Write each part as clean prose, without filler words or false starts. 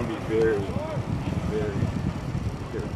going to be very, very good.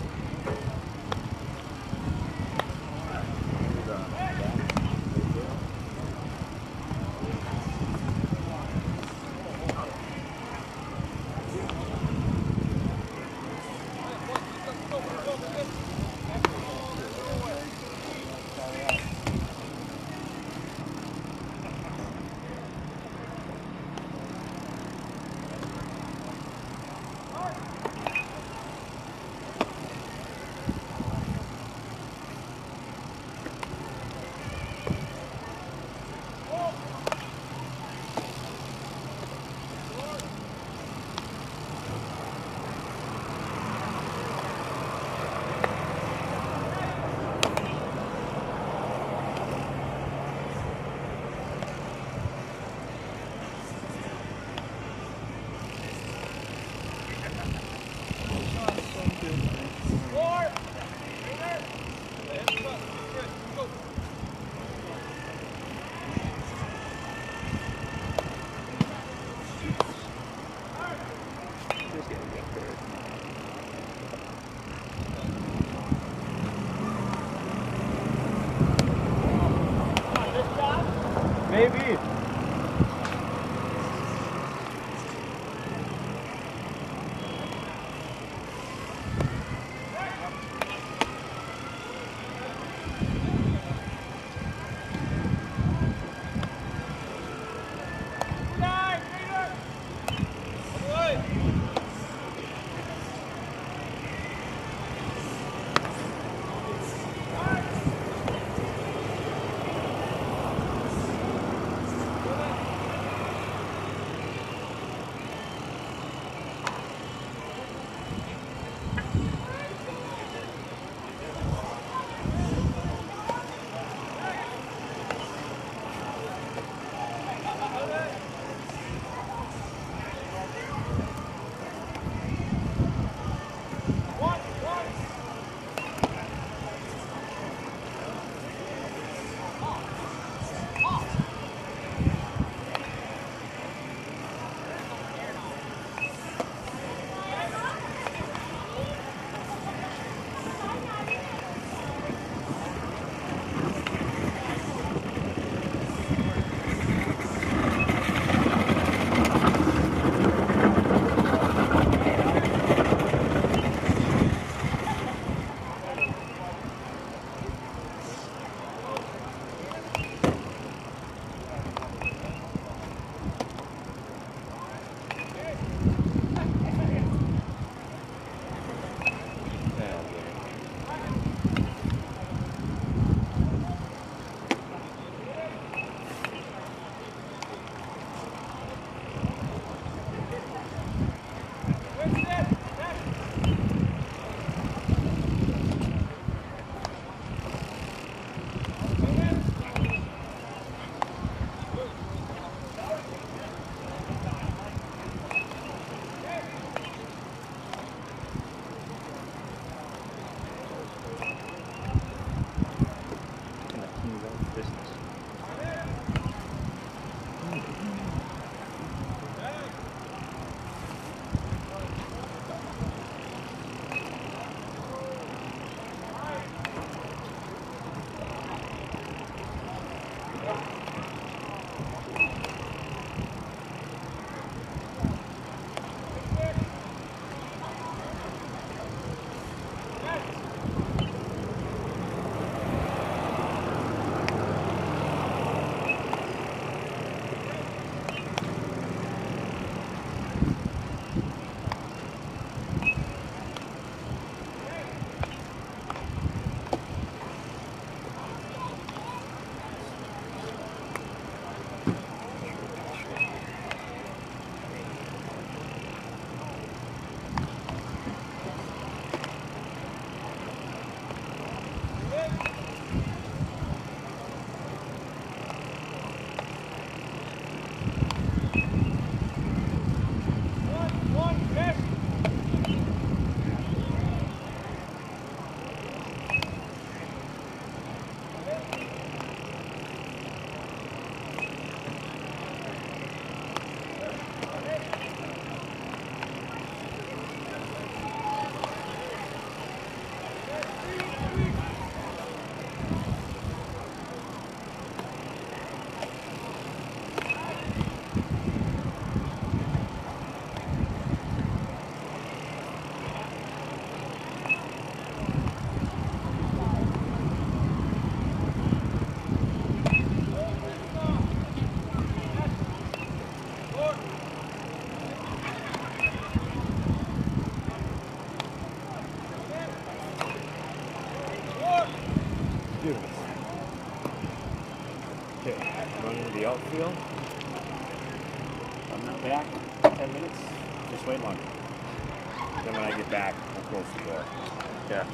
Maybe. outfield. I'm not back 10 minutes. Just wait longer. Then when I get back, I'll close the door. Yeah.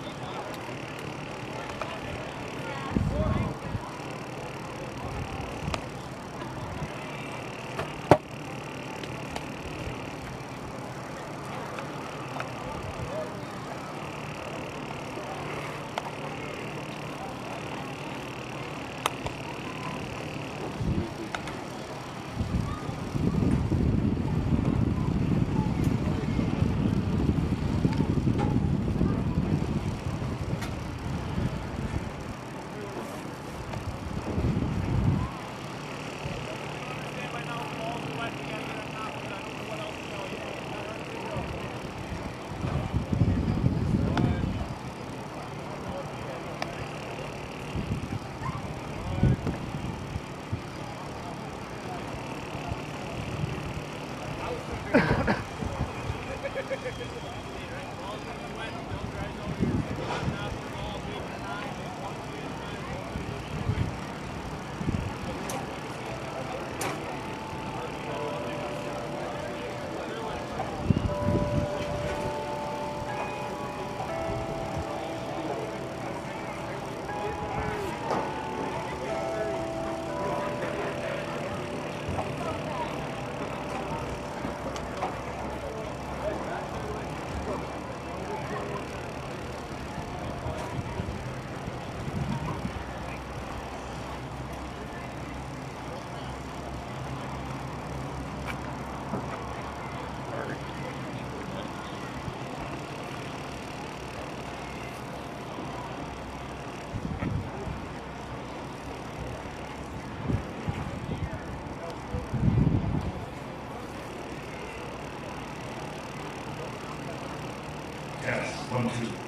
Test 1, 2.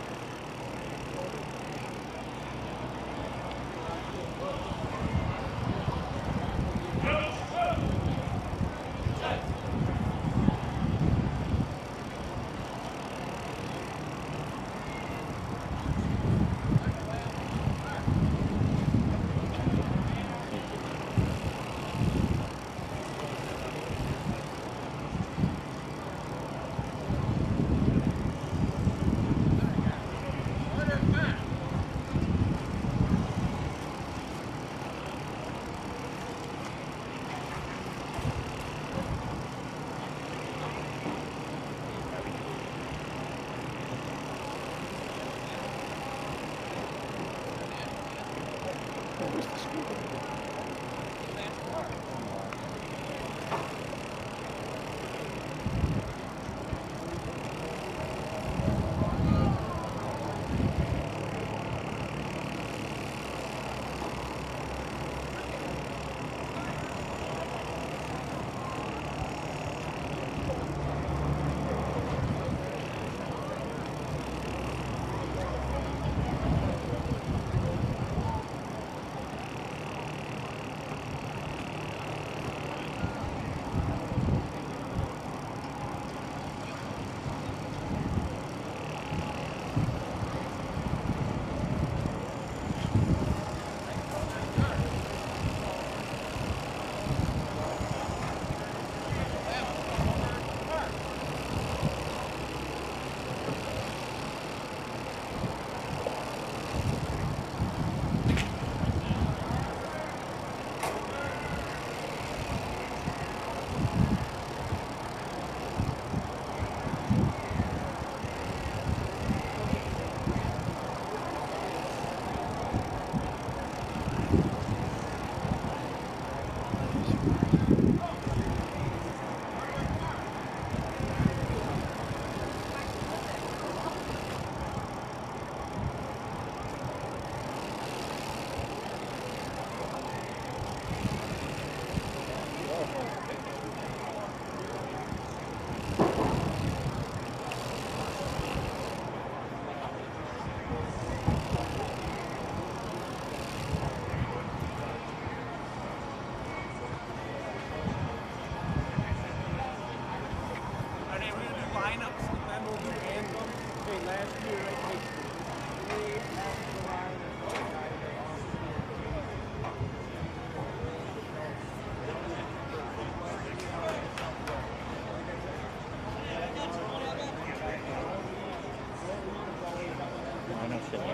I know shit. No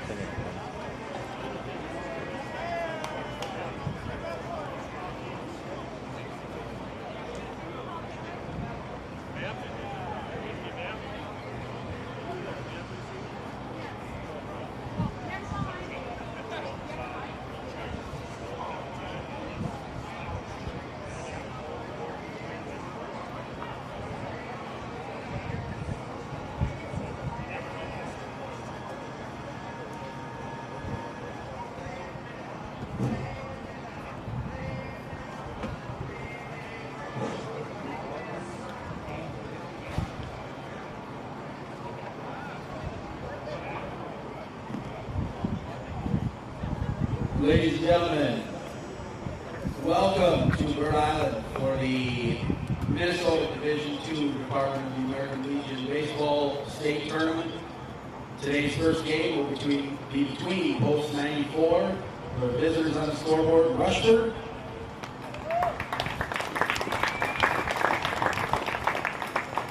kidding. Ladies and gentlemen, welcome to Bird Island for the Minnesota Division II Department of the American Legion Baseball State Tournament. Today's first game will be between Post 94, the visitors on the scoreboard, Rushford,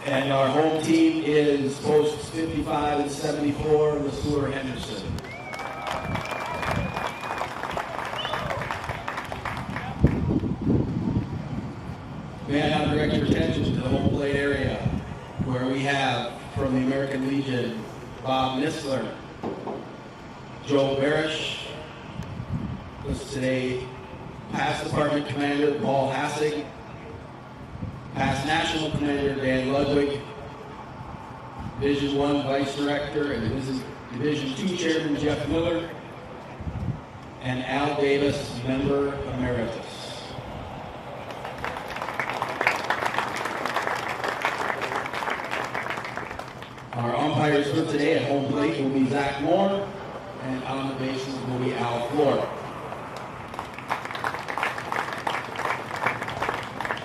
and our home team is Posts 55 and 74, the Sueur Henderson. May I now direct your attention to the home plate area, where we have from the American Legion, Bob Nisler, Joe Barish, was today past Department Commander Paul Hassig, past National Commander Dan Ludwig, Division I Vice Director and Division II Chairman Jeff Miller, and Al Davis, Member Emeritus. Our umpires for today at home plate will be Zach Moore, and on the bases will be Al Floor.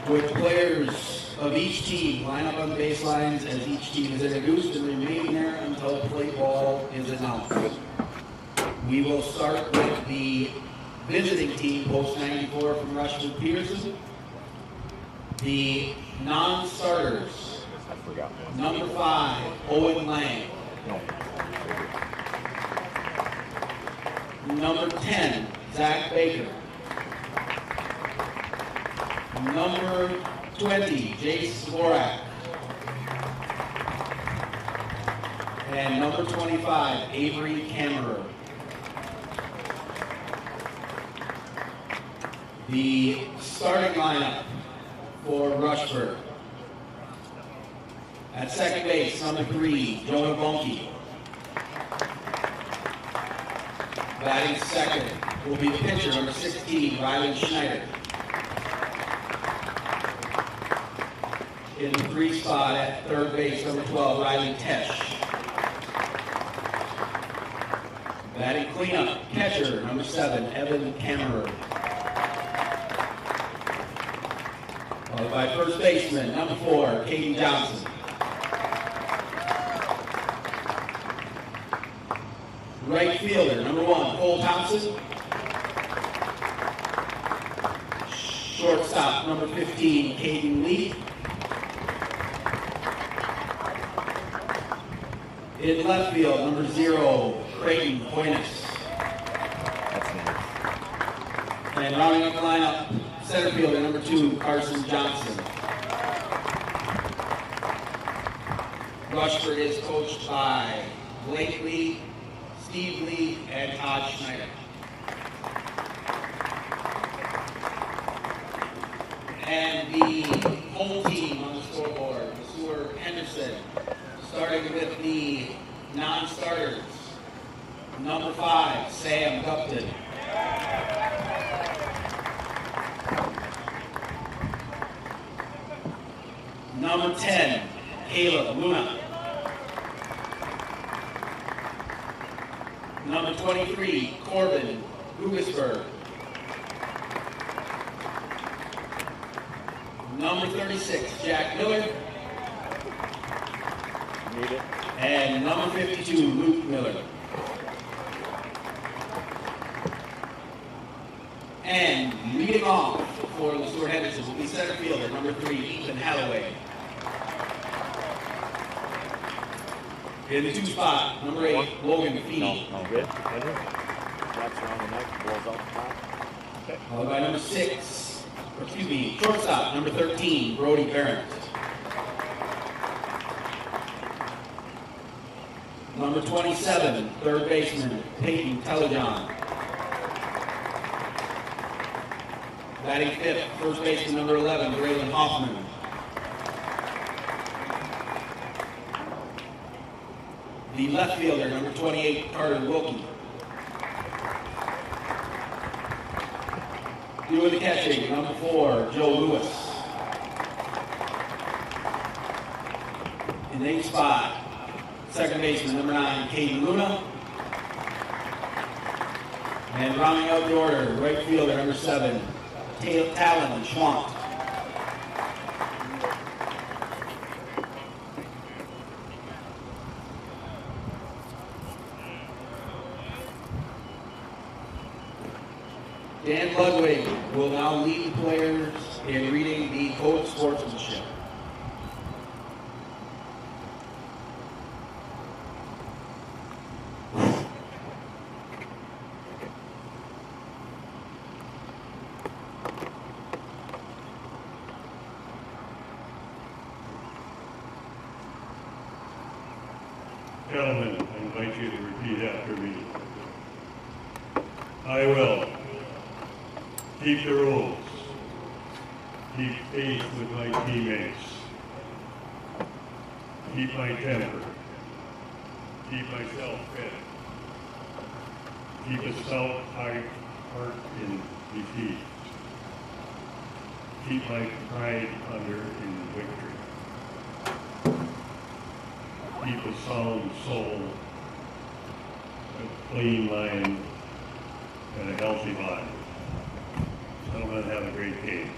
With players of each team line up on the baselines as each team is introduced and remain there until the play ball is announced. We will start with the visiting team, Post 94 from Rushford Pearson. The non-starters. Number 5, Owen Lang. No. Number 10, Zach Baker. Number 20, Jace Dvorak. And number 25, Avery Kammerer. The starting lineup for Rushford. At second base, number 3, Jonah Bonke. Batting second will be the pitcher, number 16, Rylan Schneider. In the 3 spot at third base, number 12, Riley Tesh. Batting cleanup, catcher, number 7, Evan Kammerer. Followed by first baseman, number 4, Katie Johnson. Right fielder, number 1, Cole Thompson. Shortstop, number 15, Caden Lee. In left field, number 0, Creighton Poinus. And rounding up the lineup, center fielder, number 2, Carson Johnson. Rushford is coached by Blake Lee, Steve Lee, and Todd Schneider. And the home team on the scoreboard, the Sueur Henderson, starting with the non-starters. Number 5, Sam Gupton. Number 10, Caleb Luna. Number 23, Corbin Lugisberg. Number 36, Jack Miller. Need it. And number 52, Luke Miller. And leading off for the Sueur Henderson will be center fielder, number 3, Ethan Halloway. In the 2 spot, number 8, Logan Feeney. No. Good. Andrew. Wraps around the neck, blows out the top. Okay. Followed by number 6, shortstop, number 13, Brody Barrett. Number 27, third baseman, Peyton Telejohn. Batting 5th, first baseman, number 11, Braylon Hoffman. The left fielder, number 28, Carter Wilkie. Doing the catching, number 4, Joe Lewis. In the 8th spot, second baseman, number 9, Caden Luna. And rounding out the order, right fielder, number 7, Talon Schwant. Dan Ludwig will now lead the players in reading the code of sportsmanship. Gentlemen, I invite you to repeat after me. I will keep the rules, keep faith with my teammates, keep my temper, keep myself fit, keep a stout heart in defeat, keep my pride under in victory. Keep a sound soul, a clean mind, and a healthy body. Gentlemen, have a great game.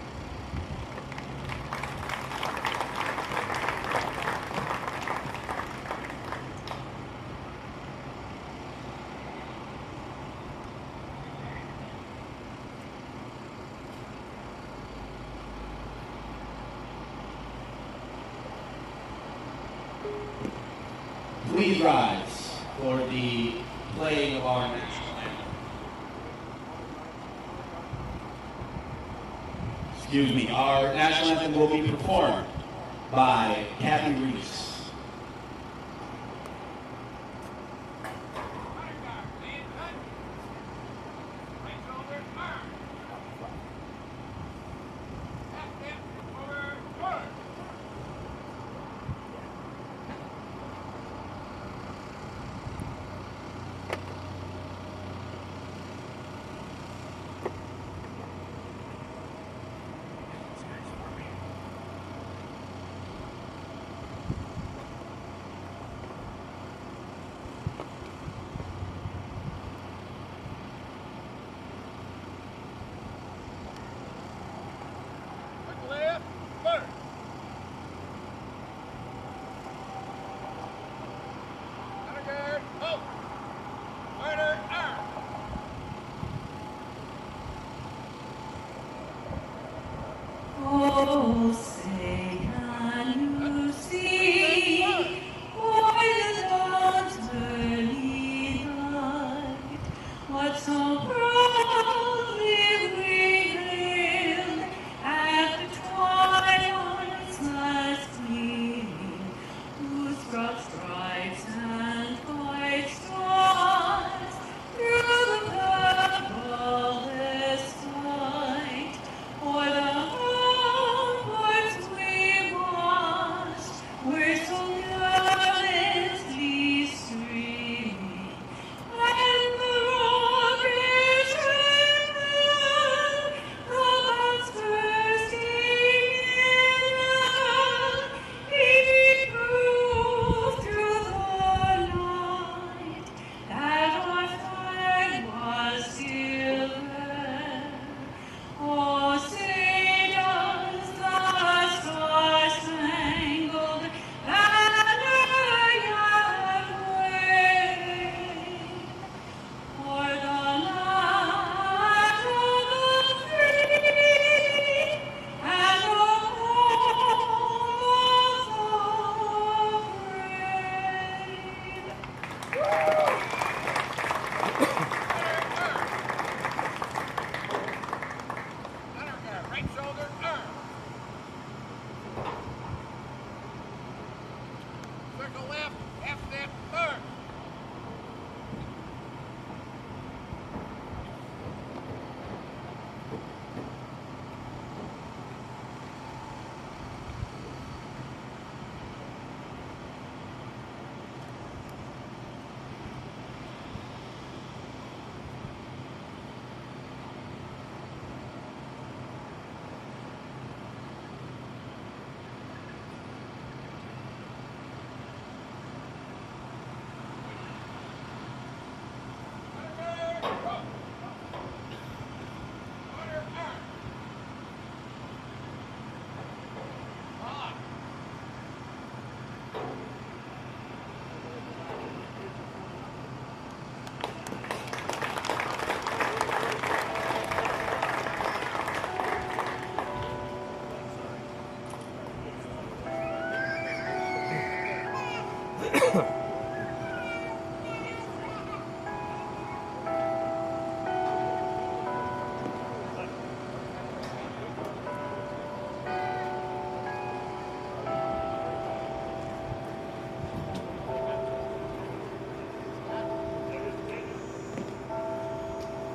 Please rise for the playing of our national anthem. Excuse me, our national anthem will be performed by Kathy Reese.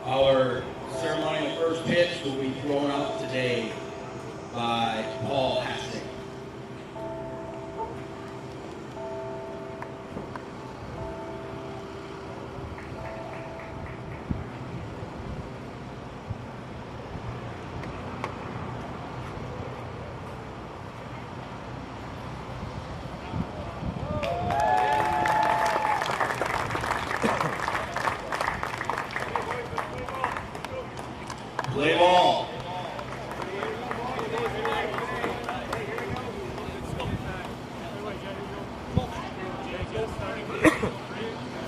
Our ceremonial first pitch will be thrown out today by Paul Hastings. Play ball.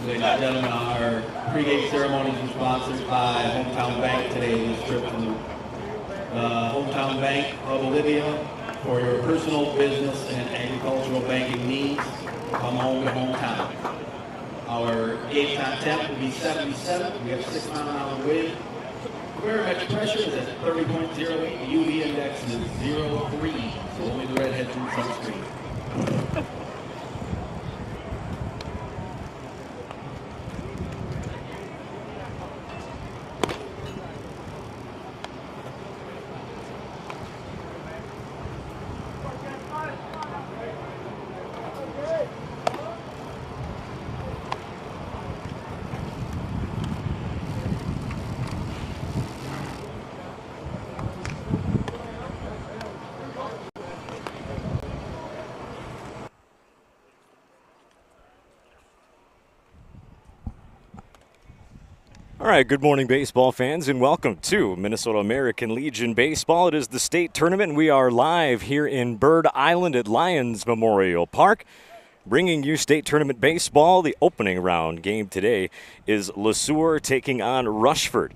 Ladies and gentlemen, our pregame ceremonies are sponsored by Hometown Bank today. This trip to Hometown Bank of Olivia for your personal, business, and agricultural banking needs. Come home to Hometown. Our gauge time temp will be 77. We have 6 mile-an-hour wind. Barometric pressure is at 30.08. The UV index is 0.3. So only the redheads need sunscreen. All right, good morning, baseball fans, and welcome to Minnesota American Legion Baseball. It is the state tournament. We are live here in Bird Island at Lions Memorial Park, bringing you state tournament baseball. The opening round game today is Sueur taking on Rushford.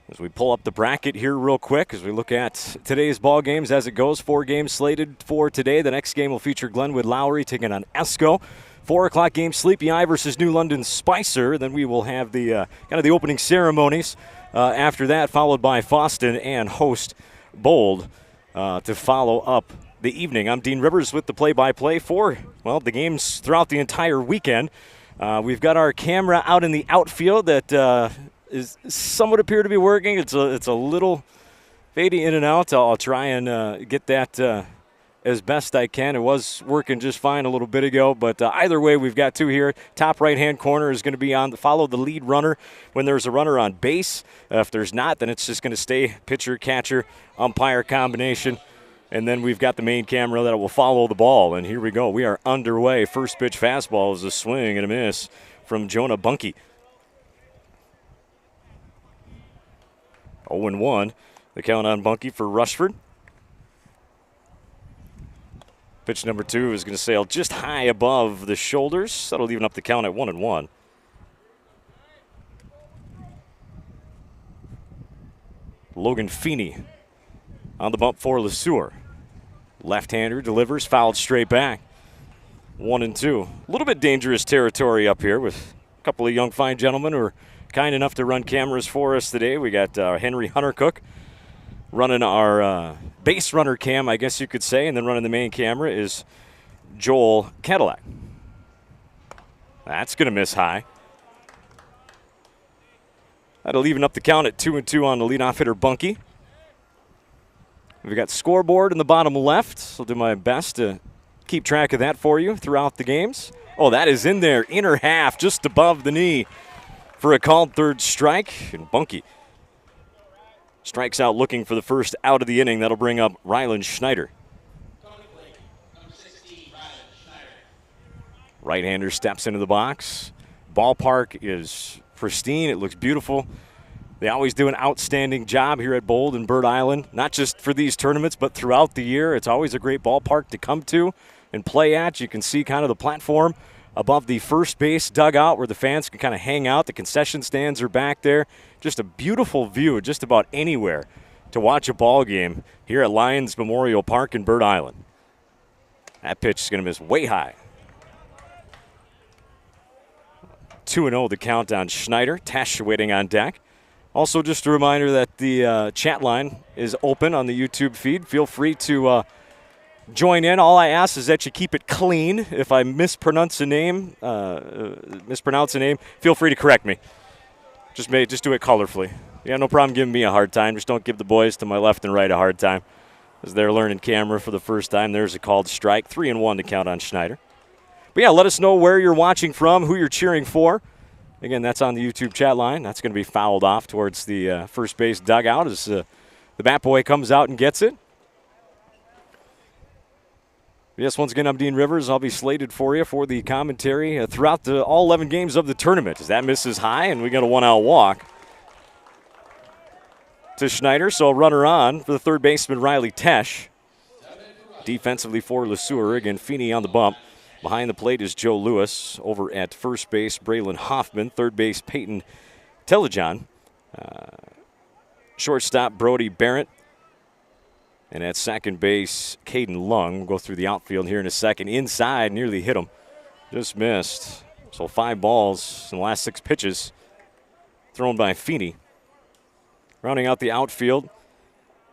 As we pull up the bracket here real quick, as we look at today's ball games as it goes, 4 games slated for today. The next game will feature Glenwood-Lowry taking on Esko. 4 o'clock game, Sleepy Eye versus New London Spicer. Then we will have the kind of the opening ceremonies after that, followed by Fosston and host Bold to follow up the evening. I'm Dean Rivers with the play-by-play for, well, the games throughout the entire weekend. We've got our camera out in the outfield that is somewhat appear to be working. It's a little fading in and out. I'll try and get that as best I can. It was working just fine a little bit ago, but either way, we've got 2 here. Top right-hand corner is going to be on follow the lead runner when there's a runner on base. If there's not, then it's just going to stay pitcher-catcher, umpire combination. And then we've got the main camera that will follow the ball. And here we go. We are underway. First pitch fastball is a swing and a miss from Jonah Bunke. 0-1. The count on Bunke for Rushford. Pitch number 2 is going to sail just high above the shoulders. That'll even up the count at 1-1. Logan Feeney on the bump for Sueur. Left-hander delivers, fouled straight back. 1-2. A little bit dangerous territory up here with a couple of young fine gentlemen who are kind enough to run cameras for us today. We got Henry Huntercook running our base runner cam, I guess you could say, and then running the main camera is Joel Cadillac. That's going to miss high. That'll even up the count at 2-2 on the leadoff hitter, Bunky. We've got scoreboard in the bottom left. I'll do my best to keep track of that for you throughout the games. Oh, that is in there, inner half, just above the knee for a called third strike. And Bunky strikes out looking for the first out of the inning. That'll bring up Rylan Schneider. Right-hander steps into the box. Ballpark is pristine. It looks beautiful. They always do an outstanding job here at Bold and Bird Island, not just for these tournaments, but throughout the year. It's always a great ballpark to come to and play at. You can see kind of the platform above the first base dugout where the fans can kind of hang out. The concession stands are back there. Just a beautiful view just about anywhere to watch a ball game here at Lions Memorial Park in Bird Island. That pitch is going to miss way high. 2-0 the count on Schneider. Tesh waiting on deck. Also, just a reminder that the chat line is open on the YouTube feed. Feel free to join in. All I ask is that you keep it clean. If I mispronounce a name, feel free to correct me. Just do it colorfully. Yeah, no problem giving me a hard time. Just don't give the boys to my left and right a hard time as they're learning camera for the first time. There's a called strike. 3-1 to count on Schneider. But, yeah, let us know where you're watching from, who you're cheering for. Again, that's on the YouTube chat line. That's going to be fouled off towards the first base dugout as the bat boy comes out and gets it. Yes, once again, I'm Dean Rivers. I'll be slated for you for the commentary throughout all 11 games of the tournament. As that misses high, and we got a one-out walk to Schneider. So a runner on for the third baseman, Riley Tesh. Defensively for Sueur. Again, Feeney on the bump. Behind the plate is Joe Lewis. Over at first base, Braylon Hoffman. Third base, Peyton Telejohn. Shortstop, Brody Barrett. And at second base, Caden Lung. We'll go through the outfield here in a second. Inside, nearly hit him. Just missed. So 5 balls in the last 6 pitches thrown by Feeney. Rounding out the outfield,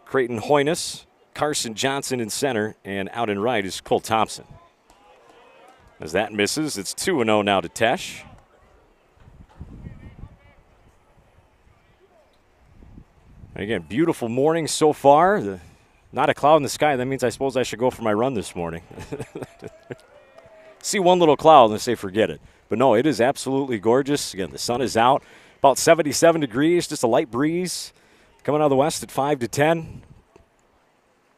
Creighton Hoynes, Carson Johnson in center, and out in right is Cole Thompson. As that misses, it's 2-0 now to Tesh. And again, beautiful morning so far. Not a cloud in the sky. That means I suppose I should go for my run this morning. See one little cloud and say forget it. But no, it is absolutely gorgeous. Again, the sun is out. About 77 degrees, just a light breeze. Coming out of the west at 5 to 10.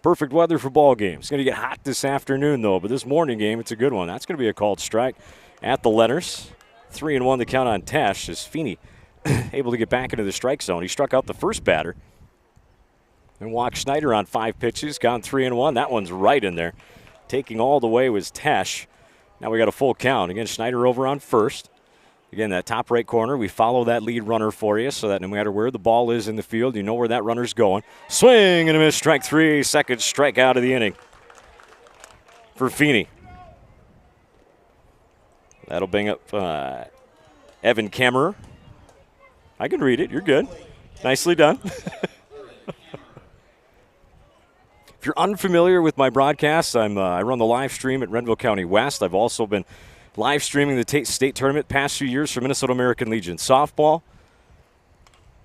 Perfect weather for ball games. It's going to get hot this afternoon, though, but this morning game, it's a good one. That's going to be a called strike at the letters. 3-1 the count on Tesh as Feeney able to get back into the strike zone. He struck out the first batter and walked Schneider on 5 pitches, gone 3-1. That one's right in there. Taking all the way was Tesh. Now we got a full count. Again, Schneider over on first. Again, that top right corner, we follow that lead runner for you so that no matter where the ball is in the field, you know where that runner's going. Swing and a miss, strike 3, second strikeout of the inning for Feeney. That'll bring up Evan Kammerer. I can read it. You're good. Nicely done. If you're unfamiliar with my broadcasts, I run the live stream at Renville County West. I've also been live streaming the state tournament past few years for Minnesota American Legion softball.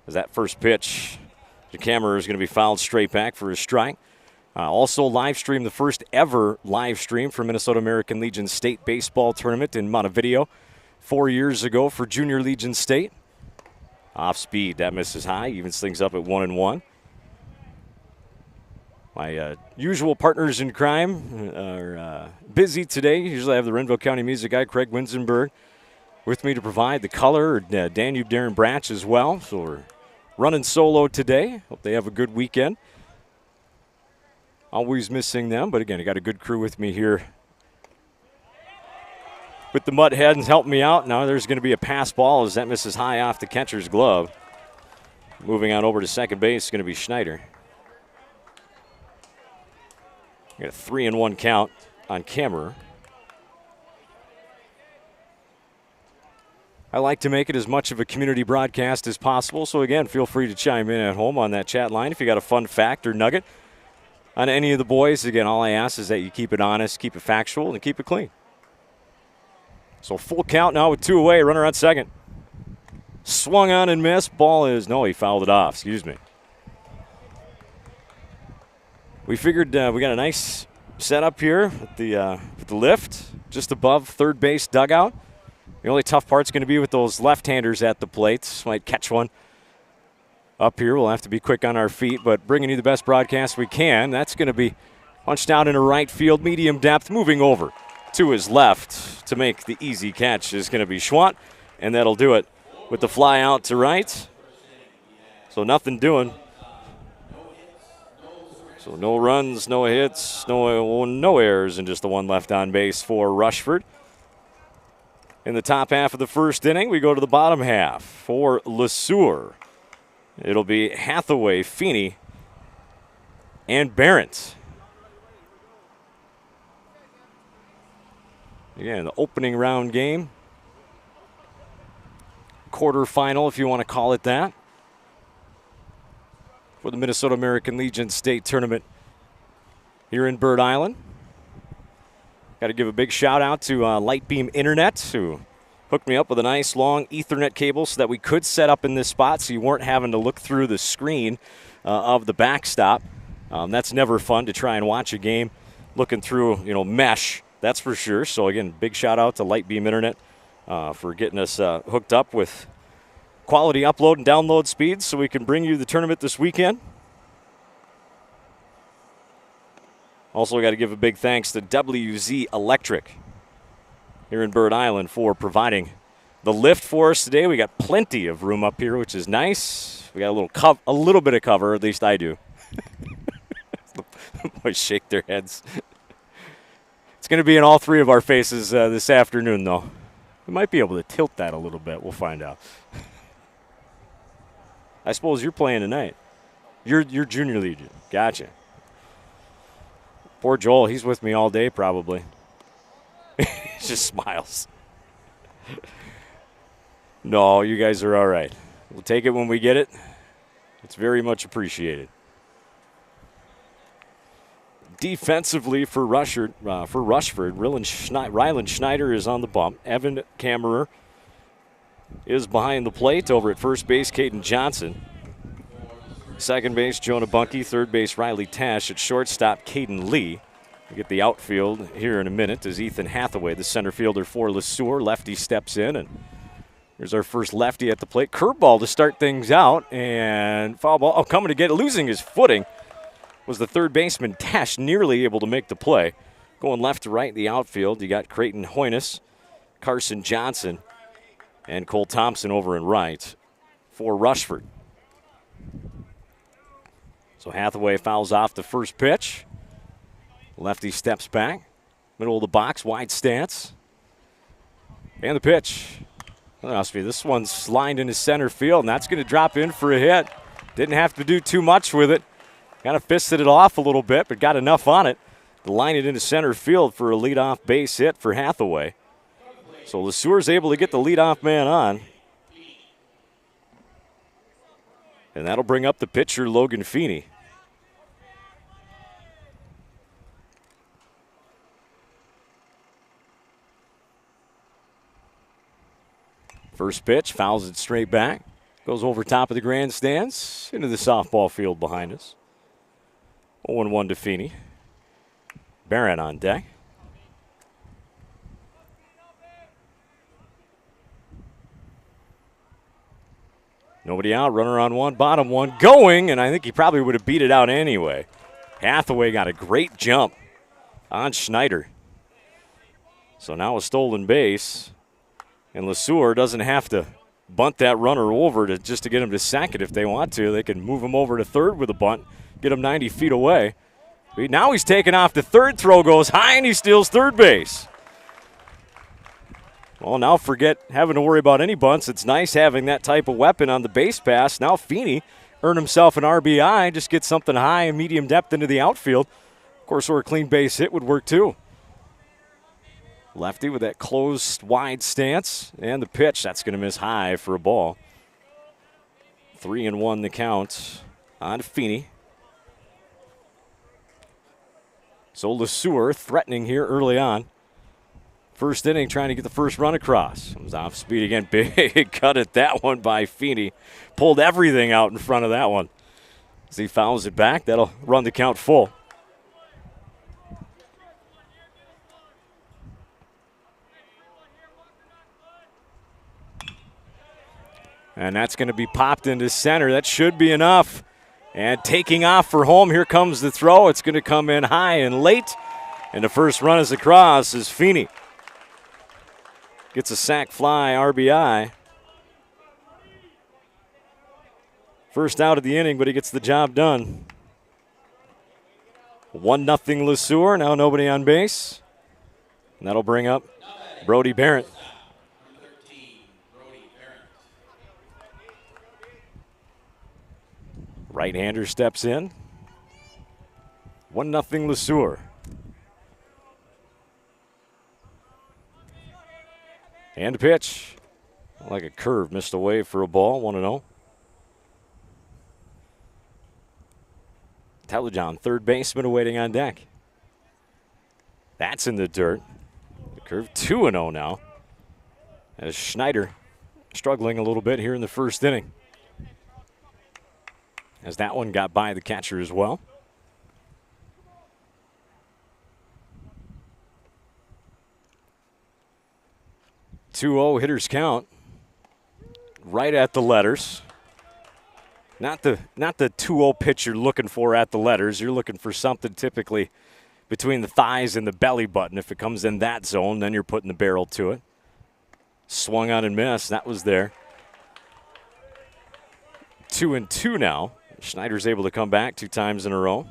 As that first pitch, the camera is going to be fouled straight back for a strike. Also live stream the first ever live stream for Minnesota American Legion state baseball tournament in Montevideo 4 years ago for Junior Legion State. Off speed, that misses high, evens things up at 1-1. My usual partners in crime are busy today. Usually I have the Renville County music guy, Craig Winsenberg, with me to provide the color. Danube Darren Bratch as well. So we're running solo today. Hope they have a good weekend. Always missing them, but again, I got a good crew with me here with the Mutt Heads helping me out. Now there's going to be a pass ball as that misses high off the catcher's glove. Moving on over to second base is going to be Schneider. Got a 3-1 count on Kammerer. I like to make it as much of a community broadcast as possible. So, again, feel free to chime in at home on that chat line if you got a fun fact or nugget on any of the boys. Again, all I ask is that you keep it honest, keep it factual, and keep it clean. So full count now with 2 away. Runner on second. Swung on and missed. Ball is, no, he fouled it off. Excuse me. We figured we got a nice setup here with the lift just above third base dugout. The only tough part's going to be with those left-handers at the plate. Might catch one up here. We'll have to be quick on our feet, but bringing you the best broadcast we can. That's going to be punched out into right field, medium depth, moving over to his left to make the easy catch is going to be Schwant, and that'll do it with the fly out to right. So nothing doing. So no runs, no hits, no errors, and just the one left on base for Rushford. In the top half of the first inning, we go to the bottom half for Sueur. It'll be Hathaway, Feeney, and Barrett. Again, the opening round game. Quarterfinal, if you want to call it that, for the Minnesota American Legion State Tournament here in Bird Island. Got to give a big shout out to Lightbeam Internet, who hooked me up with a nice long Ethernet cable so that we could set up in this spot so you weren't having to look through the screen of the backstop. That's never fun to try and watch a game looking through, mesh, that's for sure. So, again, big shout out to Lightbeam Internet for getting us hooked up with quality upload and download speeds so we can bring you the tournament this weekend. Also, got to give a big thanks to WZ Electric here in Bird Island for providing the lift for us today. We got plenty of room up here, which is nice. We got a little bit of cover, at least I do. The boys shake their heads. It's going to be in all three of our faces this afternoon, though. We might be able to tilt that a little bit. We'll find out. I suppose you're playing tonight. You're Junior Legion. Gotcha. Poor Joel. He's with me all day probably. He just smiles. No, you guys are all right. We'll take it when we get it. It's very much appreciated. Defensively for Rushford, Ryland Schneider is on the bump. Evan Kammerer is behind the plate. Over at first base, Caden Johnson. Second base, Jonah Bunke. Third base, Riley Tash. At shortstop, Caden Lee. We get the outfield here in a minute as Ethan Hathaway, the center fielder for Sueur. Lefty steps in, and here's our first lefty at the plate. Curveball to start things out, and foul ball. Oh, coming to get it, losing his footing was the third baseman, Tash, nearly able to make the play. Going left to right in the outfield, you got Creighton Hoynes, Carson Johnson, and Cole Thompson over in right for Rushford. So Hathaway fouls off the first pitch. Lefty steps back, middle of the box, wide stance. And the pitch. This one's lined into center field, and that's going to drop in for a hit. Didn't have to do too much with it. Kind of fisted it off a little bit, but got enough on it to line it into center field for a leadoff base hit for Hathaway. So Sueur's able to get the leadoff man on. And that'll bring up the pitcher, Logan Feeney. First pitch, fouls it straight back. Goes over top of the grandstands into the softball field behind us. 0-1 to Feeney. Barrett on deck. Nobody out, runner on one, bottom one, going, and I think he probably would have beat it out anyway. Hathaway got a great jump on Schneider. So now a stolen base, and Sueur doesn't have to bunt that runner over just to get him to second if they want to. They can move him over to third with a bunt, get him 90 feet away. Now he's taken off to third, throw goes high, and he steals third base. Well, now forget having to worry about any bunts. It's nice having that type of weapon on the base pass. Now Feeney earned himself an RBI, just get something high and medium depth into the outfield. Of course, or a clean base hit would work too. Lefty with that closed wide stance, and the pitch, that's going to miss high for a ball. 3-1 the count on Feeney. So Sueur threatening here early on. First inning trying to get the first run across. Comes off speed again. Big cut at that one by Feeney. Pulled everything out in front of that one. As he fouls it back, that'll run the count full. And that's going to be popped into center. That should be enough. And taking off for home, here comes the throw. It's going to come in high and late. And the first run is across as Feeney gets a sac fly RBI. First out of the inning, but he gets the job done. 1-0 Sueur. Now nobody on base. And that'll bring up Brody Barrett. Right-hander steps in. 1-0 Sueur. And a pitch. Like a curve, missed away for a ball, 1-0. Telejohn, third baseman, awaiting on deck. That's in the dirt. The curve 2-0 now. As Schneider struggling a little bit here in the first inning. As that one got by the catcher as well. (2-0) hitters count. Right at the letters. Not the 2-0 pitch you're looking for at the letters. You're looking for something typically between the thighs and the belly button. If it comes in that zone, then you're putting the barrel to it. Swung on and missed. That was there. 2-2 now. Schneider's able to come back 2 times in a row.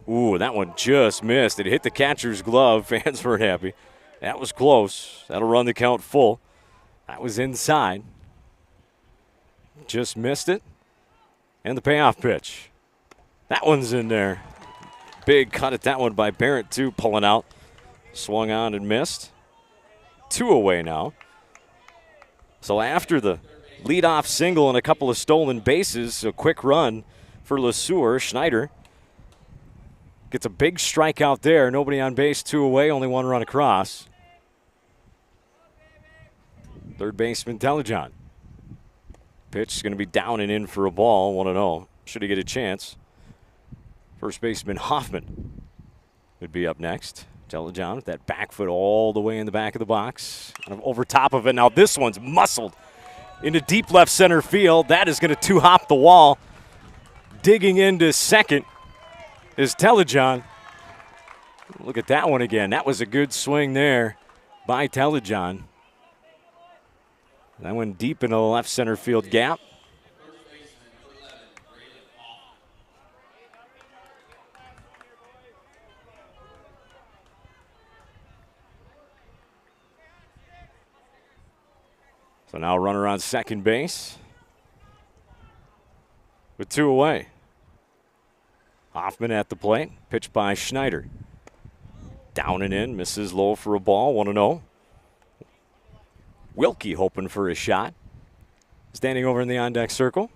Ooh, that one just missed. It hit the catcher's glove. Fans weren't happy. That was close. That'll run the count full. That was inside. Just missed it. And the payoff pitch. That one's in there. Big cut at that one by Barrett, too, pulling out. Swung on and missed. 2 away now. So after the leadoff single and a couple of stolen bases, a quick run for Sueur. Schneider gets a big strikeout there. Nobody on base, 2 away, only 1 run across. Third baseman Telejohn. Pitch is going to be down and in for a ball, 1-0. Should he get a chance? First baseman Hoffman would be up next. Telejohn with that back foot all the way in the back of the box. Kind of over top of it. Now this one's muscled into deep left center field. That is going to 2-hop the wall. Digging into second is Telejohn. Look at that one again. That was a good swing there by Telejohn. That went deep into the left center field gap. So now runner on second base with 2 away. Hoffman at the plate. Pitch by Schneider. Down and in. Misses low for a ball. 1-0. Wilkie hoping for a shot. Standing over in the on-deck circle.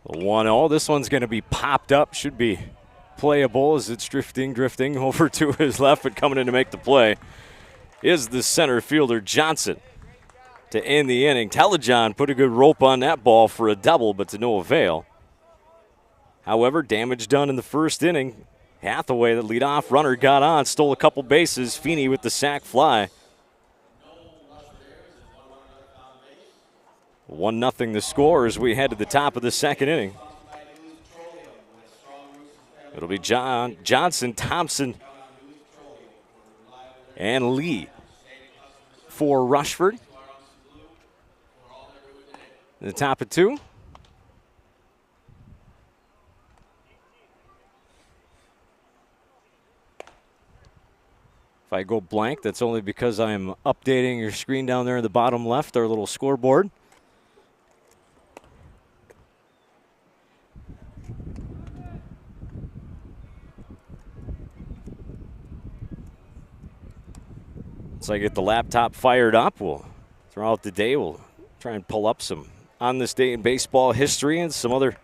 The 1-0. This one's going to be popped up. Should be playable as it's drifting over to his left, but coming in to make the play is the center fielder Johnson to end the inning. Telejohn put a good rope on that ball for a double, but to no avail. However, damage done in the first inning. Hathaway, the leadoff runner, got on, stole a couple bases. Feeney with the sac fly. 1-0 the score as we head to the top of the second inning. It'll be Johnson, Thompson, and Lee for Rushford. In the top of 2. If I go blank, that's only because I'm updating your screen down there in the bottom left, our little scoreboard. Once I get the laptop fired up, throughout the day, we'll try and pull up some on this day in baseball history and some other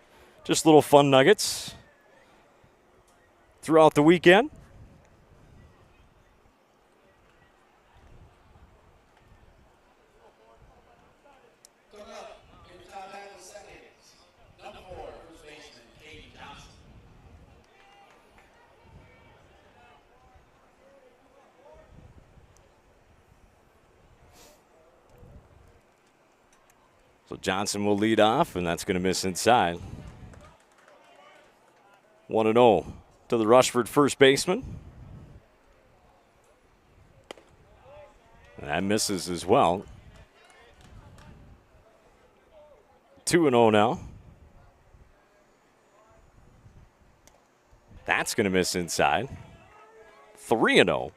just little fun nuggets throughout the weekend. So Johnson will lead off, and that's going to miss inside. 1-0 to the Rushford first baseman. And that misses as well. 2-0 now. That's going to miss inside. 3-0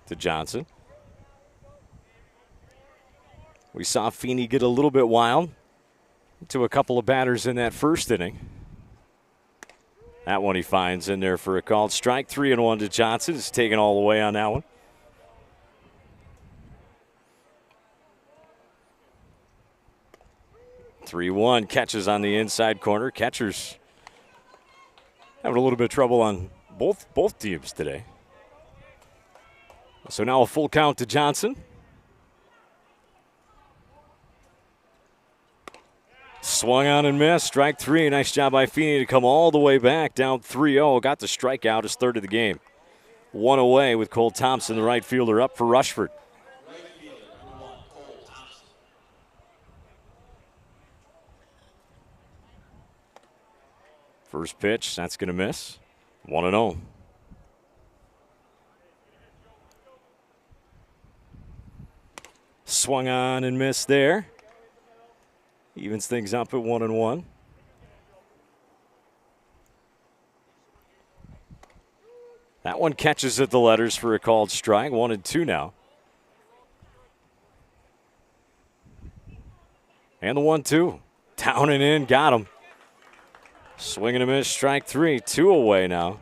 to Johnson. We saw Feeney get a little bit wild to a couple of batters in that first inning. That one he finds in there for a called strike. 3-1 to Johnson. It's taken all the way on that one. (3-1) catches on the inside corner. Catchers having a little bit of trouble on both teams today. So now a full count to Johnson. Swung on and missed. Strike three. Nice job by Feeney to come all the way back. Down 3-0. Got the strikeout, his third of the game. One away with Cole Thompson, the right fielder, up for Rushford. First pitch, that's going to miss. 1-0. Swung on and missed there. Evens things up at 1-1. That one catches at the letters for a called strike. 1-2 now. And the 1-2. Down and in, got him. Swing and a miss, strike three. 2 away now.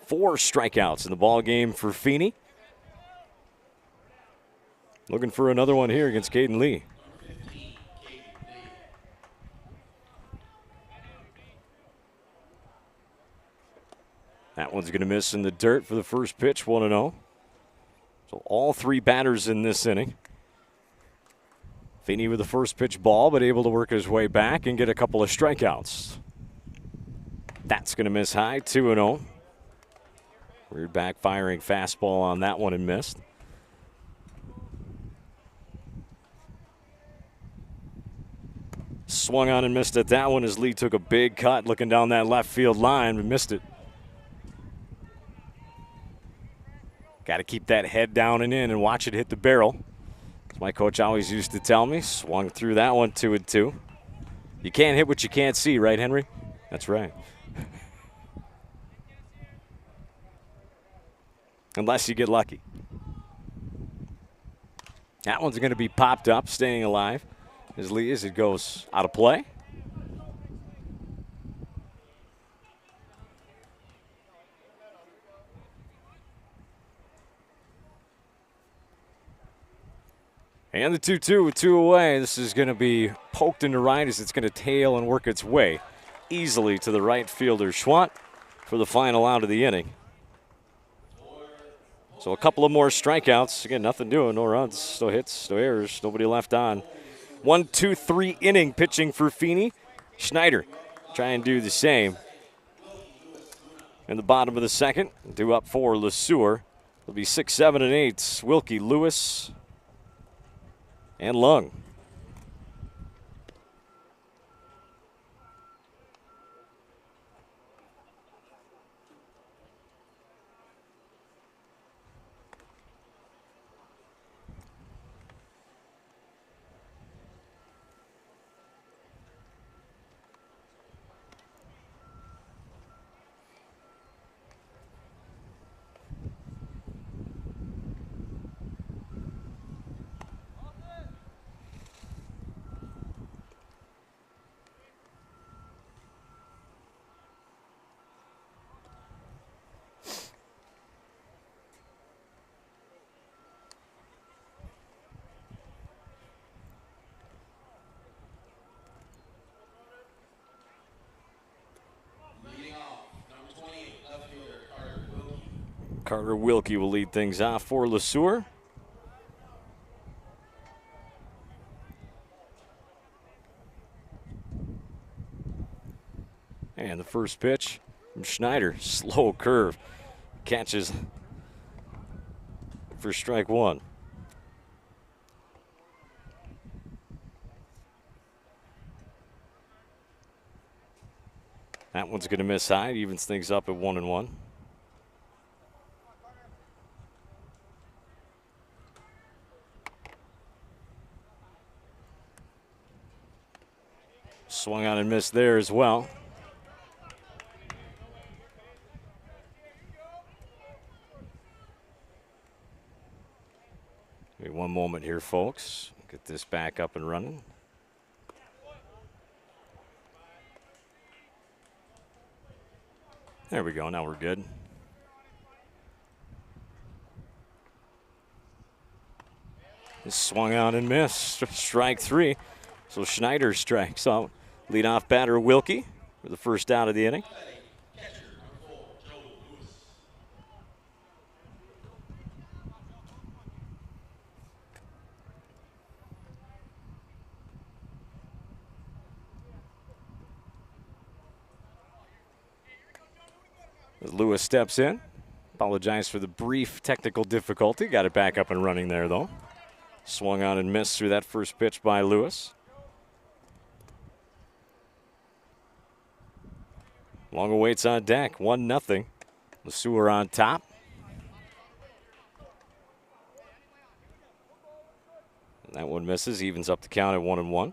4 strikeouts in the ball game for Feeney. Looking for another one here against Caden Lee. That one's going to miss in the dirt for the first pitch, 1-0. So all 3 batters in this inning. Feeney with the first pitch ball, but able to work his way back and get a couple of strikeouts. That's going to miss high, 2-0. Weird backfiring fastball on that one and missed. Swung on and missed at that one as Lee took a big cut looking down that left field line, but missed it. Got to keep that head down and in and watch it hit the barrel. As my coach always used to tell me, swung through that one 2-2. You can't hit what you can't see, right, Henry? That's right. Unless you get lucky. That one's going to be popped up, staying alive as it goes out of play. And the 2-2 with 2 away. This is going to be poked into right as it's going to tail and work its way easily to the right fielder, Schwant, for the final out of the inning. So a couple of more strikeouts. Again, nothing doing. No runs, no hits, no errors, nobody left on. 1-2-3 inning pitching for Feeney. Schneider try and do the same. In the bottom of the second, due up for Sueur. It'll be 6, 7, and 8. Wilkie, Lewis, and Lung. Carter Wilkie will lead things off for Sueur. And the first pitch from Schneider, slow curve, catches for strike one. That one's going to miss high, evens things up at 1-1. Swung on and missed there as well. Wait one moment here, folks. Get this back up and running. There we go. Now we're good. Swung on and missed. Strike three. So Schneider strikes out. Leadoff batter Wilkie for the first out of the inning. As Lewis steps in. Apologize for the brief technical difficulty. Got it back up and running there, though. Swung on and missed through that first pitch by Lewis. Long awaits on deck, 1-0. Sueur on top. And that one misses, evens up the count at 1-1.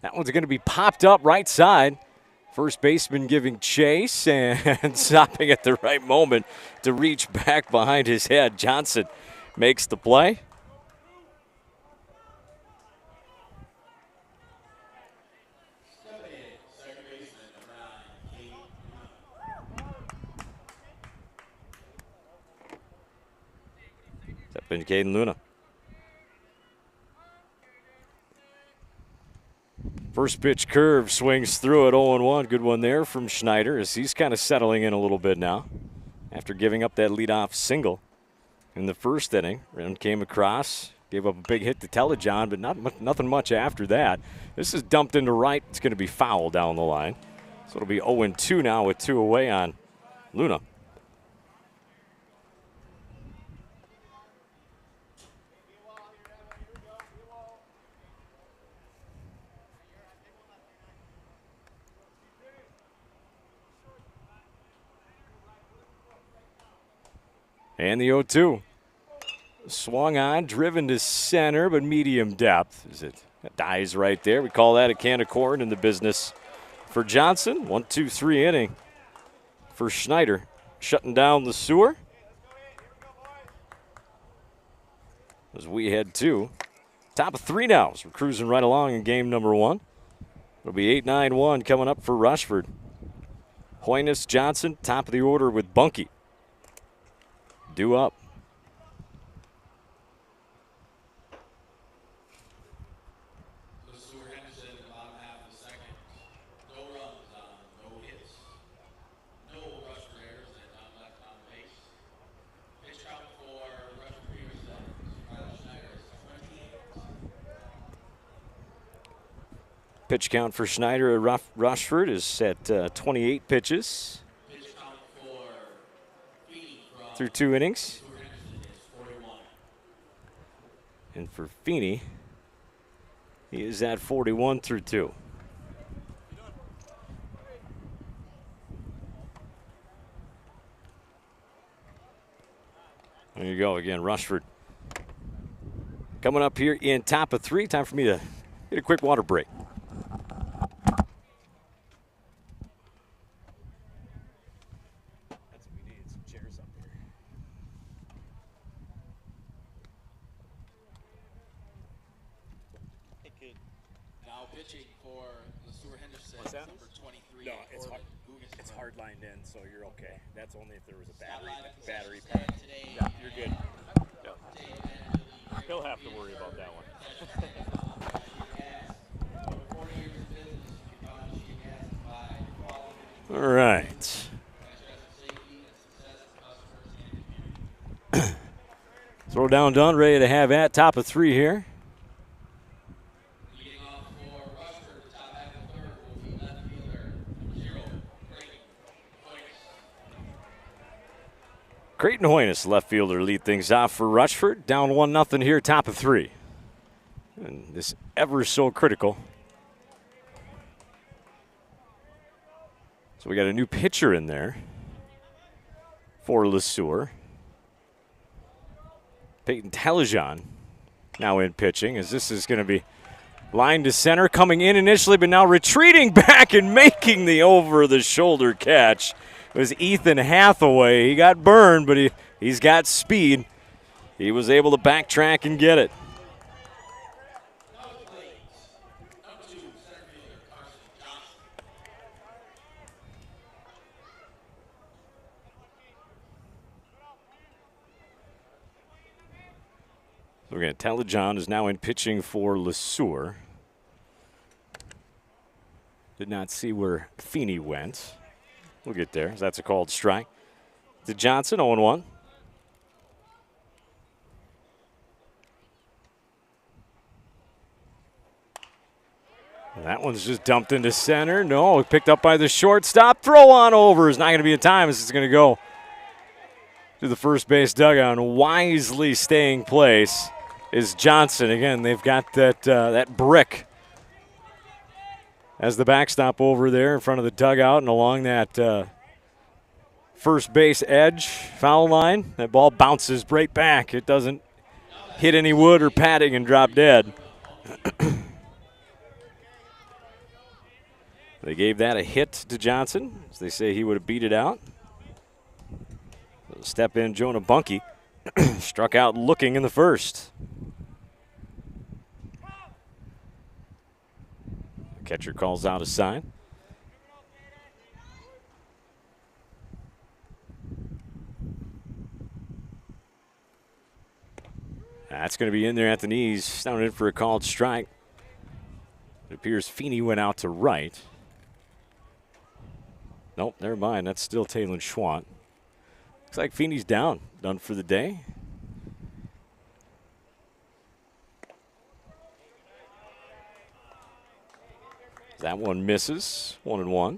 That one's going to be popped up right side. First baseman giving chase and stopping at the right moment to reach back behind his head. Johnson makes the play. Step in Caden Luna. First pitch curve swings through it 0-1. Good one there from Schneider as he's kind of settling in a little bit now after giving up that leadoff single in the first inning. And came across, gave up a big hit to Telejohn, but nothing much after that. This is dumped into right. It's going to be foul down the line. So it'll be 0-2 now with 2 away on Luna. And the 0-2. Swung on, driven to center, but medium depth. It dies right there. We call that a can of corn in the business for Johnson. 1-2-3 inning for Schneider. Shutting down the Sueur. As we head to top of 3 now. So we're cruising right along in game number 1. It'll be 8-9-1 coming up for Rushford. Hoynes, Johnson, top of the order with Bunky. Due up. Pitch count for Schneider at Rushford is at 28 pitches. Through 2 innings. And for Feeney, he is at 41 through 2. There you go again, Rushford. Coming up here in top of 3. Time for me to get a quick water break. So you're okay. That's only if there was a battery pack. Yeah, you're good. Yeah. He'll have to worry about that one. All right. Throw down done, ready to have at top of 3 here. Leading off for Rushford, the top half of the third will be left fielder, number 0, Creighton Hoynes, left fielder, lead things off for Rushford. Down 1-0 here, top of 3. And this ever so critical. So we got a new pitcher in there for Sueur. Peyton Telejon now in pitching, as this is going to be line to center, coming in initially, but now retreating back and making the over-the-shoulder catch. It was Ethan Hathaway. He got burned, but he's got speed. He was able to backtrack and get it. So we're going to Telejon is now in pitching for Sueur. Did not see where Feeney went. We'll get there. That's a called strike. To Johnson, 0-1. That one's just dumped into center. No, picked up by the shortstop. Throw on over is not going to be in time. This is going to go to the first base dugout. Wisely staying place is Johnson. Again, they've got that brick as the backstop over there in front of the dugout and along that first base edge foul line. That ball bounces right back. It doesn't hit any wood or padding and drop dead. They gave that a hit to Johnson, as they say he would have beat it out. Step in Jonah Bunke. Struck out looking in the first. The catcher calls out a sign. That's going to be in there at the knees. Down in for a called strike. It appears Feeney went out to right. Nope, never mind. That's still Taylor Schwant. Looks like Feeney's down. Done for the day. That one misses. 1-1.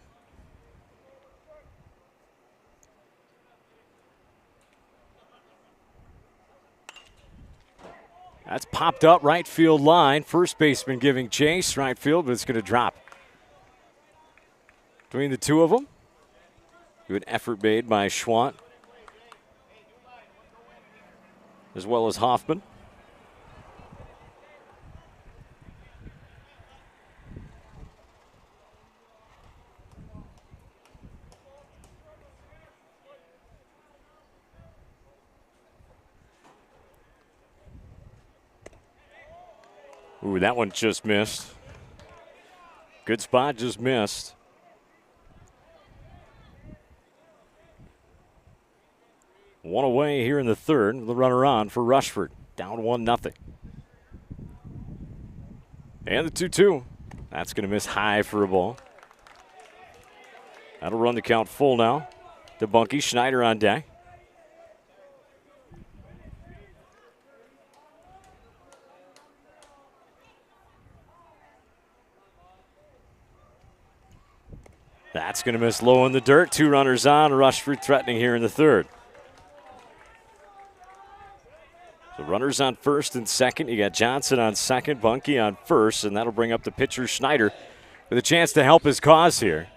That's popped up right field line. First baseman giving chase. Right field, but it's going to drop. Between the two of them. Good effort made by Schwant, as well as Hoffman. Ooh, that one just missed. Good spot, just missed. One away here in the third. The runner on for Rushford. Down 1-0. And the 2-2. That's going to miss high for a ball. That'll run the count full now. To Bunke. Schneider on deck. That's going to miss low in the dirt. 2 runners on. Rushford threatening here in the third. So runners on first and second. You got Johnson on second, Bunke on first, and that'll bring up the pitcher Schneider with a chance to help his cause here.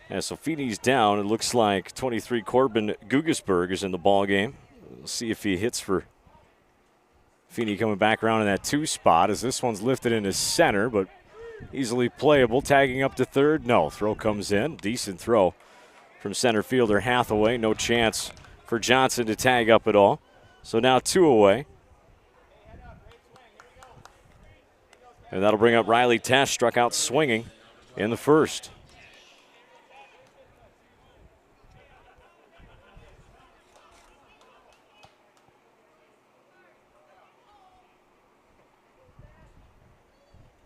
Yeah, so Feeney's down. It looks like 23 Corbin Gugesberg is in the ball game. We'll see if he hits for Feeney coming back around in that 2 spot, as this one's lifted into center, but easily playable. Tagging up to third. No, throw comes in. Decent throw from center fielder Hathaway. No chance for Johnson to tag up at all. So now 2 away. And that'll bring up Riley Test, struck out swinging in the first.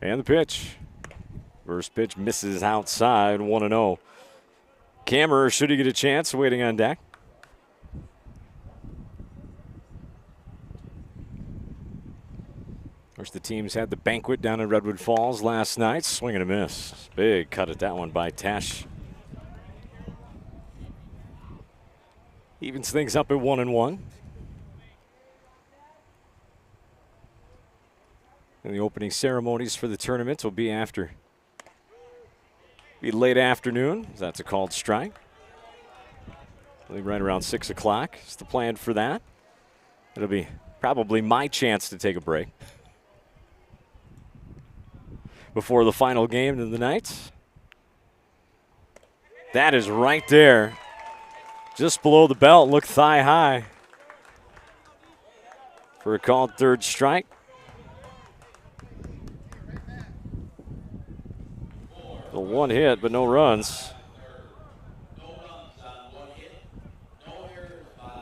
And the pitch. First pitch misses outside, 1-0. Kammerer, should he get a chance, waiting on deck. Of course, the teams had the banquet down in Redwood Falls last night. Swing and a miss. Big cut at that one by Tesh. Evens things up at 1-1. And the opening ceremonies for the tournament will be late afternoon. That's a called strike. I think right around 6 o'clock is the plan for that. It'll be probably my chance to take a break before the final game of the night. That is right there. Just below the belt, look thigh high for a called third strike. The one hit, but no runs.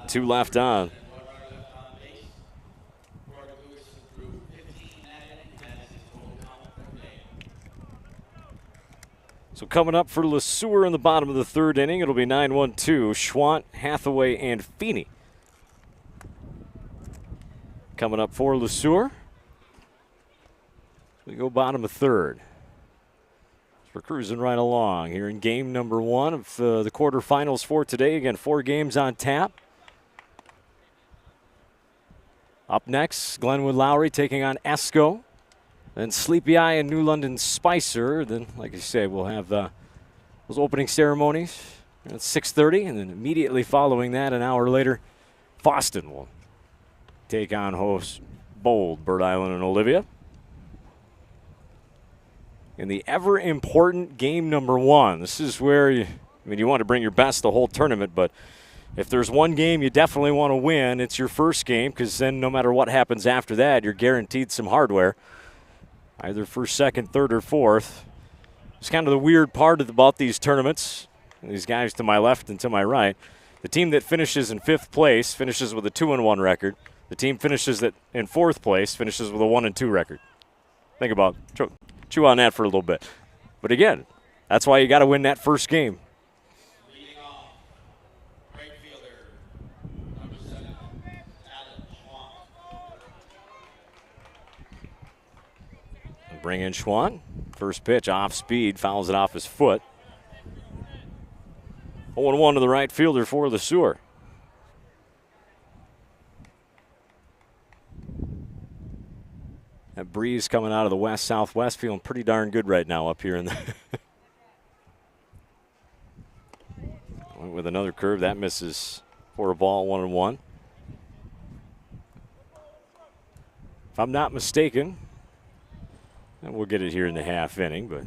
2 left on. So coming up for Sueur in the bottom of the third inning, it'll be 9-1-2. Schwant, Hathaway, and Feeney. Coming up for Sueur. We go bottom of third. We're cruising right along here in game number 1 of the quarterfinals for today. Again, 4 games on tap. Up next, Glenwood-Lowry taking on Esko. Then Sleepy Eye and New London Spicer. Then, like you say, we'll have those opening ceremonies at 6:30. And then immediately following that, an hour later, Fosston will take on hosts Bold, Bird Island, and Olivia. In the ever-important game number 1. This is where you want to bring your best the whole tournament, but if there's one game you definitely want to win, it's your first game, because then no matter what happens after that, you're guaranteed some hardware. Either first, second, third, or fourth. It's kind of the weird part about these tournaments. These guys to my left and to my right. The team that finishes in 5th place finishes with a 2-1 record. The team finishes in 4th place finishes with a 1-2 record. Think about it. Chew on that for a little bit. But again, that's why you got to win that first game. Leading off, right fielder, number 7, Schwant. Bring in Schwant. First pitch off speed, fouls it off his foot. 0-1 to the right fielder for the Sueur. That breeze coming out of the west-southwest, feeling pretty darn good right now up here in the with another curve that misses for a ball. 1-1. If I'm not mistaken, and we'll get it here in the half inning, but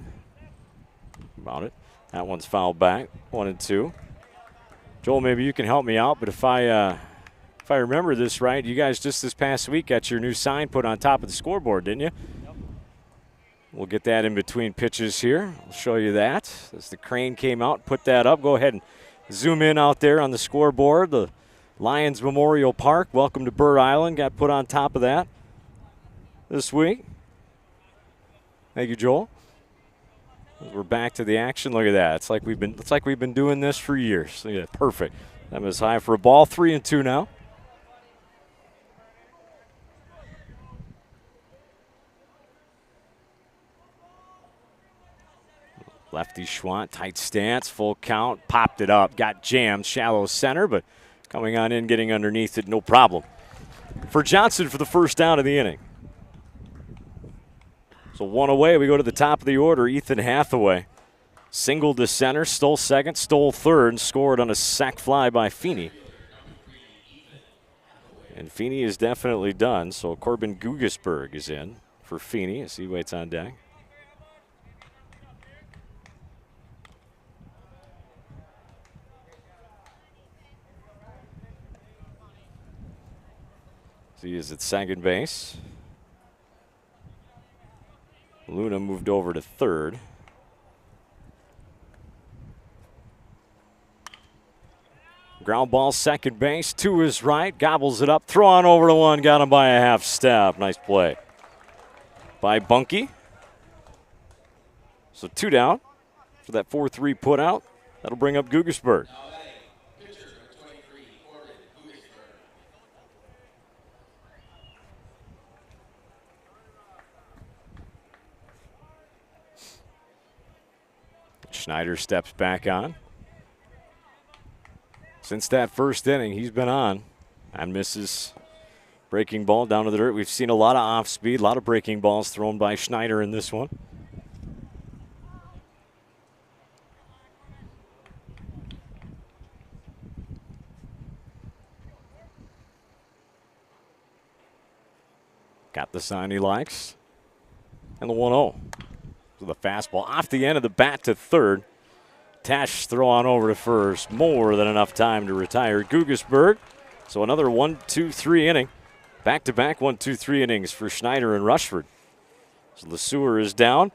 about it. That one's fouled back. 1-2. Joel, maybe you can help me out, but if I remember this right, you guys just this past week got your new sign put on top of the scoreboard, didn't you? Yep. We'll get that in between pitches here. I'll show you that. As the crane came out, put that up. Go ahead and zoom in out there on the scoreboard. The Lions Memorial Park, welcome to Bird Island, got put on top of that this week. Thank you, Joel. We're back to the action. Look at that. It's like we've been doing this for years. Look at that. Perfect. That was high for a ball. 3-2 now. Lefty Schwant, tight stance, full count, popped it up, got jammed, shallow center, but coming on in, getting underneath it, no problem. For Johnson for the first down of the inning. So 1 away, we go to the top of the order, Ethan Hathaway. Single to center, stole second, stole third, and scored on a sac fly by Feeney. And Feeney is definitely done, so Corbin Gugesberg is in for Feeney as he waits on deck. So he is at second base. Luna moved over to third. Ground ball, second base, to his right, gobbles it up, throw on over to one, got him by a half step. Nice play by Bunky. So 2 down for that 4-3 put out. That'll bring up Gugesberg. Schneider steps back on. Since that first inning, he's been on and misses. Breaking ball down to the dirt. We've seen a lot of off speed, a lot of breaking balls thrown by Schneider in this one. Got the sign he likes. And the 1-0. So the fastball off the end of the bat to third. Tash throw on over to first. More than enough time to retire Guggisberg. So another 1-2-3 inning. Back-to-back 1-2-3 innings for Schneider and Rushford. So the Sueur is down.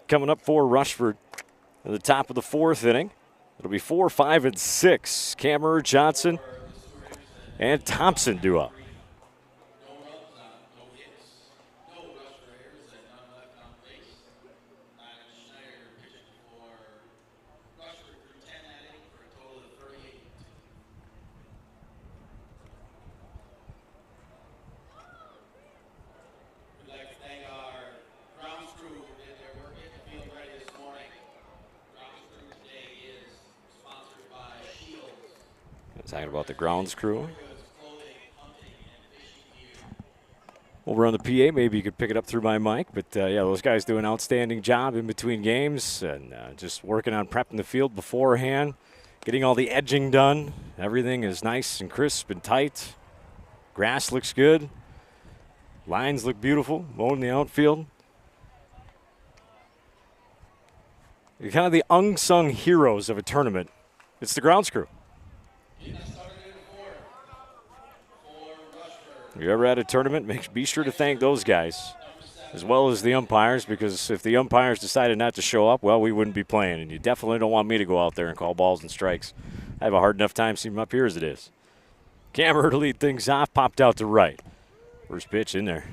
Coming up for Rushford at the top of the fourth inning. It'll be 4, 5, and 6. Kammerer, Johnson, and Thompson due up. Talking about the grounds crew. Over on the PA, maybe you could pick it up through my mic. But, yeah, those guys do an outstanding job in between games and just working on prepping the field beforehand, getting all the edging done. Everything is nice and crisp and tight. Grass looks good. Lines look beautiful, mowing the outfield. You're kind of the unsung heroes of a tournament. It's the grounds crew. If you're ever at a tournament, be sure to thank those guys, as well as the umpires, because if the umpires decided not to show up, well, we wouldn't be playing, and you definitely don't want me to go out there and call balls and strikes. I have a hard enough time seeing them up here as it is. Kammerer to lead things off, popped out to right. First pitch in there.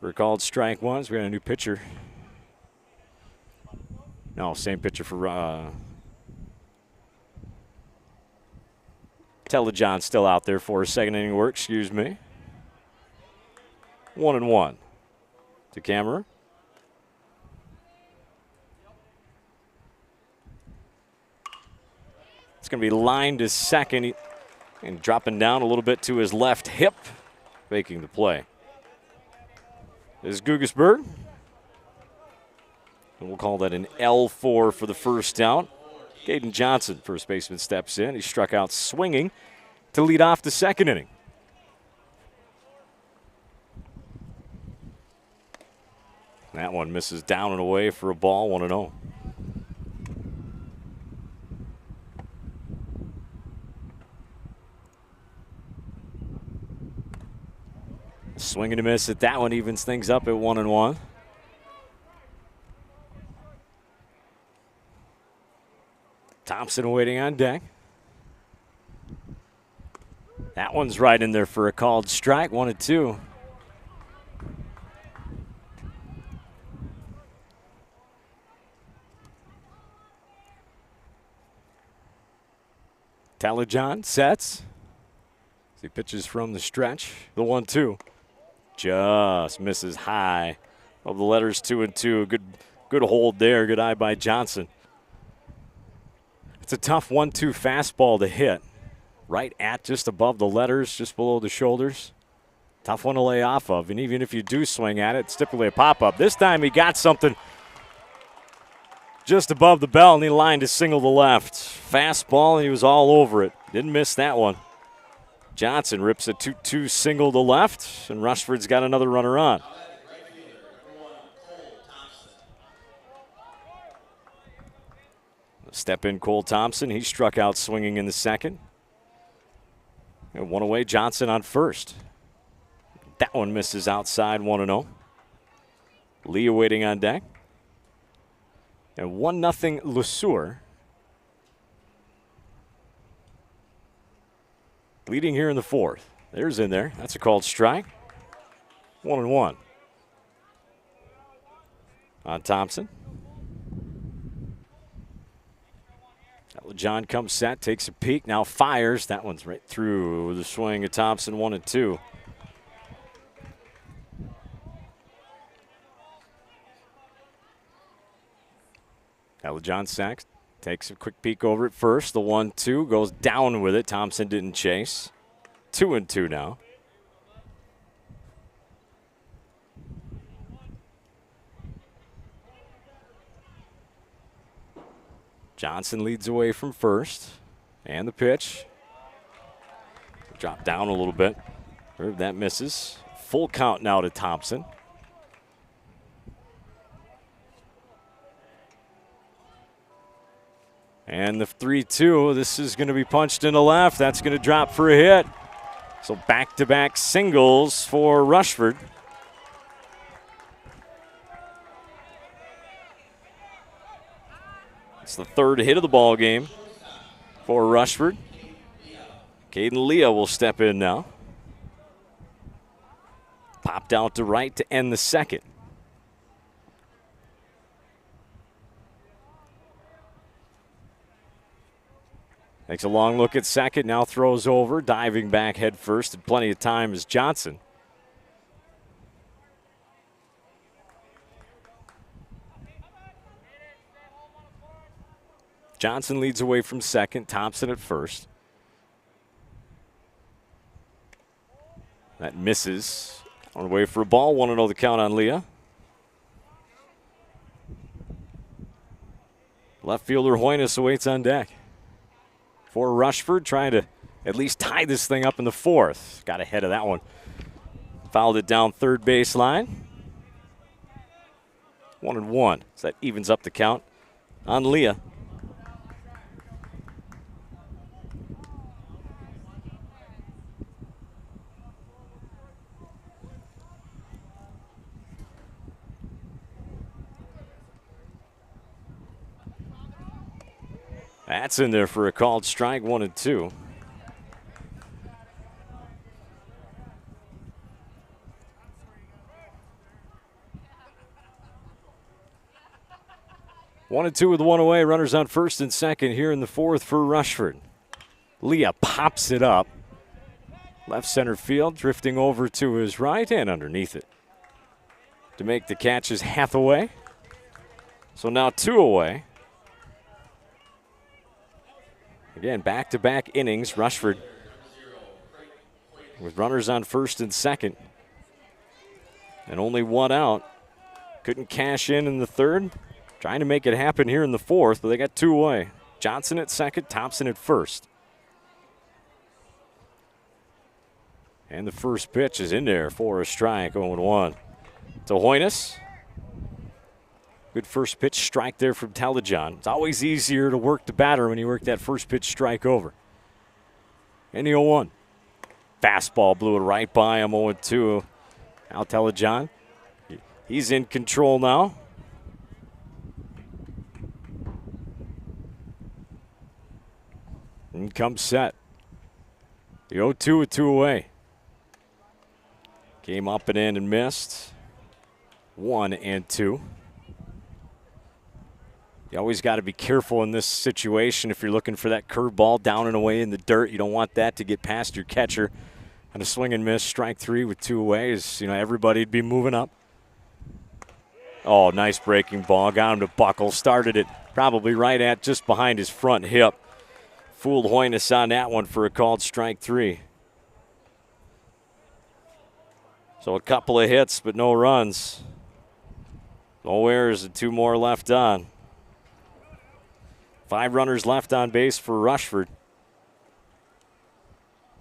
Recalled strike one, so we got a new pitcher. No, same pitcher for Telejohn still out there for his second inning work, excuse me. 1-1 to Kammerer. It's going to be lined to second and dropping down a little bit to his left hip, making the play. This is Guggisberg. And we'll call that an L4 for the first out. Caden Johnson, first baseman, steps in. He struck out swinging to lead off the second inning. That one misses down and away for a ball, 1-0. Swing and a miss at that one evens things up at 1-1. Thompson waiting on deck. That one's right in there for a called strike, 1-2. Telejohn sets. He pitches from the stretch. The 1-2. Just misses high. Of the letters 2-2. Good hold there. Good eye by Johnson. It's a tough 1-2 fastball to hit. Right at just above the letters, just below the shoulders. Tough one to lay off of. And even if you do swing at it, it's typically a pop-up. This time he got something just above the bell, and he lined a single to left. Fastball, and he was all over it. Didn't miss that one. Johnson rips a 2-2 single to left, and Rushford's got another runner on. Step in Cole Thompson. He struck out swinging in the second. And one away, Johnson on first. That one misses outside, 1-0. Lee waiting on deck. And 1-0 Sueur. Leading here in the fourth. There's in there. That's a called strike. 1-1 on Thompson. John comes set, takes a peek, now fires. That one's right through the swing of Thompson, 1-2. John Sachs takes a quick peek over at first. The 1-2 goes down with it. Thompson didn't chase. 2-2 now. Johnson leads away from first. And the pitch. Drop down a little bit. That misses. Full count now to Thompson. And the 3-2, this is going to be punched into left. That's going to drop for a hit. So back-to-back singles for Rushford. It's the third hit of the ball game for Rushford. Caden Leah will step in now. Popped out to right to end the second. Takes a long look at second, now throws over, diving back head first, and plenty of time is Johnson. Johnson leads away from second, Thompson at first. That misses. On the way for a ball, 1-0 the count on Leah. Left fielder Hoynes awaits on deck. For Rushford, trying to at least tie this thing up in the fourth. Got ahead of that one. Fouled it down third baseline. 1-1. So that evens up the count on Leah. That's in there for a called strike, 1-2. One and two with one away. Runners on first and second here in the fourth for Rushford. Leah pops it up. Left center field, drifting over to his right and underneath it. To make the catch is Hathaway. So now two away. Again, back-to-back innings. Rushford with runners on first and second. And only one out. Couldn't cash in the third. Trying to make it happen here in the fourth, but they got two away. Johnson at second, Thompson at first. And the first pitch is in there for a strike, 0-1. To Hoynes. Good first pitch strike there from Telejohn. It's always easier to work the batter when you work that first pitch strike over. And the 0-1. Fastball blew it right by him, 0-2. Now Telejohn. He's in control now. And comes set. The 0-2 with two away. Came up and in and missed. 1-2. You always got to be careful in this situation if you're looking for that curveball down and away in the dirt. You don't want that to get past your catcher. And a swing and miss, strike three with two away is, everybody'd be moving up. Oh, nice breaking ball. Got him to buckle. Started it probably right at just behind his front hip. Fooled Hoynes on that one for a called strike three. So a couple of hits, but no runs. No errors and two more left on. 5 runners left on base for Rushford.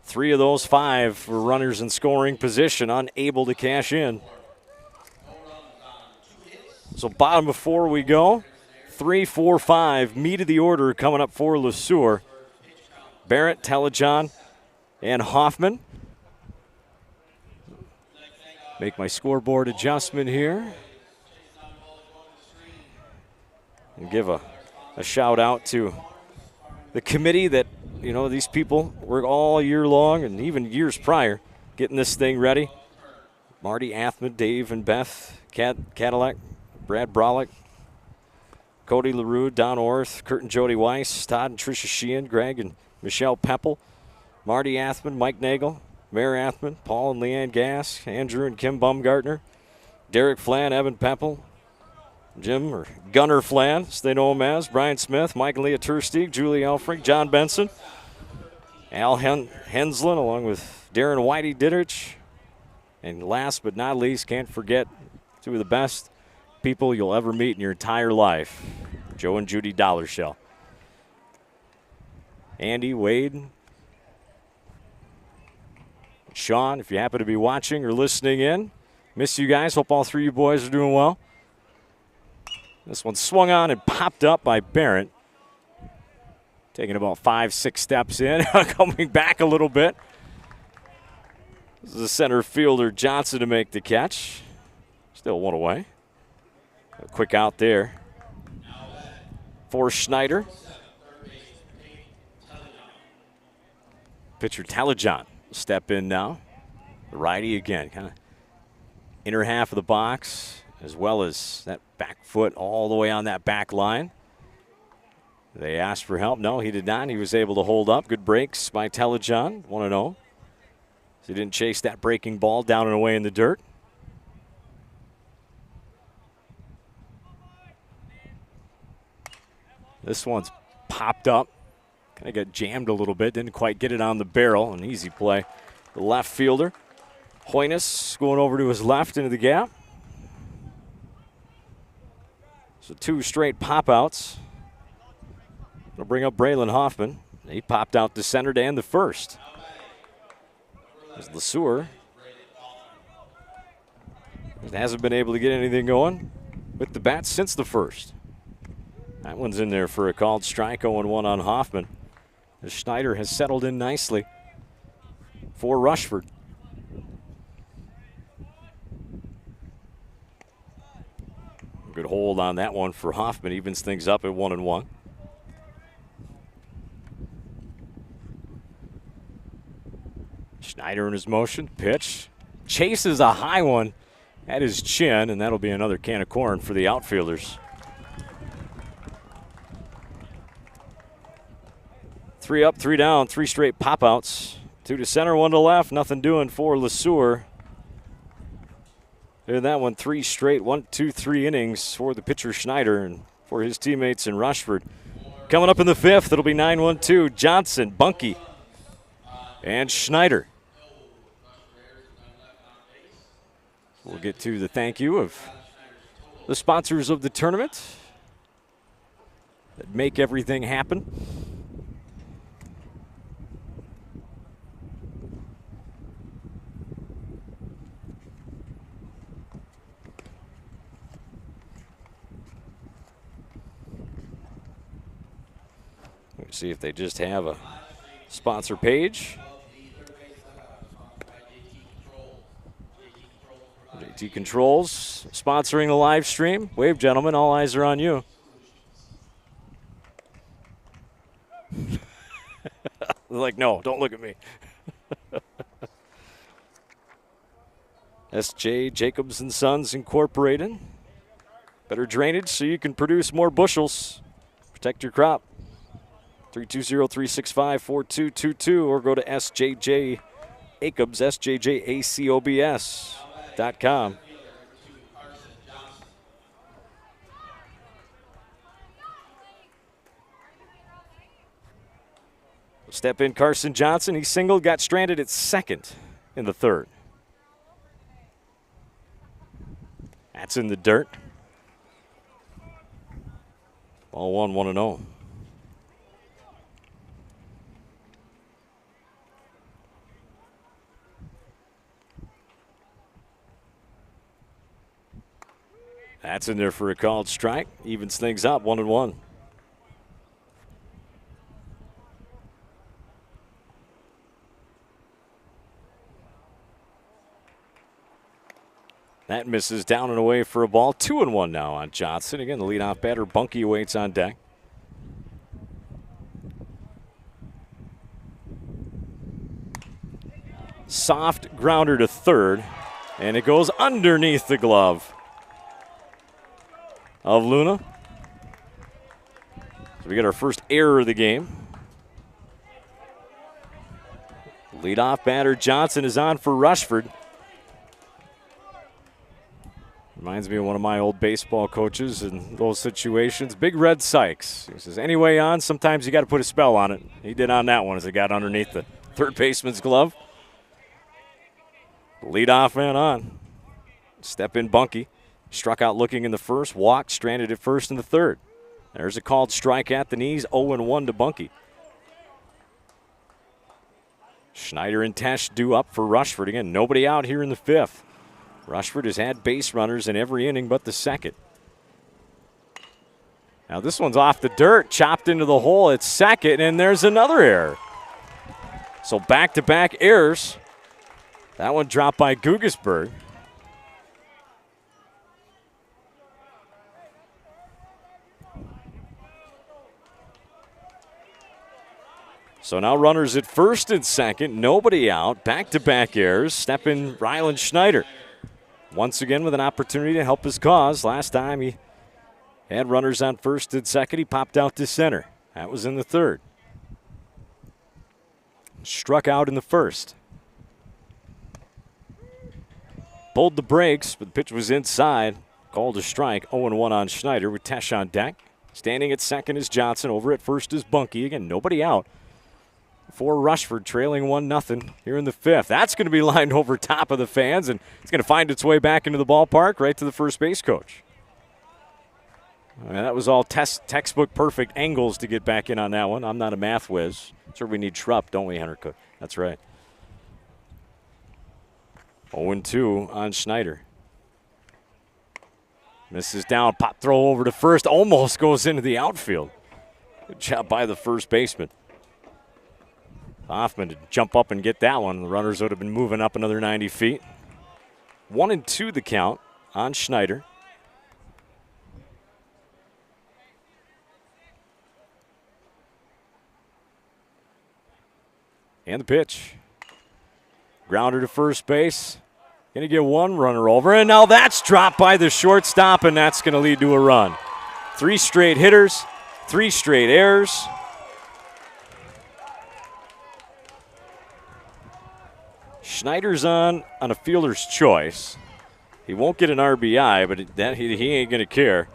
3 of those 5 were runners in scoring position, unable to cash in. So bottom of 4 we go. 3, 4, 5, meat of the order coming up for Sueur. Barrett, Telejohn, and Hoffman. Make my scoreboard adjustment here. And give a shout out to the committee that, these people work all year long and even years prior getting this thing ready. Marty Athman, Dave and Beth Cadillac, Brad Brolick, Cody LaRue, Don Orth, Kurt and Jody Weiss, Todd and Tricia Sheehan, Greg and Michelle Peppel, Marty Athman, Mike Nagel, Mayor Athman, Paul and Leanne Gass, Andrew and Kim Baumgartner, Derek Flan, Evan Peppel, Jim, or Gunner Flan, as they know him as, Brian Smith, Mike Leah Tursteig, Julie Elfrink, John Benson, Al Henslin, along with Darren Whitey Dittrich. And last but not least, can't forget two of the best people you'll ever meet in your entire life, Joe and Judy Dollarshell. Andy, Wade, Sean, if you happen to be watching or listening in, miss you guys. Hope all three of you boys are doing well. This one swung on and popped up by Barrett. Taking about 5-6 steps in, coming back a little bit. This is the center fielder, Johnson, to make the catch. Still one away. A quick out there for Schneider. Pitcher Talajon will step in now. The righty again, kind of inner half of the box, as well as that back foot all the way on that back line. They asked for help. No, he did not. He was able to hold up. Good breaks by Talajon, 1-0. He didn't chase that breaking ball down and away in the dirt. This one's popped up. Kind of got jammed a little bit. Didn't quite get it on the barrel. An easy play. The left fielder, Hoynes, going over to his left into the gap. So 2 straight pop-outs. Going to bring up Braylon Hoffman. He popped out to center to end the first. There's Sueur. Hasn't been able to get anything going with the bat since the first. That one's in there for a called strike, 0-1 on Hoffman. As Schneider has settled in nicely for Rushford. Good hold on that one for Hoffman. Evens things up at 1-1. Schneider in his motion. Pitch. Chases a high one at his chin, and that'll be another can of corn for the outfielders. 3 up, 3 down, 3 straight pop-outs. 2 to center, 1 to left. Nothing doing for Sueur. In that one, 3 straight, 1, 2, 3 innings for the pitcher Schneider and for his teammates in Rushford. Coming up in the 5th, it'll be 9-1-2. Johnson, Bunky, and Schneider. We'll get to the thank you of the sponsors of the tournament that make everything happen. Let's see if they just have a sponsor page. JT Controls sponsoring the live stream. Wave, gentlemen. All eyes are on you. They're like, no, don't look at me. S.J. Jacobs and Sons Incorporated. Better drainage so you can produce more bushels. Protect your crop. 320-365-4222 or go to SJJ Acobs, SJJACOBS.com. Step in Carson Johnson. He singled, got stranded at second in the 3rd. That's in the dirt. Ball 1, 1-0. That's in there for a called strike. Evens things up, 1-1. That misses down and away for a ball. 2-1 now on Johnson. Again, the leadoff batter, Bunky, waits on deck. Soft grounder to third, and it goes underneath the glove of Luna. So we get our first error of the game. Leadoff batter Johnson is on for Rushford. Reminder Reminds me of one of my old baseball coaches in those situations. Big Red Sykes. He says, anyway on, sometimes you got to put a spell on it. He did on that one as it got underneath the third baseman's glove. Leadoff man on. Step in Bunky. Struck out looking in the first, walked, stranded at first in the third. There's a called strike at the knees, 0-1 to Bunky. Schneider and Tesh due up for Rushford. Again, nobody out here in the fifth. Rushford has had base runners in every inning but the second. Now this one's off the dirt, chopped into the hole at second, and there's another error. So back-to-back errors. That one dropped by Gugesberg. So now runners at first and second, nobody out, back-to-back errors. Step in Rylan Schneider. Once again with an opportunity to help his cause. Last time he had runners on first and second, he popped out to center. That was in the third. Struck out in the first. Pulled the brakes, but the pitch was inside. Called a strike, 0-1 on Schneider with Tesh on deck. Standing at second is Johnson. Over at first is Bunky. Again, nobody out. For Rushford, trailing 1-0 here in the fifth. That's going to be lined over top of the fans, and it's going to find its way back into the ballpark, right to the first base coach. That was all textbook perfect angles to get back in on that one. I'm not a math whiz. Sure, we need Schrupp, don't we, Henry Cook? That's right. 0-2 on Schneider. Misses down, pop throw over to first, almost goes into the outfield. Good job by the first baseman. Hoffman to jump up and get that one. The runners would have been moving up another 90 feet. 1-2 the count on Schneider. And the pitch. Grounder to first base. Going to get one runner over, and now that's dropped by the shortstop, and that's going to lead to a run. 3 straight hitters, 3 straight errors. Schneider's on a fielder's choice. He won't get an RBI, but he ain't going to care.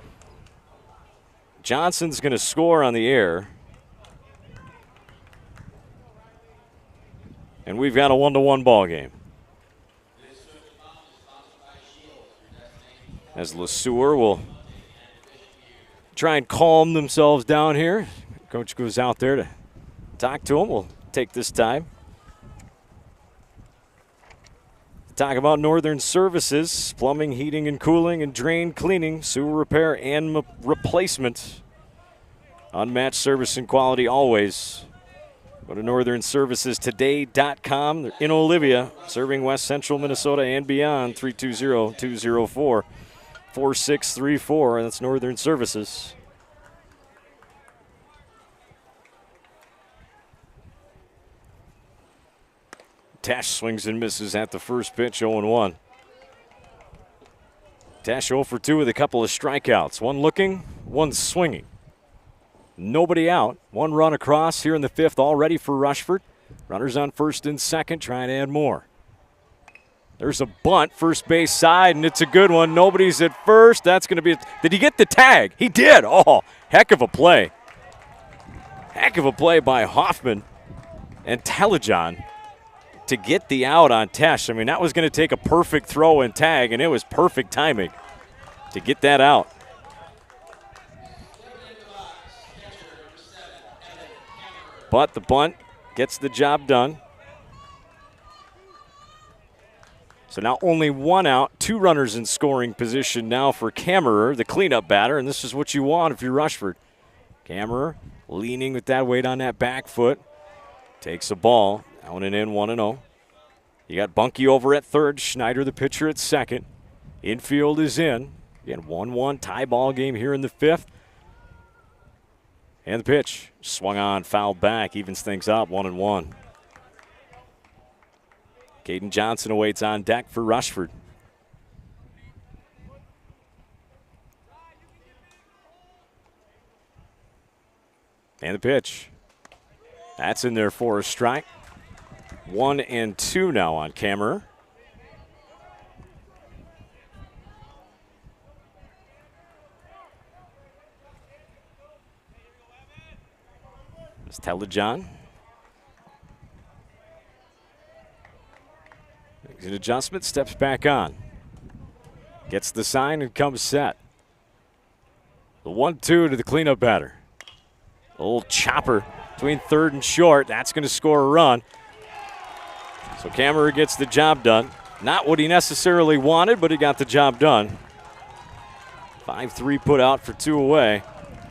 Johnson's going to score on the air. And we've got a 1-1 ball game. As Sueur will try and calm themselves down here. Coach goes out there to talk to him. We'll take this time. Talk about Northern Services, plumbing, heating, and cooling, and drain cleaning, sewer repair, and replacement. Unmatched service and quality always. Go to northernservicestoday.com. They're in Olivia, serving West Central Minnesota and beyond. 320-204-4634. That's Northern Services. Tesh swings and misses at the first pitch, 0-1. Tesh 0 for 2 with a couple of strikeouts. One looking, one swinging. Nobody out. One run across here in the fifth already for Rushford. Runners on first and second, trying to add more. There's a bunt, first base side, and it's a good one. Nobody's at first. That's going to be – did he get the tag? He did. Oh, heck of a play. Heck of a play by Hoffman and Telejon to get the out on Tesh. I mean, that was going to take a perfect throw and tag, and it was perfect timing to get that out. But the bunt gets the job done. So now only one out, 2 runners in scoring position now for Kammerer, the cleanup batter, and this is what you want if you're Rushford. Kammerer leaning with that weight on that back foot. Takes a ball, down and in, 1-0. You got Bunky over at third, Schneider the pitcher at second. Infield is in. Again, 1-1 tie ball game here in the fifth. And the pitch, swung on, fouled back, evens things up, 1-1. Caden Johnson awaits on deck for Rushford. And the pitch. That's in there for a strike. 1-2 now on Kammerer. It's Telejohn. Makes an adjustment, steps back on. Gets the sign and comes set. The 1-2 to the cleanup batter. A little chopper between third and short. That's going to score a run. So Kammerer gets the job done. Not what he necessarily wanted, but he got the job done. 5-3 put out for 2 away.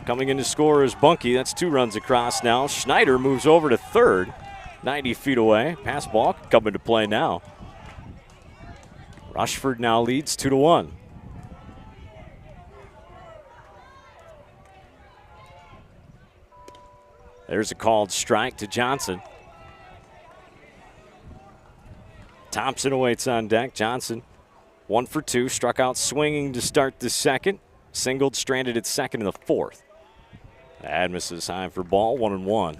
Coming in to score is Bunky. That's 2 runs across now. Schneider moves over to third, 90 feet away. Pass ball come into play now. Rushford now leads 2-1. There's a called strike to Johnson. Thompson awaits on deck. Johnson 1 for 2, struck out swinging to start the second. Singled, stranded at second in the fourth. That misses high for ball, 1-1.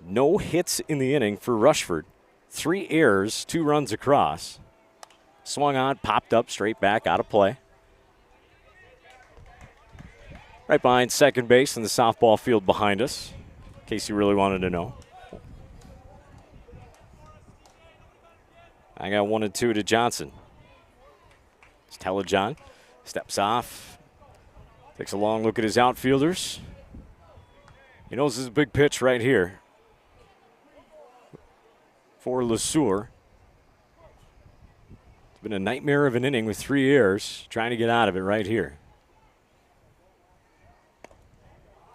No hits in the inning for Rushford. 3 errors, 2 runs across. Swung on, popped up, straight back, out of play. Right behind second base in the softball field behind us, in case you really wanted to know. I got 1 and 2 to Johnson. It's Telejohn. Steps off. Takes a long look at his outfielders. He knows this is a big pitch right here for Sueur. It's been a nightmare of an inning with 3 errors. Trying to get out of it right here.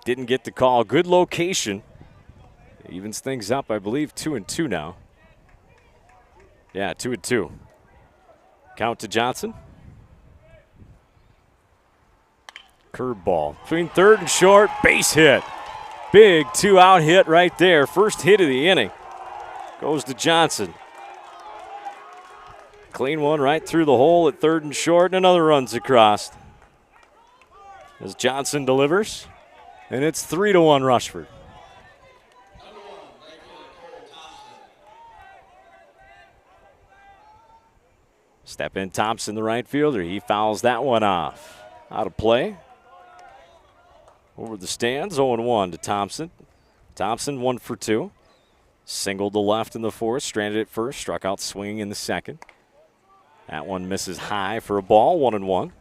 Didn't get the call. Good location. Evens things up, I believe, 2 and 2 now. Yeah, 2 and 2. Count to Johnson. Curveball between third and short. Base hit. Big 2-out hit right there. First hit of the inning. Goes to Johnson. Clean one right through the hole at third and short, and another runs across. As Johnson delivers. And it's 3-1 Rushford. Step in Thompson, the right fielder. He fouls that one off. Out of play. Over the stands, 0-1 to Thompson. Thompson 1 for 2. Singled to left in the fourth, stranded at first, struck out swinging in the second. That one misses high for a ball, 1-1.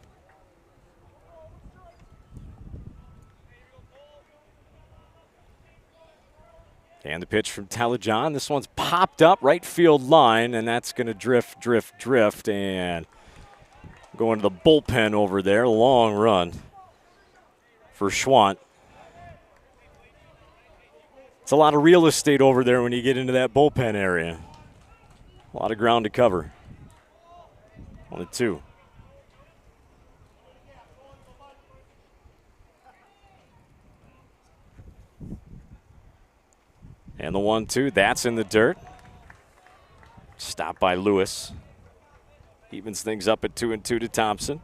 And the pitch from Telejohn. This one's popped up right field line, and that's going to drift, and go into the bullpen over there. Long run for Schwant. It's a lot of real estate over there when you get into that bullpen area. A lot of ground to cover. 1-2. And the 1-2, that's in the dirt. Stopped by Lewis. Evens things up at 2-2 to Thompson.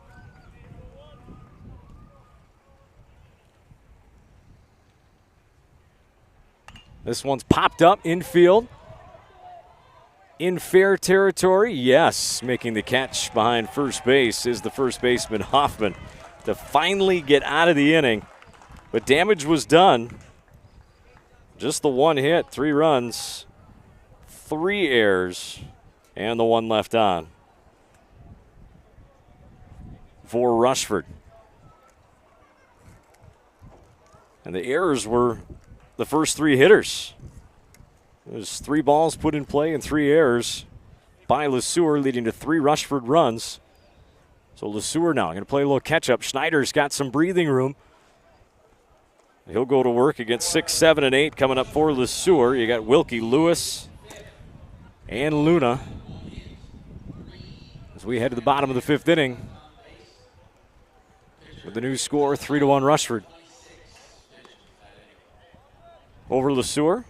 This one's popped up infield. In fair territory, yes. Making the catch behind first base is the first baseman Hoffman to finally get out of the inning. But damage was done. Just the 1 hit, 3 runs, 3 errors, and the 1 left on for Rushford. And the errors were the first 3 hitters. There's 3 balls put in play and 3 errors by Sueur, leading to 3 Rushford runs. So Sueur now going to play a little catch-up. Schneider's got some breathing room. He'll go to work against 6, 7, and 8 coming up for Sueur. You got Wilkie, Lewis, and Luna. As we head to the bottom of the 5th inning with the new score, 3-1 Rushford. Over Sueur.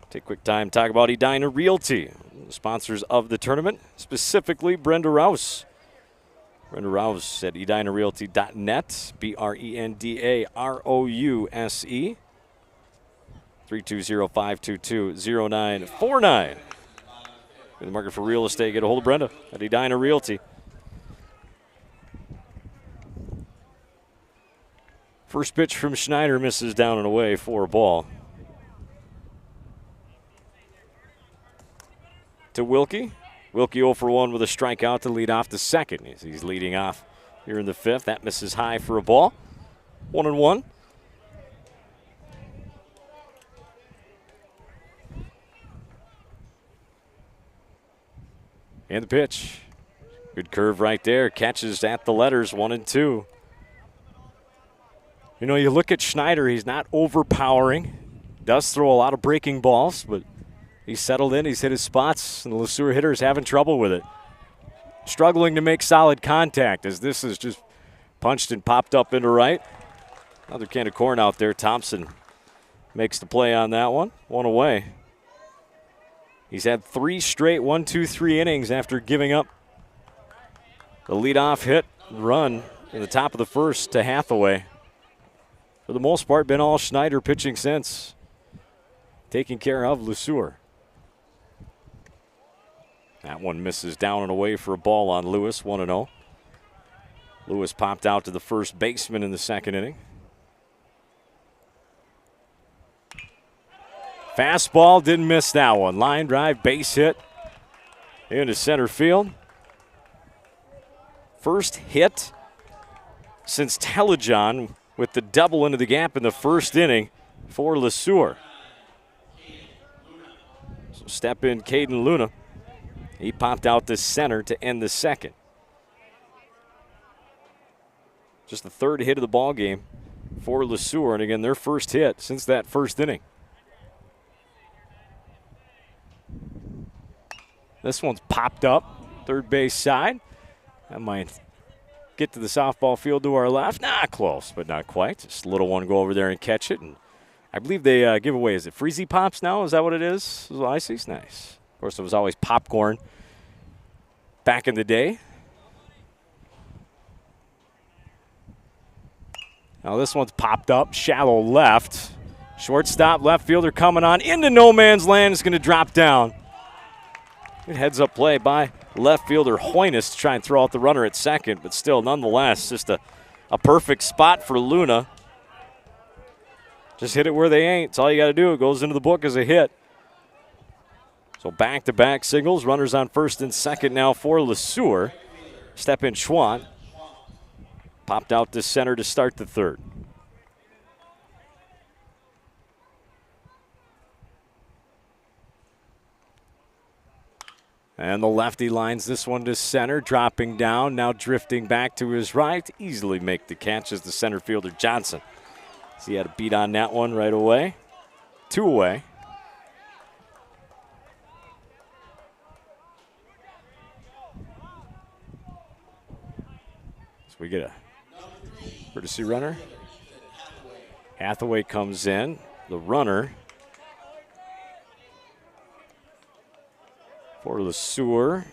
Take a quick time to talk about Edina Realty, sponsors of the tournament, specifically Brenda Rouse. Brenda Rouse at edinarealty.net, BRENDAROUSE, 320-522-0949. In the market for real estate, get a hold of Brenda at Edina Realty. First pitch from Schneider misses down and away for a ball. To Wilkie. Wilkie 0 for 1 with a strikeout to lead off the second. He's leading off here in the fifth. That misses high for a ball. 1-1. And the pitch. Good curve right there. Catches at the letters, 1-2. You know, you look at Schneider, he's not overpowering. Does throw a lot of breaking balls, but he's settled in. He's hit his spots, and the Sueur hitter is having trouble with it. Struggling to make solid contact as this is just punched and popped up into right. Another can of corn out there. Thompson makes the play on that one. One away. He's had 3 straight 1-2-3 innings after giving up the leadoff hit run in the top of the first to Hathaway. For the most part, been all Schneider pitching since. Taking care of Sueur. That one misses down and away for a ball on Lewis, 1-0. Lewis popped out to the first baseman in the second inning. Fastball, didn't miss that one. Line drive, base hit into center field. First hit since Telejohn with the double into the gap in the first inning for Sueur. So step in Caden Luna. He popped out to center to end the second. Just the third hit of the ball game for Sueur, and again, their first hit since that first inning. This one's popped up, third base side. That might get to the softball field to our left. Close, but not quite. Just a little one go over there and catch it. And I believe they give away, is it Freezy Pops now? Is that what it is? Icy's nice. Of course, it was always popcorn back in the day. Now this one's popped up, shallow left. Shortstop, left fielder coming on into no man's land. Is going to drop down. Good heads-up play by left fielder Hoynes to try and throw out the runner at second, but still, nonetheless, just a perfect spot for Luna. Just hit it where they ain't. That's all you got to do. It goes into the book as a hit. So back-to-back singles. Runners on first and second now for Sueur. Step in Schwant. Popped out to center to start the third. And the lefty lines this one to center, dropping down, now drifting back to his right. Easily make the catch as the center fielder Johnson. So he had a beat on that one right away. 2 away. So we get a courtesy runner. Hathaway comes in. The runner for Sueur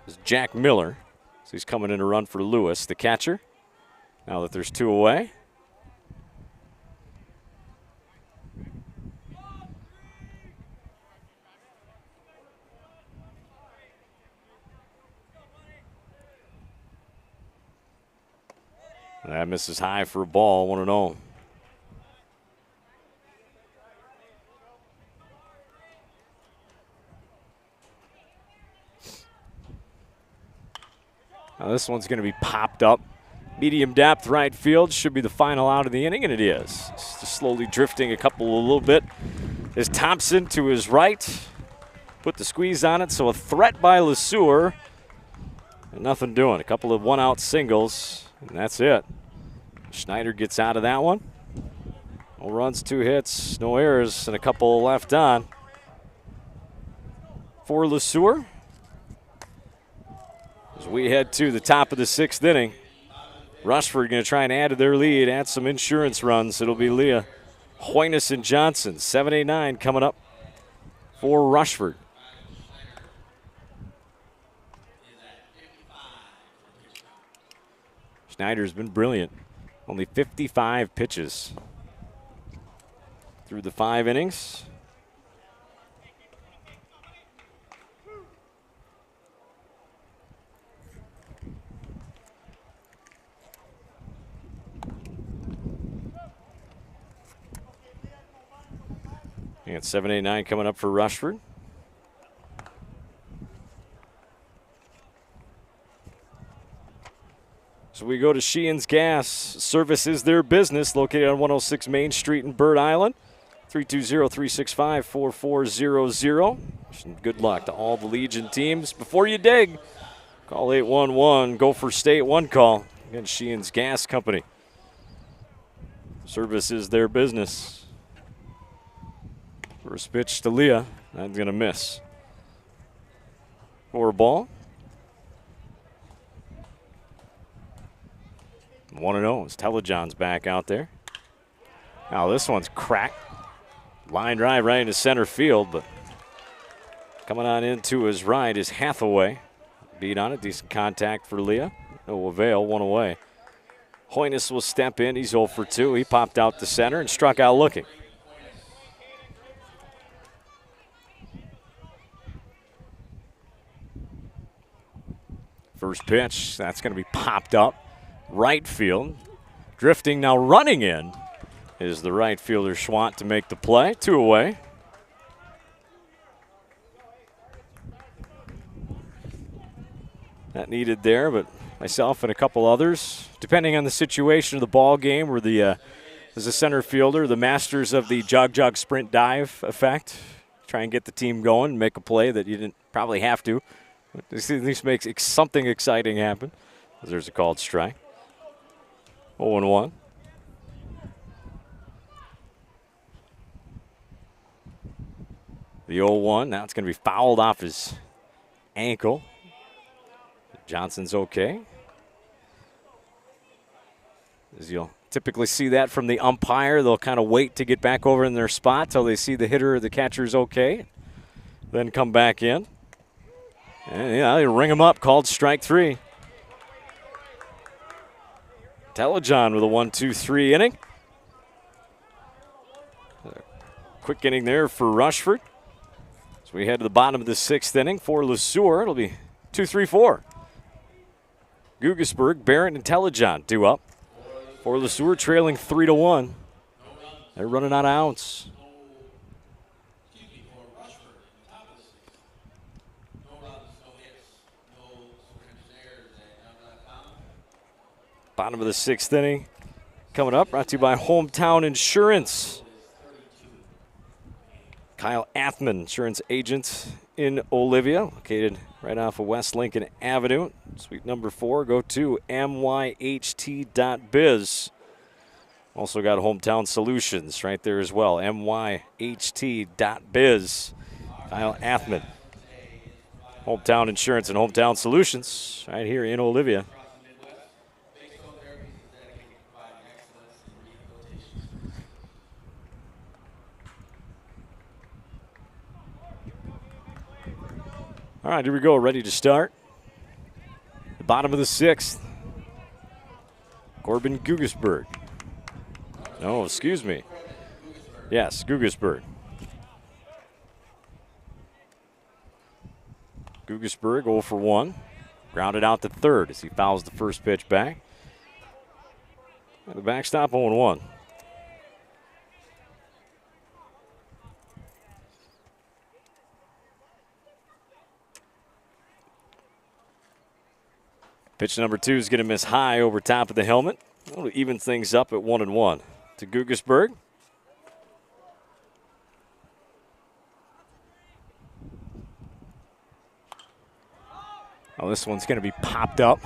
is Jack Miller. So he's coming in to run for Lewis, the catcher. Now that there's 2 away. That misses high for a ball, 1-0. Now this one's going to be popped up. Medium depth right field. Should be the final out of the inning, and it is. It's just slowly drifting a little bit. Is Thompson to his right. Put the squeeze on it, so a threat by Sueur. And nothing doing. A couple of one-out singles, and that's it. Schneider gets out of that one. No runs, 2 hits, no errors, and a couple left on for Sueur. As we head to the top of the 6th inning, Rushford going to try and add to their lead, add some insurance runs. It'll be Leah, Hoynes, and Johnson. 7-8-9 coming up for Rushford. Schneider's been brilliant. Only 55 pitches through the 5 innings. And 7-8-9 coming up for Rushford. So we go to Sheehan's Gas. Service is their business, located on 106 Main Street in Bird Island. 320-365-4400. Good luck to all the Legion teams. Before you dig, call 811. Go for state one call. Again, Sheehan's Gas Company. Service is their business. First pitch to Leah. That's going to miss. For a ball. 1-0 as Telejohn's back out there. Now this one's cracked. Line drive right into center field, but coming on into his right is Hathaway. Beat on it, decent contact for Leah. No avail, one away. Hoynes will step in, he's 0 for 2. He popped out to center and struck out looking. First pitch, that's going to be popped up. Right field. Drifting now running in is the right fielder Schwant to make the play. 2 away. Not needed there, but myself and a couple others, depending on the situation of the ball game, were the as a center fielder, the masters of the jog sprint dive effect. Try and get the team going, make a play that you didn't probably have to. But at least makes something exciting happen. There's a called strike. 0-1. The 0-1, now it's going to be fouled off his ankle. Johnson's okay. As you'll typically see that from the umpire, they'll kind of wait to get back over in their spot till they see the hitter or the catcher's okay, then come back in. And yeah, they ring him up, called strike 3. Telejohn with a 1-2-3 inning. Quick inning there for Rushford. So we head to the bottom of the 6th inning for Sueur. It'll be 2-3-4. Guggisberg, Barrett, and Telejohn due up. For Sueur trailing 3-1. They're running out of outs. Bottom of the 6th inning. Coming up, brought to you by Hometown Insurance. Kyle Athman, insurance agent in Olivia, located right off of West Lincoln Avenue. Suite number 4, go to myht.biz. Also got Hometown Solutions right there as well, myht.biz. Kyle Athman. Hometown Insurance and Hometown Solutions right here in Olivia. All right, here we go, ready to start. The bottom of the 6th. Corbin Guggisberg. No, excuse me. Yes, Guggisberg. Guggisberg 0 for 1. Grounded out to third as he fouls the first pitch back. And the backstop 0-1. Pitch number 2 is going to miss high over top of the helmet. It'll even things up at 1-1 to Guggisberg. Oh, this one's going to be popped up.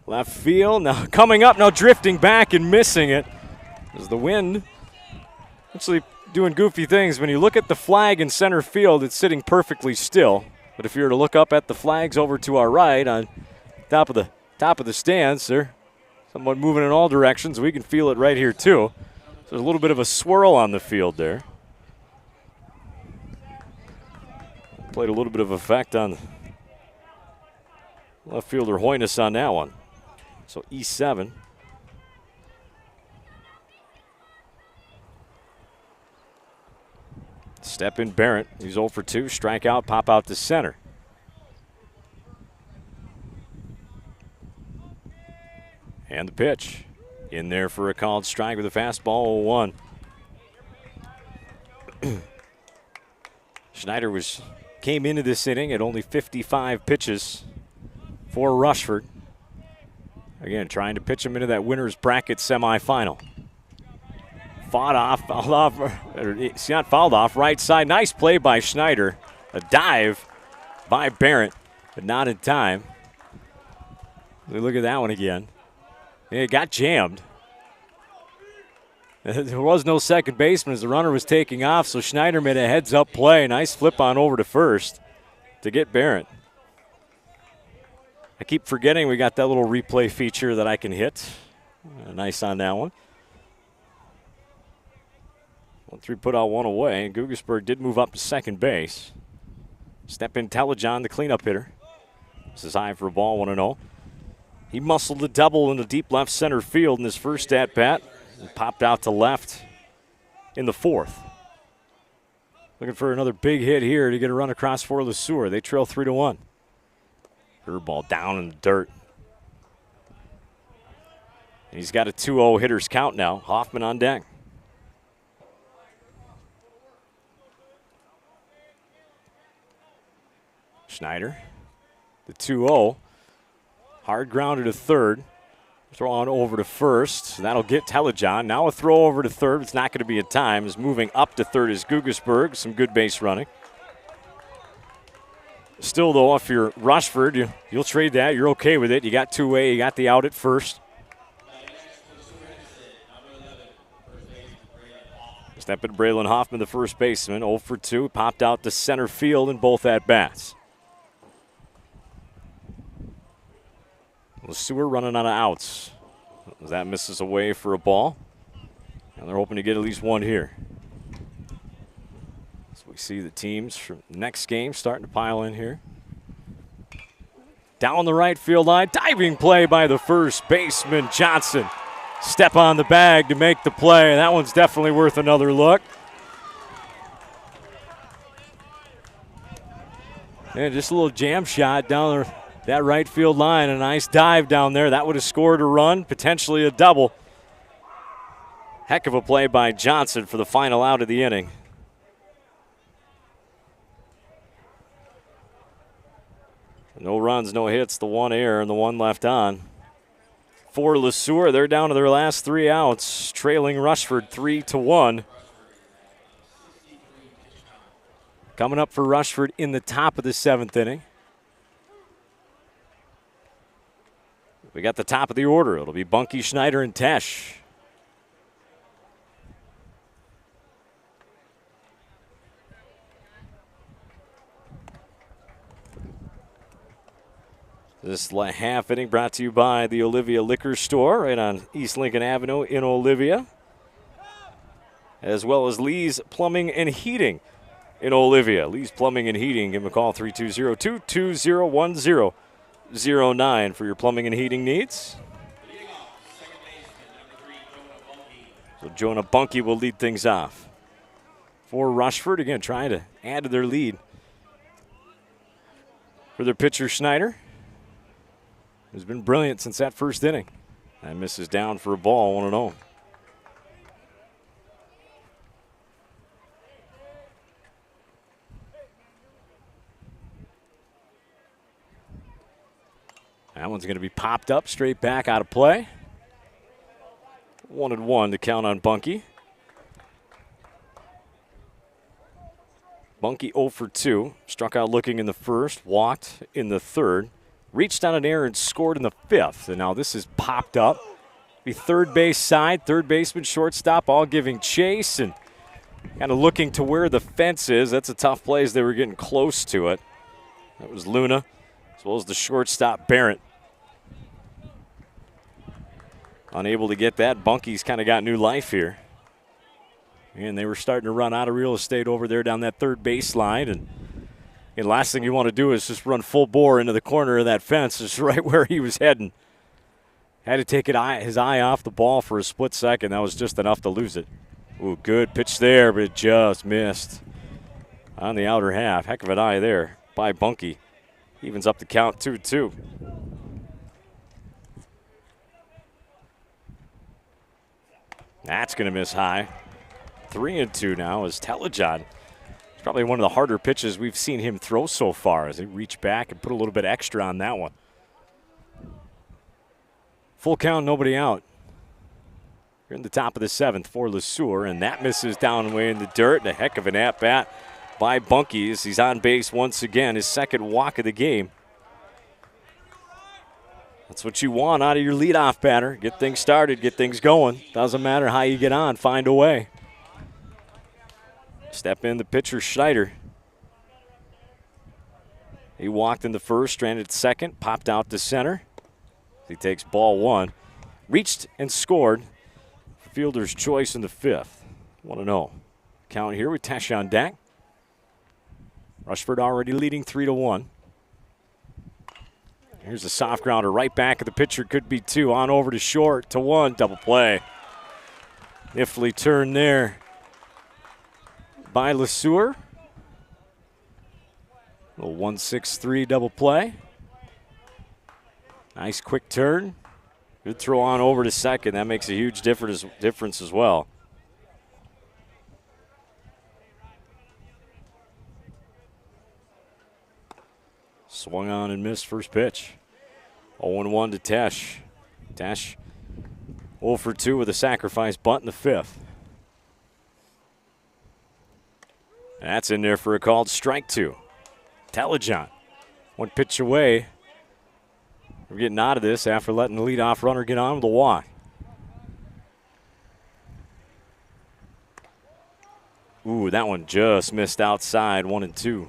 Left field, now coming up, now drifting back and missing it. As the wind actually doing goofy things. When you look at the flag in center field, it's sitting perfectly still. But if you were to look up at the flags over to our right on top of the stands, they're somewhat moving in all directions. We can feel it right here too. So there's a little bit of a swirl on the field there. Played a little bit of effect on left fielder Hoynes on that one. So E7. Step in Barrett. He's 0 for 2. Strikeout, pop out to center. And the pitch. In there for a called strike with a fastball, 0-1. Schneider came into this inning at only 55 pitches for Rushford. Again, trying to pitch him into that winner's bracket semifinal. Fouled off, it's not fouled off, right side. Nice play by Schneider. A dive by Barrett, but not in time. Look at that one again. It got jammed. There was no second baseman as the runner was taking off, so Schneider made a heads-up play. Nice flip on over to first to get Barrett. I keep forgetting we got that little replay feature that I can hit. Nice on that one. 1-3 put out, one away. Gugelsberg did move up to second base. Step in Telejohn, the cleanup hitter. This is high for a ball, 1-0. He muscled the double in the deep left center field in his first at-bat and popped out to left in the fourth. Looking for another big hit here to get a run across for Sueur. They trail 3-1. Curveball down in the dirt. And he's got a 2-0 hitter's count now. Hoffman on deck. Schneider, the 2-0. Hard grounded to third. Throw on over to first. That'll get Telejohn. Now a throw over to third. It's not going to be in time. Is moving up to third is Gugelsberg. Some good base running. Still, though, if you're Rushford, you'll trade that. You're okay with it. You got two-way. You got the out at first. Step at Braylon Hoffman, the first baseman. 0 for 2. Popped out to center field in both at-bats. Sueur running out of outs. That misses away for a ball. And they're hoping to get at least one here. So we see the teams from next game starting to pile in here. Down the right field line. Diving play by the first baseman, Johnson. Step on the bag to make the play. That one's definitely worth another look. And just a little jam shot down that right field line. A nice dive down there. That would have scored a run, potentially a double. Heck of a play by Johnson for the final out of the inning. No runs, no hits, the one error and the one left on. For Sueur, they're down to their last 3 outs, trailing Rushford 3-1. Coming up for Rushford in the top of the 7th inning. We got the top of the order. It'll be Bunky, Schneider, and Tesh. This half inning brought to you by the Olivia Liquor Store right on East Lincoln Avenue in Olivia, as well as Lee's Plumbing and Heating in Olivia. Lee's Plumbing and Heating. Give them a call, 320-220-1009 for your plumbing and heating needs. So Jonah Bunky will lead things off. For Rushford, again, trying to add to their lead. For their pitcher, Schneider, who's been brilliant since that first inning. And misses down for a ball, 1-0. That one's going to be popped up, straight back out of play. 1-1 to count on Bunky. Bunky 0 for 2. Struck out looking in the first, walked in the third. Reached on an error and scored in the 5th. And now this is popped up. The third base side, third baseman, shortstop, all giving chase and kind of looking to where the fence is. That's a tough play as they were getting close to it. That was Luna, as well as the shortstop, Barrett. Unable to get that. Bunky's kind of got new life here. And they were starting to run out of real estate over there down that third baseline. And the last thing you want to do is just run full bore into the corner of that fence. It's right where he was heading. Had to take his eye off the ball for a split second. That was just enough to lose it. Ooh, good pitch there, but it just missed on the outer half. Heck of an eye there by Bunky. Evens up the count 2-2. That's going to miss high. 3-2 now as Telejohn. It's probably one of the harder pitches we've seen him throw so far as he reached back and put a little bit extra on that one. Full count, nobody out. We're in the top of the 7th for Sueur, and that misses down way in the dirt. And a heck of an at-bat by Bunky as he's on base once again, his second walk of the game. That's what you want out of your leadoff batter. Get things started, get things going. Doesn't matter how you get on, find a way. Step in the pitcher, Schneider. He walked in the first, stranded second, popped out to center. He takes ball 1. Reached and scored. Fielder's choice in the 5th. 1-0. Count here with Tesh on deck. Rushford already leading 3-1. Here's a soft grounder right back of the pitcher. Could be 2. On over to short to 1. Double play. Nifty turn there by Sueur. Little 1-6-3 double play. Nice quick turn. Good throw on over to second. That makes a huge difference as well. Swung on and missed first pitch. 0-1 to Tesh. Tesh 0 for 2 with a sacrifice bunt in the 5th. That's in there for a called strike 2. Telejohn. 1 pitch away. We're getting out of this after letting the leadoff runner get on with a walk. Ooh, that one just missed outside, 1-2.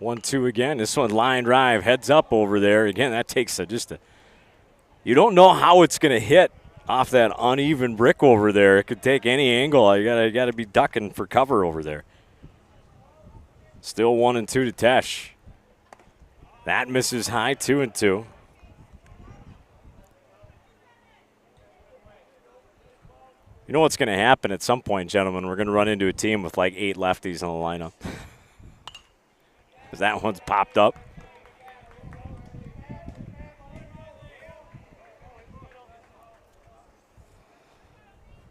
One, two again. This one line drive, heads up over there. Again, that takes you don't know how it's going to hit off that uneven brick over there. It could take any angle. You got to be ducking for cover over there. Still 1-2 to Tesh. That misses high, 2-2. You know what's going to happen at some point, gentlemen? We're going to run into a team with like 8 lefties in the lineup. Because that one's popped up.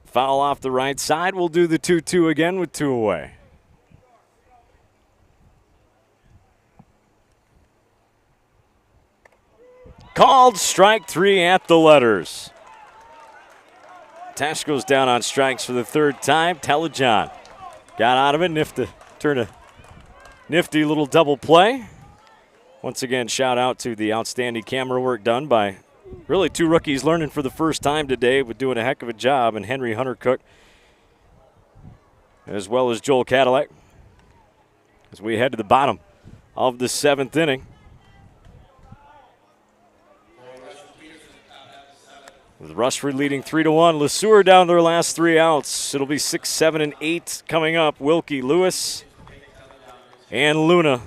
Foul off the right side. We'll do the 2-2 again with 2 away. Called strike 3 at the letters. Tesh goes down on strikes for the 3rd time. Telejohn got out of it. Turn a nifty little double play. Once again, shout out to the outstanding camera work done by really 2 rookies learning for the first time today, but doing a heck of a job, and Henry Hunter Cook as well as Joel Cadillac as we head to the bottom of the 7th inning. With Rushford leading 3-1, Sueur down their last 3 outs. It'll be 6, 7, and 8 coming up. Wilkie, Lewis, and Luna.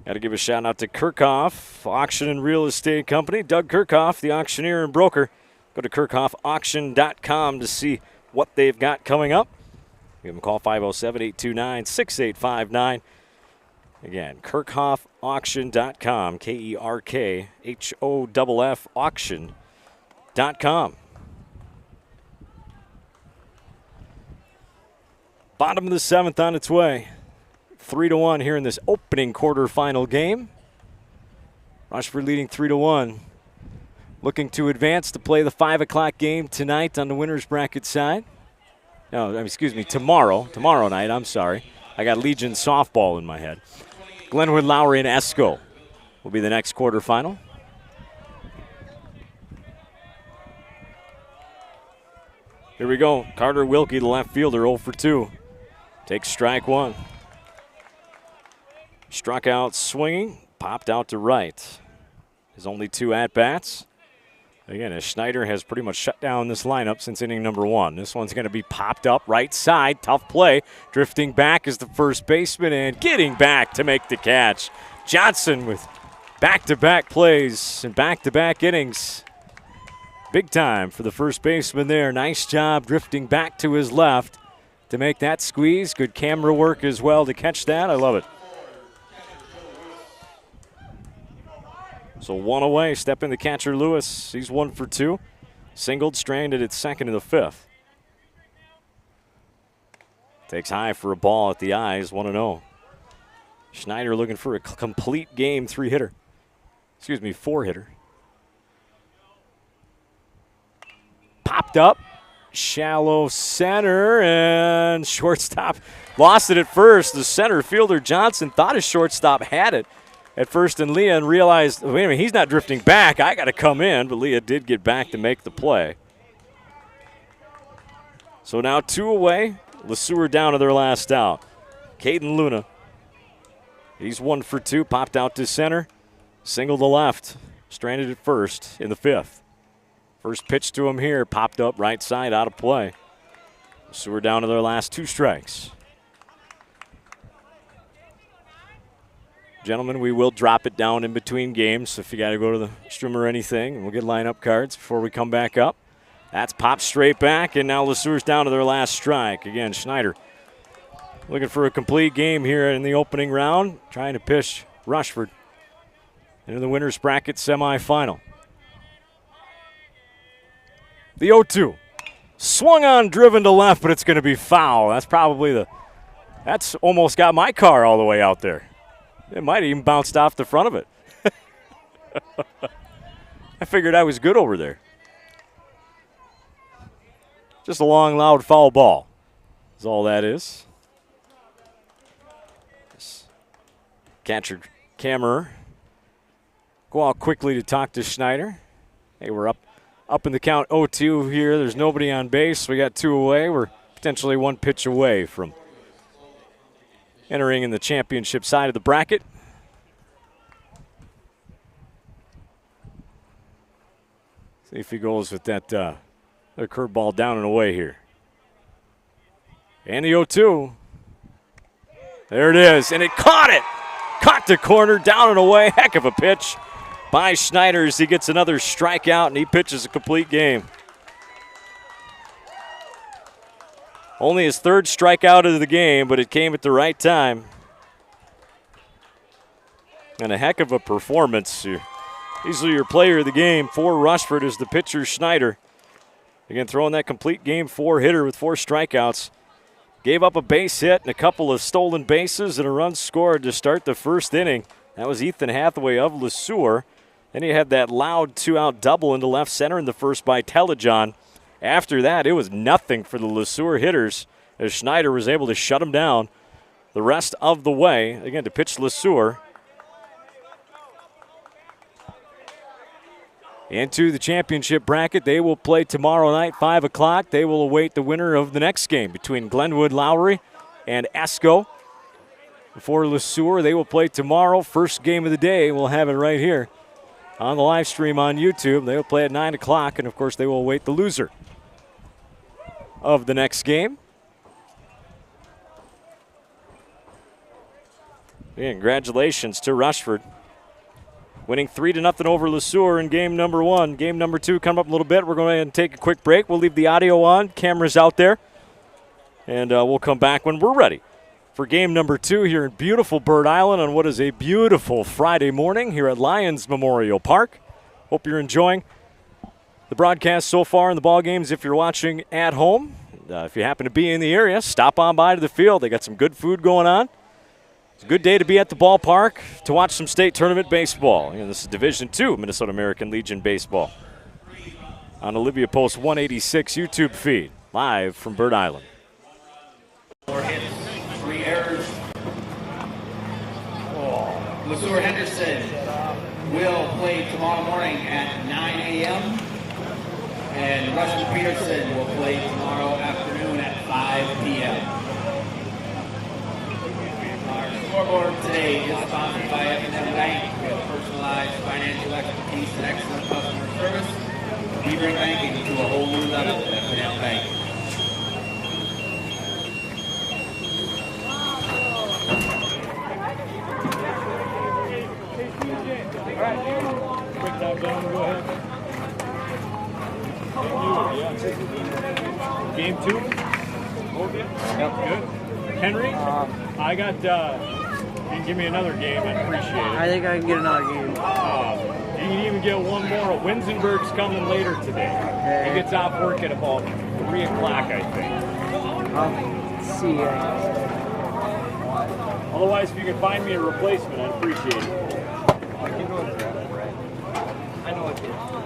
Got to give a shout out to Kirchhoff Auction and Real Estate Company. Doug Kirchhoff, the auctioneer and broker. Go to KirchhoffAuction.com to see what they've got coming up. Give them a call, 507-829-6859. Again, KirchhoffAuction.com, KERKHOFF auction.com. Bottom of the 7th on its way. 3-1 here in this opening quarterfinal game. Rushford leading 3-1. Looking to advance to play the 5 o'clock game tonight on the winner's bracket side. No, excuse me, tomorrow night, I'm sorry. I got Legion softball in my head. Glenwood-Lowry and Esko will be the next quarterfinal. Here we go. Carter Wilkie, the left fielder, 0 for 2. Takes strike 1. Struck out swinging, popped out to right. His only 2 at-bats. Again, as Schneider has pretty much shut down this lineup since inning number 1. This one's going to be popped up right side. Tough play. Drifting back is the first baseman and getting back to make the catch. Johnson with Back-to-back plays and back-to-back innings. Big time for the first baseman there. Nice job drifting back to his left to make that squeeze. Good camera work as well to catch that. I love it. So one away, step in the catcher Lewis. He's 1 for 2. Singled, stranded at second in the 5th. Takes high for a ball at the eyes, 1-0. Schneider looking for a complete game 3-hitter. Excuse me, 4-hitter. Popped up, shallow center, and shortstop lost it at first. The center fielder Johnson thought his shortstop had it at first, and Leah realized, wait a minute, he's not drifting back. I got to come in, but Leah did get back to make the play. So now 2 away. Sueur down to their last out. Caden Luna. He's 1 for 2, popped out to center. Single to left, stranded at first in the 5th. First pitch to him here, popped up right side, out of play. Sueur down to their last 2 strikes. Gentlemen, we will drop it down in between games, so if you got to go to the restroom or anything, we'll get lineup cards before we come back up. That's popped straight back, and now Sueur's down to their last strike. Again, Schneider looking for a complete game here in the opening round, trying to pitch Rushford into the winner's bracket semifinal. The 0-2. Swung on, driven to left, but it's going to be foul. That's almost got my car all the way out there. It might have even bounced off the front of it. I figured I was good over there. Just a long, loud foul ball is all that is. Catcher Kammerer go out quickly to talk to Schneider. Hey, we're up in the count 0-2 here. There's nobody on base. We got 2 away. We're potentially 1 pitch away from entering in the championship side of the bracket. See if he goes with that curveball down and away here. And the 0-2. There it is, and it caught it. Caught the corner, down and away. Heck of a pitch by Schneider as he gets another strikeout, and he pitches a complete game. Only his 3rd strikeout of the game, but it came at the right time. And a heck of a performance. Easily your player of the game for Rushford is the pitcher Schneider. Again, throwing that complete game 4-hitter with 4 strikeouts. Gave up a base hit and a couple of stolen bases and a run scored to start the 1st inning. That was Ethan Hathaway of Sueur. Then he had that loud 2-out double into left center in the 1st by Telejohn. After that, it was nothing for the Sueur hitters as Schneider was able to shut them down the rest of the way. Again, to pitch Sueur. Into the championship bracket, they will play tomorrow night, 5 o'clock. They will await the winner of the next game between Glenwood-Lowry and Esko. For Sueur, they will play tomorrow. First game of the day, we'll have it right here on the live stream on YouTube. They will play at 9 o'clock, and of course, they will await the loser of the next game. And congratulations to Rushford. Winning 3-0 over Sueur in game number 1. Game number 2 coming up in a little bit. We're going to take a quick break. We'll leave the audio on. Cameras out there. And we'll come back when we're ready for game number 2 here in beautiful Bird Island on what is a beautiful Friday morning here at Lions Memorial Park. Hope you're enjoying the broadcast so far in the ball games. If you're watching at home, if you happen to be in the area, stop on by to the field. They got some good food going on. It's a good day to be at the ballpark to watch some state tournament baseball. And this is Division II Minnesota American Legion baseball on Olivia Post 186 YouTube feed, live from Bird Island. 4 hits, 3 errors. Sueur Henderson will play tomorrow morning at 9 a.m. And Rushford Peterson will play tomorrow afternoon at 5 p.m. Scoreboard today is sponsored by F&M Bank. We have personalized financial expertise and excellent customer service. We bring banking to a whole new level at F&M Bank. game 2? Both of you? Yep. Good. Henry, I got, you can give me another game, I'd appreciate it. I think I can get another game. You can even get one more. Winsenberg's coming later today. Okay. He gets off work at about 3 o'clock, I think. I'll see you. Otherwise, if you can find me a replacement, I'd appreciate it. I know it is.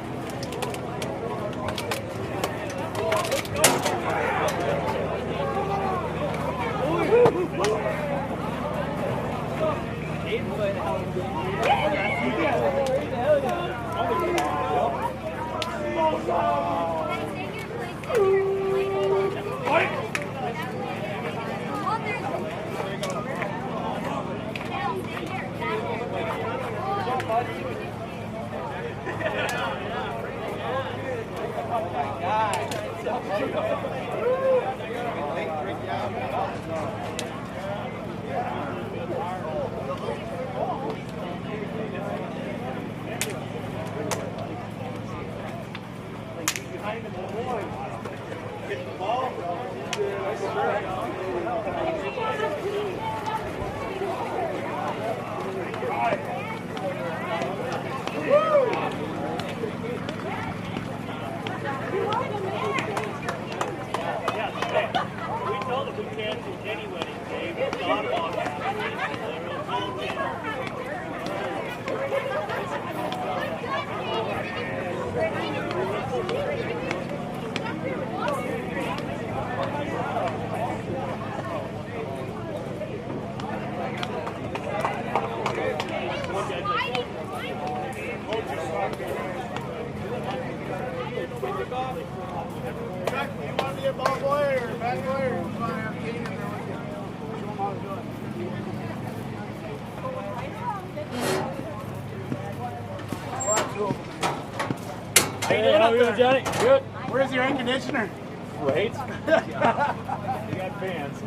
Hey, how are you, Johnny? Good. Where's your air conditioner? Right? You got fans.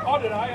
Oh, did I?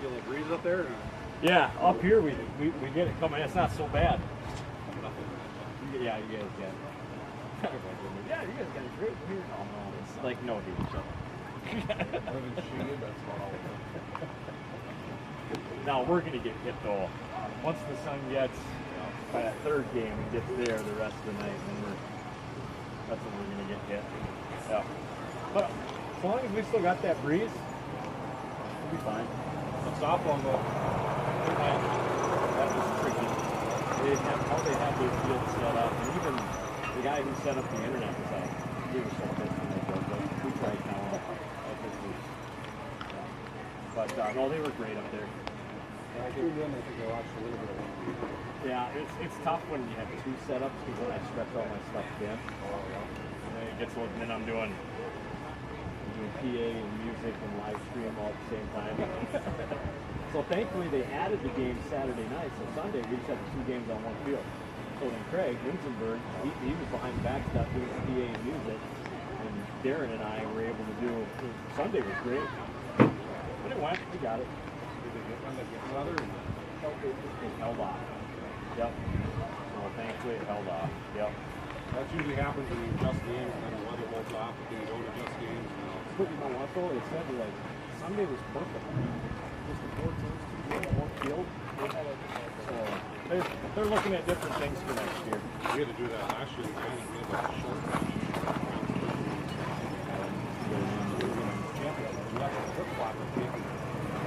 Feel a breeze up there? Or? Yeah, up here we get it coming. It's not so bad. Yeah, you guys get it. Yeah, you guys got it great here. Oh, no, it's like no heat. Now we're gonna get hit though. Once the sun gets by that third game and gets there the rest of the night, then that's when we're gonna get hit. Yeah. But as long as we still got that breeze, we'll be fine. The softball though. That was tricky. How they had their field set up, and even the guy who set up the internet was like, we were so pissed when they built it. We tried now. But no, they were great up there. I tuned in, I think I watched a little bit of one. Yeah, it's tough when you have two setups because then I stretch all my stuff thin. And then it gets a little, then I'm doing PA and music and live stream all at the same time. So thankfully they added the game Saturday night, so Sunday we just had the 2 games on one field. So then Craig Winsenberg, he was behind the backstop doing PA and music, and Darren and I were able to do, Sunday was great. But it went, we got it. Did they get one that get weather? It held off. Yep. Well, thankfully it held off. Yep. That usually happens when you adjust games and then the weather holds off, but then you don't adjust games. But you know what though? They said like Sunday was perfect. Just the 4 teams, 2 games, 1 field. So they're looking at different things for next year. We had to do that last year. We kind of did a short match.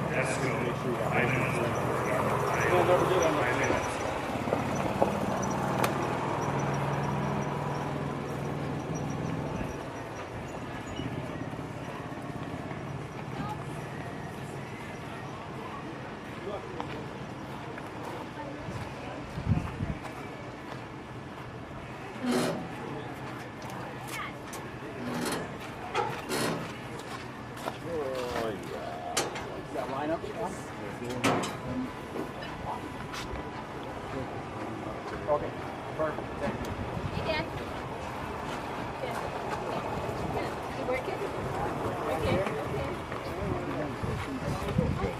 Esko, 5 minutes. We'll never do that. 5 minutes. Okay, perfect. Thank you. Hey, Dan. Yeah. You working? Okay.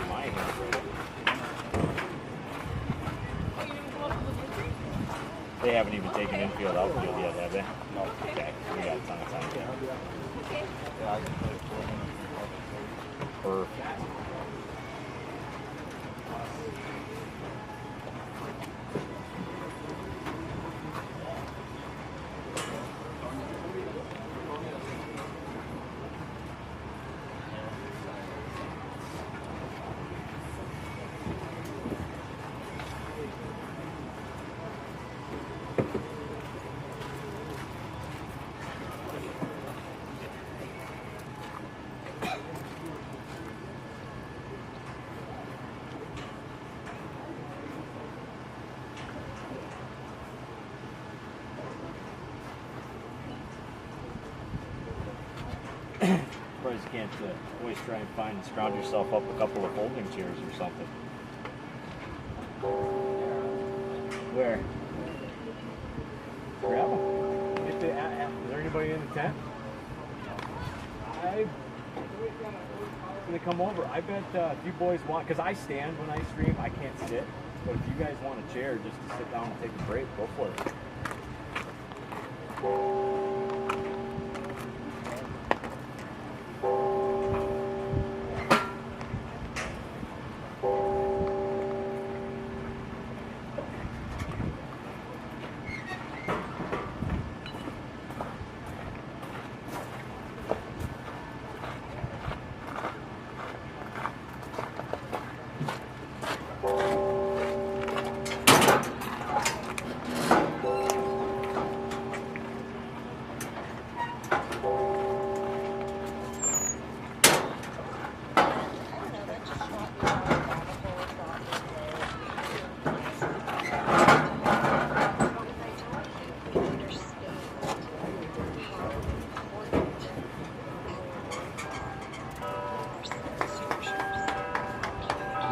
My hand ready. Oh, you didn't go up to the victory? They haven't even taken infield outfield yet, have they? No. Okay, we got a ton of time. Okay. Perfect. Probably just can't always try and find and scrounge yourself up a couple of folding chairs or something. Where? Grab them. Is there anybody in the tent? I'm gonna come over. I bet if you boys want, because I stand when I stream, I can't sit. But if you guys want a chair just to sit down and take a break, go for it.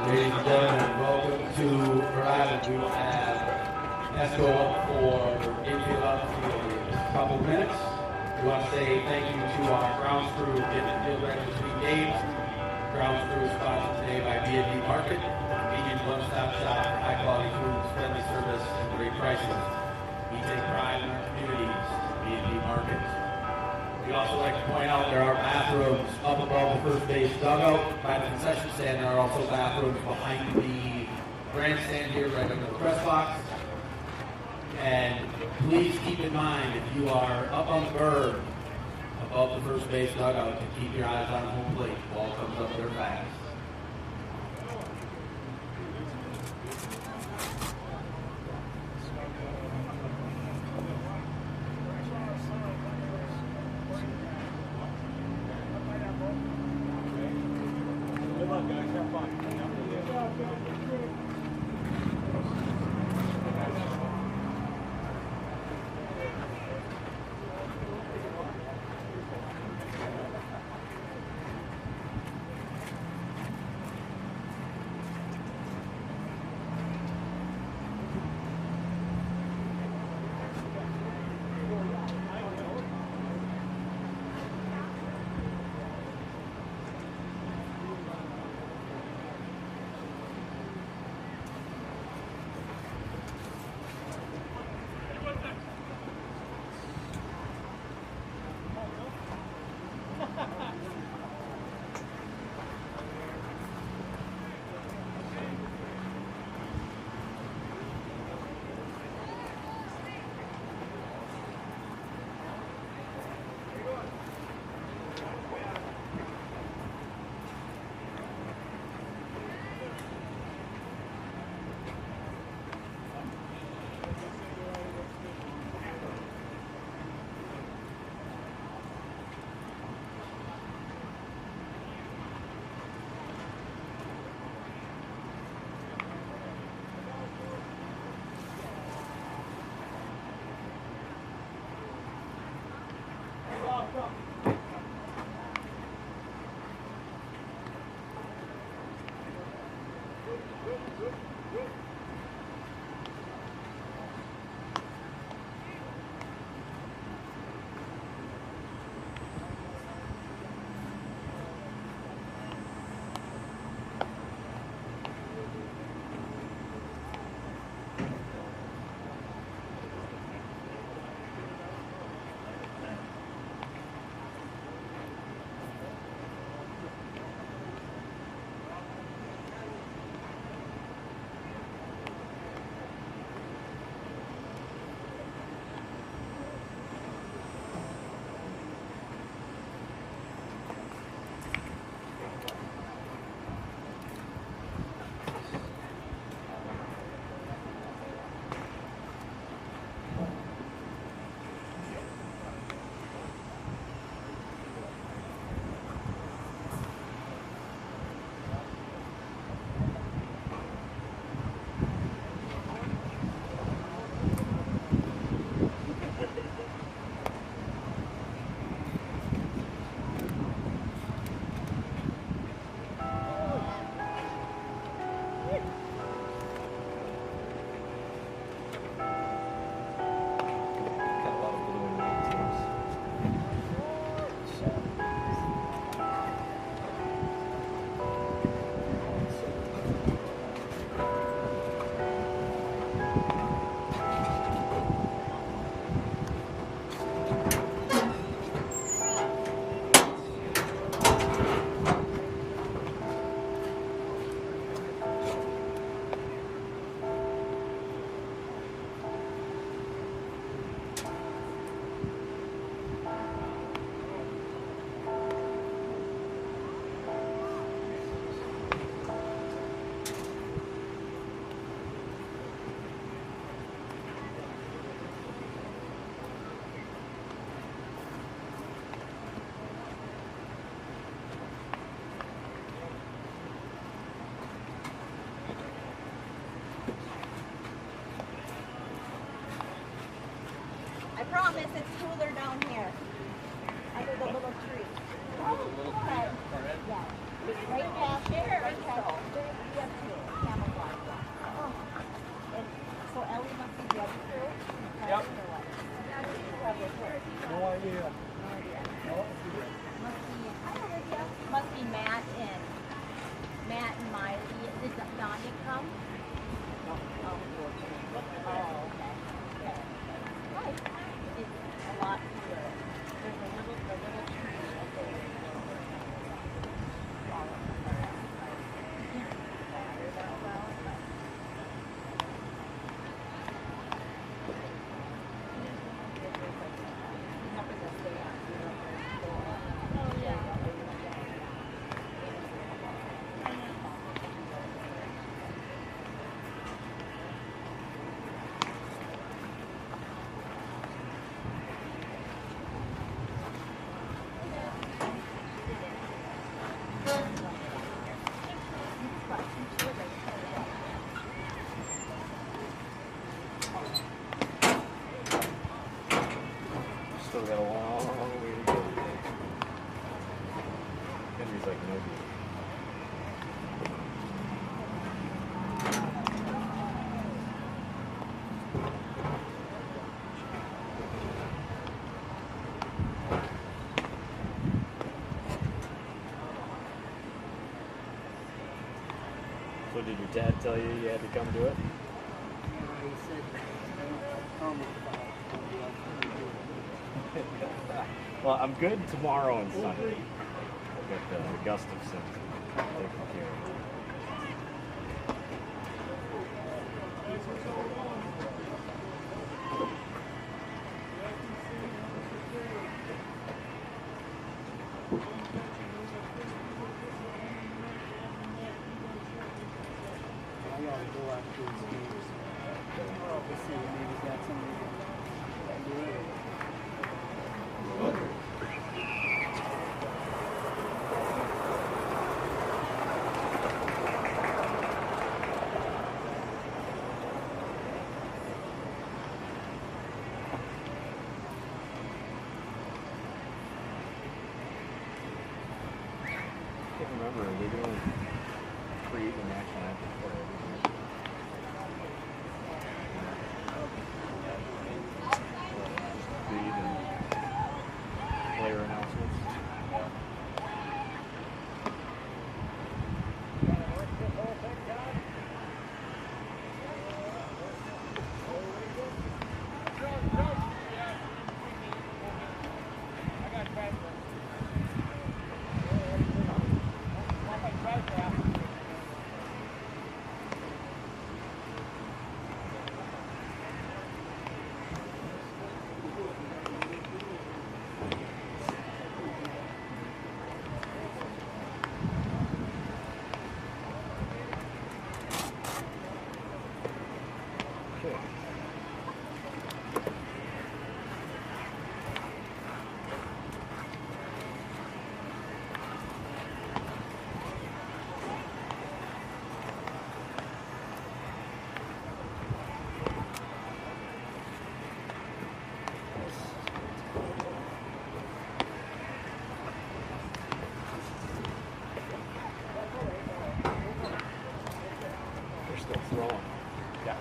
Ladies and gentlemen, welcome to Rhode Island. We will have Esko up for infield outfield in just a couple of minutes. We want to say thank you to our grounds crew getting the field ready between games. Grounds crew is sponsored today by B&B Market, convenient one-stop shop for high-quality foods, friendly service, and great prices. We take pride in our communities, B&B Market. We'd also like to point out there are bathrooms up above the first base dugout by the concession stand. There are also bathrooms behind the grandstand here, right under the press box. And please keep in mind, if you are up on the bird above the first base dugout, to keep your eyes on home plate. The ball comes up there fast. Good luck, guys. Have fun. promise it's cooler down here. Under the little tree. Okay. Yeah. Right back there. Okay. Yes, camouflage. Oh. So Ellie must be dead too? Yep. No idea. Must be Matt and Miley. Did Donnie come? Oh, okay. Hi. It's a lot cooler. There's a little tree up there. Still got a long way to go. Henry's like, no good. So did your dad tell you you had to come do it? He said, come. Well, I'm good tomorrow and Sunday. I've got the Gustafson taken care of. I gotta go after these games. Let's see, maybe he's got somebody that do it. I can't remember. They're doing creating action after play. Speed and player announcements. They're still throwing. Yeah.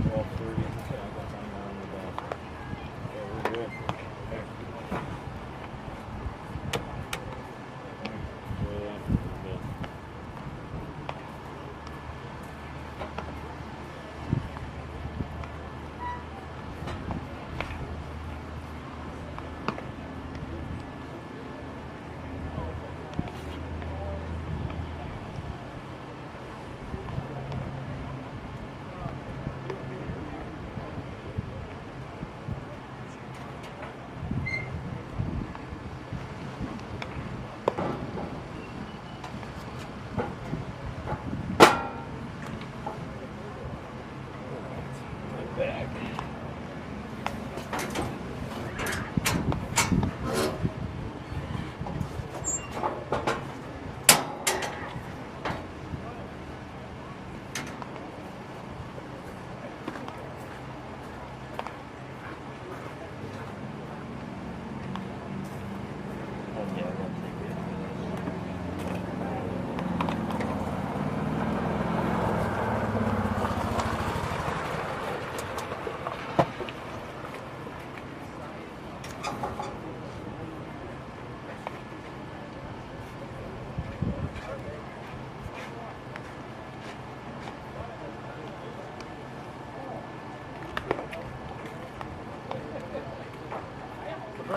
12:30. Okay, I got time on the ball. Okay, we're good. Okay. Good. Good.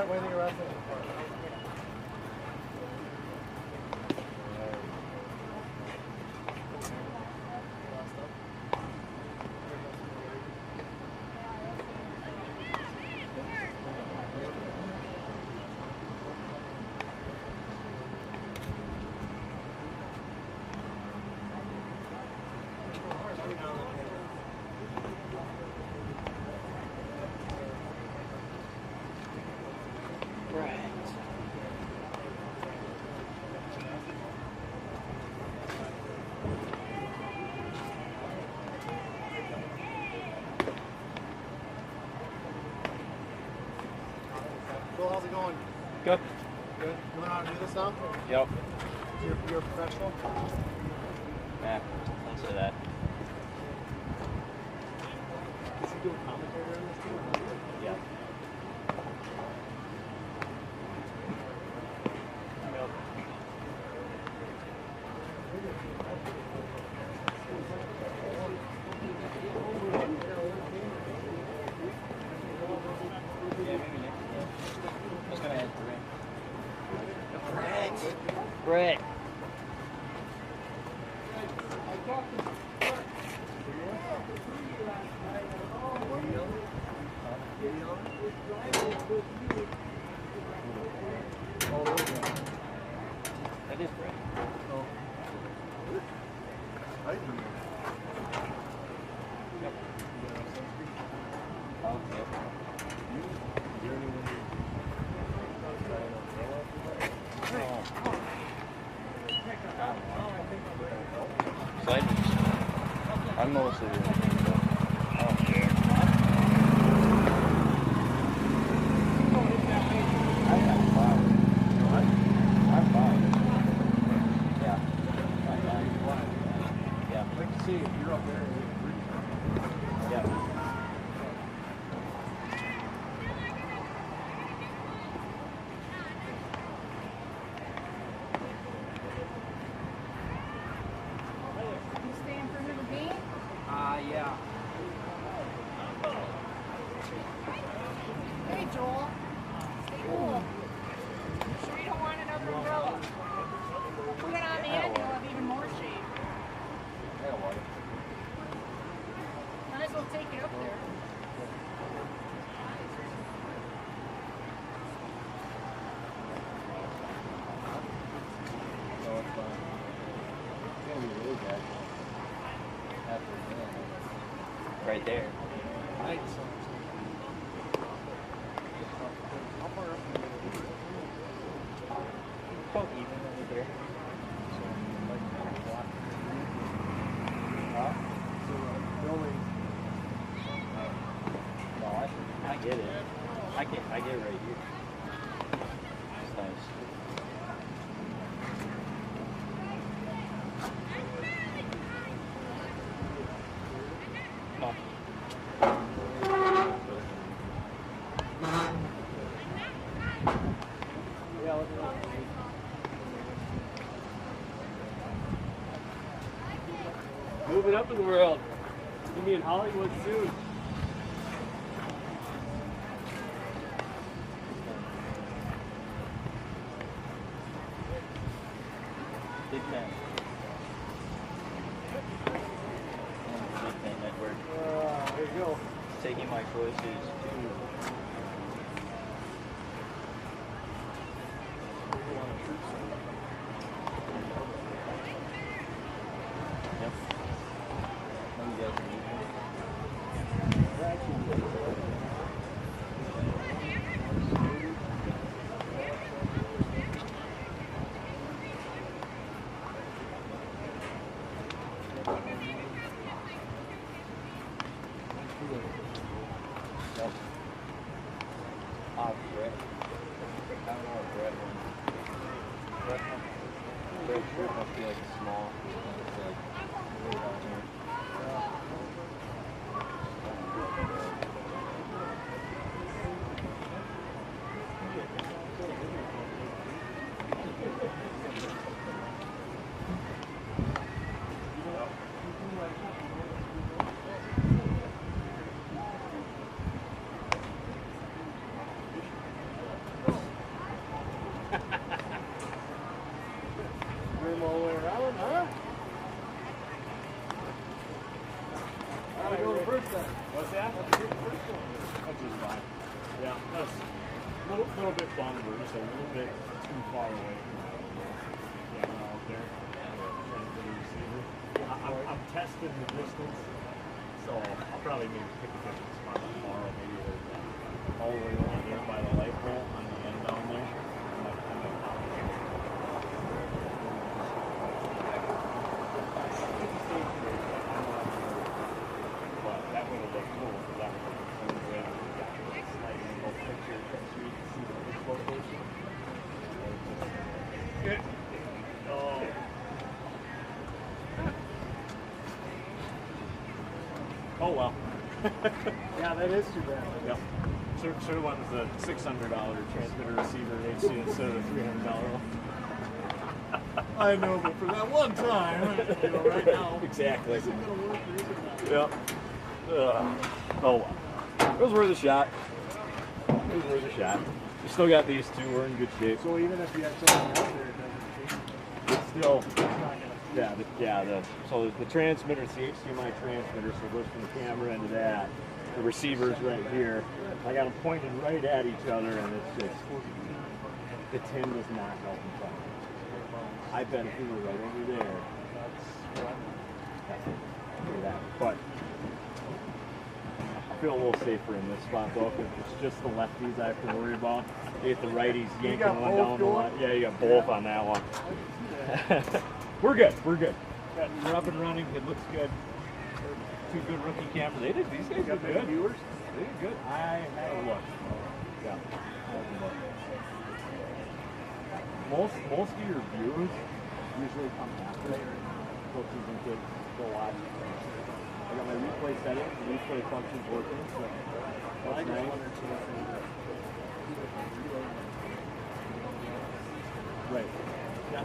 winning wrestling part. How's it going? Good. Good. You know how to do this now? Yep. You're a professional? Yeah, don't say that. Is he doing commentary on this too? Yeah. Brett. That is Brett. Oh. I didn't know. Yep. Oh, yep. I'm mostly Yeah. Hey, Joel. Stay cool. Sure you don't want another umbrella? Put it on the end, you'll have even more shade. Might as well take it up there. right there. Right. About even over there. No, I get it. I get it right here. It's nice. No. Moving up in the world. You'll be in Hollywood soon. Big fan. Big fan network. There you go. Taking my choices to Yep. You guys are Yep. Brett. I don't know what Brett wants. Brett shirt must be like small. It's like way down here. birthday. What's that? That's just fine. Yeah, that's a little bit bummed. We're just a little bit too far away from out there. Trying to receiver. I'm testing the distance, so I'll probably maybe pick a different spot tomorrow. Maybe all the way around there by the light pole on the end down there. But that would have looked cool because that would have been way we got a slight angle picture so you can see the pitch location. Good. Oh. Oh well. Yeah, that is too bad. Yep. Should have went with the $600 transmitter receiver HC instead of the $300 one. I know, but for that one time, you know, right now, Exactly. is it going to work or is it not? Yep. Oh well. It was worth a shot. It was worth a shot. We still got these two. We're in good shape. So even if you have something out there, it doesn't change. It's still, It's not going to. so the transmitter, it's the HDMI transmitter, so it goes from the camera into that. The receiver's right here. I got them pointed right at each other, and it's just, the tin does not help in front of it. I bet if we were right over there, that's that. But I feel a little safer in this spot, though, because it's just the lefties I have to worry about. You get the righties yanking got one both down the going? line. Yeah, you got both on that one. We're good. We're up and running. It looks good. Two good rookie cameras. These guys Got are big good. viewers? They did good. I had a look. Yeah. I had a look. Most of your views usually come after coaches and kids go watch. I got my replay settings. The replay function's working. So that's nice. Right. Yeah.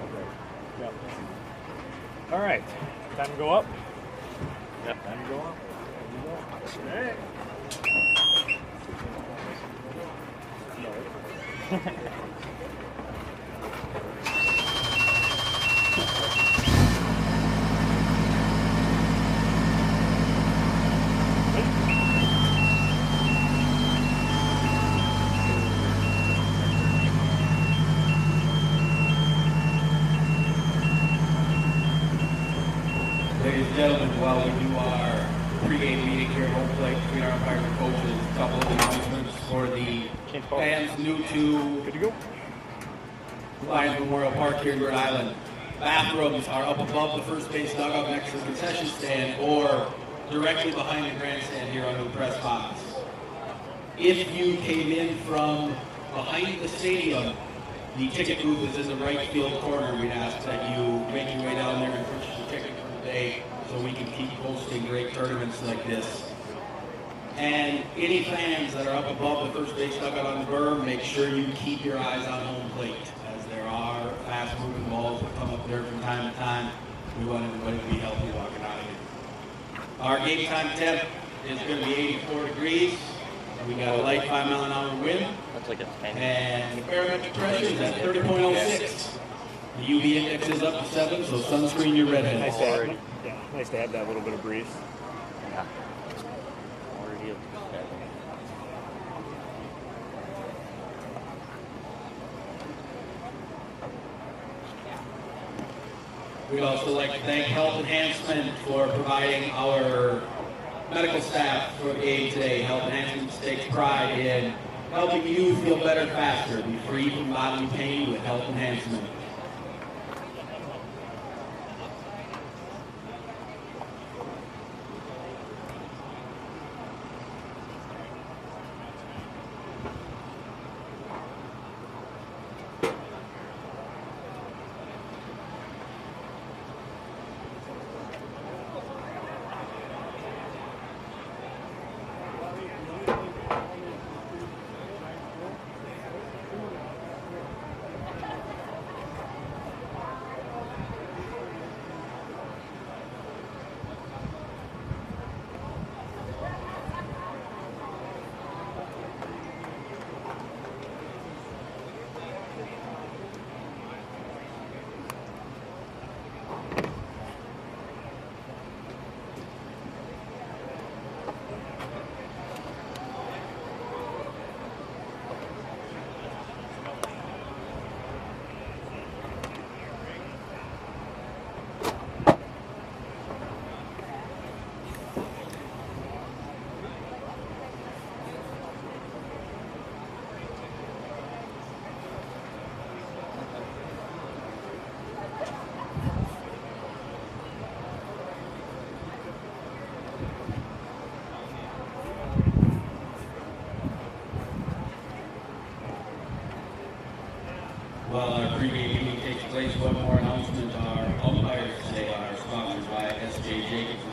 Okay. Yep. All right. Time to go up. Yep. Time to go up. Hey. Ladies and gentlemen, while we do our pregame meeting here at home plate between our umpires and coaches, a couple of announcements for the fans new to Good to go. Lions Memorial Park here in Rhode Island. Bathrooms are up above the first base dugout next to the concession stand or directly behind the grandstand here under the press box. If you came in from behind the stadium, the ticket booth is in the right field corner. We'd ask that you make your way down there and purchase your ticket for the day so we can keep hosting great tournaments like this. And any fans that are up above the first base dugout on the berm, make sure you keep your eyes on home plate, as there are fast-moving balls that come up there from time to time. We want everybody to be healthy walking out of here. Our game time temp is going to be 84 degrees. We got a light 5-mile-an-hour wind. That's like a 10. And the barometric pressure is at 30.06. The UV index is up to 7, so sunscreen your redhead. Nice to have that little bit of breeze. Yeah. Already up to 7. We'd also like to thank Health Enhancement for providing our medical staff for the game today. Health Enhancement takes pride in helping you feel better faster, be free from bodily pain with Health Enhancement.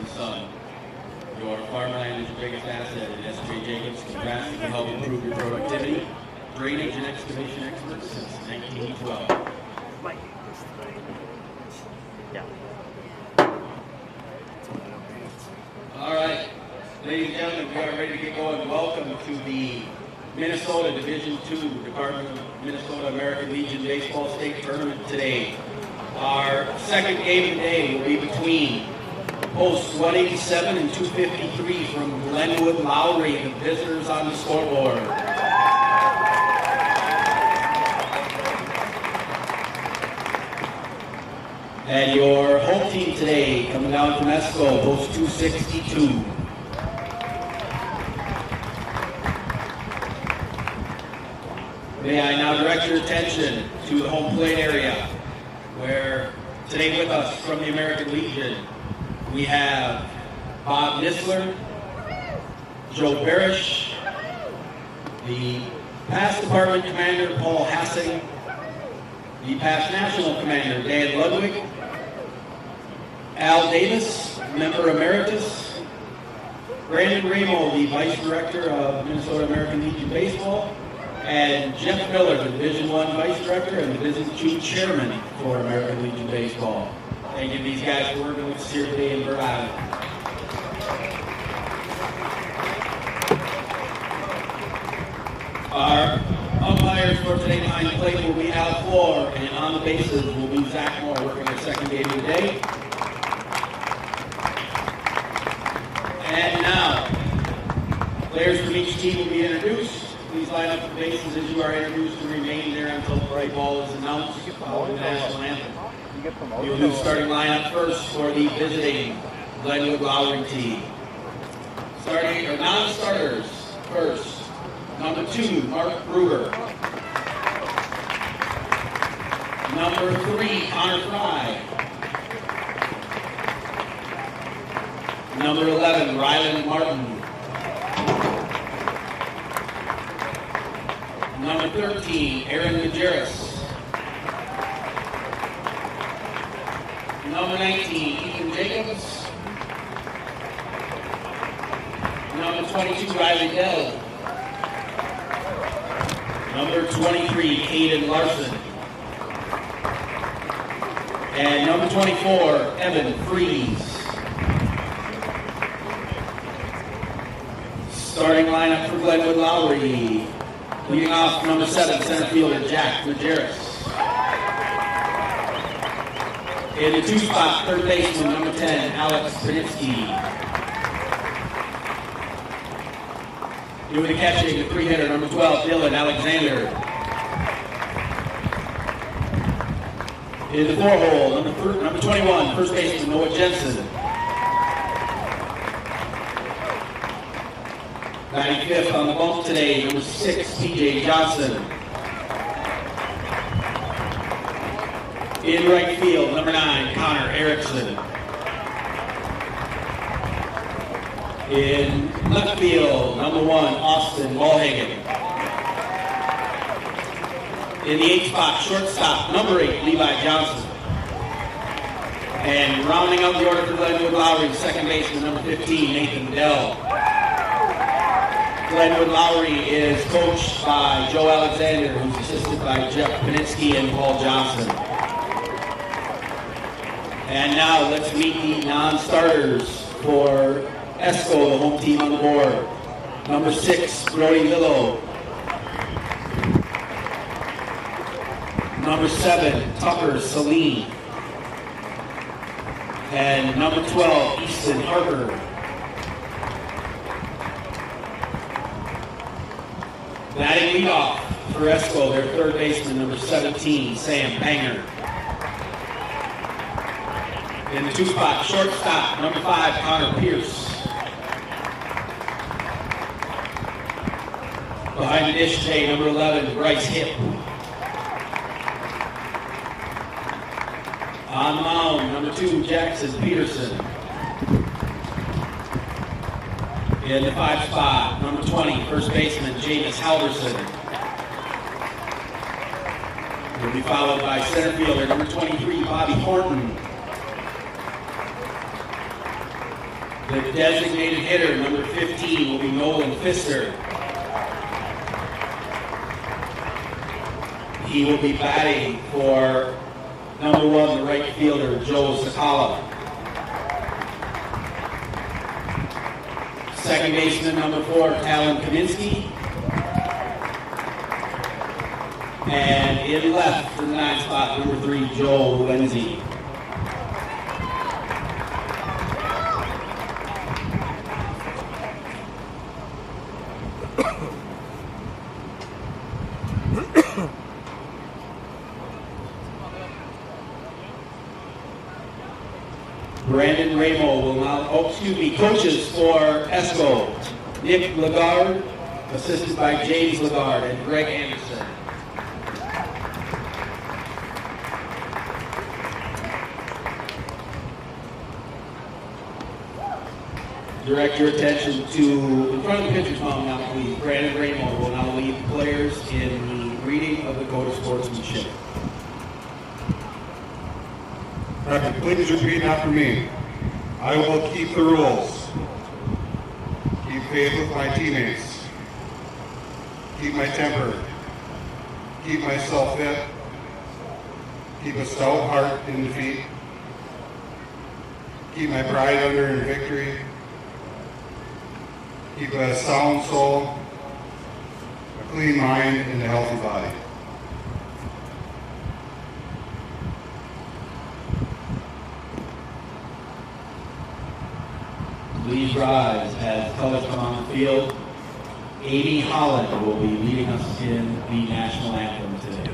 the sun. Your farmland is your biggest asset, and S.J. Jacobs Contrasting will help improve your productivity. Drainage and excavation experts since 1912. All right, ladies and gentlemen, we are ready to get going. Welcome to the Minnesota Division II Department of Minnesota American Legion Baseball State Tournament today. Our second game today will be between posts 187 and 253 from Glenwood-Lowry, the visitors on the scoreboard. And your home team today, coming down from Esko, post 262. May I now direct your attention to the home plate area, where today with us from the American Legion, we have Bob Nisler, Joe Barish, the past department commander Paul Hassing, the past national commander Dan Ludwig, Al Davis, member emeritus, Brandon Ramo, the vice director of Minnesota American Legion Baseball, and Jeff Miller, the Division I vice director and the Division II chairman for American Legion Baseball. Thank you to these guys for working with us here today in Bird Island. Our umpires for today behind the plate will be Al Floor, and on the bases will be Zach Moore, working our second game of the day. And now, players from each team will be introduced. Please line up the bases as you are introduced and remain there until the right ball is announced following the national anthem. We will do the starting lineup first for the visiting Glenwood-Lowry team. Starting, or non-starters first. Number 2, Mark Brewer. Number 3, Connor Fry. Number 11, Ryland Martin. Number 13, Aaron Majerus. Number 19, Ethan Jacobs. Number 22, Riley Dell. Number 23, Hayden Larson. And number 24, Evan Freeze. Starting lineup for Glenwood-Lowry. Leading off, number 7, center fielder Jack Majerus. In the 2 spot, third baseman, number 10, Alex Panitsky. Doing the catching, the 3-hitter, number 12, Dylan Alexander. In the 4-hole, number 21, first baseman, Noah Jensen. 95th on the bump today, number 6, TJ Johnson. In right field, number 9, Connor Erickson. In left field, number 1, Austin Walhagen. In the 8th spot, shortstop, number 8, Levi Johnson. And rounding out the order for Glenwood-Lowry, second baseman, number 15, Nathan Dell. Glenwood-Lowry is coached by Joe Alexander, who's assisted by Jeff Panitsky and Paul Johnson. And now let's meet the non-starters for Esko, the home team on the board. Number 6, Brody Lillo. Number 7, Tucker Saline. And number 12, Easton Harper. Batting leadoff for Esko, their third baseman, number 17, Sam Banger. In the 2 spot, shortstop, number 5, Connor Pierce. Behind the dish today, number 11, Bryce Hipp. On the mound, number 2, Jackson Peterson. In the 5 spot, number 20, first baseman, James Halverson. Will be followed by center fielder, number 23, Bobby Horton. The designated hitter, number 15, will be Nolan Pfister. He will be batting for number 1, the right fielder, Joe Sakala. Second baseman, number 4, Talon Kaminsky. And in left for the 9th spot, number 3, Joel Lenzi. Brandon Ramo will now, coaches for Esko, Nick Lagarde, assisted by James Lagarde and Greg Anderson. Direct your attention to, in front of the pitcher's mound now, please. Brandon Ramo will now lead the players in the reading of the code of sportsmanship. Please repeat after me. I will keep the rules. Keep faith with my teammates. Keep my temper. Keep myself fit. Keep a stout heart in defeat. Keep my pride under in victory. Keep a sound soul, a clean mind, and a healthy body. Please rise as colors come on the field. Amy Holland will be leading us in the national anthem today.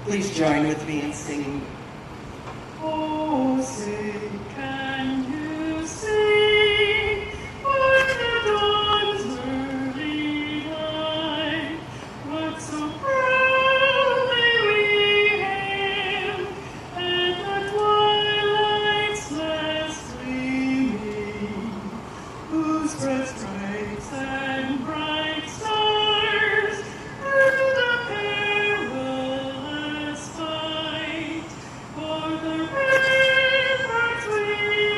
Please join with me in singing. Oh, say, can you sing by the dawn's early light, what so proudly we hailed at the twilight's last gleaming, who spread stripes and bright stars through the perilous fight, for the ramparts we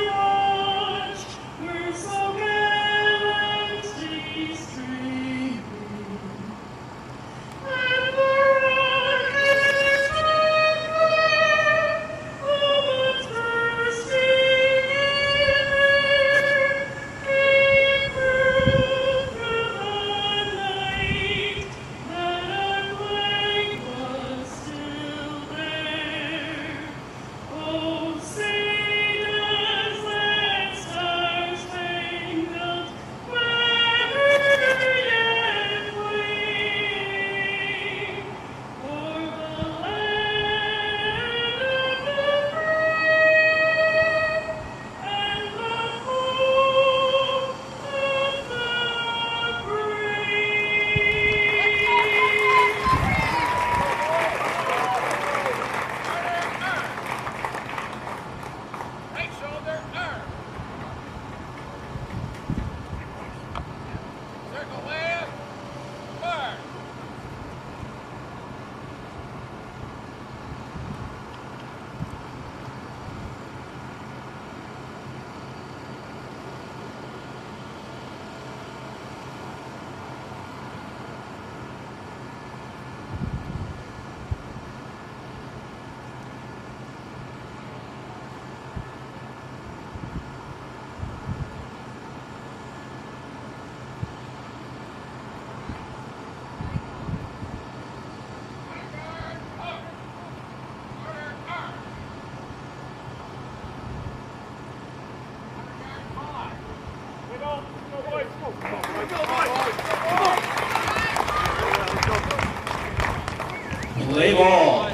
play ball.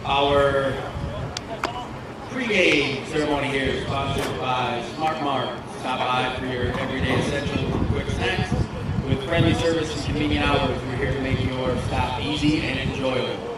Our pregame ceremony here is sponsored by Smart Mart. Stop by for your everyday essentials and quick snacks. With friendly service and convenient hours, we're here to make your stop easy and enjoyable.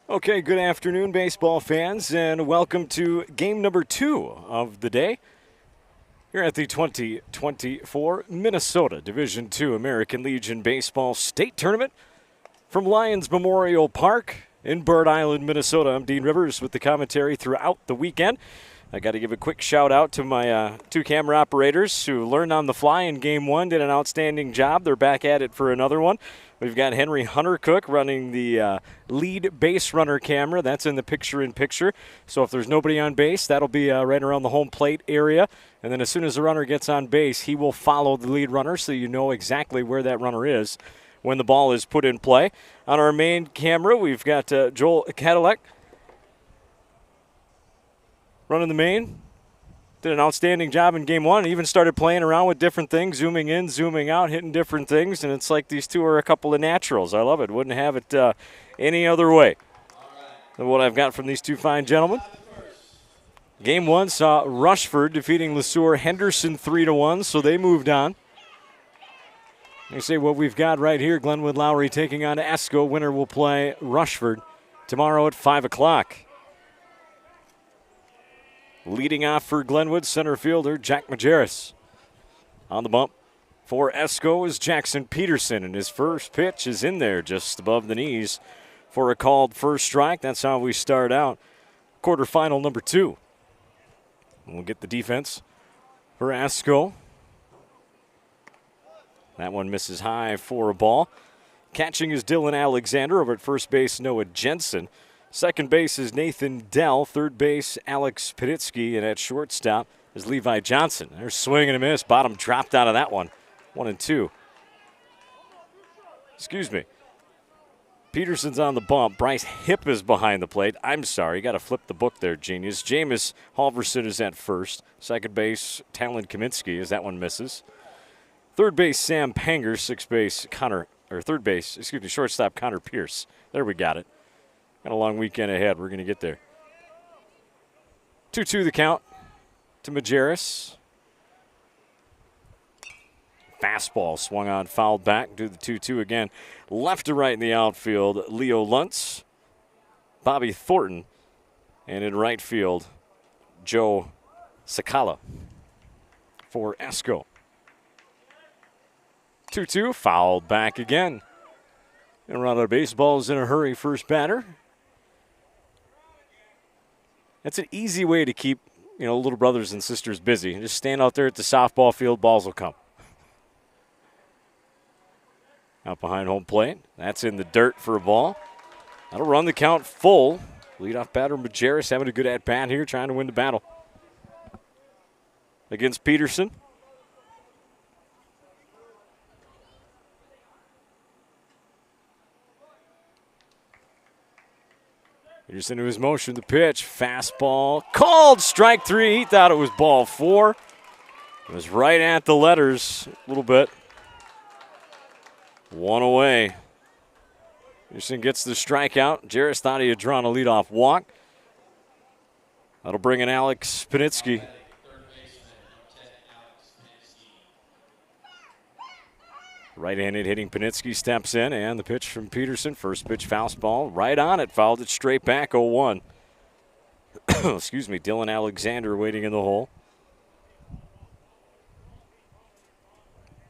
Okay, good afternoon, baseball fans, and welcome to game number 2 of the day here at the 2024 Minnesota Division II American Legion Baseball State Tournament from Lions Memorial Park in Bird Island, Minnesota. I'm Dean Rivers with the commentary throughout the weekend. I got to give a quick shout out to my 2 camera operators who learned on the fly in game 1, did an outstanding job. They're back at it for another one. We've got Henry Hunter-Cook running the lead base runner camera. That's in the picture-in-picture. So if there's nobody on base, that'll be right around the home plate area. And then as soon as the runner gets on base, he will follow the lead runner so you know exactly where that runner is when the ball is put in play. On our main camera, we've got Joel Cadillac running the main. Did an outstanding job in game 1. Even started playing around with different things, zooming in, zooming out, hitting different things, and it's like these two are a couple of naturals. I love it. Wouldn't have it any other way than what I've got from these 2 fine gentlemen. Game 1 saw Rushford defeating Sueur Henderson 3-1, so they moved on. They say what we've got right here, Glenwood-Lowry taking on Esko. Winner will play Rushford tomorrow at 5 o'clock. Leading off for Glenwood, center fielder Jack Majerus. On the bump for Esko is Jackson Peterson, and his first pitch is in there just above the knees for a called first strike. That's how we start out quarterfinal number 2. And we'll get the defense for Esko. That one misses high for a ball. Catching is Dylan Alexander. Over at first base, Noah Jensen. Second base is Nathan Dell. Third base, Alex Piditsky. And at shortstop is Levi Johnson. There's swing and a miss. Bottom dropped out of that one. 1-2. Excuse me. Peterson's on the bump. Bryce Hipp is behind the plate. I'm sorry. You got to flip the book there, genius. Jameis Halverson is at first. Second base, Talon Kaminsky, as that one misses. Third base, Sam Panger. Shortstop, Connor Pierce. There, we got it. Got a long weekend ahead. We're going to get there. 2-2 the count to Majerus. Fastball swung on, fouled back. Do the 2-2 again. Left to right in the outfield, Leo Luntz, Bobby Thornton, and in right field, Joe Sakala for Esko. 2-2, fouled back again. And run out of baseballs in a hurry, first batter. That's an easy way to keep, little brothers and sisters busy. Just stand out there at the softball field, balls will come. Out behind home plate. That's in the dirt for a ball. That'll run the count full. Leadoff batter Majerus having a good at-bat here, trying to win the battle against Peterson. Peterson to his motion, the pitch, fastball, called strike 3. He thought it was ball 4. It was right at the letters a little bit. 1 away. Peterson gets the strikeout. Jarris thought he had drawn a leadoff walk. That'll bring in Alex Panitsky. Right-handed hitting Panitsky steps in, and the pitch from Peterson. First pitch fastball, right on it, fouled it straight back, 0-1. Excuse me, Dylan Alexander waiting in the hole.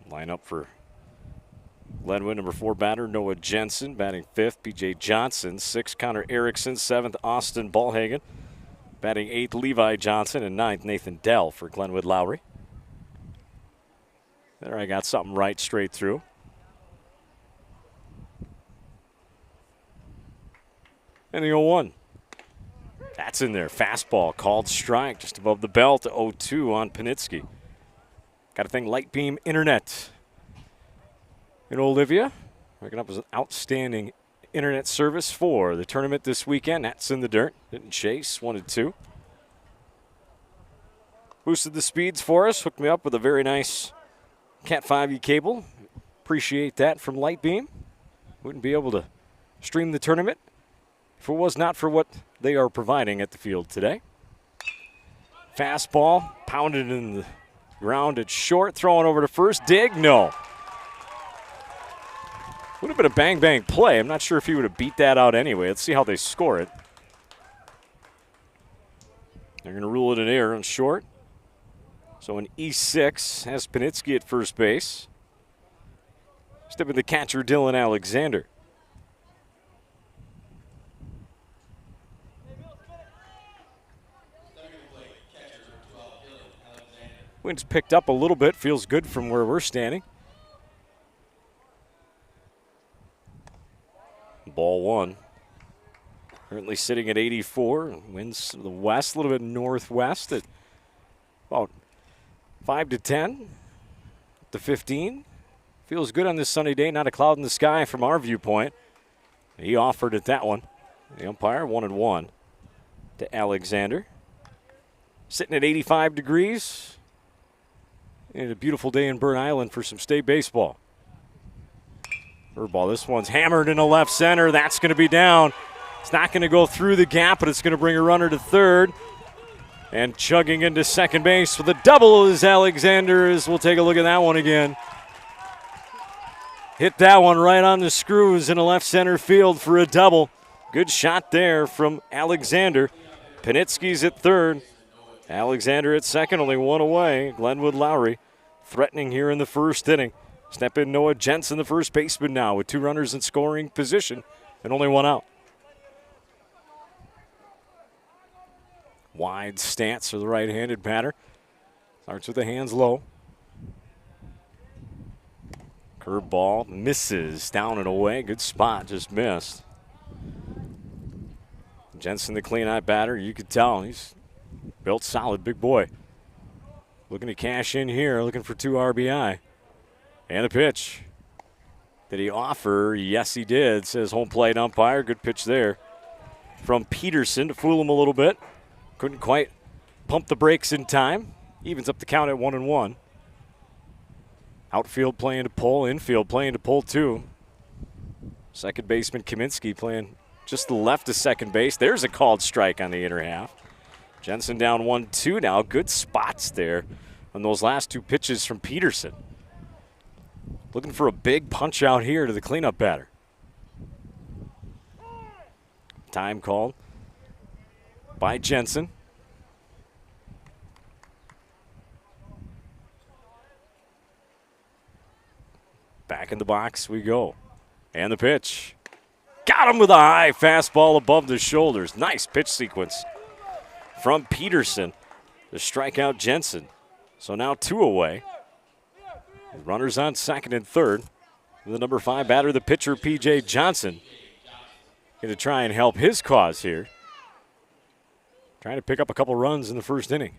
Line up for Glenwood, number 4 batter, Noah Jensen, batting 5th, P.J. Johnson, 6th, Connor Erickson, 7th, Austin Ballhagen, batting 8th, Levi Johnson, and 9th, Nathan Dell for Glenwood-Lowry. There I got something right straight through. And the 0-1. That's in there. Fastball called strike just above the belt. 0-2 on Panitsky. Got to thank Light Beam Internet in Olivia. Waking up with an outstanding internet service for the tournament this weekend. That's in the dirt. Didn't chase. 1-2. Boosted the speeds for us. Hooked me up with a very nice Cat 5e cable. Appreciate that from Light Beam. Wouldn't be able to stream the tournament if it was not for what they are providing at the field today. Fastball pounded in the ground at short. Throwing over to first. Dig? No. Would have been a bang-bang play. I'm not sure if he would have beat that out anyway. Let's see how they score it. They're going to rule it an error on short. So an E6 has Panitsky at first base. Stepping the catcher, Dylan Alexander. Wind's picked up a little bit. Feels good from where we're standing. Ball 1. Currently sitting at 84. Winds to the west, a little bit northwest at about 5 to 10 to 15. Feels good on this sunny day. Not a cloud in the sky from our viewpoint. He offered at that one. The umpire 1-1 to Alexander. Sitting at 85 degrees. And a beautiful day in Bird Island for some state baseball. Curveball. This one's hammered into left center. That's going to be down. It's not going to go through the gap, but it's going to bring a runner to third. And chugging into second base with a double is Alexander. As we'll take a look at that one again. Hit that one right on the screws in a left center field for a double. Good shot there from Alexander. Panitsky's at third. Alexander at second, only one away. Glenwood-Lowry threatening here in the first inning. Step in Noah Jensen, the first baseman now, with 2 runners in scoring position and only 1 out. Wide stance for the right-handed batter. Starts with the hands low. Curveball misses down and away. Good spot, just missed. Jensen, the clean-out batter, you could tell he's built solid, big boy. Looking to cash in here, looking for 2 RBI. And the pitch. Did he offer? Yes, he did, says home plate umpire. Good pitch there from Peterson to fool him a little bit. Couldn't quite pump the brakes in time. Evens up the count at 1-1. Outfield playing to pull, infield playing to pull too. Second baseman Kaminsky playing just the left of second base. There's a called strike on the inner half. Jensen down 1-2 now. Good spots there on those last 2 pitches from Peterson. Looking for a big punch out here to the cleanup batter. Time called by Jensen. Back in the box we go. And the pitch. Got him with a high fastball above the shoulders. Nice pitch sequence from Peterson to strike out Jensen. So now 2 away. Runners on second and third. The number 5 batter, the pitcher, P.J. Johnson. Going to try and help his cause here. Trying to pick up a couple runs in the first inning.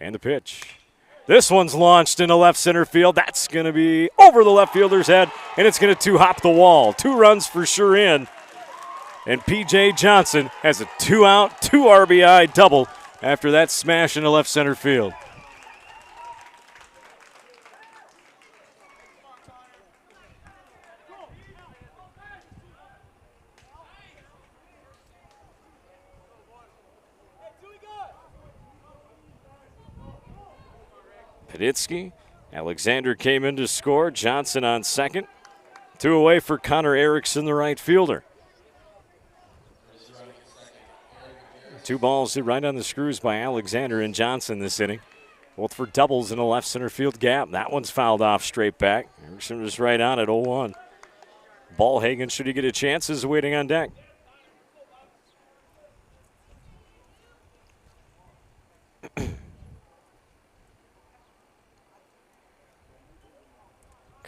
And the pitch. This one's launched into left center field. That's going to be over the left fielder's head, and it's going to 2-hop the wall. 2 runs for sure in. And P.J. Johnson has a 2-out, 2 RBI double after that smash into left center field. Panitsky. Alexander came in to score. Johnson on second. 2 away for Connor Erickson, the right fielder. 2 balls hit right on the screws by Alexander and Johnson this inning. Both for doubles in a left center field gap. That one's fouled off straight back. Erickson was right on at 0-1. Ballhagen, should he get a chance, is waiting on deck.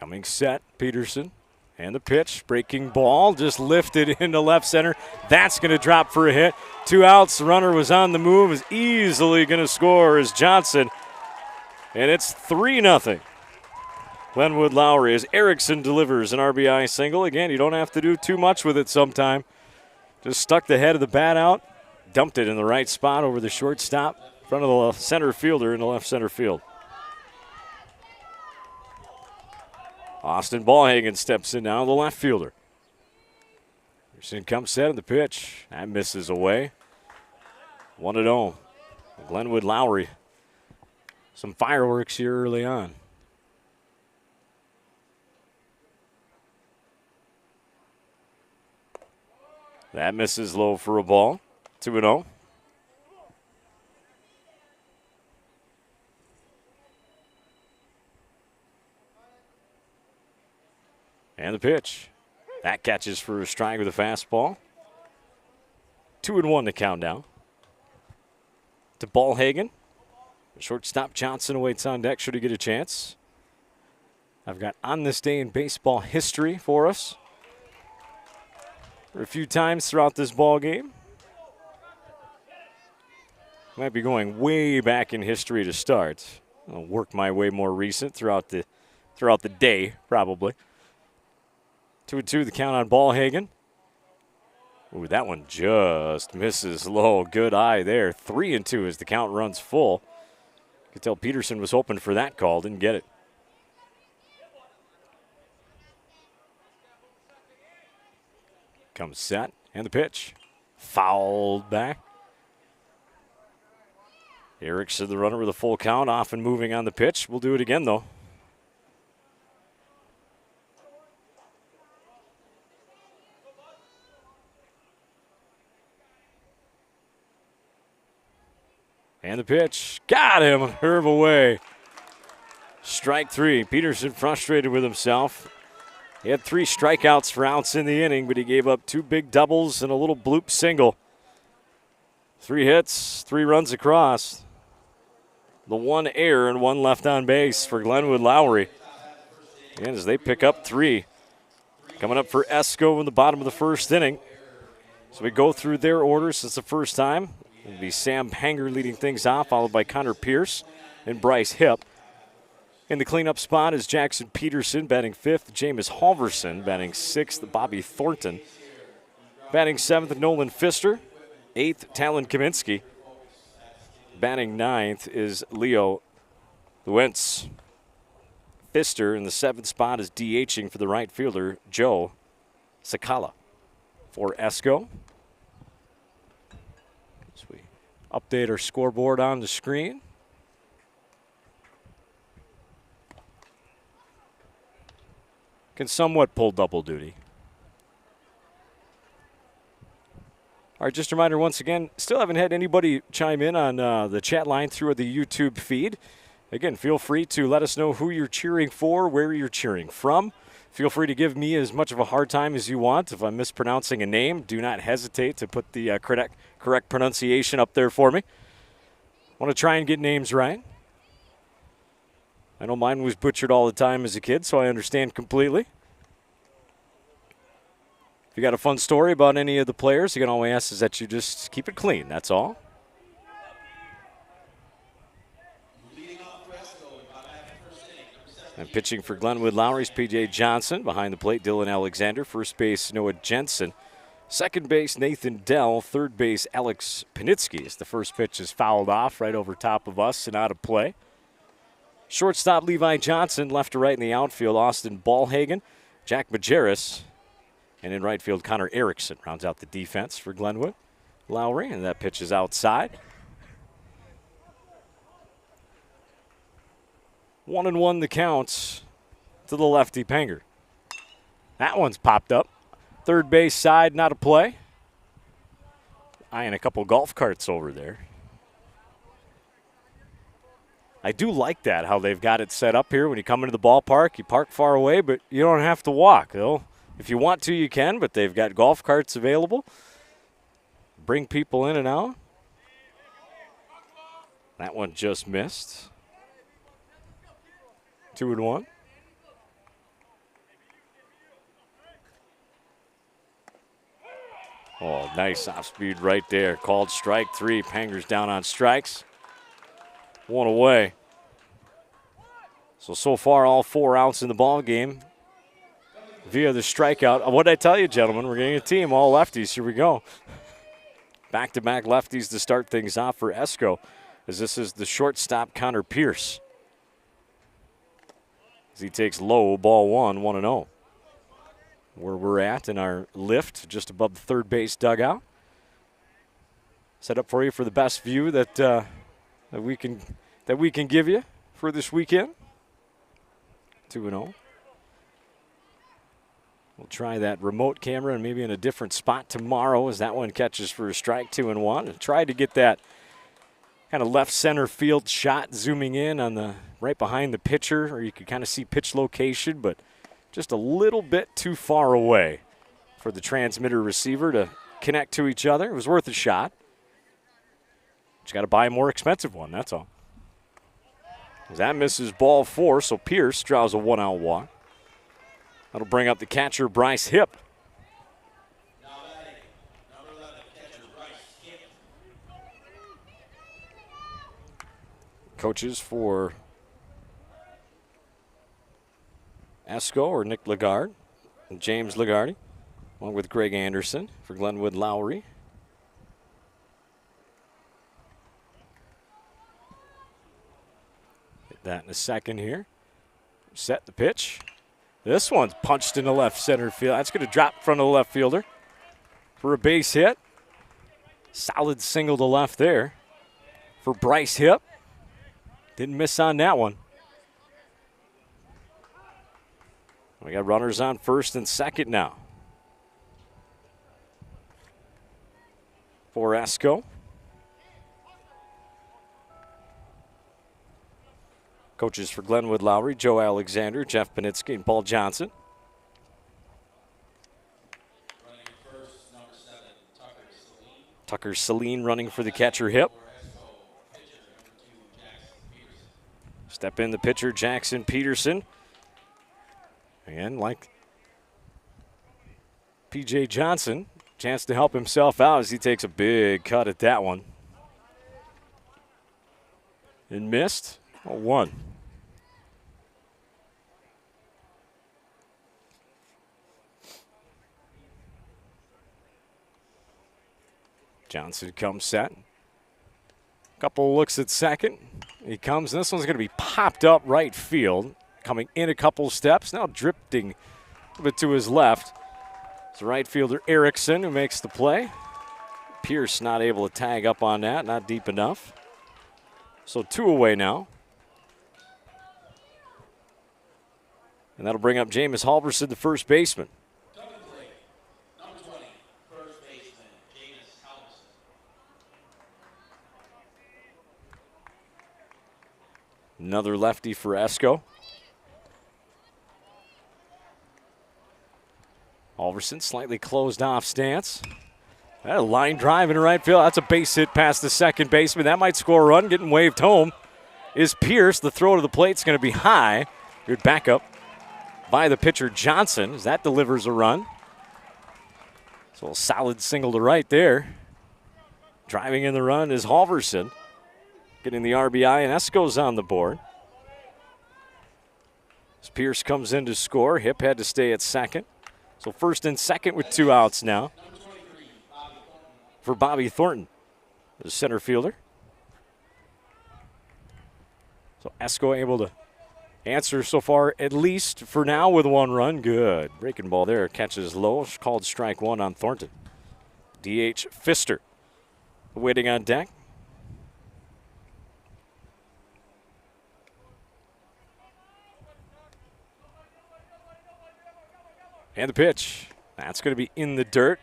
Coming set, Peterson. And the pitch, breaking ball, just lifted into left center. That's going to drop for a hit. 2 outs, the runner was on the move, is easily going to score as Johnson. And it's 3-0. Glenwood-Lowry as Erickson delivers an RBI single. Again, you don't have to do too much with it sometime. Just stuck the head of the bat out, dumped it in the right spot over the shortstop, in front of the center fielder in the left center field. Austin Ballhagen steps in now, the left fielder. Peterson comes set on the pitch. That misses away. 1-0. Glenwood-Lowry. Some fireworks here early on. That misses low for a ball. 2-0. And the pitch. That catches for a strike with a fastball. 2-1 to count down. To Ballhagen. Shortstop Johnson awaits on deck should he get a chance. I've got On This Day in Baseball history for us. For a few times throughout this ball game. Might be going way back in history to start. I'll work my way more recent throughout the day, probably. 2-2 the count on Ballhagen. Ooh, that one just misses low. Good eye there. 3-2 as the count runs full. You could tell Peterson was hoping for that call. Didn't get it. Comes set. And the pitch. Fouled back. Erickson, the runner with a full count, off and moving on the pitch. We'll do it again, though. And the pitch. Got him. Curve away. Strike 3. Peterson frustrated with himself. He had 3 strikeouts for outs in the inning, but he gave up 2 big doubles and a little bloop single. 3 hits, 3 runs across. The 1 error and 1 left on base for Glenwood-Lowry. And as they pick up 3. Coming up for Esko in the bottom of the first inning. So we go through their orders. It's the first time. It'll be Sam Hanger leading things off, followed by Connor Pierce and Bryce Hipp. In the cleanup spot is Jackson Peterson batting 5th, Jameis Halverson batting 6th, Bobby Thornton batting 7th, Nolan Pfister, 8th, Talon Kaminsky. Batting 9th is Leo Luentz. Pfister in the 7th spot is DHing for the right fielder, Joe Sakala. For Esko, as we update our scoreboard on the screen. Can somewhat pull double duty. All right, just a reminder once again, still haven't had anybody chime in on the chat line through the YouTube feed. Again, feel free to let us know who you're cheering for, where you're cheering from. Feel free to give me as much of a hard time as you want. If I'm mispronouncing a name, do not hesitate to put the correct pronunciation up there for me. I want to try and get names right. I know mine was butchered all the time as a kid, so I understand completely. If you got a fun story about any of the players, you can always ask is that you just keep it clean, that's all. And pitching for Glenwood-Lowry's P.J. Johnson. Behind the plate, Dylan Alexander. First base, Noah Jensen. Second base, Nathan Dell. Third base, Alex Panitsky. As the first pitch is fouled off right over top of us and out of play. Shortstop, Levi Johnson. Left to right in the outfield, Austin Ballhagen. Jack Majerus. And in right field, Connor Erickson rounds out the defense for Glenwood-Lowry. And that pitch is outside. 1-1 the counts to the lefty Panger. That one's popped up. Third base side, not a play. Eyeing a couple golf carts over there. I do like that, how they've got it set up here. When you come into the ballpark, you park far away, but you don't have to walk. If you want to, you can, but they've got golf carts available. Bring people in and out. That one just missed. 2-1. Oh, nice off speed right there. Called strike 3. Panger's down on strikes. 1 away. So far, all 4 outs in the ball game via the strikeout. What did I tell you, gentlemen? We're getting a team, all lefties. Here we go. Back-to-back lefties to start things off for Esko, as this is the shortstop, Connor Pierce. As he takes low, ball 1, 1-0. Where we're at in our lift, just above the third base dugout. Set up for you for the best view that we can give you for this weekend. 2-0. We'll try that remote camera and maybe in a different spot tomorrow as that one catches for a strike. 2-1. And try to get that kind of left center field shot zooming in on the right behind the pitcher, or you can kind of see pitch location, but just a little bit too far away for the transmitter receiver to connect to each other. It was worth a shot. Just got to buy a more expensive one, that's all. As that misses ball 4, so Pierce draws a 1-out walk. That'll bring up the catcher, Bryce Hipp. Coaches for Esko or Nick Lagarde and James Lagarde, along with Greg Anderson for Glenwood-Lowry. Hit that in a second here. Set the pitch. This one's punched into left center field. That's going to drop in front of the left fielder for a base hit. Solid single to left there for Bryce Hipp. Didn't miss on that one. We got runners on first and second now for Esko. Coaches for Glenwood-Lowry, Joe Alexander, Jeff Panitsky, and Paul Johnson. Running first, number 7, Tucker Saline running for the catcher, Hipp. Step in the pitcher, Jackson Peterson. And like P.J. Johnson, chance to help himself out as he takes a big cut at that one. And missed. 1. Johnson comes set. Couple looks at second. He comes, and this one's going to be popped up right field. Coming in a couple steps, now drifting a little bit to his left. It's the right fielder Erickson who makes the play. Pierce not able to tag up on that, not deep enough. So 2 away now. And that'll bring up Jameis Halverson, the first baseman. Number 20, first baseman, Jameis Halverson. Another lefty for Esko. Halverson slightly closed off stance. That a line drive into right field. That's a base hit past the second baseman. That might score a run. Getting waved home is Pierce. The throw to the plate's going to be high. Good backup by the pitcher Johnson as that delivers a run. So a solid single to right there. Driving in the run is Halverson. Getting the RBI, and Esko's on the board. As Pierce comes in to score, Hipp had to stay at second. So first and second with 2 outs now for Bobby Thornton, the center fielder. So Esko able to answer so far, at least for now, with 1 run. Good. Breaking ball there. Catches low. Called strike 1 on Thornton. DH Pfister waiting on deck. And the pitch. That's going to be in the dirt.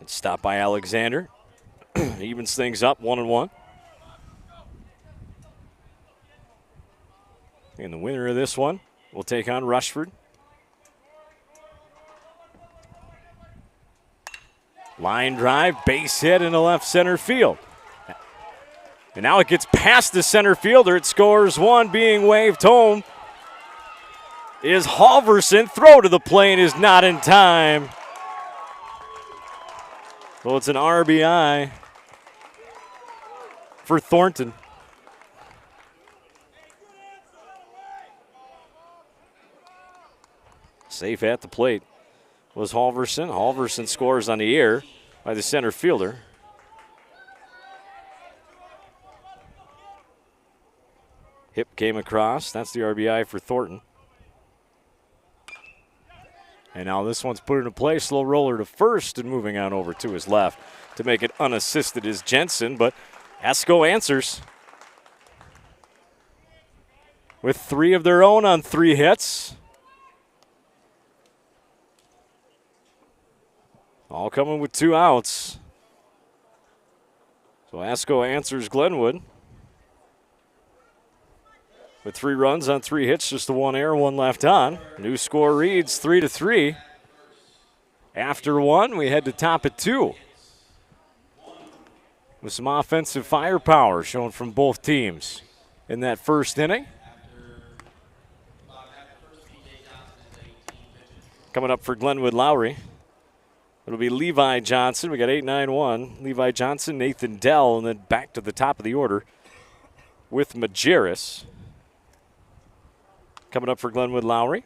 It's stopped by Alexander. Evens things up, 1-1. And the winner of this one will take on Rushford. Line drive, base hit in the left center field. And now it gets past the center fielder. It scores 1, being waved home is Halverson. Throw to the plane is not in time. So it's an RBI for Thornton. Safe at the plate was Halverson. Halverson scores on the air by the center fielder. Hip came across. That's the RBI for Thornton. And now this one's put into play. Slow roller to first and moving on over to his left to make it unassisted is Jensen, but Esko answers with 3 of their own on 3 hits. All coming with 2 outs. So Esko answers Glenwood with 3 runs on 3 hits, just the 1 error, 1 left on. New score reads 3-3. After 1, we head to top at 2. With some offensive firepower shown from both teams in that first inning. Coming up for Glenwood-Lowry, it'll be Levi Johnson. We got 8-9-1. Levi Johnson, Nathan Dell, and then back to the top of the order with Majerus. Coming up for Glenwood-Lowry.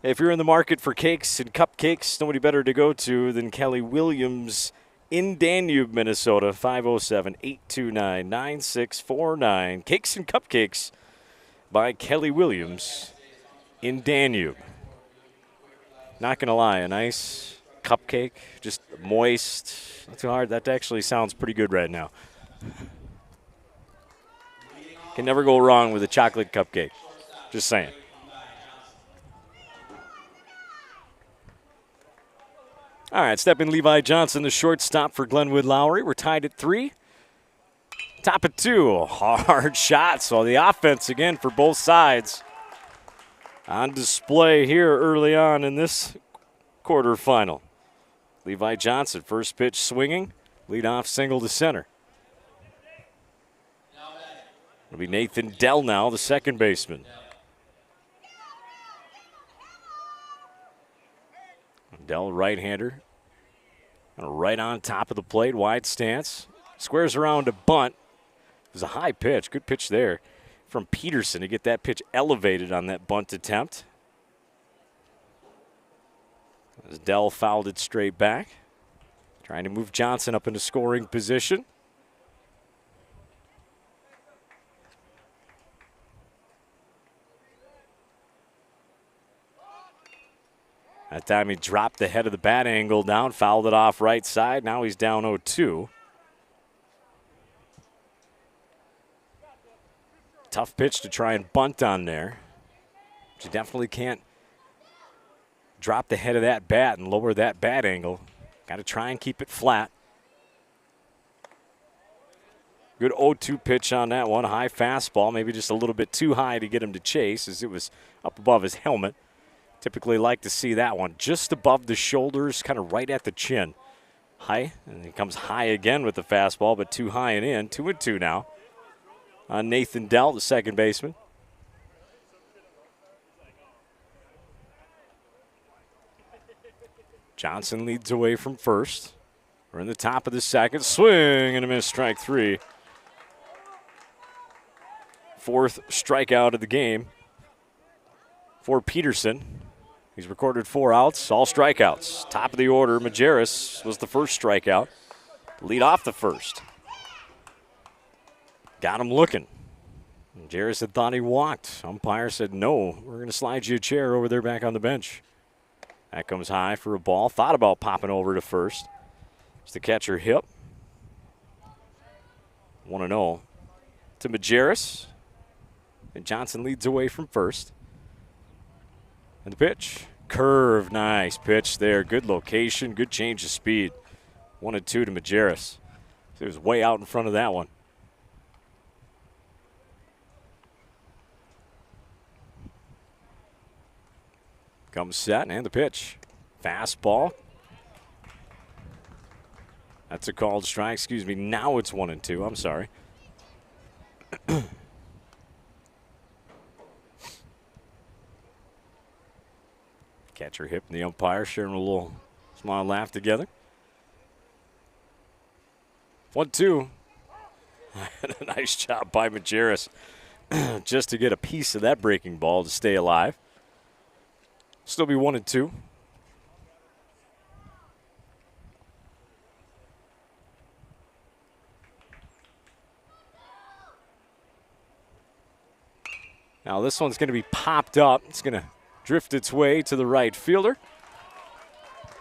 If you're in the market for cakes and cupcakes, nobody better to go to than Kelly Williams in Danube, Minnesota. 507-829-9649. Cakes and Cupcakes by Kelly Williams in Danube. Not going to lie, a nice cupcake, just moist. Not too hard. That actually sounds pretty good right now. Can never go wrong with a chocolate cupcake. Just saying. All right, step in Levi Johnson, the shortstop for Glenwood-Lowry. We're tied at 3. Top at 2. Hard shot. So the offense again for both sides on display here early on in this quarterfinal. Levi Johnson, first pitch swinging, leadoff single to center. It'll be Nathan Dell now, the second baseman. Dell, right-hander, right on top of the plate, wide stance. Squares around a bunt. It was a high pitch, good pitch there from Peterson to get that pitch elevated on that bunt attempt. As Dell fouled it straight back, trying to move Johnson up into scoring position. That time he dropped the head of the bat angle down, fouled it off right side. Now he's down 0-2. Tough pitch to try and bunt on there. But you definitely can't drop the head of that bat and lower that bat angle. Got to try and keep it flat. Good 0-2 pitch on that one. High fastball, maybe just a little bit too high to get him to chase as it was up above his helmet. Typically like to see that one just above the shoulders, kind of right at the chin. High, and he comes high again with the fastball, but too high and in. 2-2 now on Nathan Dell, the second baseman. Johnson leads away from first. We're in the top of the second. Swing and a miss, strike 3. 4th strikeout of the game for Peterson. He's recorded 4 outs, all strikeouts. Top of the order, Majerus was the first strikeout. Lead off the first. Got him looking. Majerus had thought he walked. Umpire said, no, we're going to slide you a chair over there back on the bench. That comes high for a ball. Thought about popping over to first. It's the catcher hip. 1-0 to Majerus. And Johnson leads away from first. And the pitch, curve, nice pitch there. Good location, good change of speed. 1-2 to Majerus. He was way out in front of that one. Comes set and the pitch. Fastball. That's a called strike. Excuse me. Now it's 1-2. I'm sorry. Catcher hip and the umpire sharing a little Small laugh together. 1-2. Nice job by Majerus just to get a piece of that breaking ball to stay alive. Still be 1-2. Now this one's going to be popped up. It's going to drift its way to the right fielder.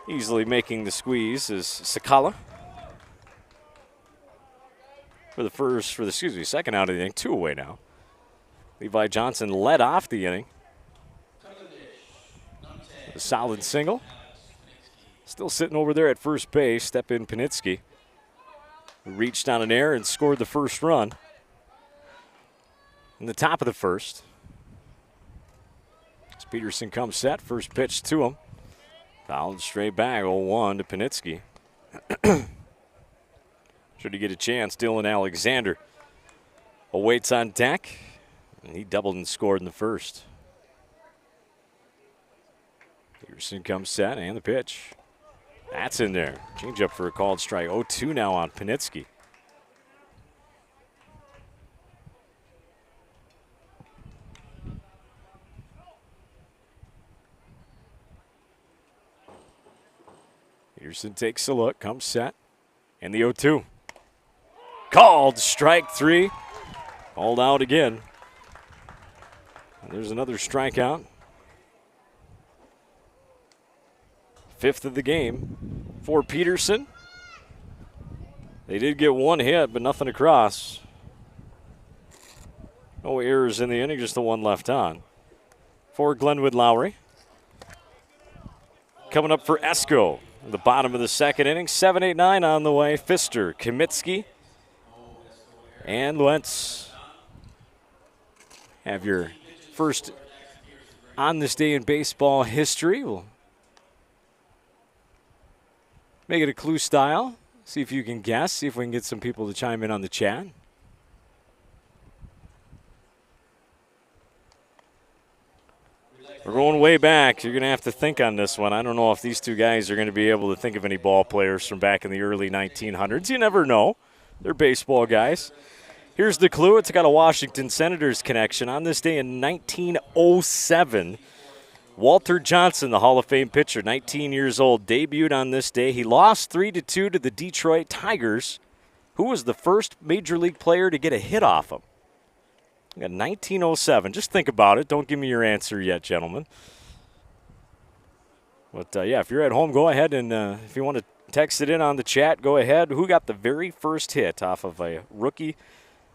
Easily making the squeeze is Sakala. For the second out of the inning, 2 away now. Levi Johnson led off the inning. A solid single. Still sitting over there at first base. Step in Panitsky. Reached on an error and scored the first run. In the top of the first. As Peterson comes set, first pitch to him. Fouled straight back, 0-1 to Panitsky. Should he get a chance, Dylan Alexander awaits on deck. And he doubled and scored in the first. Peterson comes set and the pitch. That's in there. Change up for a called strike. 0-2 now on Panitsky. Peterson takes a look, comes set, and the 0-2. Called strike 3. Called out again. And there's another strikeout. 5th of the game for Peterson. They did get 1 hit, but nothing across. No errors in the inning, just the 1 left on. For Glenwood-Lowry. Coming up for Esko. The bottom of the second inning, 7-8-9 on the way. Pfister, Kamitsky, and Luentz. Have your first on this day in baseball history. We'll make it a clue style. See if you can guess. See if we can get some people to chime in on the chat. We're going way back. You're going to have to think on this one. I don't know if these two guys are going to be able to think of any ball players from back in the early 1900s. You never know. They're baseball guys. Here's the clue. It's got a Washington Senators connection. On this day in 1907, Walter Johnson, the Hall of Fame pitcher, 19 years old, debuted on this day. He lost 3-2 to the Detroit Tigers, who was the first major league player to get a hit off him. 1907. Just think about it. Don't give me your answer yet, gentlemen. But, yeah, if you're at home, go ahead and if you want to text it in on the chat, go ahead. Who got the very first hit off of a rookie?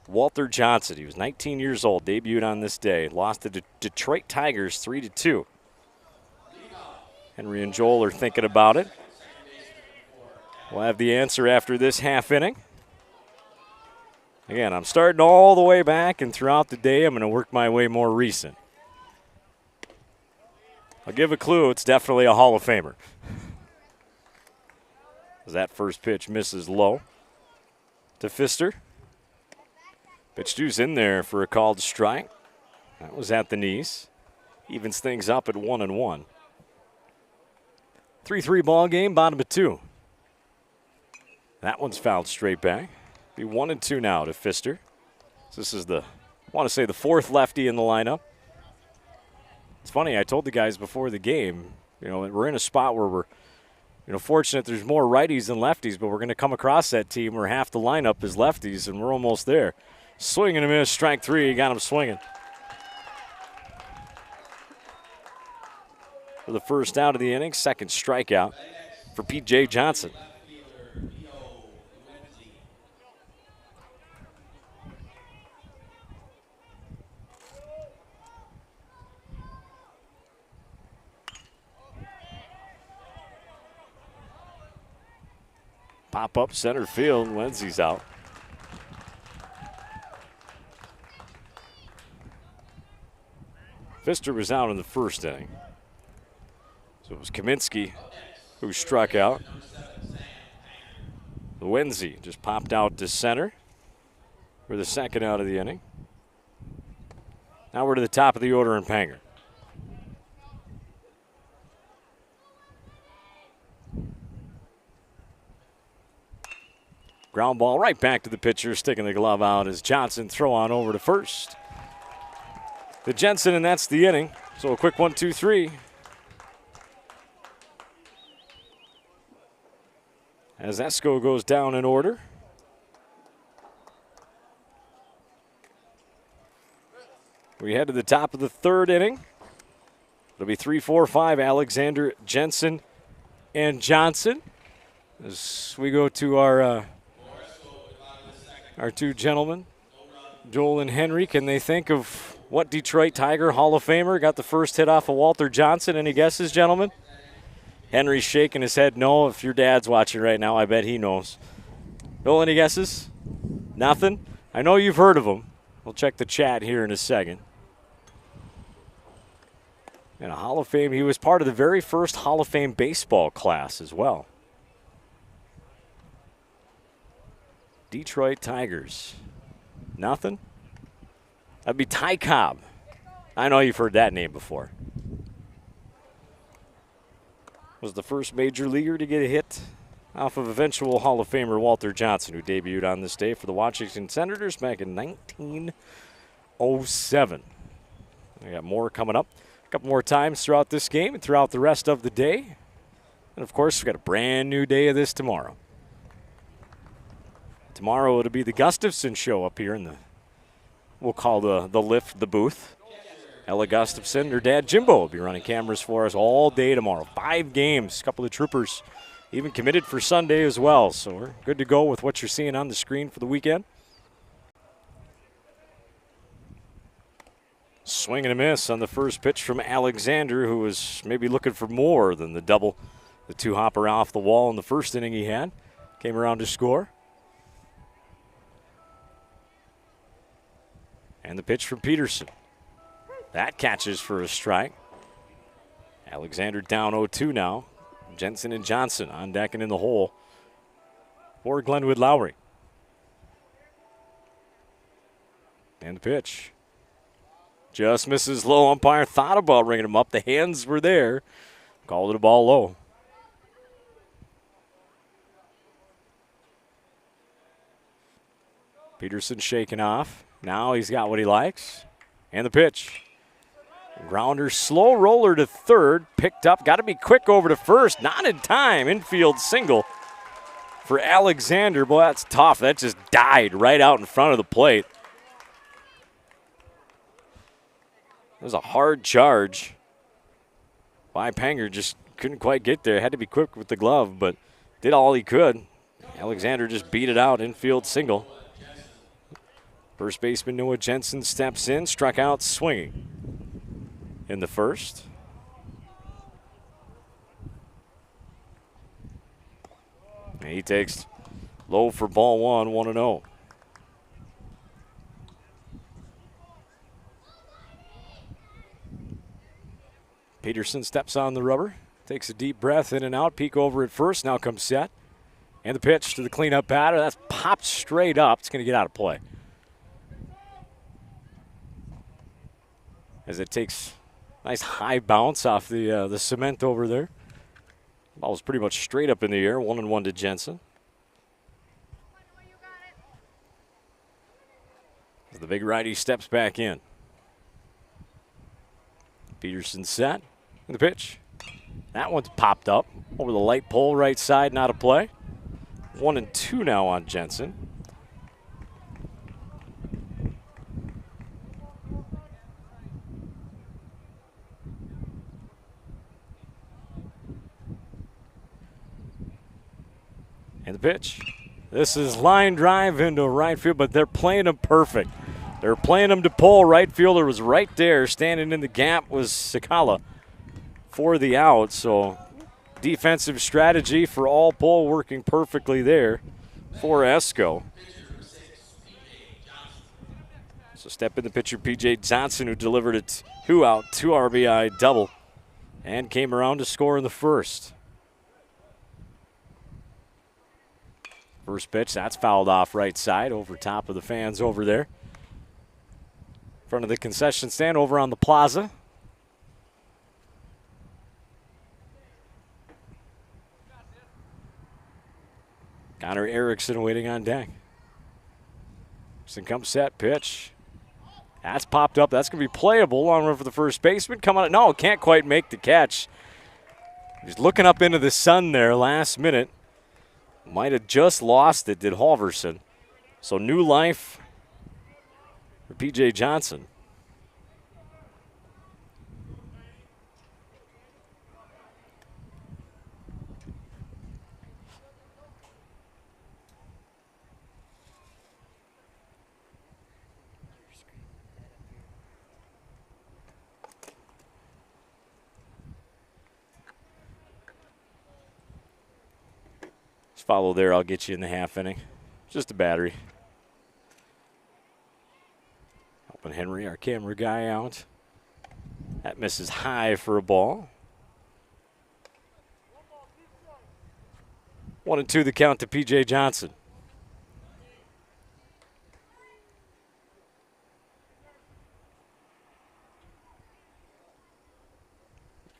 Walter Johnson. He was 19 years old, debuted on this day. Lost to the Detroit Tigers 3-2. Henry and Joel are thinking about it. We'll have the answer after this half inning. Again, I'm starting all the way back, and throughout the day, I'm going to work my way more recent. I'll give a clue. It's definitely a Hall of Famer. As that first pitch misses low to Pfister. Pitch two's in there for a called strike. That was at the knees. Evens things up at 1-1. 3-3 ball game, bottom of 2. That one's fouled straight back. Be 1-2 now to Pfister. So this is the 4th lefty in the lineup. It's funny, I told the guys before the game, we're in a spot where we're, fortunate there's more righties than lefties, but we're going to come across that team where half the lineup is lefties, and we're almost there. Swing and a miss, strike 3, got him swinging. For the first out of the inning, second strikeout for P.J. Johnson. Pop up center field. Lindsey's out. Pfister was out in the first inning. So it was Kaminsky who struck out. Lindsey just popped out to center for the second out of the inning. Now we're to the top of the order in Panger. Ground ball right back to the pitcher, sticking the glove out as Johnson throw on over to first. To Jensen, and that's the inning. So a quick 1-2-3. As Esko goes down in order. We head to the top of the third inning. It'll be 3-4-5, Alexander, Jensen, and Johnson. As we go to our two gentlemen, Joel and Henry, can they think of what Detroit Tiger Hall of Famer got the first hit off of Walter Johnson? Any guesses, gentlemen? Henry's shaking his head no. If your dad's watching right now, I bet he knows. Joel, any guesses? Nothing? I know you've heard of him. We'll check the chat here in a second. And a Hall of Fame, he was part of the very first Hall of Fame baseball class as well. Detroit Tigers. Nothing? That'd be Ty Cobb. I know you've heard that name before. Was the first major leaguer to get a hit off of eventual Hall of Famer Walter Johnson, who debuted on this day for the Washington Senators back in 1907. We got more coming up a couple more times throughout this game and throughout the rest of the day. And, of course, we've got a brand new day of this tomorrow. Tomorrow it'll be the Gustafson show up here in the, we'll call the lift, the booth. Ella Gustafson, her dad Jimbo will be running cameras for us all day tomorrow. 5 games, a couple of troopers even committed for Sunday as well. So we're good to go with what you're seeing on the screen for the weekend. Swing and a miss on the first pitch from Alexander, who was maybe looking for more than the double, the 2-hopper off the wall in the first inning he had. Came around to score. And the pitch from Peterson. That catches for a strike. Alexander down 0-2 now. Jensen and Johnson on deck and in the hole for Glenwood-Lowry. And the pitch. Just misses low. Umpire thought about ringing him up. The hands were there. Called it a ball low. Peterson shaking off. Now he's got what he likes. And the pitch. Grounder, slow roller to third. Picked up. Got to be quick over to first. Not in time. Infield single for Alexander. Boy, that's tough. That just died right out in front of the plate. It was a hard charge. Panger just couldn't quite get there. Had to be quick with the glove, but did all he could. Alexander just beat it out. Infield single. First baseman Noah Jensen steps in, struck out swinging in the first. And he takes low for ball one, 1-0. Peterson steps on the rubber, takes a deep breath in and out, peek over at first, now comes set. And the pitch to the cleanup batter, that's popped straight up. It's going to get out of play. As it takes a nice high bounce off the cement over there. Ball was pretty much straight up in the air, 1-1 to Jensen. As the big righty steps back in. Peterson set. And the pitch. That one's popped up over the light pole right side, not a play. 1-2 now on Jensen. And the pitch. This is line drive into right field, but they're playing him perfect. They're playing him to pull. Right fielder was right there. Standing in the gap was Sakala for the out. So defensive strategy for all pull working perfectly there for Esko. So step in the pitcher, P.J. Johnson, who delivered a 2-out, 2 RBI double and came around to score in the first. First pitch, that's fouled off right side over top of the fans over there. In front of the concession stand over on the plaza. Got Connor Erickson waiting on deck. Erickson comes set, pitch. That's popped up. That's going to be playable. Long run for the first baseman. Come on. No, can't quite make the catch. He's looking up into the sun there last minute. Might have just lost it, did Halverson. So new life for P.J. Johnson. Follow there, I'll get you in the half inning. Just a battery. Helping Henry, our camera guy, out. That misses high for a ball. 1-2 the count to P.J. Johnson.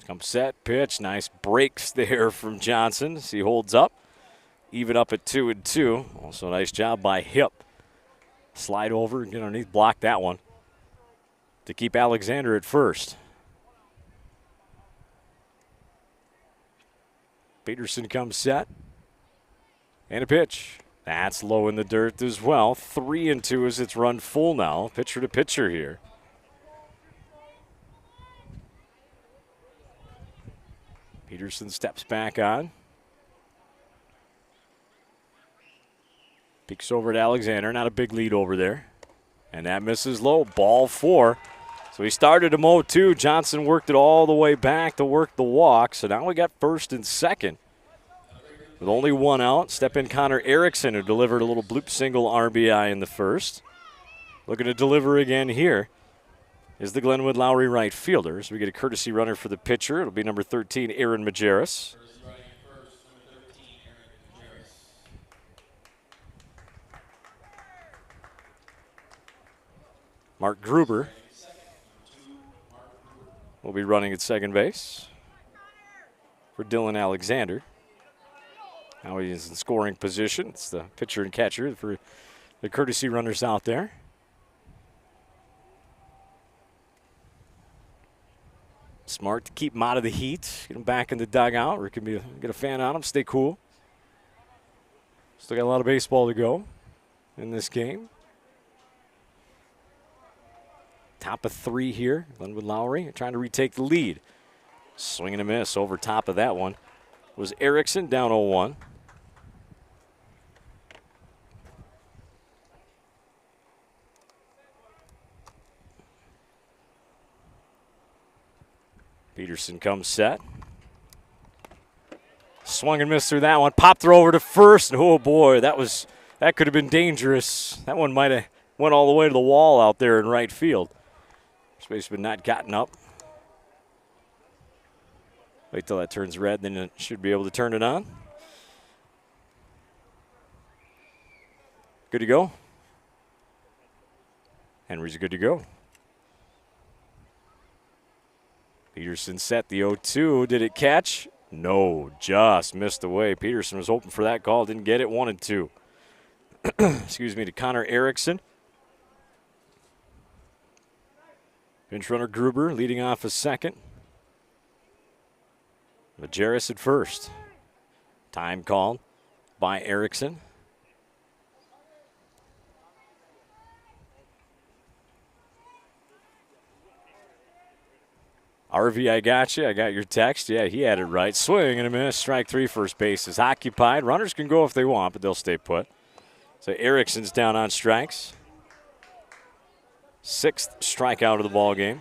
Comes set, pitch, nice breaks there from Johnson as he holds up. Even up at 2-2. Also a nice job by Hip. Slide over and get underneath, block that one to keep Alexander at first. Peterson comes set. And a pitch. That's low in the dirt as well. 3-2 as it's run full now. Pitcher to pitcher here. Peterson steps back on. Peeks over at Alexander. Not a big lead over there. And that misses low. Ball 4. So he started him 0-2. Johnson worked it all the way back to work the walk. So now we got first and second. With only one out, step in Connor Erickson, who delivered a little bloop single RBI in the first. Looking to deliver again here is the Glenwood-Lowry right fielder. So we get a courtesy runner for the pitcher. It'll be number 13, Aaron Majerus. Mark Gruber will be running at second base for Dylan Alexander. Now he's in scoring position. It's the pitcher and catcher for the courtesy runners out there. Smart to keep him out of the heat. Get him back in the dugout, or it can be get a fan on him, stay cool. Still got a lot of baseball to go in this game. Top of 3 here. Glenwood-Lowry trying to retake the lead. Swing and a miss over top of that one was Erickson, down 0-1. Peterson comes set. Swung and missed through that one. Pop throw over to first. Oh boy, that could have been dangerous. That one might have went all the way to the wall out there in right field. First baseman not gotten up. Wait till that turns red, then it should be able to turn it on. Good to go. Henry's good to go. Peterson set the 0-2. Did it catch? No, just missed away. Peterson was hoping for that call, didn't get it. 1-2. Excuse me, to Connor Erickson. Pinch runner Gruber leading off a second. Majerus at first. Time called by Erickson. RV, I got you. I got your text. Yeah, he had it right. Swing and a miss. Strike 3, first base is occupied. Runners can go if they want, but they'll stay put. So Erickson's down on strikes. 6th strikeout of the ball game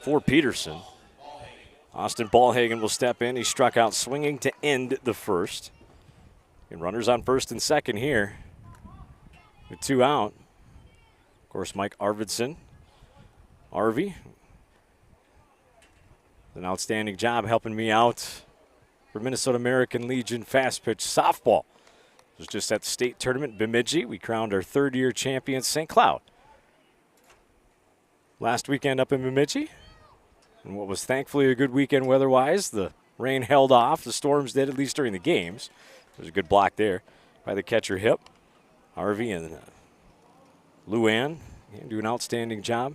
for Peterson. Austin Ballhagen will step in. He struck out swinging to end the first. And runners on first and second here with 2 out. Of course, Mike Arvidsson. Arvy, an outstanding job helping me out for Minnesota American Legion fast pitch softball. It was just at the state tournament in Bemidji. We crowned our 3rd-year champion, St. Cloud. Last weekend up in Bemidji. And what was thankfully a good weekend weather-wise. The rain held off. The storms did, at least during the games. There's a good block there by the catcher hip. Harvey and Luann do an outstanding job.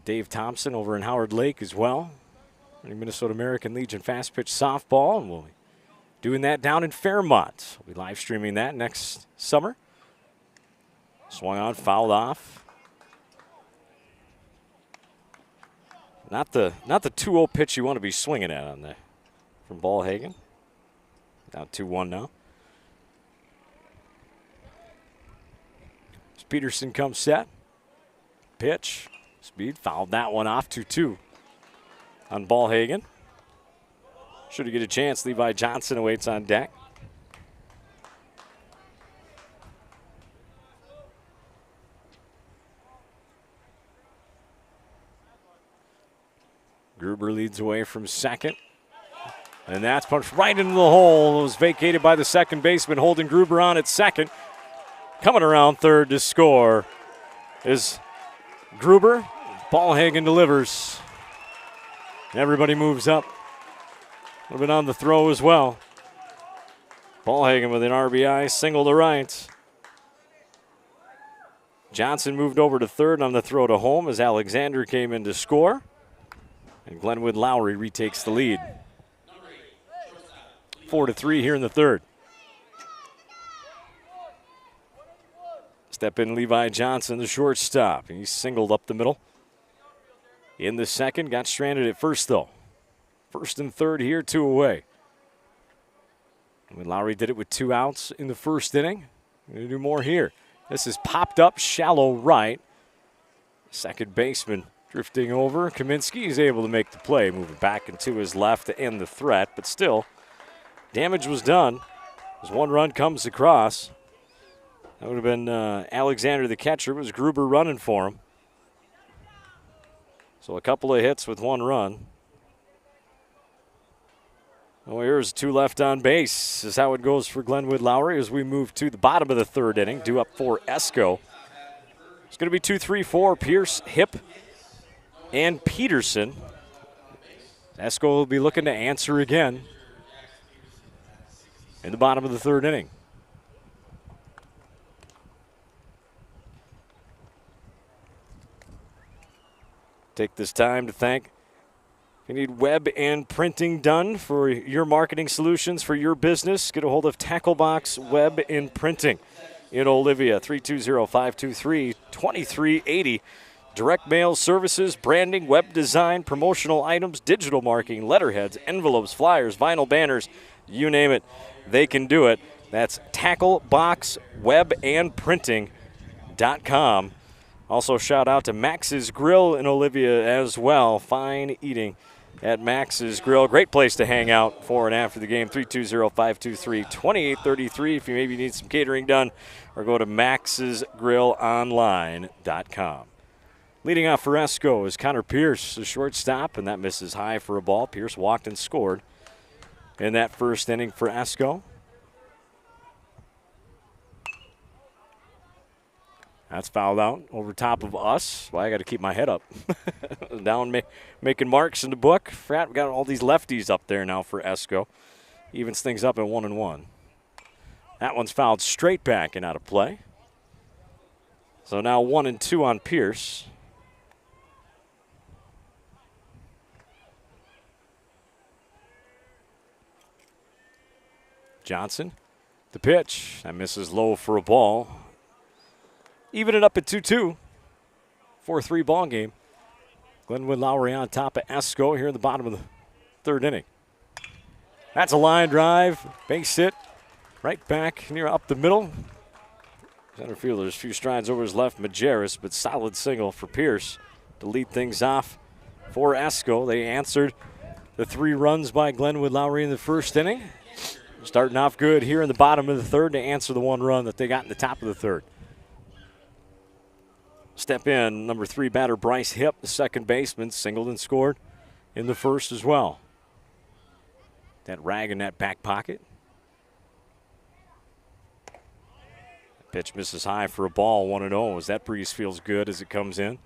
Dave Thompson over in Howard Lake as well. Minnesota American Legion fast pitch softball, and we'll be doing that down in Fairmont. We'll be live streaming that next summer. Swung on, fouled off. Not the 2-0 pitch you want to be swinging at on there from Ballhagen. Down 2-1 now. As Peterson comes set. Pitch. Speed. Fouled that one off. 2-2 on Ballhagen. Should he get a chance? Levi Johnson awaits on deck. Gruber leads away from second. And that's punched right into the hole. It was vacated by the second baseman, holding Gruber on at second. Coming around third to score is Gruber. Ballhagen delivers. Everybody moves up. A little bit on the throw as well. Ballhagen with an RBI, single to right. Johnson moved over to third on the throw to home as Alexander came in to score. And Glenwood-Lowry retakes the lead. 4-3 here in the third. Step in Levi Johnson, the shortstop. He's singled up the middle. In the second, got stranded at first though. First and third here, 2 away. And Lowry did it with 2 outs in the first inning. Going to do more here. This is popped up shallow right. Second baseman drifting over. Kaminsky is able to make the play, moving back into his left to end the threat, but still, damage was done as 1 run comes across. That would have been Alexander the catcher. It was Gruber running for him. So a couple of hits with 1 run. Oh, here's 2 left on base. This is how it goes for Glenwood-Lowry as we move to the bottom of the third inning, due up for Esko. It's going to be 2-3-4, Pierce, Hip, and Peterson. Esko will be looking to answer again in the bottom of the third inning. Take this time to thank. If you need web and printing done for your marketing solutions for your business, get a hold of Tacklebox Web and Printing in Olivia, 320-523-2380. Direct mail services, branding, web design, promotional items, digital marketing, letterheads, envelopes, flyers, vinyl banners, you name it, they can do it. That's tackleboxwebandprinting.com. Also, shout out to Max's Grill in Olivia as well. Fine eating at Max's Grill. Great place to hang out for and after the game. 320-523-2833 if you maybe need some catering done, or go to maxsgrillonline.com. Leading off for Esko is Connor Pierce, the shortstop, and that misses high for a ball. Pierce walked and scored in that first inning for Esko. That's fouled out over top of us. Well, I got to keep my head up. Down making marks in the book. We got all these lefties up there now for Esko. Evens things up at 1-1. That one's fouled straight back and out of play. So now 1-2 on Pierce. Johnson, the pitch. That misses low for a ball. Even it up at 2-2. 4-3 ball game. Glenwood-Lowry on top of Esko here in the bottom of the third inning. That's a line drive. Base hit. Right back near up the middle. Center fielder's a few strides over his left, Majerus, but solid single for Pierce to lead things off for Esko. They answered the 3 runs by Glenwood-Lowry in the first inning. Starting off good here in the bottom of the third to answer the 1 run that they got in the top of the third. Step in, number 3 batter Bryce Hip, the second baseman, singled and scored in the first as well. That rag in that back pocket. Pitch misses high for a ball, 1-0, as that breeze feels good as it comes in.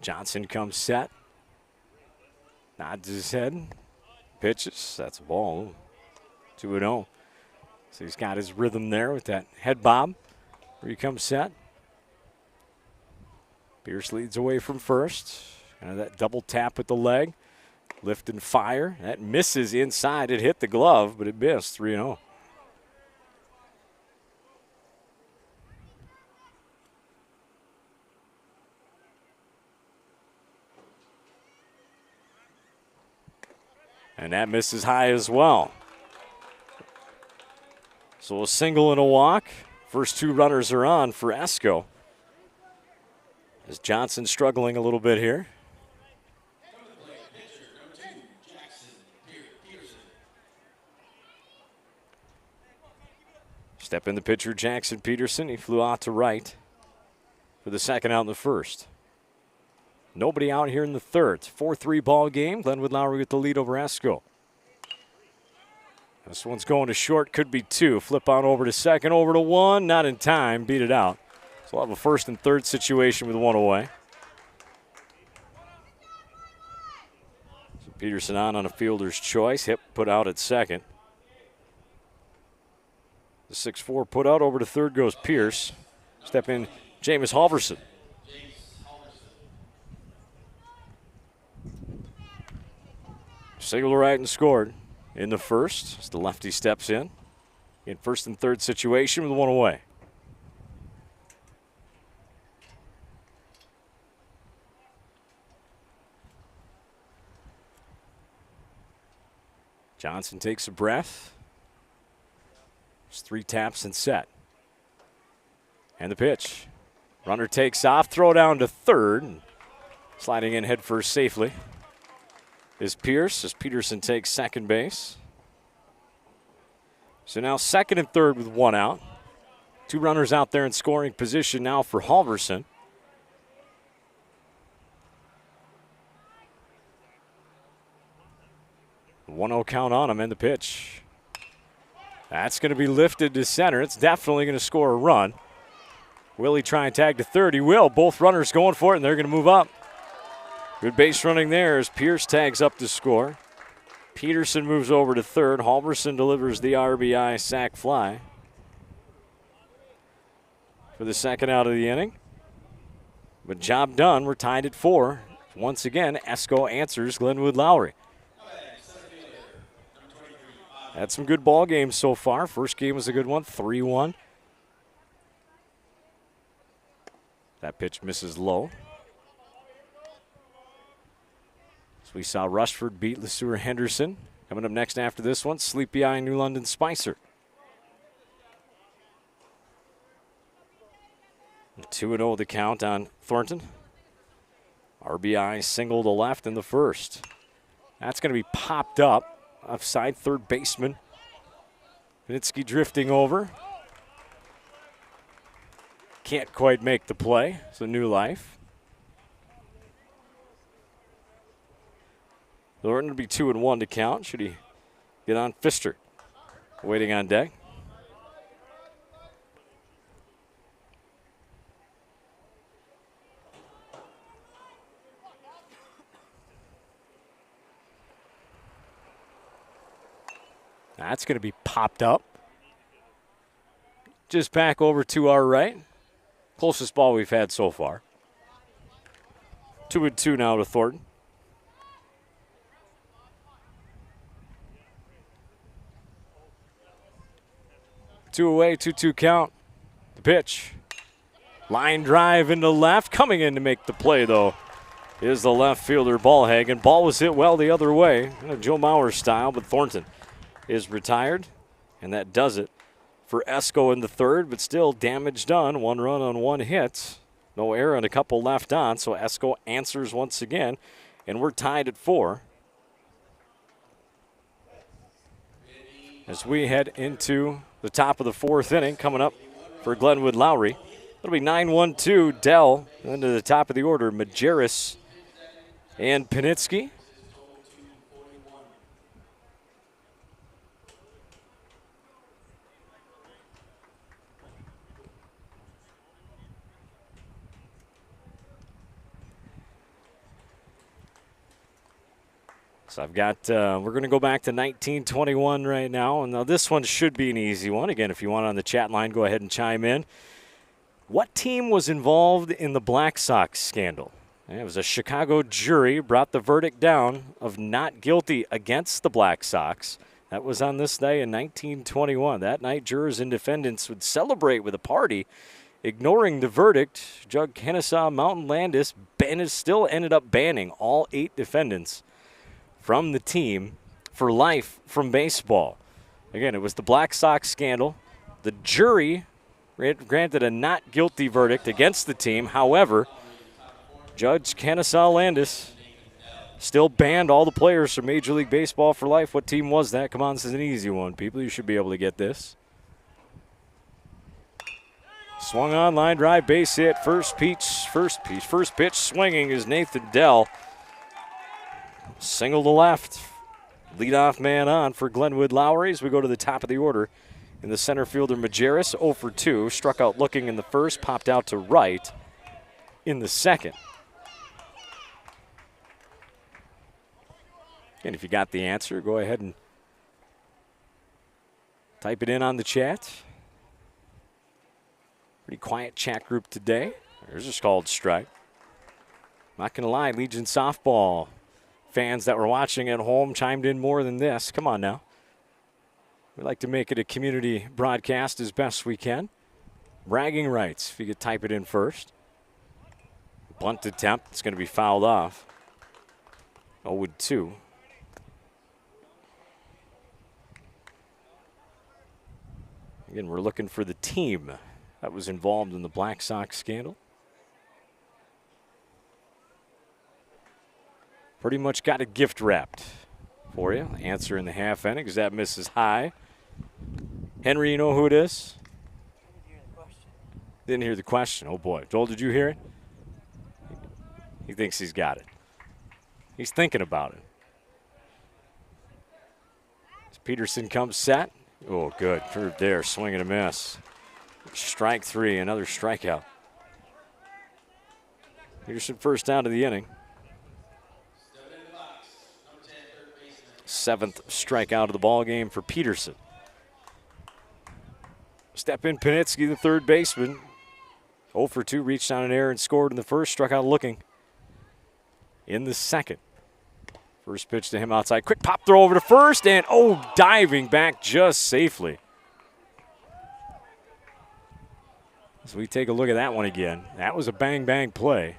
Johnson comes set. Nods his head. Pitches. That's a ball. 2-0. So he's got his rhythm there with that head bob where he comes set. Pierce leads away from first. And that double tap with the leg. Lift and fire. That misses inside. It hit the glove, but it missed. 3-0. And that misses high as well. So a single and a walk. First two runners are on for Esko. As Johnson struggling a little bit here. Step in the pitcher, Jackson Peterson. He flew out to right for the second out in the first. Nobody out here in the third. It's a 4-3 ball game. Glenwood-Lowry with the lead over Esko. This one's going to short, could be two. Flip on over to second, over to one. Not in time, beat it out. So we'll have a first and third situation with one away. So Peterson on a fielder's choice. Hip put out at second. The 6-4 put out over to third goes Pierce. Step in Jameis Halverson. Single to right and scored in the first as the lefty steps in first and third situation with one away. Johnson takes a breath. There's 3 taps and set. And the pitch. Runner takes off, throw down to third. Sliding in head first safely is Pierce as Peterson takes second base. So now second and third with one out. 2 runners out there in scoring position now for Halverson. The 1-0 count on him and the pitch. That's going to be lifted to center. It's definitely going to score a run. Will he try and tag to third? He will. Both runners going for it, and they're going to move up. Good base running there as Pierce tags up to score. Peterson moves over to third. Halverson delivers the RBI sac fly for the second out of the inning. But job done. We're tied at 4. Once again, Esko answers Glenwood-Lowry. Had some good ball games so far. First game was a good one, 3-1. That pitch misses low. So we saw Rushford beat Sueur Henderson. Coming up next after this one, Sleepy Eye New London Spicer. 2-0 the count on Thornton. RBI single to left in the first. That's going to be popped up. Offside third baseman. Vinitsky drifting over. Can't quite make the play. It's a new life. Thornton will be 2-1 to count. Should he get on Pfister? Waiting on deck. That's going to be popped up. Just back over to our right. Closest ball we've had so far. 2-2 now to Thornton. Two away, 2-2 count. The pitch. Line drive into left. Coming in to make the play, though, is the left fielder, Ballhagen. Ball was hit well the other way, Joe Mauer style, but Thornton is retired, and that does it for Esko in the third, but still damage done. 1 run on 1 hit. No error and a couple left on, so Esko answers once again, and we're tied at 4. As we head into the top of the 4th inning, coming up for Glenwood-Lowry. It'll be 9-1-2, Dell, into the top of the order, Majerus and Panitsky. So I've got, we're going to go back to 1921 right now. And now this one should be an easy one. Again, if you want on the chat line, go ahead and chime in. What team was involved in the Black Sox scandal? It was a Chicago jury brought the verdict down of not guilty against the Black Sox. That was on this day in 1921. That night, jurors and defendants would celebrate with a party. Ignoring the verdict, Judge Kennesaw Mountain Landis still ended up banning all 8 defendants from the team for life from baseball. Again, it was the Black Sox scandal. The jury granted a not guilty verdict against the team. However, Judge Kennesaw Landis still banned all the players from Major League Baseball for life. What team was that? Come on, this is an easy one, people. You should be able to get this. Swung on, line drive, base hit, first pitch swinging is Nathan Dell. Single to left. Leadoff man on for Glenwood-Lowry as we go to the top of the order. In the center fielder, Majerus, 0 for 2. Struck out looking in the first, popped out to right in the second. And if you got the answer, go ahead and type it in on the chat. Pretty quiet chat group today. There's a called strike. Not going to lie, Legion softball fans that were watching at home chimed in more than this. Come on now. We like to make it a community broadcast as best we can. Bragging rights, if you could type it in first. Bunt attempt, it's going to be fouled off. 0-2. Again, we're looking for the team that was involved in the Black Sox scandal. Pretty much got a gift wrapped for you. Answer in the half innings. That misses high. Henry, you know who it is? Didn't hear the question. Oh, boy. Joel, did you hear it? He thinks he's got it. He's thinking about it. As Peterson comes set. Oh, good. Curved there. Swing and a miss. Strike 3. Another strikeout. Peterson first down of the inning. 7th strikeout of the ball game for Peterson. Step in Panitsky, the third baseman. 0 for 2, reached on an error and scored in the first. Struck out looking in the second. First pitch to him outside. Quick pop throw over to first, and diving back just safely. So we take a look at that one again. That was a bang-bang play.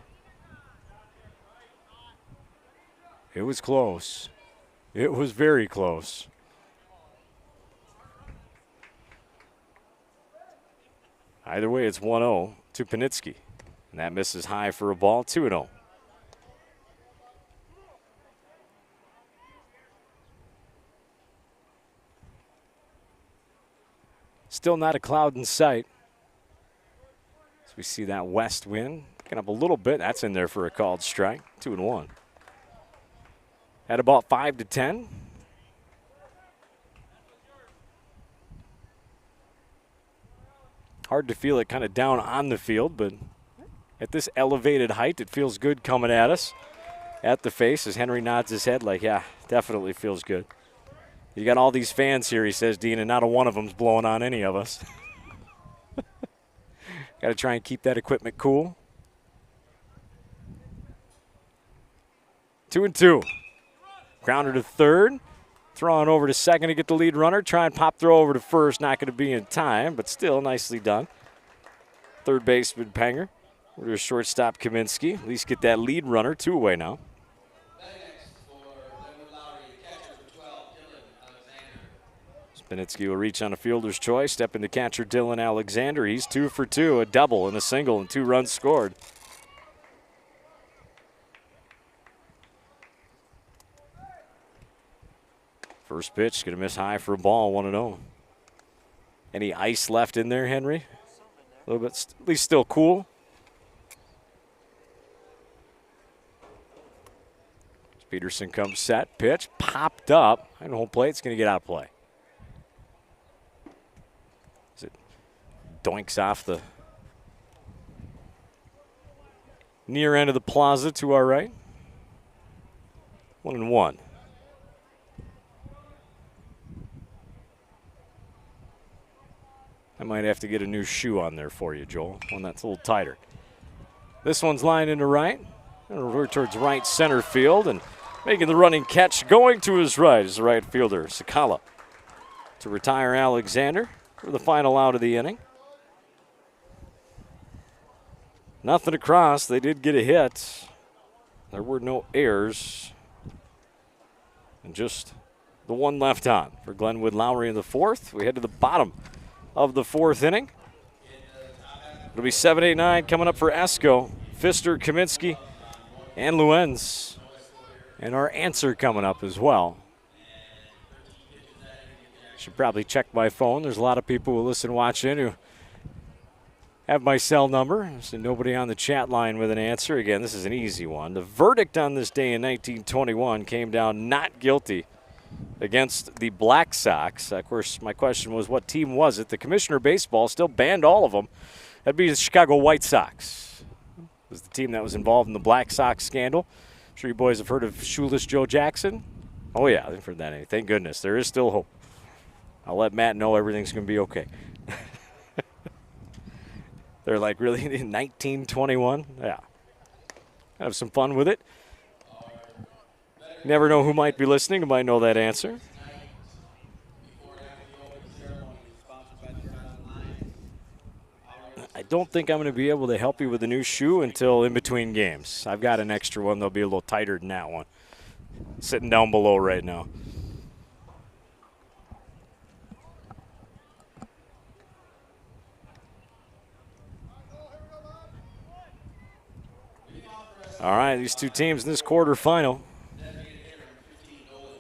It was close. It was very close. Either way, it's 1-0 to Panitsky. And that misses high for a ball, 2-0. Still not a cloud in sight. So we see that west wind picking up a little bit. That's in there for a called strike, 2-1. At about 5 to 10. Hard to feel it kind of down on the field, but at this elevated height, it feels good coming at us. At the face as Henry nods his head like, yeah, definitely feels good. You got all these fans here, he says, Dean, and not a one of them's blowing on any of us. Got to try and keep that equipment cool. 2-2. Grounder to third. Throwing over to second to get the lead runner. Try and pop throw over to first. Not going to be in time, but still nicely done. Third baseman Panger. Over to shortstop Kaminsky. At least get that lead runner. 2 away now. Spinitsky will reach on a fielder's choice. Step into catcher Dylan Alexander. He's 2 for 2. A double and a single and 2 runs scored. First pitch, going to miss high for a ball, 1-0. Any ice left in there, Henry? A little bit, at least still cool. Peterson comes set, pitch, popped up. And home plate, it's going to get out of play. As it doinks off the near end of the plaza to our right. 1-1. I might have to get a new shoe on there for you, Joel, one that's a little tighter. This one's lined into right. Over towards right center field, and making the running catch, going to his right is the right fielder, Sakala, to retire Alexander for the final out of the inning. Nothing across. They did get a hit. There were no errors. And just the one left on for Glenwood-Lowry in the fourth. We head to the bottom of the fourth inning. It'll be 7-8-9 coming up for Esko, Pfister, Kaminsky, and Luenz. And our answer coming up as well. Should probably check my phone. There's a lot of people who listen, watch in, who have my cell number. There's nobody on the chat line with an answer. Again, this is an easy one. The verdict on this day in 1921 came down not guilty against the Black Sox. Of course, my question was, what team was it? The Commissioner of Baseball still banned all of them. That'd be the Chicago White Sox. It was the team that was involved in the Black Sox scandal. I'm sure you boys have heard of Shoeless Joe Jackson. Oh, yeah, I've heard that. Thank goodness. There is still hope. I'll let Matt know everything's going to be okay. They're like, really, in 1921? Yeah. Have some fun with it. Never know who might be listening, who might know that answer. I don't think I'm going to be able to help you with a new shoe until in between games. I've got an extra one that'll be a little tighter than that one. Sitting down below right now. All right, these two teams in this quarterfinal,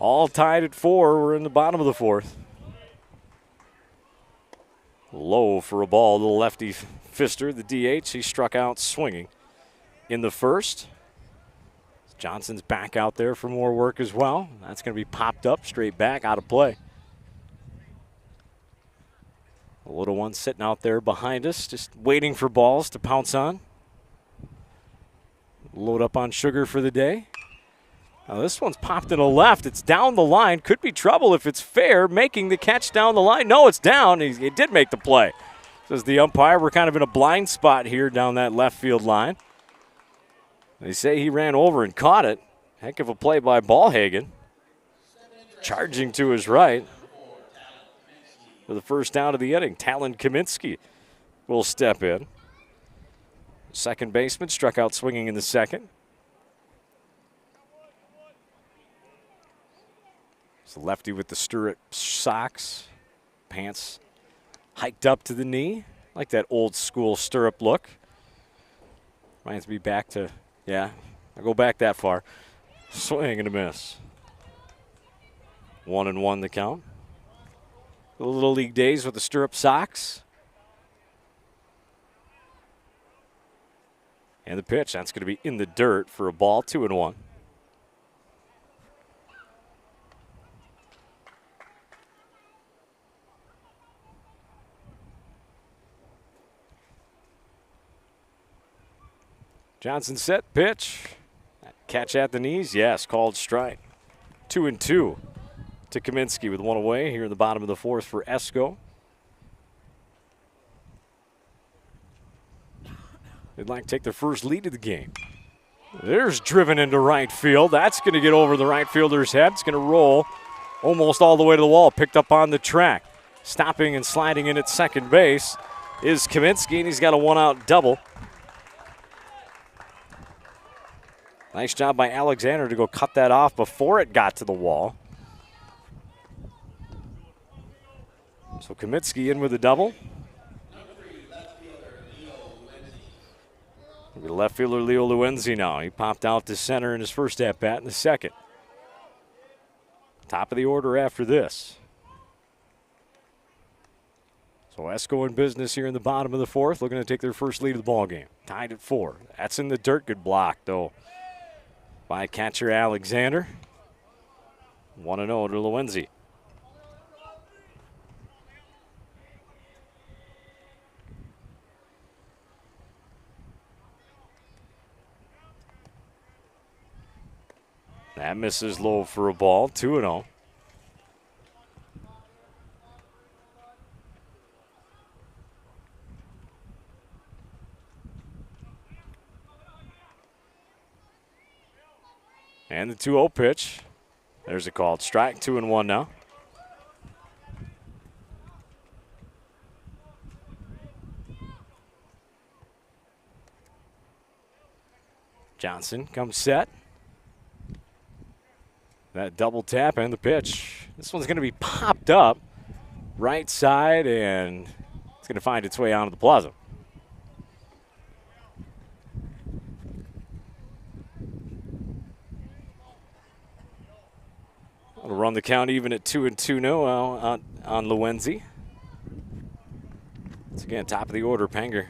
all tied at 4. We're in the bottom of the fourth. Low for a ball, little lefty Pfister, the DH. He struck out swinging in the first. Johnson's back out there for more work as well. That's going to be popped up, straight back, out of play. The little one sitting out there behind us, just waiting for balls to pounce on. Load up on sugar for the day. Now this one's popped in a left. It's down the line. Could be trouble if it's fair. Making the catch down the line. No, it's down. He did make the play. Says the umpire. We're kind of in a blind spot here down that left field line. They say he ran over and caught it. Heck of a play by Ballhagen. Charging to his right for the first out of the inning. Talon Kaminsky will step in. Second baseman struck out swinging in the second. It's the lefty with the stirrup socks. Pants hiked up to the knee. Like that old school stirrup look. Reminds me back to, yeah, I go back that far. Swing and a miss. 1-1 the count. The Little League days with the stirrup socks. And the pitch, that's going to be in the dirt for a ball, 2-1. Johnson set, pitch. Catch at the knees, yes, called strike. 2-2 to Kaminsky with one away here in the bottom of the fourth for Esko. They'd like to take their first lead of the game. There's driven into right field. That's going to get over the right fielder's head. It's going to roll almost all the way to the wall. Picked up on the track. Stopping and sliding in at second base is Kaminsky, and he's got a one-out double. Nice job by Alexander to go cut that off before it got to the wall. So Kaminsky in with a double. Left fielder Leo Luenzi now. He popped out to center in his first at-bat in the second. Top of the order after this. So Esko in business here in the bottom of the fourth, looking to take their first lead of the ball game. Tied at 4. That's in the dirt. Good block, though, by catcher Alexander. 1-0 to Luenzi. That misses low for a ball, 2-0. And the 2-0 pitch. There's a called strike, 2-1 now. Johnson comes set. That double tap and the pitch. This one's going to be popped up right side, and it's going to find its way onto the plaza. We'll run the count even at 2-2 now on Lewenzi. Once again, top of the order, Panger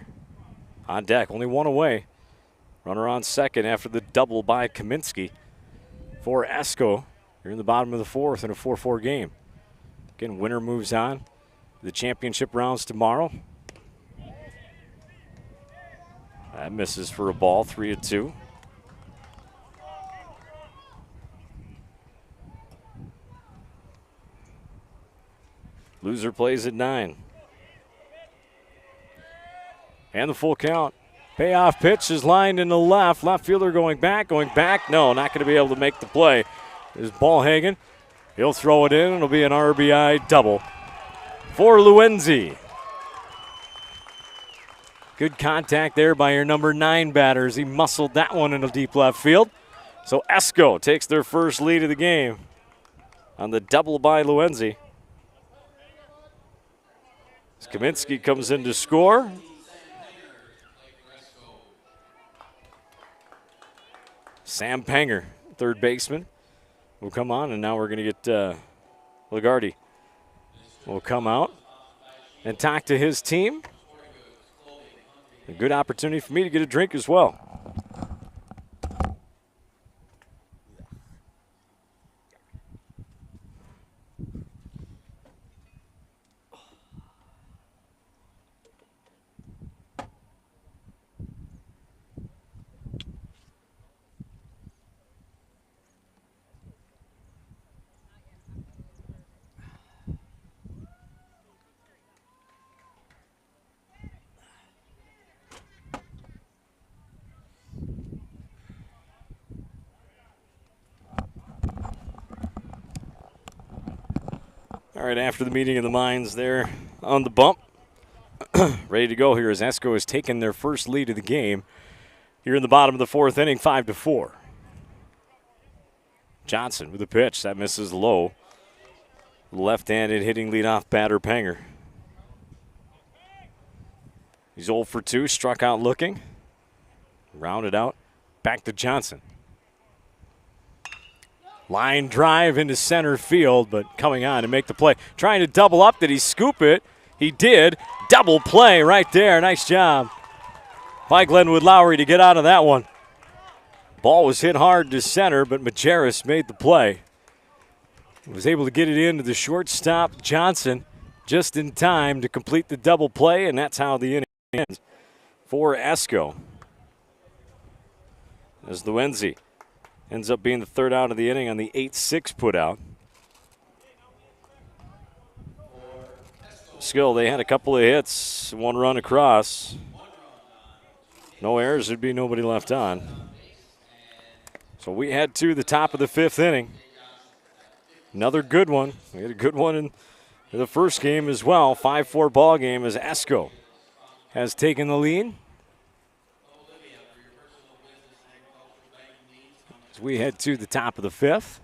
on deck, only one away. Runner on second after the double by Kaminsky for Esko. You're in the bottom of the fourth in a 4-4 game. Again, winner moves on. The championship rounds tomorrow. That misses for a ball, 3-2. Loser plays at 9. And the full count. Payoff pitch is lined in the left. Left fielder going back. No, not going to be able to make the play. There's Ballhagen. He'll throw it in. It'll be an RBI double for Lewenzi. Good contact there by your number 9 batters. He muscled that one into deep left field. So Esko takes their first lead of the game on the double by Lewenzi. Kaminsky comes in to score. Sam Panger, third baseman, will come on, and now we're going to get Lagarde will come out and talk to his team. A good opportunity for me to get a drink as well. All right, after the meeting of the minds there on the bump, ready to go here as Esko has taken their first lead of the game here in the bottom of the fourth inning, 5-4. Johnson with a pitch. That misses low. Left-handed hitting leadoff batter Panger. He's 0 for 2, struck out looking. Rounded out, back to Johnson. Line drive into center field, but coming on to make the play. Trying to double up. Did he scoop it? He did. Double play right there. Nice job by Glenwood-Lowry to get out of that one. Ball was hit hard to center, but Majerus made the play. Was able to get it into the shortstop, Johnson, just in time to complete the double play, and that's how the inning ends for Esko. As Lewenzi ends up being the third out of the inning on the 8-6 put out. Skill, they had a couple of hits, one run across. No errors, there'd be nobody left on. So we head to the top of the fifth inning. Another good one. We had a good one in the first game as well. 5-4 ball game as Esko has taken the lead. As we head to the top of the fifth.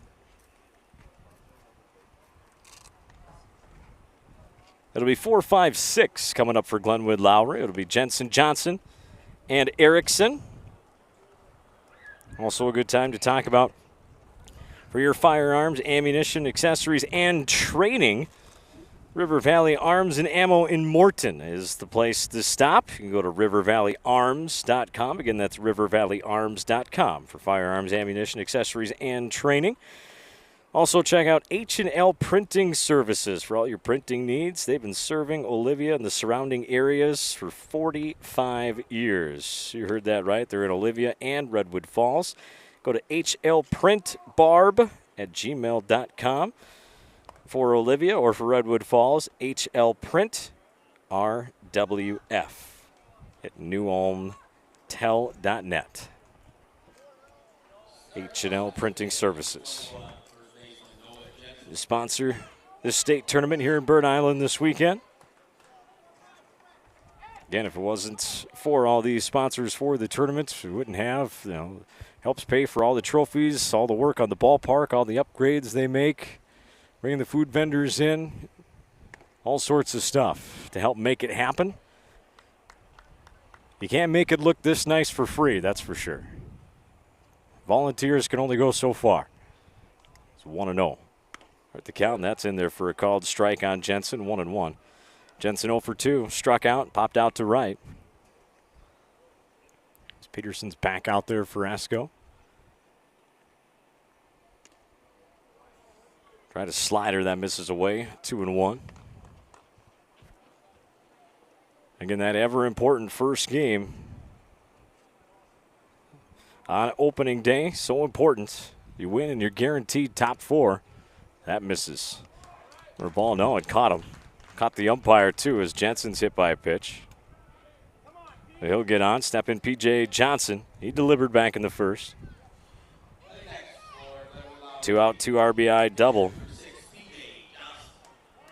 It'll be 4, 5, 6 coming up for Glenwood-Lowry. It'll be Jensen, Johnson, and Erickson. Also a good time to talk about for your firearms, ammunition, accessories, and training. River Valley Arms and Ammo in Morton is the place to stop. You can go to rivervalleyarms.com. Again, that's rivervalleyarms.com for firearms, ammunition, accessories, and training. Also, check out H&L Printing Services for all your printing needs. They've been serving Olivia and the surrounding areas for 45 years. You heard that right. They're in Olivia and Redwood Falls. Go to hlprintbarb@gmail.com for Olivia, or for Redwood Falls, hlprintrwf at newulmtel.net. H&L Printing Services. To sponsor this state tournament here in Bird Island this weekend. Again, if it wasn't for all these sponsors for the tournament, we wouldn't have, helps pay for all the trophies, all the work on the ballpark, all the upgrades they make, bringing the food vendors in, all sorts of stuff to help make it happen. You can't make it look this nice for free, that's for sure. Volunteers can only go so far. It's 1-0. At the count, and that's in there for a called strike on Jensen, 1-1. Jensen 0 for 2, struck out, popped out to right. Peterson's back out there for Esko. Try to slider, that misses away, 2-1. Again, that ever important first game on opening day, so important. You win and you're guaranteed top 4. That misses. Or ball, no, it caught him. Caught the umpire, too, as Jensen's hit by a pitch. He'll get on. Step in P.J. Johnson. He delivered back in the first. 2 out, 2 RBI double.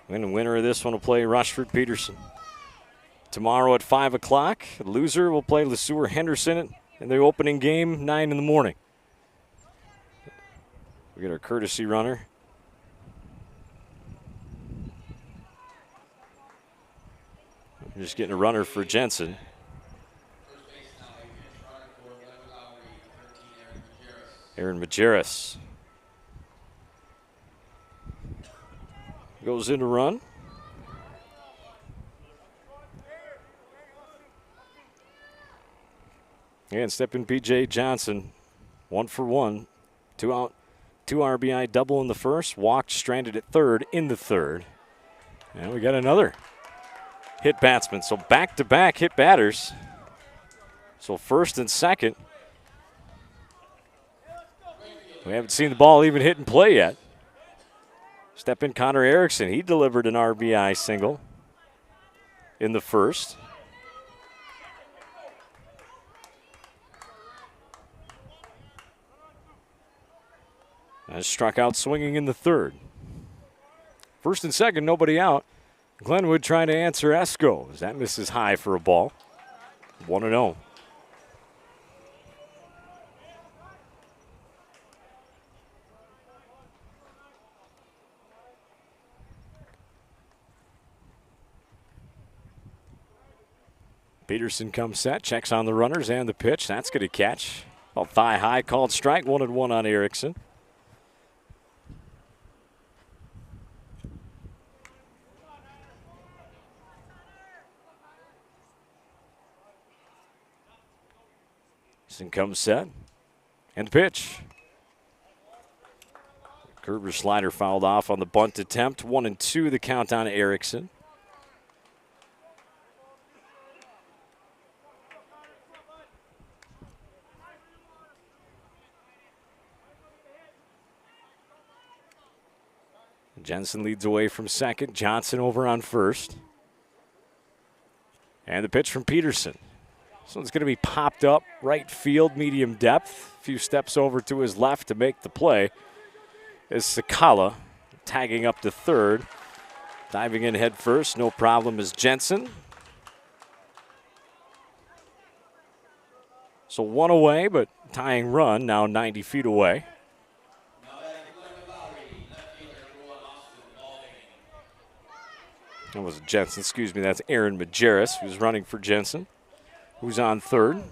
And the winner of this one will play Rushford Peterson. Tomorrow at 5 o'clock, the loser will play Sueur Henderson in the opening game, 9 in the morning. We get our courtesy runner. We're just getting a runner for Jensen. Aaron Majerus goes in to run. And step in P.J. Johnson, 1 for 1. 2 out, 2 RBI double in the first. Walked, stranded at third in the third. And we got another hit batsman. So back-to-back hit batters. So first and second. We haven't seen the ball even hit and play yet. Step in Connor Erickson. He delivered an RBI single in the first. And struck out swinging in the third. First and second, nobody out. Glenwood trying to answer Esko as that misses high for a ball. 1-0. Peterson comes set, checks on the runners and the pitch. That's going to catch. Ball thigh high, called strike. 1-1 on Erickson. Comes set, and the pitch. Curver slider fouled off on the bunt attempt. 1-2 the count on Erickson. Jensen leads away from second. Johnson over on first. And the pitch from Peterson. This one's going to be popped up right field, medium depth. A few steps over to his left to make the play is Sakala tagging up to third. Diving in head first, no problem, is Jensen. So 1 away, but tying run now 90 feet away. That was Jensen, excuse me, that's Aaron Majerus who's running for Jensen. Who's on third.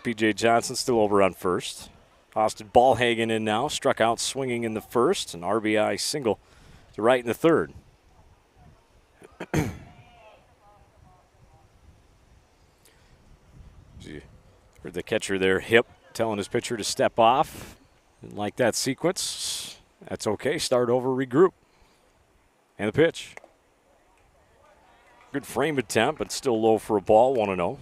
P.J. Johnson still over on first. Austin Ballhagen in now. Struck out swinging in the first. An RBI single to right in the third. Heard the catcher there, hip, telling his pitcher to step off. Didn't like that sequence. That's okay. Start over, regroup. And the pitch. Good frame attempt, but still low for a ball, 1-0.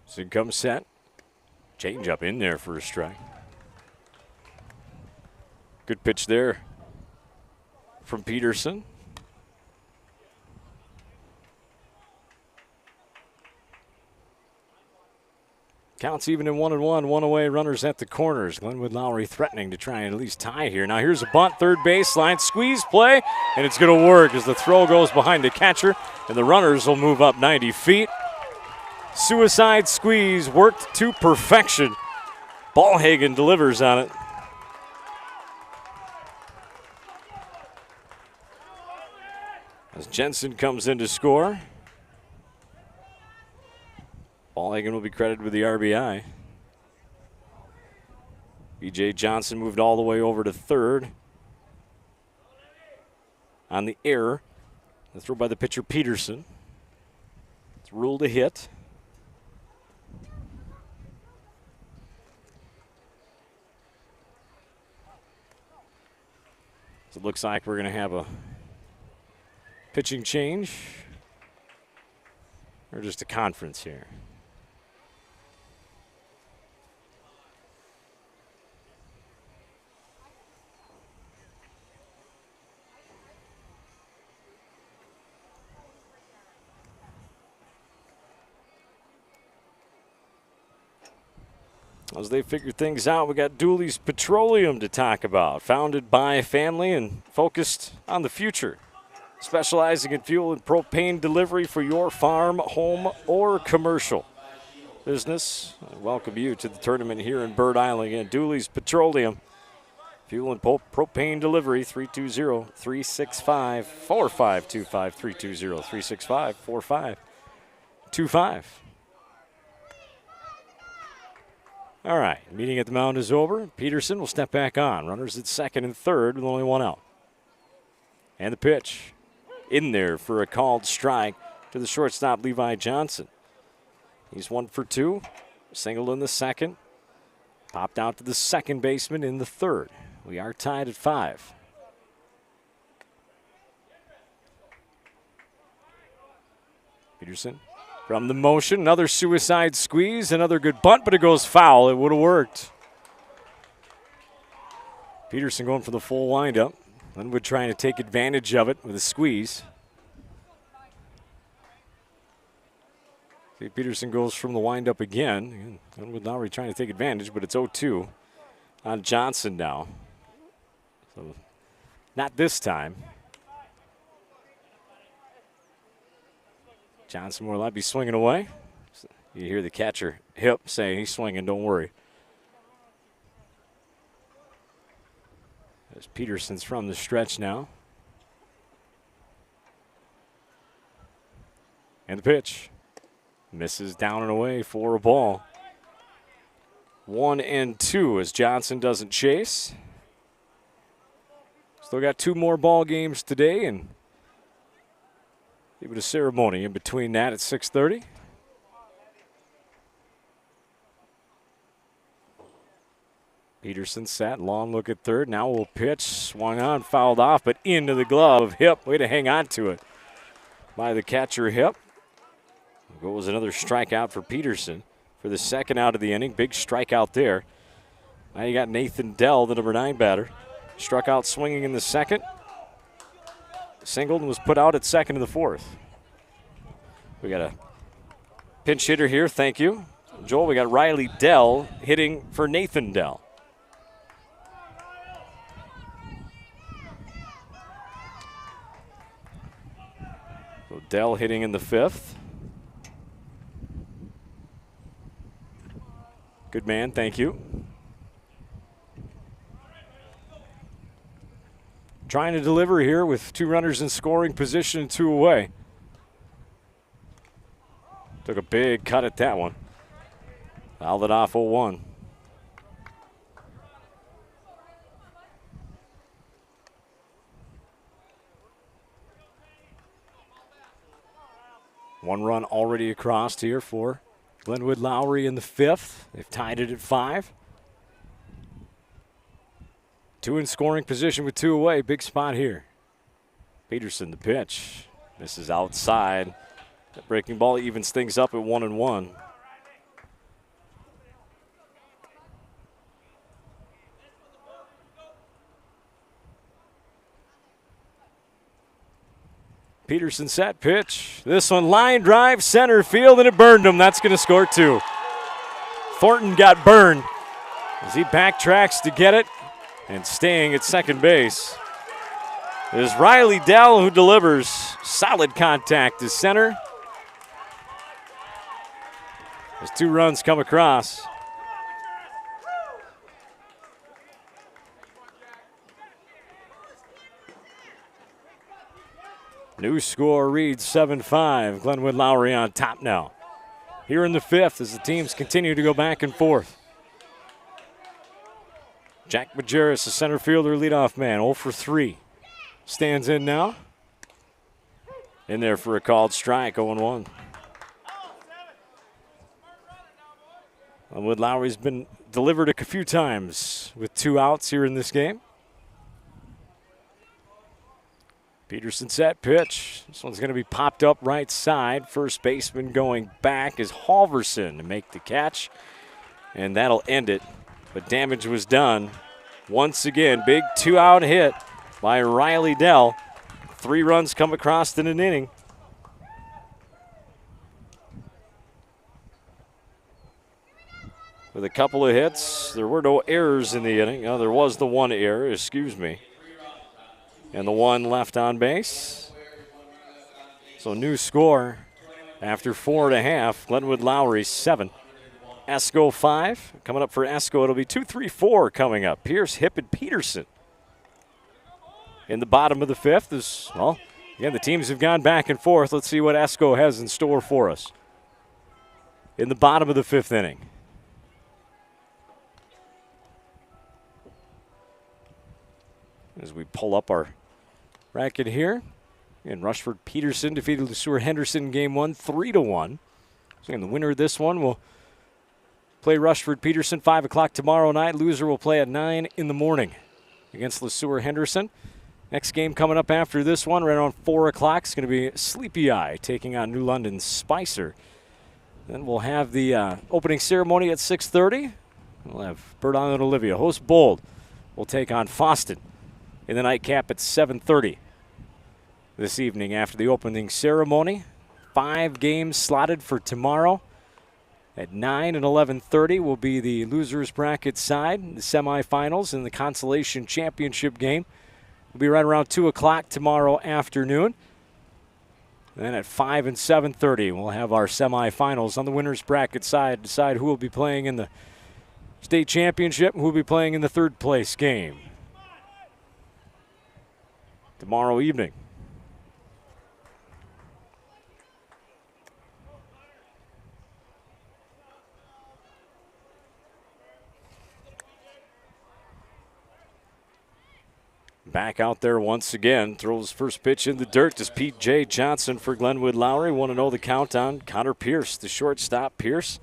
So comes set. Change up in there for a strike. Good pitch there from Peterson. Counts even in 1-1, one away, runners at the corners. Glenwood-Lowry threatening to try and at least tie here. Now here's a bunt, third baseline, squeeze play, and it's going to work as the throw goes behind the catcher, and the runners will move up 90 feet. Suicide squeeze worked to perfection. Ballhagen delivers on it. As Jensen comes in to score. Ballhagen will be credited with the RBI. B.J. Johnson moved all the way over to third. On the error, the throw by the pitcher Peterson. It's ruled a hit. So it looks like we're going to have a pitching change, or just a conference here. As they figure things out, we got Dooley's Petroleum to talk about. Founded by a family and focused on the future. Specializing in fuel and propane delivery for your farm, home, or commercial business. I welcome you to the tournament here in Bird Island. Again, Dooley's Petroleum. Fuel and propane delivery, 320-365-4525. 320-365-4525. All right, meeting at the mound is over. Peterson will step back on. Runners at second and third with only one out. And the pitch in there for a called strike to the shortstop, Levi Johnson. He's 1 for 2. Singled in the second. Popped out to the second baseman in the third. We are tied at 5. Peterson from the motion, another suicide squeeze, another good bunt, but it goes foul. It would have worked. Peterson going for the full windup. Glenwood trying to take advantage of it with a squeeze. See, Peterson goes from the windup again. Glenwood-Lowry trying to take advantage, but it's 0-2 on Johnson now. So not this time. Johnson more likely swinging away. You hear the catcher hip saying he's swinging, don't worry. As Peterson's from the stretch now. And the pitch. Misses down and away for a ball. 1-2 as Johnson doesn't chase. Still got 2 more ball games today, and give it a ceremony in between that at 6:30. Peterson set, long look at third. Now will pitch, swung on, fouled off, but into the glove. Hip, way to hang on to it by the catcher Hip. Goes another strikeout for Peterson for the second out of the inning. Big strikeout there. Now you got Nathan Dell, the number 9 batter. Struck out swinging in the second. Singled and was put out at second in the fourth. We got a pinch hitter here, thank you. Joel, we got Riley Dell hitting for Nathan Dell. So Dell hitting in the 5th. Good man, thank you. Trying to deliver here with 2 runners in scoring position and 2 away. Took a big cut at that one. Fouled it off 0-1. One run already across here for Glenwood-Lowry in the 5th. They've tied it at 5. 2 in scoring position with 2 away. Big spot here. Peterson, the pitch. This is outside. That breaking ball evens things up at 1-1. Peterson set pitch. This one line drive, center field, and it burned him. That's going to score 2. Thornton got burned as he backtracks to get it, and staying at second base is Riley Dell, who delivers solid contact to center. As 2 runs come across. New score reads 7-5. Glenwood-Lowry on top now. Here in the 5th as the teams continue to go back and forth. Jack Majerus, the center fielder, leadoff man, 0 for 3. Stands in now. In there for a called strike, 0-1. Glenwood-Lowry's been delivered a few times with 2 outs here in this game. Peterson set pitch. This one's going to be popped up right side. First baseman going back is Halverson to make the catch, and that'll end it. But damage was done. Once again, big 2-out hit by Riley Dell. 3 runs come across in an inning. With a couple of hits, there were no errors in the inning. Oh, there was the 1 error, excuse me. And the 1 left on base. So new score after 4.5. Glenwood-Lowry 7. Esko 5. Coming up for Esko, it'll be 2-3-4 coming up. Pierce, Hip, and Peterson. In the bottom of the 5th is, well, again, the teams have gone back and forth. Let's see what Esko has in store for us. In the bottom of the 5th inning. As we pull up our bracket here. And Rushford Peterson defeated the Sueur Henderson in game 1, 3-1. So again, the winner of this one will play Rushford Peterson 5 o'clock tomorrow night. Loser will play at 9 in the morning against Sueur Henderson. Next game coming up after this one, right around 4 o'clock, is going to be Sleepy Eye taking on New London Spicer. Then we'll have the opening ceremony at 6:30. We'll have Bird Island Olivia. Host Bold will take on Fosston in the nightcap at 7:30 this evening after the opening ceremony. 5 games slotted for tomorrow. At 9 and 11:30 will be the losers bracket side, the semifinals, and the consolation championship game will be right around 2 o'clock tomorrow afternoon. And then at 5 and 7:30 we'll have our semifinals on the winners bracket side, decide who will be playing in the state championship and who will be playing in the 3rd place game tomorrow evening. Back out there once again, throws first pitch in the dirt to Pete J. Johnson for Glenwood-Lowry. 1-0 the count on Connor Pierce, the shortstop. Pierce,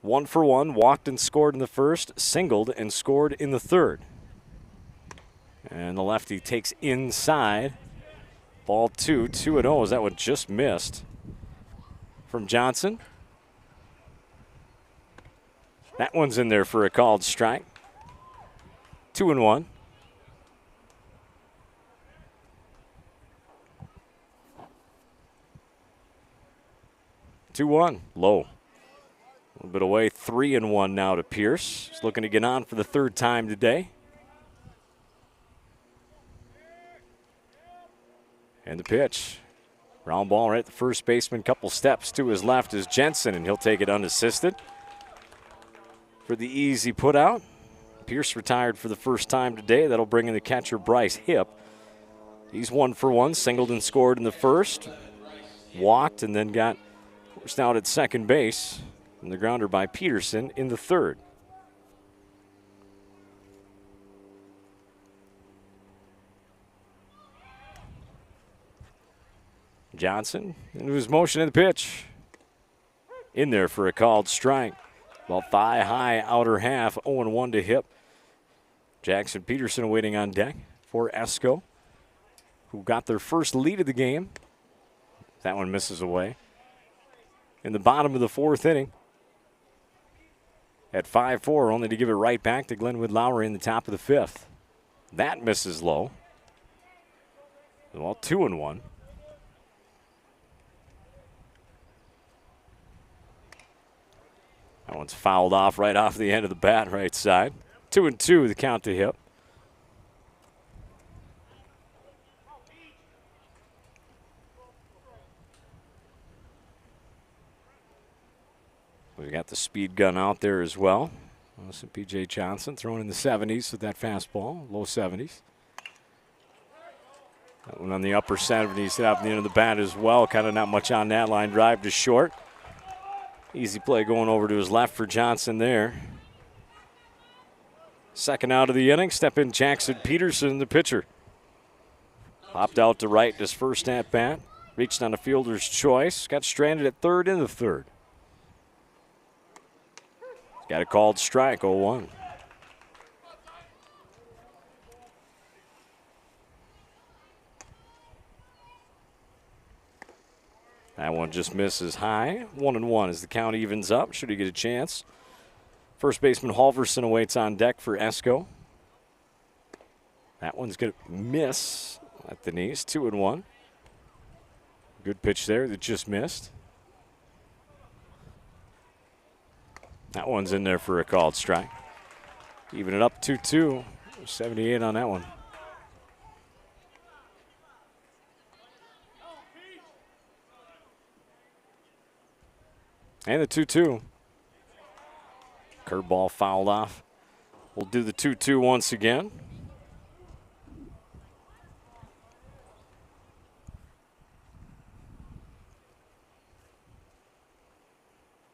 1 for 1, walked and scored in the 1st, singled and scored in the 3rd. And the lefty takes inside. Ball 2, 2-0 as that one just missed from Johnson. That one's in there for a called strike. 2-1. Low. A little bit away, 3-1 now to Pierce. He's looking to get on for the 3rd time today. And the pitch. Round ball right at the first baseman. Couple steps to his left is Jensen, and he'll take it unassisted. For the easy put out. Pierce retired for the first time today. That'll bring in the catcher Bryce Hip. He's 1 for 1, singled and scored in the 1st. Walked and then got forced out at second base. And the grounder by Peterson in the 3rd. Johnson into his motion in the pitch. In there for a called strike. Well, thigh high outer half, 0-1 to Hip. Jackson Peterson waiting on deck for Esko, who got their first lead of the game. That one misses away. In the bottom of the 4th inning. At 5-4, only to give it right back to Glenwood-Lowry in the top of the 5th. That misses low. Well, 2-1. That one's fouled off right off the end of the bat, right side. 2-2, the count to hip. We got the speed gun out there as well. Also, P.J. Johnson throwing in the 70s with that fastball, low 70s. That one on the upper 70s, hit off the end of the bat as well. Kind of not much on that line. Drive to short. Easy play going over to his left for Johnson there. Second out of the inning. Step in Jackson Peterson, the pitcher. Popped out to right his first at bat. Reached on a fielder's choice. Got stranded at third in the third. Got a called strike, 0-1. That one just misses high. 1-1 as the count evens up. Should he get a chance? First baseman Halverson awaits on deck for Esko. That one's going to miss at the knees. 2-1. Good pitch there that just missed. That one's in there for a called strike. Even it up 2-2. 78 on that one. And the 2-2. Curveball fouled off. We'll do the 2-2 once again.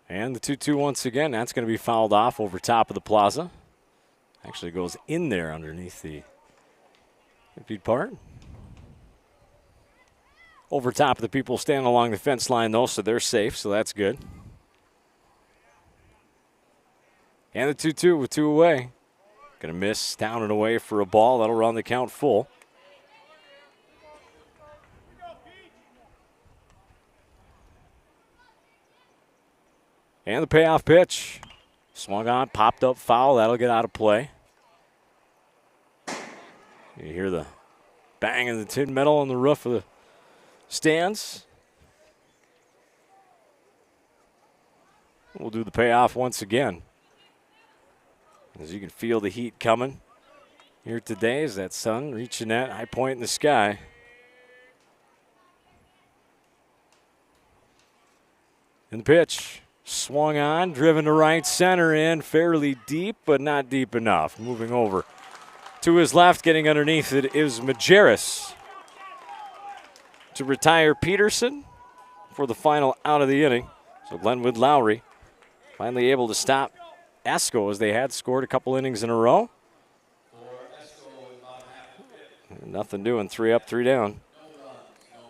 And the 2-2 once again. That's going to be fouled off over top of the plaza. Actually goes in there underneath the feed part. Over top of the people standing along the fence line, though, so they're safe, so that's good. And the 2-2 with 2 away. Going to miss down and away for a ball. That'll run the count full. And the payoff pitch. Swung on, popped up foul. That'll get out of play. You hear the bang of the tin metal on the roof of the stands. We'll do the payoff once again. As you can feel the heat coming here today as that sun reaching that high point in the sky. And the pitch. Swung on, driven to right center in, fairly deep, but not deep enough. Moving over to his left, getting underneath it is Majerus to retire Peterson for the final out of the inning. So Glenwood-Lowry finally able to stop Esko as they had scored a couple innings in a row. Nothing doing, 3 up, 3 down.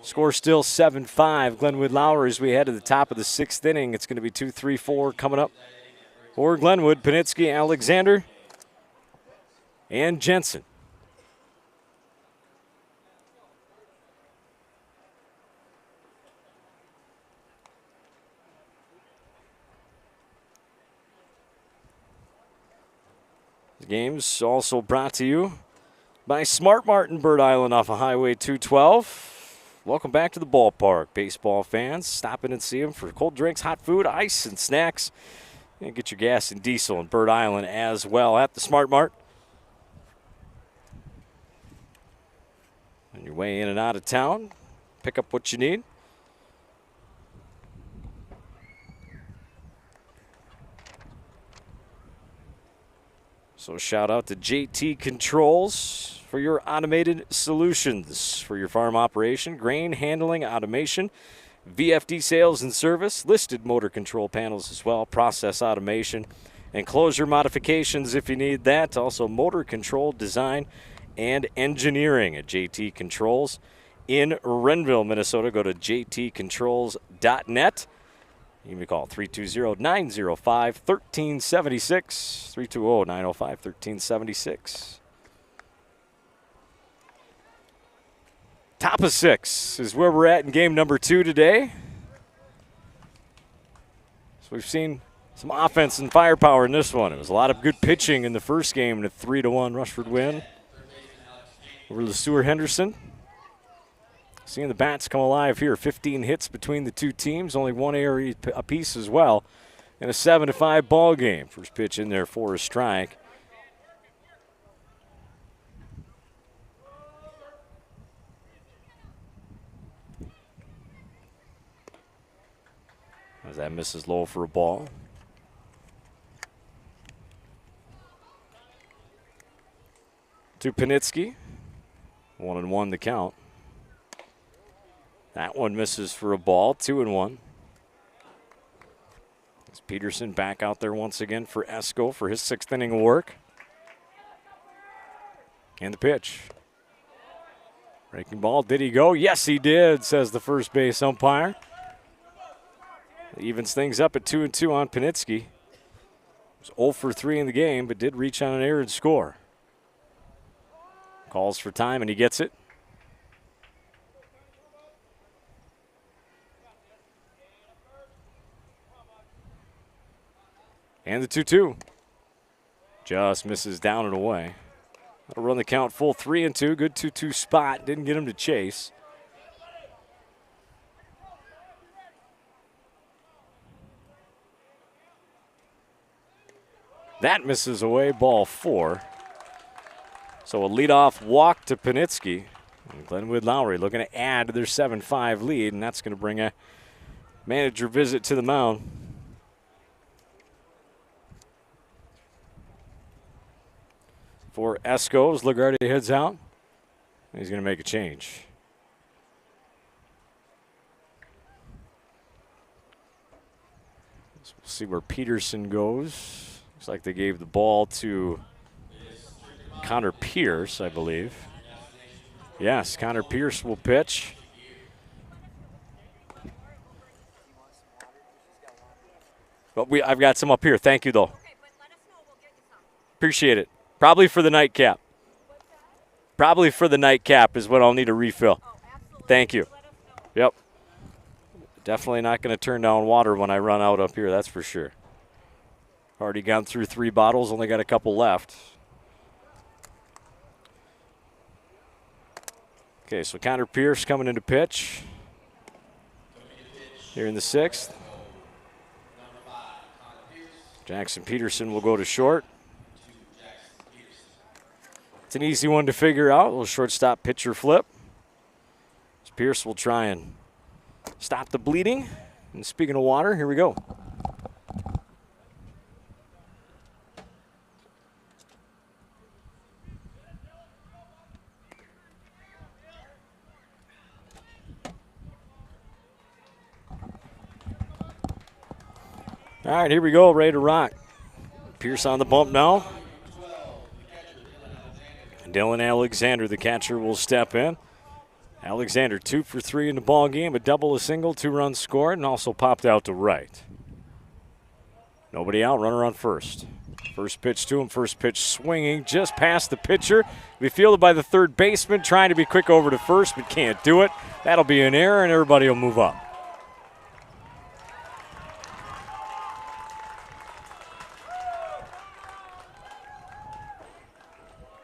Score still 7-5. Glenwood-Lowry as we head to the top of the 6th inning. It's going to be 2-3-4 coming up for Glenwood. Panitsky, Alexander, and Jensen. The game's also brought to you by Smart Mart in Bird Island off of Highway 212. Welcome back to the ballpark, baseball fans. Stop in and see them for cold drinks, hot food, ice, and snacks. And get your gas and diesel in Bird Island as well at the Smart Mart. On your way in and out of town, pick up what you need. So shout out to JT Controls for your automated solutions for your farm operation, grain handling automation, VFD sales and service, listed motor control panels as well, process automation, enclosure modifications if you need that. Also motor control design and engineering at JT Controls in Renville, Minnesota. Go to jtcontrols.net. You can call 320-905-1376, 320-905-1376. Top of 6 is where we're at in game number 2 today. So we've seen some offense and firepower in this one. It was a lot of good pitching in the first game in a 3-1 Rushford win over the Sueur Henderson. Seeing the bats come alive here. 15 hits between the two teams, only 1 error apiece as well. in a 7-5 ball game. First pitch in there for a strike. As that misses low for a ball. To Panitsky. 1-1 the count. That one misses for a ball. 2-1. As Peterson back out there once again for Esko for his 6th inning of work. And the pitch. Breaking ball. Did he go? Yes, he did, says the first base umpire. Evens things up at 2-2 on Panitsky. Was 0 for 3 in the game, but did reach on an errant score. Calls for time, and he gets it. And the 2-2. Just misses down and away. That'll run the count full 3-2. Good 2-2 spot. Didn't get him to chase. That misses away, ball 4. So a leadoff walk to Panitsky. And Glenwood-Lowry looking to add to their 7-5 lead, and that's going to bring a manager visit to the mound. For Esko, as Lagarde heads out, he's going to make a change. So we'll see where Peterson goes. Looks like they gave the ball to Connor Pierce, I believe. Yes, Connor Pierce will pitch. But I've got some up here. Thank you, though. Appreciate it. Probably for the nightcap. Probably for the nightcap is what I'll need a refill. Thank you. Yep. Definitely not going to turn down water when I run out up here, that's for sure. Already gone through 3 bottles, only got a couple left. Okay, so Connor Pierce coming into pitch here in the 6th. Jackson Peterson will go to short. It's an easy one to figure out. A little shortstop pitcher flip. So Pierce will try and stop the bleeding. And speaking of water, here we go. All right, here we go, ready to rock. Pierce on the bump now. Dylan Alexander, the catcher, will step in. Alexander 2 for 3 in the ball game, a double, a single, 2 runs scored, and also popped out to right. Nobody out, runner on first. First pitch to him, first pitch swinging just past the pitcher. We fielded by the third baseman, trying to be quick over to first, but can't do it. That'll be an error, and everybody will move up.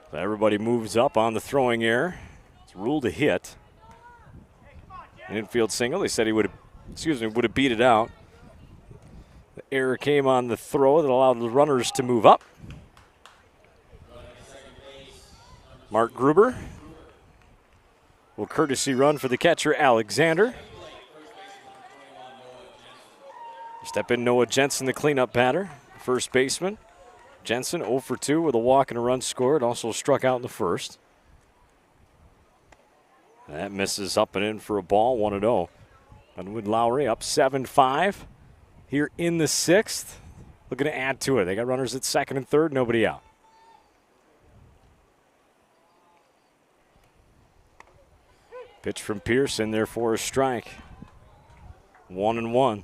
So everybody moves up on the throwing error. It's ruled a hit. An infield single. They said he would have beat it out. The error came on the throw that allowed the runners to move up. Mark Gruber will courtesy run for the catcher, Alexander. Step in Noah Jensen, the cleanup batter, first baseman. Jensen 0 for 2 with a walk and a run scored. Also struck out in the first. That misses up and in for a ball, 1-0. Glenwood-Lowry up 7-5 here in the 6th. Looking to add to it. They got runners at second and third, nobody out. Pitch from Pierce in there for a strike. 1-1.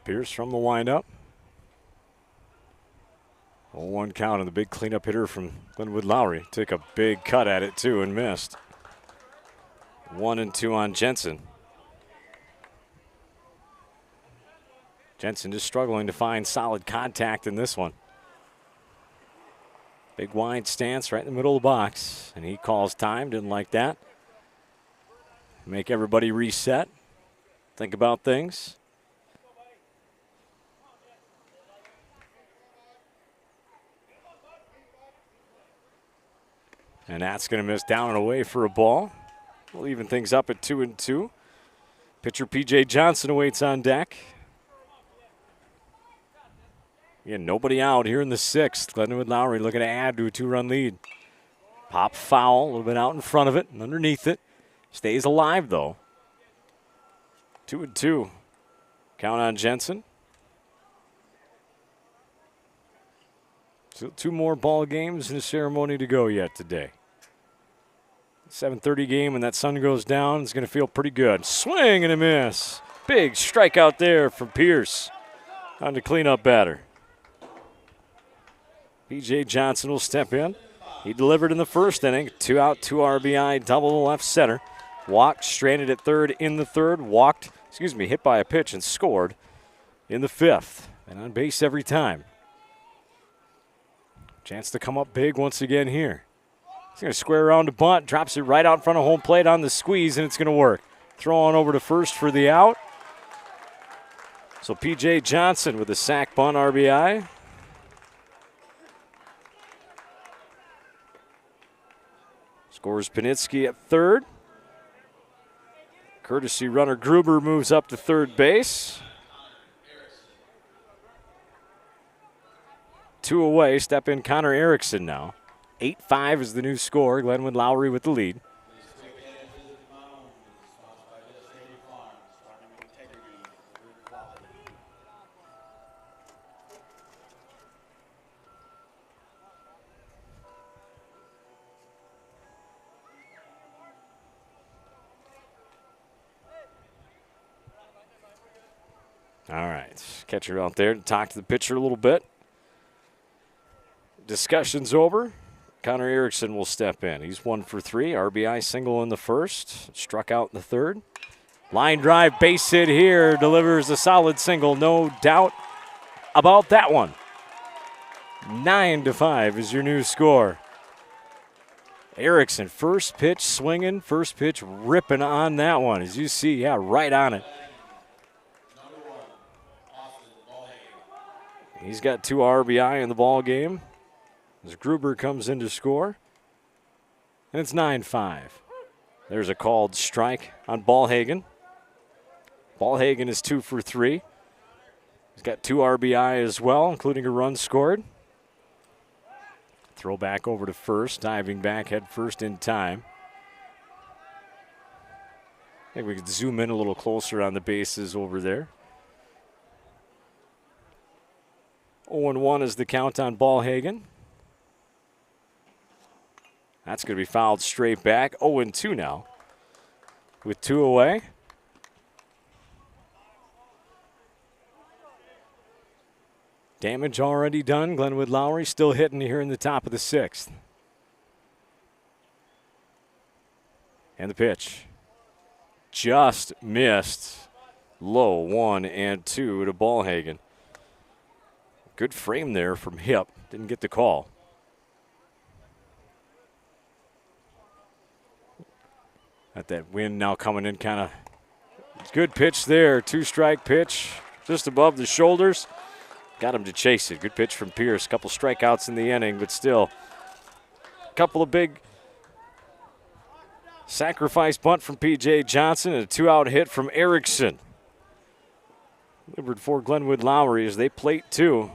Pierce from the windup. 0-1 count, and the big cleanup hitter from Glenwood-Lowry took a big cut at it too and missed. 1-2 on Jensen. Jensen just struggling to find solid contact in this one. Big wide stance right in the middle of the box, and he calls time. Didn't like that. Make everybody reset. think about things. And that's going to miss down and away for a ball. We'll even things up at 2-2. Pitcher P.J. Johnson awaits on deck. Again, nobody out here in the 6th. Glenwood-Lowry looking to add to a 2-run lead. Pop foul, a little bit out in front of it and underneath it. Stays alive, though. 2-2. Count on Jensen. So 2 more ball games and a ceremony to go yet today. 7:30 game, and that sun goes down. It's going to feel pretty good. Swing and a miss. Big strikeout there from Pierce on the cleanup batter. P.J. Johnson will step in. He delivered in the first inning. 2 out, 2 RBI, double to left center. Walked, stranded at third in the third. Hit by a pitch and scored in the 5th. And on base every time. Chance to come up big once again here. He's going to square around to bunt, drops it right out in front of home plate on the squeeze, and it's going to work. Throw on over to first for the out. So P.J. Johnson with a sac bunt RBI. Scores Panitsky at third. Courtesy runner Gruber moves up to third base. 2 away, step in Connor Erickson now. 8-5 is the new score. Glenwood-Lowry with the lead. All right, catcher out there to talk to the pitcher a little bit. Discussion's over. Connor Erickson will step in. He's 1 for 3. RBI single in the first. Struck out in the third. Line drive, base hit here. Delivers a solid single. No doubt about that one. 9-5 is your new score. Erickson, first pitch swinging, first pitch ripping on that one. As you see, right on it. He's got 2 RBI in the ball game. As Gruber comes in to score. And it's 9-5. There's a called strike on Ballhagen. Ballhagen is 2 for 3. He's got 2 RBI as well, including a run scored. Throw back over to first, diving back head first in time. I think we could zoom in a little closer on the bases over there. 0-1 is the count on Ballhagen. That's going to be fouled straight back. 0-2 now with 2 away. Damage already done. Glenwood-Lowry still hitting here in the top of the 6th. And the pitch. Just missed. Low 1-2 to Ballhagen. Good frame there from Hip. Didn't get the call. Got that wind now coming in kind of. Good pitch there. 2-strike pitch just above the shoulders. Got him to chase it. Good pitch from Pierce. Couple strikeouts in the inning, but still. A couple of big sacrifice bunt from P.J. Johnson and a 2-out hit from Erickson. Delivered for Glenwood-Lowry as they plate 2.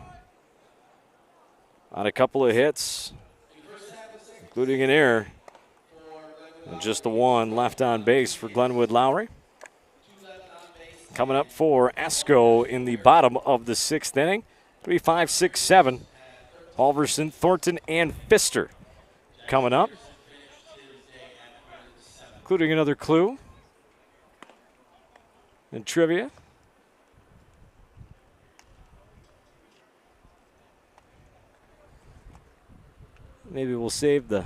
On a couple of hits, including an error. And just the 1 left on base for Glenwood-Lowry. Coming up for Esko in the bottom of the 6th inning. It'll be 5, 6, 7. Halverson, Thornton, and Pfister coming up. Including another clue and trivia. Maybe we'll save the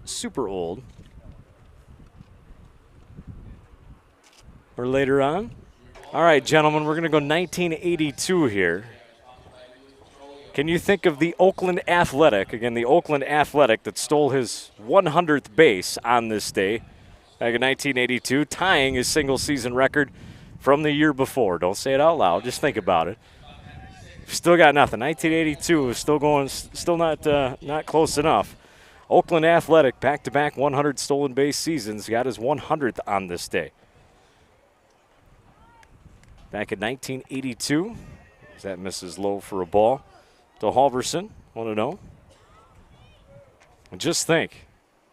super old or later on. All right, gentlemen, we're going to go 1982 here. Can you think of the Oakland Athletic, again, the Oakland Athletic that stole his 100th base on this day back in 1982, tying his single-season record from the year before. Don't say it out loud. Just think about it. Still got nothing. 1982 is still going, still not close enough. Oakland Athletic, back-to-back 100 stolen base seasons, got his 100th on this day. Back in 1982, that misses low for a ball to Halverson, 1-0. And just think,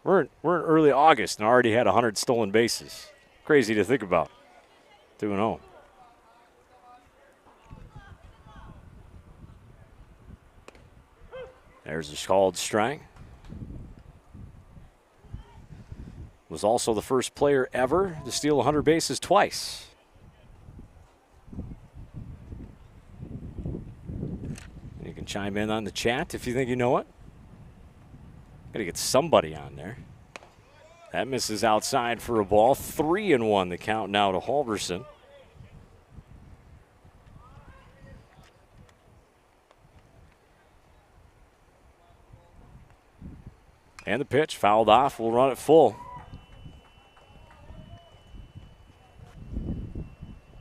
we're in early August and already had 100 stolen bases. Crazy to think about. 2-0. There's a called strike. Was also the first player ever to steal 100 bases twice. You can chime in on the chat if you think you know it. Got to get somebody on there. That misses outside for a ball. 3-1 the count now to Halverson. And the pitch fouled off. We'll run it full.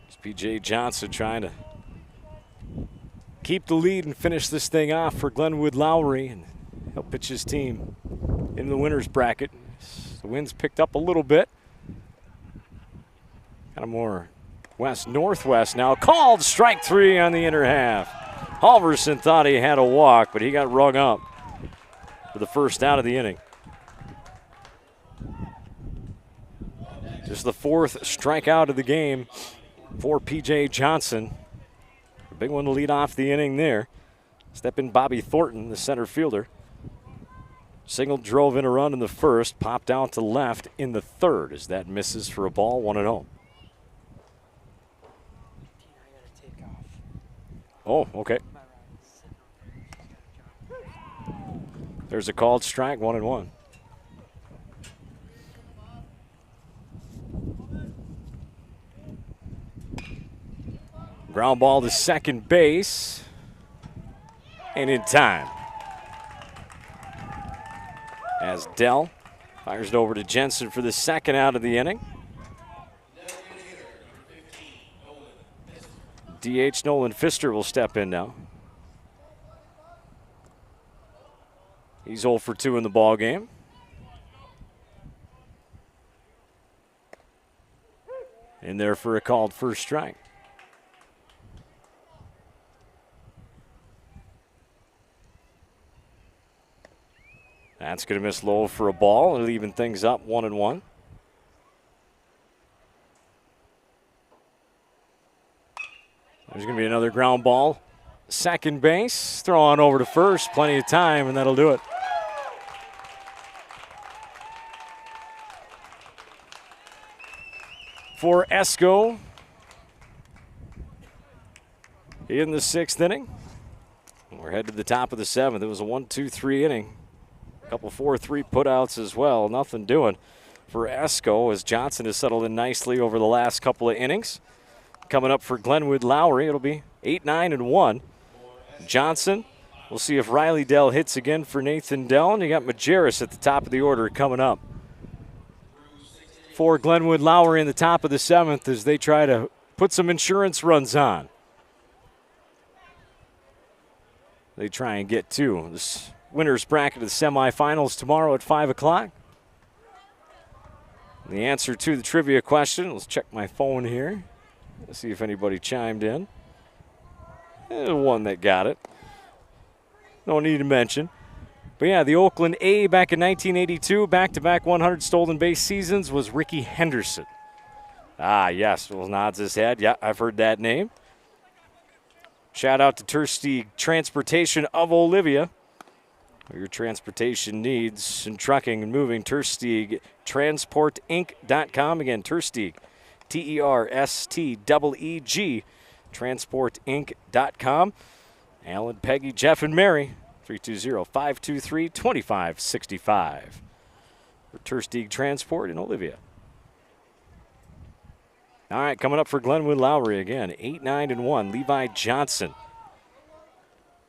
It's P.J. Johnson trying to keep the lead and finish this thing off for Glenwood-Lowry, and he'll pitch his team into the winner's bracket. The wind's picked up a little bit. Kind of more west-northwest now. Called strike 3 on the inner half. Halverson thought he had a walk, but he got rung up for the first out of the inning. Just the 4th strikeout of the game for P.J. Johnson. A big one to lead off the inning there. Step in Bobby Thornton, the center fielder. Single drove in a run in the first, popped out to left in the third as that misses for a ball, 1-0. Oh, okay. There's a called strike, 1-1. Ground ball to second base. And in time. As Dell fires it over to Jensen for the second out of the inning. DH Nolan Pfister will step in now. He's 0 for 2 in the ball game. In there for a called first strike. That's going to miss low for a ball. It'll even things up, 1-1. There's going to be another ground ball. Second base, throw on over to first. Plenty of time, and that'll do it. For Esko in the 6th inning. We're headed to the top of the 7th. It was a 1-2-3 inning. A couple 4-3 putouts as well. Nothing doing for Esko as Johnson has settled in nicely over the last couple of innings. Coming up for Glenwood-Lowry, it'll be 8-9-1. Johnson, we'll see if Riley Dell hits again for Nathan Dell. And you got Majerus at the top of the order coming up. For Glenwood-Lowry in the top of the 7th as they try to put some insurance runs on. They try and get to this winner's bracket of the semifinals tomorrow at 5 o'clock. The answer to the trivia question, let's check my phone here. Let's see if anybody chimed in. One that got it. No need to mention. But yeah, the Oakland A back in 1982, back-to-back 100 stolen base seasons was Ricky Henderson. Ah, yes, well, nods his head. Yeah, I've heard that name. Shout out to Tersteeg Transportation of Olivia. For your transportation needs and trucking and moving, Tersteeg TransportInc.com. Again, Tersteeg, Tersteeg, TransportInc.com. Alan, Peggy, Jeff, and Mary, 320-523-2565. For Tersteeg Transport in Olivia. All right, coming up for Glenwood-Lowry again, 8-9-1. Levi Johnson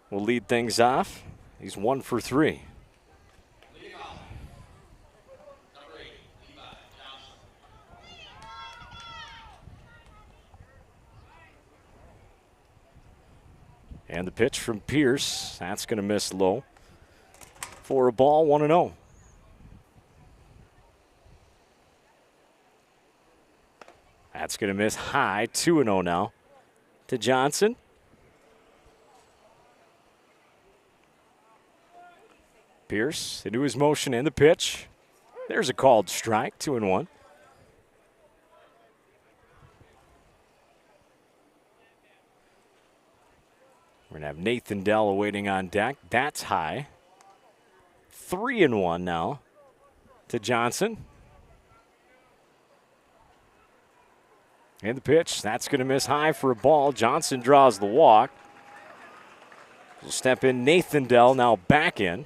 will lead things off. He's 1 for 3. And the pitch from Pierce, that's going to miss low for a ball, 1-0. That's going to miss high, 2-0 now to Johnson. Pierce into his motion and the pitch. There's a called strike, 2-1. We're going to have Nathan Dell awaiting on deck. That's high. 3-1 now to Johnson. And the pitch, that's going to miss high for a ball. Johnson draws the walk. We'll step in Nathan Dell, now back in.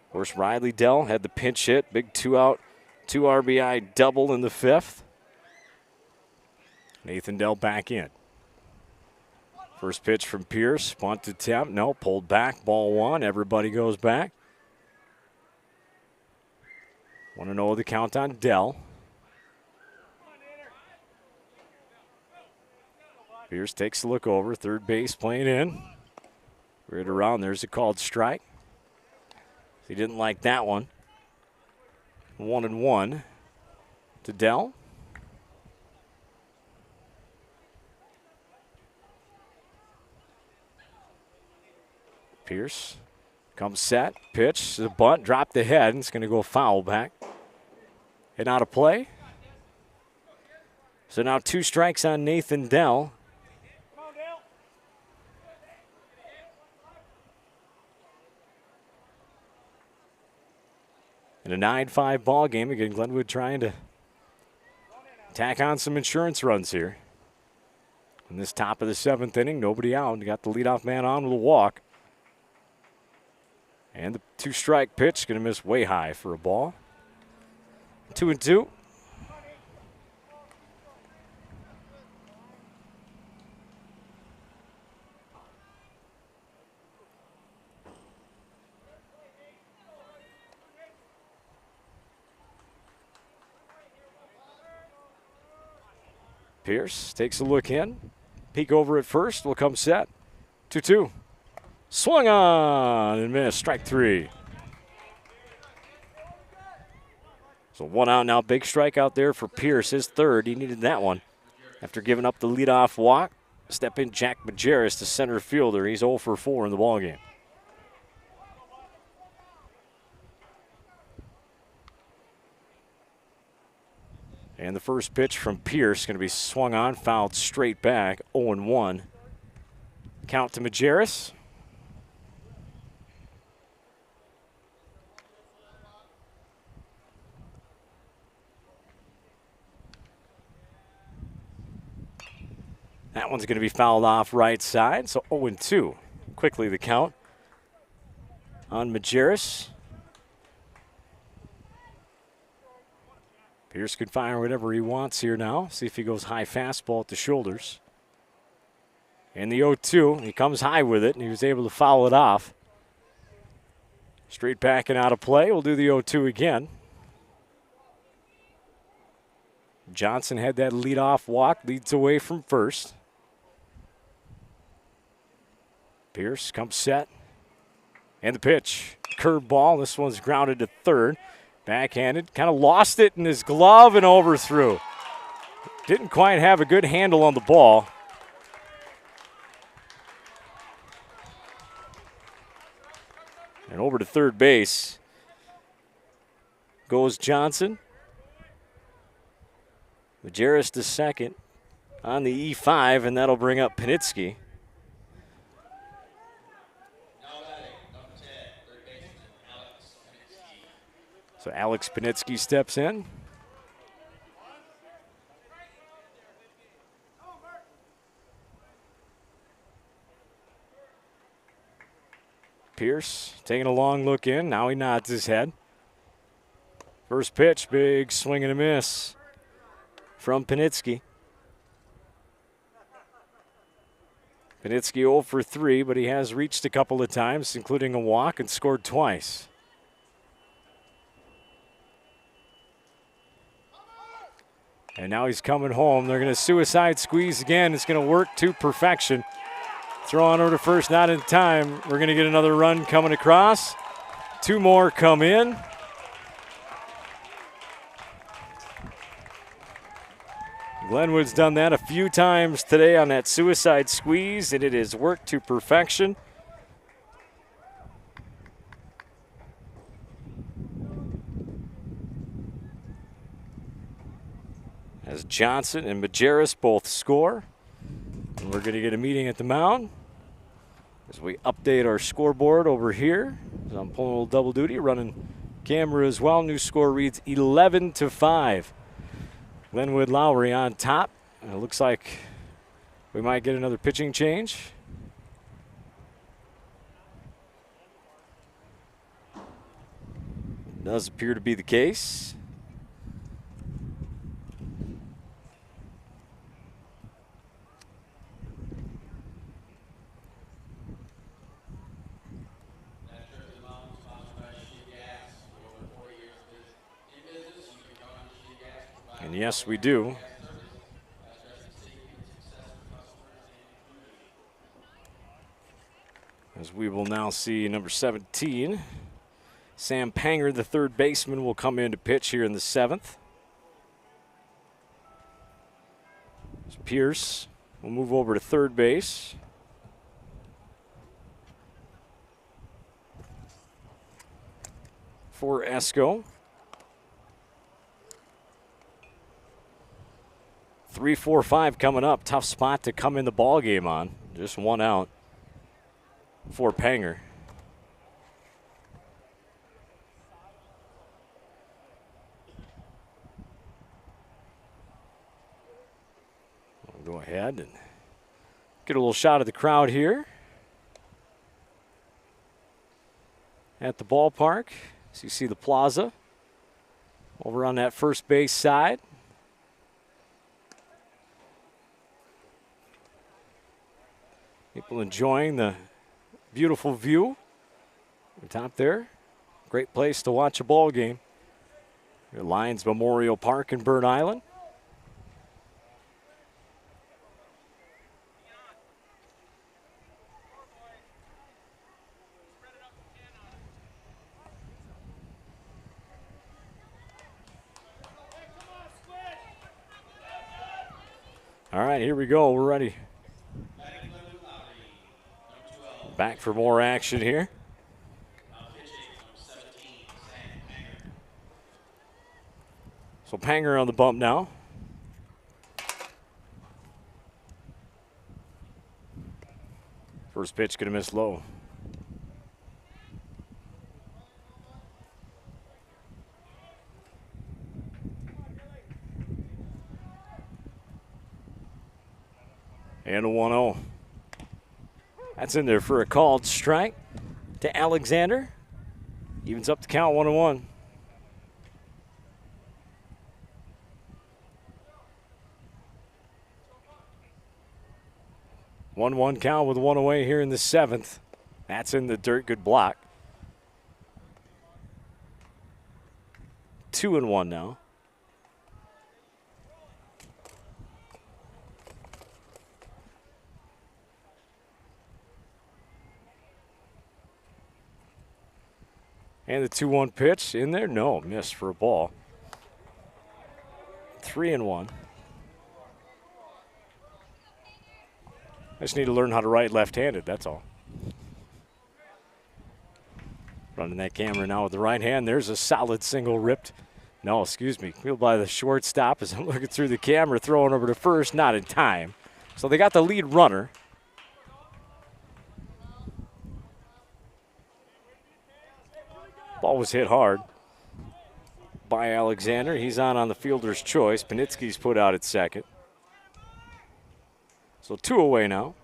Of course, Riley Dell had the pinch hit. Big 2-out, 2 RBI double in the 5th. Nathan Dell back in. First pitch from Pierce. Bunt attempt. No, pulled back. Ball 1. Everybody goes back. 1-0 the count on Dell. Pierce takes a look over. Third base playing in. Right around. There's a called strike. He didn't like that one. 1-1 to Dell. Pierce comes set, pitch, the bunt, dropped the head, and it's going to go foul back. And out of play. So now 2 strikes on Nathan Dell. In a 9-5 ball game, again, Glenwood trying to tack on some insurance runs here. In this top of the 7th inning, nobody out. Got the leadoff man on with a walk. And the 2-strike pitch going to miss way high for a ball. 2-2. Pierce takes a look in. Peek over at first. Will come set. 2-2. Swung on and missed. Strike 3. So 1 out now. Big strike out there for Pierce. His 3rd. He needed that one. After giving up the leadoff walk, step in Jack Majerus, the center fielder. He's 0 for 4 in the ballgame. And the first pitch from Pierce going to be swung on, fouled straight back, 0-1. Count to Majerus. That one's going to be fouled off right side, so 0-2. Quickly the count on Majerus. Pierce could fire whatever he wants here now. See if he goes high fastball at the shoulders. And the 0-2, he comes high with it, and he was able to foul it off. Straight back and out of play. We'll do the 0-2 again. Johnson had that leadoff walk, leads away from first. Pierce comes set. And the pitch. Curveball. This one's grounded to third. Backhanded. Kind of lost it in his glove and overthrew. Didn't quite have a good handle on the ball. And over to third base goes Johnson. Majerus to second on the E5, and that'll bring up Panitsky. So Alex Panitsky steps in. Pierce taking a long look in. Now he nods his head. First pitch, big swing and a miss from Panitsky. Panitsky 0 for 3, but he has reached a couple of times, including a walk, and scored twice. And now he's coming home. They're going to suicide squeeze again. It's going to work to perfection. Throw on over to first, not in time. We're going to get another run coming across. 2 more come in. Glenwood's done that a few times today on that suicide squeeze, and it has worked to perfection. As Johnson and Majerus both score. And we're going to get a meeting at the mound as we update our scoreboard over here. So I'm pulling a little double duty, running camera as well. New score reads 11-5. Glenwood-Lowry on top. And it looks like we might get another pitching change. Does appear to be the case. And yes, we do. As we will now see number 17, Sam Panger, the third baseman, will come in to pitch here in the 7th. So Pierce will move over to third base. For Esko. 3-4-5 coming up. Tough spot to come in the ball game on. Just 1 out for Panger. We'll go ahead and get a little shot of the crowd here at the ballpark. So you see the plaza over on that first base side. People enjoying the beautiful view on top there. Great place to watch a ball game. Lions Memorial Park in Bird Island. All right, here we go. We're ready. Back for more action here. So Panger on the bump now. First pitch going to miss low. And a 1-0. That's in there for a called strike to Alexander. Evens up the count 1-1. 1-1 count with 1 away here in the 7th. That's in the dirt. Good block. 2-1 now. And the 2-1 pitch in there. No, missed for a ball. 3-1. I just need to learn how to write left-handed, that's all. Running that camera now with the right hand. There's a solid single ripped. No, excuse me. Fielded by the shortstop as I'm looking through the camera, throwing over to first, not in time. So they got the lead runner. Ball was hit hard by Alexander. He's on the fielder's choice. Panitsky's put out at second. So 2 away now.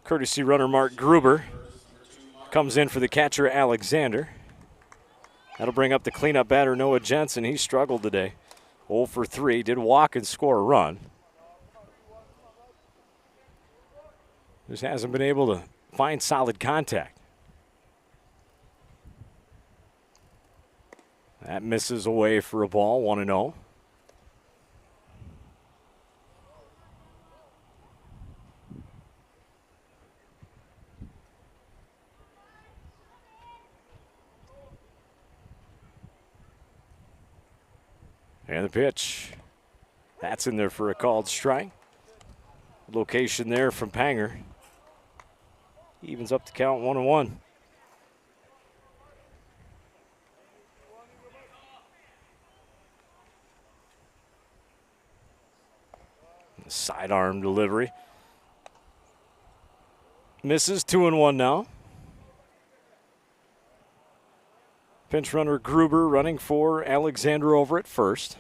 Courtesy runner Mark Gruber comes in for the catcher Alexander. That'll bring up the cleanup batter Noah Jensen. He struggled today. 0 for 3. Did walk and score a run. Just hasn't been able to find solid contact. That misses away for a ball, 1-0. And the pitch. That's in there for a called strike. Location there from Panger. Evens up the count 1-1. Sidearm delivery. Misses. 2-1 now. Pinch runner Gruber running for Alexander over at first.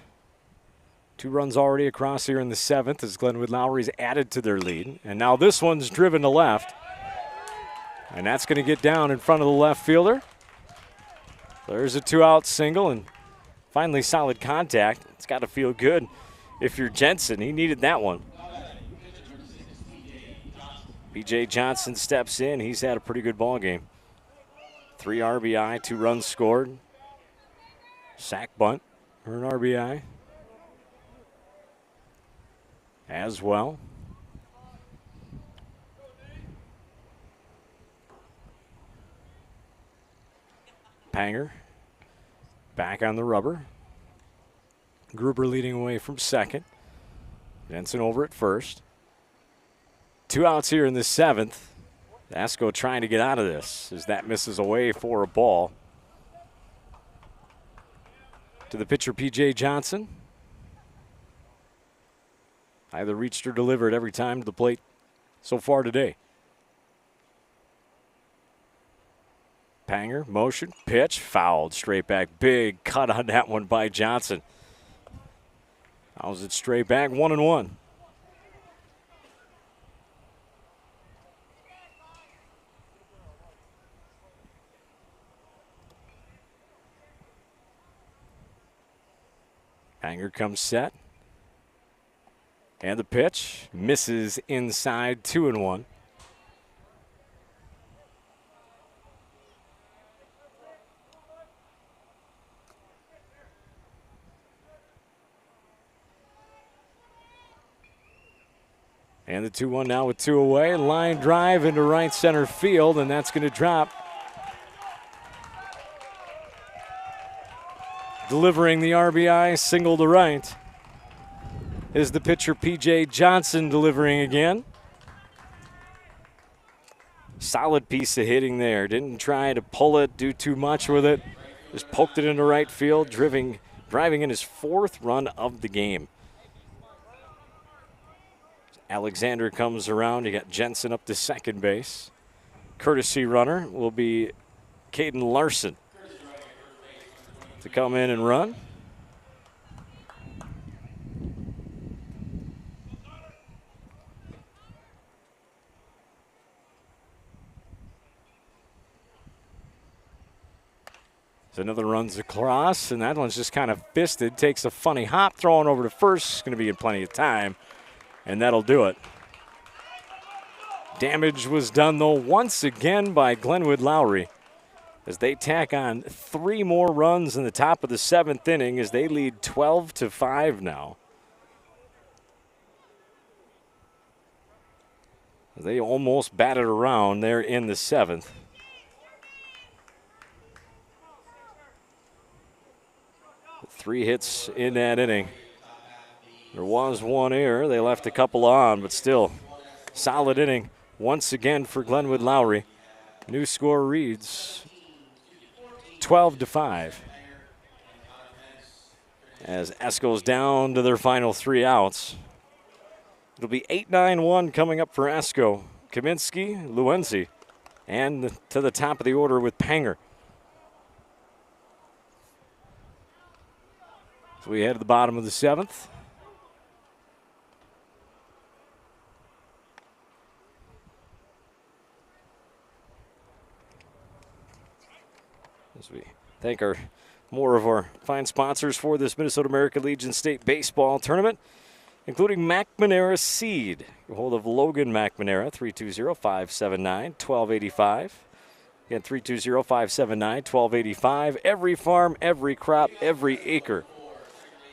2 runs already across here in the 7th as Glenwood-Lowry's added to their lead. And now this one's driven to left. And that's going to get down in front of the left fielder. There's a 2-out single and finally solid contact. It's got to feel good if you're Jensen. He needed that one. P.J. Johnson steps in. He's had a pretty good ball game. 3 RBI, 2 runs scored. Sack bunt for an RBI as well. Panger back on the rubber. Gruber leading away from second. Jensen over at first. 2 outs here in the 7th. Esko trying to get out of this as that misses away for a ball. To the pitcher, P.J. Johnson. Either reached or delivered every time to the plate so far today. Panger, motion, pitch, fouled, straight back. Big cut on that one by Johnson. How's it straight back? 1-1. Panger comes set. And the pitch misses inside. 2-1. And the 2-1 now with 2 away. Line drive into right center field, and that's going to drop. Delivering the RBI single to right is the pitcher P.J. Johnson delivering again. Solid piece of hitting there. Didn't try to pull it, do too much with it. Just poked it into right field, driving in his 4th run of the game. Alexander comes around. You got Jensen up to second base. Courtesy runner will be Caden Larson to come in and run. So another runs across, and that one's just kind of fisted. Takes a funny hop, throwing over to first. It's going to be in plenty of time, and that'll do it. Damage was done, though, once again by Glenwood-Lowry as they tack on 3 more runs in the top of the 7th inning as they lead 12-5 now. They almost batted around there in the 7th. Three hits in that inning. There was 1 error. They left a couple on, but still solid inning once again for Glenwood-Lowry. New score reads 12-5. As Esko's down to their final 3 outs. It'll be 8-9-1 coming up for Esko. Kaminsky, Luenzi, and to the top of the order with Panger. So we head to the bottom of the 7th. As we thank more of our fine sponsors for this Minnesota American Legion State Baseball Tournament, including McNamara Seed. Get a hold of Logan McNamara, 320-579-1285. Again, 320-579-1285. Every farm, every crop, every acre.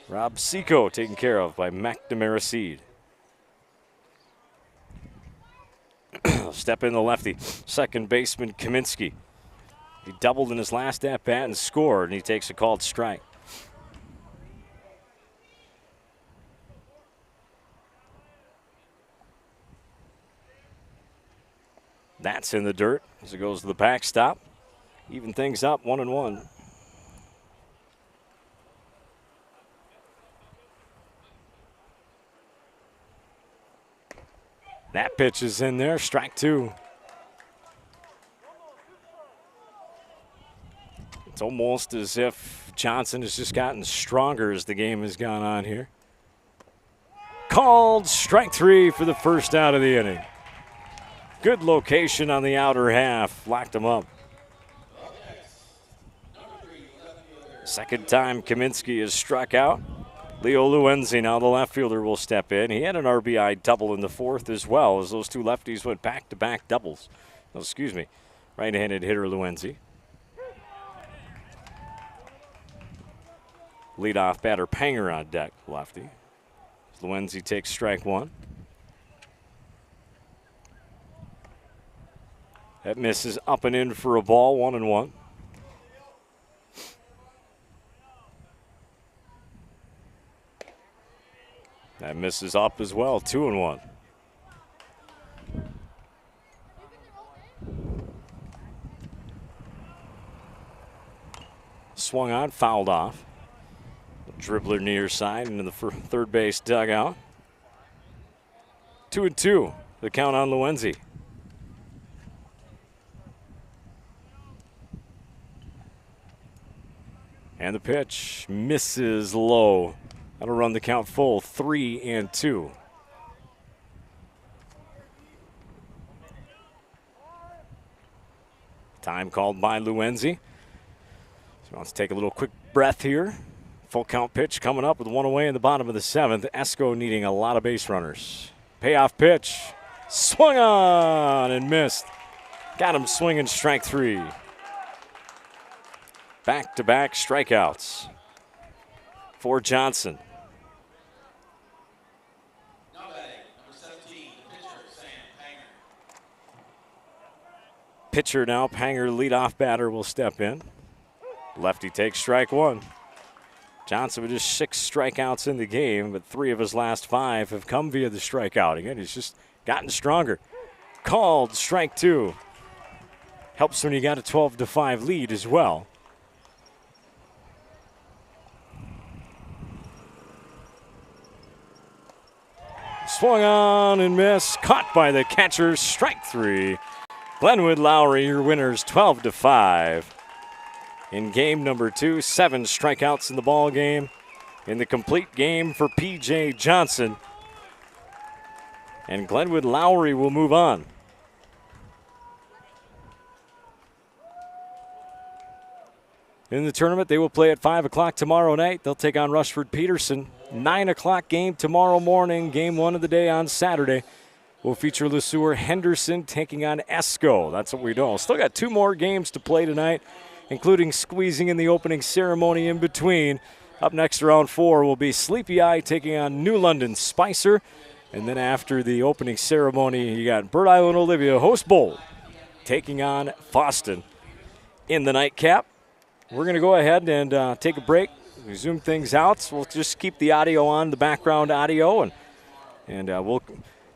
Rob Seco taken care of by McNamara Seed. Step in the lefty, second baseman Kaminsky. He doubled in his last at-bat and scored, and he takes a called strike. That's in the dirt as it goes to the backstop. Even things up 1-1. That pitch is in there, strike 2. It's almost as if Johnson has just gotten stronger as the game has gone on here. Called strike 3 for the first out of the inning. Good location on the outer half, locked him up. Second time Kaminsky has struck out. Leo Luenzi, now the left fielder, will step in. He had an RBI double in the 4th as well, as those two lefties went back-to-back doubles. Oh, excuse me, right-handed hitter Luenzi. Leadoff batter Panger on deck, lefty. Luenzi takes strike 1. That misses up and in for a ball, 1-1. That misses up as well, 2-1. Swung on, fouled off. Dribbler near side into the third base dugout. 2-2, the count on Luenzi. And the pitch misses low. That'll run the count full, 3-2. Time called by Luenzi. So he wants to take a little quick breath here. Full count pitch coming up with 1 away in the bottom of the 7th. Esko needing a lot of base runners. Payoff pitch. Swung on and missed. Got him swinging, strike 3. Back-to-back strikeouts for Johnson. Now batting, number 17, pitcher, Sam Panger. Pitcher now, Panger, leadoff batter, will step in. Lefty takes strike 1. Johnson with just 6 strikeouts in the game, but 3 of his last 5 have come via the strikeout. Again, he's just gotten stronger. Called strike 2. Helps when you got a 12-5 lead as well. Swung on and missed. Caught by the catcher. Strike 3. Glenwood-Lowry, your winners 12-5. In game number 2, 7 strikeouts in the ball game. In the complete game for P.J. Johnson. And Glenwood-Lowry will move on. In the tournament, they will play at 5 o'clock tomorrow night. They'll take on Rushford Peterson. 9 o'clock game tomorrow morning. Game 1 of the day on Saturday will feature Sueur Henderson taking on Esko. That's what we know. Still got 2 more games to play tonight, including squeezing in the opening ceremony in between. Up next, round 4 will be Sleepy Eye taking on New London Spicer. And then after the opening ceremony, you got Bird Island Olivia Host Bowl taking on Fosston. In the nightcap, we're going to go ahead and take a break. We zoom things out, so we'll just keep the audio on, the background audio, and we'll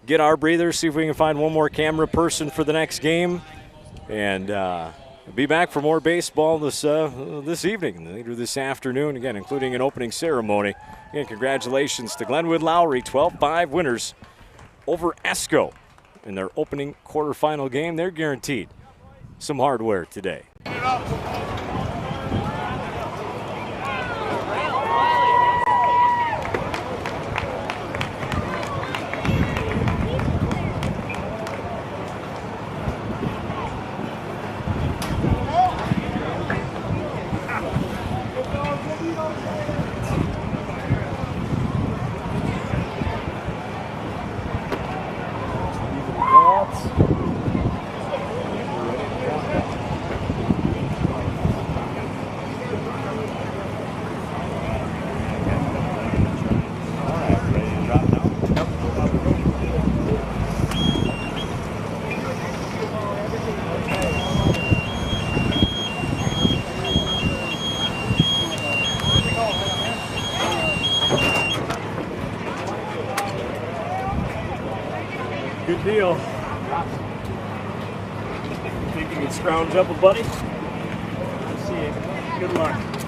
get our breather, see if we can find one more camera person for the next game, and be back for more baseball this evening, later this afternoon, again, including an opening ceremony. Again, congratulations to Glenwood-Lowry, 12-5 winners over Esko in their opening quarterfinal game. They're guaranteed some hardware today. Good deal. You can scrounge up a buddy. See you. Good luck.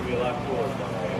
be a lot cooler down there.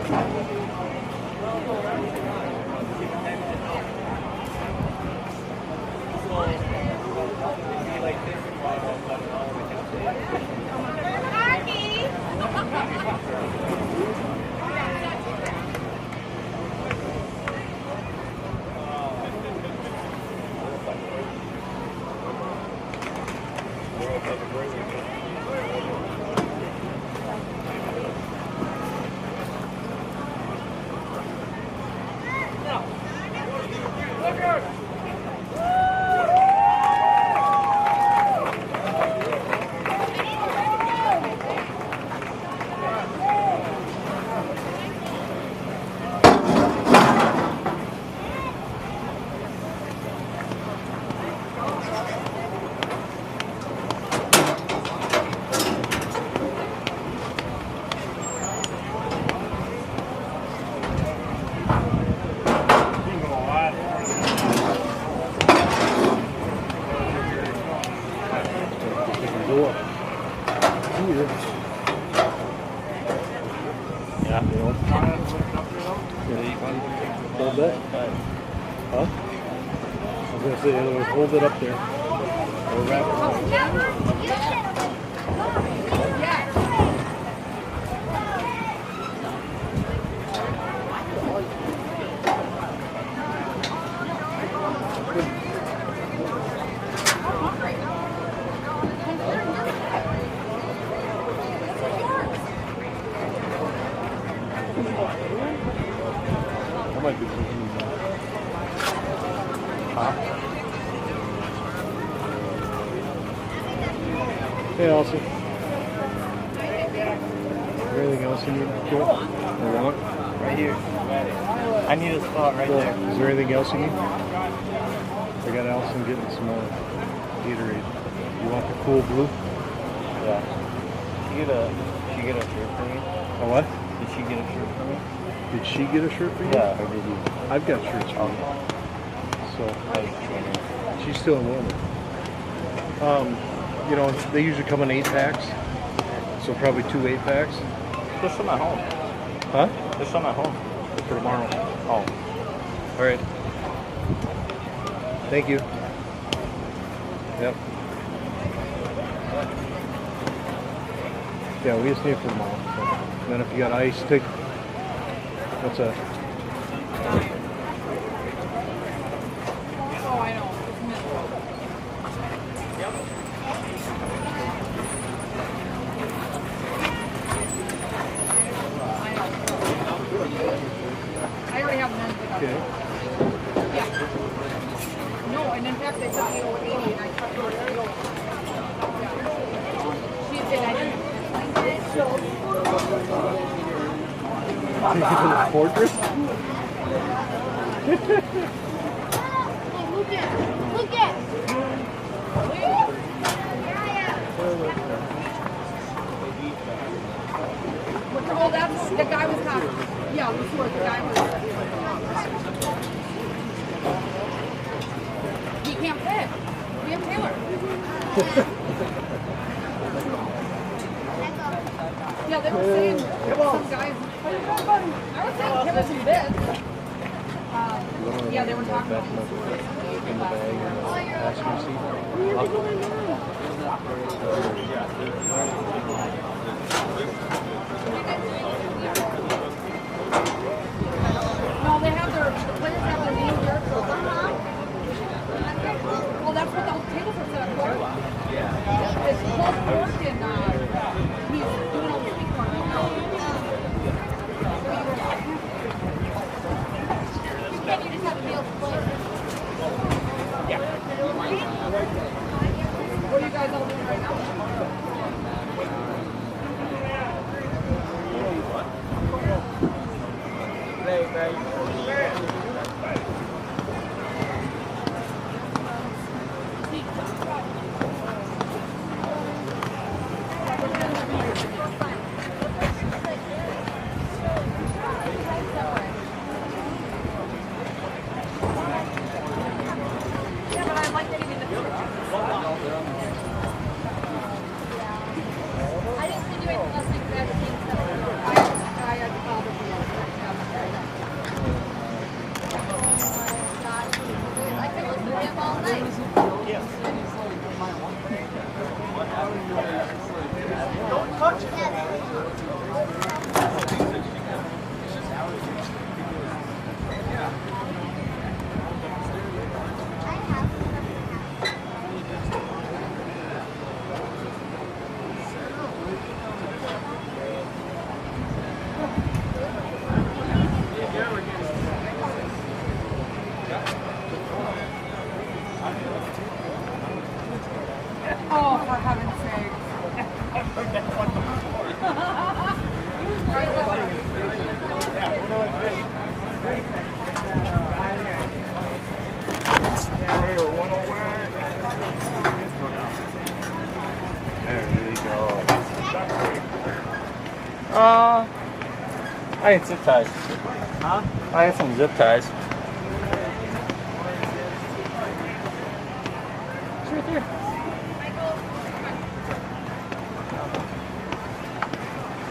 Hold it up there. Or wrap it up. That might be something. Huh? Hey, Elsie. Is there anything else you need, Joe? Or want? Right here. I need a spot right there. Is there anything else you need? I got Allison getting some more Gatorade. You want the cool blue? Yeah. Did she get a shirt for me? A what? Did she get a shirt for me? Did she get a shirt for you? Yeah, or did you? I've got shirts for you. So, she's still in Wilmer. You know, they usually come in 8-packs. So probably 2 8-packs. There's some at home. Huh? There's some at home. For tomorrow. Oh. All right. Thank you. Yep. Yeah, we just need it for tomorrow. So. And then if you got ice, take. What's that? Oh, I know. I already have none. Okay. Yeah. No, and in fact, they put me over 80 and I cut her to go. She said I didn't. The fortress? Look at. Look at. Oh, that's the guy was not. Yeah, before the guy was. He can't fit. We have Taylor. Yeah, they were saying some guys. I was saying give us some bits. Yeah, they were talking about In the bag and the passenger seat. No, they have the players have their name here. Well, that's what the tables are set up for. It's close work and he's doing all the speaking on it now. Can you just have a meal plate? What are you guys all doing right now? Yeah, but I like getting in the Oh, for heaven's sake. I had zip ties. Huh? I had some zip ties. It's right there.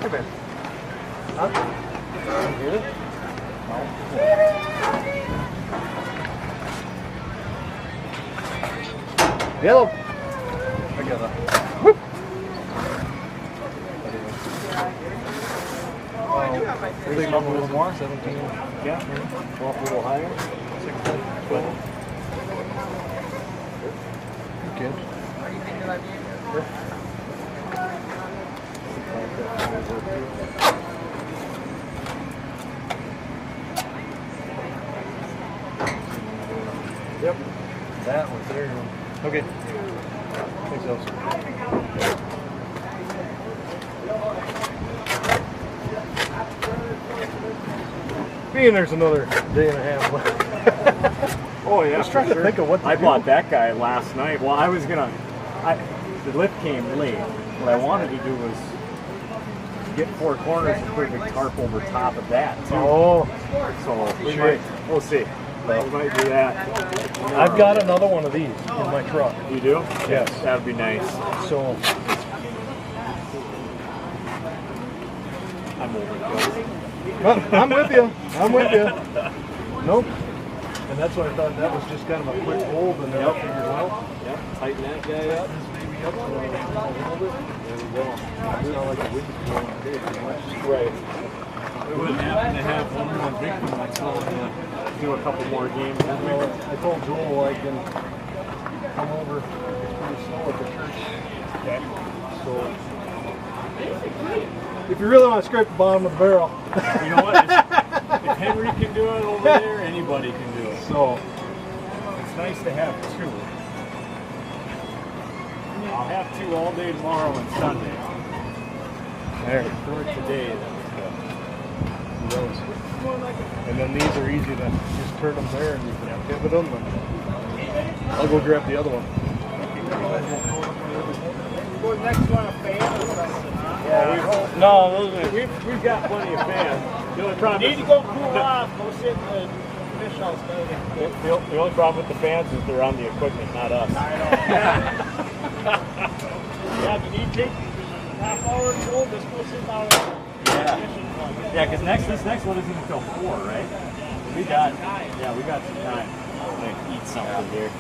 Hey, babe. Huh? Get it? No. Yellow. I got that. Whoop. Think up a little more, 17. Yeah. Go up a little higher. 16, 12. Good. Yep. That one's there. Okay. Thanks, Elsa. Being there's another day and a half left. Oh yeah. I was trying to think of what I bought that guy last night. Well, I was gonna. The lift came late. What I wanted to do was get 4 corners and put a big tarp over top of that too. Oh. So we'll see. We might do that. I've got another one of these in my truck. You do? Yes. That'd be nice. So. I'm overkill. I'm with you. I'm with you. Nope. And that's what I thought. That was just kind of a quick hold, and then I figured, well, yep, tighten that guy up. This baby up a little bit. There we go. It's not like a wind blowing today too much. Right. We wouldn't happen to have one more victim. I told him to do a couple more games. I told Joel I can come over. It's pretty slow at the church. Okay. So. If you really want to scrape the bottom of the barrel. You know what? If Henry can do it over there, anybody can do it. So, it's nice to have 2. I'll have 2 all day tomorrow and Sunday. There. For today, those. And then these are easy to just turn them there and you can pivot them. I'll go grab the other one. Next one, a fan or something? Yeah, no, we've got plenty of fans. The only problem need to go cool off. Go sit in the fish house building. The only problem with the fans is they're on the equipment, not us. I know. Yeah, if you need to take half hour to go, just go sit down and yeah, because this next one isn't until 4, right? We got some time. I'm gonna eat something here.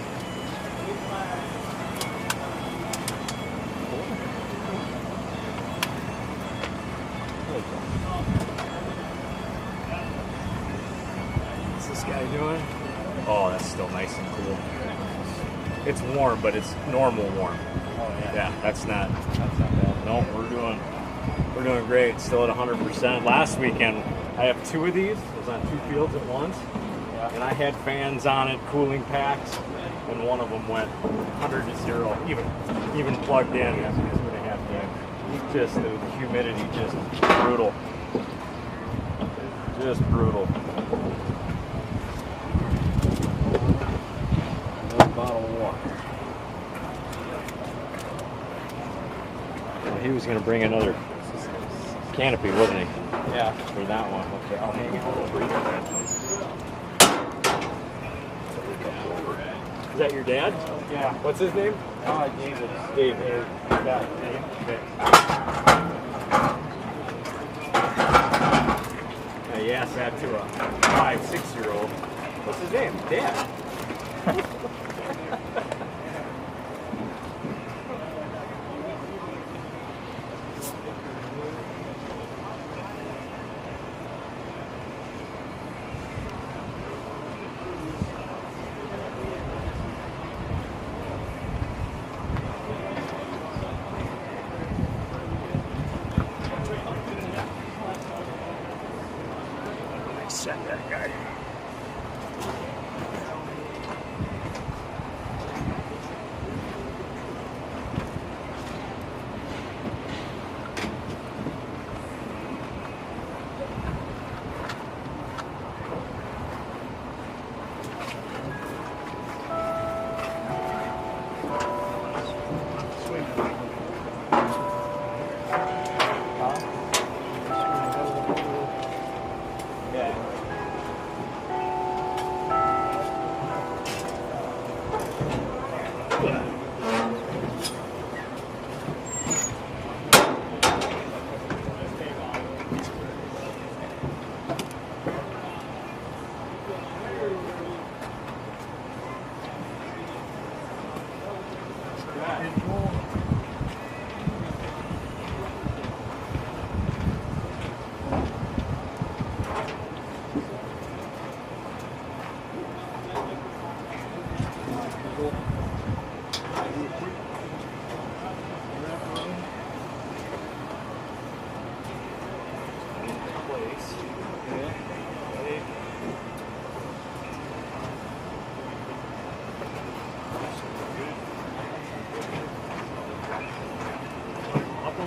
What's this guy doing? Oh, that's still nice and cool. It's warm, but it's normal warm. Oh yeah, that's not bad. No, we're doing great. Still at 100%. Last weekend, I have 2 of these. I was on 2 fields at once, and I had fans on it, cooling packs, and one of them went 100 to 0, even plugged in. That's 2.5 games. Just the humidity, just brutal. Just brutal. Another bottle of water. Well, he was going to bring another canopy, wasn't he? Yeah. For that one. Okay, I'll hang it over. Is that your dad? Yeah. What's his name? David. David. Yeah, Dave. Okay. You asked that to a 5-6-year-old. What's his name? Dad.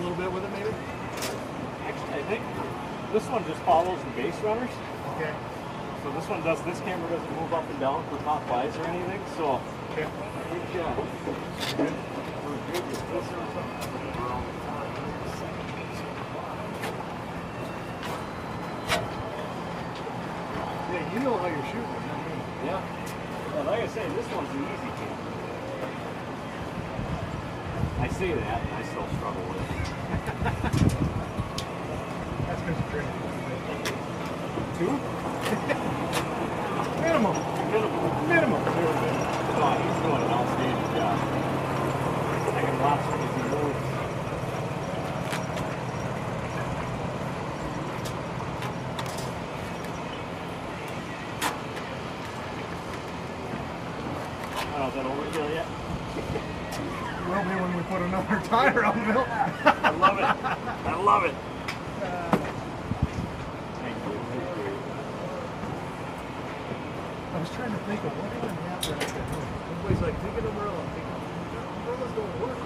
little bit with it, maybe? Actually, I think this one just follows the base runners. Okay. So this one does. This camera doesn't move up and down for top flies or anything. So Okay. we're good with this or something. Yeah, you know how you're shooting, not me. Yeah. Well, like I say, this one's an easy camera. I say that, and I still struggle with it. That's because you're training. 2? Minimum. Minimum. Oh, he's doing an outstanding job. I can watch him as he moves. Oh, is that overkill yet? Will be when we put another tire on Bill. I love it. I love it. Thank you. I was trying to think of what even happened. Everybody's like, take an umbrella. Umbrellas don't work.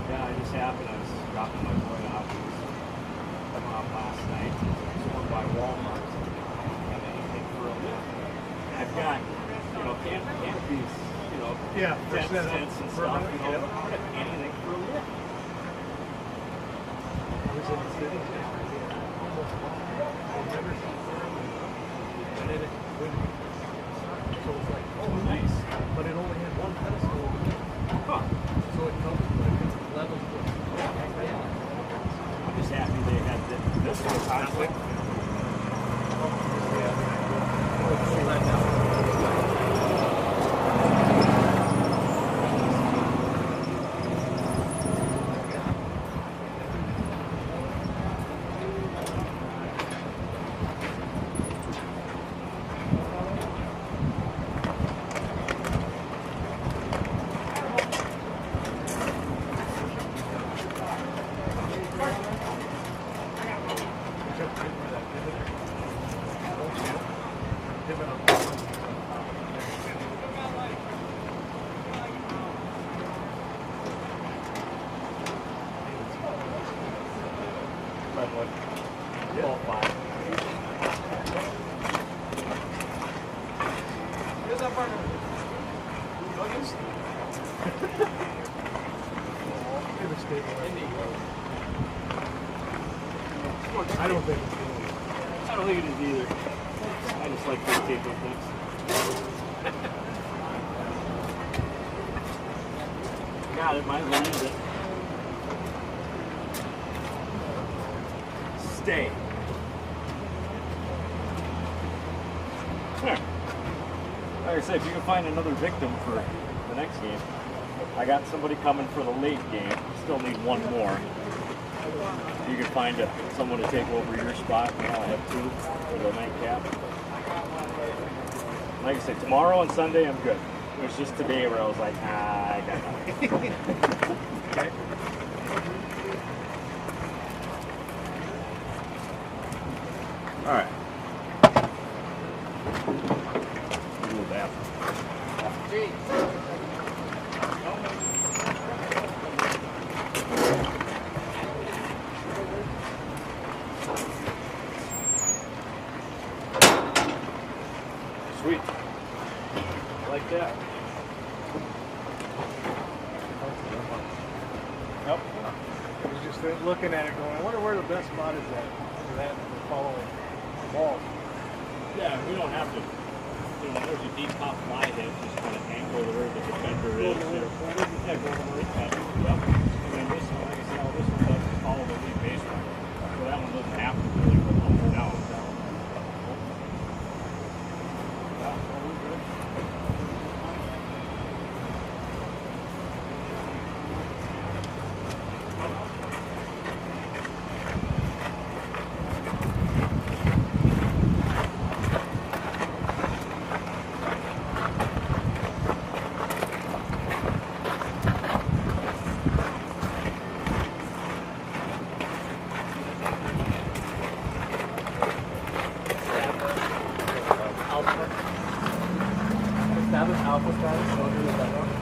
Yeah, I just happened. I was dropping my boy off. He was coming off last night. He was over by Walmart. I don't have anything for a lift. I've got, canopies, Yeah, 10 cents and stuff. I don't have anything for a lift. I was in the city yesterday. Almost I've never seen and then it went. So it's like, oh, Nice. but it only had one pedestal. Huh. So it comes like 11 foot. I'm just happy they had this one conflict. Glenwood. All 5. Here's that partner. I don't think it's good. I don't think it is either. I just like to take those things. Got it, might as well use it. Stay. There. Like I said, if you can find another victim for the next game. I got somebody coming for the late game. Still need one more. You can find someone to take over your spot. I have 2 for the nightcap. Like I said, tomorrow and Sunday I'm good. It was just today where I was like, I got nothing. Okay. All right. Move that. Sweet. Like that. Yep. I was just looking at it going, I wonder where the best spot is at for that for following the ball. Yeah, we don't have to. There's a deep top fly hit, just kind of angle where the defender is. Yeah, go over the head. Yep. And then this one, like I said, this one doesn't follow the lead base runner. So that one doesn't have to really go up or down. Yeah, well, we're good. office guys, so I'll do that one.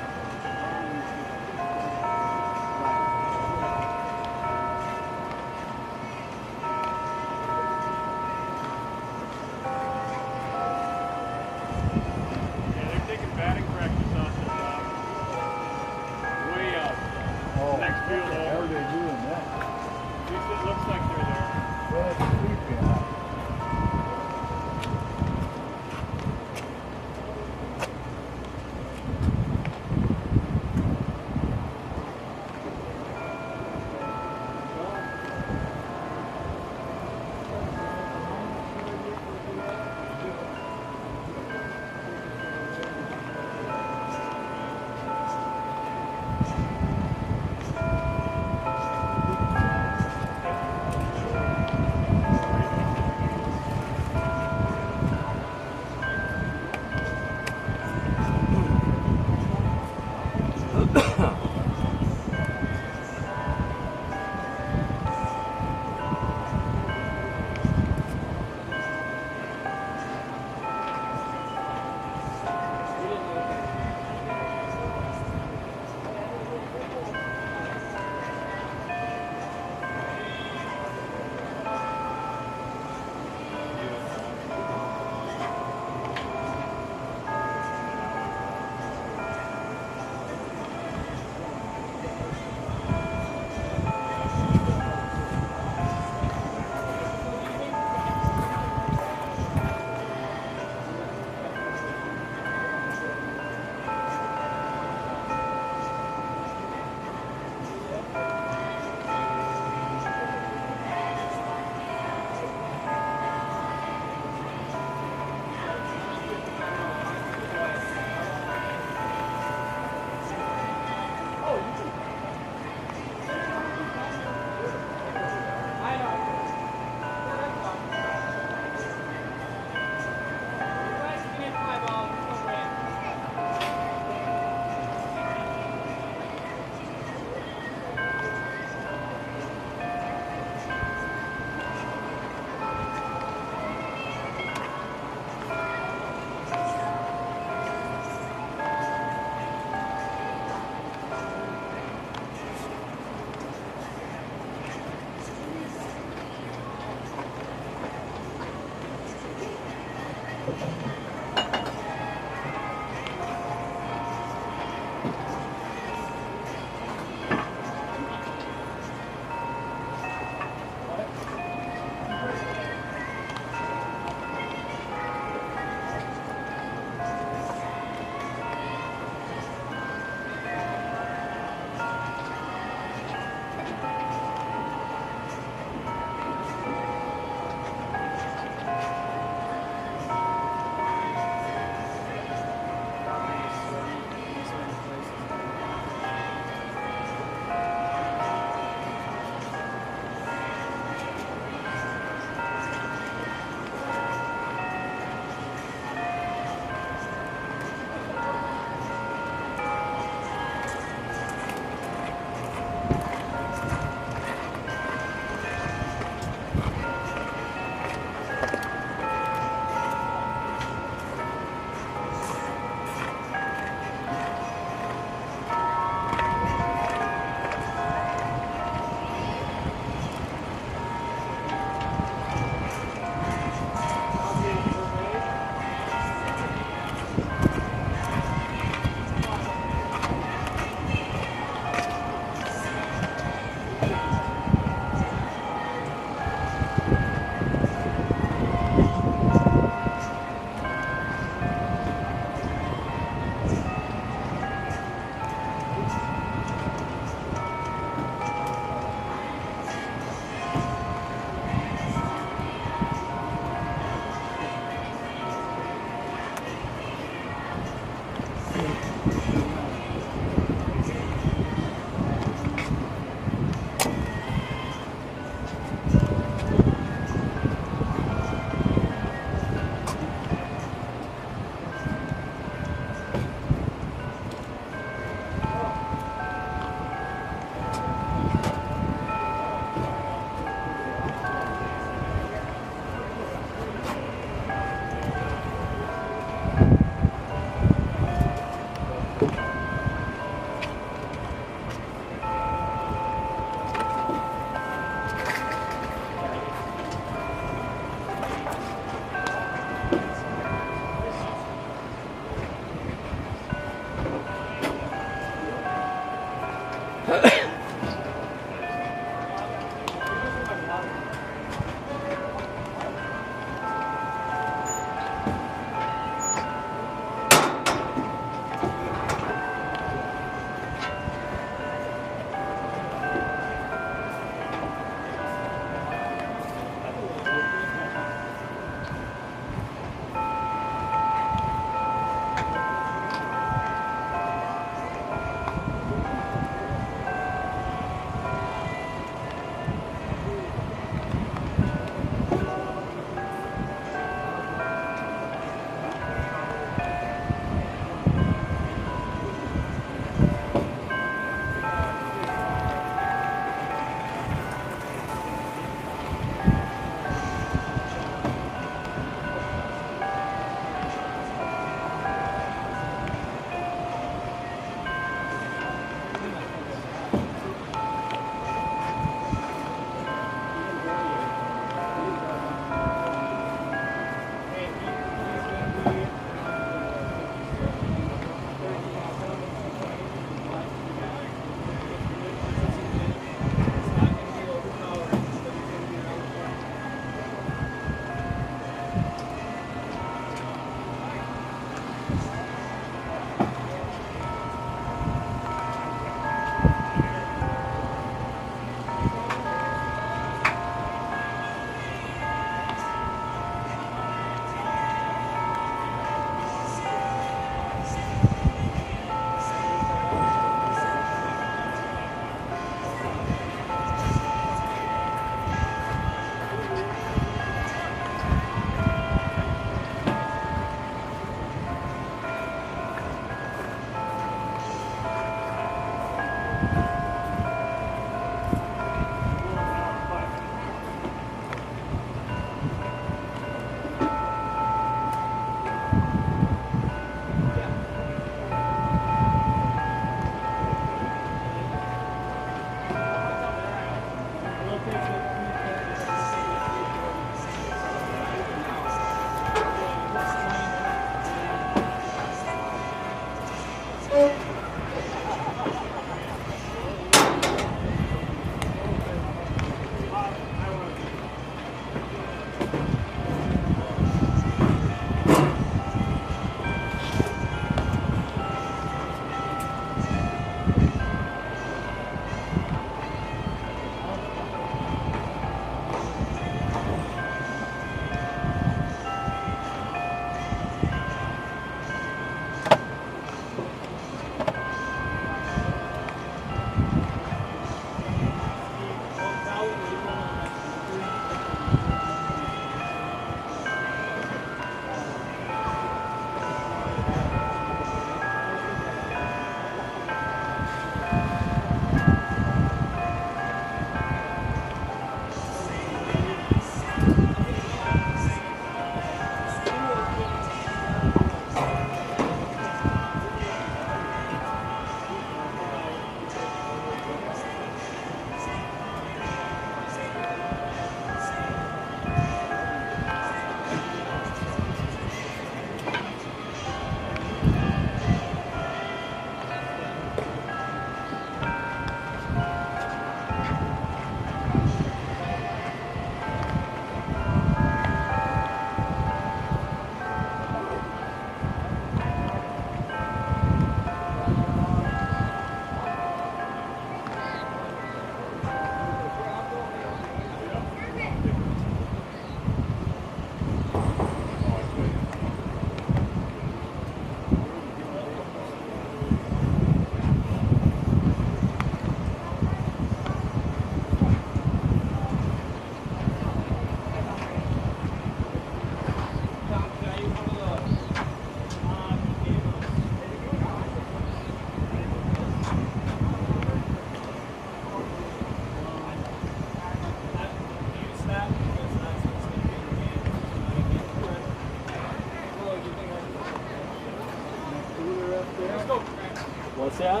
Yeah.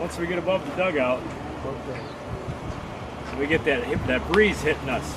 Once we get above the dugout, we get that breeze hitting us.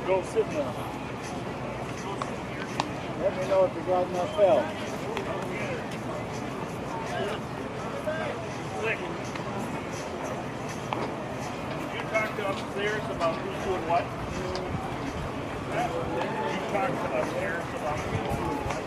Go sit now. Let me know if you got enough help. Did you talk to upstairs about who's doing what? You talked to upstairs about who's doing what?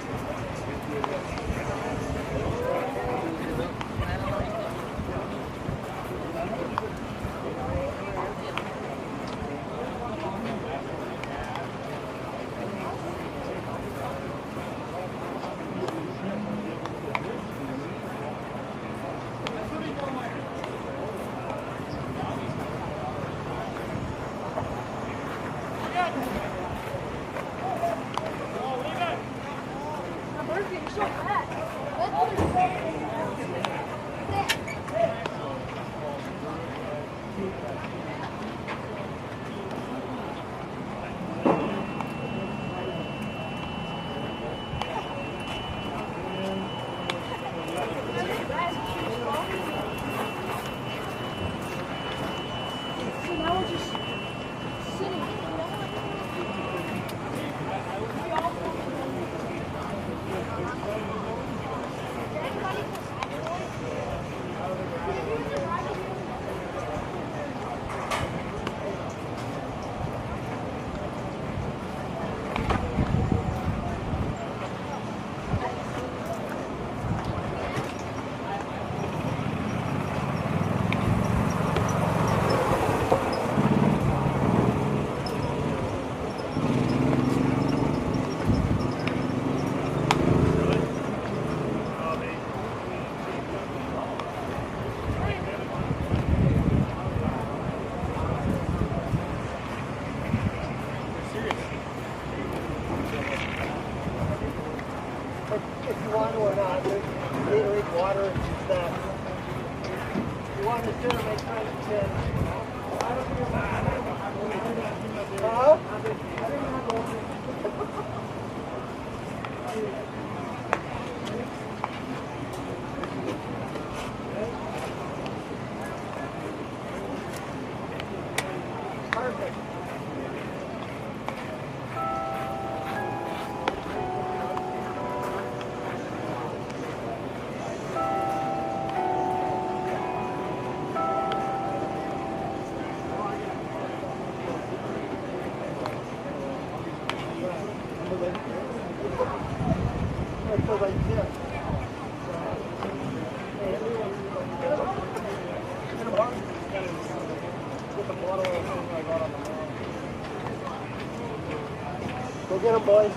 Go get him, boys.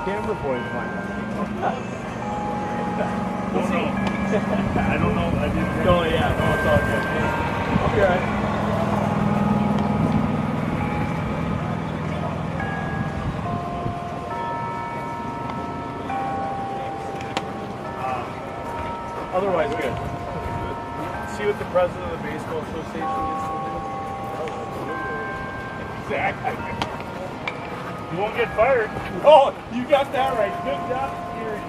camera boys find out? We'll see. I don't know. I didn't. Oh yeah, no, it's all good. Okay. Otherwise, good. See what the president of the baseball association gets to do. Exactly. You won't get fired. Oh, you got that right. Good job, Gary.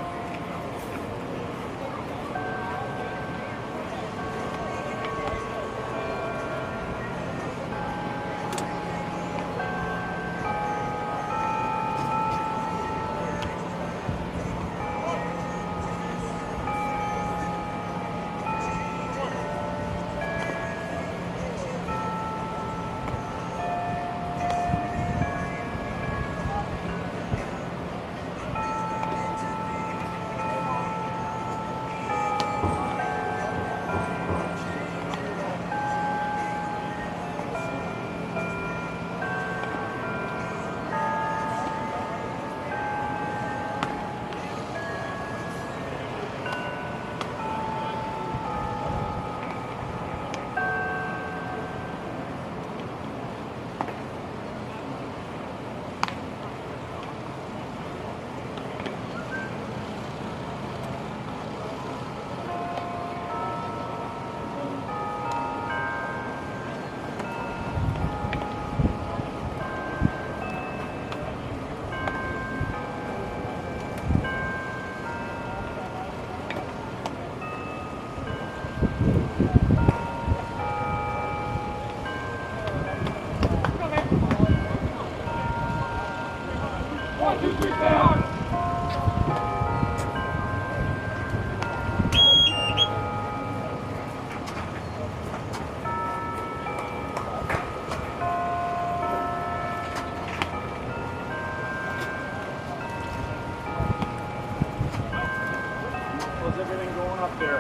How's everything going up there?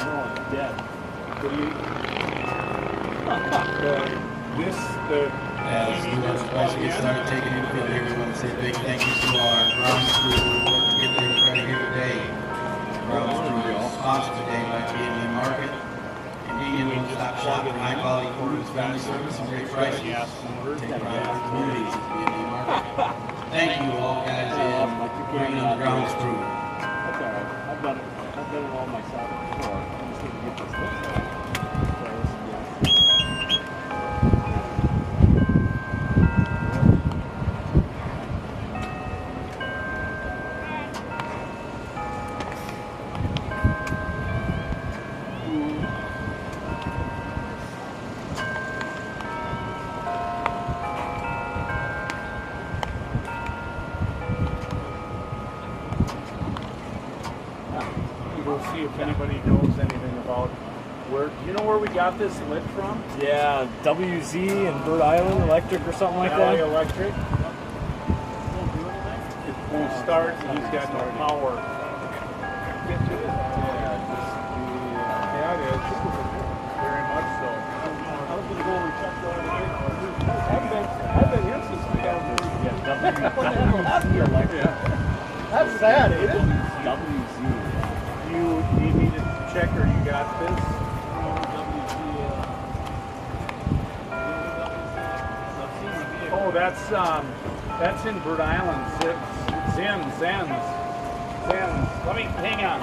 No, it's dead. What do you... As we want to get started taking in field here, we want to say a big thank you to our grounds crew who worked to get things ready here today. Grounds crew is sponsored today by BND Market. Convenient one-stop shop for high-quality food, family service, and great prices. Take pride in our communities at BND Market. Thank you all guys in bringing on the grounds crew. That's all right. I've done it all myself before. I just need to get this list right. See if anybody knows anything about where. Do you know where we got this lit from? Yeah, WZ and Bird Island Electric or something like Valley that. Electric. It won't start. He's got no power. Yeah, it is. Very much so. I was gonna go and check that out. I've been here since we got this. Yeah, WZ Electric. That's sad, ain't it? WZ. You need me to check or you got this? Oh, that's in Bird Island. Zens. Let me hang on.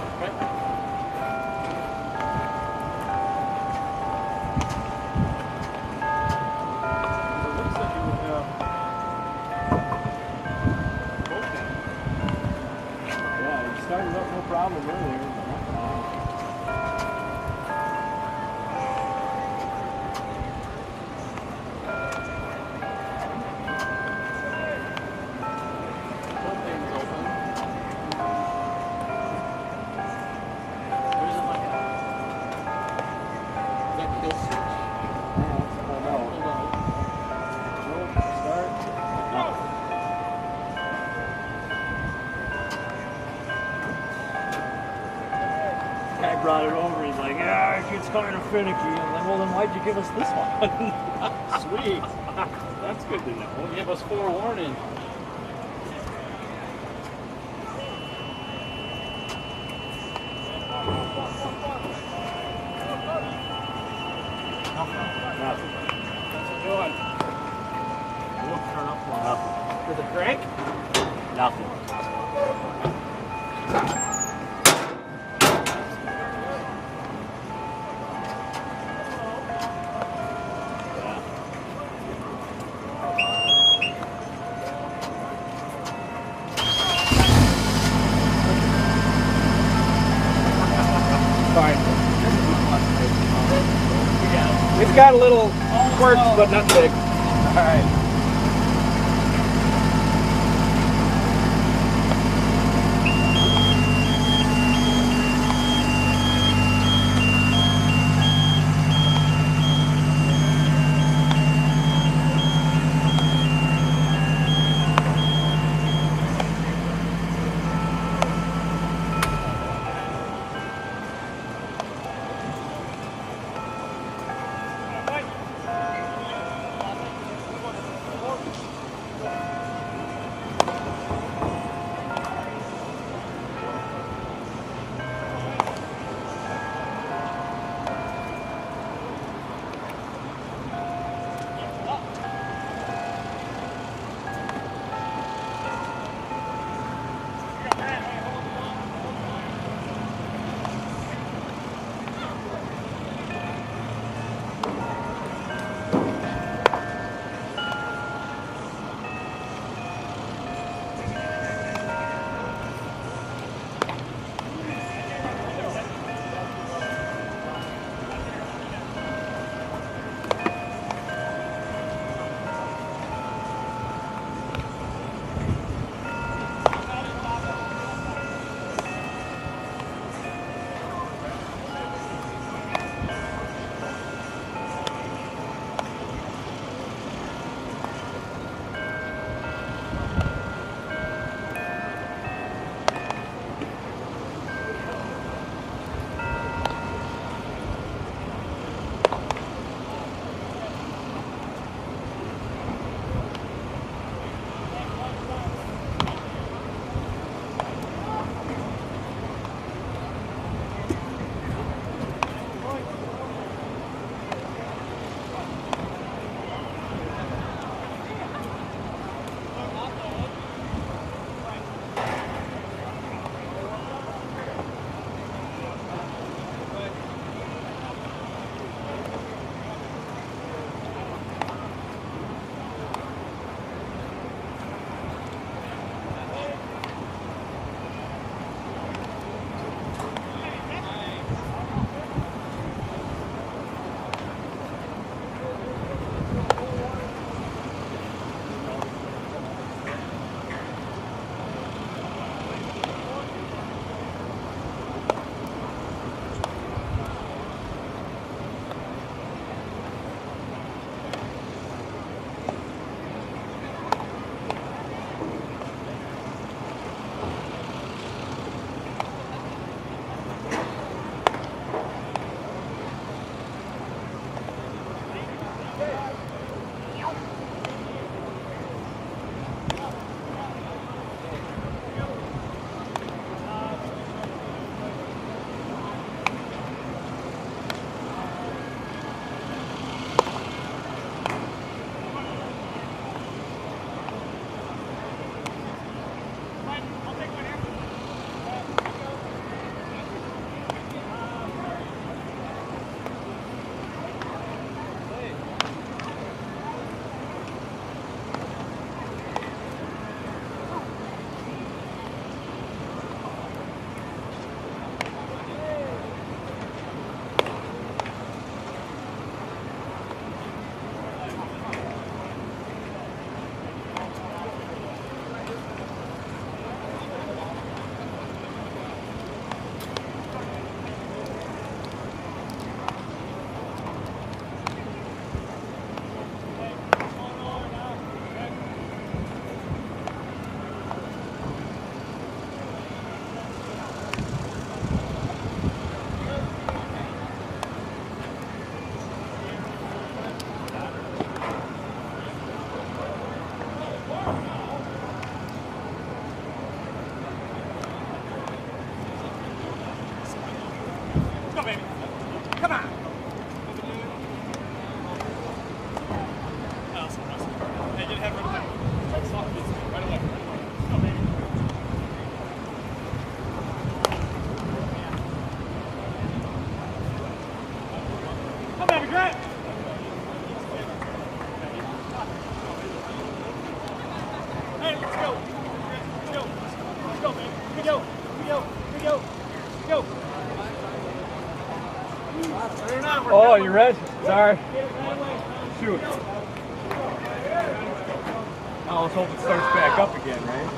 Yeah, it started up no problem earlier. Guy brought it over. He's like, yeah, it's kind of finicky. I'm like, well, then why'd you give us this one? Sweet. That's good to know. Give us forewarning. Nothing. What's it doing? We'll turn up for nothing. Does it crank? Nothing. It's got a little quirks, but not big. All right. Oh, you red? Sorry. Shoot. Oh, let's hope it starts back up again, right?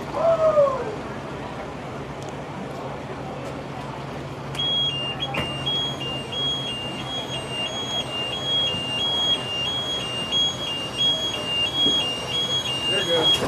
They're good.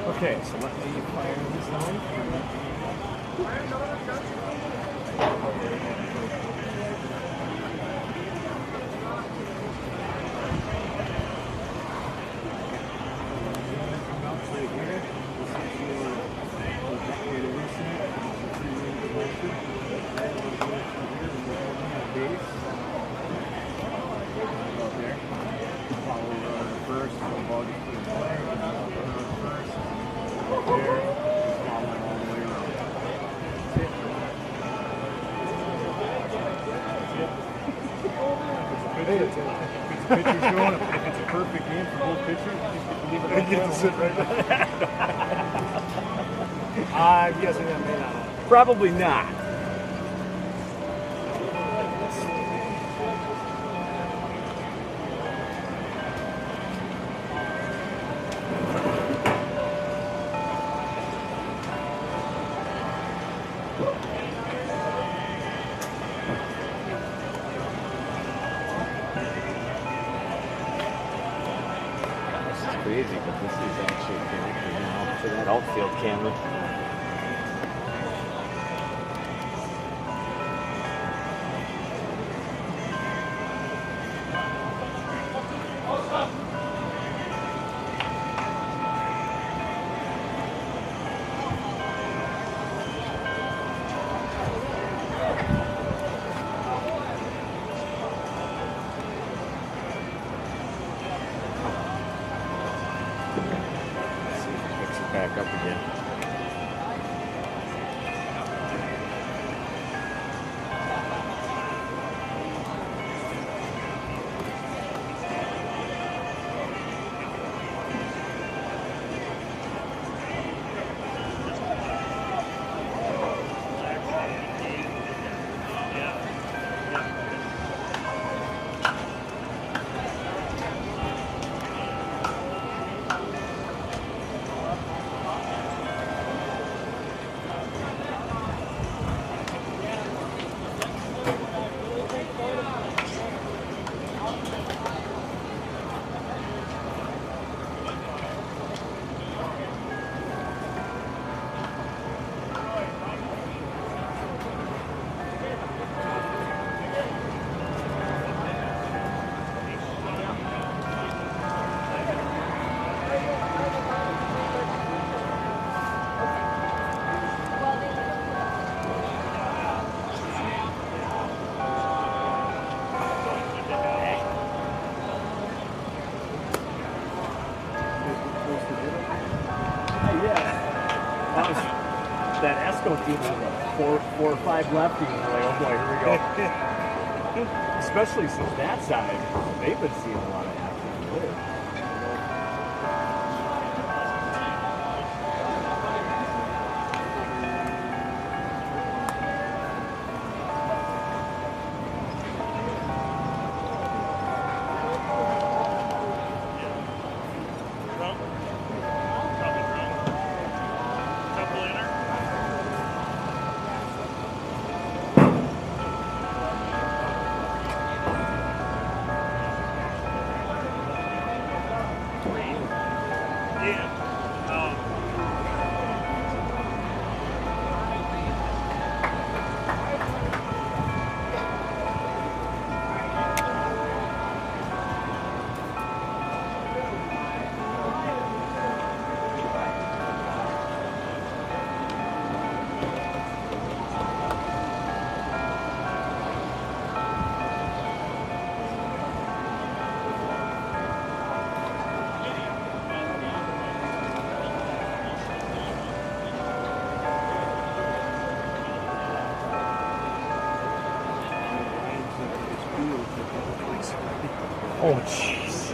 Okay, so let me fire this on. Pitcher's going, if it's a perfect game for both pitchers, you just get to sit right there. I'm guessing that may not. Probably not. Crazy, but this is actually connected now to that outfield camera. Back up again. That Esko team has a 4 or 5 lefties. We're like, oh boy, here we go. Especially since that side, they've been seeing a lot of action. Oh, jeez.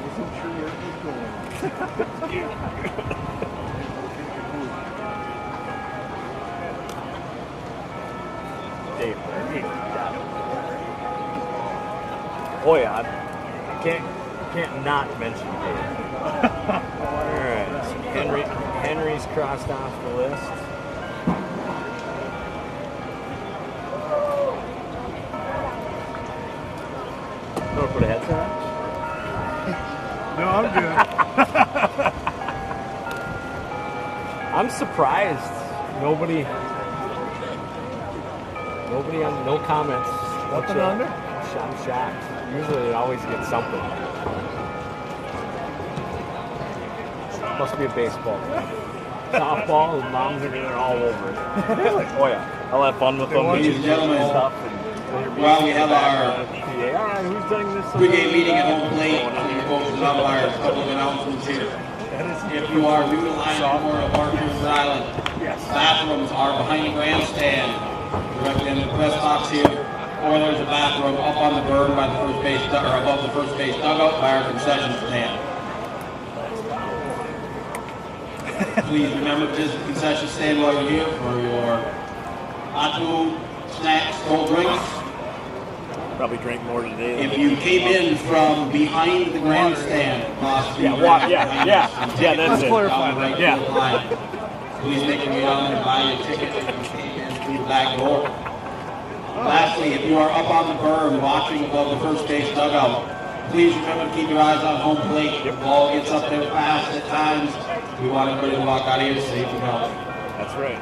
Wasn't sure where it was going. Dave, oh yeah, I can't not mention Dave. All right, so Henry's crossed off the list. You want to put a headset on? No, I'm good. I'm surprised. Nobody on, no comments. Nothing under? I'm shocked. Usually they always get something. Must be a baseball thing. Softball, the moms are getting all over it. Really? Oh yeah. I'll have fun with them. Ladies and gentlemen, Stuff while we have our all right, who's doing this? pregame meeting at home plate, and coaches and umpires, a couple of announcements here. If you are new to Lions Memorial Park here in Rhode Island, bathrooms are behind the grandstand, directly in the press box here, or there's a bathroom up on the berm by the first base, or above the first base dugout by our concession stand. Please remember to visit the concession stand while you're here for your hot food, snacks, cold drinks. Probably drink more today than If you came in from behind the grandstand, across the that's it. right Yeah. to the line, please make your way down and buy your ticket and you came in through the back door. Lastly, if you are up on the berm watching above the first base dugout, please remember to keep your eyes on home plate. The ball gets up there fast at times. We want everybody to walk out of here safe and healthy. That's right.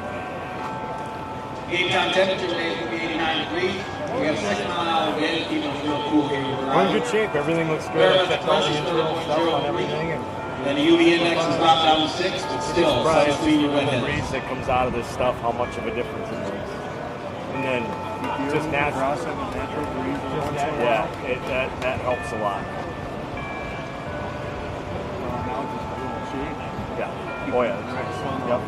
Game time temperature today is going to be 89 degrees. We have 6 mile an hour wind, keeping us real cool here. We're in good shape. Everything looks good. I checked all the internal stuff on everything. And Then the UV index is dropped down to 6, but still, sunscreen your wind the hit. breeze that comes out of this stuff, how much of a difference it makes. And then just natural. natural breeze. Yeah, that helps a lot. Now just a little shade. Yeah. Oh yeah. Yep.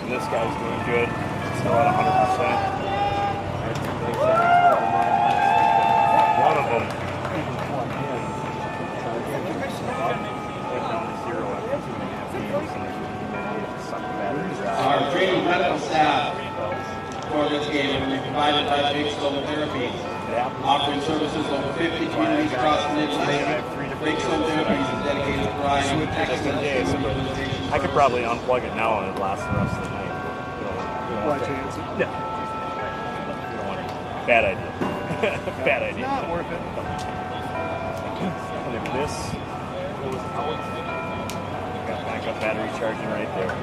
And this guy's doing good. Still at 100%. One of them even plugged in. Went down to 0 after 2.5 games. Our training medical staff for this game will be provided by Big Stone Therapies, offering services over 50 communities across the Midwest. Big Stone Therapies is dedicated to providing excellent rehabilitation. I could probably unplug it now and it'd last the rest of the night. Why chance it? No. Bad idea. Bad idea. Not worth it. And if this goes out, got backup battery charging right there.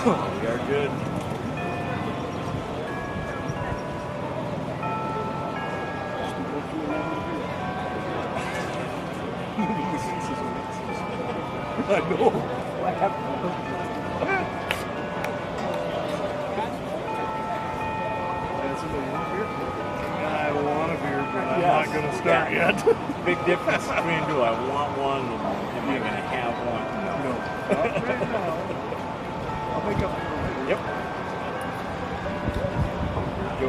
We are good. I know. What happened? I want a beer, but I'm not going to start yet. Big difference between do I want one and am I going to have one? No. Not right now. I'll make up for it later. Yep. Go.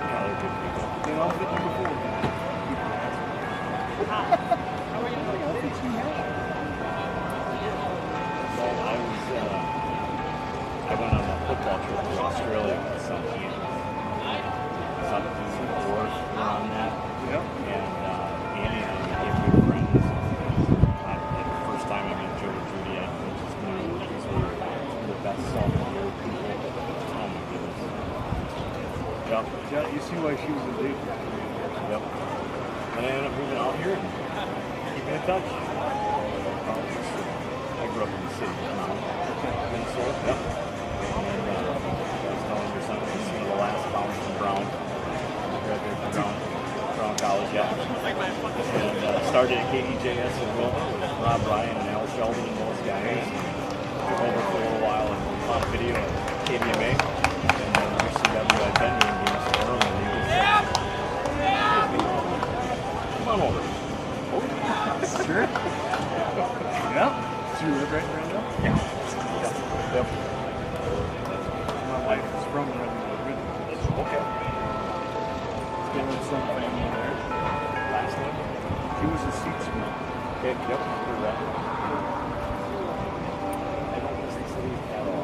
Yeah, they're good people. Then I'll fit you before. I went on a football trip to Australia with some kids. Some dwarf were on that. Yep. And Annie and I became good friends. The first time I met Joe and Judy, I just knew these were the best self-care people. Oh my goodness. Yep. Yeah, you see why she was a date. Yep. And I ended up moving out here and keeping in touch. I grew up in the city. Minnesota. Yep. And I was telling your son he's seen the last college from Brown. Graduated from Brown College, yeah. And started at KEJS in Wilma with Rob Ryan and Al Sheldon and those guys. Took over for a little while and on video at KBMA. And then RCW at Benny in Games Forum. And he was over. Sure. Yeah. Sueur right now? Yeah. Yep. My wife is from Glenwood-Lowry. Okay. There was some family there. Last name? He was a seatsman. Okay, yep. You're right. I don't miss the city at all.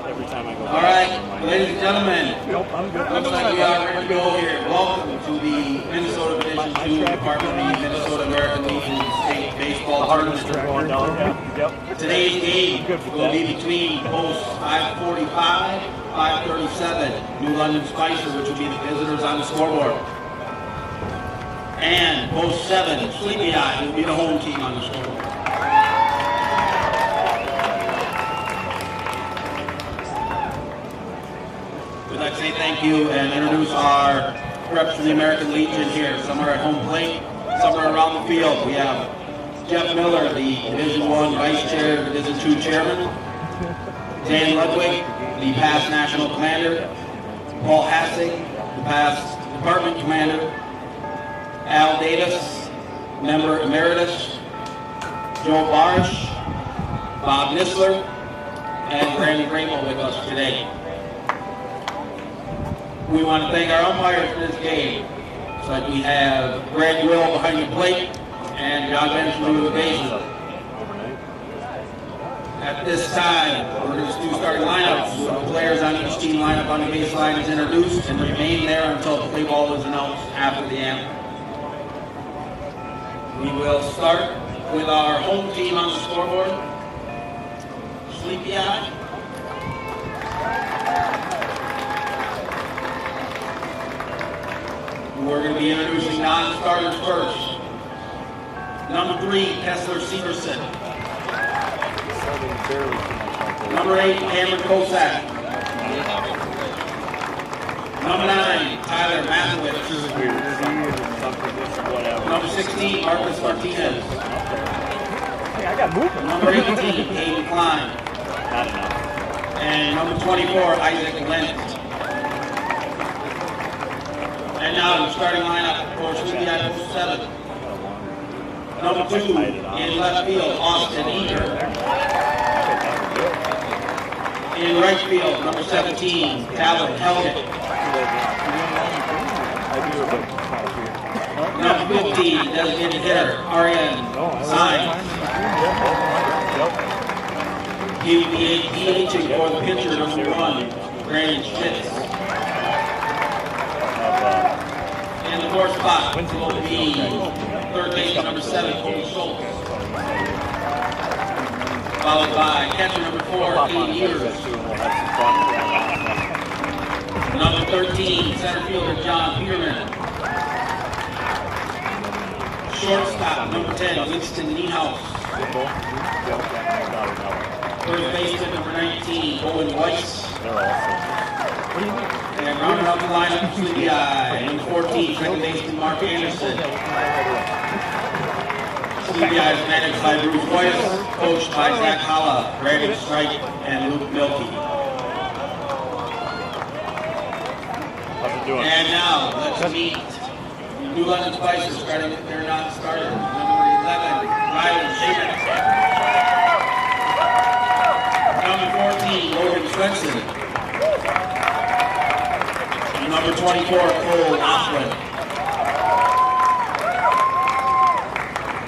Every time I go All right, ladies and gentlemen, Nope, I'm good. looks like we are ready to go here. Welcome to the Minnesota Division II Department of Minnesota American Legion State Baseball Tournament. Going down, yep. Today's game will be between posts 545, 537, New London Spicer, which will be the visitors on the scoreboard, and post 7, Sleepy Eye, will be the home team on the scoreboard. We'd like to say thank you and introduce our reps from the American Legion here. Some are at home plate, some are around the field. We have Jeff Miller, the Division I Vice Chair, Division II Chairman. Dan Ludwig, the past National Commander. Paul Hassing, the past Department Commander. Al Davis, Member Emeritus. Joe Barsh, Bob Nisler, and Brandon Grable with us today. We want to thank our umpires for this game. It's like we have Greg Will behind the plate and John Benson doing the bases. At this time, we're going to do starting lineups. The players on each team lineup on the baseline is introduced and remain there until the play ball is announced after the anthem. We will start with our home team on the scoreboard. Sleepy Eye. We're going to be introducing non-starters first. Number 3, Kessler Severson. Number 8, Cameron Kosak. Number 9, Tyler Mathewitz. Number 16, Marcus Martinez. Hey, I got movement. Number 18, Hayden Klein. Not enough. And number 24, Isaac Lent. And now the starting lineup for Sleepy Eye post 7. Number 2 in left field, Austin Eager. In right field, number 17, Talon Helget. Number 15, designated hitter, Ariane Sign. He will be DHing for the pitcher, number 1, Brandon Schmitz. In the fourth spot will be third baseman number 7, Cody Schultz. Followed by catcher number 4, 8 years. Number 13, center fielder John Peterman. Shortstop number 10, Winston Niehaus. First baseman number 19, Owen Weiss. And rounding out the lineup, Sleepy Eye, number 14, second baseman Mark Anderson. Sleepy Eye is managed by Bruce Boyce, coached by Zach Holla, Brandon Strike, and Luke Milkey. And now, let's meet New London Spicer, starting with their non-starter, number 11, Riley Shaver. Number 14, Logan Swenson. Number 24, Cole Oswin.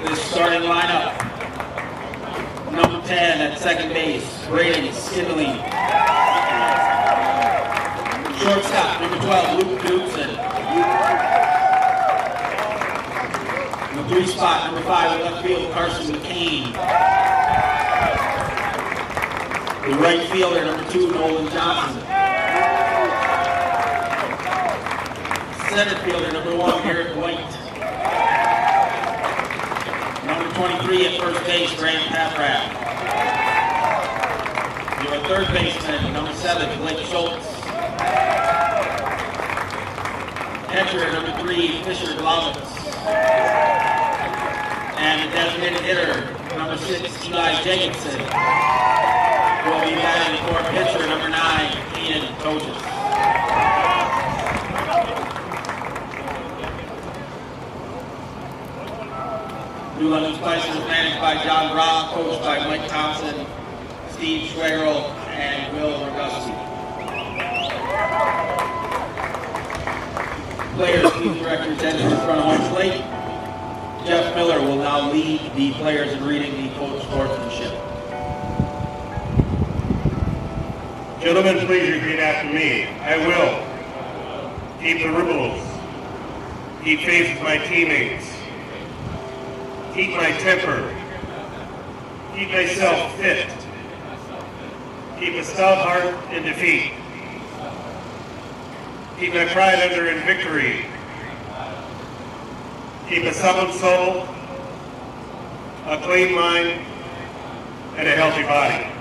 This starting lineup. Number 10 at second base, Braden Skidley. Shortstop, number 12, Luke Knudsen. Number 3 spot, number 5 in left field, Carson McCain. The right fielder, number 2, Nolan Johnson. Center fielder, number 1, Garrett White. Number 23 at first base, Grant Paffrath. Your third baseman, number 7, Blake Schultz. Catcher, number 3, Fisher Glavitz. And the designated hitter, number 6, Eli Jacobson. Will be batting for pitcher, number 9, Ian Toges. managed by John Brock, coached by Mike Thompson, Steve Schwegerl, and Will Roguski. Players, please direct your attention to the front of home plate. Jeff Miller will now lead the players in reading the code of sportsmanship. Gentlemen, please repeat after me. I will keep the rules, keep faith with my teammates, keep my temper, keep myself fit, keep a stout heart in defeat, keep my pride under in victory, keep a sound soul, a clean mind, and a healthy body.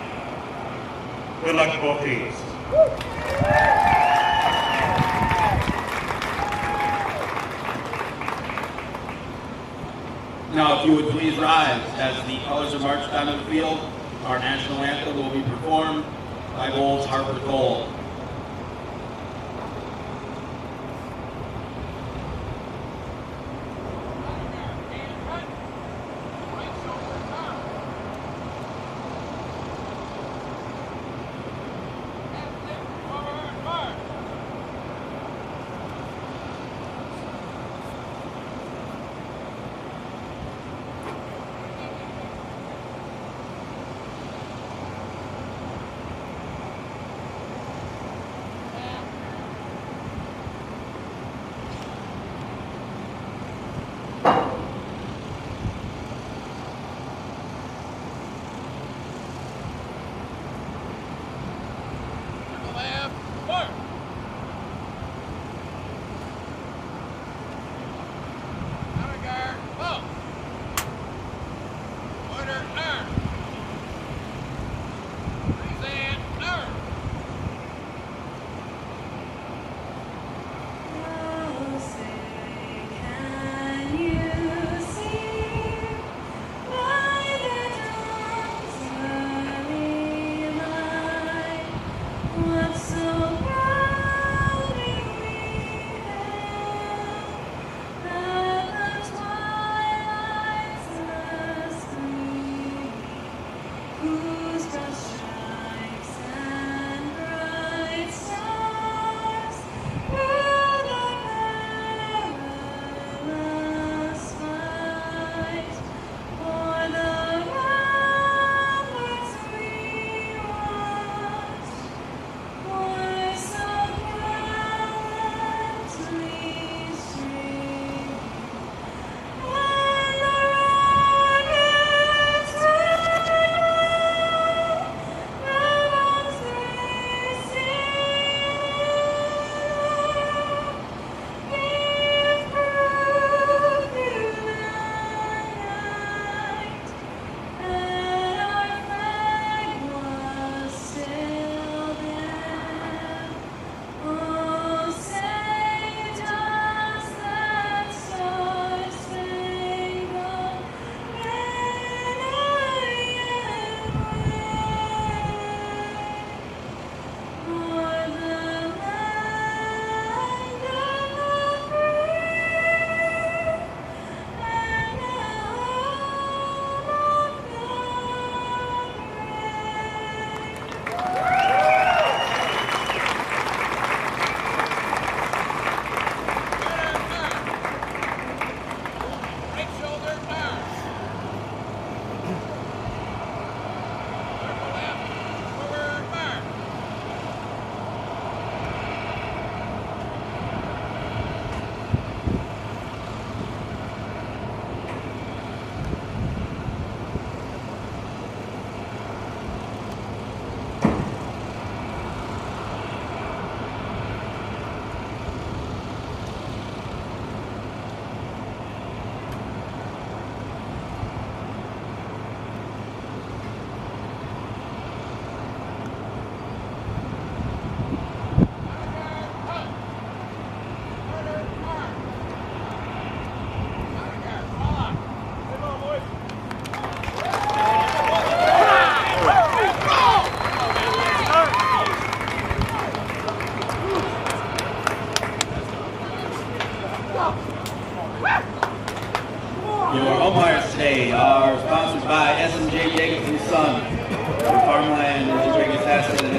Good luck to both teams. Now, if you would please rise as the colors are marched onto the field, our national anthem will be performed by Bowles Harper Cole.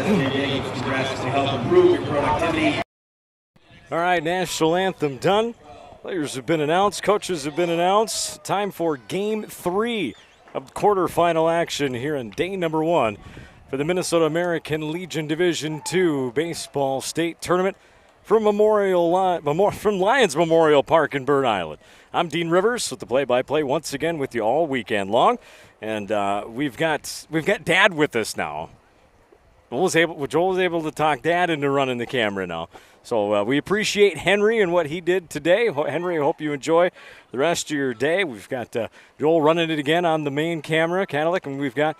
of your day to rest to help improve your productivity. All right, national anthem done. Players have been announced, coaches have been announced. Time for game 3 of quarterfinal action here in day number 1 for the Minnesota American Legion Division II Baseball State Tournament from Lions Memorial Park in Bird Island. I'm Dean Rivers with the play-by-play once again with you all weekend long, and we've got Dad with us now. Joel was able to talk Dad into running the camera now. So we appreciate Henry and what he did today. Henry, I hope you enjoy the rest of your day. We've got Joel running it again on the main camera, Cadillac, and we've got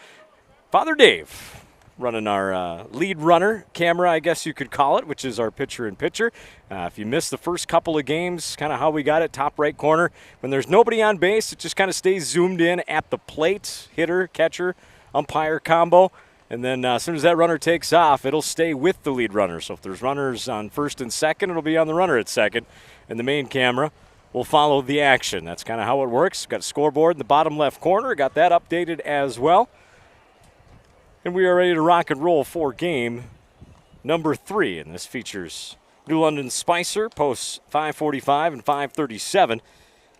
Father Dave running our lead runner camera, I guess you could call it, which is our pitcher-in-pitcher. If you missed the first couple of games, kind of how we got it, top right corner. When there's nobody on base, it just kind of stays zoomed in at the plate, hitter, catcher, umpire combo. And then as soon as that runner takes off, it'll stay with the lead runner. So if there's runners on first and second, it'll be on the runner at second. And the main camera will follow the action. That's kind of how it works. Got a scoreboard in the bottom left corner. Got that updated as well. And we are ready to rock and roll for game number 3. And this features New London Spicer, posts 545 and 537,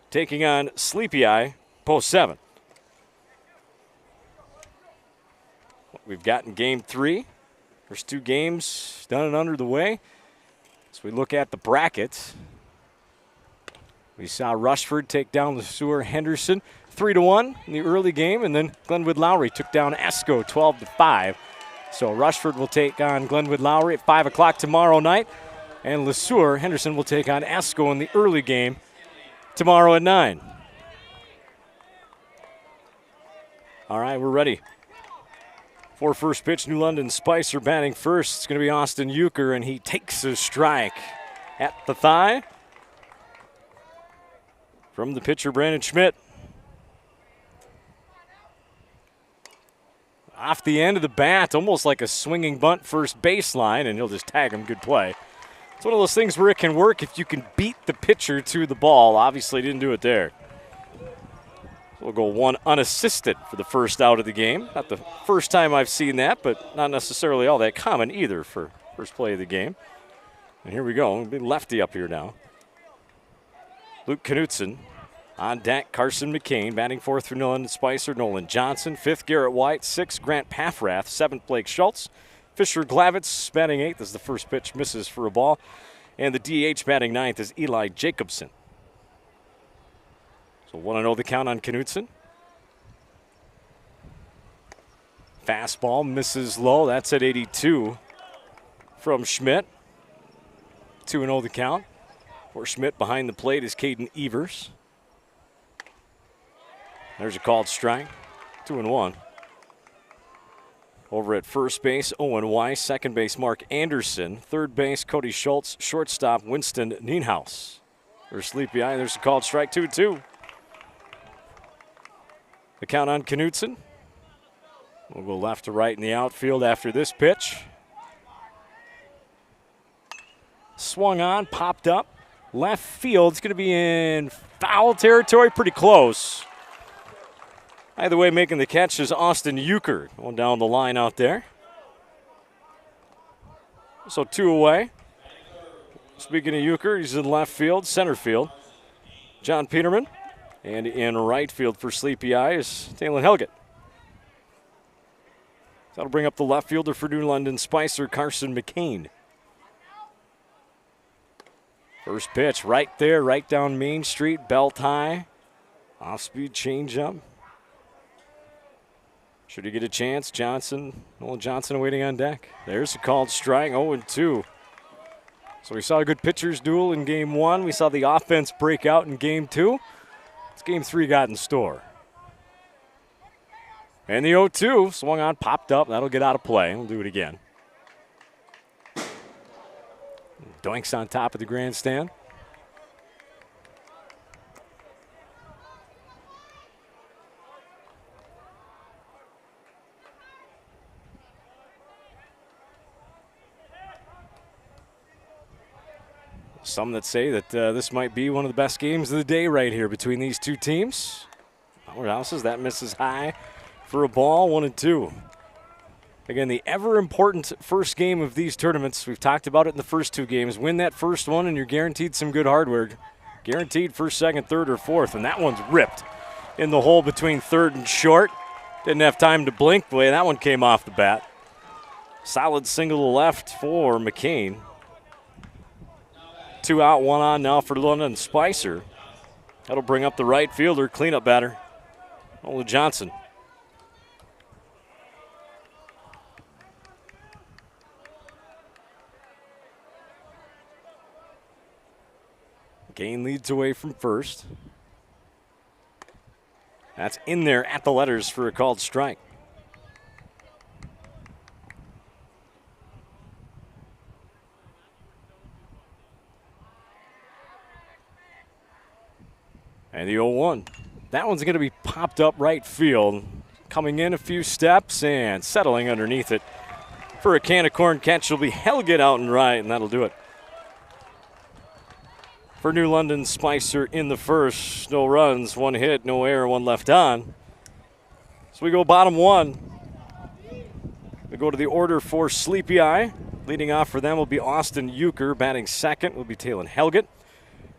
taking on Sleepy Eye, post 7. We've got in game 3. First 2 games done and under the way. As we look at the bracket, we saw Rushford take down the Sueur Henderson 3-1 in the early game, and then Glenwood-Lowry took down Esko 12-5. So Rushford will take on Glenwood-Lowry at 5 o'clock tomorrow night, and Sueur Henderson will take on Esko in the early game tomorrow at 9. All right, we're ready. For first pitch, New London Spicer batting first. It's going to be Austin Euchre, and he takes a strike at the thigh from the pitcher, Brandon Schmidt. Off the end of the bat, almost like a swinging bunt first baseline, and he'll just tag him. Good play. It's one of those things where it can work if you can beat the pitcher to the ball. Obviously didn't do it there. We'll go 1 unassisted for the first out of the game. Not the first time I've seen that, but not necessarily all that common either for first play of the game. And here we go. We'll be lefty up here now. Luke Knutson on deck. Carson McCain batting fourth for New London Spicer. Nolan Johnson. 5th, Garrett White. 6th, Grant Paffrath. 7th, Blake Schultz. Fisher Glavitz batting 8th as the first pitch misses for a ball. And the DH batting 9th is Eli Jacobson. So 1-0 the count on Knutson. Fastball misses low. That's at 82 from Schmidt. 2-0 the count. For Schmidt behind the plate is Caden Evers. There's a called strike. 2-1. Over at first base, Owen Weiss. Second base, Mark Anderson. Third base, Cody Schultz. Shortstop, Winston Nienhaus. There's Sleepy Eye. There's a called strike. 2-2. The count on Knutson. We'll go left to right in the outfield after this pitch. Swung on, popped up. Left field. It's going to be in foul territory, pretty close. Either way, making the catch is Austin Euchre going down the line out there. So 2 away. Speaking of Euchre, he's in left field, center field. John Peterman. And in right field for Sleepy Eye is Talon Helgett. That'll bring up the left fielder for New London Spicer, Carson McCain. First pitch right there, right down Main Street, belt high. Off-speed changeup. Should he get a chance? Nolan Johnson waiting on deck. There's a called strike, 0-2. So we saw a good pitcher's duel in game 1. We saw the offense break out in game 2. It's game 3 got in store. And the 0-2 swung on, popped up. That'll get out of play. We'll do it again. Doinks on top of the grandstand. Some that say that this might be one of the best games of the day right here between these two teams. Howard Houses, that misses high for a ball, 1-2. Again, the ever-important first game of these tournaments. We've talked about it in the first 2 games. Win that first one, and you're guaranteed some good hardware. Guaranteed first, second, third, or fourth, and that one's ripped in the hole between third and short. Didn't have time to blink the way that one came off the bat. Solid single to left for McCain. 2 out, 1 on now for London Spicer. That'll bring up the right fielder, cleanup batter, Nolan Johnson. McCain leads away from first. That's in there at the letters for a called strike. And the 0-1. That one's going to be popped up right field. Coming in a few steps and settling underneath it for a can of corn catch. Will be Helget out and right, and that'll do it. For New London Spicer in the first, no runs, 1 hit, no error, 1 left on. So we go bottom 1. We go to the order for Sleepy Eye. Leading off for them will be Austin Euchre. Batting second will be Talon Helget.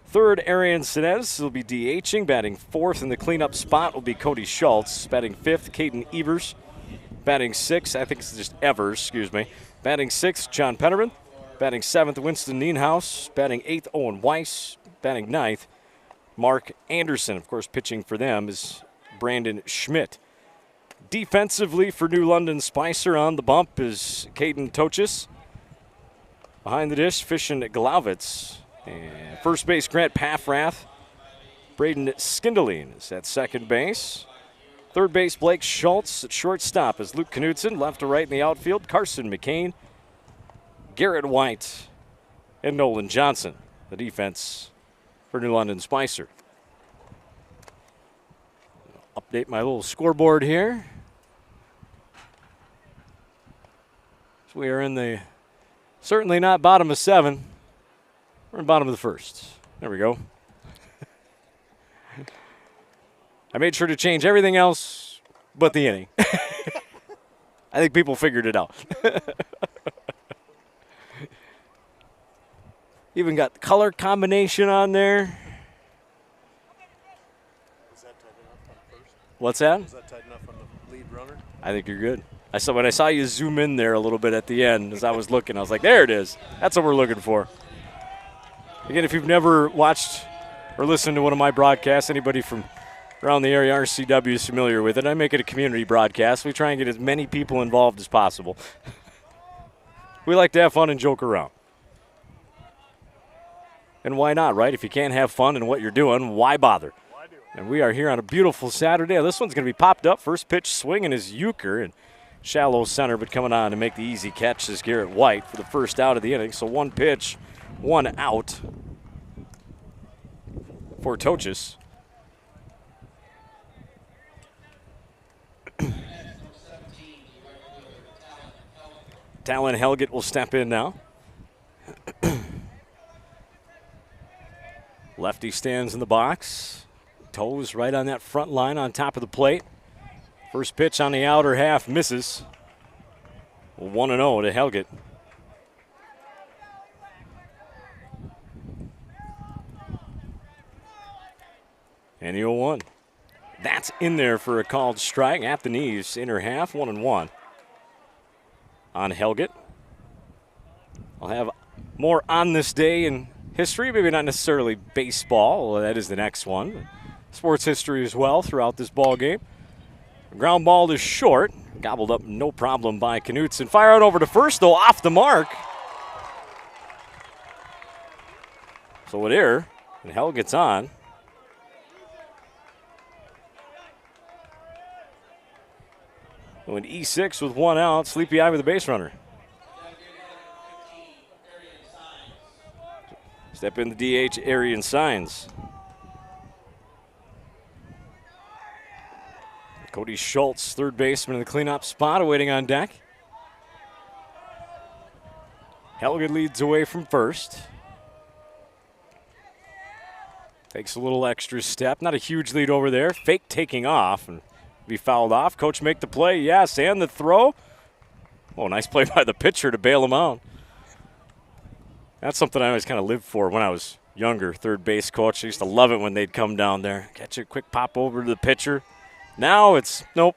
Third, Arian Sinez will be DHing. Batting fourth in the cleanup spot will be Cody Schultz. Batting fifth, Caden Evers. Batting sixth, I think it's just Evers, excuse me. Batting sixth, John Pennerman. Batting seventh, Winston Nienhaus. Batting eighth, Owen Weiss. Batting ninth, Mark Anderson. Of course, pitching for them is Brandon Schmidt. Defensively for New London Spicer on the bump is Caden Tochis. Behind the dish, Fishin Glavitz. And first base, Grant Paffrath. Braden Skindeline is at second base. Third base, Blake Schultz. At shortstop is Luke Knudsen. Left to right in the outfield, Carson McCain, Garrett White, and Nolan Johnson. The defense for New London Spicer. Update my little scoreboard here. So we are in the, certainly not bottom of 7. We're in bottom of the first. There we go. I made sure to change everything else but the inning. I think people figured it out. Even got the color combination on there. Is that tight enough on first? What's that? Is that tight enough on the lead runner? I think you're good. When I saw you zoom in there a little bit at the end as I was looking, I was like, there it is. That's what we're looking for. Again, if you've never watched or listened to one of my broadcasts, anybody from around the area, RCW is familiar with it. I make it a community broadcast. We try and get as many people involved as possible. We like to have fun and joke around. And why not, right? If you can't have fun in what you're doing, why bother? And we are here on a beautiful Saturday. This one's going to be popped up. First pitch swinging is Euchre in shallow center, but coming on to make the easy catch is Garrett White for the first out of the inning. So 1 pitch, 1 out for Tochis. Talon Helget will step in now. Lefty stands in the box. Toes right on that front line on top of the plate. First pitch on the outer half misses. 1-0 to Helget. And the 0-1. That's in there for a called strike at the knees. Inner half, 1-1 on Helget. I'll have more on this day in history, maybe not necessarily baseball. Well, that is the next one. Sports history as well throughout this ball game. Ground ball is short. Gobbled up no problem by Knudsen. Fire out over to first, though, off the mark. So an error, and Helget's on. Going E6 with 1 out. Sleepy Eye with a base runner. Step in the DH, Arian Signs. Cody Schultz, third baseman in the cleanup spot, awaiting on deck. Helget leads away from first. Takes a little extra step. Not a huge lead over there. Fake taking off and be fouled off. Coach make the play, yes, and the throw. Oh, nice play by the pitcher to bail him out. That's something I always kind of lived for when I was younger, third base coach. I used to love it when they'd come down there, catch a quick pop over to the pitcher. Now it's nope,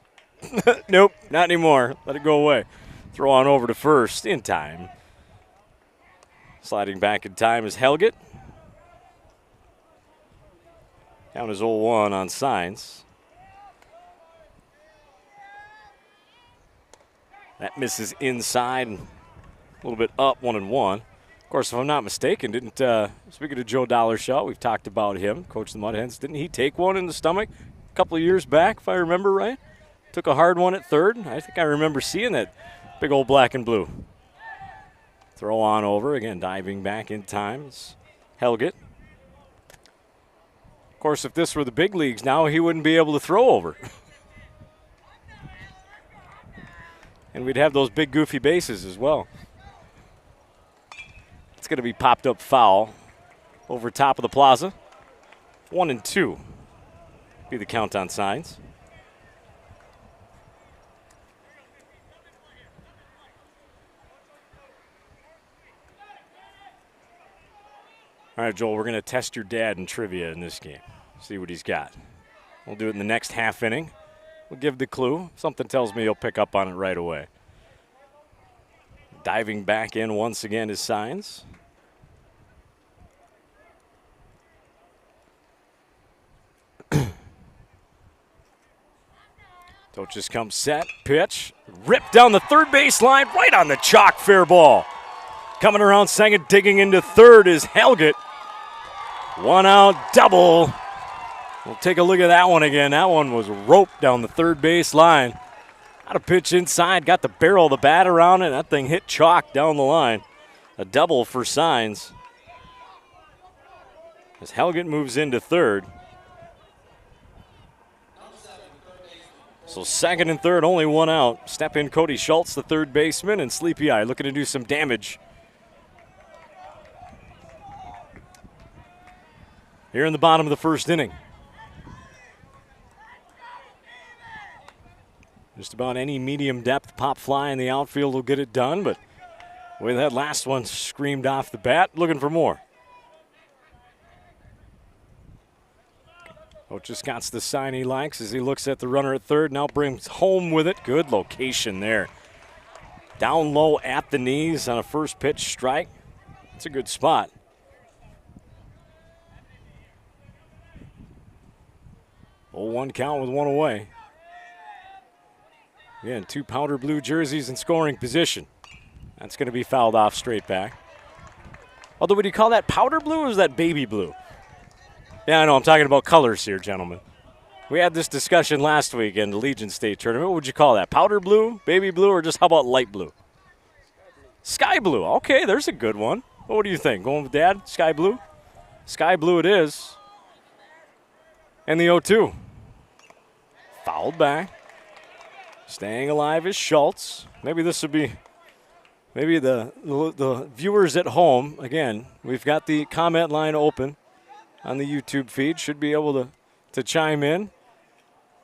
nope, not anymore. Let it go away. Throw on over to first in time. Sliding back in time is Helget. Count is 0-1 on signs. That misses inside, a little bit up, 1-1. Of course, if I'm not mistaken, speaking to Joe Dollershaw, we've talked about him, coach of the Mudhens, didn't he take one in the stomach a couple of years back, if I remember right? Took a hard one at third. I think I remember seeing that big old black and blue. Throw on over, again, diving back in time is Helget. Of course, if this were the big leagues now, he wouldn't be able to throw over. And we'd have those big goofy bases as well. It's going to be popped up foul over top of the plaza. 1-2 be the count on signs. All right, Joel, we're going to test your dad in trivia in this game. See what he's got. We'll do it in the next half inning. We'll give the clue. Something tells me he'll pick up on it right away. Diving back in once again is signs. Toches comes set, pitch, ripped down the third base line, right on the chalk, fair ball. Coming around second, digging into third is Helget. One out, double. We'll take a look at that one again. That one was roped down the third base line. Got a pitch inside, got the barrel of the bat around it. That thing hit chalk down the line. A double for signs. As Helget moves into third. So second and third, only one out. Step in Cody Schultz, the third baseman, and Sleepy Eye looking to do some damage. Here in the bottom of the first inning. Just about any medium depth pop fly in the outfield will get it done, but the way that last one screamed off the bat, looking for more. Coach Scott's the sign he likes as he looks at the runner at third, now brings home with it. Good location there. Down low at the knees on a first pitch strike. It's a good spot. Oh, 1 count with one away. Again, 2 powder blue jerseys in scoring position. That's going to be fouled off straight back. Although, would you call that powder blue or is that baby blue? Yeah, I know. I'm talking about colors here, gentlemen. We had this discussion last week in the Legion State Tournament. What would you call that? Powder blue, baby blue, or just how about light blue? Sky blue. Okay, there's a good one. What do you think? Going with Dad? Sky blue? Sky blue it is. And the 0-2. Fouled back. Staying alive is Schultz. Maybe this would be, maybe the viewers at home, again, we've got the comment line open on the YouTube feed. Should be able to chime in.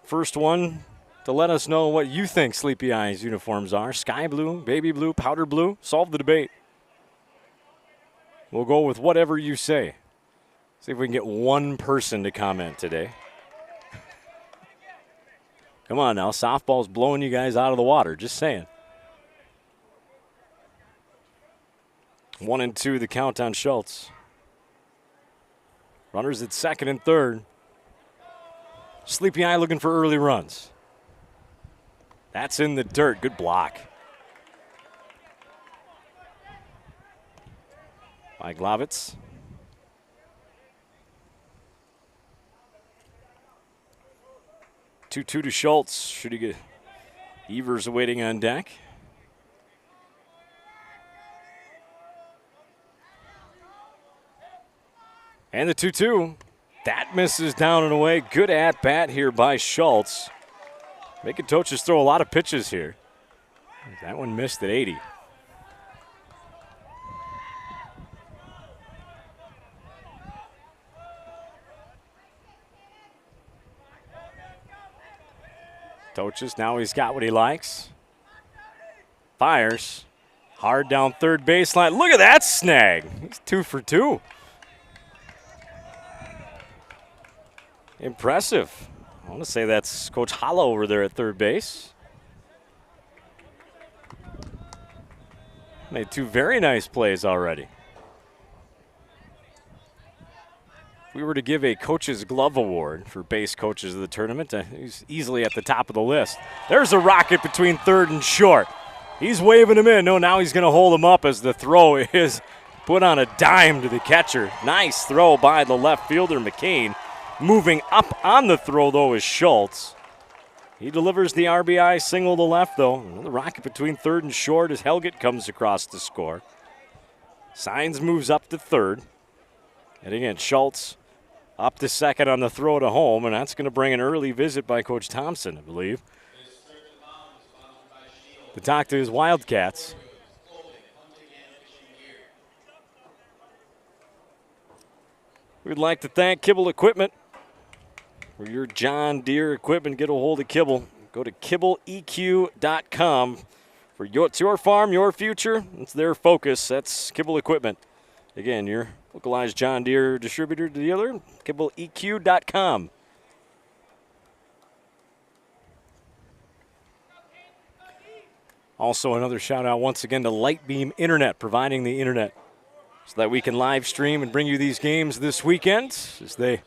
First one to let us know what you think Sleepy Eye's uniforms are. Sky blue, baby blue, powder blue. Solve the debate. We'll go with whatever you say. See if we can get one person to comment today. Come on now, softball's blowing you guys out of the water, just saying. 1-2 the count on Schultz. Runners at second and third. Sleepy Eye looking for early runs. That's in the dirt, good block. By Glavitz. 2-2 to Schultz. Should he get Evers awaiting on deck? And the 2-2. That misses down and away. Good at bat here by Schultz. Making Toches throw a lot of pitches here. That one missed at 80. Toches, now he's got what he likes. Fires. Hard down third baseline. Look at that snag. He's 2 for 2. Impressive. I want to say that's Coach Hollow over there at third base. Made 2 very nice plays already. If we were to give a Coach's Glove Award for base coaches of the tournament, he's easily at the top of the list. There's a rocket between third and short. He's waving him in. No, now he's going to hold him up as the throw is put on a dime to the catcher. Nice throw by the left fielder, McCain. Moving up on the throw, though, is Schultz. He delivers the RBI single to left, though. The rocket between third and short as Helgett comes across to score. Signs moves up to third. And again, Schultz up to second on the throw to home, and that's going to bring an early visit by Coach Thompson, I believe, to talk to his Wildcats. We'd like to thank Kibble Equipment for your John Deere equipment. Get a hold of Kibble. Go to kibbleeq.com. It's your farm, your future. It's their focus. That's Kibble Equipment. Again, your localized John Deere distributor dealer, kibbleeq.com. Also, another shout out once again to Lightbeam Internet, providing the internet so that we can live stream and bring you these games this weekend as they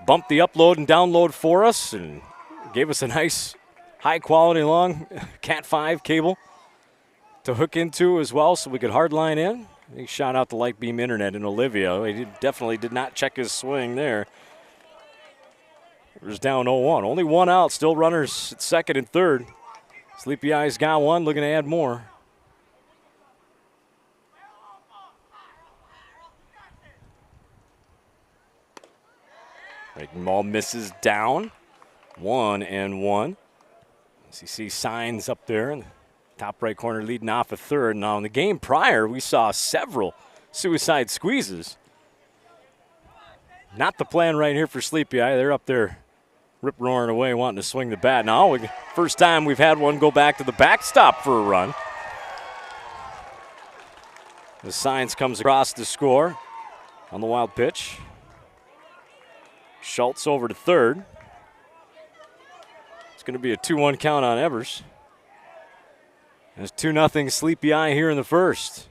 bumped the upload and download for us and gave us a nice, high-quality, long Cat 5 cable to hook into as well so we could hardline in. Big shout out to Lightbeam Internet in Olivia. He definitely did not check his swing there. It was down 0-1. Only 1 out, still runners at second and third. Sleepy Eyes got 1, looking to add more. Breaking ball misses down. 1-1. As you see signs up there in the top right corner leading off a third. Now in the game prior, we saw several suicide squeezes. Not the plan right here for Sleepy Eye. They're up there rip-roaring away, wanting to swing the bat. Now, first time we've had one go back to the backstop for a run. The Signs comes across to score on the wild pitch. Schultz over to third. It's going to be a 2-1 count on Evers. It's 2-0 Sleepy Eye here in the first.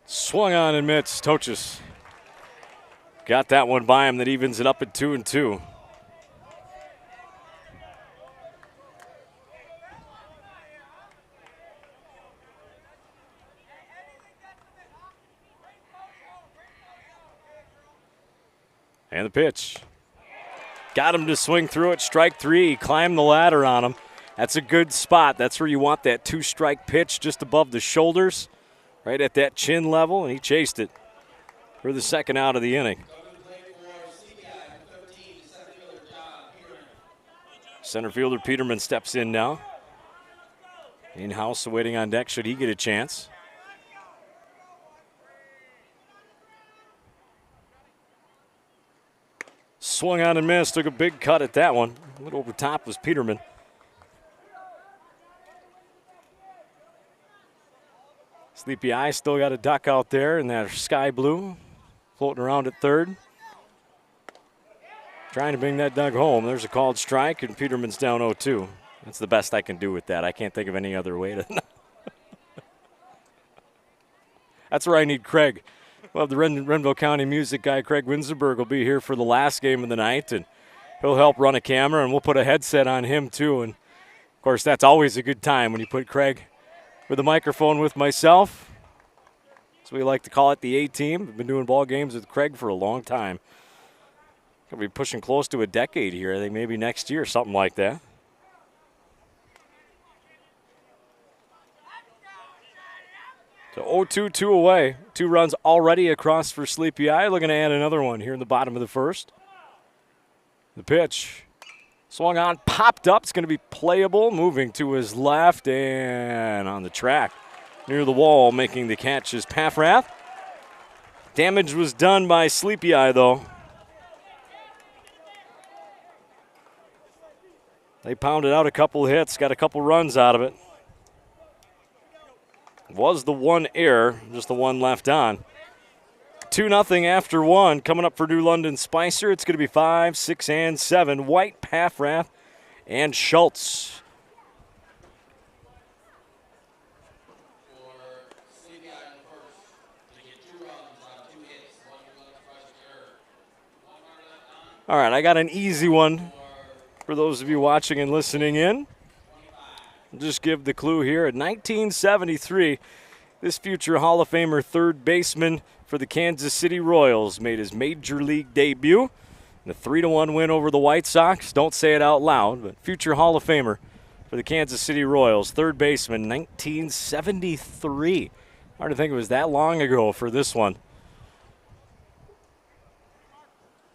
Swung on and missed. Tochis got that one by him. That evens it up at 2-2. And the pitch. Got him to swing through it. Strike 3. Climbed the ladder on him. That's a good spot. That's where you want that 2-strike pitch just above the shoulders. Right at that chin level, and he chased it for the second out of the inning. Center fielder Peterman steps in now. In-house waiting on deck should he get a chance. Swung on and missed, took a big cut at that one. A little over top was Peterman. Sleepy Eye still got a duck out there in that sky blue, floating around at third. Trying to bring that duck home. There's a called strike, and Peterman's down 0-2. That's the best I can do with that. I can't think of any other way to. That's where I need Craig. Well, the Renville County music guy, Craig Winzenberg, will be here for the last game of the night, and he'll help run a camera, and we'll put a headset on him too. And of course, that's always a good time when you put Craig with a microphone with myself. So we like to call it the A-team. We've been doing ball games with Craig for a long time. Gonna be pushing close to a decade here. I think maybe next year, something like that. So 0-2, 2 away. 2 runs already across for Sleepy Eye. Looking to add another one here in the bottom of the first. The pitch. Swung on, popped up. It's going to be playable. Moving to his left and on the track. near the wall making the catch is Paffrath. Damage was done by Sleepy Eye, though. They pounded out a couple hits, got a couple runs out of it. Was the one error, just the one left on. 2-0 after one. Coming up for New London Spicer, it's going to be 5, 6, and 7. White, Paffrath, and Schultz. All right, I got an easy one for those of you watching and listening in. I'll just give the clue here. In 1973, this future Hall of Famer third baseman for the Kansas City Royals made his major league debut in a 3-1 win over the White Sox. Don't say it out loud, but future Hall of Famer for the Kansas City Royals, third baseman, 1973. Hard to think it was that long ago for this one.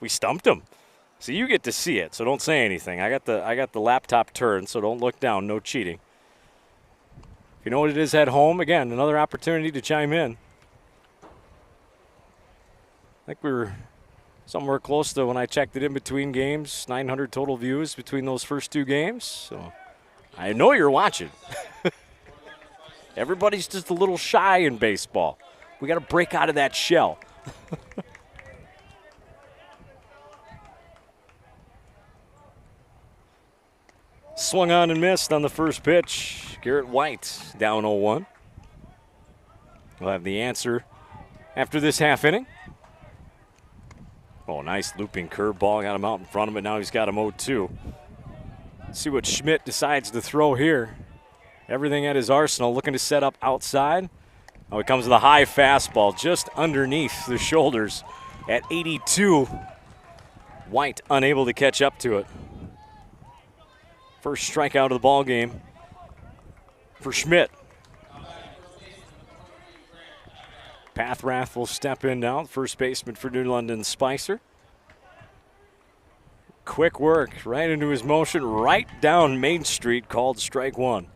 We stumped him. So you get to see it, so don't say anything. I got the laptop turned, so don't look down. No cheating. If you know what it is at home, again, another opportunity to chime in. I think we were somewhere close to, when I checked it in between games, 900 total views between those first two games. So I know you're watching. Everybody's just a little shy in baseball. We got to break out of that shell. Swung on and missed on the first pitch. Garrett White down 0-1. We'll have the answer after this half inning. Oh, nice looping curveball. Got him out in front of it. Now he's got him 0-2. Let's see what Schmidt decides to throw here. Everything at his arsenal, looking to set up outside. Oh, it comes with a high fastball just underneath the shoulders at 82. White unable to catch up to it. First strikeout of the ball game for Schmidt. Paffrath will step in now, first baseman for New London Spicer. Quick work, right into his motion, right down Main Street, called strike one.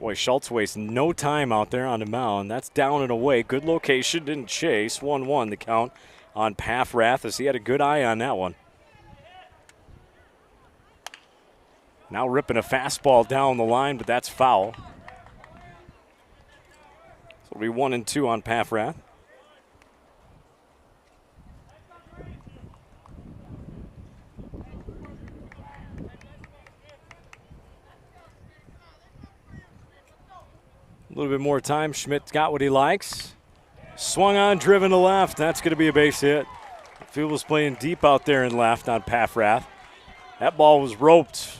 Boy, Schultz wastes no time out there on the mound. That's down and away. Good location, didn't chase. 1-1 the count on Paffrath as he had a good eye on that one. Now ripping a fastball down the line, but that's foul. So it'll be 1-2 on Paffrath. A little bit more time. Schmidt got what he likes. Swung on, driven to left. That's going to be a base hit. The field was playing deep out there in left on Paffrath. That ball was roped.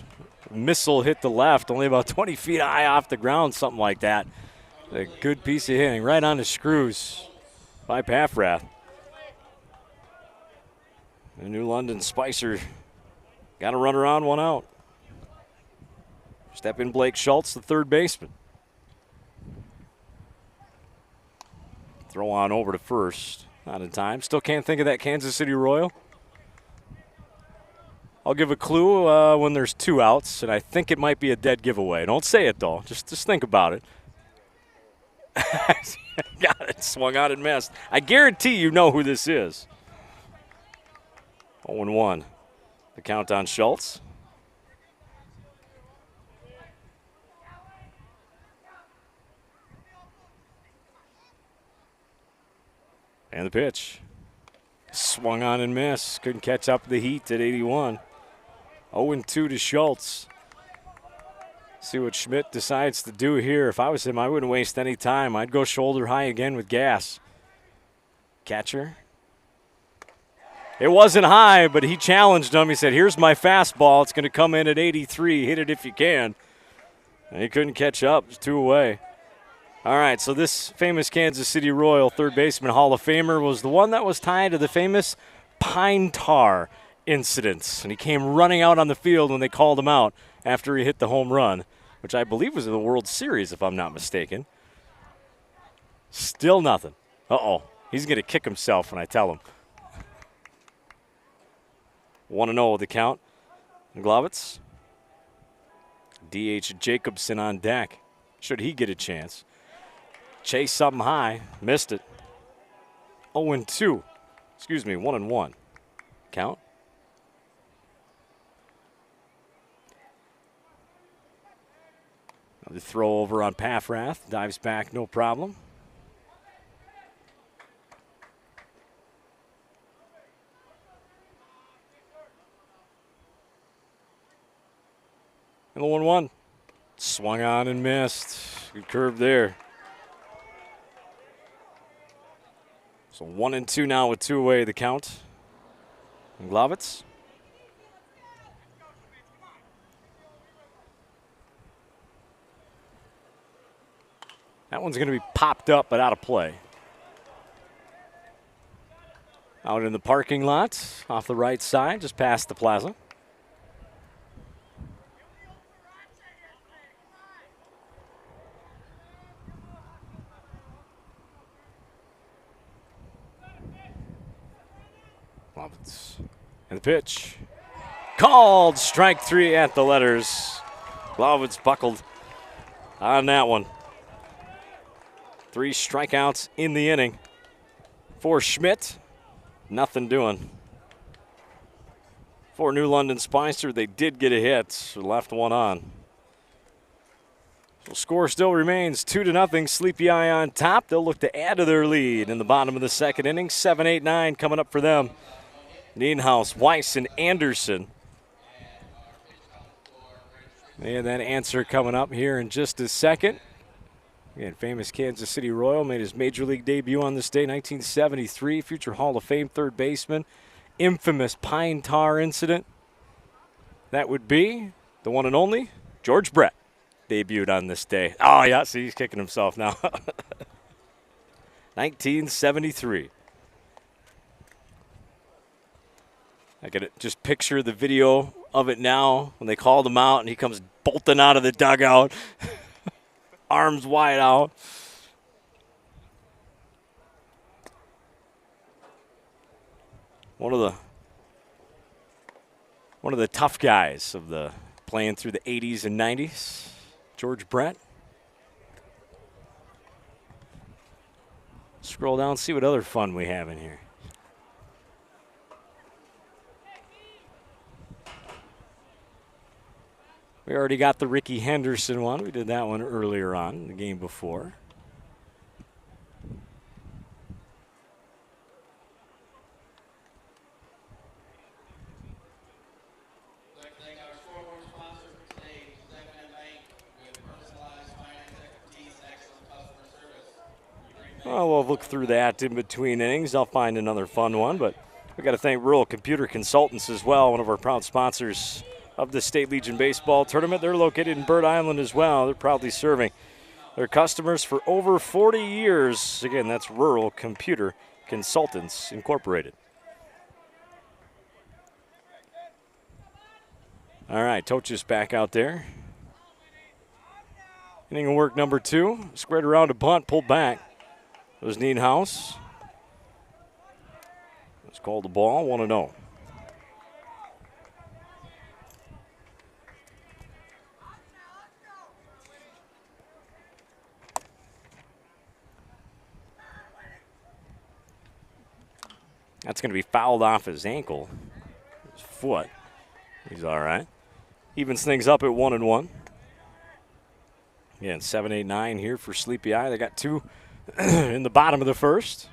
Missile hit the left, only about 20 feet high off the ground, something like that. A good piece of hitting, right on the screws by Paffrath. The New London Spicer got to run around, one out. Step in Blake Schultz, the third baseman. Throw on over to first, not in time. Still can't think of that Kansas City Royal. I'll give a clue when there's two outs, and I think it might be a dead giveaway. Don't say it, though. Just think about it. Got it. Swung out and missed. I guarantee you know who this is. 0-1. The count on Schultz. And the pitch. Swung on and missed. Couldn't catch up the heat at 81. 0-2 to Schultz. See what Schmidt decides to do here. If I was him, I wouldn't waste any time. I'd go shoulder high again with gas. Catcher. It wasn't high, but he challenged him. He said, here's my fastball. It's going to come in at 83. Hit it if you can. And he couldn't catch up. It's 2 away. All right, so this famous Kansas City Royal third baseman Hall of Famer was the one that was tied to the famous pine tar incidents. And he came running out on the field when they called him out after he hit the home run, which I believe was in the World Series, if I'm not mistaken. Still nothing. Uh-oh. He's going to kick himself when I tell him. 1-0 the count. Glovitz. D.H. Jacobson on deck. Should he get a chance? Chase something high. Missed it. 0-2. Excuse me, 1-1. Count. Another throw over on Paffrath. Dives back, no problem. And the 1-1. Swung on and missed. Good curve there. So 1-2 now with 2 away, the count. And Glavitz. That one's going to be popped up but out of play. Out in the parking lot, off the right side, just past the plaza. And the pitch. Called strike 3 at the letters. Glavitz buckled on that one. 3 strikeouts in the inning. For Schmidt, nothing doing. For New London Spicer, they did get a hit, so left one on. So score still remains 2-0. Sleepy Eye on top. They'll look to add to their lead in the bottom of the second inning. 7, 8, 9 coming up for them. Nienhuis, Weiss, and Anderson. And that answer coming up here in just a second. Again, famous Kansas City Royal made his major league debut on this day, 1973. Future Hall of Fame third baseman. Infamous pine tar incident. That would be the one and only George Brett. Debuted on this day. Oh, yeah, see, he's kicking himself now. 1973. I could just picture the video of it now when they called him out and he comes bolting out of the dugout, arms wide out. One of the tough guys of the playing through the 80s and 90s, George Brett. Scroll down, see what other fun we have in here. We already got the Ricky Henderson one. We did that one earlier on, the game before. Well, we'll look through that in between innings. I'll find another fun one, but we got to thank Rural Computer Consultants as well, one of our proud sponsors of the State Legion Baseball Tournament. They're located in Bird Island as well. They're proudly serving their customers for over 40 years. Again, that's Rural Computer Consultants Incorporated. All right, Tochis back out there. Inning of work number 2. Squared around a bunt, pulled back. It was Nienhuis. Let's call the ball 1-0. That's going to be fouled off his ankle, his foot. He's all right. Evens things up at 1-1. Again, 7, 8, 9 here for Sleepy Eye. They got 2 in the bottom of the first.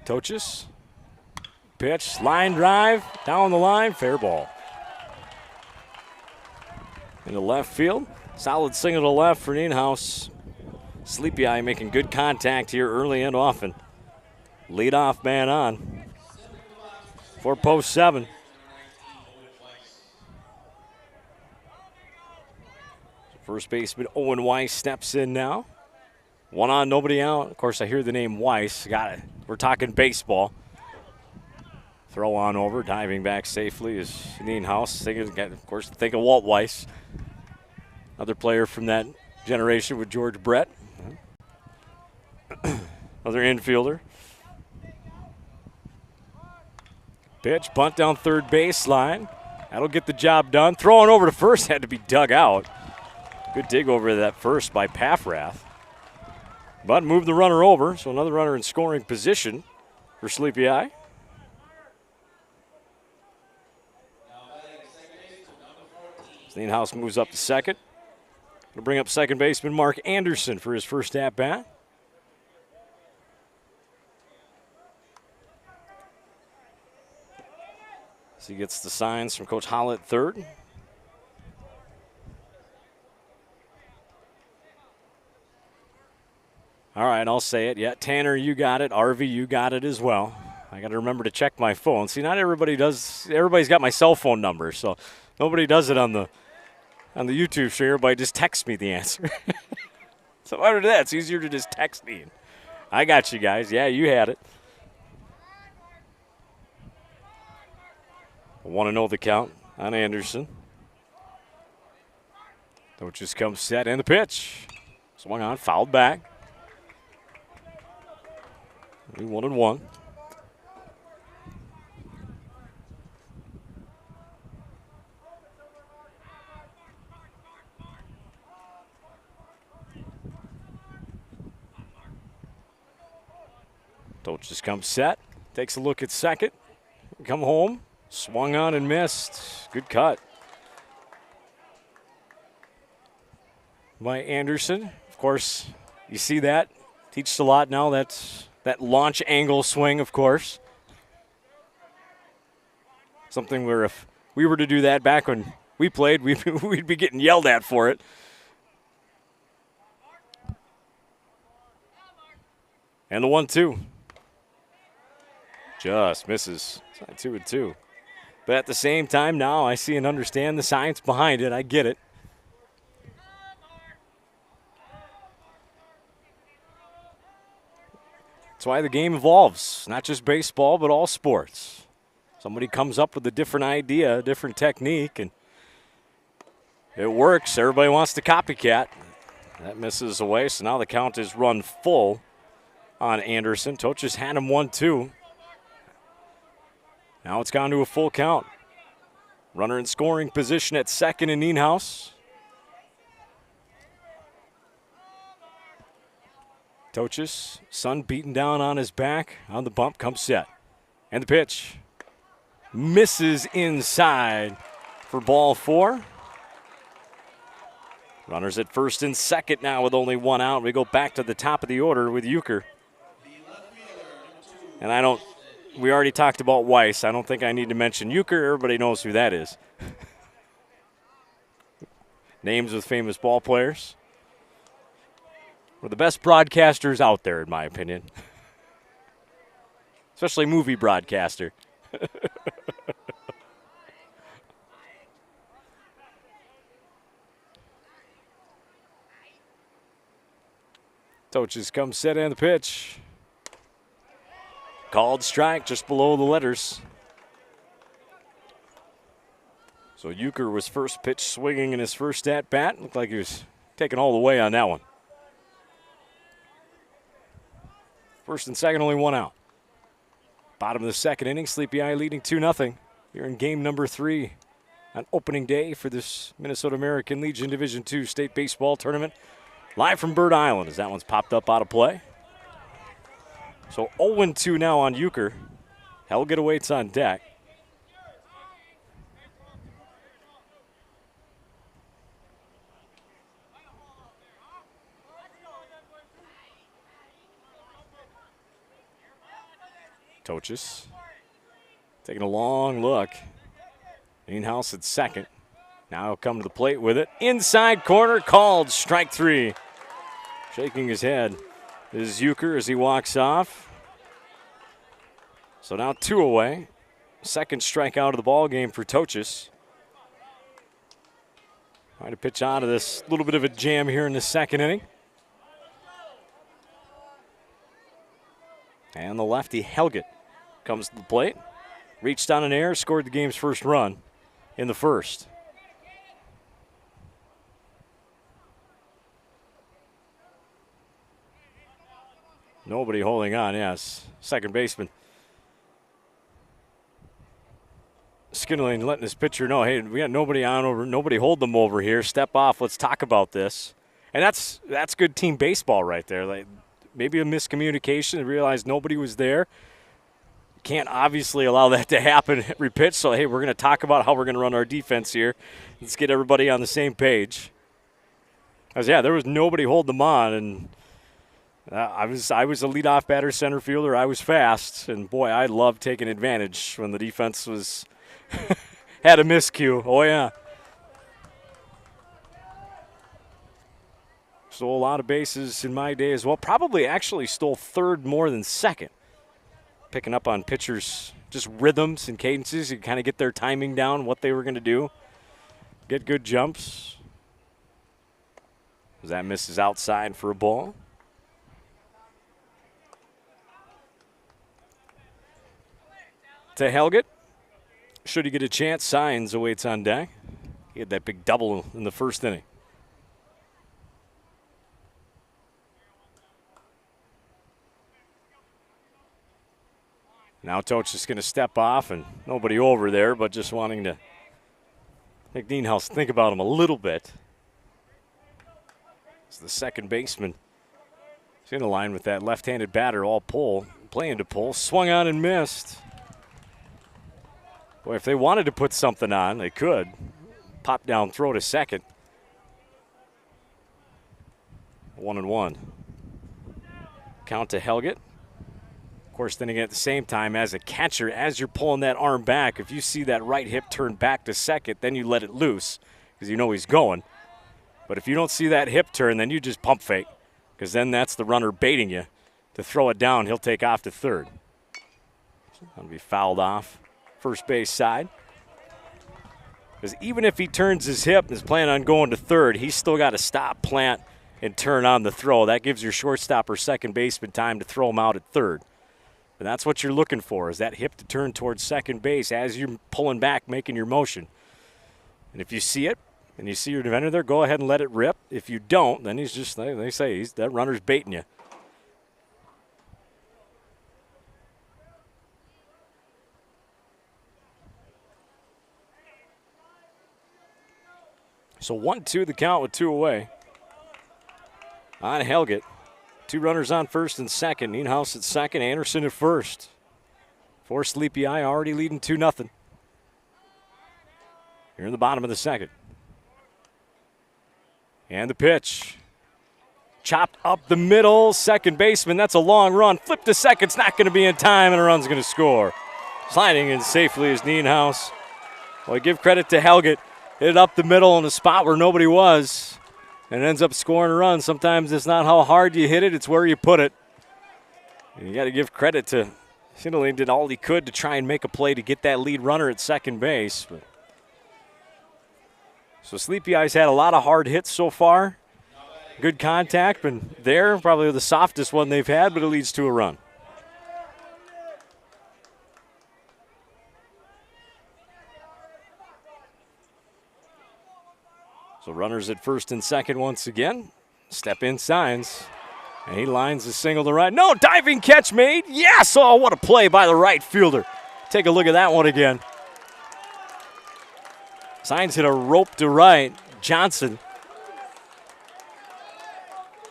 Tochis. Pitch, line drive, down the line, fair ball. Into left field. Solid single to left for Nienhuis. Sleepy Eye making good contact here early and often. Leadoff man on. For post 7. First baseman Owen Weiss steps in now. 1 on, nobody out. Of course, I hear the name Weiss. Got it. We're talking baseball. Throw on over, diving back safely is Nienhuis. Of course, think of Walt Weiss. Another player from that generation with George Brett. Another infielder. pitch, bunt down third baseline. That'll get the job done. Throwing over to first had to be dug out. Good dig over to that first by Paffrath. But moved the runner over, so another runner in scoring position for Sleepy Eye. Steenhouse moves up to second. Going to bring up second baseman Mark Anderson for his first at-bat. So he gets the signs from Coach Hollett third. All right, I'll say it. Yeah, Tanner, you got it. RV, you got it as well. I got to remember to check my phone. See, not everybody does. Everybody's got my cell phone number, so nobody does it on the YouTube show. Everybody just texts me the answer. So after that, it's easier to just text me. I got you guys. Yeah, you had it. I want to know the count on Anderson. So it just comes set and the pitch. Swung on, fouled back. 1-1. Dolch just comes set, takes a look at second, come home, swung on and missed. Good cut by Anderson. Of course, you see that. Teaches a lot now. That's that launch angle swing, of course. Something where if we were to do that back when we played, we'd be getting yelled at for it. And the 1-2. Just misses. It's 2-2. But at the same time now, I see and understand the science behind it. I get it. That's why the game evolves. Not just baseball, but all sports. Somebody comes up with a different idea, a different technique, and it works. Everybody wants to copycat. That misses away, so now the count is run full on Anderson. Toach just had him 1-2. Now it's gone to a full count. Runner in scoring position at second in Nienhuis. Toach's son beaten down on his back. On the bump comes set. And the pitch. Misses inside for ball 4. Runners at first and second now with only one out. We go back to the top of the order with Euchre. And we already talked about Weiss. I don't think I need to mention Euchre. Everybody knows who that is. Names with famous ball players. We're the best broadcasters out there, in my opinion. Especially movie broadcaster. Toaches comes set and the pitch. Called strike just below the letters. So Euchre was first pitch swinging in his first at-bat. Looked like he was taking all the way on that one. First and second, only one out. Bottom of the second inning, Sleepy Eye leading 2-0. Here in game number 3 on opening day for this Minnesota American Legion Division II State Baseball Tournament. Live from Bird Island as that one's popped up out of play. So 0-2 now on Euchre. Helga waits on deck. Toachis taking a long look. Nienhuis at second. Now he'll come to the plate with it. Inside corner, called strike 3. Shaking his head is Euchre as he walks off. So now 2 away. Second strikeout of the ball game for Toachis. Trying to pitch out of this little bit of a jam here in the second inning. And the lefty Helget comes to the plate. Reached on an error, scored the game's first run in the first. Nobody holding on, yes. Second baseman Skinnerling letting his pitcher know, hey, we got nobody on over, nobody hold them over here. Step off. Let's talk about this. And that's good team baseball right there. Like maybe a miscommunication. They realized nobody was there. Can't obviously allow that to happen every pitch. So hey, we're going to talk about how we're going to run our defense here. Let's get everybody on the same page. Because yeah, there was nobody holding them on, and I was a leadoff batter, center fielder. I was fast, and boy, I loved taking advantage when the defense was had a miscue. Oh yeah. Stole a lot of bases in my day as well. Probably actually stole third more than second. Picking up on pitchers' just rhythms and cadences. You kind of get their timing down, what they were going to do. Get good jumps. As that misses outside for a ball. To Helget. Should he get a chance, Signs awaits on deck. He had that big double in the first inning. Now Toch is going to step off, and nobody over there, but just wanting to make Nienhuis think about him a little bit. It's the second baseman. He's in a line with that left-handed batter, all pull, playing to pull, swung on and missed. Boy, if they wanted to put something on, they could. Pop down, throw to second. 1-1. Count to Helget. Of course, then again, at the same time, as a catcher, as you're pulling that arm back, if you see that right hip turn back to second, then you let it loose because you know he's going. But if you don't see that hip turn, then you just pump fake because then that's the runner baiting you to throw it down. He'll take off to third. That'll be fouled off first base side. Because even if he turns his hip and is planning on going to third, he's still got to stop, plant, and turn on the throw. That gives your shortstop or second baseman time to throw him out at third. And that's what you're looking for, is that hip to turn towards second base as you're pulling back, making your motion. And if you see it and you see your defender there, go ahead and let it rip. If you don't, then he's just, they say, that runner's baiting you. So 1-2 the count with two away. On Helget. Two runners on first and second. Nienhuis at second, Anderson at first. For Sleepy Eye already leading 2-0. Here in the bottom of the second. And the pitch. Chopped up the middle. Second baseman, that's a long run. Flip to second's not going to be in time, and a run's going to score. Sliding in safely is Nienhuis. Well, give credit to Helget. Hit it up the middle in a spot where nobody was. And ends up scoring a run. Sometimes it's not how hard you hit it, it's where you put it. And you got to give credit to Sindeling, did all he could to try and make a play to get that lead runner at second base. But so Sleepy Eyes had a lot of hard hits so far. Good contact, but there, probably the softest one they've had, but it leads to a run. So runners at first and second once again. Step in Signs. And he lines a single to right. No, diving catch made. Yes! Oh, what a play by the right fielder. Take a look at that one again. Signs hit a rope to right. Johnson.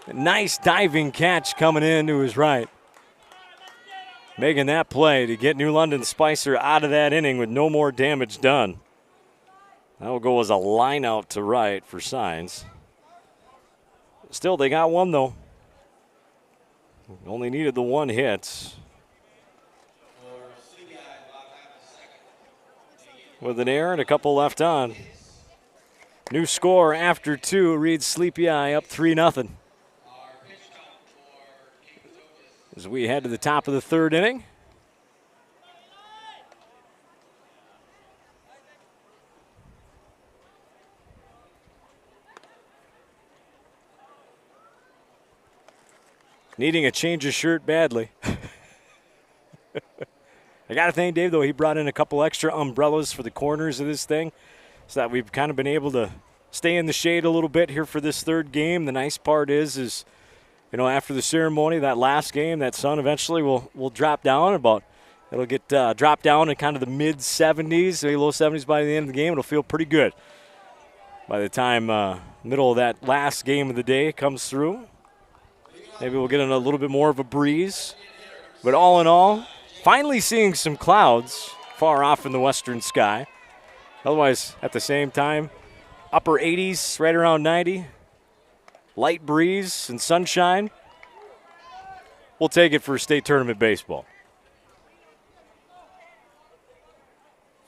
A nice diving catch coming in to his right. Making that play to get New London Spicer out of that inning with no more damage done. That will go as a line out to right for Signs. Still, they got one, though. Only needed the one hit. With an error and a couple left on. New score after two reads Sleepy Eye up 3-0. As we head to the top of the third inning. Needing a change of shirt badly. I got to thank Dave, though. He brought in a couple extra umbrellas for the corners of this thing so that we've kind of been able to stay in the shade a little bit here for this third game. The nice part is you know, after the ceremony, that last game, that sun eventually will drop down about It'll get dropped down in kind of the mid-70s, maybe low 70s by the end of the game. It'll feel pretty good by the time middle of that last game of the day comes through. Maybe we'll get in a little bit more of a breeze. But all in all, finally seeing some clouds far off in the western sky. Otherwise, at the same time, upper 80s, right around 90. Light breeze and sunshine. We'll take it for state tournament baseball.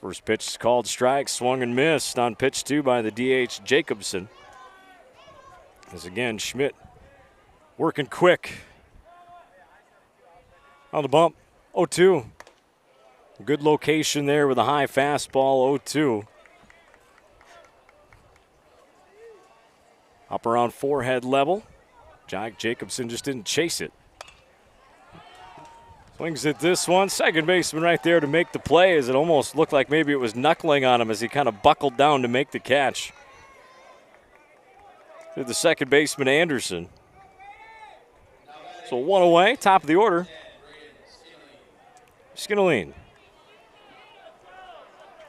First pitch is called strike, swung and missed on pitch 2 by the DH Jacobson. As again, Schmidt working quick. On the bump, 0-2. Good location there with a high fastball, 0-2. Up around forehead level. Jack Jacobson just didn't chase it. Swings at this one. Second baseman right there to make the play, as it almost looked like maybe it was knuckling on him as he kind of buckled down to make the catch. To the second baseman, Anderson. So 1 away, top of the order. Skinnaline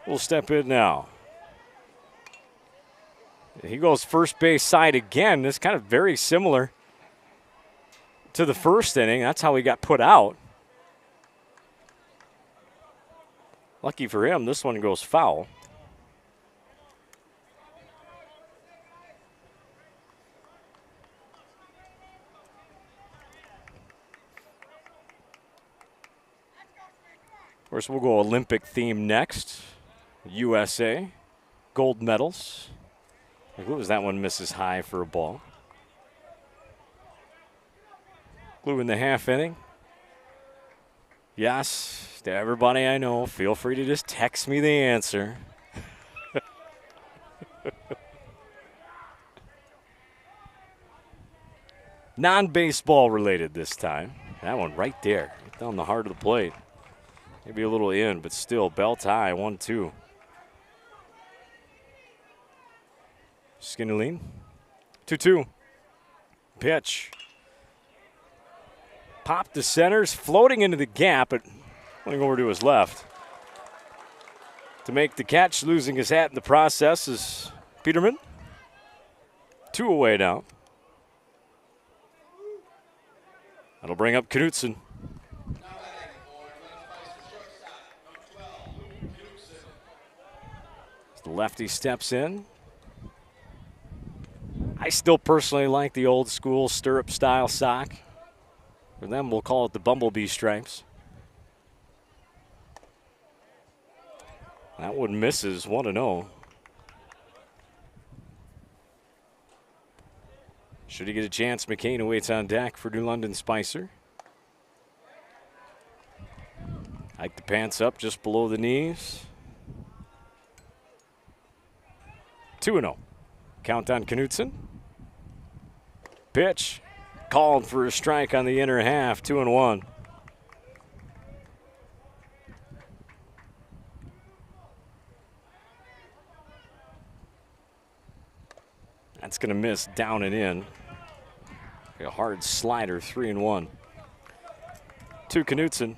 will step in now. He goes first base side again. It's kind of very similar to the first inning. That's how he got put out. Lucky for him, this one goes foul. Of course, we'll go Olympic theme next. USA, gold medals. What was that one? Misses high for a ball. Glue in the half inning. Yes, to everybody I know, feel free to just text me the answer. Non-baseball related this time. That one right there, right down the heart of the plate. Maybe a little in, but still belt high, 1-2. Skinnaline, 2-2. Pitch. Popped to centers, floating into the gap, but going over to his left. To make the catch, losing his hat in the process is Peterman. 2 away now. That'll bring up Knutson. The lefty steps in. I still personally like the old school stirrup style sock. For them, we'll call it the bumblebee stripes. That one misses, 1-0. Should he get a chance, McCain awaits on deck for New London Spicer. Hike the pants up just below the knees. 2-0. Count on Knutson. Pitch. Called for a strike on the inner half. 2-1. That's going to miss down and in. A hard slider, 3-1. To Knutson.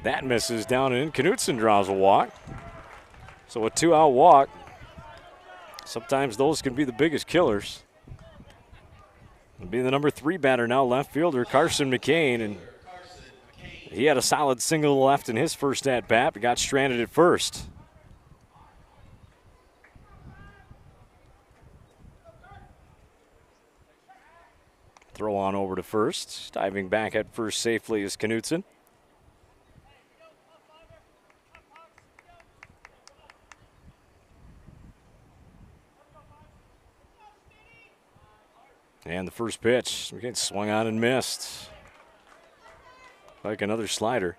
That misses down and in. Knutson draws a walk. So a 2-out walk. Sometimes those can be the biggest killers. It'll be the number 3 batter now, left fielder Carson McCain. And he had a solid single left in his first at-bat, but got stranded at first. Throw on over to first. Diving back at first safely is Knutson. And the first pitch, McCain swung on and missed. Like another slider.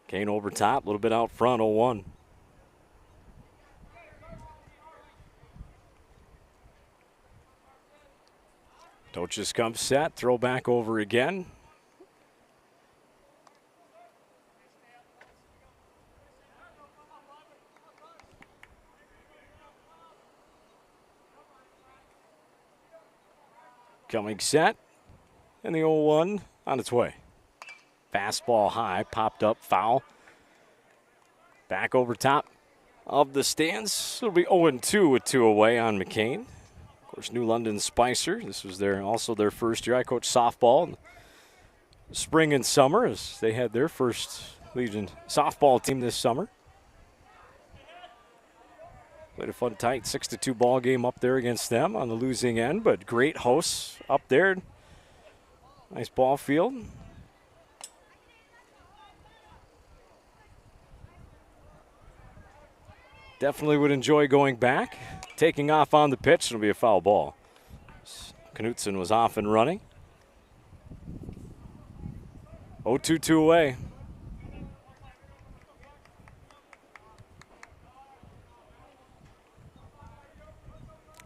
Kane over top, a little bit out front, 0-1. Doches comes set, throw back over again. Coming set, and the 0-1 on its way. Fastball high, popped up, foul. Back over top of the stands. It'll be 0-2 with 2 away on McCain. Of course, New London Spicer. This was also their first year. I coached softball in the spring and summer as they had their first Legion softball team this summer. Played a fun, tight 6-2 ball game up there against them on the losing end, but great hosts up there. Nice ball field. Definitely would enjoy going back. Taking off on the pitch, it'll be a foul ball. Knutson was off and running. 0-2 away.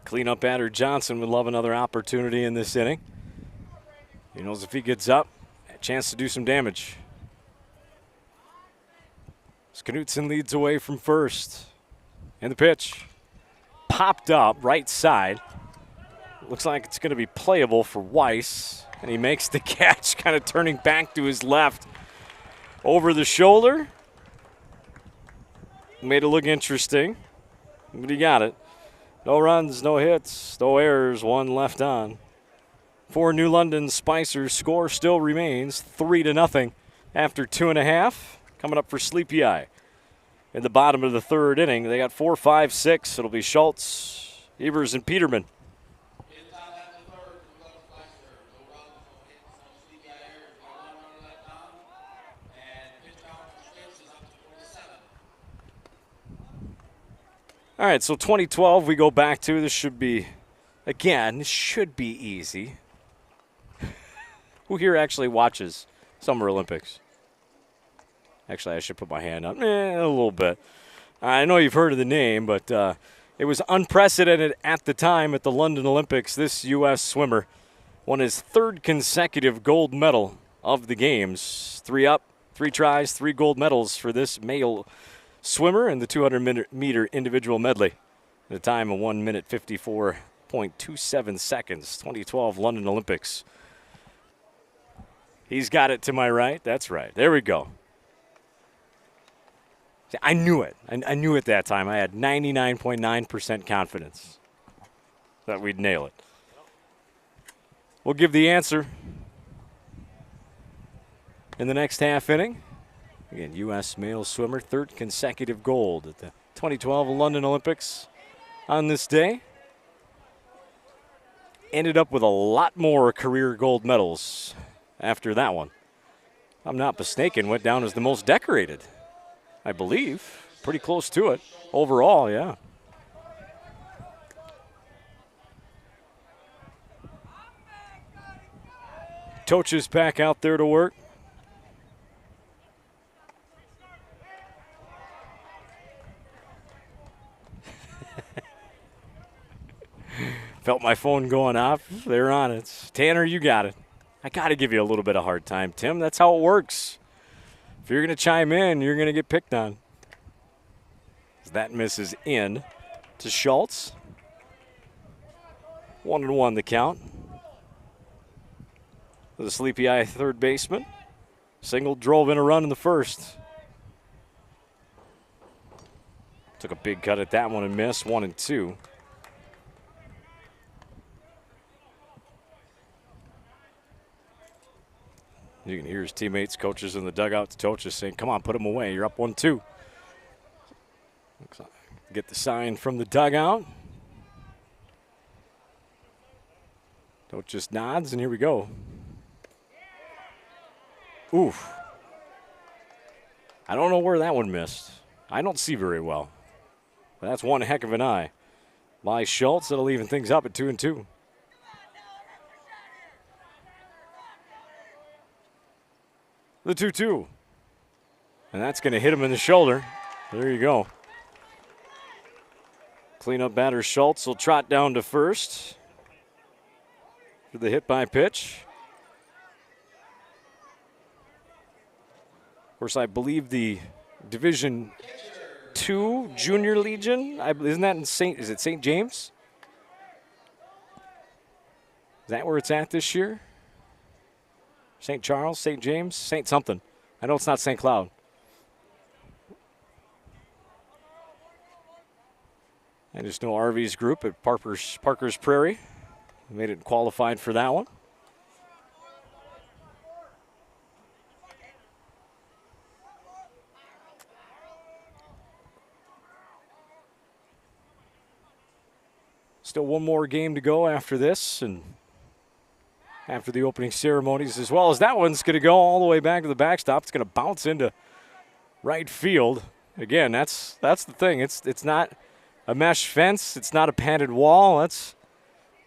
Cleanup batter Johnson would love another opportunity in this inning. He knows if he gets up, a chance to do some damage. Knutson leads away from first. And the pitch popped up right side. Looks like it's going to be playable for Weiss. And he makes the catch, kind of turning back to his left. Over the shoulder. Made it look interesting. But he got it. No runs, no hits, no errors, 1 left on. For New London Spicer's score still remains 3-0 after 2.5. Coming up for Sleepy Eye. In the bottom of the third inning, they got 4, 5, 6. It'll be Schultz, Evers, and Peterman. All right, so 2012 we go back to. This should be, again, this should be easy. Who here actually watches Summer Olympics? Actually, I should put my hand up a little bit. I know you've heard of the name, but it was unprecedented at the time at the London Olympics. This U.S. swimmer won his 3rd consecutive gold medal of the Games. 3 up, 3 tries, 3 gold medals for this male swimmer in the 200-meter individual medley at a time of 1 minute 54.27 seconds. 2012 London Olympics. He's got it to my right. That's right. There we go. I knew it. I knew at that time. I had 99.9% confidence that we'd nail it. We'll give the answer in the next half inning. Again, U.S. male swimmer, 3rd consecutive gold at the 2012 London Olympics on this day. Ended up with a lot more career gold medals after that one. If I'm not mistaken, went down as the most decorated, I believe. Pretty close to it overall, yeah. Toch is back out there to work. Felt my phone going off. They're on it. Tanner, you got it. I got to give you a little bit of hard time, Tim. That's how it works. If you're going to chime in, you're going to get picked on. That misses in to Schultz. 1-1 the count. The Sleepy Eye third baseman. Single, drove in a run in the first. Took a big cut at that one and missed. 1-2. You can hear his teammates, coaches in the dugout. Toch is saying, come on, put him away. You're up 1-2. Get the sign from the dugout. Toch just nods, and here we go. Oof. I don't know where that one missed. I don't see very well. But that's one heck of an eye by Schultz. That'll even things up at 2-2. The 2-2. And that's going to hit him in the shoulder. There you go. Cleanup batter Schultz will trot down to first for the hit by pitch. Of course, I believe the Division II Junior Legion, isn't that in is it St. James? Is that where it's at this year? St. Charles, St. James, St. something. I know it's not St. Cloud. I just know RV's group at Parker's Prairie made it qualified for that one. Still one more game to go after this, and after the opening ceremonies, as well as that one's going to go all the way back to the backstop. It's going to bounce into right field. Again, that's the thing. It's not a mesh fence. It's not a padded wall. That's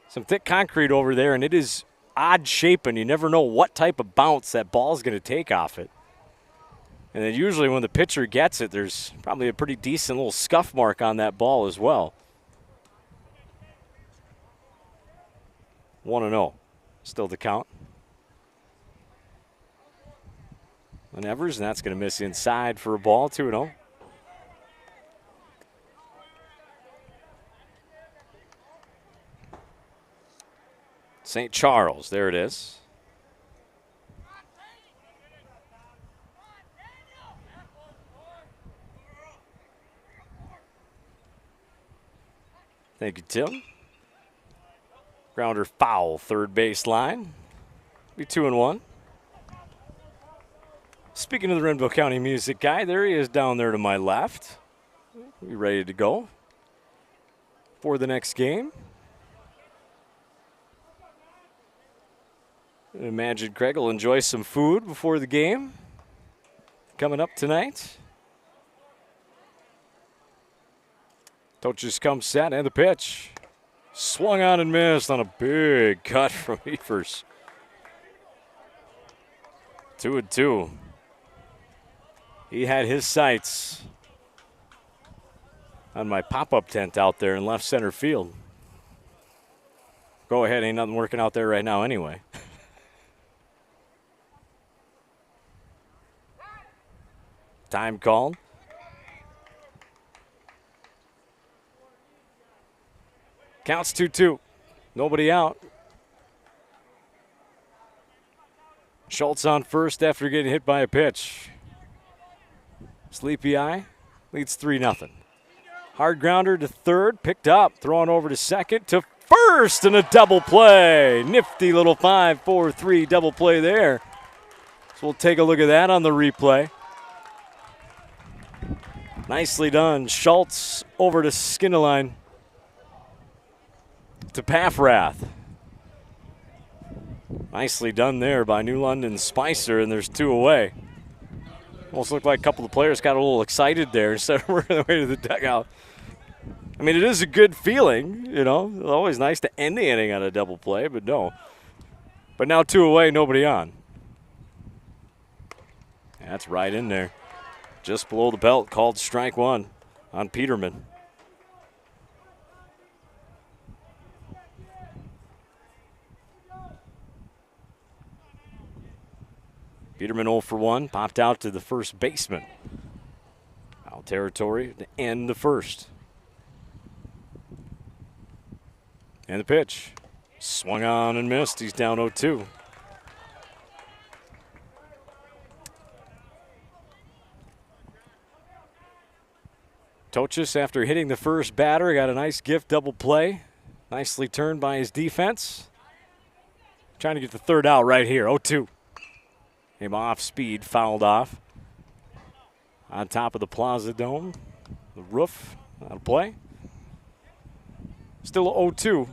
some thick concrete over there, and it is odd shape, and you never know what type of bounce that ball is going to take off it. And then usually when the pitcher gets it, there's probably a pretty decent little scuff mark on that ball as well. 1-0. Still to count. And Evers, and that's going to miss inside for a ball, 2-0. St. Charles, there it is. Thank you, Tim. Grounder foul, third base line. Be 2-1. Speaking of the Renville County music guy, there he is down there to my left. We ready to go for the next game. I imagine Craig will enjoy some food before the game coming up tonight. Toches comes set and the pitch. Swung on and missed on a big cut from Evers. 2-2. He had his sights on my pop-up tent out there in left center field. Go ahead, ain't nothing working out there right now anyway. Time called. Counts 2-2. Nobody out. Schultz on first after getting hit by a pitch. Sleepy Eye leads 3-0. Hard grounder to third, picked up, thrown over to second, to first, and a double play. Nifty little 5-4-3 double play there. So we'll take a look at that on the replay. Nicely done. Schultz over to Skinneline. To Paffrath. Nicely done there by New London Spicer, and there's 2 away. Almost looked like a couple of players got a little excited there instead of working their way to the dugout. I mean, it is a good feeling, you know. It's always nice to end the inning on a double play, but no. But now 2 away, nobody on. That's right in there. Just below the belt, called strike 1 on Peterman. Peterman 0 for 1, popped out to the first baseman. Foul territory to end the first. And the pitch. Swung on and missed. He's down 0-2. Toches, after hitting the first batter, got a nice gift double play. Nicely turned by his defense. Trying to get the third out right here. 0-2. Came off speed, fouled off. On top of the Plaza Dome. The roof, out of play. Still 0-2.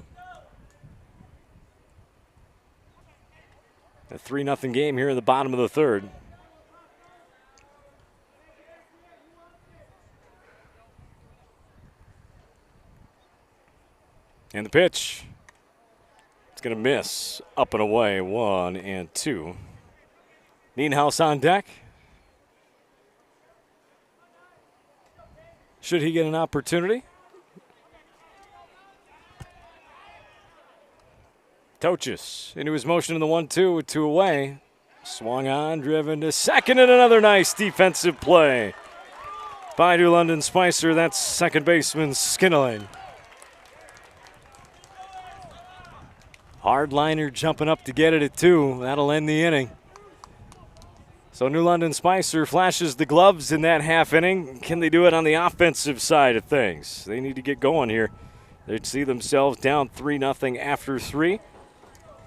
A 3-0 game here in the bottom of the third. And the pitch. It's going to miss. Up and away, 1-2. Nienhuis on deck. Should he get an opportunity? Toches into his motion in the 1-2 with 2 away. Swung on, driven to second, and another nice defensive play by New London Spicer. That's second baseman Skinneline. Hardliner jumping up to get it at 2. That'll end the inning. So New London Spicer flashes the gloves in that half inning. Can they do it on the offensive side of things? They need to get going here. They'd see themselves down 3-0 after 3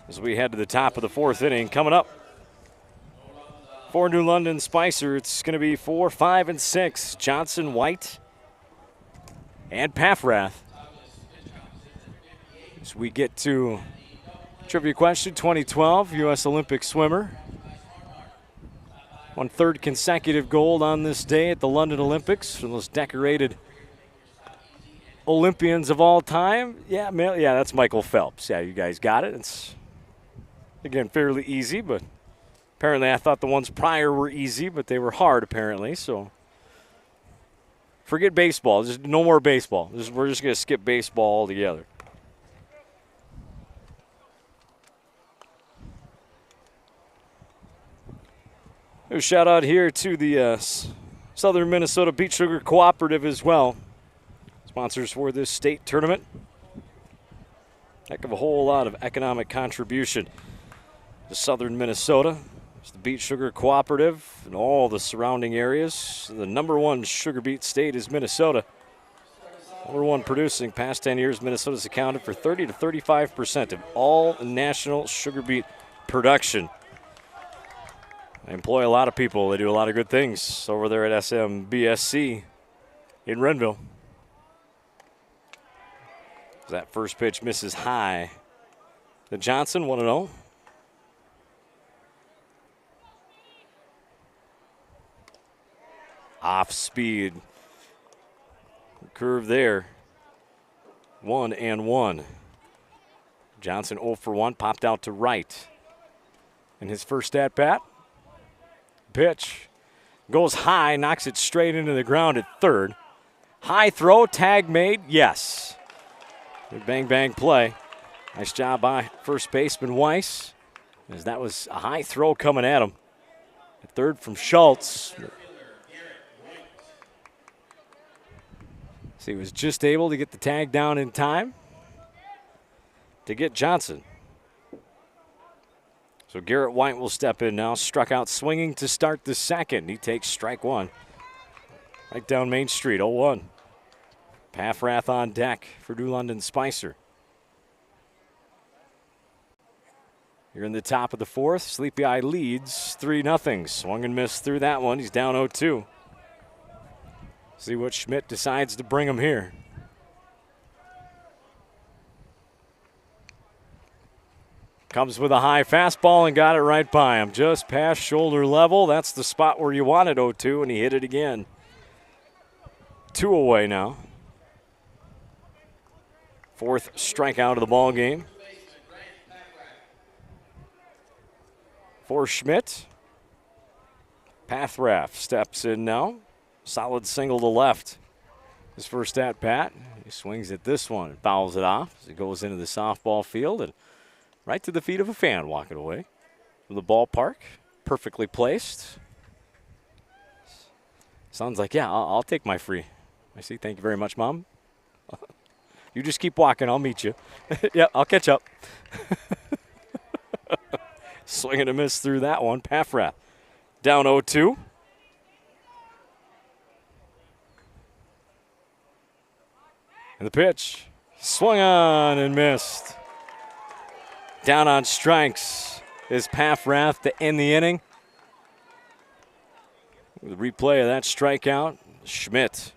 as we head to the top of the 4th inning. Coming up for New London Spicer, it's going to be 4, 5, and 6. Johnson, White, and Paffrath. As we get to trivia question, 2012 U.S. Olympic swimmer. Won 3rd consecutive gold on this day at the London Olympics. One of the most decorated Olympians of all time. Yeah, that's Michael Phelps. Yeah, you guys got it. It's, again, fairly easy, but apparently I thought the ones prior were easy, but they were hard apparently. So forget baseball. Just no more baseball. We're just going to skip baseball altogether. A shout out here to the Southern Minnesota Beet Sugar Cooperative as well. Sponsors for this state tournament. Heck of a whole lot of economic contribution to Southern Minnesota. It's the Beet Sugar Cooperative and all the surrounding areas. The #1 sugar beet state is Minnesota. #1 producing. Past 10 years, Minnesota's accounted for 30 to 35% of all national sugar beet production. They employ a lot of people. They do a lot of good things over there at SMBSC in Renville. That first pitch misses high. The Johnson 1-0. Off speed. Curve there. 1-1. Johnson 0 for 1, popped out to right. In his first at bat. Pitch goes high, knocks it straight into the ground at third. High throw, tag made, yes. Good bang bang play. Nice job by first baseman Weiss, as that was a high throw coming at him. At third from Schultz. So he was just able to get the tag down in time to get Johnson. So Garrett White will step in now. Struck out swinging to start the second. He takes strike 1. Right down Main Street, 0-1. Paffrath on deck for New London Spicer. Here in the top of the 4th, Sleepy Eye leads 3-0. Swung and missed through that one. He's down 0-2. See what Schmidt decides to bring him here. Comes with a high fastball and got it right by him. Just past shoulder level. That's the spot where you want it, 0-2, and he hit it again. 2 away now. 4th strikeout of the ball game for Schmidt. Paffrath steps in now. Solid single to left. His first at bat. He swings at this one and fouls it off as it goes into the softball field and right to the feet of a fan walking away from the ballpark. Perfectly placed. Son's like, yeah, I'll take my free. I see. Thank you very much, Mom. You just keep walking. I'll meet you. Yeah, I'll catch up. Swing and a miss through that one. Paffrath down 0-2. And the pitch. Swung on and missed. Down on strikes is Paffrath to end the inning. The replay of that strikeout. Schmidt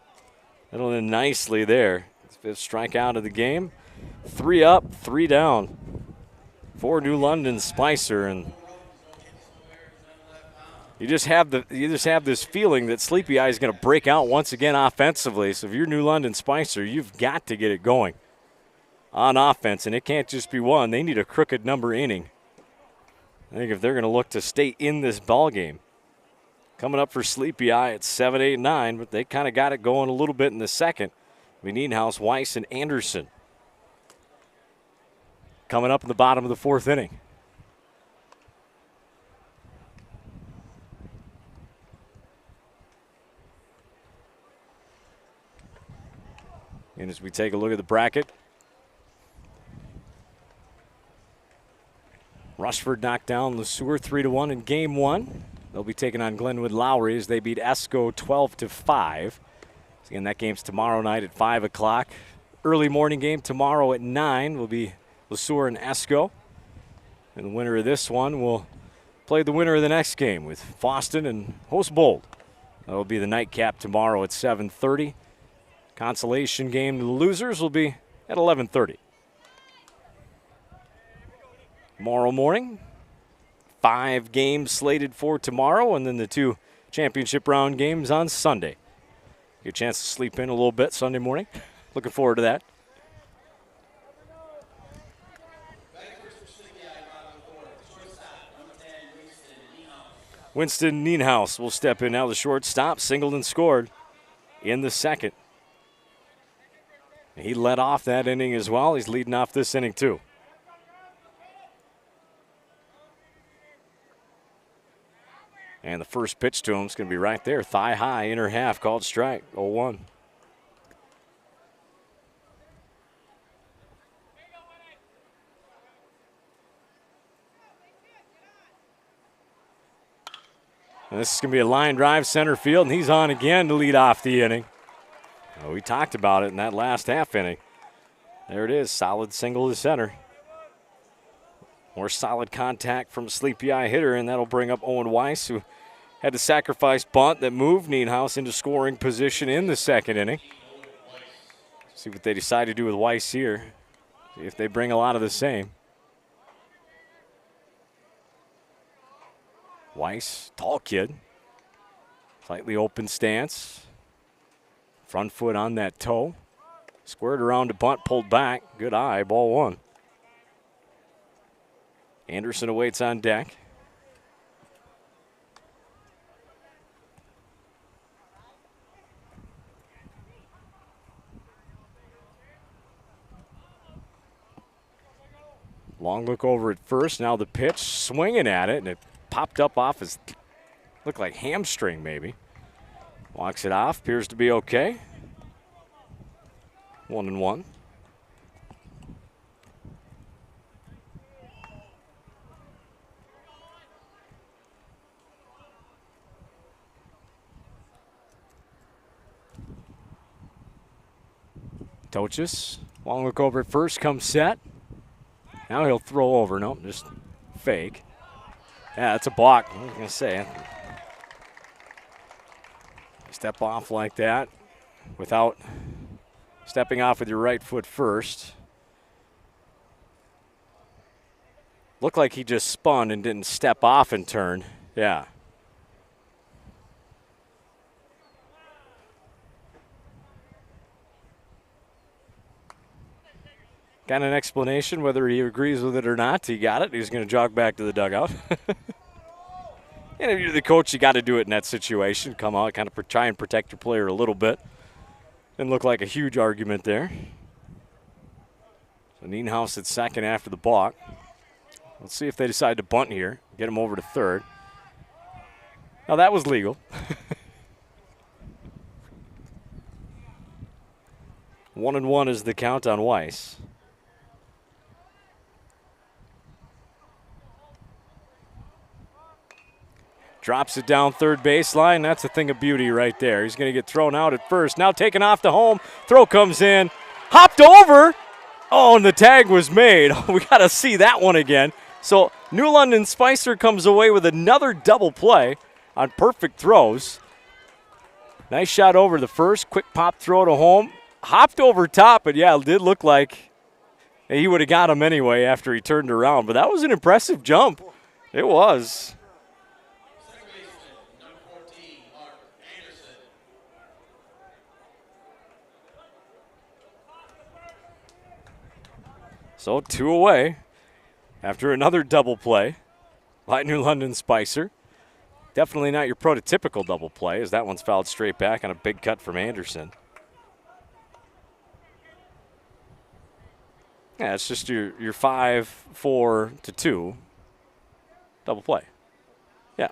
settled in nicely there. 5th strikeout of the game. 3 up, 3 down for New London Spicer, and you just have this feeling that Sleepy Eye is going to break out once again offensively. So if you're New London Spicer, you've got to get it going on offense, and it can't just be one. They need a crooked number inning. I think if they're going to look to stay in this ball game. Coming up for Sleepy Eye at 7, 8, 9, but they kind of got it going a little bit in the second. We need House, Weiss, and Anderson. Coming up in the bottom of the 4th inning. And as we take a look at the bracket, Rushford knocked down the Sueur 3-1 in game 1. They'll be taking on Glenwood-Lowry as they beat Esko 12-5. Again, that game's tomorrow night at 5 o'clock. Early morning game tomorrow at 9 will be Sueur and Esko. And the winner of this one will play the winner of the next game with Fosston and host Bold. That will be the nightcap tomorrow at 7:30. Consolation game to the losers will be at 11:30. Tomorrow morning, 5 games slated for tomorrow, and then the 2 championship round games on Sunday. Get a chance to sleep in a little bit Sunday morning. Looking forward to that. Winston Nienhuis will step in now, the shortstop. Singled and scored in the second. He led off that inning as well. He's leading off this inning too. And the first pitch to him is going to be right there. Thigh high, inner half, called strike, 0-1. And this is going to be a line drive center field, and he's on again to lead off the inning. Oh, we talked about it in that last half inning. There it is, solid single to center. More solid contact from a sleepy eye hitter, and that'll bring up Owen Weiss, who had to sacrifice bunt that moved Nienhuis into scoring position in the second inning. See what they decide to do with Weiss here. See if they bring a lot of the same. Weiss, tall kid. Slightly open stance. Front foot on that toe. Squared around to bunt, pulled back. Good eye, ball 1. Anderson awaits on deck. Long look over at first. Now the pitch, swinging at it, and it popped up off his, looked like hamstring maybe. Walks it off, appears to be okay. 1-1. Tochis, long look over at first, comes set. Now he'll throw over. Nope, just fake. Yeah, that's a block. I was going to say. Step off like that without stepping off with your right foot first. Looked like he just spun and didn't step off and turn. Yeah. Got an explanation whether he agrees with it or not. He got it. He's going to jog back to the dugout. And if you're the coach, you got to do it in that situation. Come out, kind of try and protect your player a little bit. Didn't look like a huge argument there. So Nienhuis at second after the balk. Let's see if they decide to bunt here. Get him over to third. Now that was legal. 1-1 is the count on Weiss. Drops it down third baseline. That's a thing of beauty right there. He's going to get thrown out at first. Now taken off to home. Throw comes in. Hopped over. Oh, and the tag was made. We got to see that one again. So New London Spicer comes away with another double play on perfect throws. Nice shot over the first. Quick pop throw to home. Hopped over top, but yeah, it did look like he would have got him anyway after he turned around. But that was an impressive jump. It was. So 2 away after another double play by New London Spicer. Definitely not your prototypical double play, as that one's fouled straight back on a big cut from Anderson. Yeah, it's just your 5-4-2 double play. Yeah,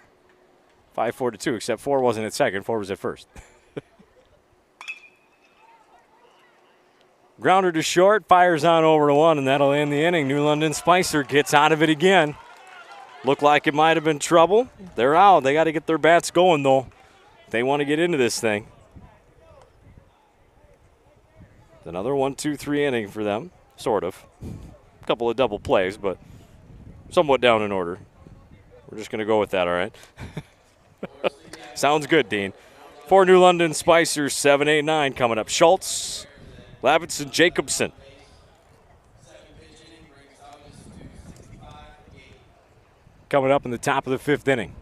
5-4-2, except 4 wasn't at second, 4 was at first. Grounder to short, fires on over to 1, and that'll end the inning. New London Spicer gets out of it again. Looked like it might have been trouble. They're out. They got to get their bats going, though. They want to get into this thing. Another 1-2-3 inning for them, sort of. A couple of double plays, but somewhat down in order. We're just going to go with that, all right? Sounds good, Dean. For New London Spicer, 7-8-9 coming up. Schultz, Lavitzen, Jacobson. Coming up in the top of the 5th inning.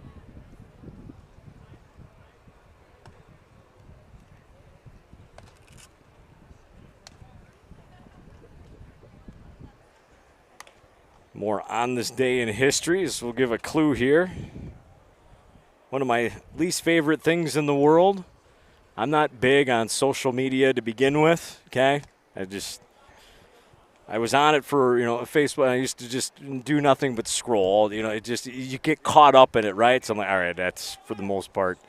More on this day in history, as we'll give a clue here. One of my least favorite things in the world. I'm not big on social media to begin with, okay? I was on it for, Facebook. I used to just do nothing but scroll. You get caught up in it, right? So I'm like, all right, that's for the most part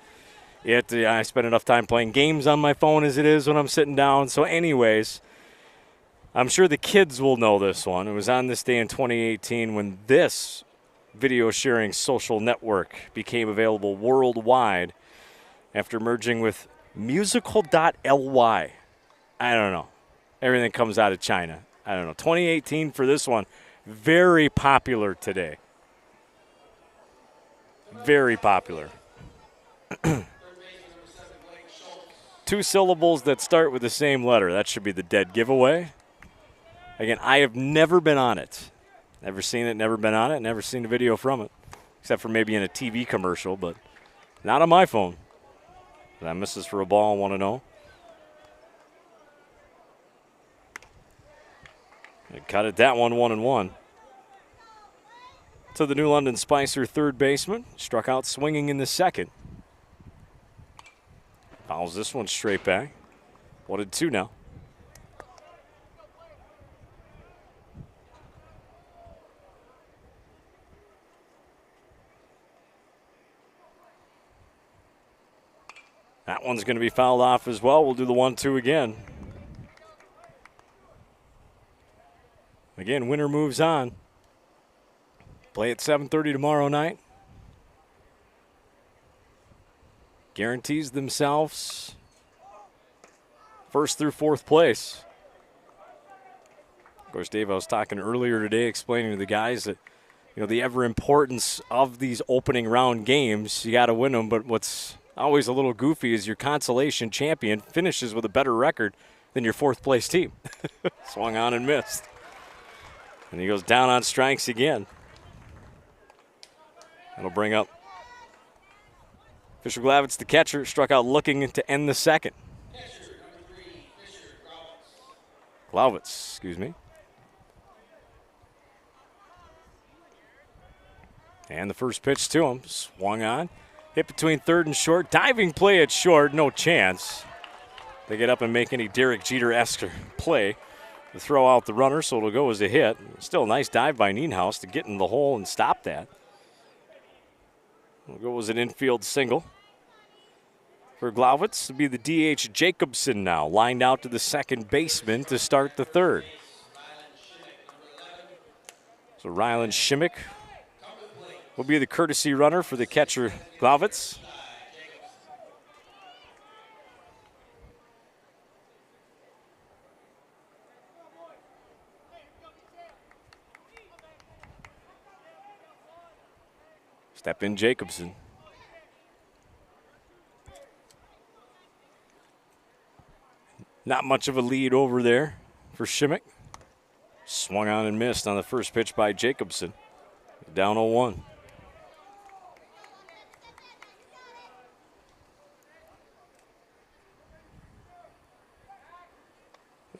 it. I spend enough time playing games on my phone as it is when I'm sitting down. So anyways, I'm sure the kids will know this one. It was on this day in 2018 when this video sharing social network became available worldwide after merging with musical.ly. I don't know. Everything comes out of China. I don't know. 2018 for this one. Very popular today. Very popular. 2 syllables that start with the same letter. That should be the dead giveaway. Again, I have never been on it. Never seen it, never been on it, never seen a video from it. Except for maybe in a TV commercial, but not on my phone. That misses for a ball, 1-0. Cut it that one, 1-1. To the New London Spicer third baseman. Struck out swinging in the second. Fouls this one straight back. 1-2 now. That one's going to be fouled off as well. We'll do the 1-2 again. Again, winner moves on. Play at 7:30 tomorrow night. Guarantees themselves 1st through 4th place. Of course, Dave, I was talking earlier today explaining to the guys that, the ever importance of these opening round games. You got to win them, but what's always a little goofy is your consolation champion finishes with a better record than your 4th place team. Swung on and missed. And he goes down on strikes again. That'll bring up Fisher Glavitz, the catcher, struck out looking to end the second. Glavitz, excuse me. And the first pitch to him, swung on. Hit between third and short. Diving play at short, no chance. They get up and make any Derek Jeter-esque play to throw out the runner, so it'll go as a hit. Still a nice dive by Nienhaus to get in the hole and stop that. It'll go as an infield single. For Glavitz to be the DH Jacobson now, lined out to the second baseman to start the third. So Rylan Shimmick will be the courtesy runner for the catcher Glavitz. Step in Jacobson. Not much of a lead over there for Shimmick. Swung on and missed on the first pitch by Jacobson. Down 0-1.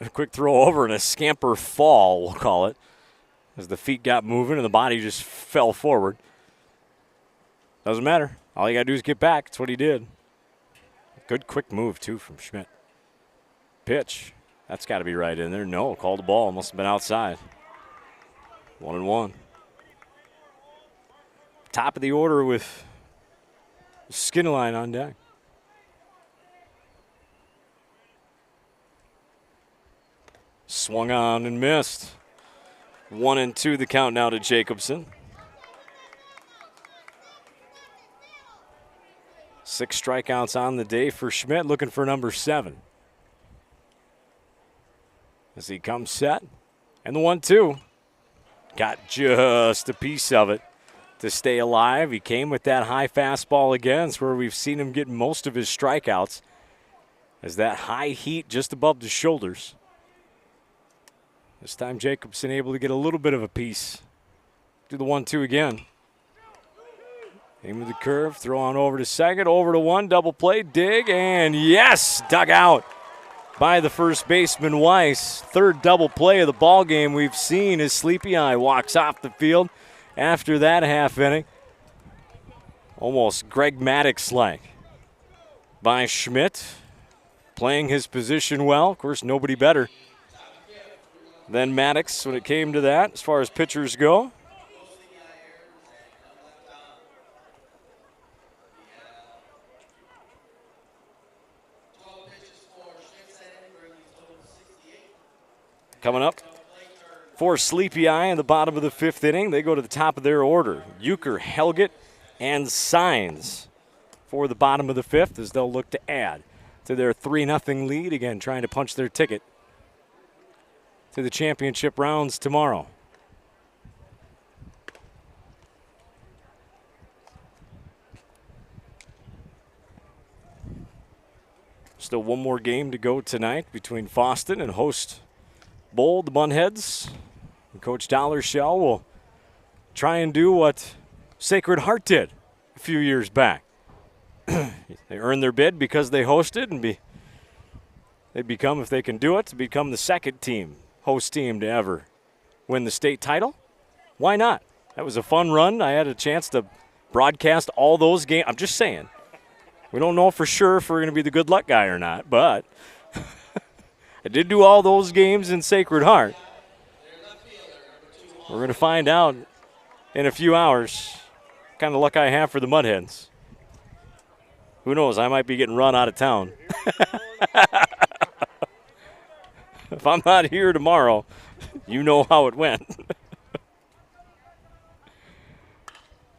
A quick throw over and a scamper fall, we'll call it, as the feet got moving and the body just fell forward. Doesn't matter. All you got to do is get back. That's what he did. Good quick move, too, from Schmidt. Pitch. That's got to be right in there. No, called the ball. Must have been outside. 1-1. Top of the order with Skinline on deck. Swung on and missed. 1-2 the count now to Jacobson. 6 strikeouts on the day for Schmidt, looking for number 7. As he comes set. And the 1-2. Got just a piece of it to stay alive. He came with that high fastball again. It's where we've seen him get most of his strikeouts. As that high heat just above the shoulders. This time Jacobson able to get a little bit of a piece. Do the 1-2 again. Aim with the curve, throw on over to second, over to 1, double play, dig, and yes, dug out by the first baseman Weiss. 3rd double play of the ball game we've seen as Sleepy Eye walks off the field after that half inning. Almost Greg Maddox-like by Schmidt, playing his position well. Of course, nobody better than Maddox when it came to that as far as pitchers go. Coming up for Sleepy Eye in the bottom of the 5th inning. They go to the top of their order. Euchre, Helgett, and Signs for the bottom of the 5th as they'll look to add to their 3-0 lead. Again, trying to punch their ticket to the championship rounds tomorrow. Still one more game to go tonight between Fosston and host Bold, the Bunheads. And Coach Dollarshell will try and do what Sacred Heart did a few years back. They earned their bid because they hosted, and they become, if they can do it, to become the 2nd team, host team to ever win the state title. Why not? That was a fun run. I had a chance to broadcast all those games. I'm just saying. We don't know for sure if we're going to be the good luck guy or not, but I did do all those games in Sacred Heart. We're going to find out in a few hours what kind of luck I have for the Mudhens. Who knows? I might be getting run out of town. If I'm not here tomorrow, you know how it went.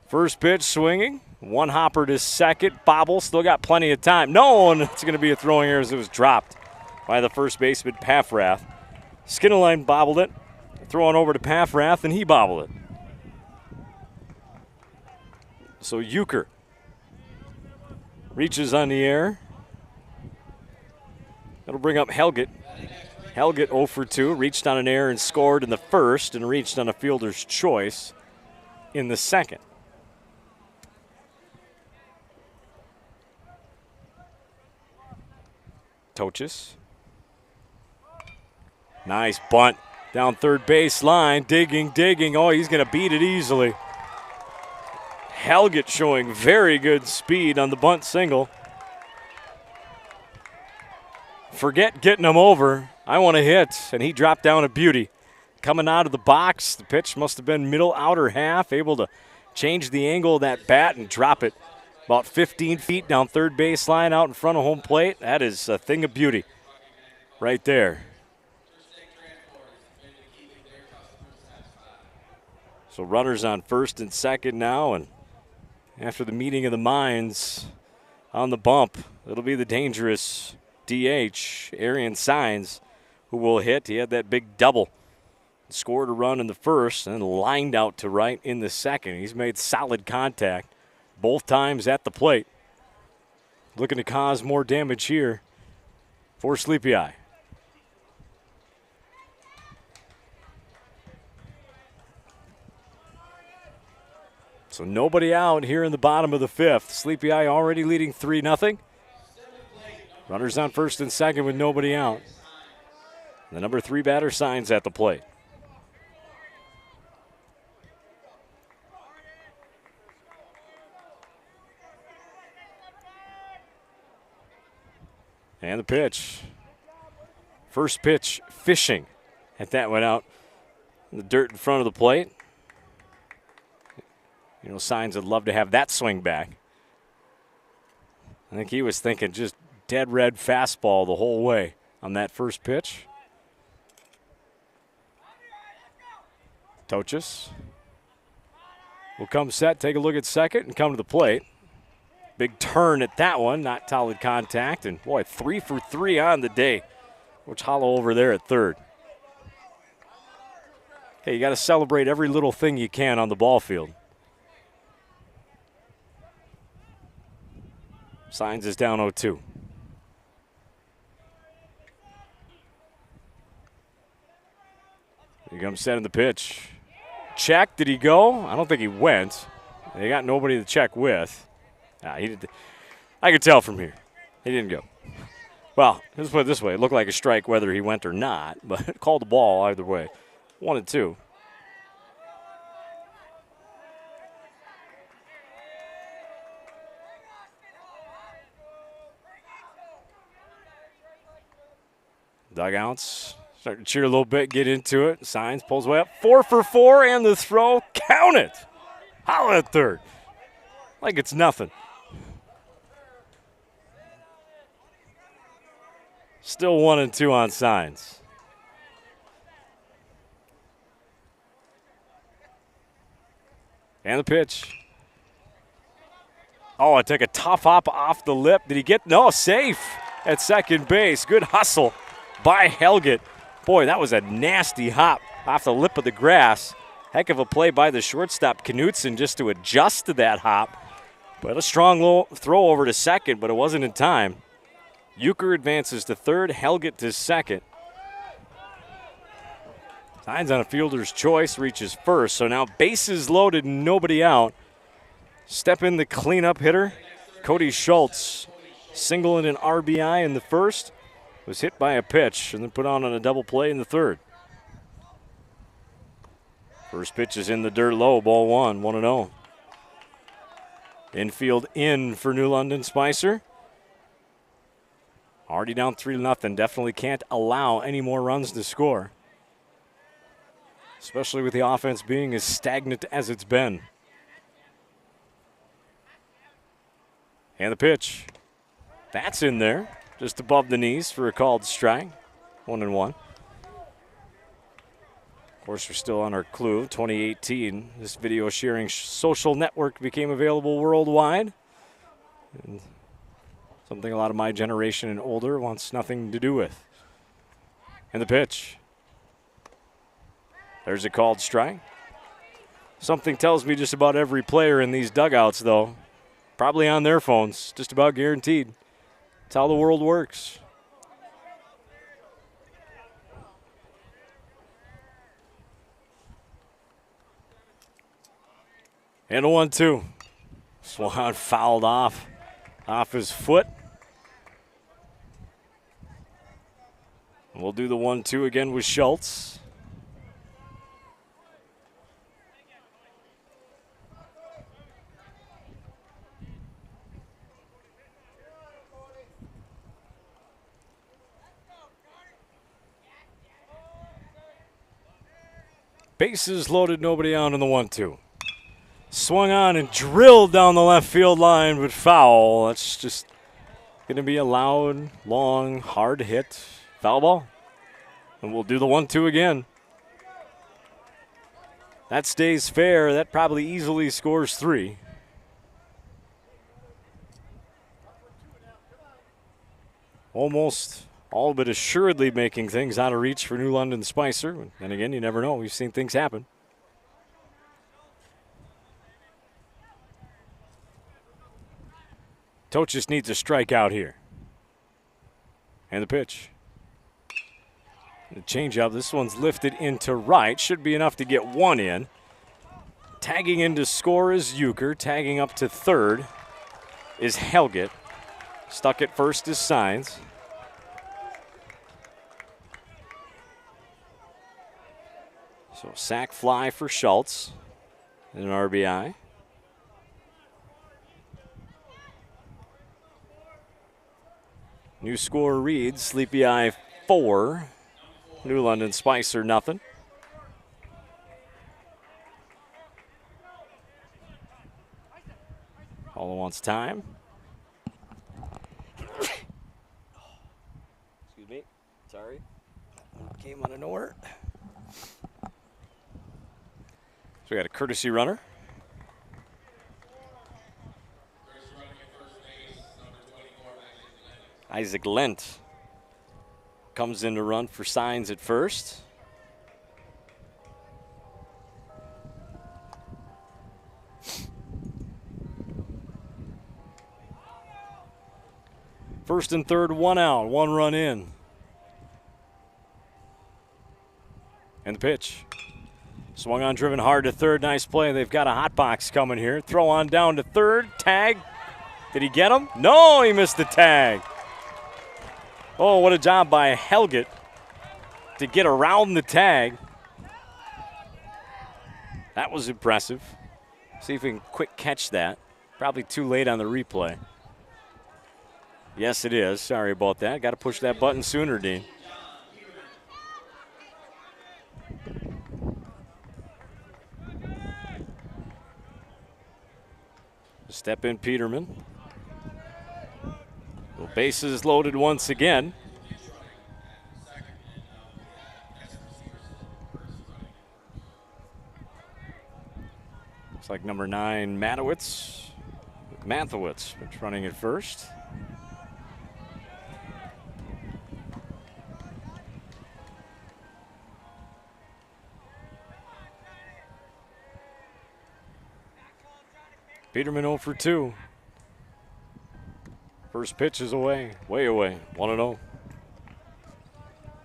First pitch swinging. 1 hopper to second. Bobble. Still got plenty of time. No, and it's going to be a throwing error as it was dropped by the first baseman, Paffrath. Skinnerline bobbled it. Throwing over to Paffrath, and he bobbled it. So Euchre reaches on the air. That'll bring up Helgett. Helgett 0 for 2. Reached on an error and scored in the first, and reached on a fielder's choice in the second. Tochis. Nice bunt down third base line. Digging. Oh, he's going to beat it easily. Helgett showing very good speed on the bunt single. Forget getting him over. I want to hit, and he dropped down a beauty. Coming out of the box, the pitch must have been middle outer half, able to change the angle of that bat and drop it about 15 feet down third base line out in front of home plate. That is a thing of beauty right there. So runners on first and second now, and after the meeting of the minds on the bump, it'll be the dangerous DH, Arian Signs, who will hit. He had that big double. Scored a run in the first and lined out to right in the second. He's made solid contact both times at the plate. Looking to cause more damage here for Sleepy Eye. So nobody out here in the bottom of the 5th. Sleepy Eye already leading 3-0. Runners on first and second with nobody out. The number 3 batter Signs at the plate. And the pitch. First pitch, fishing. And that went out in the dirt in front of the plate. You know, Signs would love to have that swing back. I think he was thinking just dead red fastball the whole way on that first pitch. Tochis will come set, take a look at second, and come to the plate. Big turn at that one, not solid contact. And boy, 3 for 3 on the day. Coach Hollow over there at third. Hey, you got to celebrate every little thing you can on the ball field. Signs is down 0-2. Here comes setting the pitch. Check, did he go? I don't think he went. They got nobody to check with. He did. I could tell from here. He didn't go. Well, let's put it this way. It looked like a strike whether he went or not, but called the ball either way. 1-2. Dugouts start to cheer a little bit, get into it. Signs pulls way up. 4 for 4, and the throw. Count it. Holla at third. Like it's nothing. Still 1-2 on Signs. And the pitch. Oh, it took a tough hop off the lip. Did he get? No, safe at second base. Good hustle by Helget. Boy, that was a nasty hop off the lip of the grass. Heck of a play by the shortstop, Knutson, just to adjust to that hop. But a strong low throw over to second, but it wasn't in time. Euchre advances to third, Helget to second. Signs on a fielder's choice, reaches first. So now bases loaded, nobody out. Step in the cleanup hitter, Cody Schultz. Single and an RBI in the first. Was hit by a pitch and then put on a double play in the third. First pitch is in the dirt low, ball 1, 1-0. Infield in for New London Spicer. Already down 3-0. Definitely can't allow any more runs to score, especially with the offense being as stagnant as it's been. And the pitch. That's in there, just above the knees for a called strike. 1-1. Of course, we're still on our clue. 2018, this video sharing social network became available worldwide. And something a lot of my generation and older wants nothing to do with. And the pitch. There's a called strike. Something tells me just about every player in these dugouts, though, probably on their phones, just about guaranteed. That's how the world works. And a 1-2. Swan fouled off his foot. We'll do the 1-2 again with Schultz. Bases loaded, nobody out in the 1-2. Swung on and drilled down the left field line, but foul. That's just going to be a loud, long, hard hit. Foul ball. And we'll do the 1-2 again. That stays fair. That probably easily scores 3. Almost all but assuredly making things out of reach for New London Spicer. And again, you never know. We've seen things happen. Toach just needs a strikeout here. And the pitch. The changeup. This one's lifted into right. Should be enough to get 1 in. Tagging in to score is Euchre. Tagging up to third is Helget. Stuck at first is Signs. So sack fly for Schultz and an RBI. New score reads Sleepy Eye 4, New London Spicer nothing. Hollow wants time. Excuse me. Sorry. Came out of nowhere. So we got a courtesy runner. Isaac Lent comes in to run for signs at first. First and third, 1 out, 1 run in. And the pitch. Swung on, driven hard to third. Nice play. They've got a hot box coming here. Throw on down to third. Tag. Did he get him? No, he missed the tag. Oh, what a job by Helget to get around the tag. That was impressive. See if we can quick catch that. Probably too late on the replay. Yes, it is. Sorry about that. Got to push that button sooner, Dean. Step in Peterman. Well, bases loaded once again. Looks like number 9, Manthowitz, running at first. Peterman 0 for 2. First pitch is away, way away, 1-0.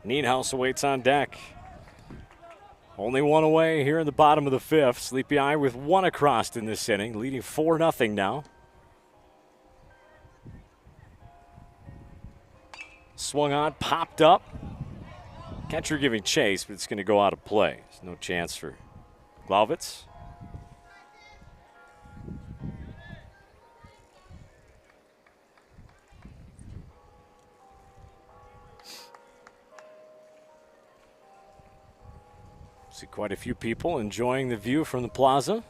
Nienhuis awaits on deck. Only 1 away here in the bottom of the 5th. Sleepy Eye with 1 across in this inning, leading 4-0 now. Swung on, popped up. Catcher giving chase, but it's going to go out of play. There's no chance for Glauvitz. See quite a few people enjoying the view from the plaza.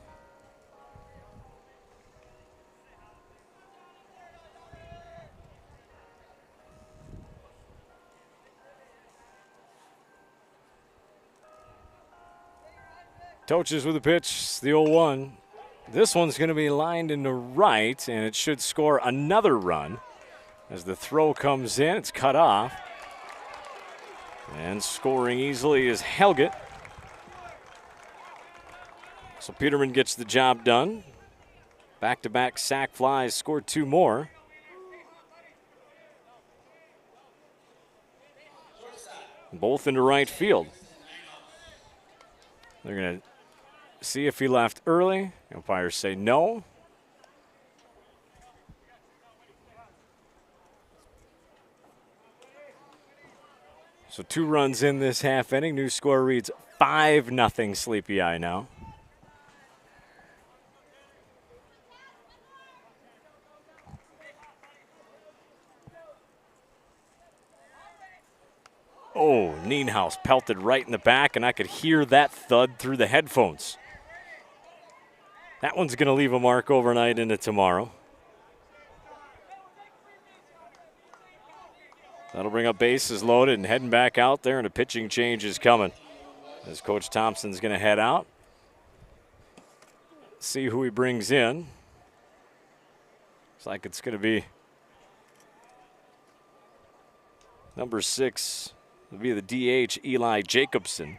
Toches with the pitch, the 0-1. This one's going to be lined into right, and it should score another run. As the throw comes in, it's cut off. And scoring easily is Helget. So Peterman gets the job done. Back-to-back sac flies, scored 2 more. Both into right field. They're going to see if he left early. Umpires say no. So 2 runs in this half inning. New score reads 5-0 Sleepy Eye now. Oh, Nienhuis pelted right in the back, and I could hear that thud through the headphones. That one's going to leave a mark overnight into tomorrow. That'll bring up bases loaded and heading back out there, and a pitching change is coming as Coach Thompson's going to head out. See who he brings in. Looks like it's going to be number 6. It'll be the DH, Eli Jacobson.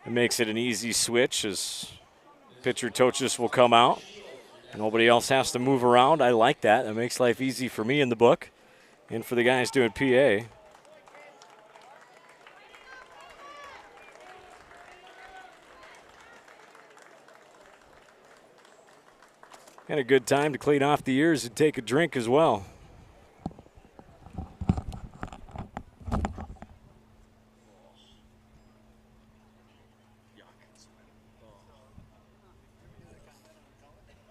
It makes it an easy switch as pitcher Toches will come out. Nobody else has to move around. I like that. That makes life easy for me in the book and for the guys doing PA. And a good time to clean off the ears and take a drink as well.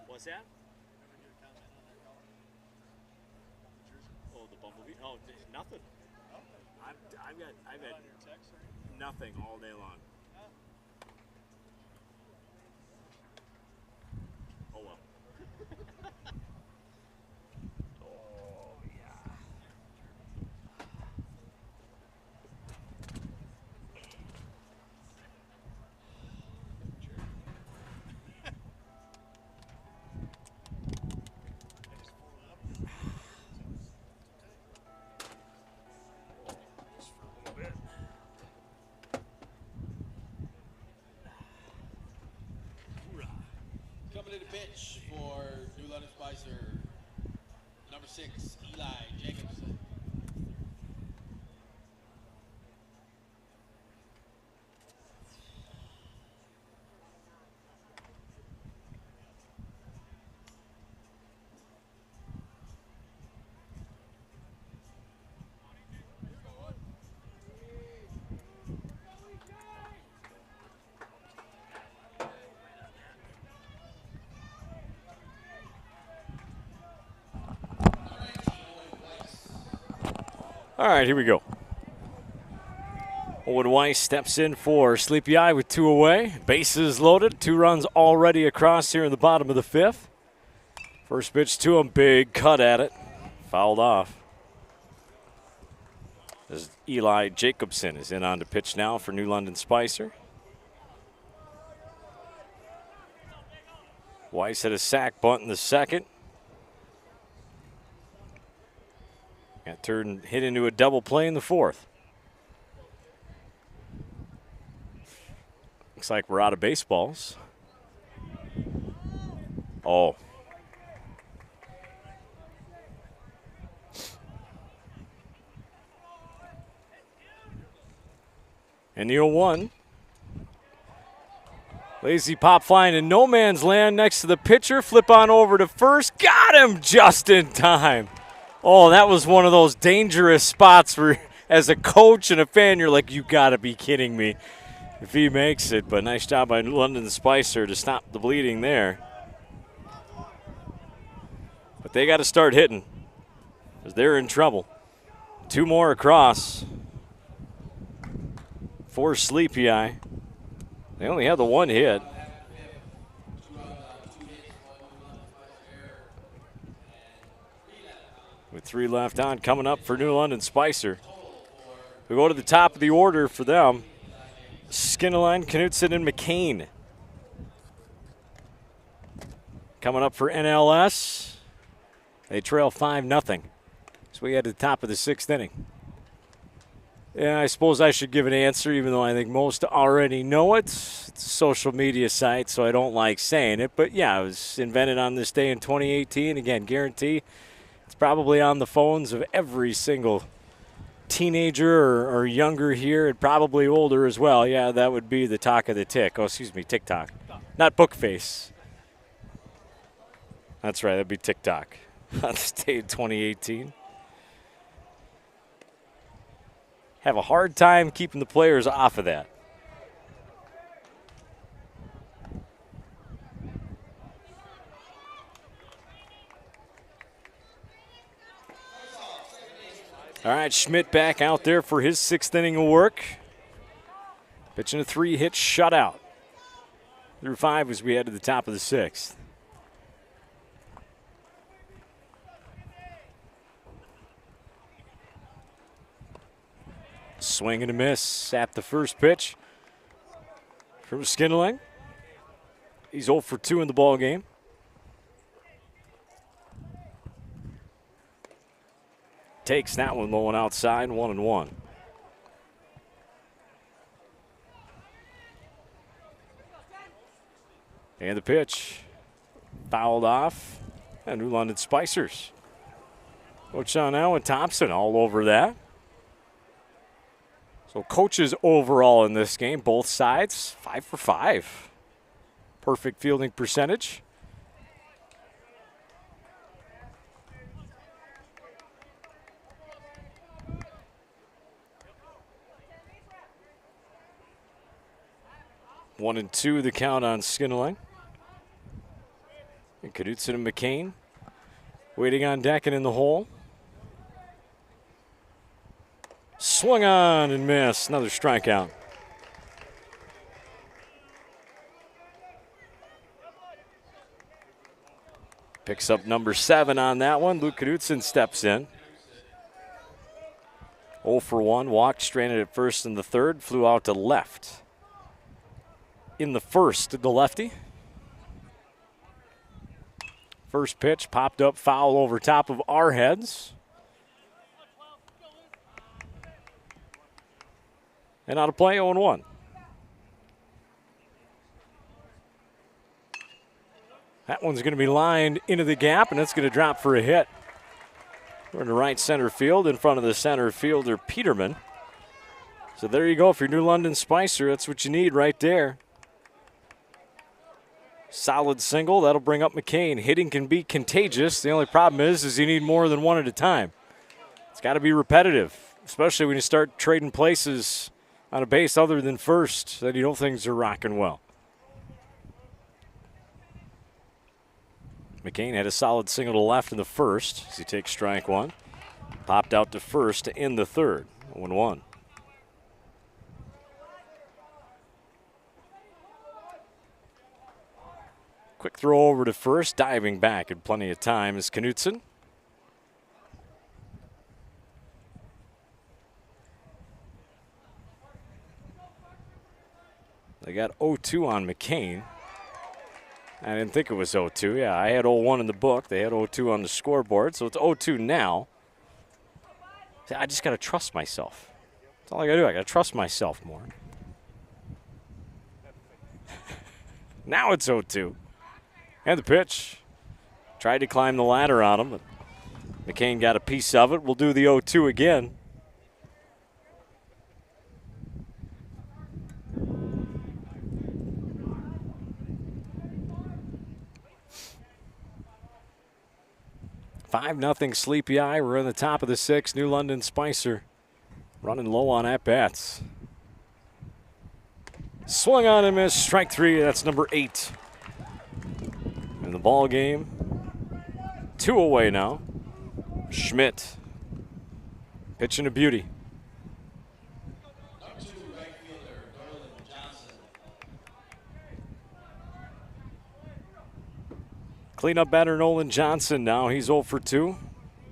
What's that? Oh, the bumblebee. Oh, nothing. I've had nothing all day long. Oh well. Oh yeah. pitch for New London Spicer. Number 6, Eli Jacobson. All right, here we go. Owen Weiss steps in for Sleepy Eye with 2 away. Bases loaded. 2 runs already across here in the bottom of the 5th. First pitch to him, big cut at it. Fouled off. As Eli Jacobson is in on the pitch now for New London Spicer. Weiss had a sac bunt in the 2nd. Got turned, hit into a double play in the 4th. Looks like we're out of baseballs. Oh. And the 0-1. Lazy pop flying in no man's land next to the pitcher. Flip on over to first. Got him just in time. Oh, that was one of those dangerous spots where, as a coach and a fan, you're like, you got to be kidding me if he makes it. But nice job by London Spicer to stop the bleeding there. But they got to start hitting because they're in trouble. 2 more across for Sleepy Eye. They only had the 1 hit. With 3 left on, coming up for New London Spicer. We go to the top of the order for them. Skinneline, Knutson, and McCain. Coming up for NLS. They trail 5-0. So we head to the top of the 6th inning. Yeah, I suppose I should give an answer, even though I think most already know it. It's a social media site, so I don't like saying it. But yeah, it was invented on this day in 2018. Again, guarantee it's probably on the phones of every single teenager or younger here, and probably older as well. Yeah, that would be the talk of the tick. Oh, excuse me, TikTok. Not Bookface. That's right, that'd be TikTok. On this day in 2018. Have a hard time keeping the players off of that. All right, Schmidt back out there for his 6th inning of work. Pitching a 3-hit shutout. Through 5 as we head to the top of the 6th. Swing and a miss at the first pitch from Skinneling. He's 0 for 2 in the ball game. Takes that one low and outside, 1-1. And the pitch fouled off. And New London Spicers. Coach on now and Thompson all over that. So coaches overall in this game, both sides, 5 for 5. Perfect fielding percentage. One and 2 the count on Skinneling. And Knutson and McCain waiting on deck and in the hole. Swung on and missed. Another strikeout. Picks up number 7 on that one. Luke Knutson steps in. 0 for 1. Walked, stranded at first in the 3rd. Flew out to left. In the 1st, the lefty. First pitch popped up foul over top of our heads. And out of play, 0-1. That one's going to be lined into the gap, and it's going to drop for a hit. We're in the right center field in front of the center fielder, Peterman. So there you go for your New London Spicer. That's what you need right there. Solid single. That'll bring up McCain. Hitting can be contagious. The only problem is you need more than one at a time. It's got to be repetitive, especially when you start trading places on a base other than first that you know things are rocking well. McCain had a solid single to left in the first as he takes strike one. Popped out to first to end the third. 0-1. Quick throw over to first, diving back in plenty of time is Knutson. They got 0-2 on McCain. I didn't think it was 0-2. Yeah, I had 0-1 in the book. They had 0-2 on the scoreboard, so it's 0-2 now. See, I just got to trust myself. That's all I got to do. I got to trust myself more. Now it's 0-2. And the pitch. Tried to climb the ladder on him, but McCain got a piece of it. We'll do the 0-2 again. Nothing Sleepy Eye. We're in the top of the sixth. New London Spicer running low on at-bats. Swung on and missed. Strike three. That's number 8 in the ball game. 2 away now. Schmidt pitching a beauty. Cleanup batter Nolan Johnson now. He's 0 for 2.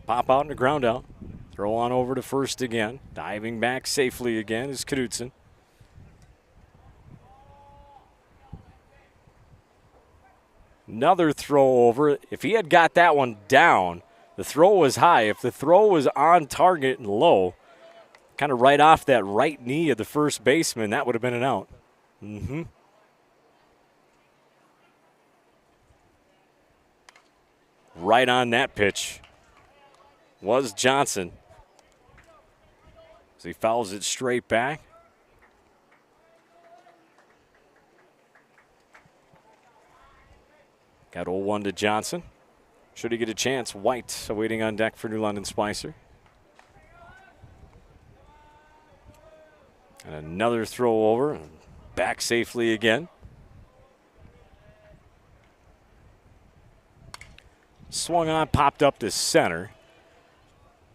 Pop out and a ground out. Throw on over to first again. Diving back safely again is Knutson. Another throw over. If he had got that one down, the throw was high. If the throw was on target and low, kind of right off that right knee of the first baseman, that would have been an out. Right on that pitch was Johnson. So he fouls it straight back. Got 0-1 to Johnson. Should he get a chance? White awaiting on deck for New London Spicer. And another throw over. Back safely again. Swung on, popped up to center.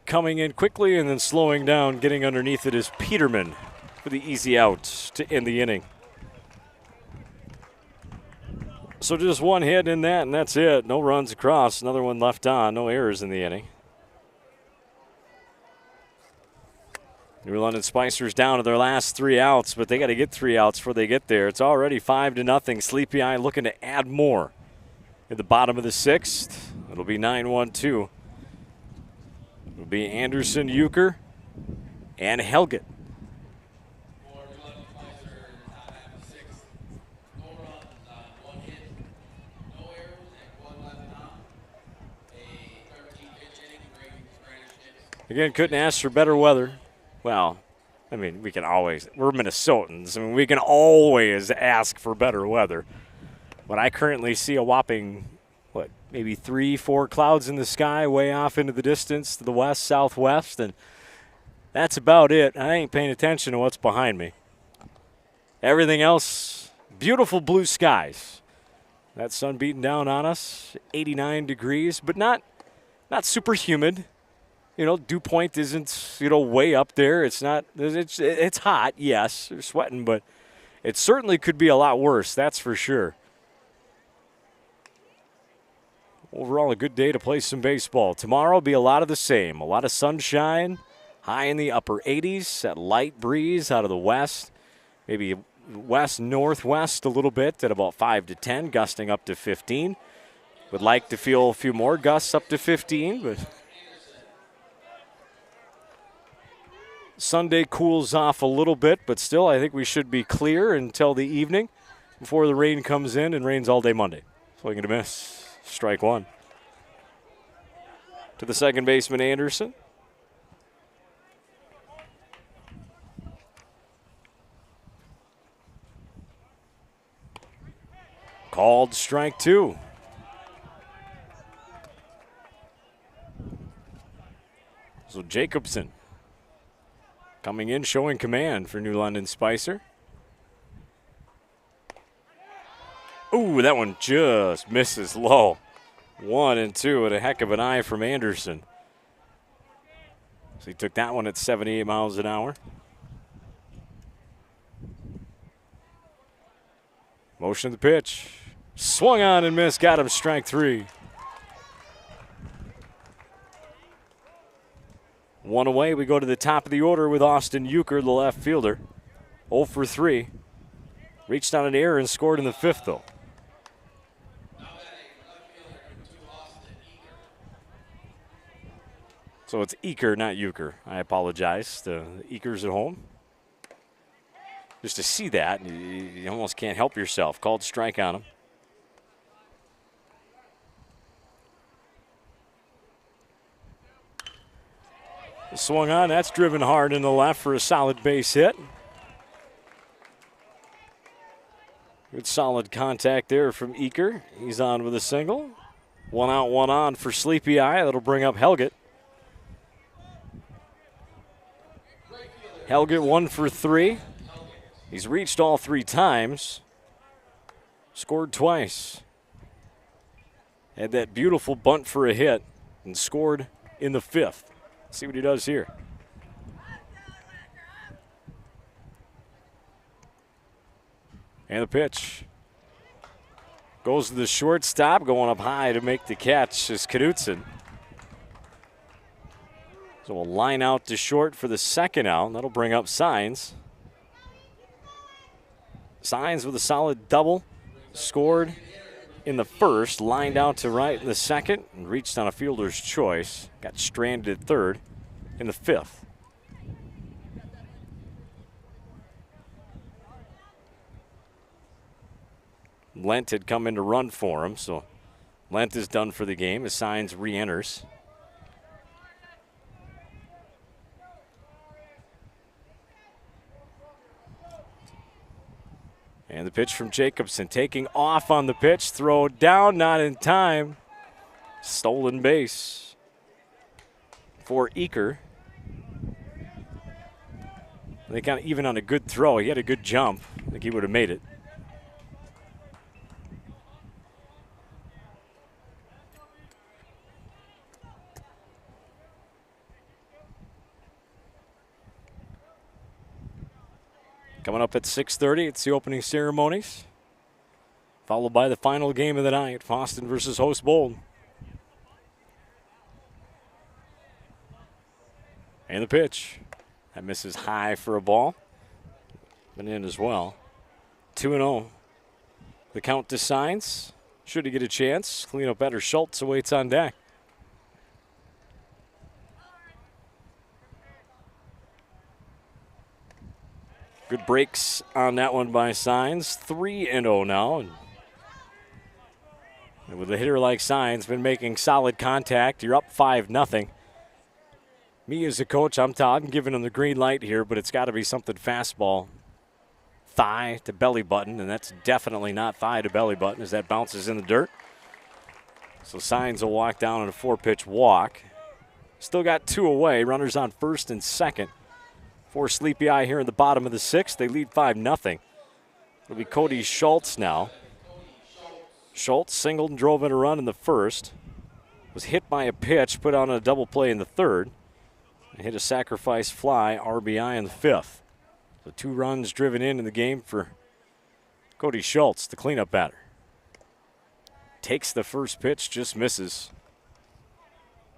Coming in quickly and then slowing down, getting underneath it is Peterman for the easy out to end the inning. So just one hit in that, and that's it. No runs across. Another one left on. No errors in the inning. New London Spicers down to their last 3 outs, but they got to get 3 outs before they get there. It's already 5-0. Sleepy Eye looking to add more at the bottom of the 6th. It'll be 9-1-2. It'll be Anderson, Euchre, and Helget. Again, couldn't ask for better weather. Well, I mean, we're Minnesotans. I mean, we can always ask for better weather. But I currently see a whopping, maybe 3-4 clouds in the sky way off into the distance to the west, southwest, and that's about it. I ain't paying attention to what's behind me. Everything else, beautiful blue skies. That sun beating down on us, 89 degrees, but not super humid. You know, dew point isn't, way up there. It's not, it's hot, yes, you're sweating, but it certainly could be a lot worse, that's for sure. Overall, a good day to play some baseball. Tomorrow will be a lot of the same. A lot of sunshine, high in the upper 80s, that light breeze out of the west. Maybe west-northwest a little bit at about 5 to 10, gusting up to 15. Would like to feel a few more gusts up to 15, but Sunday cools off a little bit, but still I think we should be clear until the evening before the rain comes in and rains all day Monday. Swing and a miss. Strike one. To the second baseman, Anderson. Called strike two. So Jacobson coming in, showing command for New London Spicer. Ooh, that one just misses low. 1-2, and a heck of an eye from Anderson. So he took that one at 78 miles an hour. Motion of the pitch. Swung on and missed. Got him, strike three. One away. We go to the top of the order with Austin Euchre, the left fielder. 0 for 3. Reached on an error and scored in the fifth, though. So it's Eker, not Euchre. I apologize. The Ekers at home. Just to see that, you almost can't help yourself. Called strike on him. Swung on. That's driven hard in the left for a solid base hit. Good solid contact there from Eker. He's on with a single. One out, one on for Sleepy Eye. That'll bring up Helget. Helget 1 for 3. He's reached all 3 times. Scored twice. Had that beautiful bunt for a hit and scored in the fifth. See what he does here. And the pitch. Goes to the shortstop, going up high to make the catch is Knudsen. So we'll line out to short for the second out. That'll bring up Signs. Signs with a solid double. Scored in the first, lined out to right in the second, and reached on a fielder's choice. Got stranded at third in the fifth. Lent had come in to run for him, so Lent is done for the game as Signs re-enters. And the pitch from Jacobson, taking off on the pitch, throw down, not in time. Stolen base for Eker. They got even on a good throw. He had a good jump. I think he would have made it. Coming up at 6:30, it's the opening ceremonies, followed by the final game of the night, Fosston versus host Bold. And the pitch. That misses high for a ball. But in as well. 2-0. The count to Signs. Should he get a chance? Clean up better. Schultz awaits on deck. Good breaks on that one by Signs. 3-0 now. And with a hitter like Signs, been making solid contact. You're up 5-0. Me as a coach, I'm Todd. I'm giving him the green light here, but it's got to be something fastball. Thigh to belly button, and that's definitely not thigh to belly button as that bounces in the dirt. So Signs will walk down on a 4-pitch walk. Still got 2 away. Runners on first and second. For Sleepy Eye here in the bottom of the 6th. They lead 5-0. It'll be Cody Schultz now. Schultz singled and drove in a run in the first. Was hit by a pitch, put on a double play in the third. And hit a sacrifice fly, RBI in the fifth. So 2 runs driven in the game for Cody Schultz, the cleanup batter. Takes the first pitch, just misses.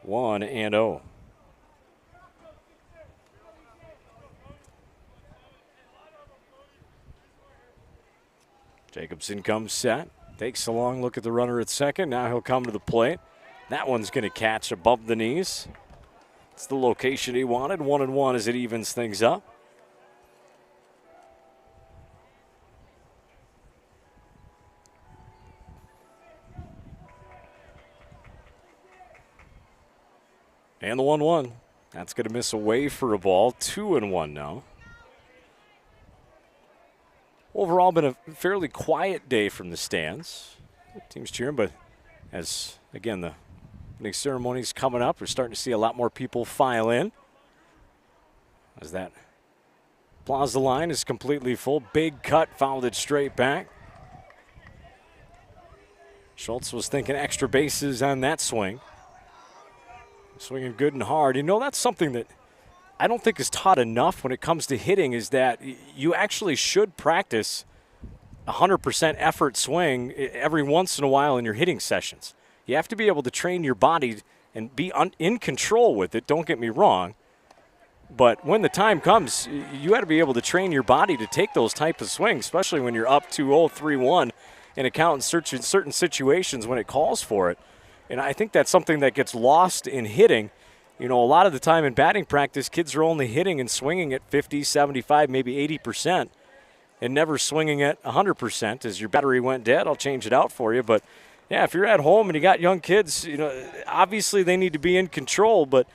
1-0. Jacobson comes set, takes a long look at the runner at second. Now he'll come to the plate. That one's going to catch above the knees. It's the location he wanted. 1-1 as it evens things up. And the 1-1. That's going to miss away for a ball. 2-1 now. Overall, been a fairly quiet day from the stands. Team's cheering, but as, again, the opening ceremony's coming up, we're starting to see a lot more people file in. As that plaza line is completely full. Big cut, fouled it straight back. Schultz was thinking extra bases on that swing. Swinging good and hard. You know, that's something that I don't think is taught enough when it comes to hitting, is that you actually should practice 100% effort swing every once in a while in your hitting sessions. You have to be able to train your body and be in control with it, don't get me wrong. But when the time comes, you got to be able to train your body to take those type of swings, especially when you're up 2-0, 3-1 and account in certain situations when it calls for it. And I think that's something that gets lost in hitting. You know, a lot of the time in batting practice, kids are only hitting and swinging at 50, 75, maybe 80%, and never swinging at 100%. As your battery went dead, I'll change it out for you. But, yeah, if you're at home and you got young kids, you know, obviously they need to be in control, but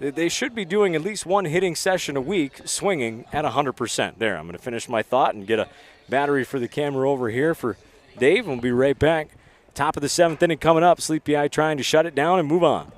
they should be doing at least one hitting session a week, swinging at 100%. There, I'm going to finish my thought and get a battery for the camera over here for Dave, and we'll be right back. Top of the 7th inning coming up. Sleepy Eye trying to shut it down and move on.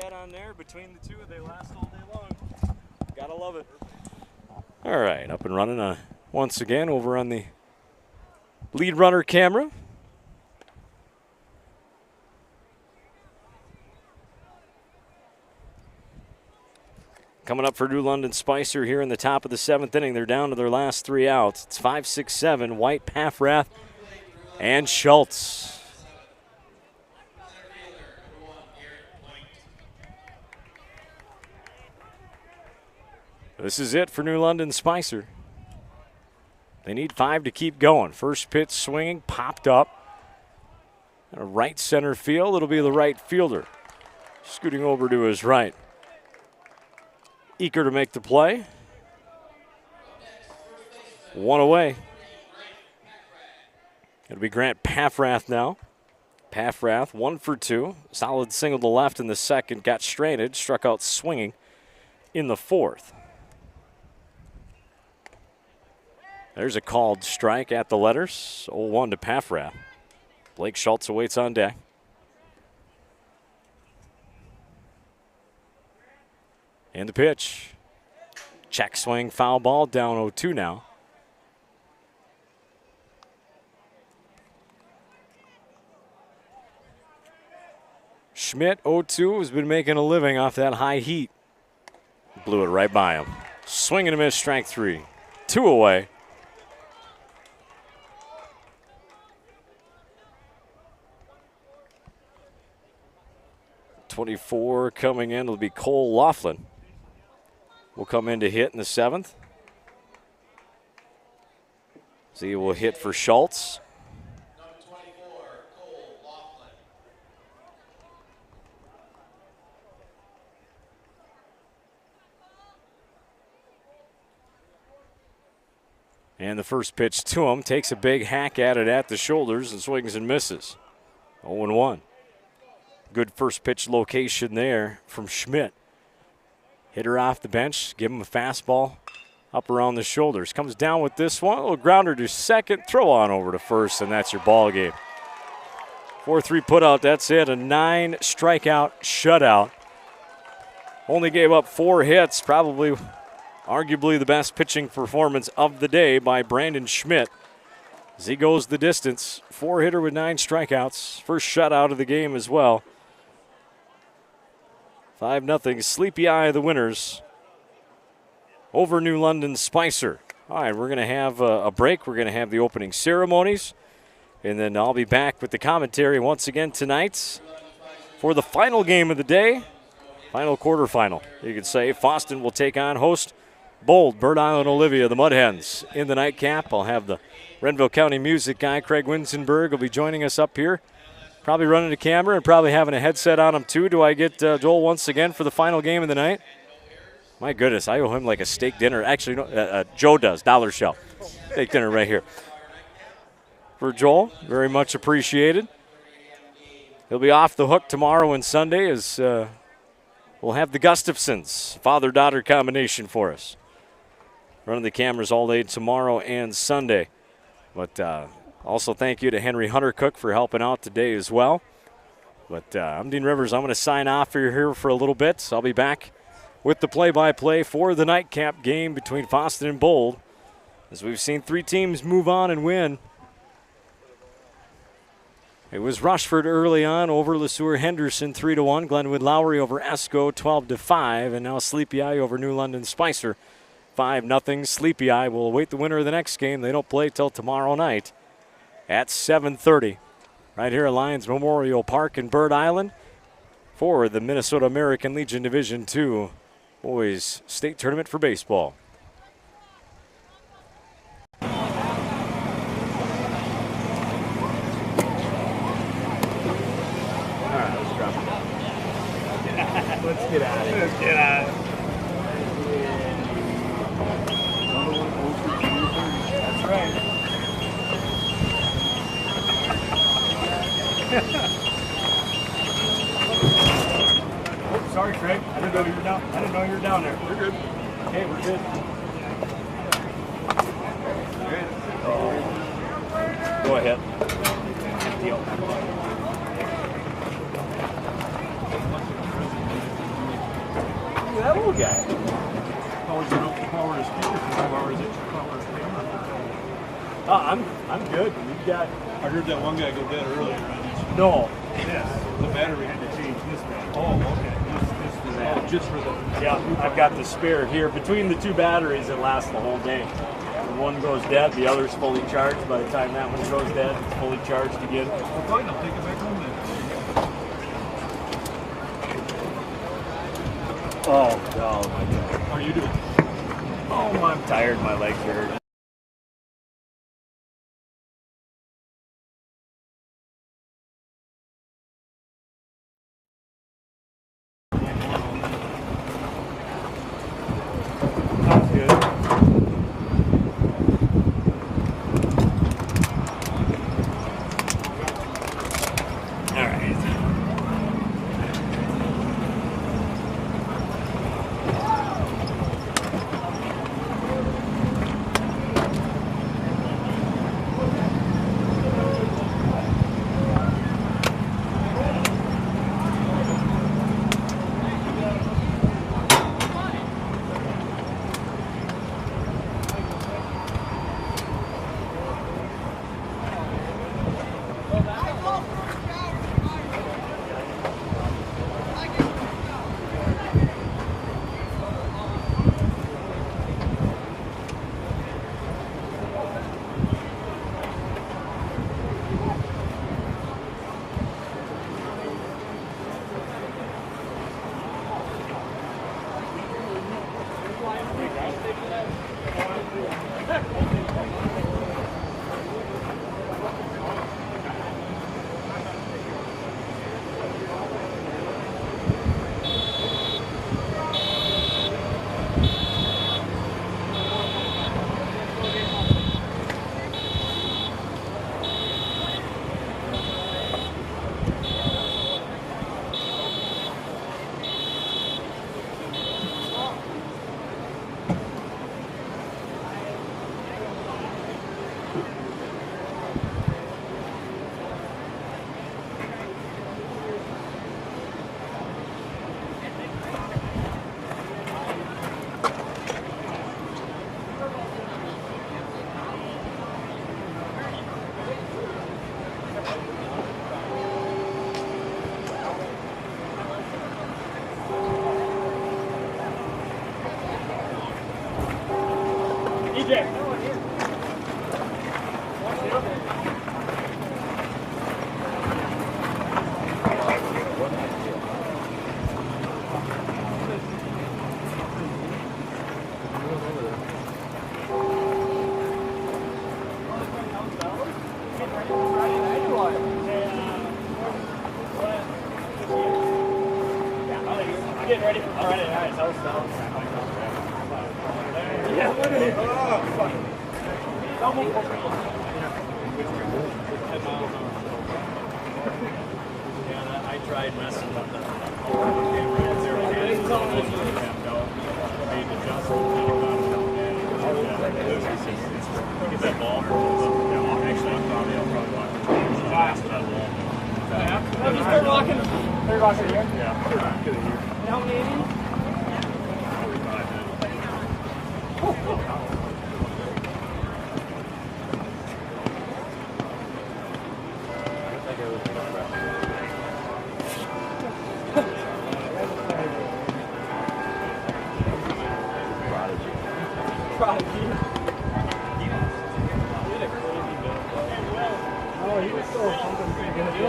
That on there. Between the two, they last all day long. Gotta love it. All right, up and running once again over on the lead runner camera. Coming up for New London Spicer here in the top of the 7th inning. They're down to their last 3 outs. It's 5, 6, 7. White, Paffrath, and Schultz. This is it for New London Spicer. They need 5 to keep going. First pitch swinging, popped up. A right center field, it'll be the right fielder. Scooting over to his right. Eager to make the play. 1 away. It'll be Grant Paffrath now. Paffrath, 1 for 2. Solid single to left in the second. Got stranded, struck out swinging in the 4th. There's a called strike at the letters. 0-1 to Paffrath. Blake Schultz awaits on deck. And the pitch. Check swing, foul ball, down 0-2 now. Schmidt, 0-2, has been making a living off that high heat. Blew it right by him. Swing and a miss, strike 3. 2 away. .24 coming in. It'll be Cole Laughlin. Will come in to hit in the 7th. So he will hit for Schultz. Number 24, Cole Laughlin. And the first pitch to him takes a big hack at it at the shoulders and swings and misses. 0-1. Good first pitch location there from Schmidt. Hitter off the bench, give him a fastball up around the shoulders. Comes down with this one, a little grounder to second, throw on over to first, and that's your ball game. 4-3 put out, that's it, a 9 strikeout shutout. Only gave up 4 hits, probably arguably the best pitching performance of the day by Brandon Schmidt. As he goes the distance, 4-hitter with 9 strikeouts. First shutout of the game as well. 5-0, Sleepy Eye the winners over New London Spicer. All right, we're going to have a break. We're going to have the opening ceremonies, and then I'll be back with the commentary once again tonight for the final game of the day, final quarterfinal, you could say. Fosston will take on host Bold, Bird Island Olivia, the Mud Hens. In the nightcap, I'll have the Renville County music guy, Craig Winsenberg, will be joining us up here. Probably running a camera and probably having a headset on him too. Do I get Joel once again for the final game of the night? My goodness, I owe him like a steak dinner. Actually, no, Joe does, Dollar Shell. Steak dinner right here. For Joel, very much appreciated. He'll be off the hook tomorrow and Sunday as we'll have the Gustafsons, father-daughter combination for us. Running the cameras all day tomorrow and Sunday. But also thank you to Henry Hunter Cook for helping out today as well. But I'm Dean Rivers. I'm going to sign off here for a little bit. So I'll be back with the play-by-play for the nightcap game between Fosston and Bold. As we've seen 3 teams move on and win. It was Rushford early on over Sueur Henderson 3-1. Glenwood-Lowry over Esko 12-5. And now Sleepy Eye over New London Spicer 5-0. Sleepy Eye will await the winner of the next game. They don't play till tomorrow night at 7:30. Right here at Lions Memorial Park in Bird Island for the Minnesota American Legion Division II Boys State Tournament for baseball. All right, let's drop it. Let's get out of here. Let's get out of here. That's right. Oh, sorry, Craig. I didn't know you were down. I didn't know you were down there. We're good. Okay, we're good. Go ahead. Good deal. That little guy. How is it up to power to speaker? How is it to power to camera? I'm good. We've got. I heard that one guy go dead earlier on each. No. Yes. The battery had to change this man. Oh, okay. This for that. Oh, just for the. Yeah, I've got the spare here. Between the 2 batteries, it lasts the whole day. When one goes dead, the other's fully charged. By the time that one goes dead, it's fully charged again. Well, fine. I'll take it back home then. Oh my God. How are you doing? Oh, I'm tired. My legs are hurting. Sounds good. All right. Yeah, literally. I tried messing with the camera. Made adjustments. Get that ball. Actually, I'll probably watch it. Fast that ball. Third rocket here? Yeah, third rocket here. How many innings?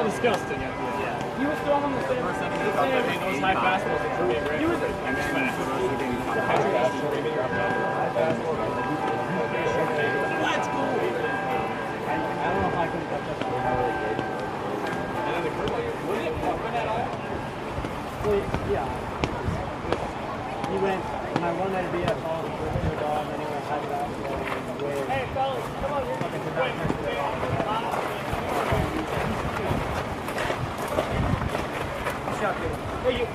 Disgusting. Yeah. He was throwing them the same. Those high fastballs are pretty great. He was fast. Let's go. I don't know if I can touch that. And then the curve, was it pumping at all? Well, yeah. He went, when I won that BS, all the first two dog, and then he went high fastball and way. Hey, fellas, come on, you're fucking to that next to the ball. Hey, you.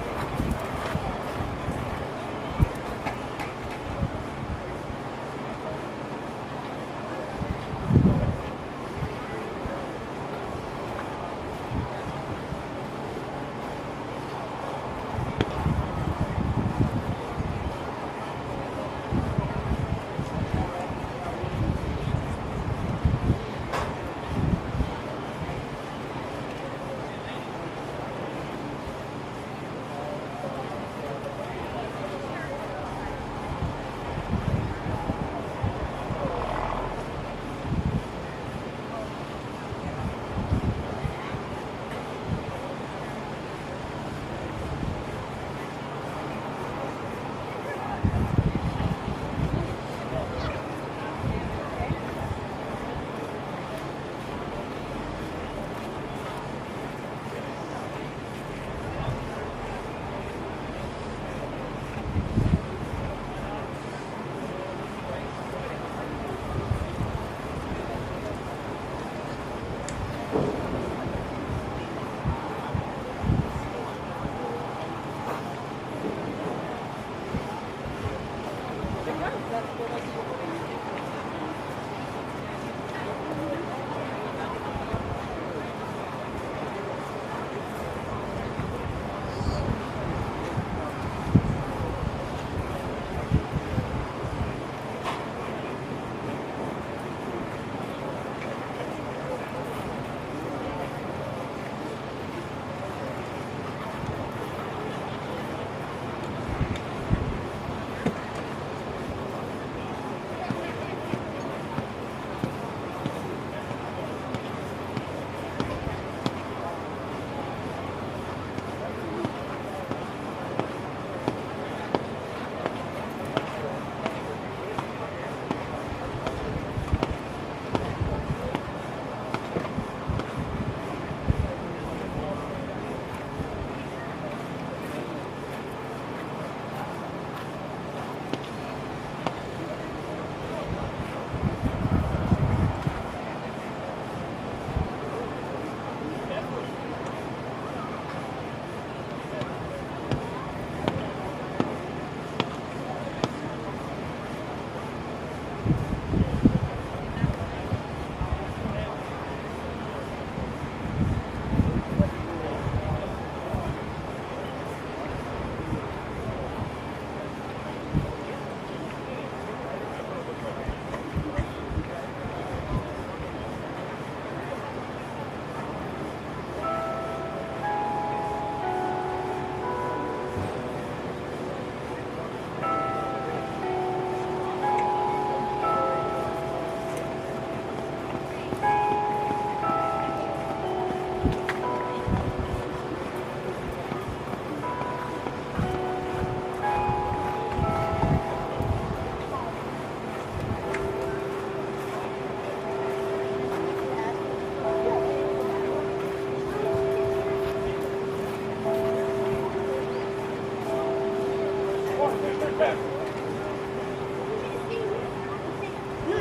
No,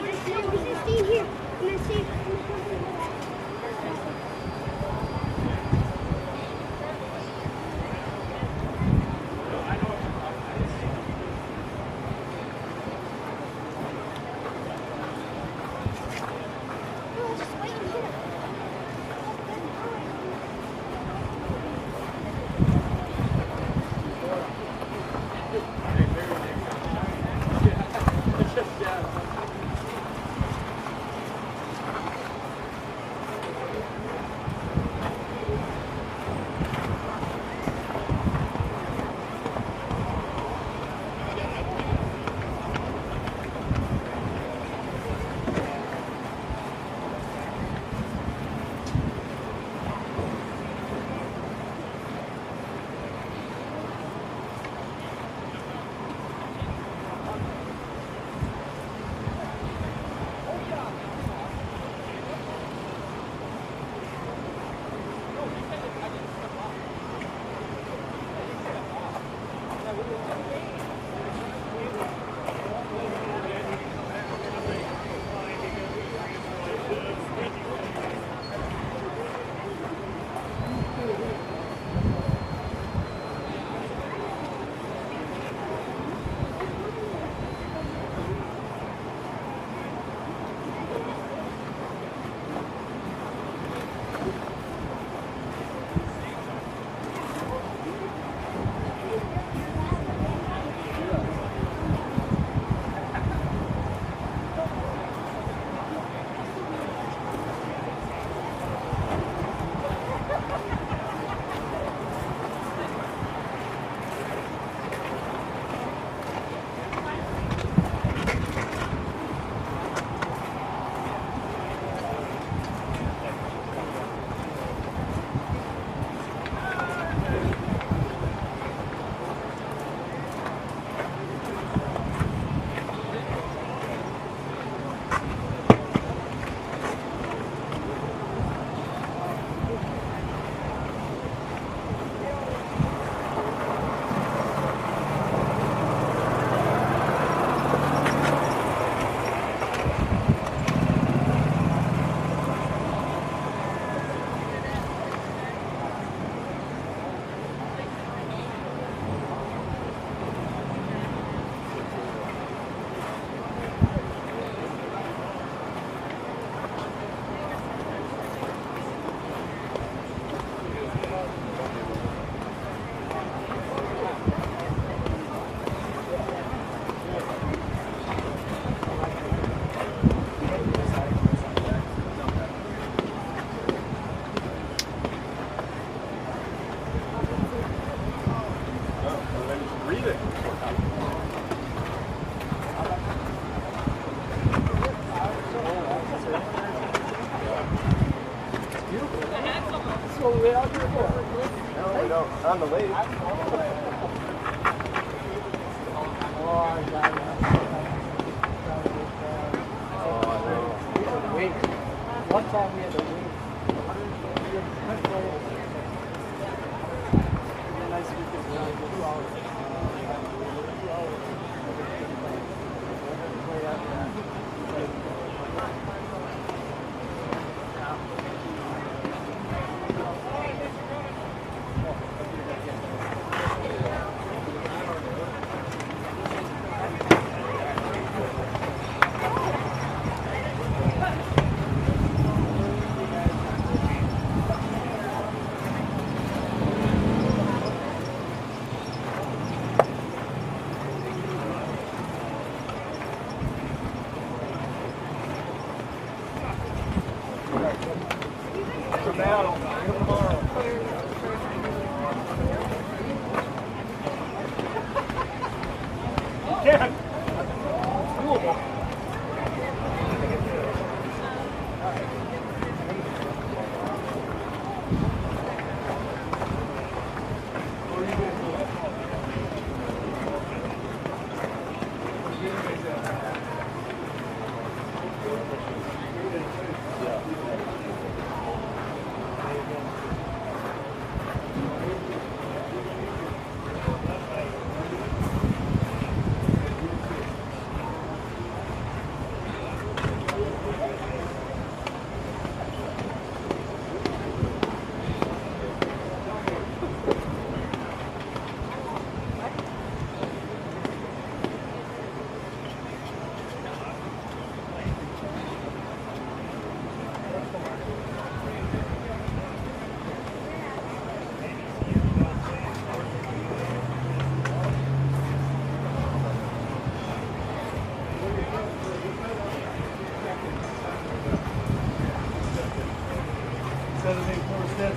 just stay here. I'm gonna stay. No, just wait here. On the lake. Wait. One time we had to wait. Nice weekend. 2 hours.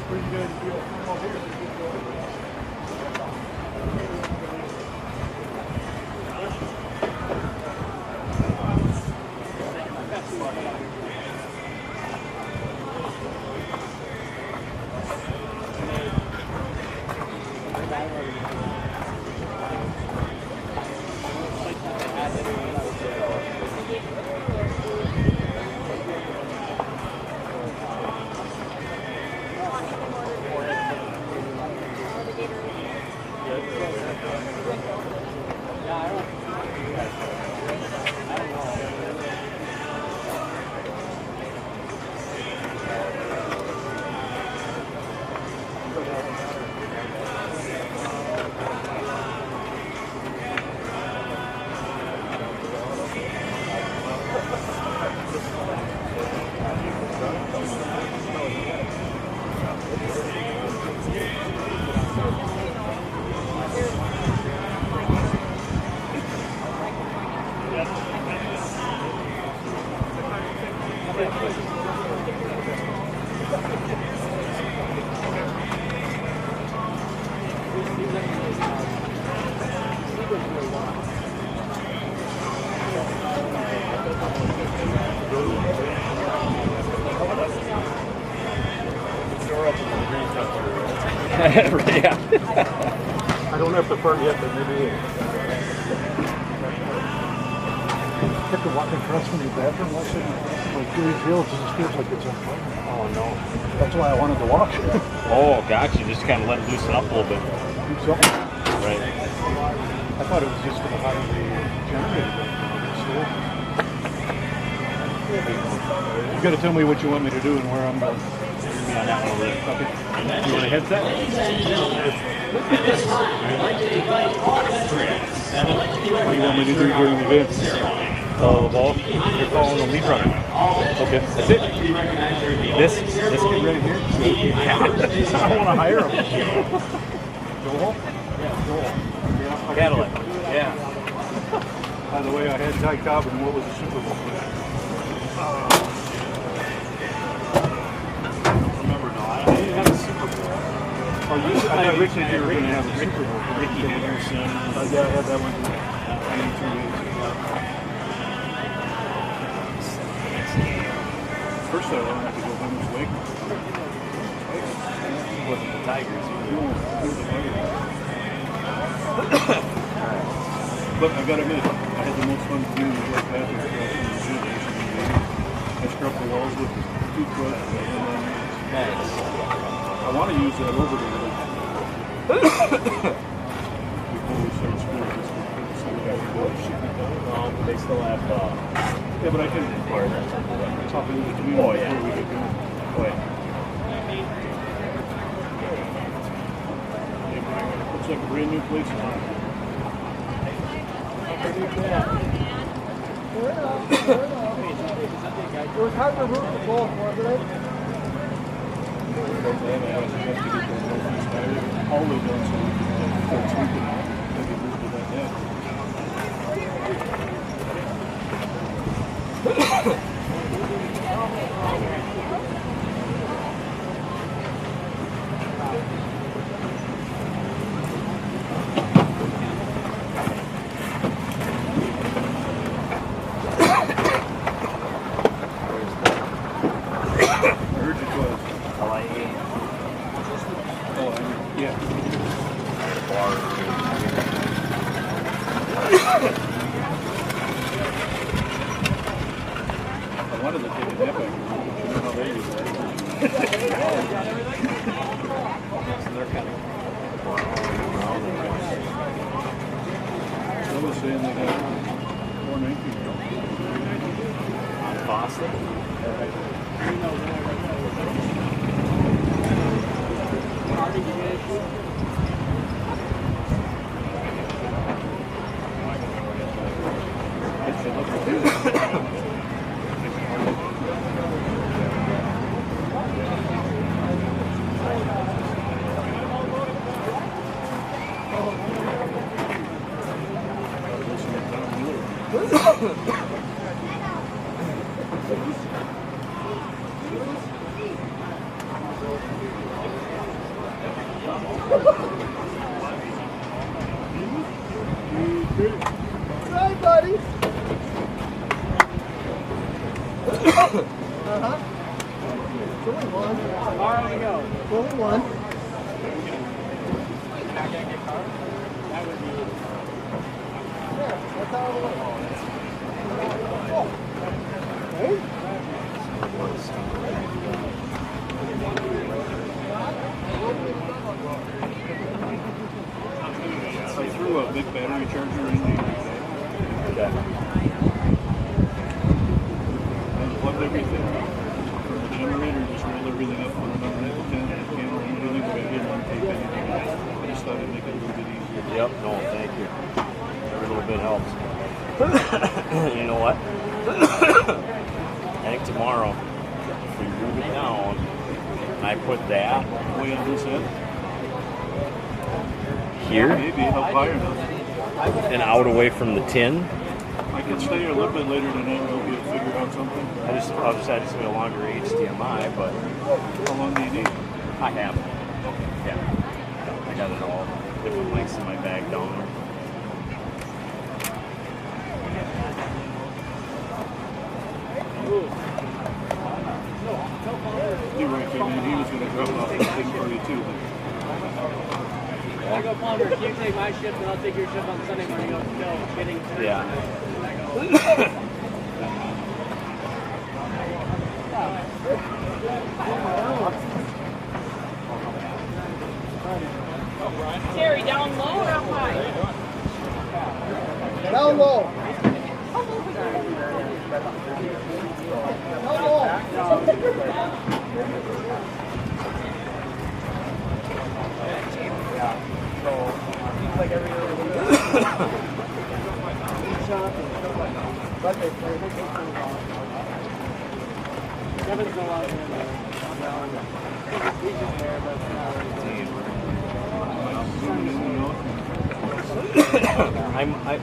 Where you guys feel? Oh, here. Yeah. I don't have to fart yet, but maybe have to walk across from your bathroom. Like Julie's Hills, it just feels like it's on fire. Oh no. That's why I wanted to walk. Oh, gotcha. Just kind of let it loosen up a little bit. Do something. Right. I thought it was just for the hot of the generator. You got to tell me what you want me to do and where I'm going. On that one over there. Okay. You want a headset? What do you want me to do during the event? Follow the ball. You're following the lead runner. Okay. That's it. This kid right here? I want to hire him. Joel? Yeah, Joel. Cadillac. Yeah. By the way, I had Ty Cobb and what was the Super Bowl? I didn't have a Super Bowl. Oh, I thought Rick said you were going to have a Super Bowl. Ricky Henderson. Yeah, I had that one too. In 2 weeks. First I wanted to go home to Wake. Wasn't the Tigers. But I got to admit, I had the most fun doing the Wake Patrick I scrubbed the walls with toothbrush and then I want to use that over the before we start school this week. So we have to go. They still have. Yeah, but I can talk in between. Oh, yeah. Before we get going. Oh, yeah. Looks like a brand new place. It was hard to root for both, wasn't it? All the way down so we can start sleeping and get moved to that day. Saying they got 419 On Fosston? Right, buddy. Only one. Tomorrow we go. Only one. You're not gonna get cars? That would be. Yeah, that's how it works. Hey? I threw a big battery charger in there. Okay. Unplugged everything. For the generator, just rolled everything up, put it underneath the tent, candle, and everything. But I didn't want to tape anything. I just thought it'd make it a little bit easier. Yep, no, thank you. Every little bit helps. You know what? I think tomorrow, if we move it down, and I put that Way on this end. here Maybe up higher enough. and out away from the tin, I could stay here a little bit later tonight and we'll be able to figure out something. I just need a longer HDMI, but How long do you need? I have it. Yeah. I got it all. Different lengths in my bag down there. You were right, man. He was going to drop off the thing for you too. I go Palmer, you take my shift and I'll take your shift on Sunday morning. I'll still getting to Yeah. Terry, down low or up high? Down low. Down low. Kevin's no longer in there. He's just there, but it's not really.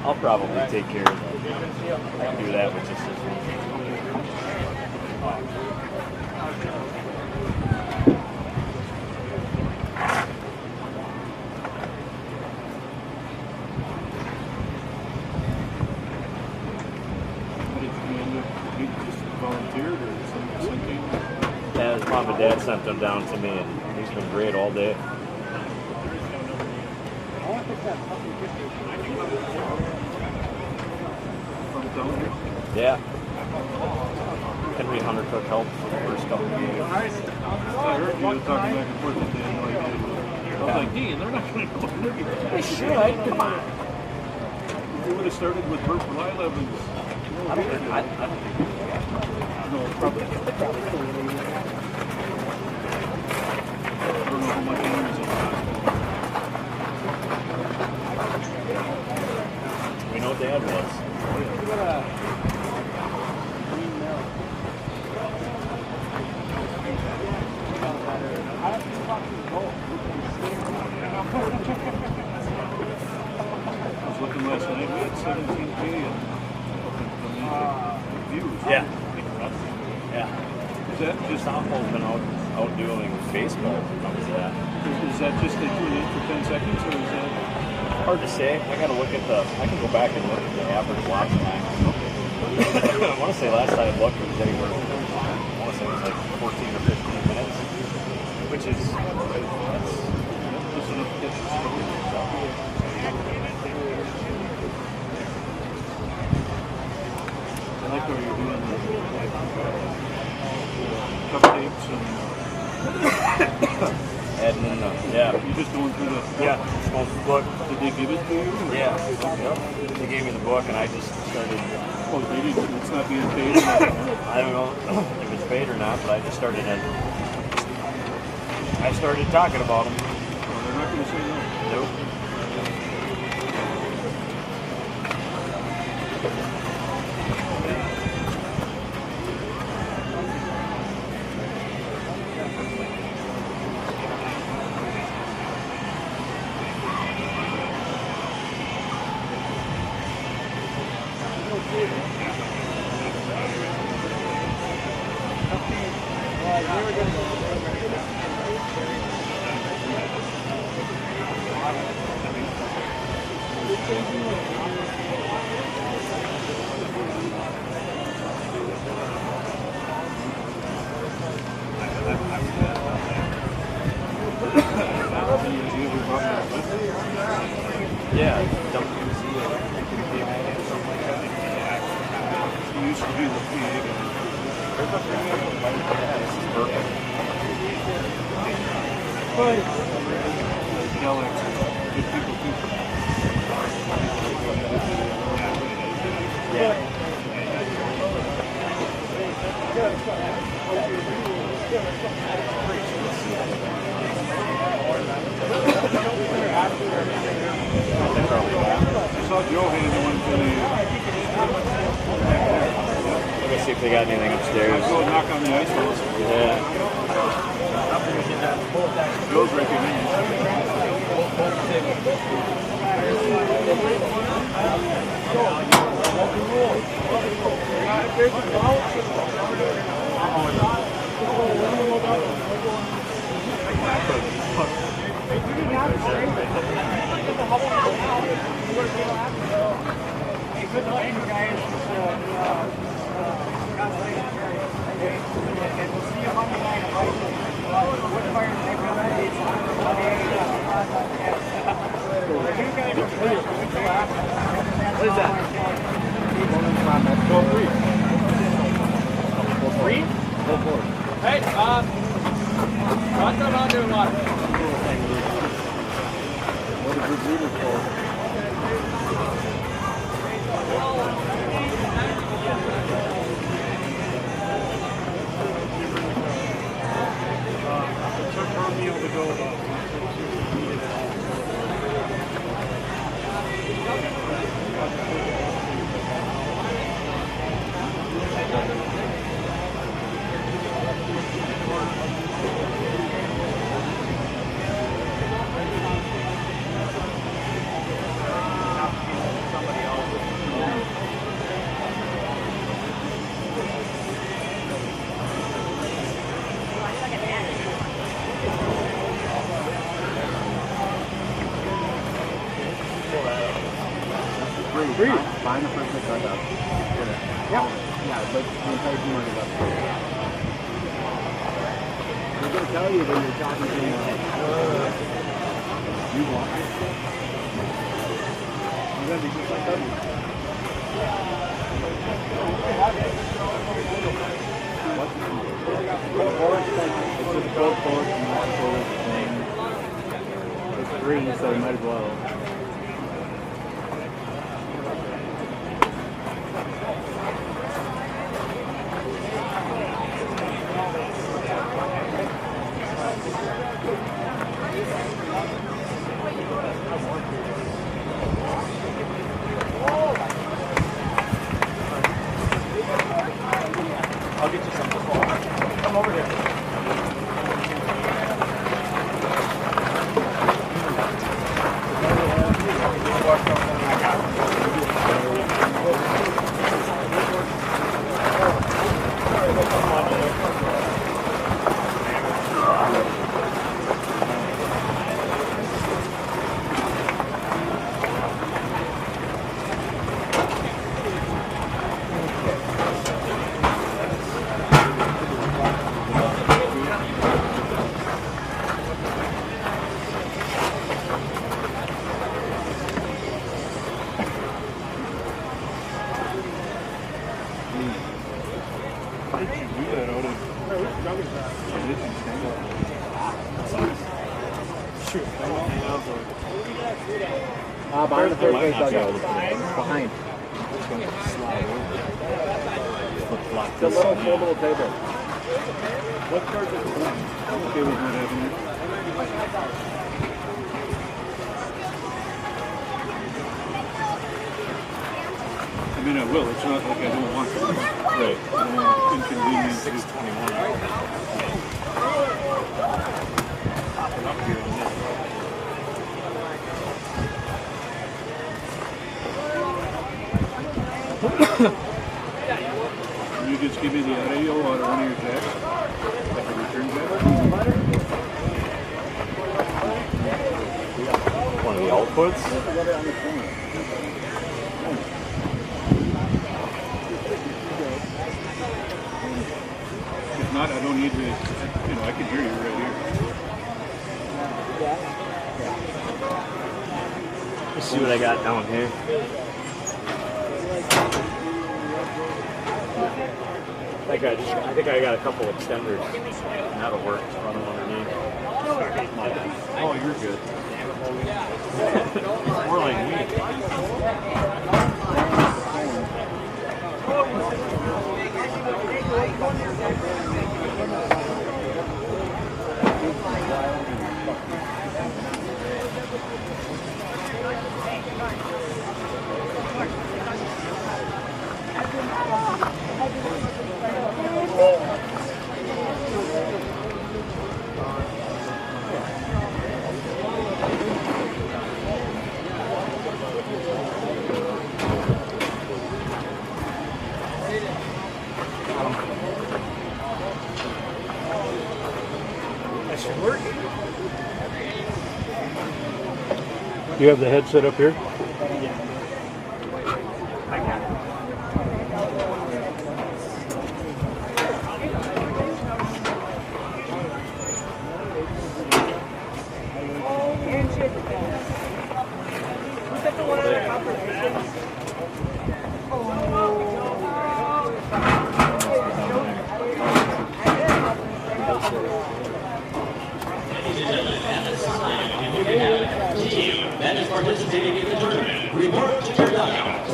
I'll probably take care of it. I'll do that with just He just volunteered or something? Yeah, his mom and dad sent them down to me, and he's been great all day. From down here? Yeah. Henry Hunter Cook helped for the first couple of games. I heard you talking back and forth that they had no idea. I was like, hey, they're not going to go in there. They should. Come on. They would have started with Burt Lyle Evans. I don't think. No, probably. I don't know how much energy is We know Dad was. I was looking last night, we had 17K views. Yeah. Yeah. Is that just Softball's been out doing baseball. is that just they tune in for 10 seconds or is that Hard to say. I can go back and look at the average watch time. I want to say last time I looked it was anywhere. I want to say it was like 14 or 15 minutes, which is just enough to get you started? I like how you're doing the cupcakes and adding in the you're just going through the book. Did they give it to you? Yeah. Yep. They gave me the book and I just started. Oh, they didn't. It's not being paid. I don't know if it's paid or not, but I just started talking about them. Well, they're not going to say no. Nope. to be the PA guy. Alex, good people too. I saw Joe handing one to the. Let me see if they got anything upstairs. Go knock on the ice balls. Yeah. Joe's right behind Good luck, guys. We'll see you Monday night. Woodfire What is that? Go free. Go free? Go for it. Hey, what's going on doing water? What a good leader for. It took her meal to go about. Free. Find the first pick right up. Yeah, but the entire team running up. They're going to tell you when you're talking to them. You want it. You're going to be just like that. What's the it's just both forwards and not forwards thing. It's free, so you might as well. I'll get you something. Come over here. Behind the first base dugout. Behind. The little foldable table. What card is it? I'm okay with not having it. I mean, I will. It's not like I don't want to. Right. Inconvenience. 621. Popping up here in a minute. Can you just give me the audio out of one of your jacks? Like a return jack? One of the outputs. If not, I don't need to, I can hear you right here. Let's see what I got down here. I think I got a couple extenders. And that'll work. Run them underneath. Oh, you're good. More like me. That should work. Do you have the headset up here? That is participating in the tournament. Report to your dugout.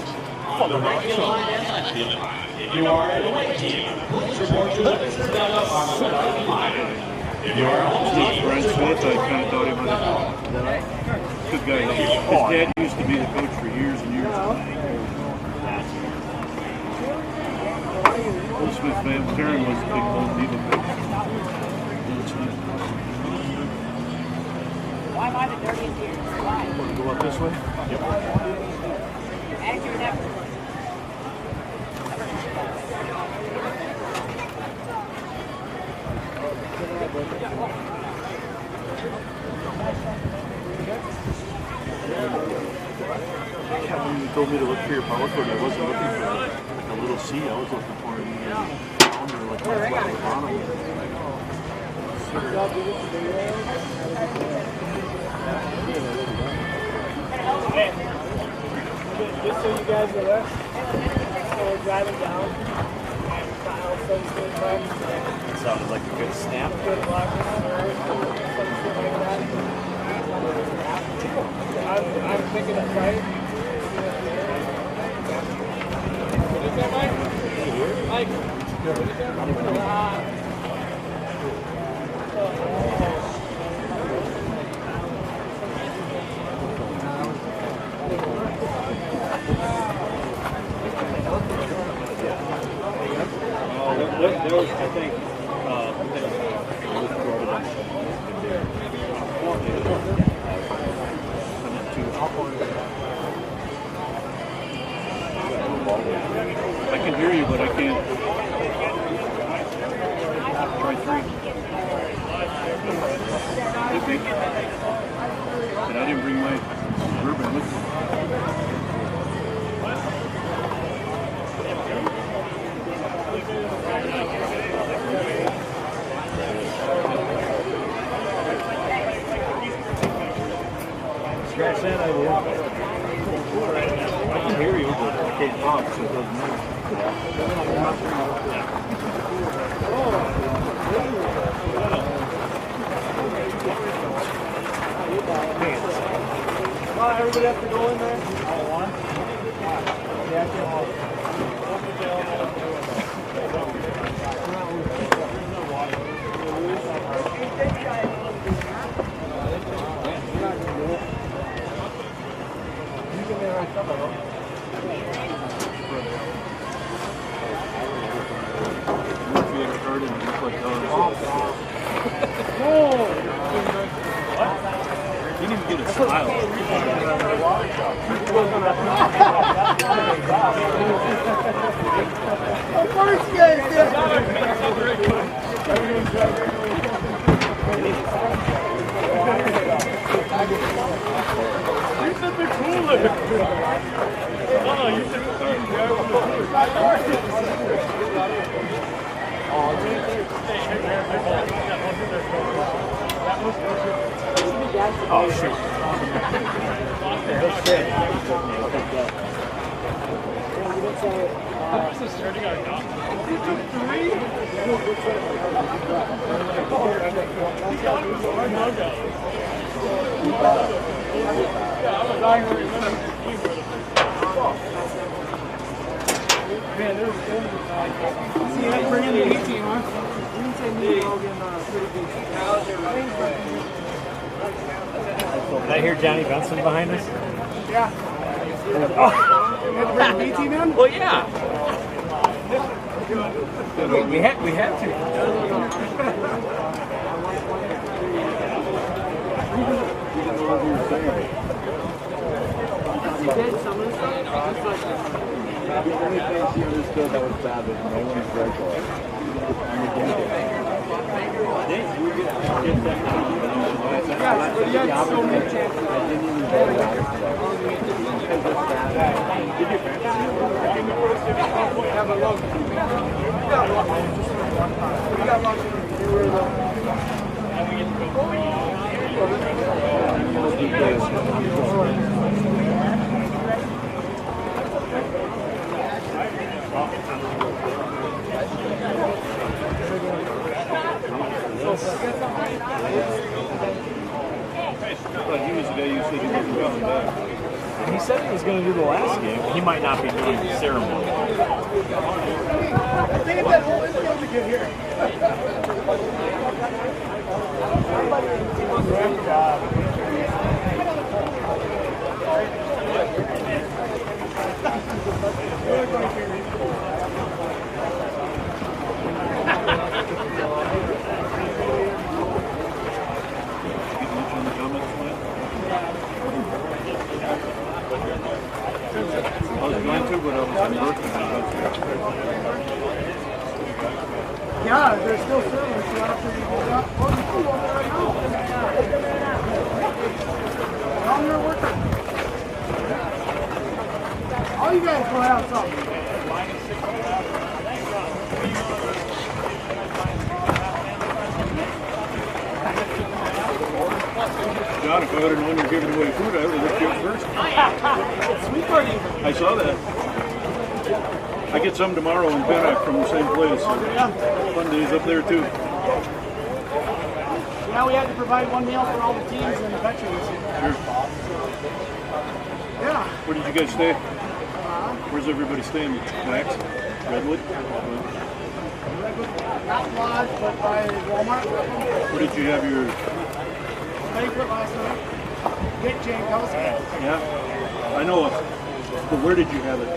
On the right field line and left field line. If you are an away team, please report to the visitor dugout on the left field line. If you are a home team, Brent Smith, I kind of thought he might have. Good guy. His dad used to be the coach for years and years. Old Smith fan, Karen was a big old diva coach. Why am I the dirtiest here? Why? Want to go up this way? Yep. Add your never. When you told me to look for your power cord, I wasn't looking for like a little C. I was looking for it in the pound or like a flat at the bottom. Just so you guys are there, so we're driving down, and Kyle says good luck. Sounded like a good snap. Good luck, or something like that. I'm thinking it's right. What is that, Mike? Mike? What is that? There was, I think, I can hear you, but I can't. Try 3. And I didn't bring my bourbon with me. Scratch that out of the I can hear you, but I can't talk, so it doesn't matter. Everybody have to go in there? One? Yeah, You didn't even get a smile. Of course you guys did. You said they're cooler. No, you said Oh, shoot. Yeah, See, that's bringing the A team, huh? You didn't say me, Logan, Did I hear Johnny Benson behind us? Yeah. Oh. You had to bring the B team in? Well, yeah. We had to. You did some of the stuff? The only thing she understood that was bad was no one's very close. Yeah, but you had so many chances. I didn't even go yesterday. Have a look. We got lunch. We were He was the guy you said he wasn't coming back. He said he was going to do the last game. He might not be doing the ceremony. I think that whole infield to get here. Good job. Yeah, they're still serving, so after we hold up. Oh, you can go there right now. Down there working. All you guys go have something. John, if I would have known you were giving away food, I would have looked you up first. Sweet party. I saw that. I get some tomorrow in Pennock from the same place. Fun days up there too. Yeah, we had to provide one meal for all the teams and the veterans. Sure. Yeah. Where did you guys stay? Where's everybody staying? Max? Redwood? Not lodge, but by Walmart. Where did you have your... Banquet last night. Get Jankowski. Yeah? I know. But where did you have it?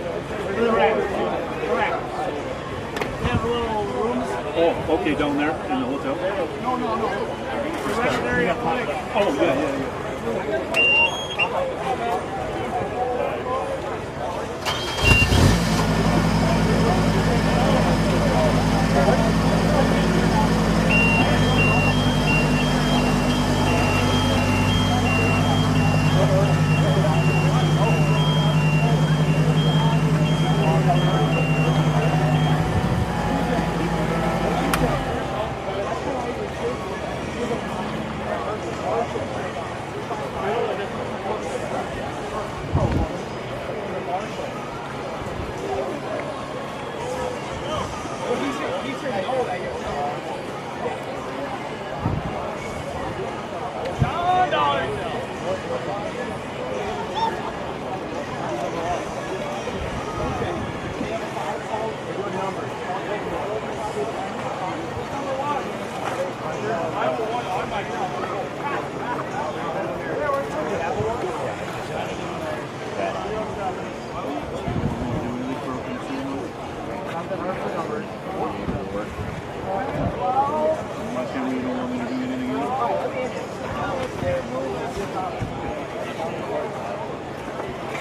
Correct. They have little rooms. Oh, okay, down there in the hotel? No. The rest area. Oh, yeah.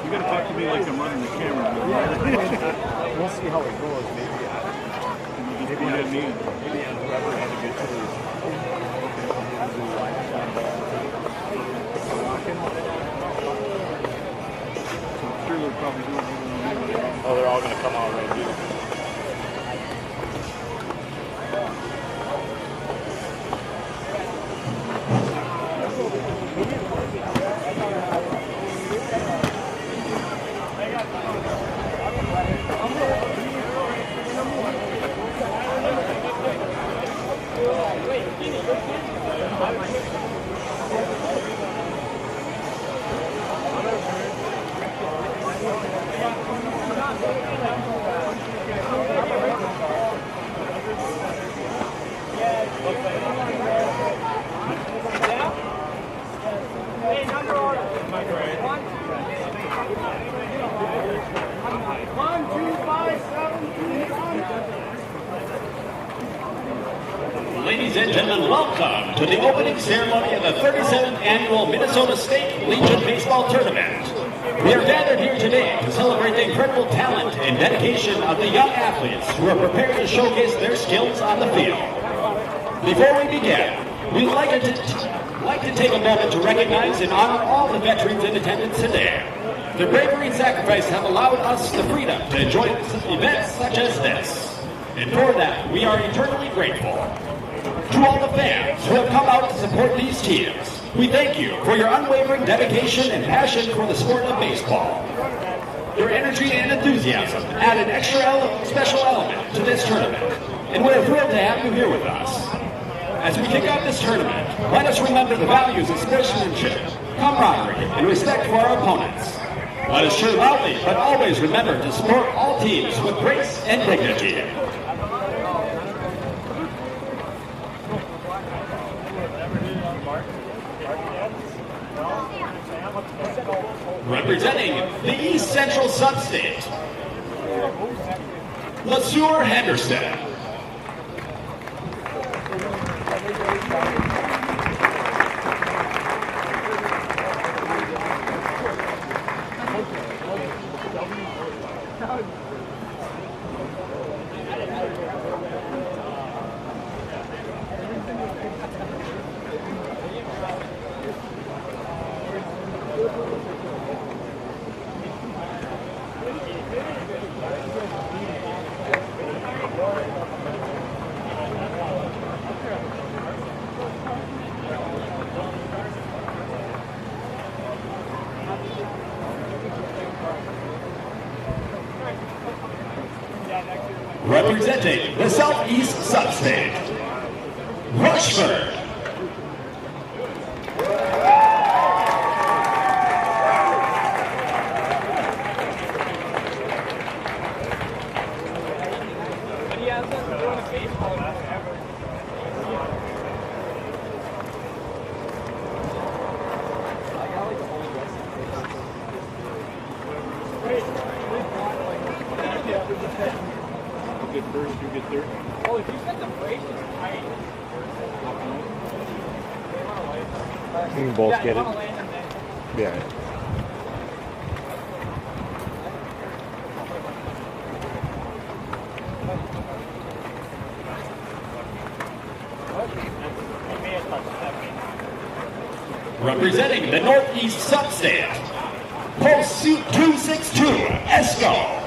You gotta talk to me like I'm running the camera. We'll see how it goes. Maybe Point at me. maybe on whoever had a good tour. I'm sure they're probably doing it. Oh, they're all going to come out right here. Ladies and gentlemen, welcome to the opening ceremony of the 37th Annual Minnesota State Legion Baseball Tournament. We are gathered here today to celebrate the incredible talent and dedication of the young athletes who are prepared to showcase their skills on the field. Before we begin, we'd like to take a moment to recognize and honor all the veterans in attendance today. Their bravery and sacrifice have allowed us the freedom to enjoy events such as this. And for that, we are eternally grateful. To all the fans who have come out to support these teams, we thank you for your unwavering dedication and passion for the sport of baseball. Your energy and enthusiasm add an extra special element to this tournament, and we're thrilled to have you here with us. As we kick off this tournament, let us remember the values of sportsmanship, camaraderie, and respect for our opponents. Let us cheer loudly, but always remember to support all teams with grace and dignity. Representing the East Central Substate, Sueur Henderson. Representing the Southeast Substate, Rushford. Get first, you get third. Oh, if you set the braces tight. You can both get it. Yeah. Representing the Northeast Substate, Post 262, Esko.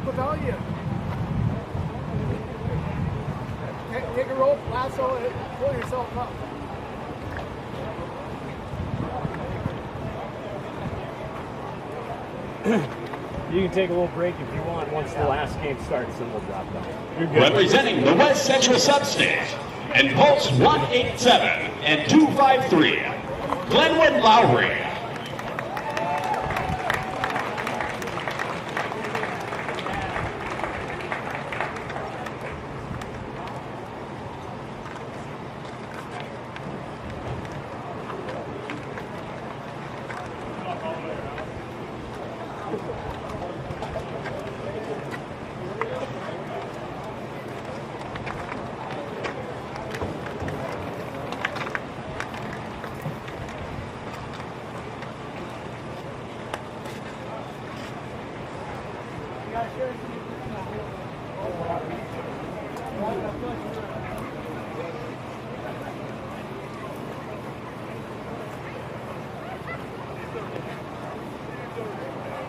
Without you. Take a rope, lasso it, pull yourself up. You can take a little break if you want once the last game starts, and we'll drop down. You're good. Representing the West Central Substate and Pulse 187 and 253, Glenwood-Lowry.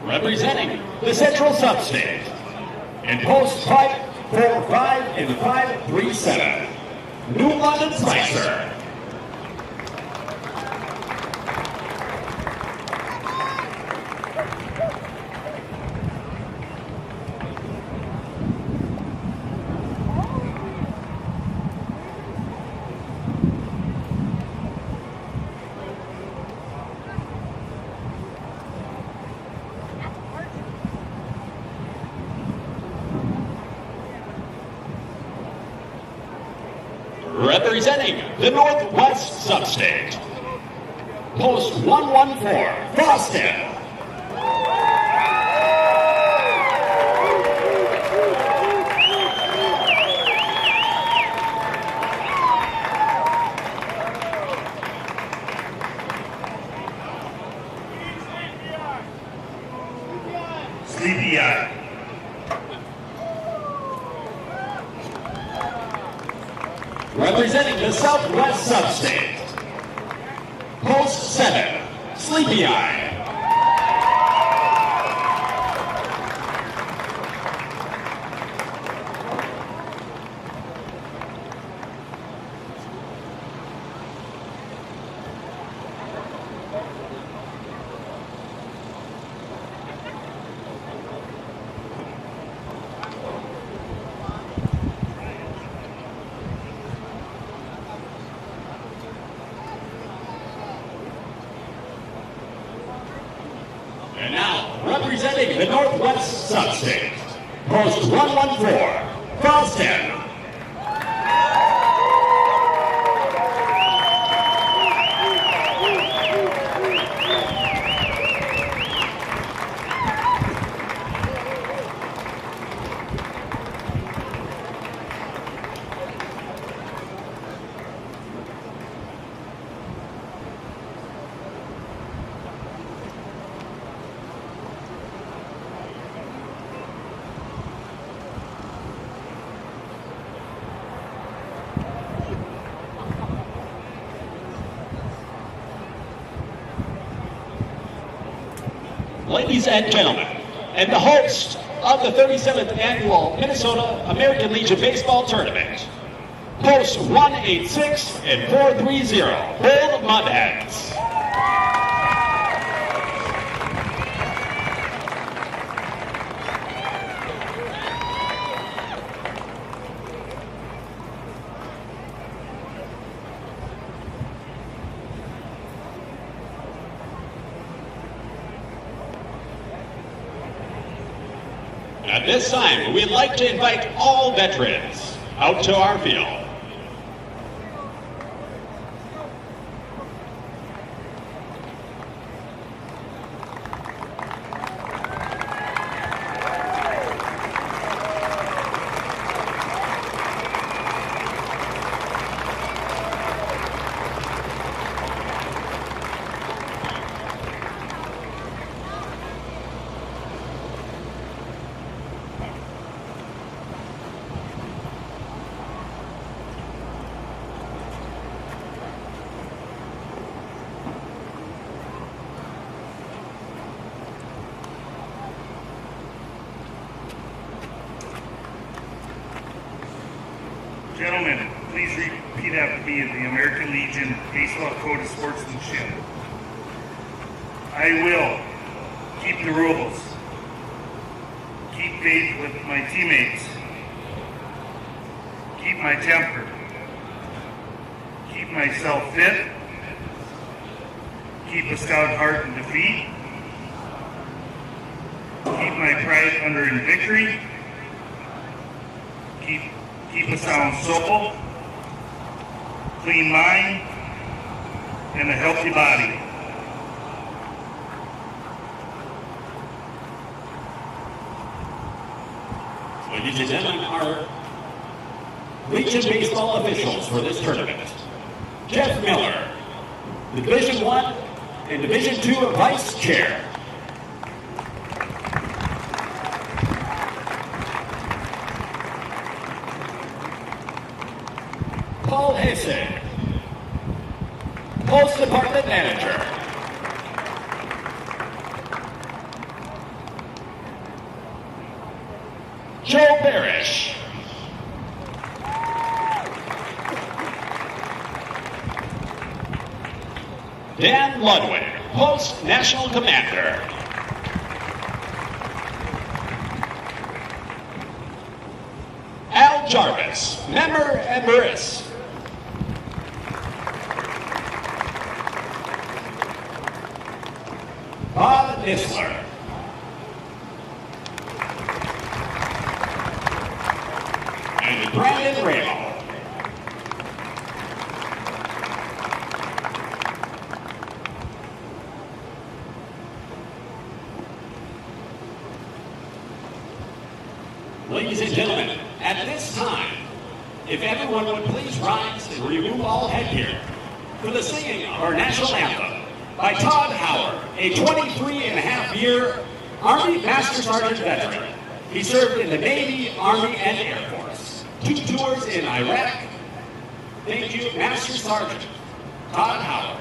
Representing the Central Substate, in post 545 and 537, New London Spicer. Representing the Northwest Substate, post 114, Fosston. Sleepy Eye. Representing the Southwest Substate, post 7, Sleepy Eye. And now, representing the Northwest Substate, post 114, Fosston. Ladies and gentlemen, and the host of the 37th Annual Minnesota American Legion Baseball Tournament, post 186 and 430, Old Mudheads. At this time, we'd like to invite all veterans out to our field. Gentlemen, please repeat after me in the American Legion Baseball Code of Sportsmanship. I will keep the rules, keep faith with my teammates, keep my temper, keep myself fit, keep a stout heart in defeat, keep my pride under in victory, keep a sound soul, clean mind, and a healthy body. Ladies and gentlemen, our Legion baseball officials for this tournament: Jeff Miller, the Division I and Division II Vice Chair. Paul Hasek, Post Department Manager. Dan Ludwig, Post National Commander. Al Jarvis, Member Emeritus. Bob Nisler. And Brandon Ramo. Ladies and gentlemen, at this time, if everyone would please rise and remove all headgear for the singing of our national anthem by Todd Howard, a 23-and-a-half-year Army Master Sergeant veteran. He served in the Navy, Army, and Air Force. 2 tours in Iraq. Thank you, Master Sergeant Todd Howard.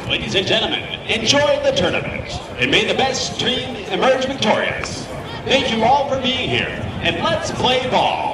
Ladies and gentlemen, enjoy the tournament, and may the best team emerge victorious. Thank you all for being here, and let's play ball.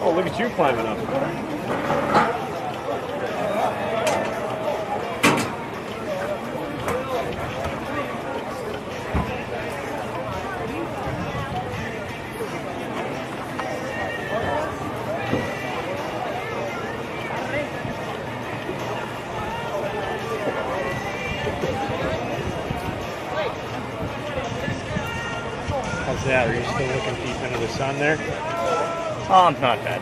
Oh, look at you climbing up. How's that? Are you still looking deep into the sun there? Not bad.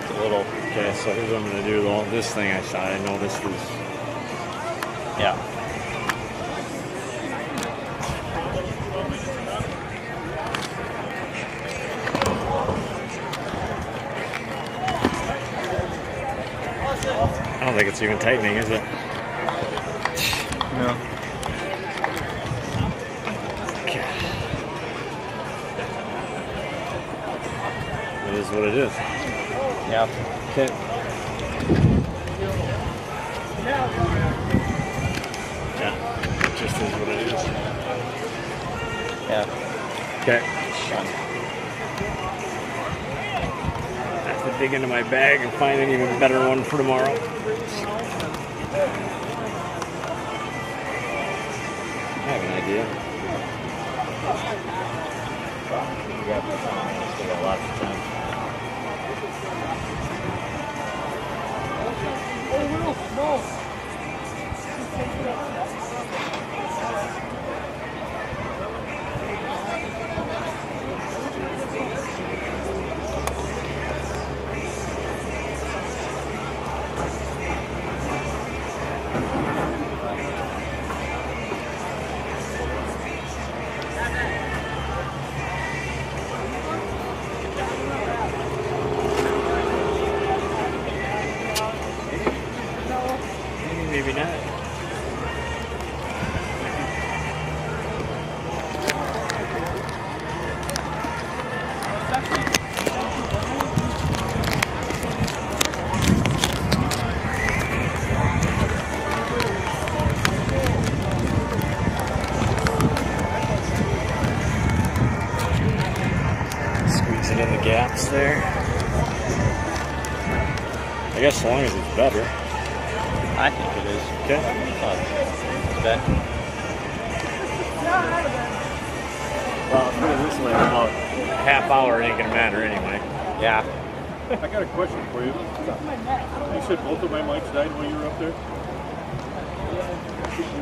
It's a little. Okay, so here's what I'm going to do. Though. This thing I shot, I know this is. Yeah. I don't think it's even tightening, is it? No. It is what it is. Yeah. Okay. Yeah. It just is what it is. Yeah. Okay. I have to dig into my bag and find an even better one for tomorrow. I have an idea. We got this on. Still got lots of time. Maybe not. Squeeze it in the gaps there. I guess as long as it's better. I think it is. Okay. Bet. Well, put it this way, about a half hour ain't gonna matter anyway. Yeah. I got a question for you. You said both of my mics died when you were up there? You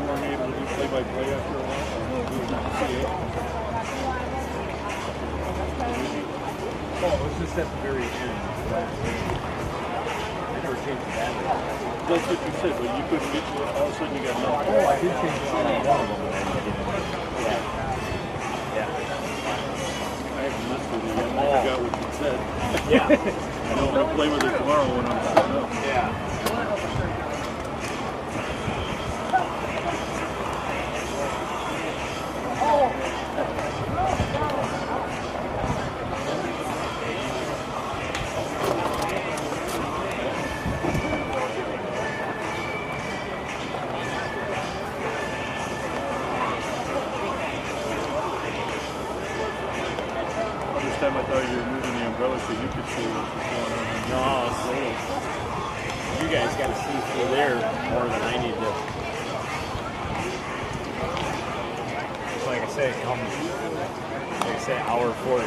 weren't able to do play-by-play after a while? Oh, it was just at the very end. I never changed the battery. That's what you said, but you couldn't get to it. All of a sudden you got nothing. Oh, I did change the battery. One of them. I haven't listened to it yet. I forgot what you said. Yeah. I know we'll play with it tomorrow when I'm back up. Yeah. This time I thought you were moving the umbrella so you could see what was going on. No, you guys got to see through there more than I need to. Like I say, hour 40,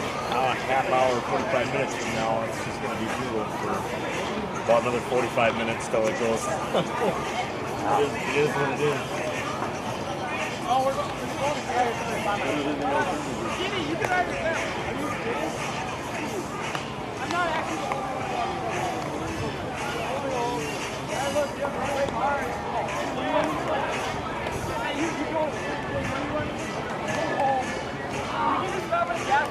half hour, 45 minutes from now, it's just going to be brutal for about another 45 minutes till it goes. It is what it is. Oh, we're going to Jimmy, you can ride yourself. Are you kidding? I'm not actually the only one. Yeah, look, you have to run hard. Hey, you go. When you run home, you can just stop at the gas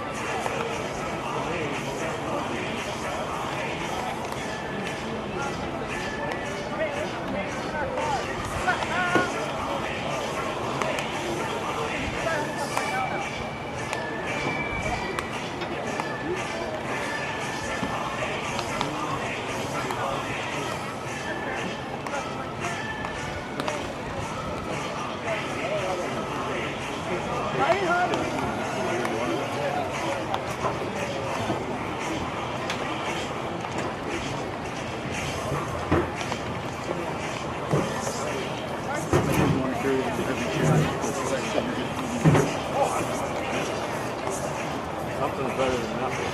Something's better than nothing.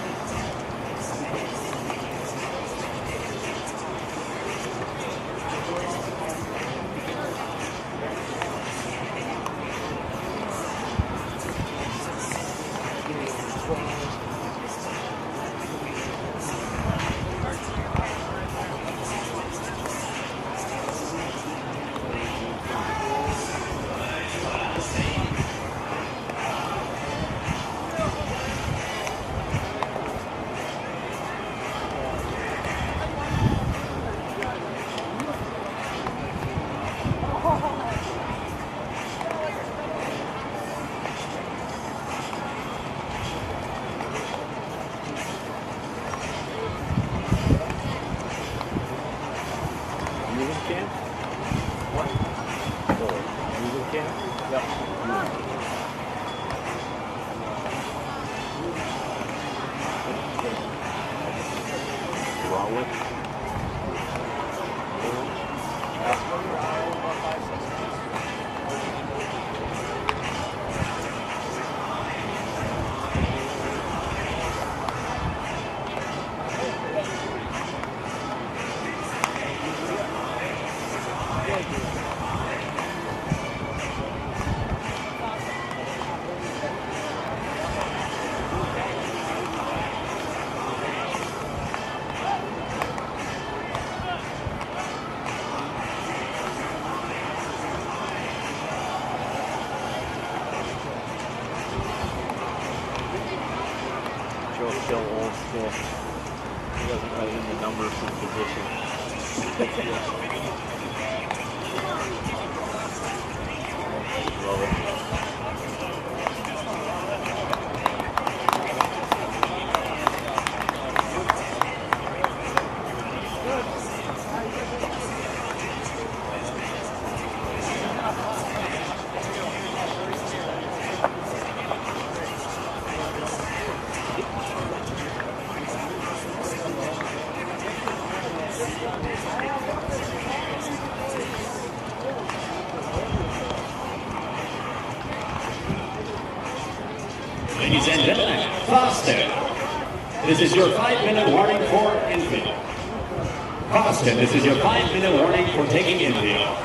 Still old school. He doesn't write in the numbers and position. Love it. Ladies and gentlemen, Fosston, this is your 5-minute warning for infield. Fosston, this is your 5-minute warning for taking infield.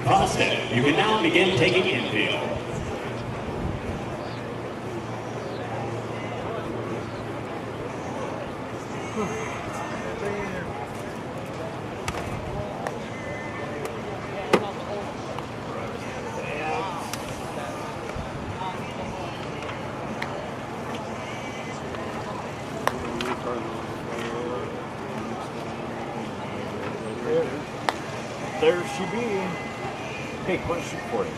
Fosston, you can now begin taking infield. There she be. Hey, question for you.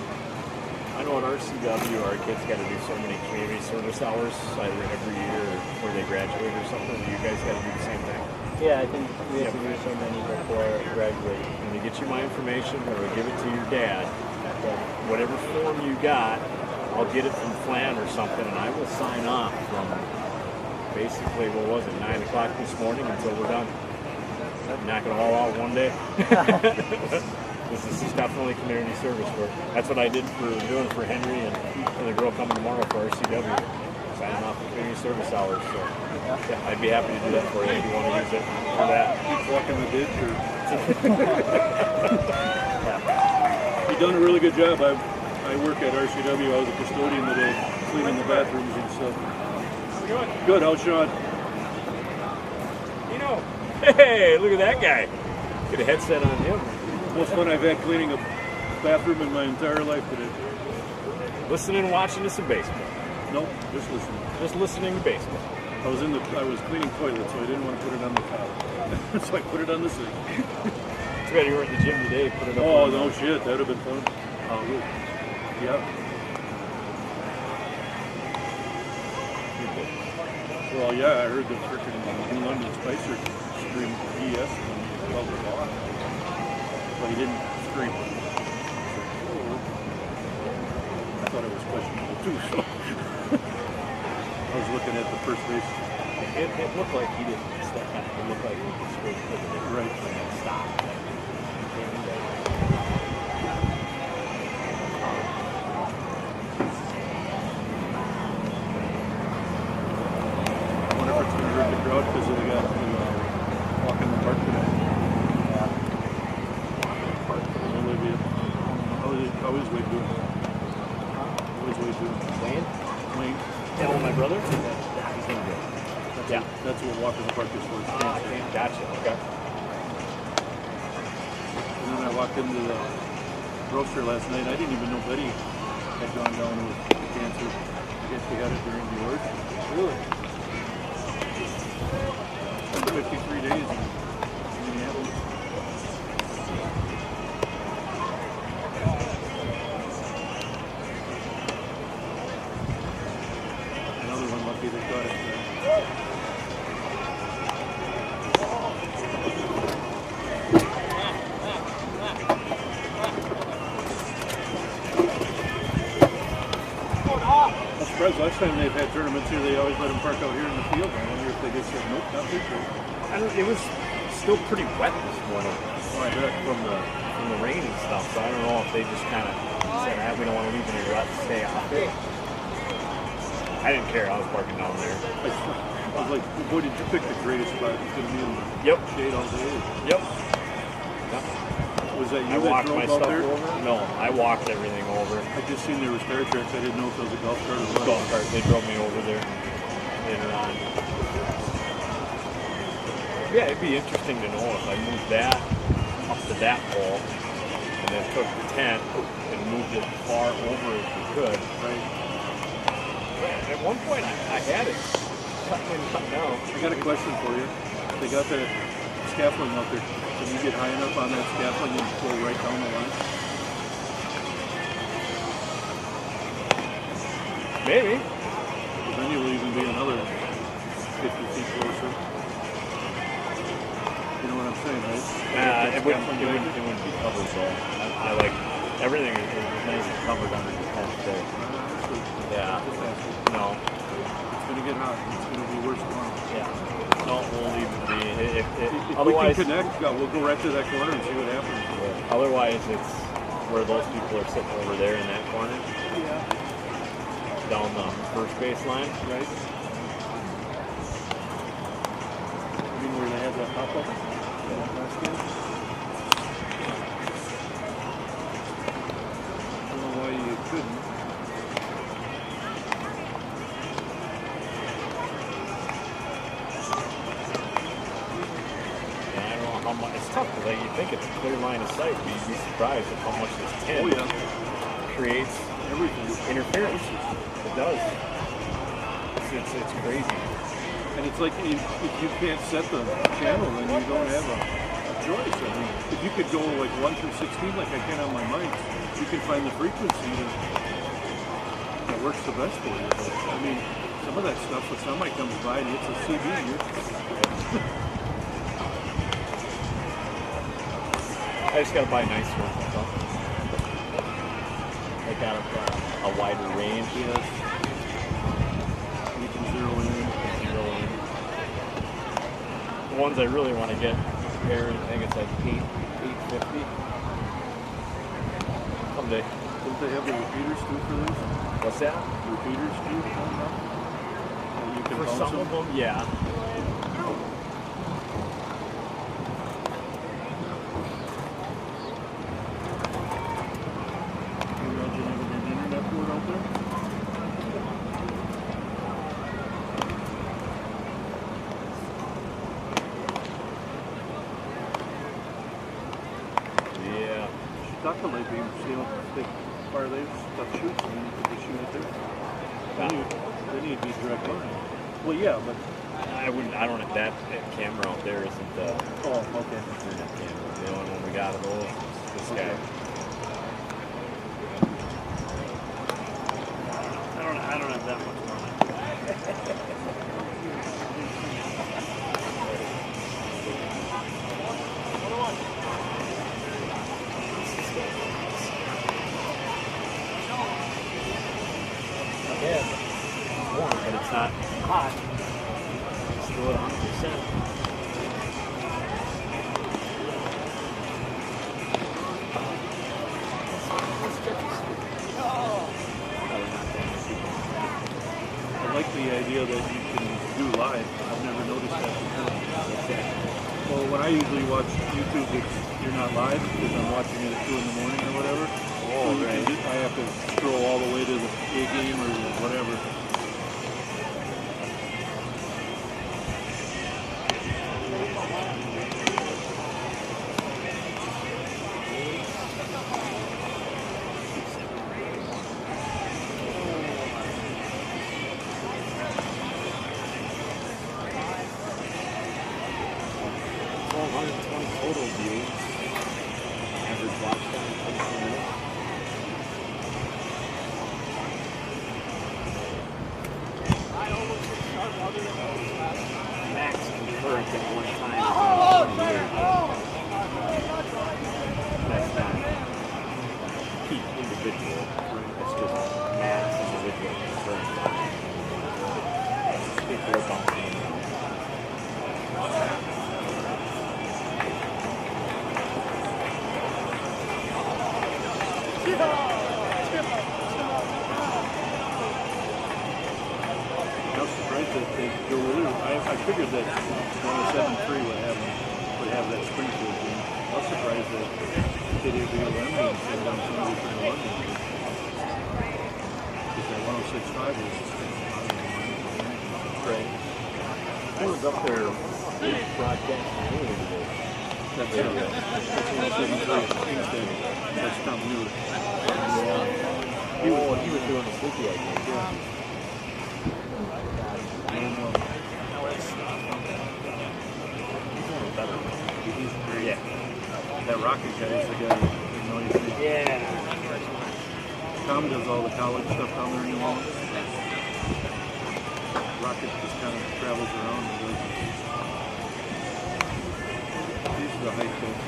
I know at RCW, our kids got to do so many community service hours either every year before they graduate or something. Do you guys got to do the same thing? Yeah, I think we have to do so many before graduating. When you get you my information or give it to your dad, whatever form you got, I'll get it from Flan or something, and I will sign off from basically, what was it, 9 o'clock this morning until we're done. Knock it all out one day. This is definitely community service work. That's what I did doing for Henry and the girl coming tomorrow for RCW. Signing off the community service hours. So yeah, I'd be happy to do that for you if you want to use it for that. Keep walking the ditch or you've done a really good job. I work at RCW. I was a custodian today, cleaning the bathrooms and stuff. How's it going? Good, how's Sean? Hey, look at that guy. Get a headset on him. Most fun I've had cleaning a bathroom in my entire life today. Listening and watching to some baseball. Nope, just listening. Just listening to baseball. I was cleaning toilets, so I didn't want to put it on the top. So I put it on the sink. Too bad you were at the gym today. Put it up. Oh, no shit. That would have been fun. Yeah. Well, yeah, I heard the freaking New London Spicer scream BS when he felt the ball. But he didn't scream. I thought it was questionable too, so I was looking at the first base. It looked like he didn't step back. It looked like he was straight to the right. Stop. I wonder if it's going to hurt the crowd because they got to walk in the park today. Olivia. How is Wade doing? How is Wade doing? Wayne? Wayne. Yeah, my brother? He's doing good. That's what walk in the park is for. Gotcha. Okay. And then I walked into the grocery last night. I didn't even know Betty had gone down with cancer. I guess she had it during the urge. Really? 53 days in Minneapolis. Another one lucky they got it. I'm surprised last time they've had tournaments here, they always let them park out here in the field. I wonder if they just said, nope, not this year. It was still pretty wet this morning. Oh, I bet. From the rain and stuff, so I don't know if they just kind of said, we don't want to leave any rut, stay out there. I didn't care, I was parking down there. I was like, boy, did you pick the greatest spot? It's going to be in the shade all day. Yep. Was that you I that walked drove my out stuff there? over? No, I walked everything over. I just seen there was tire tracks. I didn't know if it was a golf cart or what. Golf cart, they drove me over there later on. Yeah, it'd be interesting to know if I moved that up to that pole and then took the tent and moved it far over as we could. Right. At one point, I had it cut in, cut down. I got a question for you. They got that scaffolding out there. Can you get high enough on that scaffolding and go right down the line? Maybe. But then you'll even be another 50 feet closer. You know what I'm saying, right? It wouldn't be covered though. I like everything is nice and covered under the tent there. Yeah. No. It's gonna get hot. It's gonna be worse tomorrow. Yeah. No, we'll leave it be. If Otherwise, we can connect, we'll go right to that corner and see what happens. Otherwise, it's where those people are sitting over there in that corner. Yeah. Down the first baseline. Right. I mean, where they had that pop-up last game. I don't know why you couldn't. It's tough because you think it's a clear line of sight, but you'd be surprised at how much this tent creates everything interference. It does. It's crazy. And it's like if you can't set the channel, then you don't have a choice. I mean, if you could go like 1 through 16 like I can on my mic, you can find the frequency that works the best for you. But, I mean, some of that stuff, when somebody comes by and it's a CB, I just gotta buy nice ones. They got a wider range. Yes. You can zero in. The ones I really want to get compared, I think it's like $850. Someday. Don't they have the repeaters too for these? What's that? Repeaters too? You can for bounce some of them, yeah. Duck the light beam, see how thick far they stuff shoots, and you can just shoot it there. then you'd be direct line. Well, yeah, but I wouldn't. I don't. That camera out there isn't the oh, okay. internet camera. The only one we got of those is this guy. I don't have that much money. Yeah, warm, but it's not hot. It's still at 100%. I like the idea that you can do live. I've never noticed that before. Well, when I usually watch YouTube, you're not live because I'm watching it at 2 in the morning or whatever. Oh, so right. I have to scroll all the way to the A game or whatever. Total views. Average watch time, 22 minutes. Max concurrent at one time. That's not peak individual. That's just max individual concurrent. I think they're about the same. I was surprised that they go with it. I figured that 107.3 would have that Springfield game. I was surprised that they didn't do London and send down somebody from London. Because that 106.5 is Right. I was up there broadcasting earlier today. that's it. That's 107.3 instead. That's Tom Muir. He was doing the sleepy, I think. Yeah. Yeah. That Rocket guy is the guy you know you see. Yeah. Tom does all the college stuff down there in New Orleans. Rocket just kind of travels around and does. He's the high coach.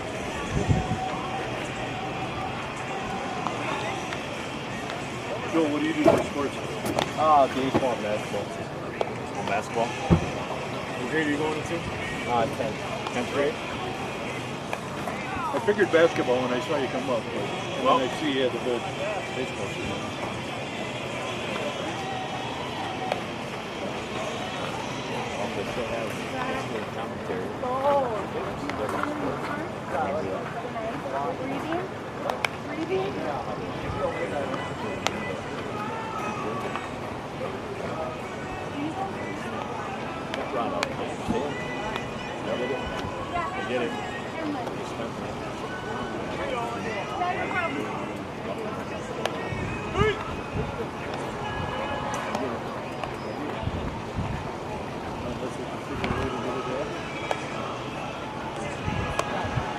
Joel, what do you do for sports? Baseball and basketball. On basketball. What grade are you going into? 10th. 10th grade? I figured basketball when I saw you come up, but Well, when I see you had the whole baseball season. They still have commentary. Brought up. I get it.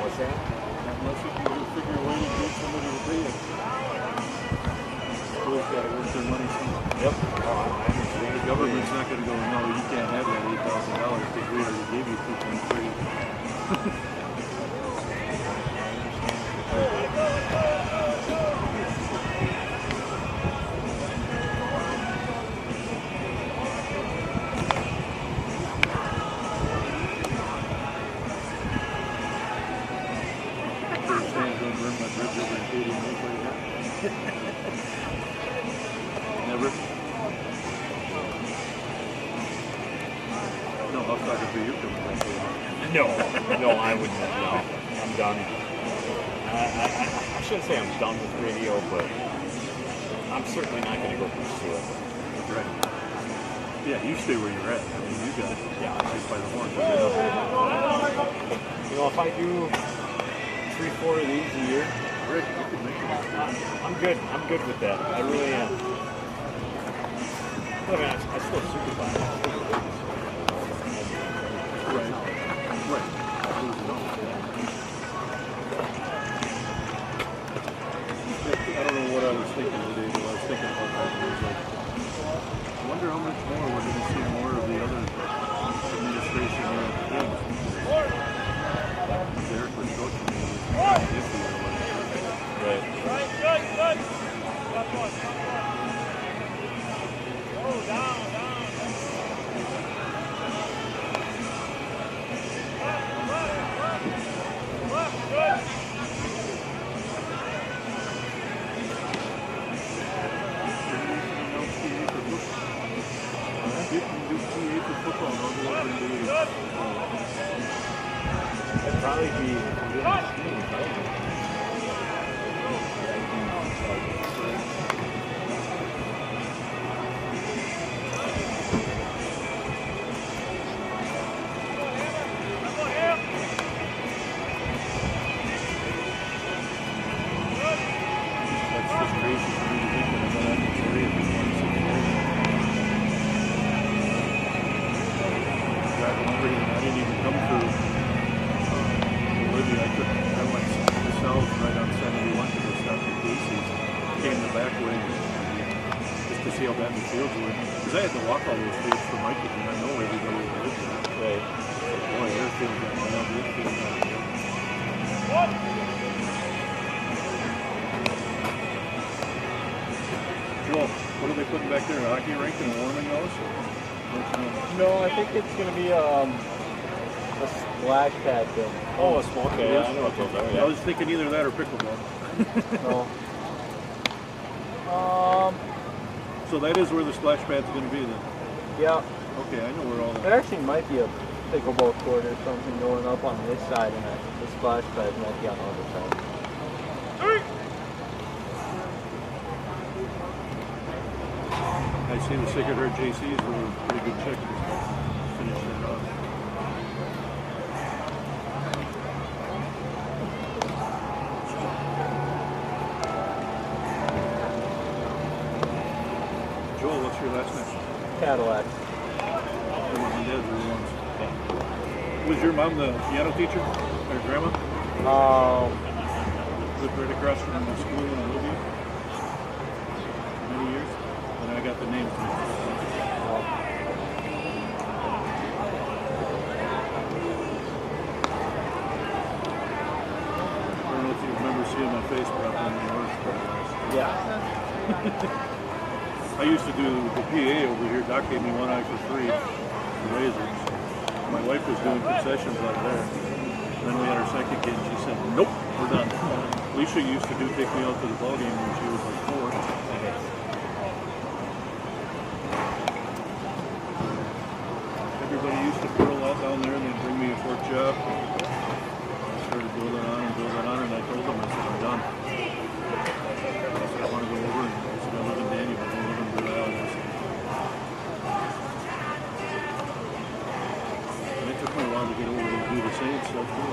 What's that? unless you can figure a way to get somebody to pay it. Schools got to work their money somewhere. Yep. I understand. The government's not going to go, no, you can't have that $8,000 because we already gave you 2.3. Never? No, I was talking for you coming back. No, I wouldn't. No, I'm done. I shouldn't say I'm done with radio, but I'm certainly not going to go pursue it. Right. Yeah, you stay where you're at. I mean, you got it. Yeah. Right by the horn. You know, if I do 3-4 of these a year, Rick, you could make it. I'm good. I'm good with that. I really am. I mean, I still super fine. Right. Right. I don't know what I was thinking today, but I was thinking about that. I was like, I wonder how much more we're going to see more of the other administration here at the games. Derek was coaching me. Right. Good. Oh, down. It'd probably be I had to walk all those fields for Mike, and I know everybody who lives there. right. Boy, airfield got nailed, airfield got nailed. Joel, what are they putting back there? A hockey rink and warming those? No, I think it's going to be a splash pad thing. Oh, a small pad. Yeah, I know what those are. Yeah. I was thinking either that or pickleball. No. So that is where the splash pad's going to be then? Yeah. Okay, I know where all that. There actually might be a pickleball court or something going up on this side, and the splash pad might be on the other side. I see the Sacred Heart JCs were a pretty good check. Finish it off. Joel, what's your last name? Cadillac. Was your mom the piano teacher or grandma? Lived right across from the school in Olivia for many years. And I got the name from it. I don't know if you remember seeing my face prop on the Rushford. Yeah. I used to do the PA over here. Doc gave me one eye for free for razors. My wife was doing concessions out there. And then we had our second kid and she said, nope, we're done. Alicia used to take me out to the ball game when she was like 4. Everybody used to pearl out down there and they'd bring me a pork chop. I started building on and I told them, I said, I'm done. I said, I want to go over and I said, I live in Daniel, I don't live in Blue Island. And it took me a while to get over to do the same stuff too.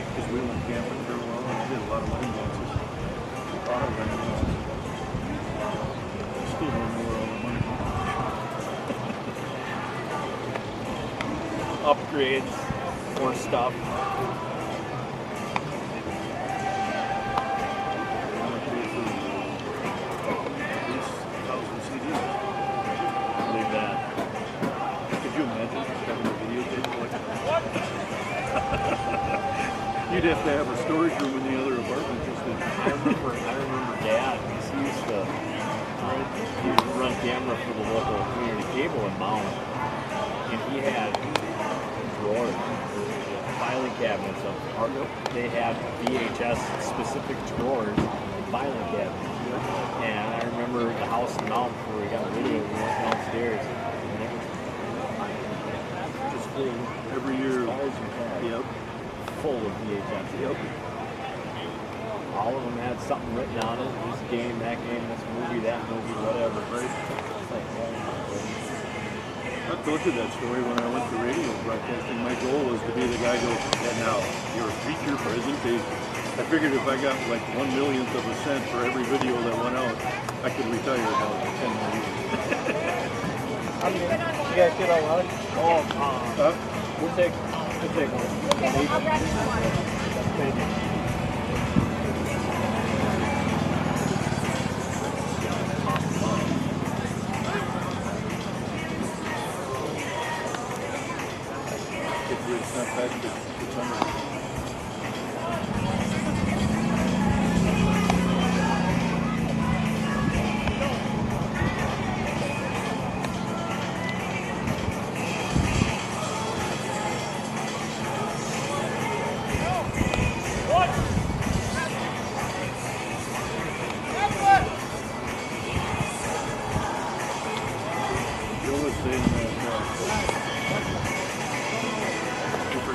Because we went camping for a while and I did a lot of land dances. A lot of land dances. I still don't know where all the money went. Upgrades, more stuff. Believe that. Could you imagine having a videotape collection? You'd have to have a storage room in the other apartment just to... I remember Dad, because he used to run camera for the local community cable in Mound. And he had drawers, filing cabinets of art. They had VHS specific drawers and filing cabinets. And I remember the house in Mound before we got a video, we went downstairs. And it was just full every year. Cars and cars. Yep. Full of VHS. Yep. All of them had something written on it. This game, that game, this movie, that movie, whatever. Right. It's like, oh my goodness. I I told you that story when I went to radio broadcasting. My goal was to be the guy who goes, "And now, your feature presentation." I figured if I got like 1/1,000,000th of a cent for every video that went out, I could retire about 10 more years. You guys get all lunch? We'll take one. Okay, I'll grab you one. Thank you. It's not bad, it's summer.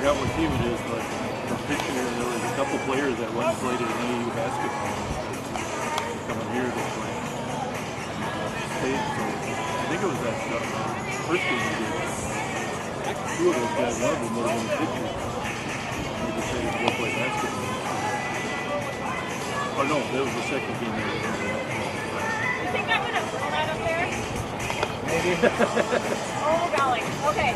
What team it is, but from pitching there was a couple players that went and played at AAU basketball coming here to play. State, so I think it was that first game we did. Two of those guys, one of them would have been a pitcher. They decided to go play basketball. Oh no, that was the second game they were going to. You think I would have thrown that up there? Maybe. Oh, golly. Okay.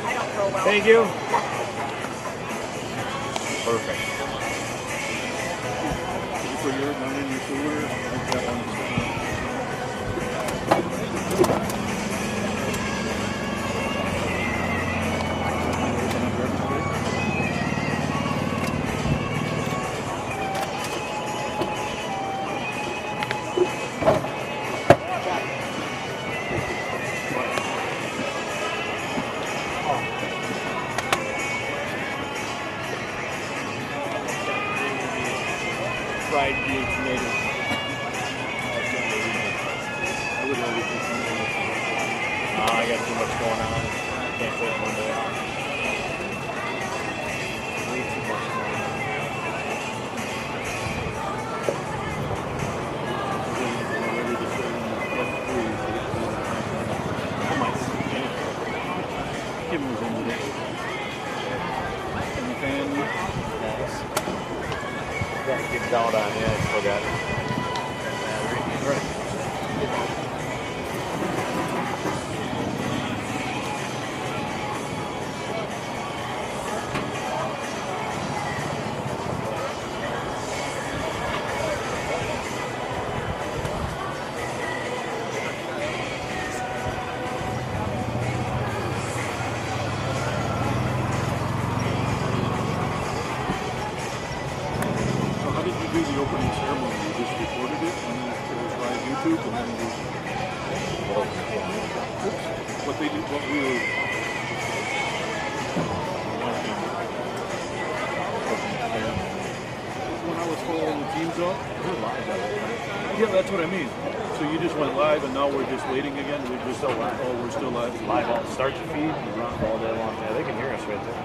I don't throw well. Thank you. Perfect. Did you put yours down in your Sueur? I think that one's fried beef tomatoes. I would already think something. I got too much going on. I can't take one day off. Way too much going on. I might see him. Kim was into it. And the family. Gotta get down on it. I still got battery. Do the opening ceremony, you just recorded it and then it was live YouTube and then what they did, what we were when I was following the teams up, yeah, that's what I mean. So you just went live and now we're just waiting again. We're just still live. Oh, we're still live. Live all start to feed and run all day long. Yeah, they can hear us right there.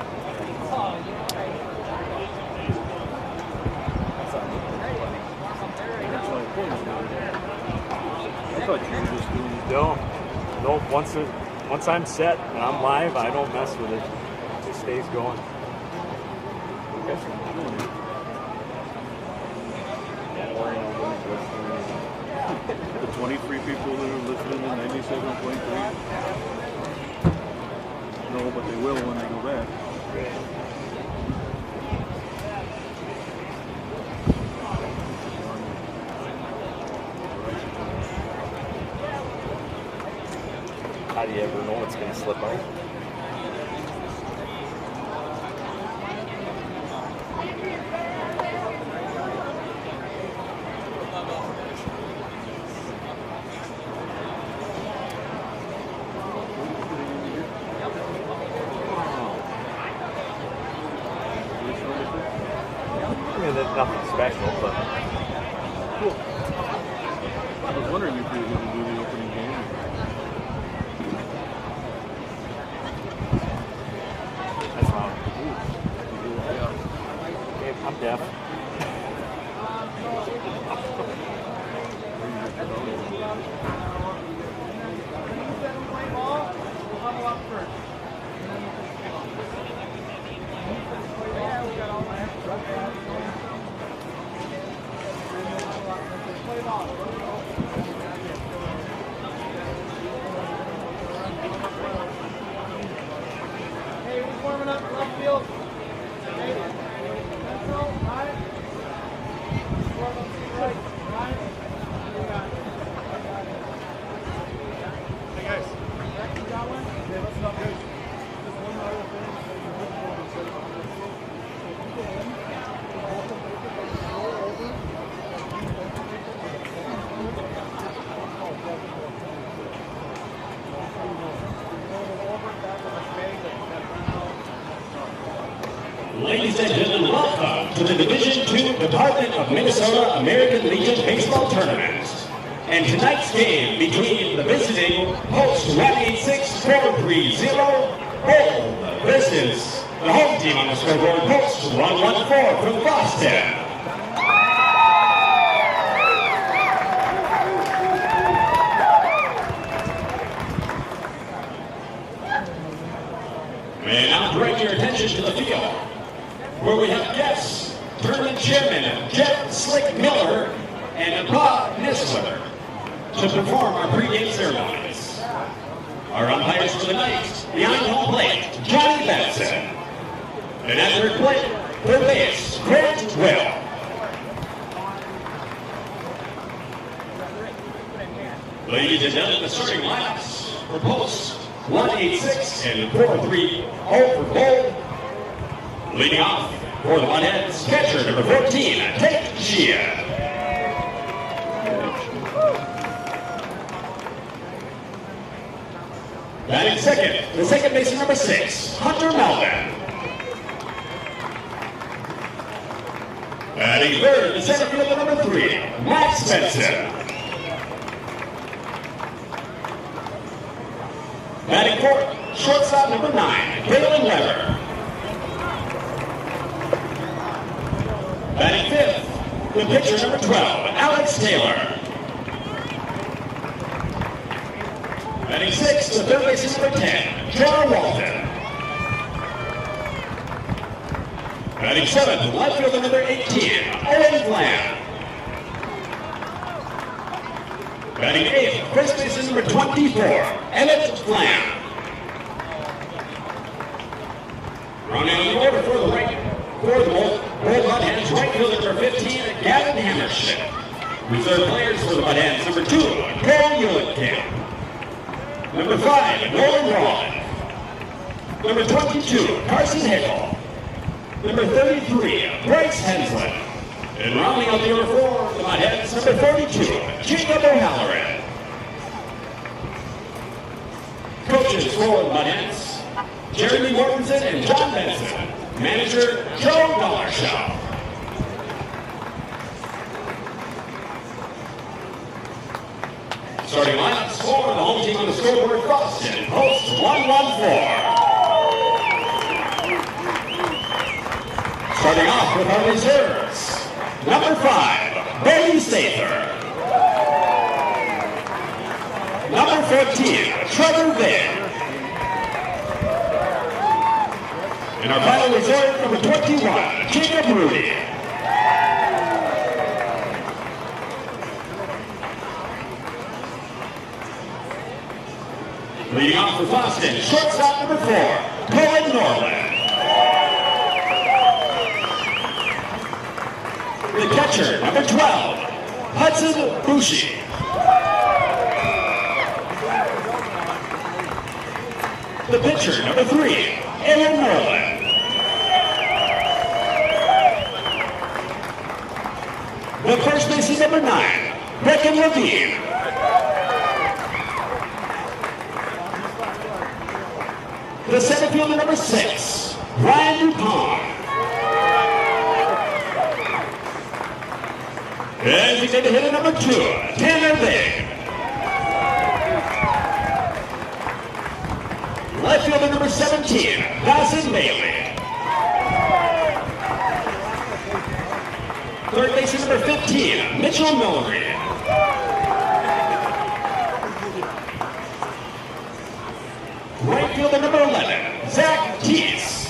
I thought you were just doing it. No. Once I'm set and I'm live, I don't mess with it. It just stays going. The 23 people that are listening to 97.3. No, but they will when they go back. How do you ever know it's going to slip out? I mean, there's nothing special, but cool. I was wondering if you were going to do the opening game. that's wrong. I'm deaf. Ladies and gentlemen, welcome to the Division II Department of Minnesota American Legion Baseball Tournament. And tonight's game between the visiting host 186-430 Bold versus the home team on the scoreboard, host 114 from Fosston. May I now direct your attention to the field, where we have guests, Tournament Chairman Jeff Slick Miller and Bob Nisler, to perform our pregame ceremonies. Our umpires for the night, behind home plate, Johnny Benson. And at third plate, third base, Grant Will. Ladies and gentlemen, the starting lineups for posts 186 and 430 for Bold. Leading off for the Mudheads, catcher number 14, Tate Shia. Batting second, the second baseman number 6, Hunter Melvin. Batting third, the center fielder number 3, Max Benson. Batting fourth, shortstop number 9, Galen Weber. Batting fifth, the pitcher number 12, Alex Taylor. Batting sixth, the third baseman number 10, John Walton. Batting seventh, the left fielder number 18, Owen Flam. Batting eighth, first baseman number 24, Emmett Flam. Rounding on the order for the right, for the Bold Mudheads, right fielder number 15, Gavin Hammerschmidt. Reserve players for the Mudheads, number 2, Cole Eulenkamp. Number 5, Nolan Ron. Number 22, Carson Hickel. Number 33, Bryce Henslin. And rounding out the order for the Mudheads, number 32, Jacob O'Halloran. Coaches for the Mudheads, Jeremy Mortensen and John Benson. Manager, Joe Dollarshaw. Starting lineups for the home team on the scoreboard, Fosston, host 114. Starting off with our reserves. Number 5, Benny Sather. Number 14, Trevor Vinn. And our final reserve, number 21, Jacob Rudy. Leading off for Fosston, shortstop number 4, Colin Norland. The catcher, number 12, Hudson Bushi. The pitcher, number 3, Aaron Norland. The first baseman, number 9, Brecken Levine. The center fielder, number 6, Ryan Dupont. Designated hitter number 2, Tanner Big. Left fielder number 17, Dawson Bailey. Third baseman number 15, Mitchell Millery. Right fielder number 11, Zach Teese.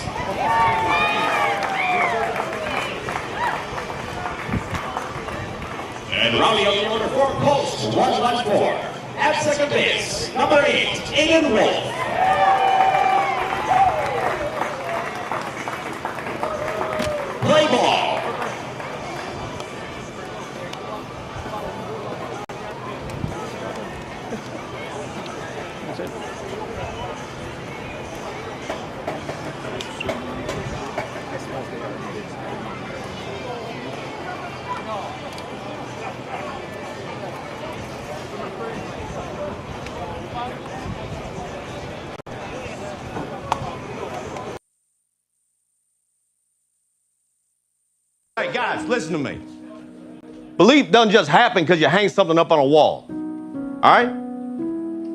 And rounding out the order for post 114. At second base, number 8, Aiden Wolf. play ball. Hey guys, listen to me. Belief doesn't just happen because you hang something up on a wall. All right?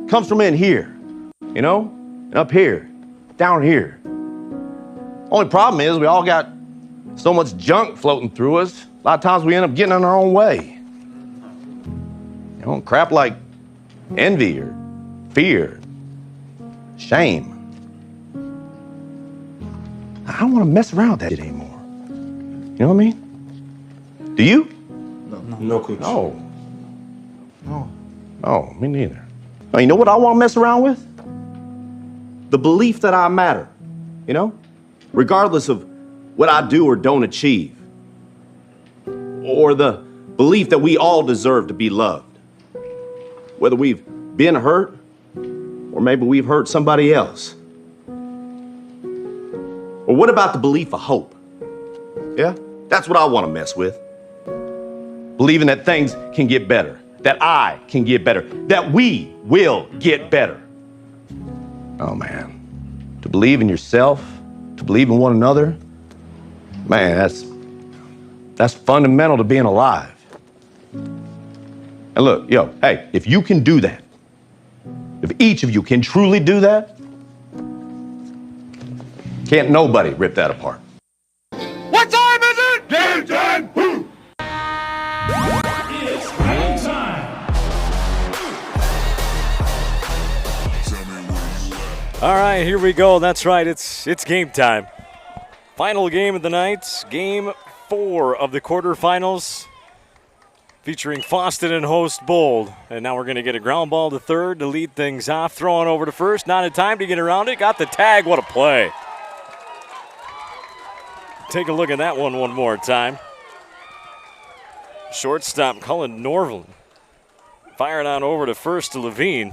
Comes from in here, you know? And up here, down here. Only problem is we all got so much junk floating through us. A lot of times we end up getting in our own way. You know, crap like envy or fear, shame. I don't want to mess around with that shit anymore. You know what I mean? Do you? No, coach. No. Oh, me neither. Now, you know what I want to mess around with? The belief that I matter, you know? Regardless of what I do or don't achieve. Or the belief that we all deserve to be loved. Whether we've been hurt or maybe we've hurt somebody else. Or what about the belief of hope? Yeah? That's what I want to mess with. Believing that things can get better, that I can get better, that we will get better. Oh, man. To believe in yourself, to believe in one another, man, that's fundamental to being alive. And look, yo, hey, if you can do that, if each of you can truly do that, can't nobody rip that apart. What time is it? Game time! Boo! It's game time! All right, here we go. That's right, it's game time. Final game of the night, game 4 of the quarterfinals, featuring Fosston and host Bold. And now we're going to get a ground ball to third to lead things off. Throwing over to first, not in time to get around it. Got the tag, what a play. Take a look at that one more time. Shortstop Cullen Norvlin firing on over to first to Levine.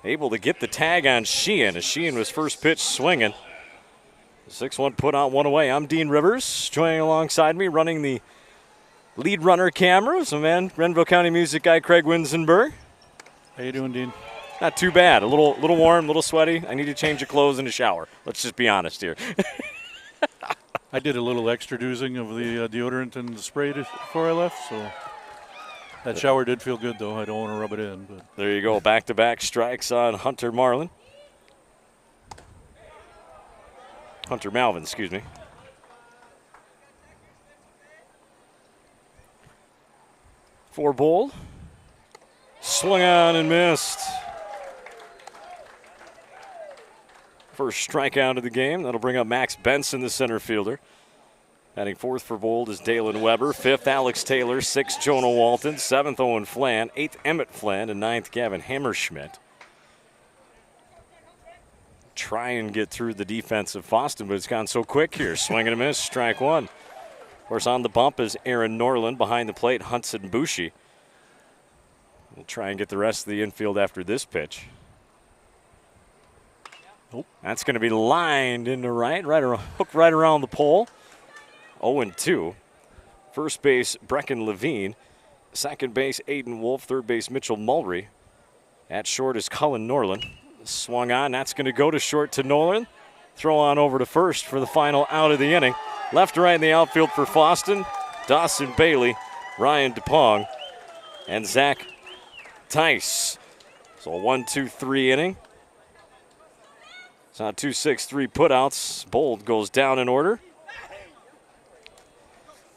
Able to get the tag on Sheehan as Sheehan was first pitch swinging. 6-1 put out, one away. I'm Dean Rivers. Joining alongside me, running the lead runner camera, so man, Renville County music guy Craig Winsenberg. How you doing, Dean? Not too bad. A little warm, a little sweaty. I need to change your clothes in the shower. Let's just be honest here. I did a little extra dousing of the deodorant and the spray before I left, so that shower did feel good, though. I don't want to rub it in. But there you go. Back-to-back strikes on Hunter Marlin. Hunter Malvin, excuse me. For Bold. Swung on and missed. First strikeout of the game. That'll bring up Max Benson, the center fielder. Batting fourth for Bold is Dalen Weber. Fifth, Alex Taylor. Sixth, Jonah Walton. Seventh, Owen Flan. Eighth, Emmett Flan. And ninth, Gavin Hammerschmidt. Try and get through the defense of Fosston, but it's gone so quick here. Swing and a miss, strike one. Of course, on the bump is Aaron Norland. Behind the plate, Hudson Bushi. We'll try and get the rest of the infield after this pitch. Nope. That's going to be lined into right around, hooked right around the pole. 0-2. First base, Brecken Levine. Second base, Aiden Wolf. Third base, Mitchell Mulry. At short is Cullen Norland. Swung on, that's going to go to short to Nolan. Throw on over to first for the final out of the inning. Left to right in the outfield for Fosston. Dawson Bailey, Ryan DePong, and Zach Tice. So a 1-2-3 inning. It's not 2-6-3 putouts. Bold goes down in order.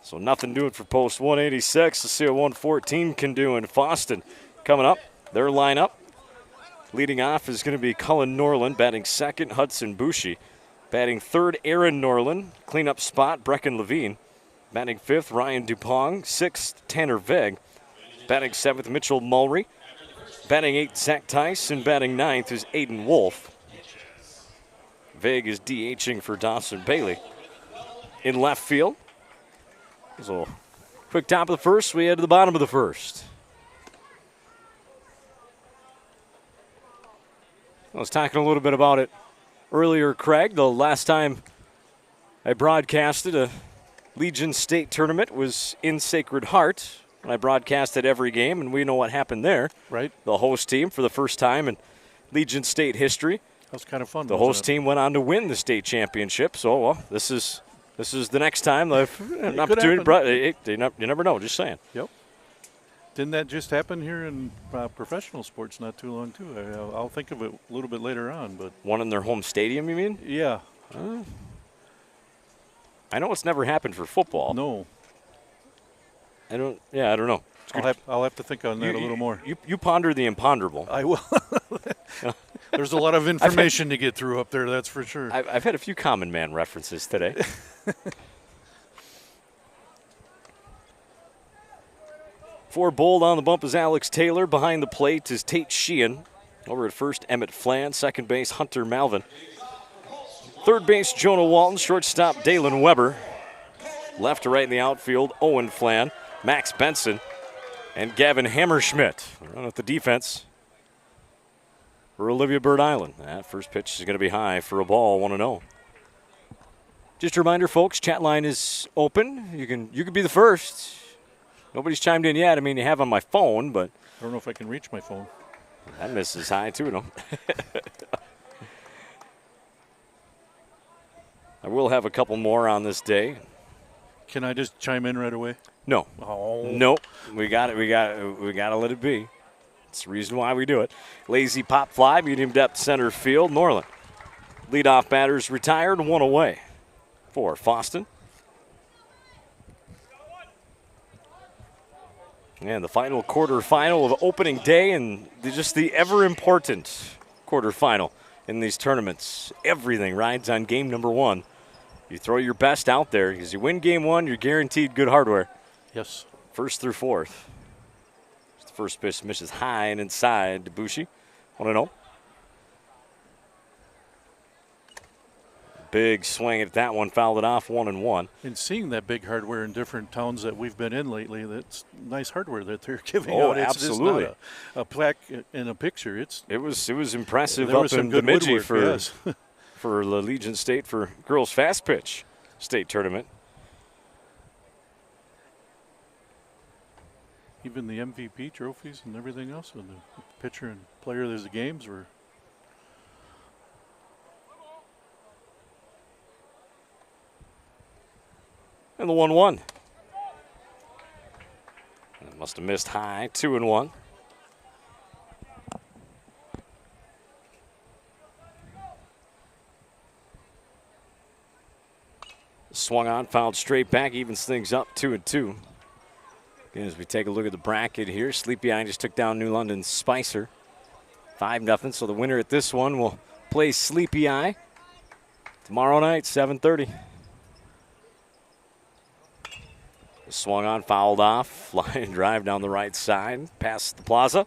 So nothing doing for post 186. Let's see what 114 can do in Fosston. Coming up, their lineup. Leading off is going to be Cullen Norland, batting second, Hudson Bushi. Batting third, Aaron Norland. Cleanup spot, Brecken Levine. Batting fifth, Ryan Dupong. Sixth, Tanner Veg. Batting seventh, Mitchell Mulry. Batting eighth, Zach Tice. And batting ninth is Aiden Wolf. Veg is DHing for Dawson Bailey. in left field. So quick top of the first, we head to the bottom of the first. I was talking a little bit about it earlier, Craig. The last time I broadcasted a Legion State tournament was in Sacred Heart. And I broadcasted every game, and we know what happened there. Right. The host team, for the first time in Legion State history. That was kind of fun. The host team went on to win the state championship. So, well, this is the next time an opportunity. You never know. Just saying. Yep. Didn't that just happen here in professional sports not too long, too? I'll think of it a little bit later on. But one in their home stadium, you mean? Yeah. I know it's never happened for football. No. I don't know. I'll have to think on that a little more. You ponder the imponderable. I will. There's a lot of information to get through up there, that's for sure. I've had a few common man references today. For Bold on the bump is Alex Taylor. Behind the plate is Tate Sheehan. Over at first, Emmett Flan. Second base, Hunter Malvin. Third base, Jonah Walton. Shortstop, Dalen Weber. Left to right in the outfield, Owen Flan, Max Benson, and Gavin Hammerschmidt. Run at the defense for Olivia Bird Island. That first pitch is going to be high for a ball, 1-0. Just a reminder, folks, chat line is open. You can be the first. Nobody's chimed in yet. I mean, you have on my phone, but I don't know if I can reach my phone. That misses high too, no? I will have a couple more on this day. Can I just chime in right away? No. Oh. Nope. We got to let it be. It's the reason why we do it. Lazy pop fly, medium depth center field, Norland. Leadoff batters retired, one away for Fosston. And the final quarterfinal of opening day, and just the ever-important quarterfinal in these tournaments. Everything rides on game number one. You throw your best out there because you win game one, you're guaranteed good hardware. Yes. First through fourth. The first pitch misses high and inside to Bushi. 1-0. Big swing at that one, fouled it off, 1-1. And seeing that big hardware in different towns that we've been in lately, that's nice hardware that they're giving out. Oh, absolutely. It's just not a plaque in a picture. It was impressive there up was some in good Bemidji woodwork, for yes. for the Legion State for girls fast pitch state tournament. Even the MVP trophies and everything else, and the pitcher and player of the games were. And the 1-1. That must have missed high, 2-1. Swung on, fouled straight back, evens things up, 2-2. Again, as we take a look at the bracket here, Sleepy Eye just took down New London Spicer, 5-0. So the winner at this one will play Sleepy Eye tomorrow night, 7:30. Swung on, fouled off, flying drive down the right side, past the plaza.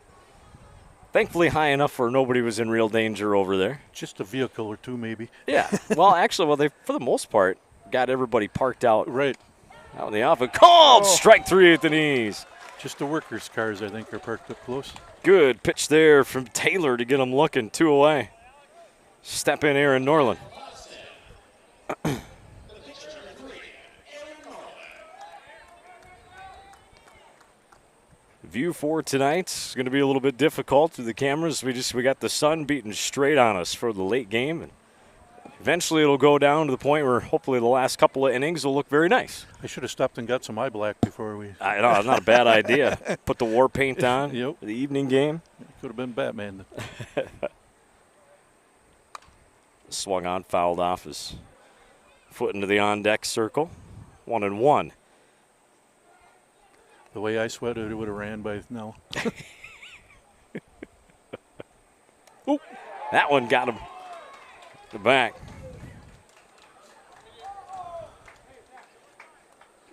Thankfully high enough for nobody was in real danger over there. Just a vehicle or two, maybe. Yeah. Well, actually, they for the most part got everybody parked out. Right. Out in the outfield. Called strike three at the knees. Just the workers' cars, I think, are parked up close. Good pitch there from Taylor to get them looking, 2 away. Step in Aaron Norland. View for tonight is going to be a little bit difficult through the cameras. We got the sun beating straight on us for the late game, and eventually it'll go down to the point where hopefully the last couple of innings will look very nice. I should have stopped and got some eye black before we. I know, it's not a bad idea. Put the war paint on Yep. for the evening game. Could have been Batman. Swung on, fouled off his foot into the on-deck circle. 1-1. The way I sweated, it would have ran by now. Ooh, that one got him. The back.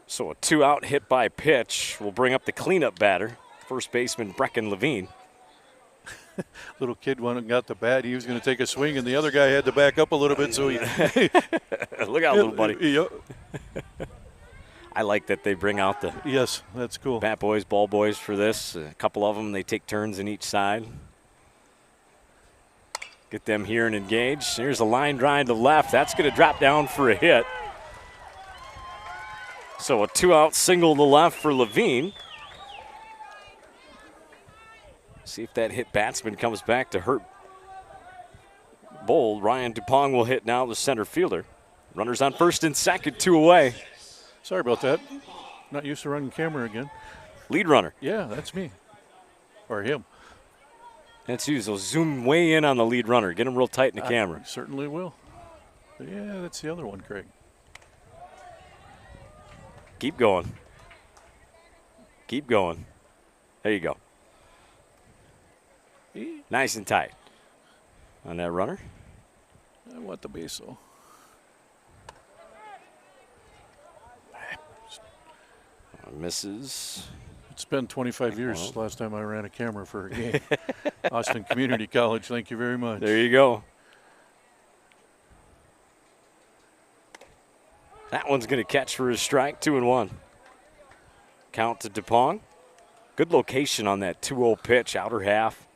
So a 2-out hit by pitch will bring up the cleanup batter, first baseman Brecken Levine. little kid went and got the bat. He was going to take a swing, and the other guy had to back up a little bit. So he look out, little buddy. Yep. I like that they bring out the yes, that's cool. bat boys, ball boys for this. A couple of them, they take turns in each side. Get them here and engaged. Here's a line drive to left. That's going to drop down for a hit. So a 2-out single to left for Levine. See if that hit batsman comes back to hurt Bold. Ryan Dupong will hit now, the center fielder. Runners on first and second, 2 away. Sorry about that. Not used to running camera again. Lead runner. Yeah, that's me. Or him. That's you. So zoom way in on the lead runner. Get him real tight in the camera. Certainly will. Yeah, that's the other one, Craig. Keep going. Keep going. There you go. Nice and tight on that runner. I want the base, though. Misses. It's been 25 years last time I ran a camera for a game. Austin Community College, thank you very much. There you go. That one's going to catch for his strike, 2-1. Count to Dupong. Good location on that 2-0 pitch, outer half.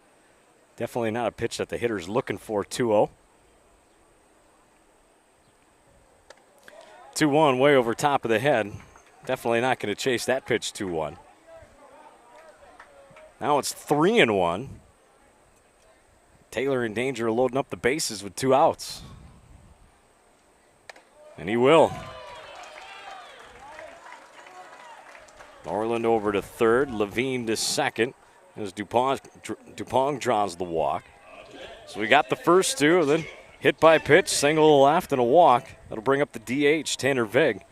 Definitely not a pitch that the hitter's looking for, 2-0. 2-1 way over top of the head. Definitely not going to chase that pitch 2-1. Now it's 3-1. Taylor in danger of loading up the bases with 2 outs. And he will. Norland over to third, Levine to second, as Dupong draws the walk. So we got the first 2, and then hit by pitch, single to left, and a walk. That'll bring up the DH, Tanner Vig.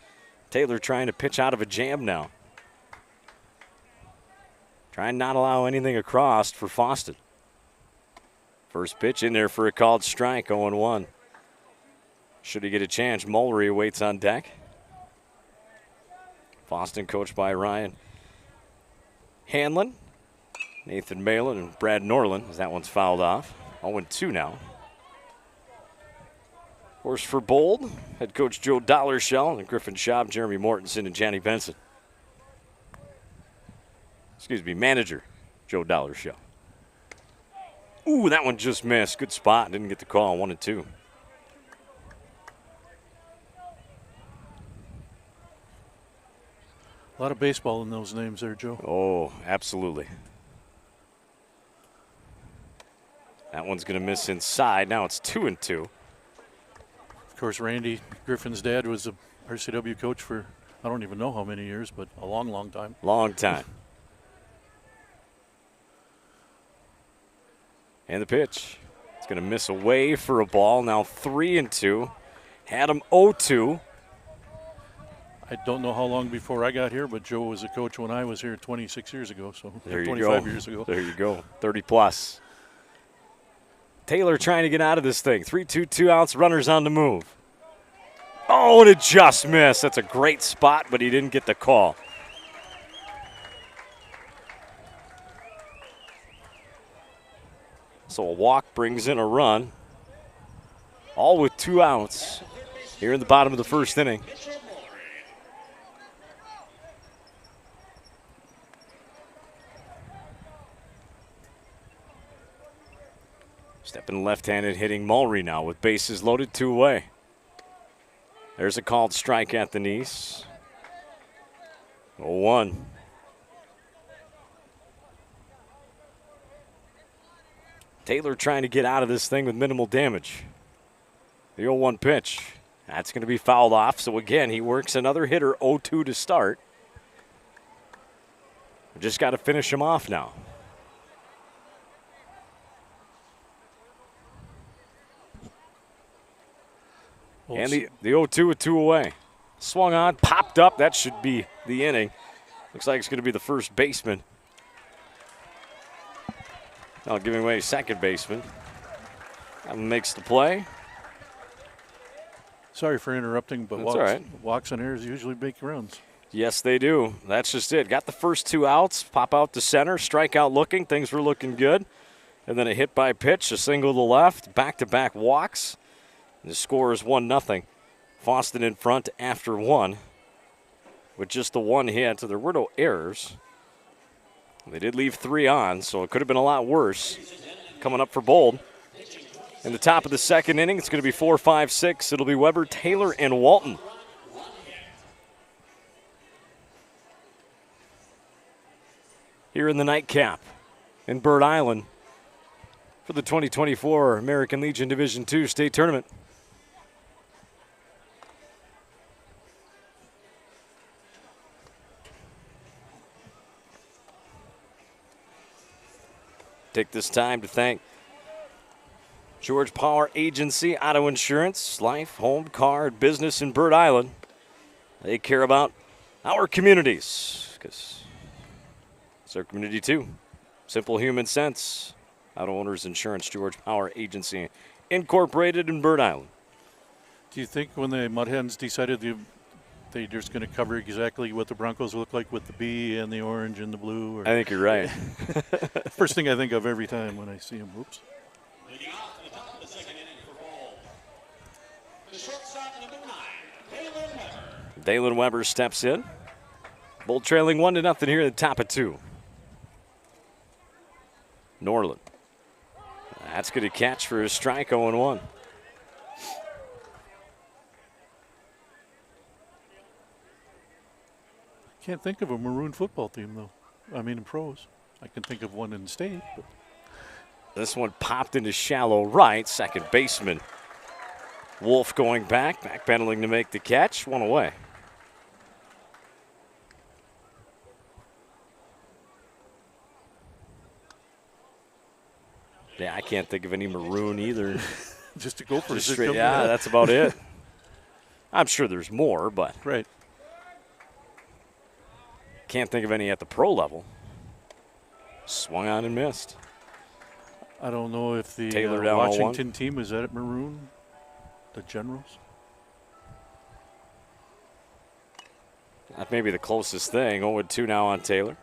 Taylor trying to pitch out of a jam now. Trying not to allow anything across for Fosston. First pitch in there for a called strike, 0-1. Should he get a chance, Mulry waits on deck. Fosston coached by Ryan Hanlon, Nathan Malin, and Brad Norland, as that one's fouled off. 0-2 now. Horse for Bold, head coach Joe Dollarshell, and Griffin Schaub, Jeremy Mortensen, and Johnny Benson. Excuse me, manager Joe Dollarshell. Ooh, that one just missed. Good spot. Didn't get the call. 1-2. A lot of baseball in those names there, Joe. Oh, absolutely. That one's going to miss inside. Now it's 2-2. Of course, Randy Griffin's dad was a RCW coach for I don't even know how many years, but a long, long time. Long time. And the pitch. It's going to miss away for a ball. Now 3-2. Had him 0-2. I don't know how long before I got here, but Joe was a coach when I was here 26 years ago, so there 25 years ago. There you go, 30 plus. Taylor trying to get out of this thing. 3-2, 2 outs, runners on the move. Oh, and it just missed. That's a great spot, but he didn't get the call. So a walk brings in a run. All with 2 outs here in the bottom of the first inning. Stepping left-handed, hitting Mulry now with bases loaded, 2 away. There's a called strike at the knees. 0-1. Taylor trying to get out of this thing with minimal damage. The 0-1 pitch. That's going to be fouled off. So again, he works another hitter, 0-2 to start. We just got to finish him off now. And the 0-2 with 2 away. Swung on, popped up. That should be the inning. Looks like it's going to be the first baseman. Now giving away second baseman. That one makes the play. Sorry for interrupting, but That's all right. walks and errors usually make runs. Yes, they do. That's just it. Got the first 2 outs. Pop out to center. Strikeout looking. Things were looking good. And then a hit by pitch, a single to the left, back-to-back walks. And the score is 1-0. Fosston in front after one with just the one hit. There were no errors. They did leave 3 on, so it could have been a lot worse. Coming up for Bold. In the top of the second inning, it's going to be 4, 5, 6. It'll be Weber, Taylor, and Walton. Here in the nightcap in Bird Island for the 2024 American Legion Division II State Tournament. Take this time to thank George Power Agency, Auto Insurance, Life, Home, Car, Business in Bird Island. They care about our communities because it's our community too. Simple human sense. Auto Owners Insurance, George Power Agency, Incorporated in Bird Island. Do you think when the Mud Hens decided they're just going to cover exactly what the Broncos look like with the B and the orange and the blue? Or? I think you're right. First thing I think of every time when I see them. Oops. Leading off the top of the second inning for Bold. The shortstop, number 9, Dalen Weber. Dalen Weber steps in. Bold trailing 1-0 here at the top of 2. Norland. That's going to catch for a strike, 0-1. Can't think of a maroon football team, though. I mean, in pros. I can think of one in the state. But. This one popped into shallow right. Second baseman Wolf going backpedaling to make the catch. One away. Yeah, I can't think of any maroon either. Just to go for it. Yeah, that's about it. I'm sure there's more, but. Right. Can't think of any at the pro level. Swung on and missed. I don't know if the Washington team is that maroon, the Generals. That may be the closest thing. 0-2 now on Taylor.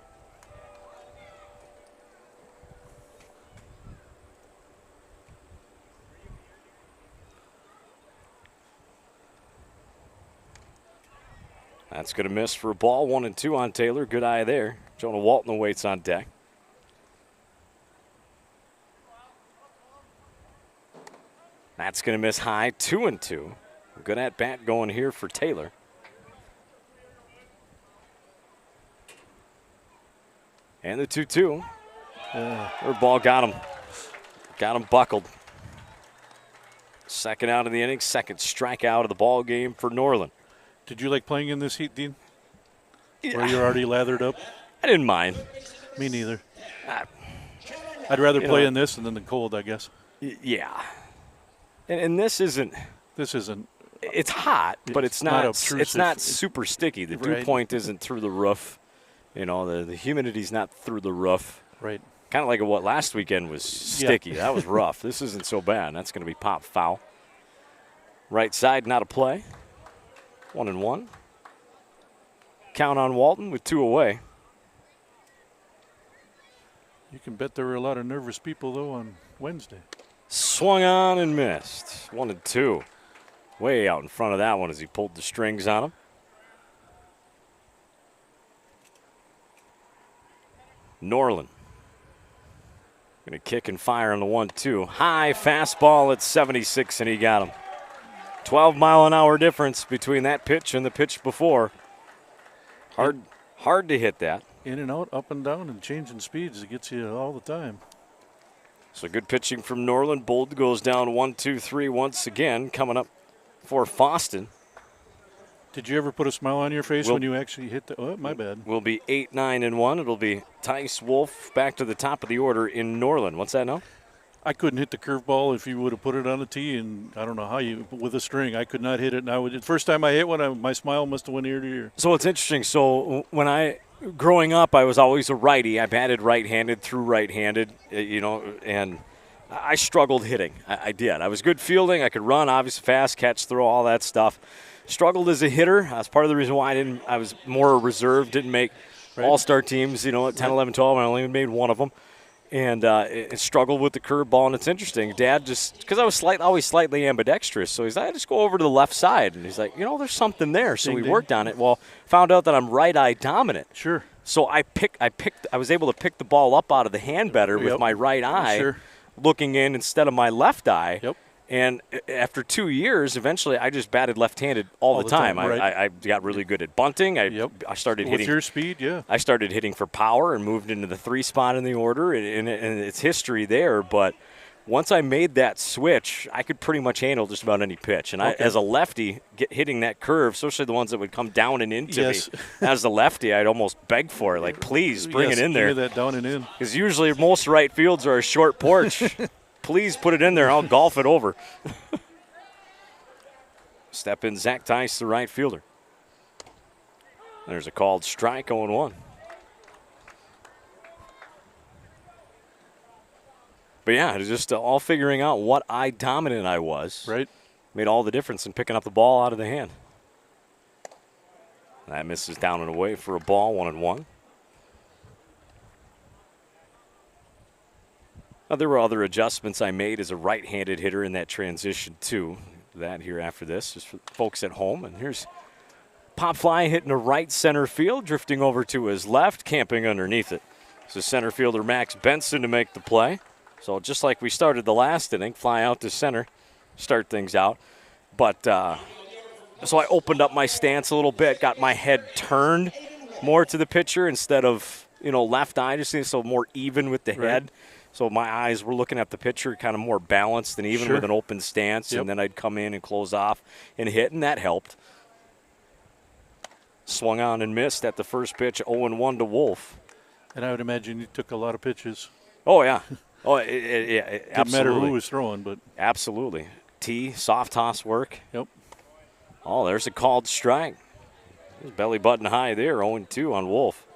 That's going to miss for a ball. 1-2 on Taylor. Good eye there. Jonah Walton waits on deck. That's going to miss high. 2-2. Good at bat going here for Taylor. And the 2-2. Their ball got him. Got him buckled. Second out of the inning. Second strikeout of the ball game for Norland. Did you like playing in this heat, Dean? Yeah. Where you're already lathered up? I didn't mind. Me neither. I'd rather play in this than in the cold, I guess. Yeah. And this isn't. It's hot, but it's not. It's not super sticky. The dew point isn't through the roof. You know, the humidity's not through the roof. Right. Kind of like what last weekend was sticky. Yeah. That was rough. This isn't so bad. That's going to be pop foul. Right side, not a play. 1-1. Count on Walton with 2 away. You can bet there were a lot of nervous people, though, on Wednesday. Swung on and missed. 1-2. Way out in front of that one as he pulled the strings on him. Norland. Going to kick and fire on the 1-2. High fastball at 76, and he got him. 12-mile-an-hour difference between that pitch and the pitch before. Hard to hit that. In and out, up and down, and changing speeds. It gets you all the time. So good pitching from Norland. Bold goes down 1-2-3 once again, coming up for Fosston. Did you ever put a smile on your face when you actually hit the? Oh, my bad. We'll be 8-9-1. It'll be Tice Wolf back to the top of the order in Norland. What's that now? I couldn't hit the curveball if you would have put it on the tee, and I don't know how you with a string. I could not hit it. And the first time I hit one, my smile must have went ear to ear. So it's interesting. So when growing up, I was always a righty. I batted right-handed, threw right-handed, and I struggled hitting. I did. I was good fielding. I could run, obviously fast, catch, throw, all that stuff. Struggled as a hitter. That's part of the reason why I was more reserved, didn't make all-star teams, at 10, 11, 12. I only made one of them. and it struggled with the curveball. And it's interesting, Dad, just because I was always slightly ambidextrous, so he's like, I just go over to the left side, and he's like, there's something there. So we worked on it. Well, found out that I'm right-eye dominant. Sure. So I was able to pick the ball up out of the hand better with my right eye, looking in instead of my left eye. Yep. And after 2 years, eventually I just batted left-handed all the time. Right. I got really good at bunting. I started hitting. With your speed, yeah. I started hitting for power and moved into the 3 spot in the order, and it's history there. But once I made that switch, I could pretty much handle just about any pitch. And as a lefty, hitting that curve, especially the ones that would come down and into me, as a lefty, I'd almost beg for it. Like, please bring it in there. Give me that down and in. Because usually most right fields are a short porch. Please put it in there. I'll golf it over. Step in Zach Tice, the right fielder. There's a called strike, 0-1. But yeah, it was just all figuring out what eye dominant I was. Right. Made all the difference in picking up the ball out of the hand. That misses down and away for a ball, 1-1. Now, there were other adjustments I made as a right-handed hitter in that transition, too. That here after this, just for folks at home. And here's pop fly hitting a right center field, drifting over to his left, camping underneath it. So center fielder Max Benson to make the play. So just like we started the last inning, fly out to center, start things out. But so I opened up my stance a little bit, got my head turned more to the pitcher instead of, left eye, just so more even with the head. So my eyes were looking at the pitcher kind of more balanced and even with an open stance. And then I'd come in and close off and hit, and that helped. Swung on and missed at the first pitch, 0-1 to Wolf. And I would imagine you took a lot of pitches. Oh, yeah. Oh, yeah, absolutely. Didn't matter who was throwing, but. Absolutely. Soft toss work. Yep. Oh, there's a called strike. Belly button high there, 0-2 on Wolf.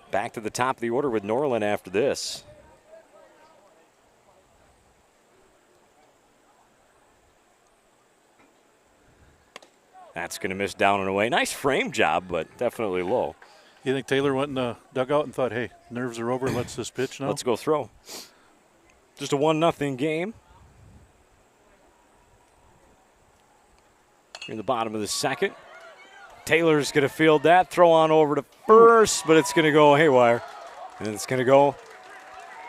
Back to the top of the order with Norland after this. That's going to miss down and away. Nice frame job, but definitely low. You think Taylor went in the dugout and thought, hey, nerves are over, let's this pitch now? Let's go throw. Just a 1-0 game. In the bottom of the second. Taylor's going to field that. Throw on over to first, but it's going to go haywire. And it's going to go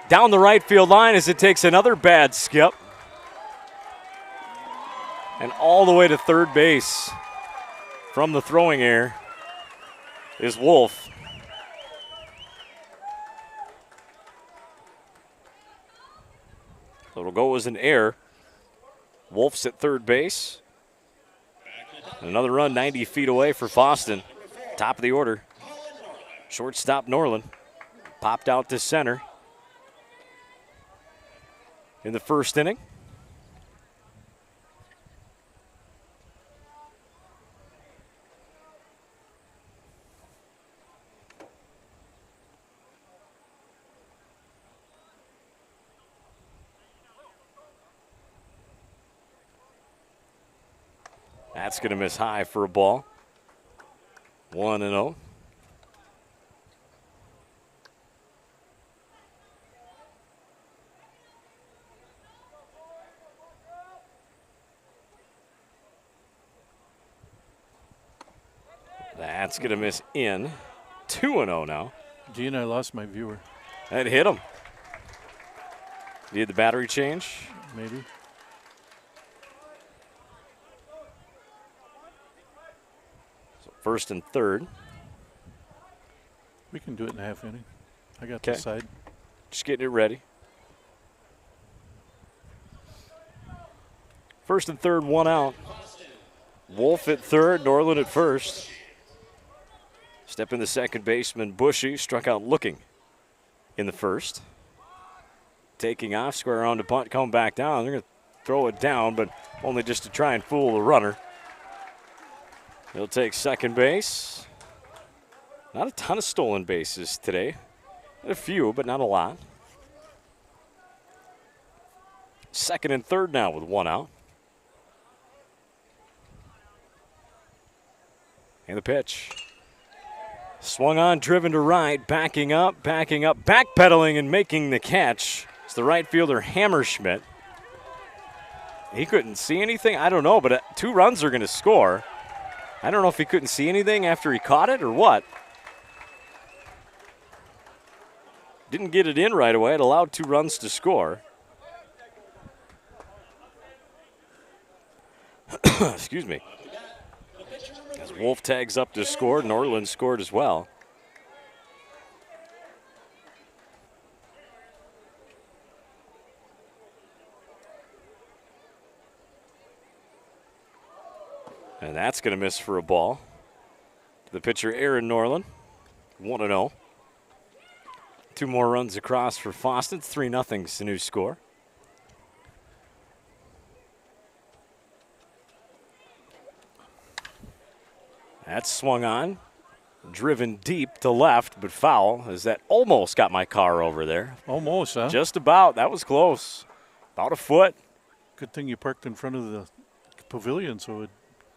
down the right field line as it takes another bad skip. And all the way to third base. From the throwing air is Wolf. So it'll go as an error. Wolf's at third base. Another run 90 feet away for Fosston. Top of the order. Shortstop Norland. Popped out to center. In the first inning. That's going to miss high for a ball. 1-0. That's going to miss in. 2-0 now. Gene, I lost my viewer. That hit him. Need the battery change? Maybe. First and third. We can do it in a half inning. I got this side. Just getting it ready. First and third, 1 out. Wolf at third, Norland at first. Step in the second baseman, Bushy, struck out looking in the first. Taking off, square on to punt, come back down. They're going to throw it down, but only just to try and fool the runner. He'll take second base. Not a ton of stolen bases today. A few, but not a lot. Second and third now with 1 out. And the pitch. Swung on, driven to right, backing up, backpedaling and making the catch. It's the right fielder, Hammerschmidt. He couldn't see anything. I don't know, but 2 runs are going to score. I don't know if he couldn't see anything after he caught it or what. Didn't get it in right away. It allowed 2 runs to score. Excuse me. As Wolf tags up to score, Norland scored as well. And that's going to miss for a ball. The pitcher, Aaron Norland, 1-0. 2 more runs across for Fosston. 3-0's the new score. That's swung on, driven deep to left, but foul, as that almost got my car over there. Almost, huh? Just about. That was close. About a foot. Good thing you parked in front of the pavilion so it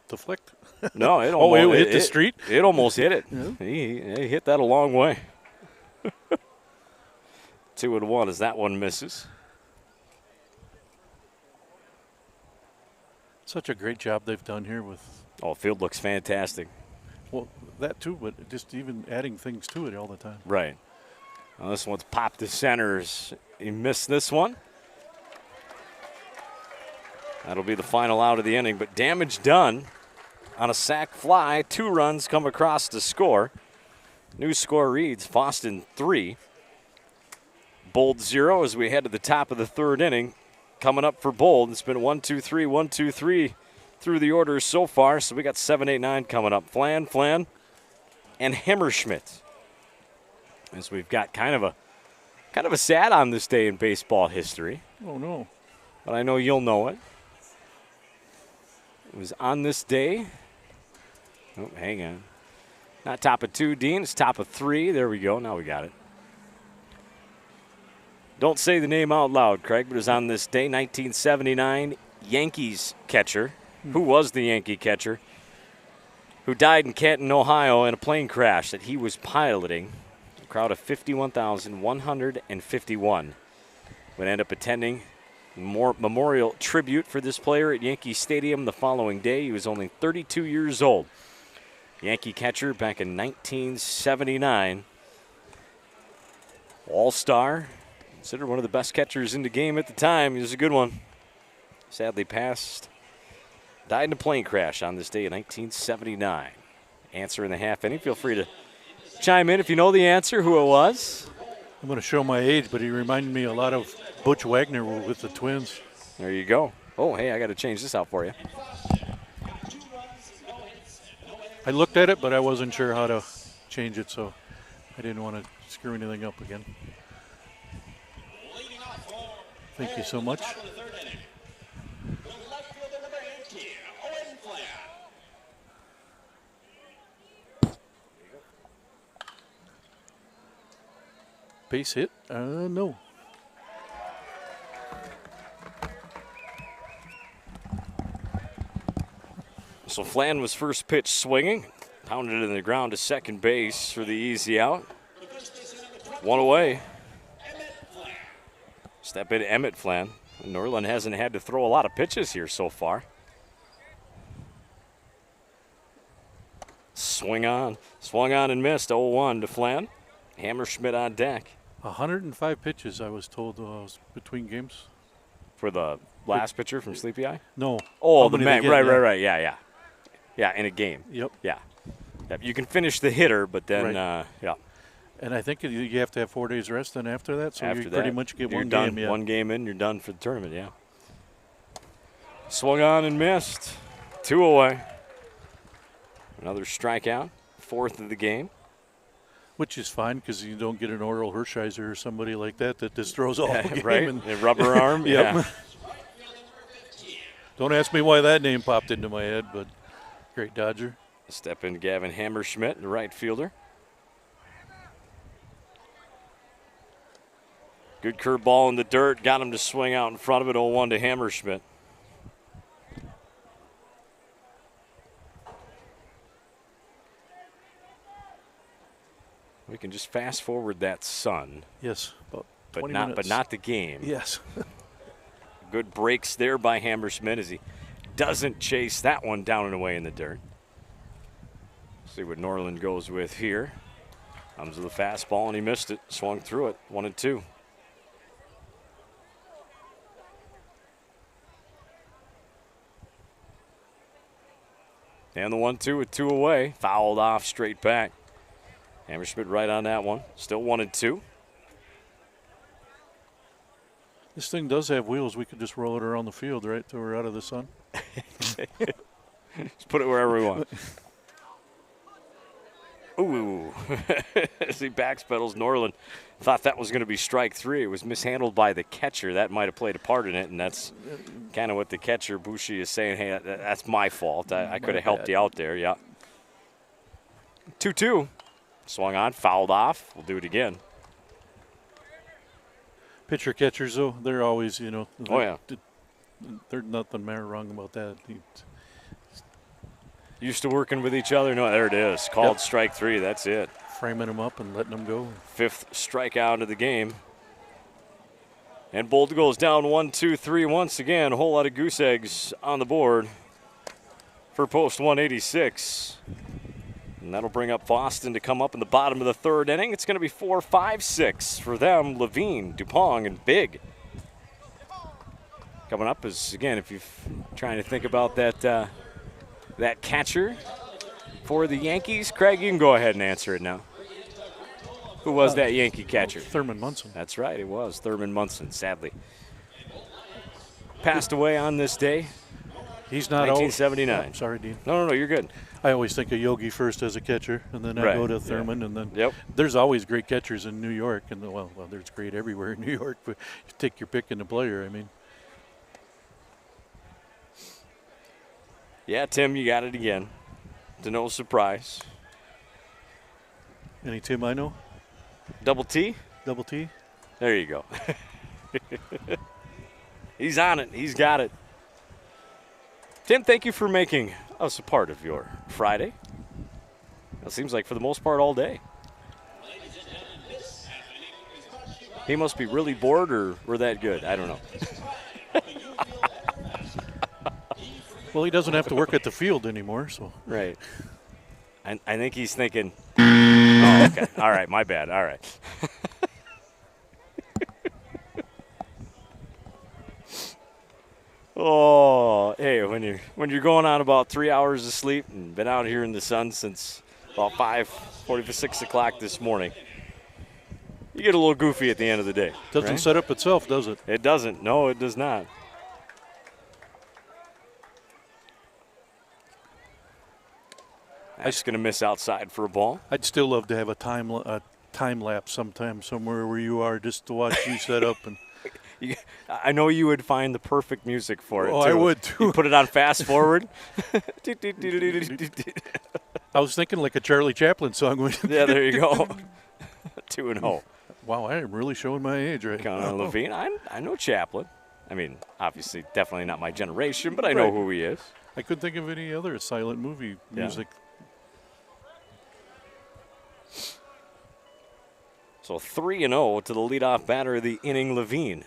deflect. No, it almost it hit the street? It almost hit it. Yeah. He hit that a long way. 2-1 as that one misses. Such a great job they've done here with. Oh, field looks fantastic. Well, that too, but just even adding things to it all the time. Right. Well, this one's popped to centers. He missed this one. That'll be the final out of the inning, but damage done on a sac fly. 2 runs come across to score. New score reads Fosston 3, Bold 0 as we head to the top of the 3rd inning. Coming up for Bold, it's been 1-2-3, 1-2-3 through the orders so far. So we got 7, 8, 9 coming up. Flan, and Hammerschmidt. As we've got kind of a sad on this day in baseball history. Oh no! But I know you'll know it. It was on this day. Oh, hang on. Not top of 2, Dean. It's top of 3. There we go. Now we got it. Don't say the name out loud, Craig, but it was on this day, 1979, Yankees catcher. Who was the Yankee catcher? Who died in Canton, Ohio in a plane crash that he was piloting. A crowd of 51,151 would end up attending memorial tribute for this player at Yankee Stadium the following day. He was only 32 years old. Yankee catcher back in 1979. All-star. Considered one of the best catchers in the game at the time. He was a good one. Sadly passed. Died in a plane crash on this day in 1979. Answer in the half inning. Feel free to chime in if you know the answer, who it was. I'm going to show my age, but he reminded me a lot of Butch Wagner with the Twins. There you go. Oh, hey, I got to change this out for you. I looked at it, but I wasn't sure how to change it, so I didn't want to screw anything up again. Thank you so much. Base hit? No. So Flan was first pitch swinging. Pounded it in the ground to second base for the easy out. 1 away. Step in Emmett Flan. Norland hasn't had to throw a lot of pitches here so far. Swung on and missed. 0-1 to Flan. Hammerschmidt on deck. 105 pitches, I was told, between games. For the last pitcher from Sleepy Eye? No. Oh, the man. Right. Yeah. Yeah, in a game. Yep. Yeah. You can finish the hitter, but then, yeah. And I think you have to have 4 days rest then after that, so you pretty much get one done, game. Yeah. 1 game in, you're done for the tournament, yeah. Swung on and missed. 2 away. Another strikeout, 4th of the game. Which is fine because you don't get an Oral Hershiser or somebody like that just throws all the game. Right, a rubber arm. Yep. Yeah. Don't ask me why that name popped into my head, but great Dodger. Step in Gavin Hammerschmidt, the right fielder. Good curveball in the dirt, got him to swing out in front of it. 0-1 to Hammerschmidt. can just fast forward that sun. Yes, about But 20 not, minutes. but not the game. Yes. Good breaks there by Hammerschmidt as he doesn't chase that one down and away in the dirt. See what Norland goes with here. Comes with a fastball and he missed it. Swung through it. 1-2. And the 1-2 with 2 away. Fouled off straight back. Hammerschmidt right on that one. Still 1-2. This thing does have wheels. We could just roll it around the field, right, till we're out of the sun. Just put it wherever we want. Ooh. As he backpedals, Norland thought that was going to be strike 3. It was mishandled by the catcher. That might have played a part in it, and that's kind of what the catcher, Bushi, is saying, hey, that's my fault. I could have helped you out there, yeah. 2-2. Swung on, fouled off. We'll do it again. Pitcher catchers, though, they're always, you know. Oh, yeah. There's nothing wrong about that. Used to working with each other. No, there it is. Called Yep. strike 3. That's it. Framing them up and letting them go. 5th strikeout of the game. And Bolt goes down 1-2-3 once again. A whole lot of goose eggs on the board for post 186. And that'll bring up Fosston to come up in the bottom of the 3rd inning. It's going to be 4-5-6 for them. Levine, Dupong, and Big. Coming up is, again, if you're trying to think about that that catcher for the Yankees, Craig, you can go ahead and answer it now. Who was that Yankee catcher? Thurman Munson. That's right, it was Thurman Munson, sadly. Passed away on this day. He's not 1979. Oh, sorry, Dean. No, you're good. I always think of Yogi first as a catcher, and then I go to Thurman, and then there's always great catchers in New York, and well, there's great everywhere in New York, but you take your pick in the player, I mean. Yeah, Tim, you got it again. To no surprise. Any Tim I know? Double T? Double T? There you go. He's on it. He's got it. Tim, thank you for making us a part of your Friday. It seems like for the most part all day. He must be really bored, or we're that good. I don't know. Well, he doesn't have to work at the field anymore, so. Right. I think he's thinking, oh, okay. All right, my bad. All right. Oh, hey, when you're going on about 3 hours of sleep and been out here in the sun since about 5:40 6 o'clock this morning, you get a little goofy at the end of the day. Doesn't right? set up itself, does it? It doesn't. No, it does not. I'm just going to miss outside for a ball. I'd still love to have a time lapse sometime somewhere where you are, just to watch you set up. And I know you would find the perfect music for it. Oh, too. I would too. You put it on fast forward. I was thinking like a Charlie Chaplin song. Yeah, there you go. 2-0. Wow, I am really showing my age right now. Connor Levine. I know Chaplin. I mean, obviously, definitely not my generation, but I know who he is. I couldn't think of any other silent movie music. So 3-0 to the leadoff batter of the inning, Levine.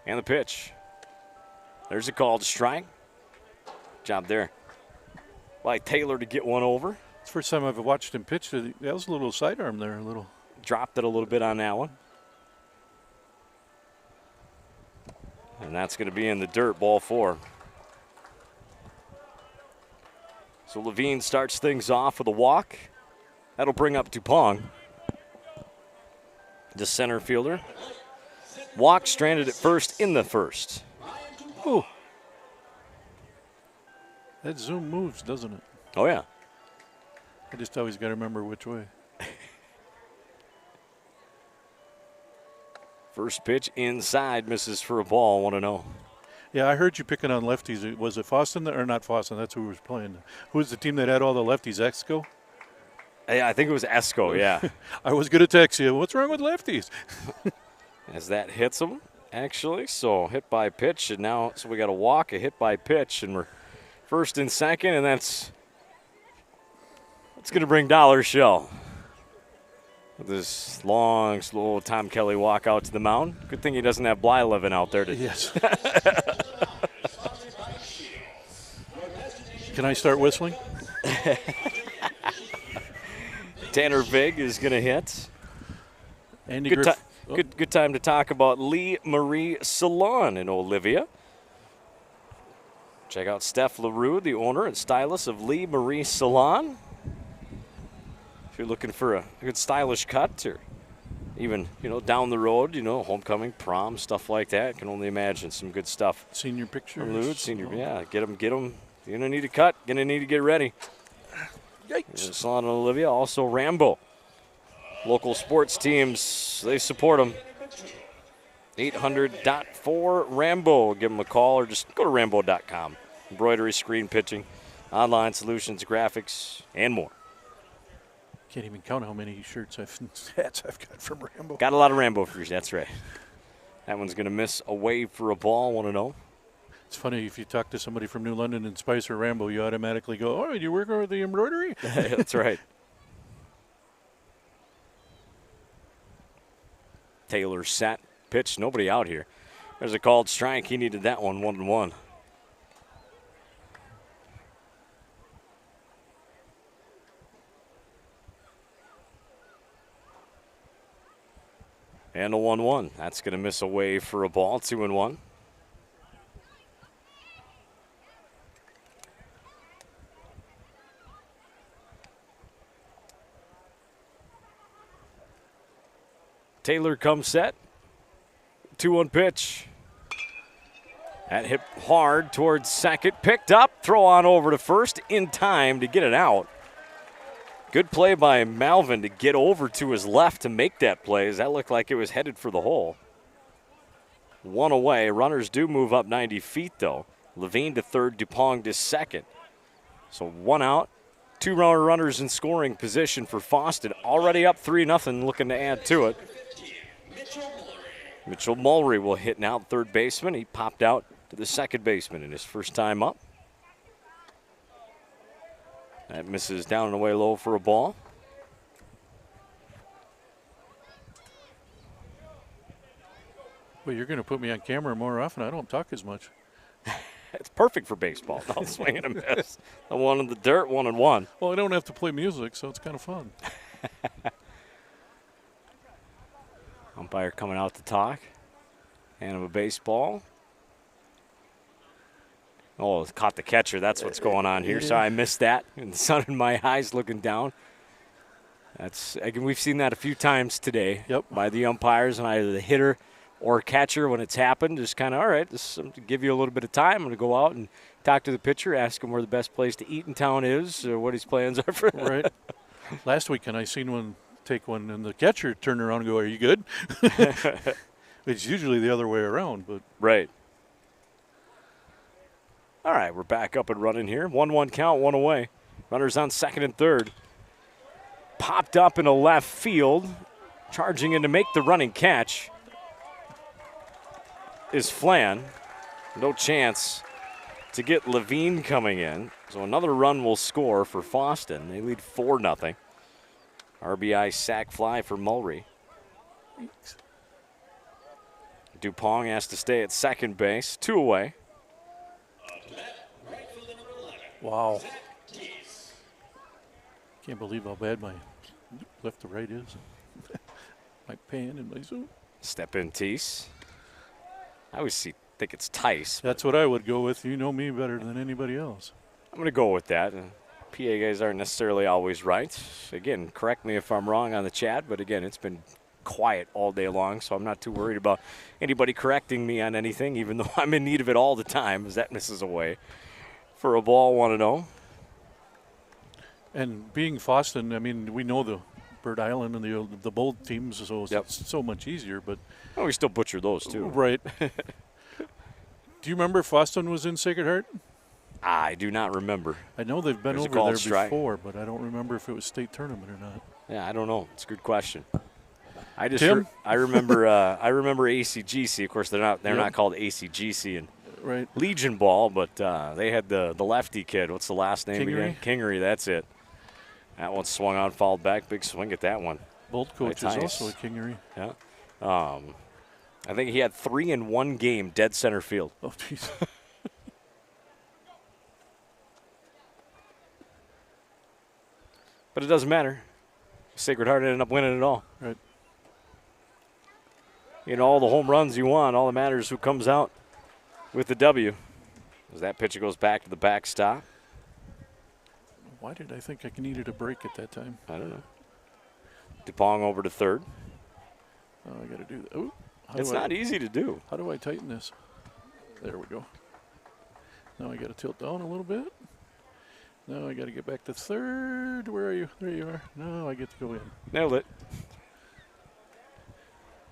And the pitch. There's a called strike. Job there by Taylor to get one over. It's the first time I've watched him pitch. That was a little sidearm there, a little. Dropped it a little bit on that one. And that's going to be in the dirt, ball 4. So Levine starts things off with a walk. That'll bring up Dupong, the center fielder. Walk, stranded at first in the first. Ooh. That zoom moves, doesn't it? Oh, yeah. I just always got to remember which way. First pitch inside, misses for a ball, 1-0. Yeah, I heard you picking on lefties. Was it Fosston or not Fosston? That's who was playing. Who was the team that had all the lefties? Esko? Yeah, I think it was Esko, yeah. I was going to text you, what's wrong with lefties? As that hits him, actually. So hit by pitch, and now so we got a walk, a hit by pitch, and we're first and second, and that's going to bring Dollar Shell with this long, slow Tom Kelly walk out to the mound. Good thing he doesn't have Bly living out there. Yes. Can I start whistling? Tanner Vig is going to hit. Andy Good time to talk about Lee Marie Salon in Olivia. Check out Steph LaRue, the owner and stylist of Lee Marie Salon. If you're looking for a good stylish cut, or even, down the road, homecoming, prom, stuff like that, can only imagine some good stuff. Senior pictures. Yeah, get them. You're going to need a cut. Going to need to get ready. Yikes. Salon in Olivia, also Rambo. Local sports teams, they support them. 800.4-RAMBO. Give them a call or just go to rambo.com. Embroidery, screen pitching, online solutions, graphics, and more. Can't even count how many hats I've got from Rambo. Got a lot of Rambo for you, that's right. That one's going to miss away for a ball, 1-0. It's funny, if you talk to somebody from New London and Spicer Rambo, you automatically go, oh, you work over the embroidery? That's right. Taylor set, pitch, nobody out here. There's a called strike. He needed that one, 1-1. And a 1-1. That's going to miss away for a ball, 2-1. Taylor comes set. 2-1 pitch. That hit hard towards second. Picked up. Throw on over to first in time to get it out. Good play by Malvin to get over to his left to make that play, as that looked like it was headed for the hole. One away. Runners do move up 90 feet, though. Levine to third, Dupong to second. So one out. Two runners in scoring position for Fosston. Already up 3-0, looking to add to it. Mitchell Mulry will hit now, third baseman. He popped out to the second baseman in his first time up. That misses down and away low for a ball. Well, you're going to put me on camera more often. I don't talk as much. It's perfect for baseball. I'll swing and a miss. The one in the dirt, 1-1. Well, I don't have to play music, so it's kind of fun. Umpire coming out to talk. Hand him a baseball. Oh, caught the catcher. That's what's going on here. So I missed that. And the sun in my eyes looking down. Again, we've seen that a few times today. Yep. By the umpires and either the hitter or catcher when it's happened. Just kind of, all right, this is to give you a little bit of time. I'm going to go out and talk to the pitcher, ask him where the best place to eat in town is, or what his plans are for right. Last weekend I seen one take one, and the catcher turned around and go, "Are you good?" It's usually the other way around, but right. All right, we're back up and running here. 1-1 count, one away. Runners on second and third. Popped up in a left field, charging in to make the running catch is Flan. No chance to get Levine coming in. So another run will score for Fosston. They lead 4-0. RBI sac fly for Mulry. Dupong has to stay at second base. 2 away. Wow. Can't believe how bad my left to right is. My pan and my zoom. Step in Teese. I always think it's Tice. That's what I would go with. You know me better than anybody else. I'm going to go with that. PA guys aren't necessarily always right. Again, correct me if I'm wrong on the chat, but again, it's been quiet all day long, so I'm not too worried about anybody correcting me on anything, even though I'm in need of it all the time, as that misses away for a ball, 1-0. And being Fosston, I mean, we know the Bird Island and the bold teams, so it's so much easier. But we still butcher those too, right? Do you remember Fosston was in Sacred Heart? I do not remember. I know they've been over there before, but I don't remember if it was state tournament or not. Yeah, I don't know. It's a good question. I remember ACGC. Of course, they're not called ACGC and right. Legion Ball, but they had the lefty kid. What's the last name again? Kingery. That's it. That one swung on, fouled back. Big swing at that one. Bolt coach is also a Kingery. Yeah. I think he had 3 in one game, dead center field. Oh, jeez. But it doesn't matter. Sacred Heart ended up winning it all. Right. You know, all the home runs you want, all that matters is who comes out with the W. As that pitcher goes back to the backstop. Why did I think I needed a break at that time? I don't know. DuPong over to third. Oh, I got to do that. Ooh, it's not easy to do. How do I tighten this? There we go. Now I got to tilt down a little bit. Now I got to get back to third. Where are you? There you are. Now I get to go in. Nailed it.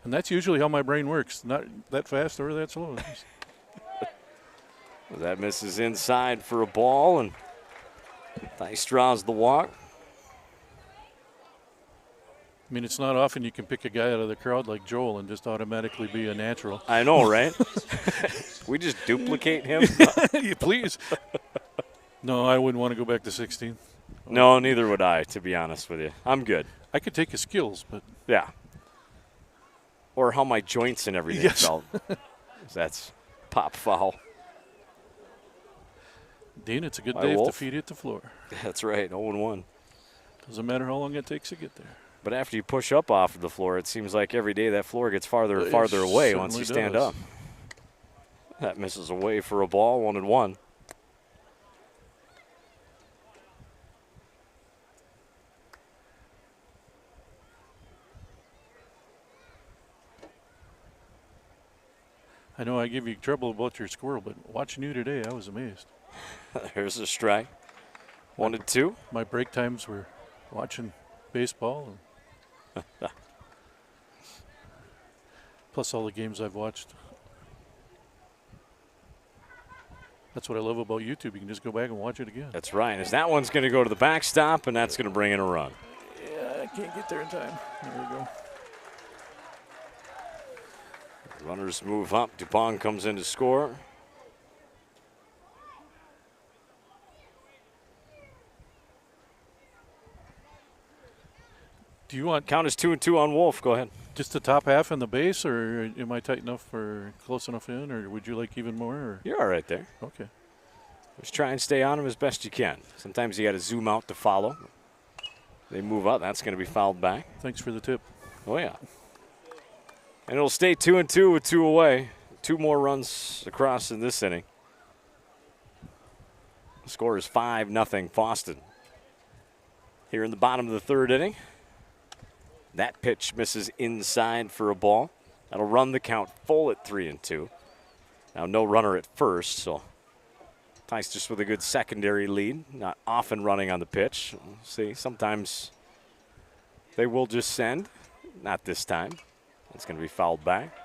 And that's usually how my brain works. Not that fast or that slow. That misses inside for a ball, and Theis draws the walk. I mean, it's not often you can pick a guy out of the crowd like Joel and just automatically be a natural. I know, right? We just duplicate him? Please. No, I wouldn't want to go back to 16. No, neither would I, to be honest with you. I'm good. I could take his skills, but. Yeah. Or how my joints and everything felt. That's pop foul. Dean, it's a good day if the feet hit the floor. That's right, 0-1. Doesn't matter how long it takes to get there. But after you push up off of the floor, it seems like every day that floor gets farther and farther away once you stand up. That misses away for a ball, 1-1. I know I give you trouble about your squirrel, but watching you today, I was amazed. There's a strike. 1-2. My break times were watching baseball. And plus all the games I've watched. That's what I love about YouTube. You can just go back and watch it again. That's right. As that one's going to go to the backstop, and that's going to bring in a run. Yeah, I can't get there in time. There we go. Runners move up. DuPong comes in to score. Do you want count as 2-2 on Wolf? Go ahead. Just the top half and the base, or am I tight enough or close enough in, or would you like even more? Or? You're all right there. Okay. Just try and stay on him as best you can. Sometimes you got to zoom out to follow. They move up. That's going to be fouled back. Thanks for the tip. Oh yeah. And it'll stay 2-2 with 2 away. 2 more runs across in this inning. The score is 5-0 Fosston. Here in the bottom of the third inning. That pitch misses inside for a ball. That'll run the count full at 3-2. Now no runner at first, so Theis just with a good secondary lead. Not often running on the pitch. See, sometimes they will just send. Not this time. It's going to be fouled back.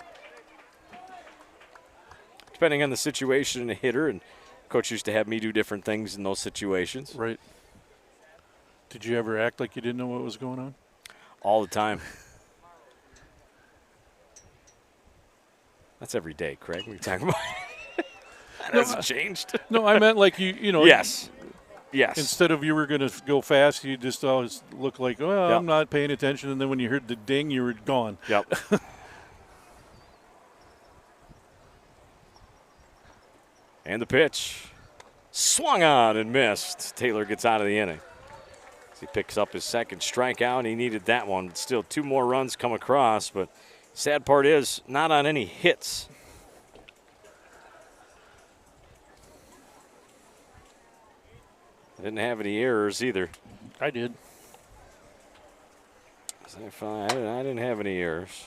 Depending on the situation and the hitter, and coach used to have me do different things in those situations. Right. Did you ever act like you didn't know what was going on? All the time. That's every day, Craig. What are you talking about? That hasn't changed. No, I meant like you know. Yes. Yes. Instead of you were going to go fast, you just always look like, well, I'm not paying attention. And then when you heard the ding, you were gone. Yep. And the pitch. Swung on and missed. Taylor gets out of the inning. He picks up his second strikeout. He needed that one. Still 2 more runs come across, but sad part is not on any hits. Didn't have any errors either. I did. I didn't have any errors.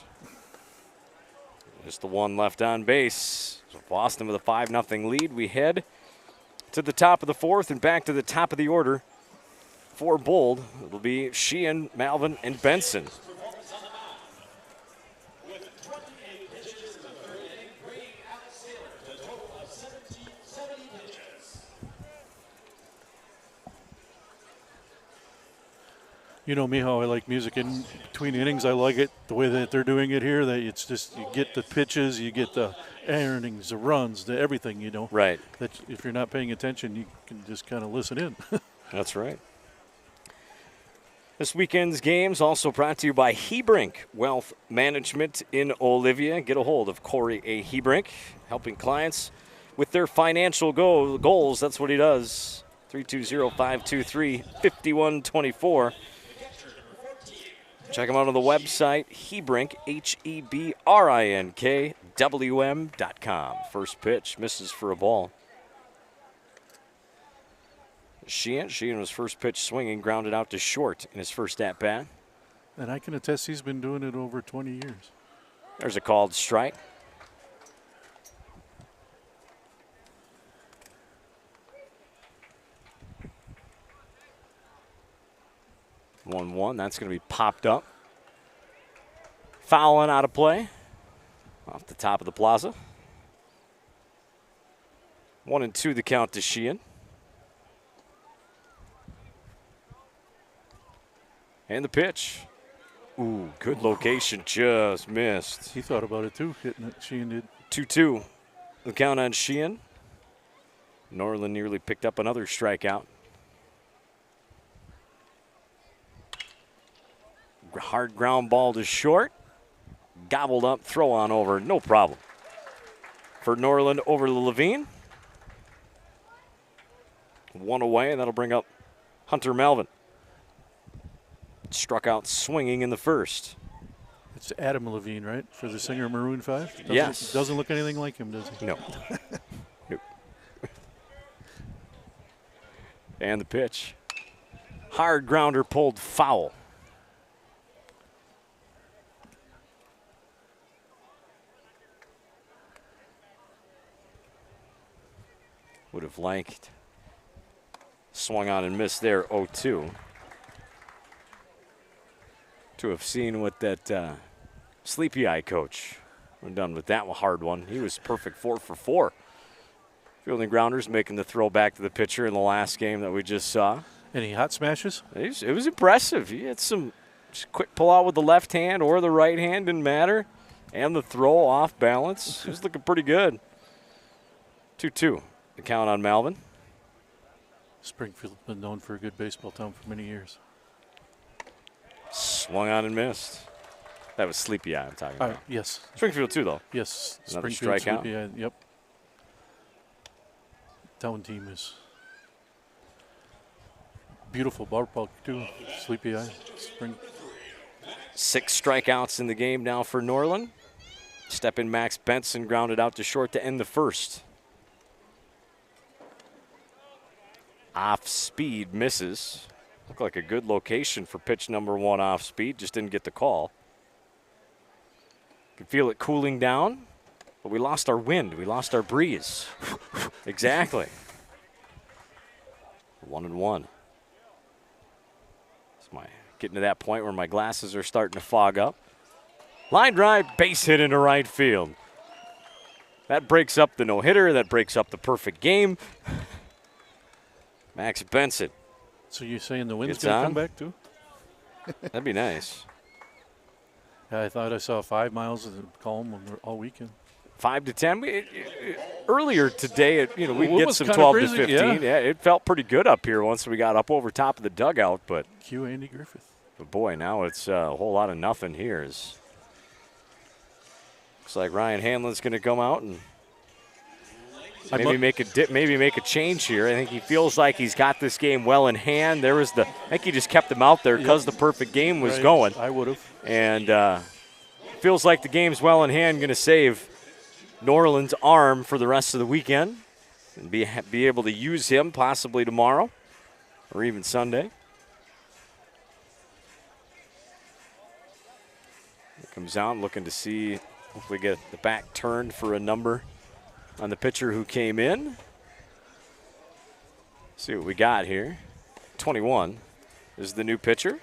Just the one left on base. So Fosston with a 5-0 lead. We head to the top of the 4th and back to the top of the order. For Bold, it'll be Sheehan, Malvin, and Benson. You know me, how I like music in between innings. I like it the way that they're doing it here. That it's just, you get the pitches, you get the earnings, the runs, the everything, you know. Right. That if you're not paying attention, you can just kind of listen in. That's right. This weekend's games also brought to you by Hebrink Wealth Management in Olivia. Get a hold of Corey A. Hebrink, helping clients with their financial goals. That's what he does. 320-523-5124. Check him out on the website, Hebrink, HEBRINK, First pitch, misses for a ball. Sheehan was first pitch swinging, grounded out to short in his first at-bat. And I can attest he's been doing it over 20 years. There's a called strike. That's going to be popped up. Foul and out of play. Off the top of the plaza. 1-2 the count to Sheehan. And the pitch. Ooh, good location, just missed. He thought about it too, hitting it. Sheehan did. 2-2. The count on Sheehan. Norland nearly picked up another strikeout. Hard ground ball to short. Gobbled up, throw on over, no problem. For Norland over to Levine. One away, and that'll bring up Hunter Melvin. Struck out swinging in the first. It's Adam Levine, right? For the singer Maroon 5? Yes. Doesn't look anything like him, does he? No. Nope. And the pitch. Hard grounder pulled foul. Would have liked. Swung on and missed there, 0-2. To have seen what that sleepy eye coach would have done with that hard one. He was perfect 4 for 4. Fielding grounders, making the throw back to the pitcher in the last game that we just saw. Any hot smashes? It was impressive. He had some quick pull out with the left hand or the right hand, didn't matter. And the throw off balance. He was looking pretty good. 2-2. The count on Malvin. Springfield's been known for a good baseball town for many years. Swung on and missed. That was Sleepy Eye I'm talking about. Yes. Springfield too, though. Yes. Another Springfield, strikeout. Sleepy Eye, yep. Town team is beautiful ballpark too. Sleepy Eye. Spring. 6 strikeouts in the game now for Norland. Step in Max Benson, grounded out to short to end the first. Off speed misses. Looked like a good location for pitch number 1 off speed. Just didn't get the call. Could feel it cooling down, but we lost our wind. We lost our breeze. Exactly. 1-1. It's getting to that point where my glasses are starting to fog up. Line drive, base hit into right field. That breaks up the no-hitter. That breaks up the perfect game. Max Benson. So you're saying the wind's going to come back too? That'd be nice. Yeah, I thought I saw 5 miles of calm all weekend. 5 to 10. Earlier today, we get some 12 crazy, to 15. Yeah, it felt pretty good up here once we got up over top of the dugout. But cue Andy Griffith. But boy, now it's a whole lot of nothing here. Looks like Ryan Hanlon's going to come out and maybe make a change here. I think he feels like he's got this game well in hand. I think he just kept him out there because the perfect game was going. I would have. And feels like the game's well in hand, going to save Norland's arm for the rest of the weekend and be able to use him possibly tomorrow or even Sunday. He comes out looking to see, hopefully get the back turned for a number on the pitcher who came in. See what we got here. 21 is the new pitcher.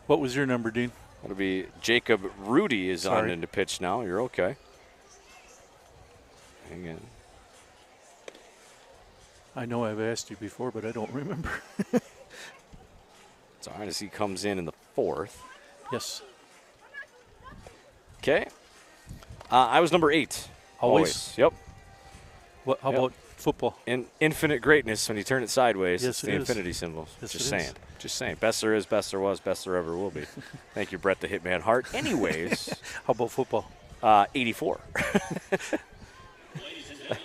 What was your number, Dean? It'll be Jacob Rudy is on into pitch now. You're okay. Hang in. I know I've asked you before, but I don't remember. It's all right as he comes in the 4th. Yes. Okay. I was number 8. Always? Yep. What? How about football? Infinite greatness when you turn it sideways. Yes, it's the infinity symbol. Yes, Just it saying. is. Just saying. Best there is, best there was, best there ever will be. Thank you, Brett the Hitman Hart. Anyways. How about football? 84.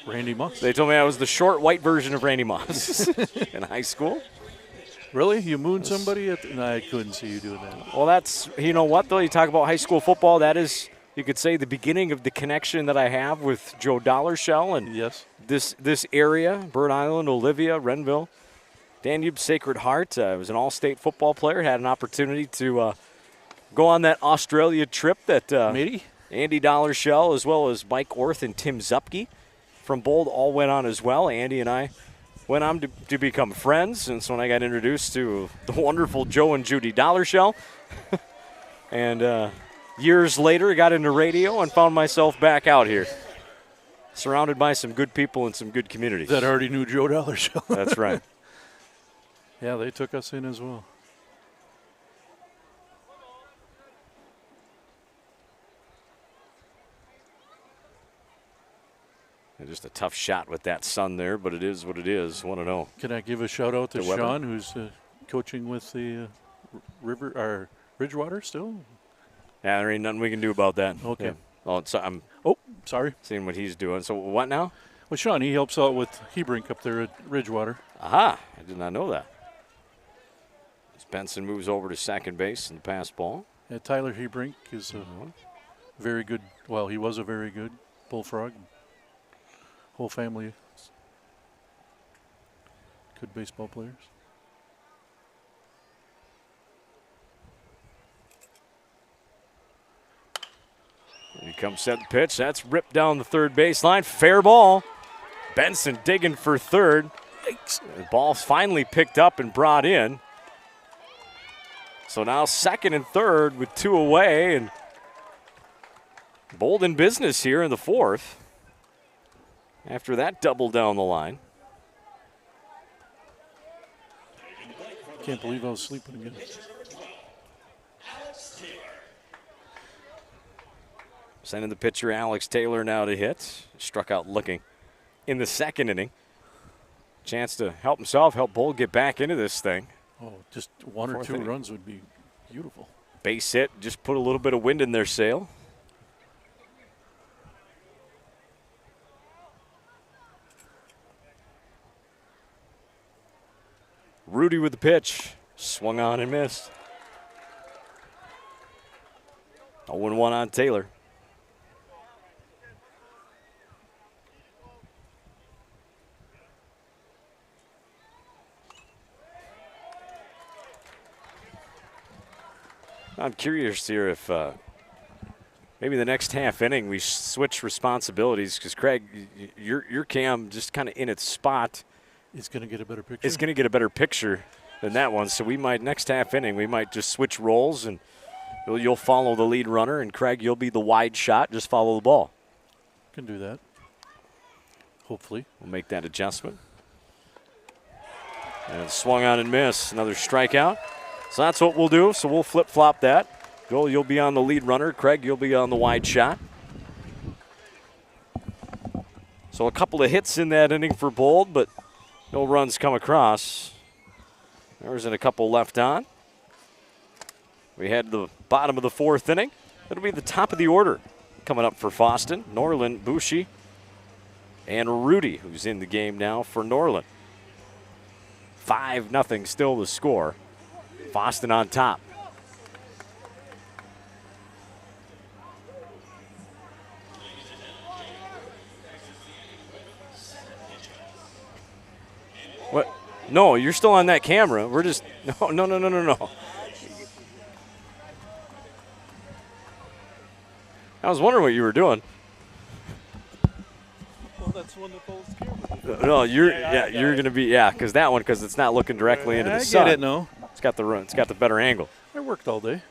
Randy Moss. They told me I was the short white version of Randy Moss in high school. Really? You mooned somebody? No, I couldn't see you doing that. Well, that's, you know what, though? You talk about high school football. That is, you could say, the beginning of the connection that I have with Joe Dollarshell and yes. this area, Bird Island, Olivia, Renville, Danube, Sacred Heart. I was an all-state football player, had an opportunity to go on that Australia trip that Andy Dollarshell, as well as Mike Orth and Tim Zupke from Bold, all went on as well. Andy and I went on to become friends, and so when I got introduced to the wonderful Joe and Judy Dollarshell, and years later I got into radio and found myself back out here, surrounded by some good people and some good communities. That already knew Joe Dollarshell. That's right. Yeah, they took us in as well. And just a tough shot with that sun there, but it is what it is. 1-0. Can I give a shout out to The weather. Sean, who's coaching with the Ridgewater still? Yeah, there ain't nothing we can do about that. Okay. Yeah. Oh, I'm sorry. Seeing what he's doing. So what now? Well, Sean, he helps out with Hebrink up there at Ridgewater. Aha, I did not know that. As Benson moves over to second base in the pass ball. Yeah, Tyler Hebrink is a very good, well, he was a very good bullfrog. Whole family good baseball players. He comes set the pitch. That's ripped down the third baseline. Fair ball. Benson digging for third. The ball's finally picked up and brought in. So now second and third with two away, and Bold in business here in the fourth. After that double down the line. Can't believe I was sleeping again. Sending the pitcher Alex Taylor now to hit. Struck out looking in the second inning. Chance to help himself, help Bold get back into this thing. Oh, just one or two runs would be beautiful. Base hit, just put a little bit of wind in their sail. Rudy with the pitch. Swung on and missed. 0-1 on Taylor. I'm curious here if maybe the next half inning we switch responsibilities, because Craig, your cam just kind of in its spot. It's going to get a better picture. It's going to get a better picture than that one. So we might, next half inning, we might just switch roles, and you'll follow the lead runner, and Craig, you'll be the wide shot. Just follow the ball. Can do that. Hopefully. We'll make that adjustment. And swung on and missed. Another strikeout. So that's what we'll do. So we'll flip-flop that. Joel, you'll be on the lead runner. Craig, you'll be on the wide shot. So a couple of hits in that inning for Bold, but no runs come across. There's a couple left on. We had the bottom of the fourth inning. It'll be the top of the order coming up for Fosston. Norland, Bushi, and Rudy, who's in the game now for Norland. 5-0 still the score. Fosston on top. What? No, you're still on that camera. We're just, no. I was wondering what you were doing. Well, that's one that pulls the camera. No, you're going to be, because that one, because it's not looking directly into the sun. I get it, no. It's got the better angle. I worked all day.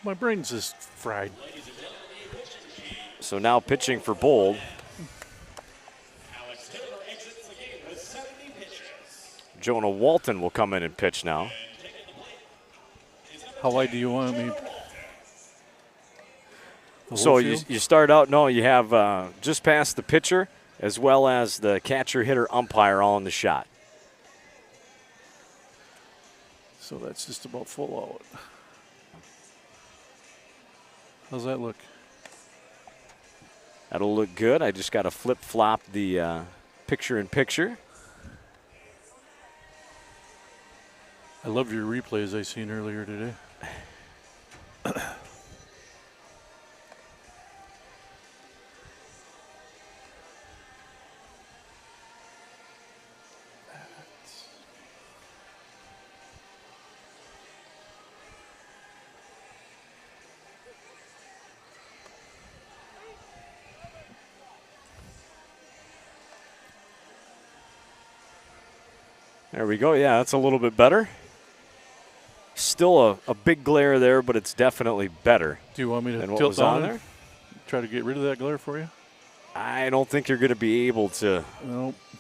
My brain's just fried. So now pitching for Bold. Jonah Walton will come in and pitch now. How wide do you want me? So you start out, you have just past the pitcher, as well as the catcher, hitter, umpire all in the shot. So that's just about full out. How's that look? That'll look good. I just got to flip-flop the picture-in-picture. I love your replays I seen earlier today. There we go. Yeah, that's a little bit better. Still a big glare there, but it's definitely better. Do you want me to than what tilt was down on and there? try to get rid of that glare for you? I don't think you're going to be able to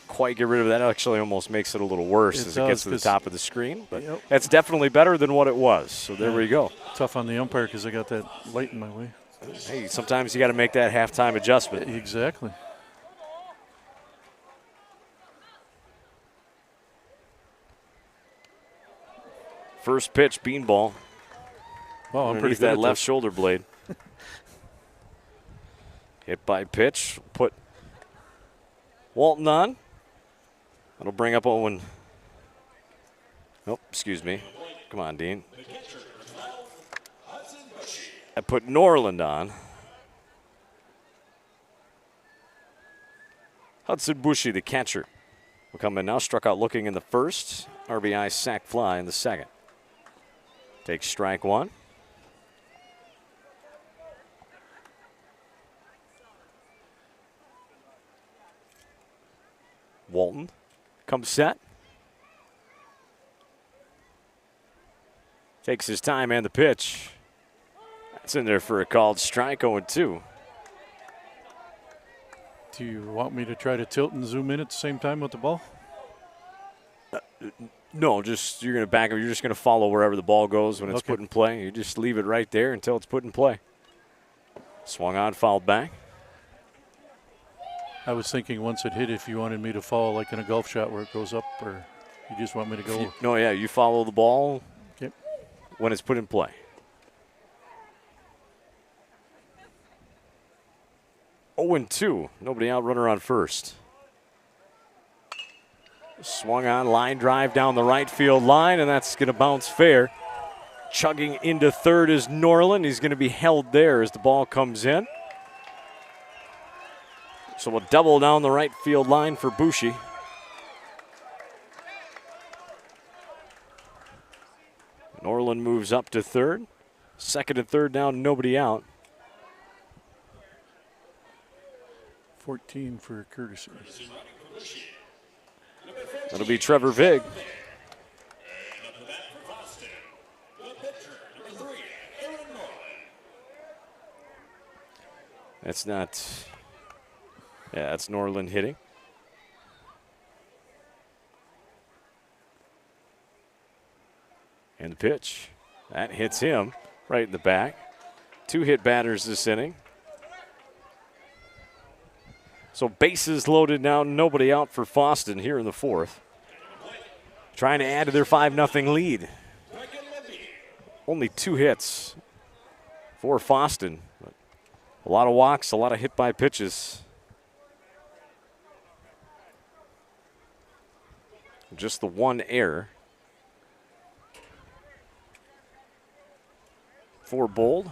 quite get rid of that. It actually almost makes it a little worse as it gets to the top of the screen. But that's definitely better than what it was. So there we go. Tough on the umpire because I got that light in my way. Hey, sometimes you got to make that halftime adjustment. Exactly. First pitch, beanball. Oh, I'm pretty underneath good that at left this. shoulder blade. Hit by pitch. Put Walton on. That'll bring up Owen. Oh, excuse me. Come on, Dean. I put Norland on. Hudson Bushy, the catcher, will come in now. Struck out looking in the first. RBI sac fly in the second. Takes strike one. Walton comes set. Takes his time and the pitch. That's in there for a called strike, 0-2. Do you want me to try to tilt and zoom in at the same time with the ball? No, just you're going to back up. You're just going to follow wherever the ball goes when it's put in play. You just leave it right there until it's put in play. Swung on, fouled back. I was thinking once it hit if you wanted me to fall like in a golf shot where it goes up, or you just want me to go. No, yeah, you follow the ball when it's put in play. Oh, and 2. Nobody out, runner on first. Swung on, line drive down the right field line, and that's going to bounce fair. Chugging into third is Norland. He's going to be held there as the ball comes in. So we'll double down the right field line for Bushy. Norland moves up to third. Second and third down, nobody out. 14 for courtesy. That'll be Trevor Vig. That's not, yeah, that's Norland hitting. And the pitch, that hits him right in the back. 2 hit batters this inning. So bases loaded now, nobody out for Fosston here in the fourth. Trying to add to their 5-0 lead. Only 2 hits for Fosston. But a lot of walks, a lot of hit by pitches. Just the 1 error for Bold.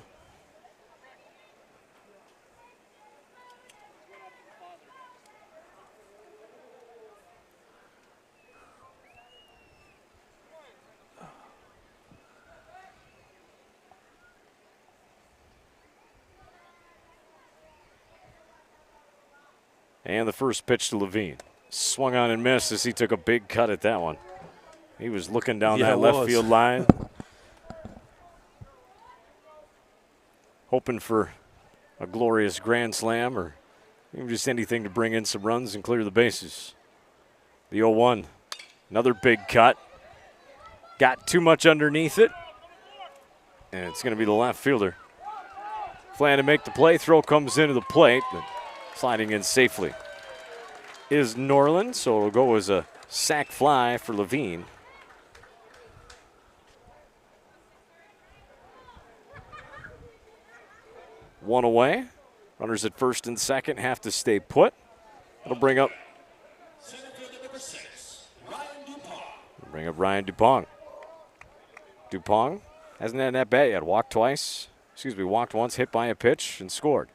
And the first pitch to Levine. Swung on and missed as he took a big cut at that one. He was looking down that left field line. Hoping for a glorious grand slam or even just anything to bring in some runs and clear the bases. The 0-1. Another big cut. Got too much underneath it. And it's going to be the left fielder. Flan to make the play. Throw comes into the plate, but sliding in safely. is Norland, so it'll go as a sac fly for Levine. One away. Runners at first and second have to stay put. It'll bring up Ryan Dupont. Dupont hasn't had that bat yet. Walked twice. Walked once, hit by a pitch, and scored.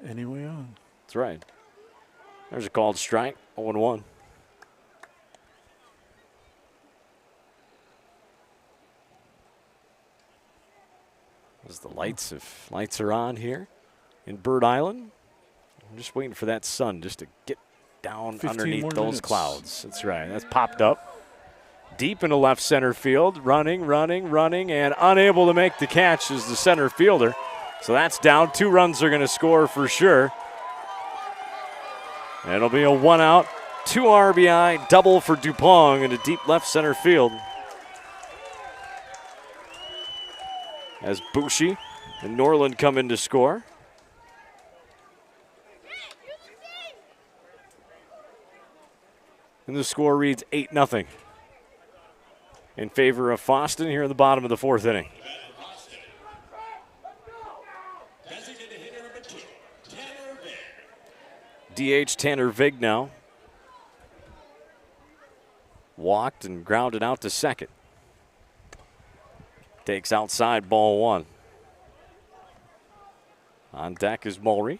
Anyway on. That's right. There's a called strike, 0-1. As the lights are on here in Bird Island. I'm just waiting for that sun just to get down underneath those minutes. clouds. That's right. That's popped up. Deep into left center field. Running, and unable to make the catch is the center fielder. So that's down. 2 runs are going to score for sure. And it'll be a 1-out, 2 RBI double for Dupont into deep left center field. As Bushi and Norland come in to score. And the score reads 8-0 in favor of Fosston here in the bottom of the 4th inning. DH Tanner Vig now. Walked and grounded out to second. Takes outside, ball 1. On deck is Mulry.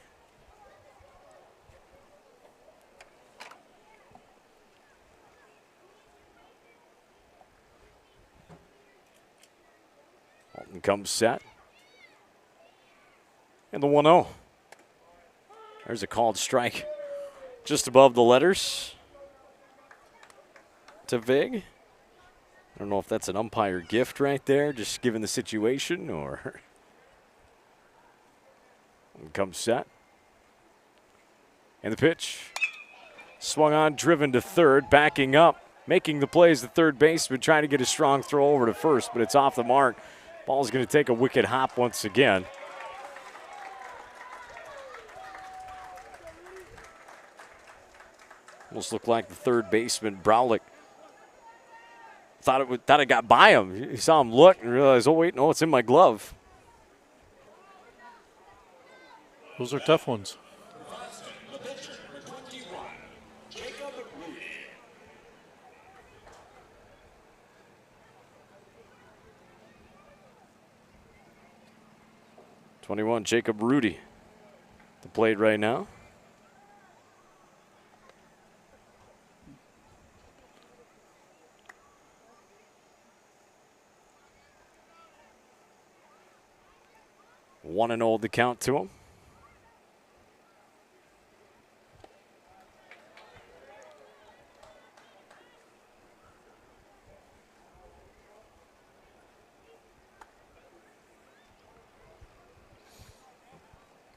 Alton comes set. And the 1-0. There's a called strike just above the letters to Vig. I don't know if that's an umpire gift right there, just given the situation, or comes set. And the pitch. Swung on, driven to third, backing up, making the plays. The third baseman trying to get a strong throw over to first, but it's off the mark. Ball's going to take a wicked hop once again. Almost looked like the third baseman, Braulich, thought it got by him. He saw him look and realized, oh, wait, no, it's in my glove. Those are tough ones. #21, Jacob Rudy, the plate right now. One and 0 the count to him.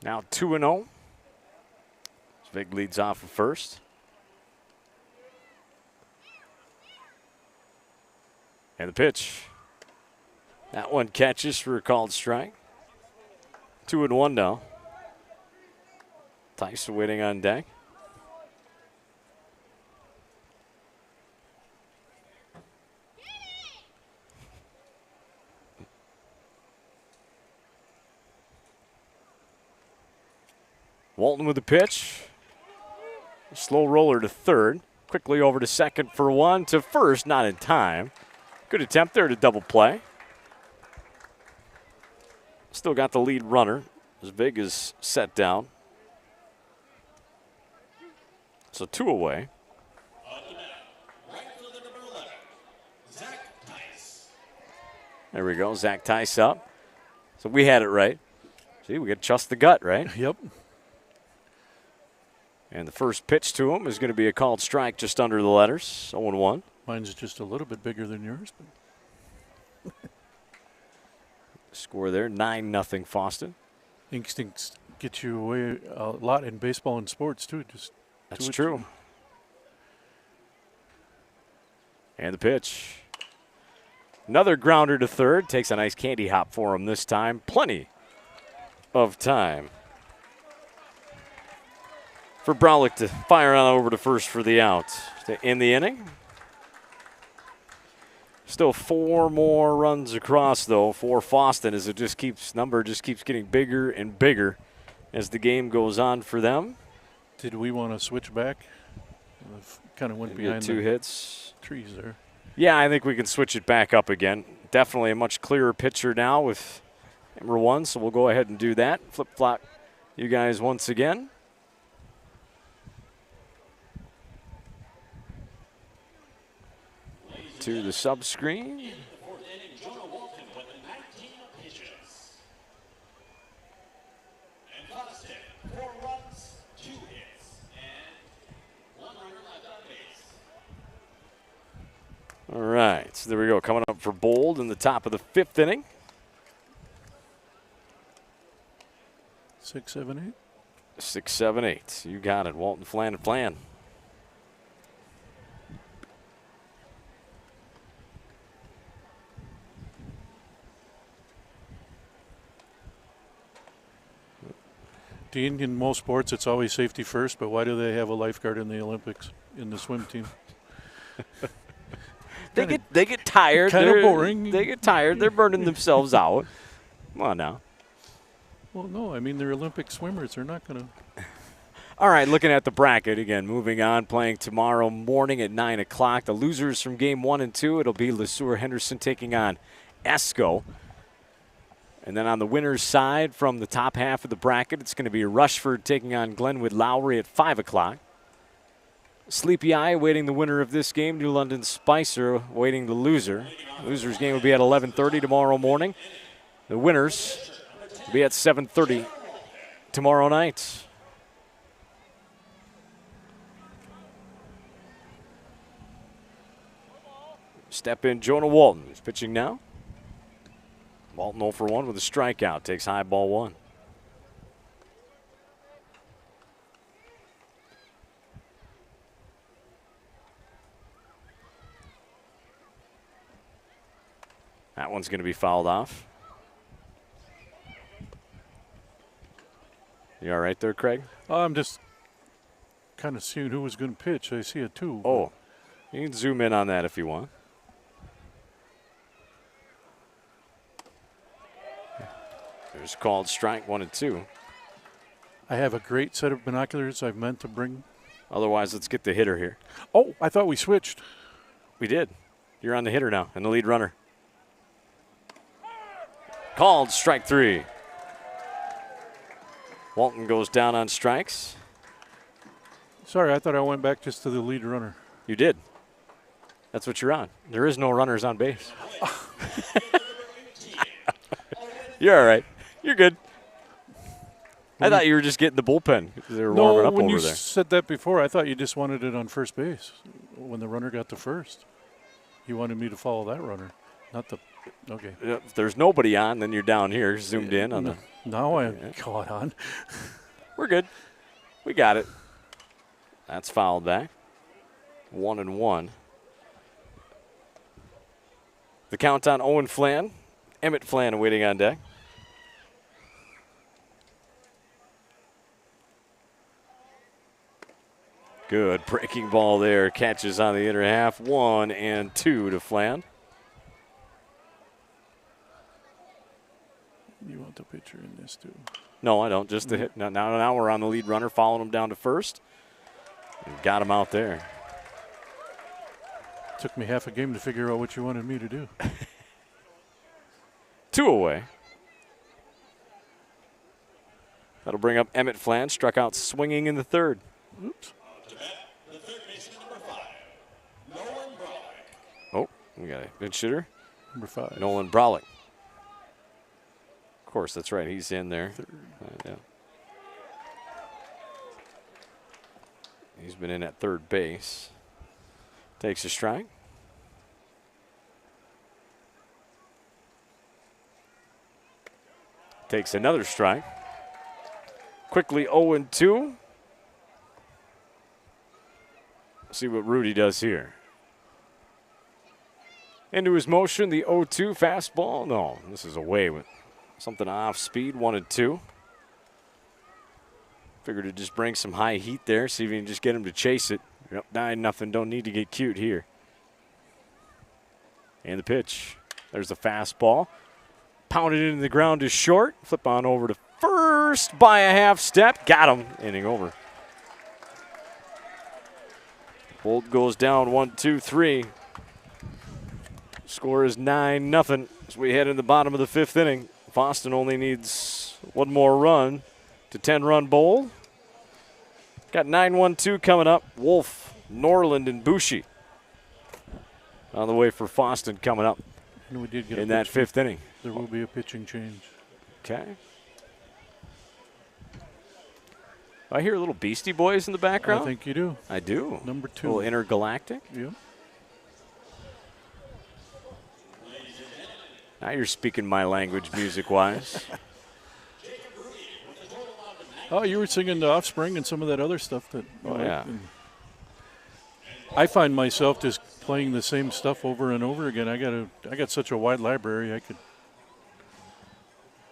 Now 2-0. Vig leads off at first. And the pitch. That one catches for a called strike. 2-1 now. Tice waiting on deck. Walton with the pitch. Slow roller to third. Quickly over to second for 1. To first, not in time. Good attempt there to double play. Still got the lead runner as Vig is set down. So 2 away. There we go, Zach Tice up. So we had it right. See, we got to trust the gut, right? Yep. And the first pitch to him is going to be a called strike just under the letters, 0-1. Mine's just a little bit bigger than yours, but score there, 9-0 Fosston. Instincts get you away a lot in baseball and sports, too. That's true. And the pitch. Another grounder to third. Takes a nice candy hop for him this time. Plenty of time. for Brolick to fire on over to first for the out to end the inning. Still 4 more runs across, though, for Fosston as it just keeps getting bigger and bigger as the game goes on for them. Did we want to switch back? Kind of went behind 2 hits. Trees there. Yeah, I think we can switch it back up again. Definitely a much clearer picture now with number 1, so we'll go ahead and do that. Flip-flop you guys once again. To the sub-screen. All right, so there we go. Coming up for Bold in the top of the 5th inning. 6, 7, 8. 6, 7, 8. You got it, Walton Flan and Flan. Dean, in most sports, it's always safety first, but why do they have a lifeguard in the Olympics in the swim team? They get tired. Kind of boring. They get tired. They're burning themselves out. Come on now. Well, no, I mean, they're Olympic swimmers. They're not going to. All right, looking at the bracket again, moving on, playing tomorrow morning at 9 o'clock. The losers from game 1 and 2, it'll be Sueur Henderson taking on Esko. And then on the winner's side from the top half of the bracket, it's going to be Rushford taking on Glenwood-Lowry at 5 o'clock. Sleepy Eye awaiting the winner of this game. New London Spicer awaiting the loser. The loser's game will be at 11:30 tomorrow morning. The winners will be at 7:30 tomorrow night. Step in Jonah Walton, who's pitching now. Walton 0 for 1 with a strikeout. Takes high ball 1. That one's going to be fouled off. You all right there, Craig? I'm just kind of seeing who was going to pitch. I see a 2. Oh, you can zoom in on that if you want. There's called strike 1 and 2. I have a great set of binoculars I've meant to bring. Otherwise, let's get the hitter here. Oh, I thought we switched. We did. You're on the hitter now and the lead runner. Called strike 3. Walton goes down on strikes. Sorry, I thought I went back just to the lead runner. You did. That's what you're on. There is no runners on base. You're all right. You're good. I thought you were just getting the bullpen because they were warming up over there. No, when you said that before, I thought you just wanted it on first base when the runner got to first. You wanted me to follow that runner, not the – okay. If there's nobody on, then you're down here zoomed in on the – Now I'm caught on. We're good. We got it. That's fouled back. 1 and 1. The count on Owen Flan. Emmett Flan waiting on deck. Good breaking ball there. Catches on the inner half. 1 and 2 to Flan. You want the pitcher in this too? No, I don't. Just the hit. Now we're on the lead runner, following him down to first. And got him out there. Took me half a game to figure out what you wanted me to do. 2 away. That'll bring up Emmett Flan. Struck out swinging in the 3rd. Oops. Oh, we got a good shooter. Number 5. Nolan Brolick. Of course, that's right. He's in there. Yeah. He's been in at 3rd base. Takes a strike. Takes another strike. Quickly 0-2. See what Rudy does here. Into his motion, the 0-2 fastball. No, this is away with something off speed, 1 and 2. Figured to just bring some high heat there, see if you can just get him to chase it. Yep, 9-0, don't need to get cute here. And the pitch. There's the fastball. Pounded into the ground is short. Flip on over to first by a half step. Got him. Inning over. Bolt goes down 1-2-3. Score is 9-0 as we head in the bottom of the 5th inning. Fosston only needs one more run to 10-run bowl. Got 9-1-2 coming up. Wolf, Norland, and Bushi on the way for Fosston coming up And we did get in that 5th inning. There will be a pitching change. Okay. I hear little Beastie Boys in the background. I think you do. I do. Number 2. A little intergalactic. Yep. Now you're speaking my language music-wise. Oh, you were singing The Offspring and some of that other stuff that. Oh, yeah. I find myself just playing the same stuff over and over again. I got such a wide library. I could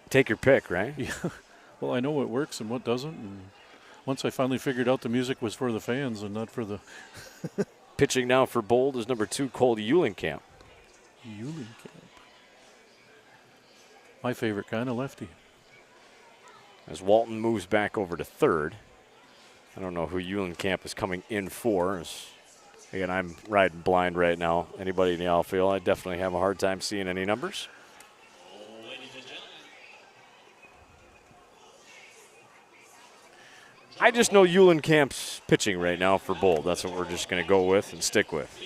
take your pick, right? Yeah. Well, I know what works and what doesn't. And once I finally figured out the music was for the fans and not for the. Pitching now for Bold is number 2, Cole Eulenkamp. Eulenkamp. My favorite kind of lefty. As Walton moves back over to third. I don't know who Eulenkamp is coming in for. Again, I'm riding blind right now. Anybody in the outfield, I definitely have a hard time seeing any numbers. I just know Eulenkamp's pitching right now for Bold. That's what we're just going to go with and stick with.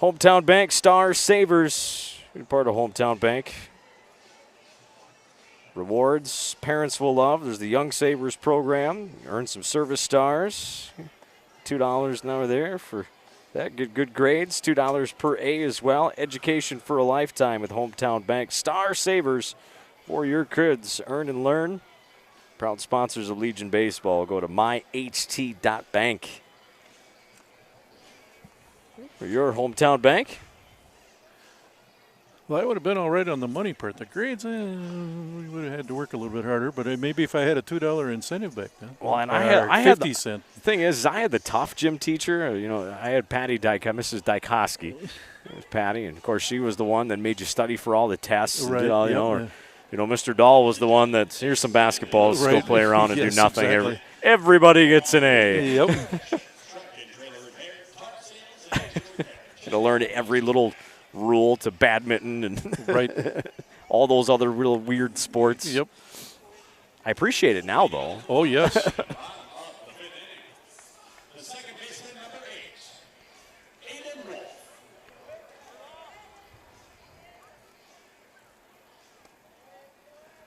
Hometown Bank Stars Savers. Part of Hometown Bank. Rewards parents will love. There's the Young Savers program. Earn some service stars. $2 now there for that. Good grades. $2 per A as well. Education for a lifetime with Hometown Bank. Star Savers for your kids. Earn and learn. Proud sponsors of Legion Baseball. Go to myht.bank. For your Hometown Bank. Well, I would have been all right on the money part. The grades, we would have had to work a little bit harder. But maybe if I had a $2 incentive back then. Well, and I had 50 cent. The thing is, I had the tough gym teacher. You know, I had Patty Mrs. Dykowski. It was Patty, and of course, she was the one that made you study for all the tests. Right. And did all, Mr. Dahl was the one that here's some basketballs, right. go play around and Yes, do nothing. Exactly. Everybody gets an A. Yep. To learn every little rule to badminton and right. all those other real weird sports. Yep. I appreciate it now, though. Oh, yes.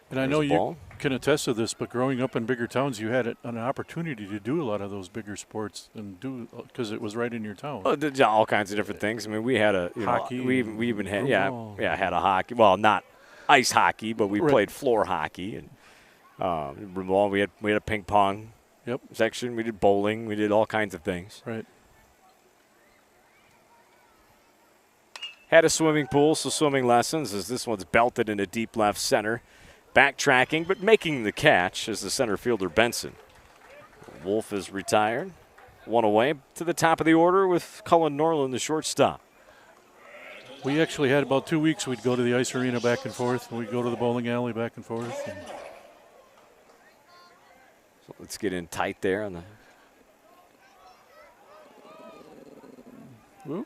And I know you can attest to this, but growing up in bigger towns, you had an opportunity to do a lot of those bigger sports and because it was right in your town. All kinds of different things. I mean, we had hockey. We even had had a hockey. Well, not ice hockey, but we played floor hockey and we had a ping pong section. We did bowling. We did all kinds of things. Right. Had a swimming pool, so swimming lessons as this one's belted into deep left center. Backtracking, but making the catch as the center fielder, Benson. Wolf is retired. One away to the top of the order with Cullen Norland, the shortstop. We actually had about 2 weeks. We'd go to the ice arena back and forth, and we'd go to the bowling alley back and forth. So let's get in tight there on the. Ooh. Do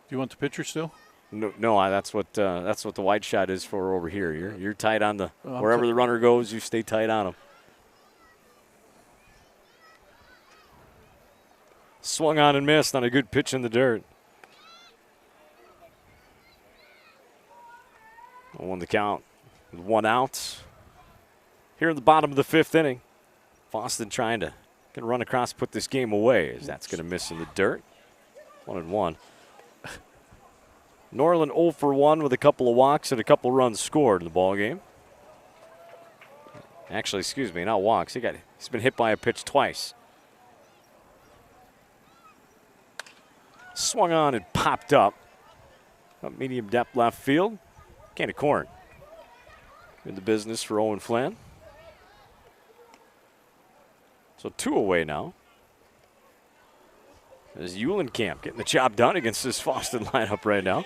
you want the pitcher still? No, that's what the wide shot is for over here. You're tight on the wherever the runner goes, you stay tight on him. Swung on and missed on a good pitch in the dirt. Won the count with 1 out. Here in the bottom of the 5th inning, Fosston trying to run across, put this game away as that's going to miss in the dirt. 1-1. Norland 0 for 1 with a couple of walks and a couple runs scored in the ball game. Actually, excuse me, not walks. He's been hit by a pitch twice. Swung on and popped up medium depth left field. Can of corn. in the business for Owen Flynn. So 2 away now. As Eulenkamp getting the job done against this Fosston lineup right now.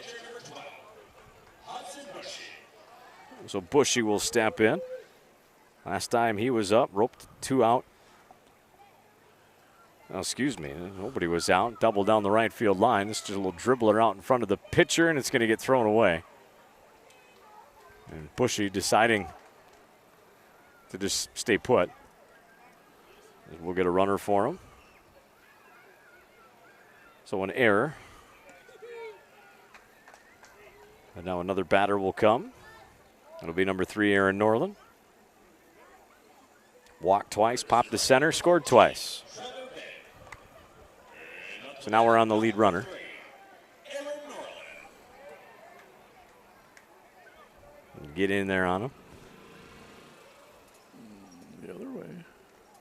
So Bushy will step in. Last time he was up, roped 2 out. Oh, excuse me, nobody was out. Double down the right field line. This is just a little dribbler out in front of the pitcher, and it's going to get thrown away. And Bushy deciding to just stay put. We'll get a runner for him. So an error. And now another batter will come. It'll be number 3, Aaron Norland. Walked twice, popped to center, scored twice. So now we're on the lead runner. Get in there on him. The other way.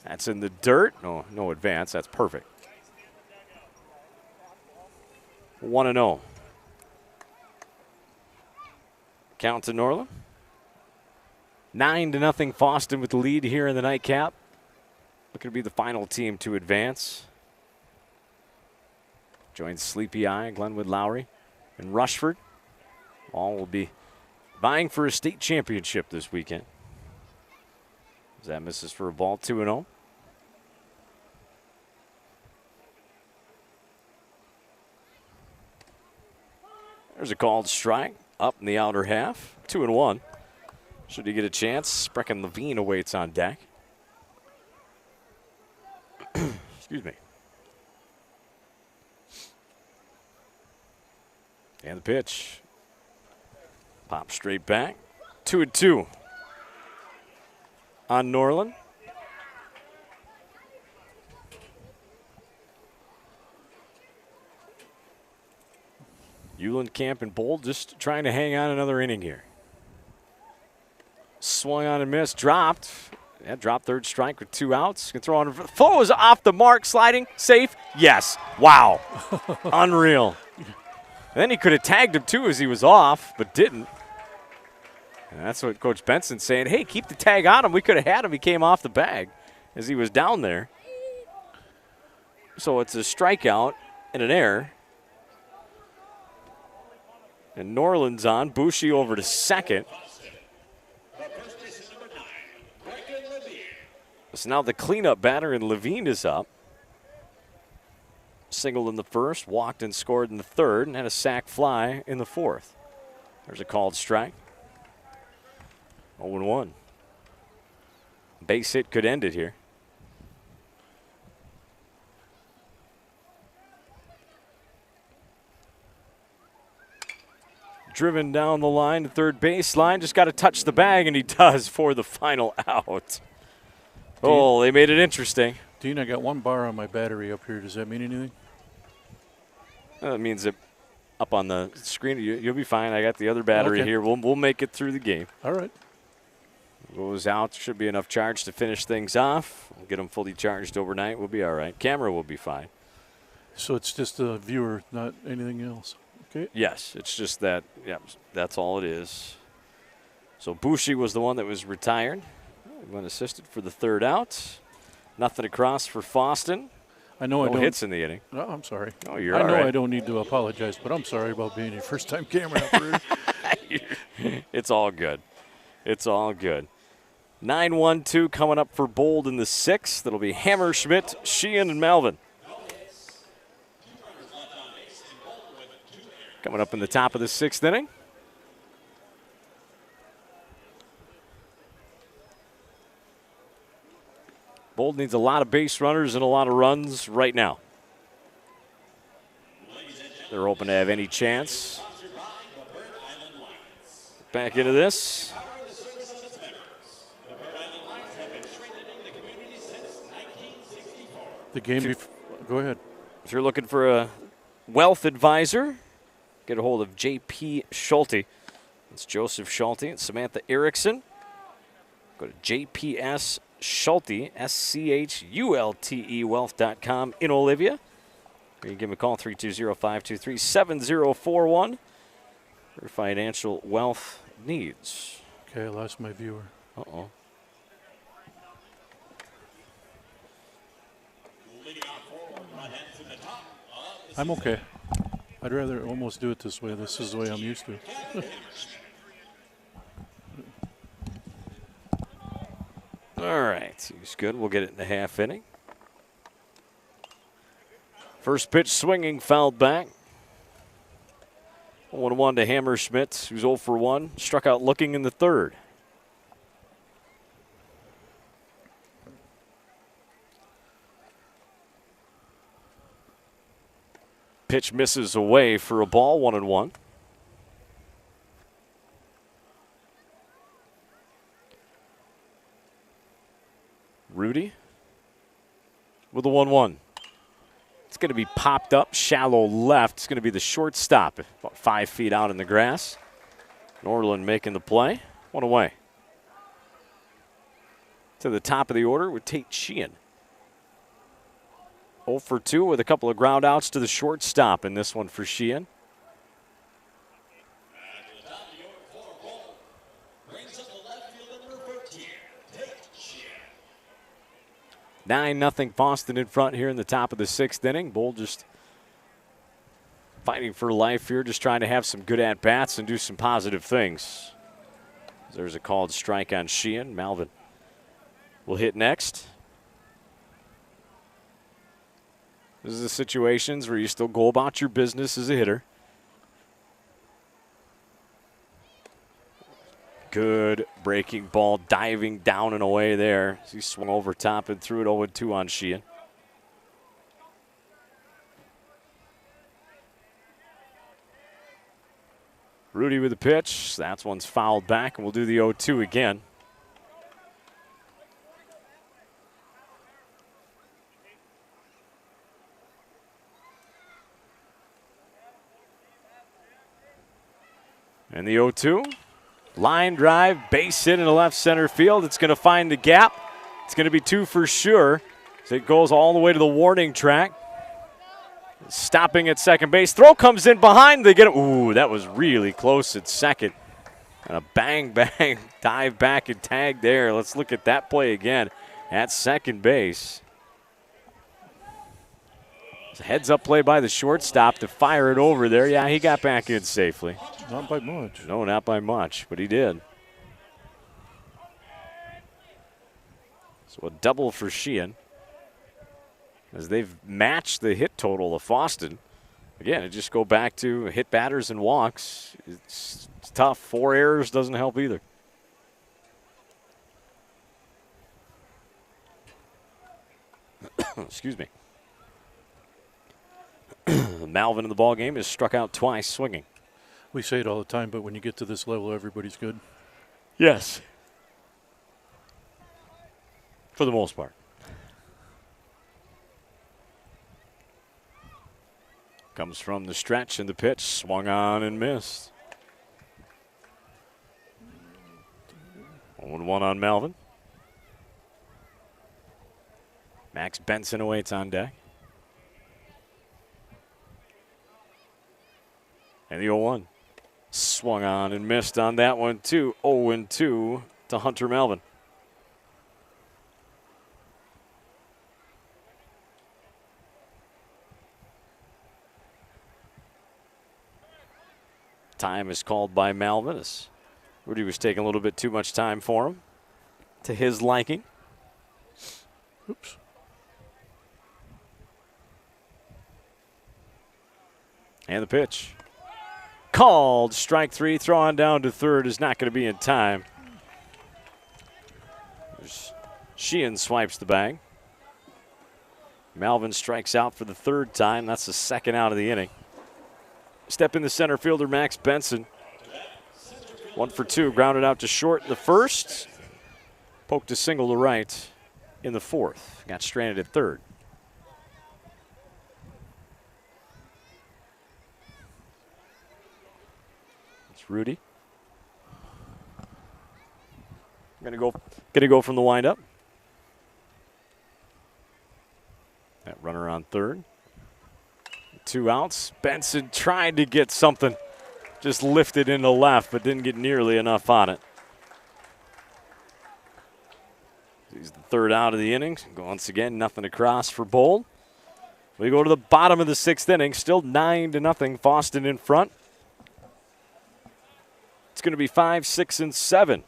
That's in the dirt. No advance. That's perfect. 1-0. Count to Norland. 9-0 Fosston with the lead here in the nightcap. Looking to be the final team to advance. Joins Sleepy Eye, Glenwood-Lowry, and Rushford. All will be vying for a state championship this weekend. As that misses for a ball, 2-0. There's a called strike up in the outer half, 2-1. Should he get a chance, Sprechen Levine awaits on deck. Excuse me. And the pitch. Pop straight back. 2-2 on Norland. Eulenkamp and Bold just trying to hang on another inning here. Swung on and missed, dropped. Yeah, dropped third strike with 2 outs. Can throw on. Full is off the mark, sliding, safe. Yes. Wow. Unreal. And then he could have tagged him too as he was off, but didn't. And that's what Coach Benson's saying. Hey, keep the tag on him. We could have had him. He came off the bag as he was down there. So it's a strikeout and an error. And Norland's on. Bushy over to second. So now the cleanup batter and Levine is up. Singled in the first, walked and scored in the third, and had a sac fly in the fourth. There's a called strike. 0-1. Base hit could end it here. Driven down the line to third baseline. Just got to touch the bag, and he does for the final out. Oh, they made it interesting. Dean, I got 1 bar on my battery up here. Does that mean anything? That means that up on the screen, you'll be fine. I got the other battery here. We'll make it through the game. All right. Goes out. Should be enough charge to finish things off. We'll get them fully charged overnight. We'll be all right. Camera will be fine. So it's just a viewer, not anything else. Okay. Yes, it's just that. Yeah, that's all it is. So Bushy was the one that was retired. Went assisted for the third out. Nothing across for Fosston. I know no I don't. hits in the inning. No, I'm sorry. Oh, you're I all know right. I don't need to apologize, but I'm sorry about being your first-time camera operator. It's all good. It's all good. 9-1-2 coming up for Bold in the sixth. That'll be Hammerschmidt, Sheehan, and Melvin. Coming up in the top of the sixth inning. Bold needs a lot of base runners and a lot of runs right now. They're hoping to have any chance. Back into this. The game. Go ahead. If you're looking for a wealth advisor, get a hold of J.P. Schulte. It's Joseph Schulte and Samantha Erickson. Go to JPS Schulte, SCHULTE wealth.com in Olivia. Or you can give them a call, 320-523-7041 for financial wealth needs. Okay, I lost my viewer. Uh-oh. I'm okay. I'd rather almost do it this way. This is the way I'm used to. All right, he's good. We'll get it in the half inning. First pitch swinging, fouled back. 1-1 to Hammerschmidt, who's 0 for 1. Struck out looking in the third. Pitch misses away for a ball, 1-1. Rudy with the 1-1. It's going to be popped up, shallow left. It's going to be the shortstop, about 5 feet out in the grass. Norland making the play. 1 away. To the top of the order with Tate Sheehan. 0 for 2 with a couple of ground outs to the shortstop in this one for Sheehan. Nine 0 Fosston in front here in the top of the 6th inning. Bull just fighting for life here, just trying to have some good at-bats and do some positive things. There's a called strike on Sheehan. Malvin will hit next. This is the situations where you still go about your business as a hitter. Good breaking ball, diving down and away there. He swung over top and threw it 0-2 on Sheehan. Rudy with the pitch. That one's fouled back, and we'll do the 0-2 again. And the 0-2. Line drive, base hit in the left center field. It's going to find the gap. It's going to be 2 for Sueur. So it goes all the way to the warning track. Stopping at second base. Throw comes in behind. They get it. Ooh, that was really close at second. And a bang, bang dive back and tag there. Let's look at that play again at second base. It's a heads-up play by the shortstop to fire it over there. Yeah, he got back in safely. Not by much. No, not by much, but he did. So a double for Sheehan. As they've matched the hit total of Fosston. Again, it just go back to hit batters and walks. It's tough. 4 errors doesn't help either. Excuse me. Malvin in the ball game is struck out twice swinging. We say it all the time, but when you get to this level, everybody's good. Yes. For the most part. Comes from the stretch and the pitch, swung on and missed. 0-1 on Malvin. Max Benson awaits on deck. And the 0-1. Swung on and missed on that one, too. 0-2 to Hunter Malvin. Time is called by Malvin. Rudy was taking a little bit too much time for him, to his liking. Oops. And the pitch. Called. Strike 3. Throw on down to third is not going to be in time. Sheehan swipes the bag. Malvin strikes out for the 3rd time. That's the 2nd out of the inning. Step in the center fielder, Max Benson. 1 for 2. Grounded out to short in the 1st. Poked a single to right in the 4th. Got stranded at 3rd. Rudy. Gonna go from the windup. That runner on 3rd. 2 outs. Benson tried to get something. Just lifted into left, but didn't get nearly enough on it. He's the third out of the inning. Once again, nothing across for Bold. We go to the bottom of the 6th inning. Still 9-0. Fosston in front. It's going to be 5, 6, and 7.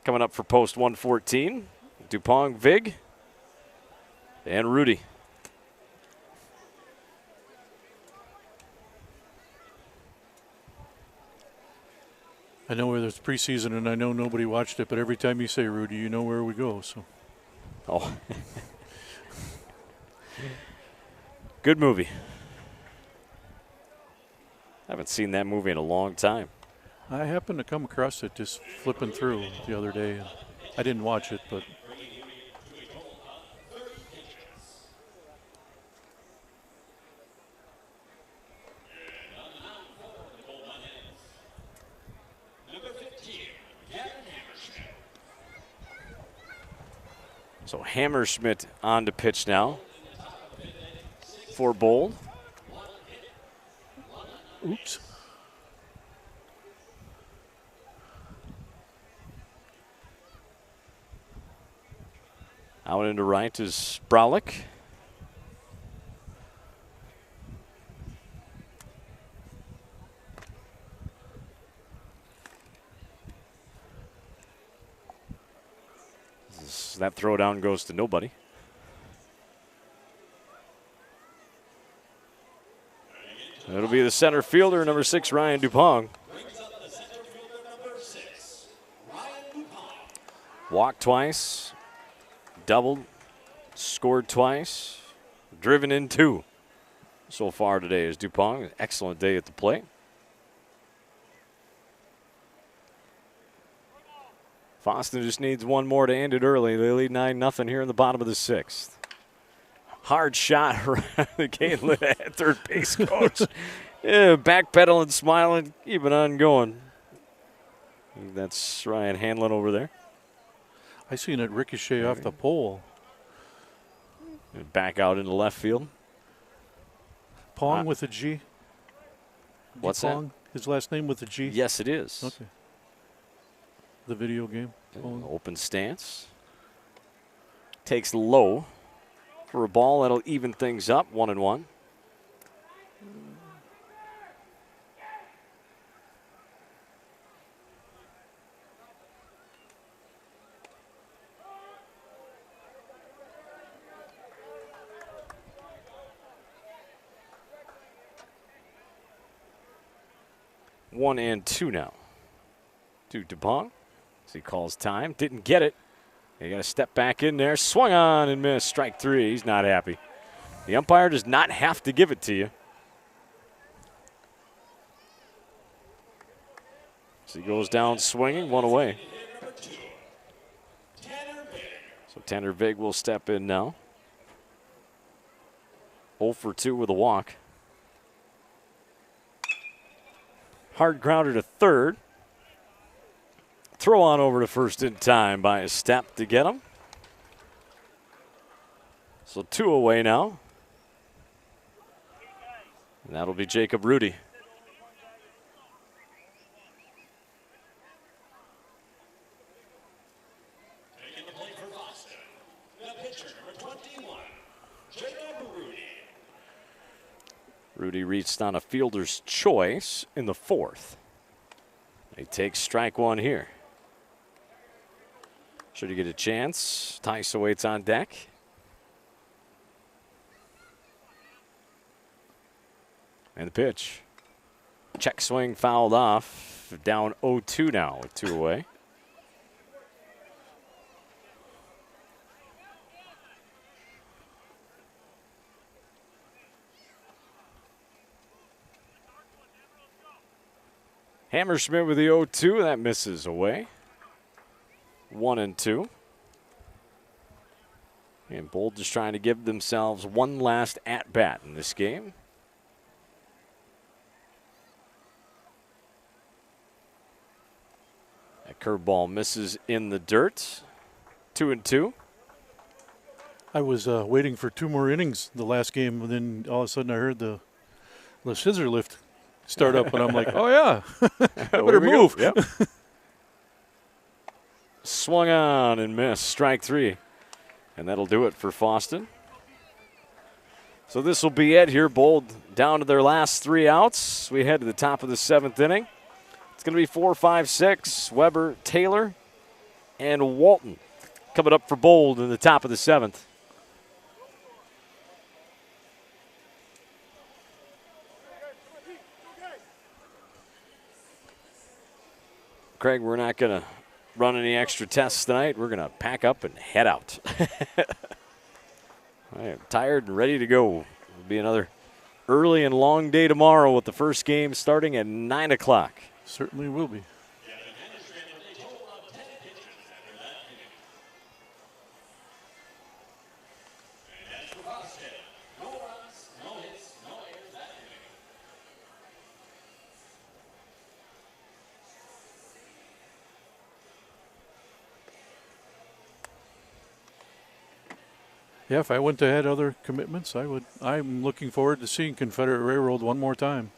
Coming up for post 114. Dupont, Vig, and Rudy. I know where there's preseason, and I know nobody watched it, but every time you say Rudy, you know where we go. So, oh, good movie. Haven't seen that movie in a long time. I happened to come across it just flipping through the other day. I didn't watch it, but so Hammerschmidt on to pitch now for Bold. Oops. Out into right is Braulick. That throw down goes to nobody. It'll be the center fielder, number 6, Ryan Dupont. Walked twice, doubled, scored twice, driven in 2 so far today is Dupont. An excellent day at the plate. Fosston just needs one more to end it early. They lead 9-0 here in the bottom of the 6th. Hard shot around the gate at third base coach. Yeah, backpedaling, smiling, keeping on going. That's Ryan Hanlon over there. I seen it ricochet off the pole. Back out into left field. Pong with a G. What's Pong? that? His last name with a G? Yes, it is. Okay. The video game. Open stance. Takes low for a ball that'll even things up, 1-1. One and 2 now. To Dupont. As he calls time. Didn't get it. You got to step back in there. Swung on and missed. Strike 3. He's not happy. The umpire does not have to give it to you. So he goes down swinging. 1 away. So Tanner Vig will step in now. 0 for 2 with a walk. Hard grounder to third. Throw on over to first in time by a step to get him. So 2 away now. And that'll be Jacob Rudy. Making the play for Fosston, the pitcher, number 21, Jacob Rudy. Rudy reached on a fielder's choice in the 4th. He takes strike 1 here. Should he get a chance? Tice waits on deck. And the pitch. Check swing fouled off. Down 0-2 now with 2 away. Hammerschmidt with the 0-2. That misses away. 1-2. And Bold just trying to give themselves one last at-bat in this game. That curveball misses in the dirt. 2-2. I was waiting for 2 more innings the last game, and then all of a sudden I heard the scissor lift start up, and I'm like, oh, yeah, I better move. Yep. Swung on and missed. Strike 3. And that'll do it for Fosston. So this will be it here. Bold down to their last 3 outs. We head to the top of the 7th inning. It's going to be 4, 5, 6. Weber, Taylor, and Walton coming up for Bold in the top of the 7th. Craig, we're not going to run any extra tests tonight. We're going to pack up and head out. I am tired and ready to go. It'll be another early and long day tomorrow with the first game starting at 9 o'clock. Certainly will be. Yeah, if I went to had other commitments, I would. I'm looking forward to seeing Confederate Railroad one more time.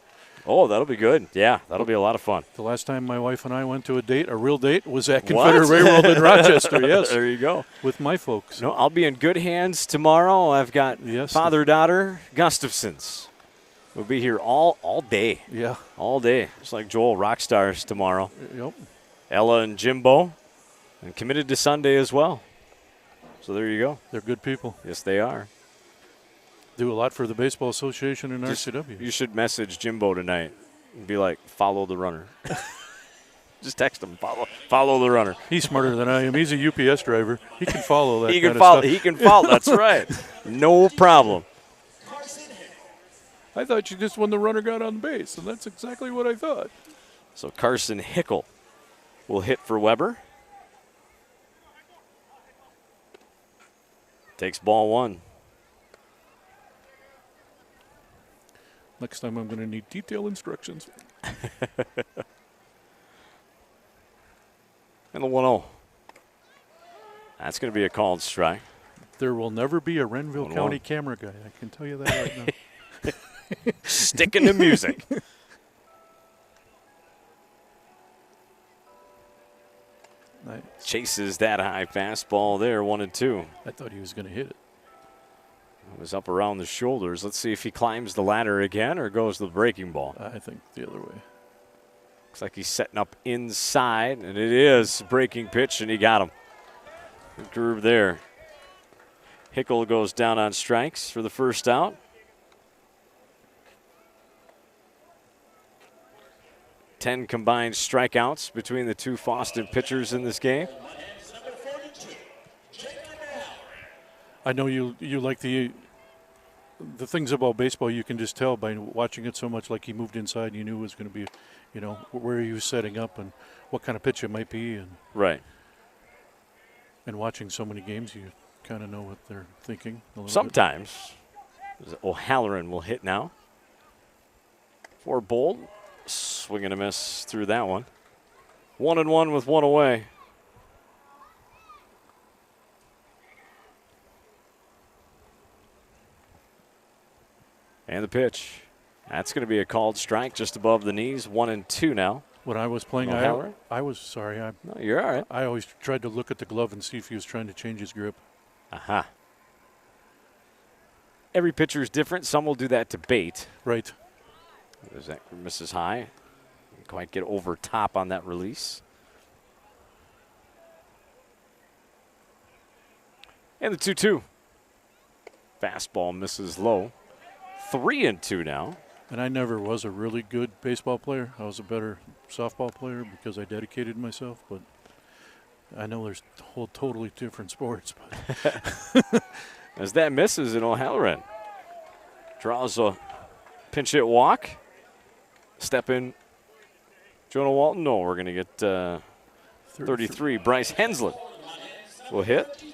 Oh, that'll be good. Yeah, that'll be a lot of fun. The last time my wife and I went to a real date, was at Confederate Railroad in Rochester, yes. There you go. With my folks. No, I'll be in good hands tomorrow. I've got father-daughter Gustafsons. We'll be here all day. Yeah. All day. Just like Joel Rockstars tomorrow. Yep. Ella and Jimbo. And committed to Sunday as well. So there you go. They're good people. Yes, they are. Do a lot for the Baseball Association and RCW. You should message Jimbo tonight and be like, follow the runner. Just text him, follow the runner. He's smarter than I am. He's a UPS driver. He can follow that He kind can of stuff. He can follow. That's right. No problem. I thought you just when the runner got on base, and that's exactly what I thought. So Carson Hickel will hit for Weber. Takes ball 1. Next time I'm going to need detailed instructions. And the 1-0. That's going to be a called strike. There will never be a Renville County camera guy. I can tell you that right now. Sticking to music. Nice. Chases that high fastball there, 1-2. I thought he was going to hit it. It was up around the shoulders. Let's see if he climbs the ladder again or goes to the breaking ball. I think the other way. Looks like he's setting up inside, and it is breaking pitch, and he got him. Good groove there. Hickel goes down on strikes for the first out. 10 combined strikeouts between the two Fosston pitchers in this game. I know you like the things about baseball. You can just tell by watching it so much. Like he moved inside, you knew it was going to be, where he was setting up and what kind of pitch it might be. And right. And watching so many games, you kind of know what they're thinking. Sometimes O'Halloran will hit now. For Bold, swing and a miss through that one. 1-1 with 1 away. And the pitch. That's going to be a called strike just above the knees. 1-2 now. When I was playing, I was sorry. No, you're all right. I always tried to look at the glove and see if he was trying to change his grip. Aha. Every pitcher is different. Some will do that to bait. Right. There's that misses high. Didn't quite get over top on that release. And the 2-2. Fastball misses low. 3-2 now. And I never was a really good baseball player. I was a better softball player because I dedicated myself. But I know there's whole totally different sports. But as that misses in O'Halloran. Draws a pinch hit walk. Step in Jonah Walton. No, we're going to get 33. Bryce Hensland will hit.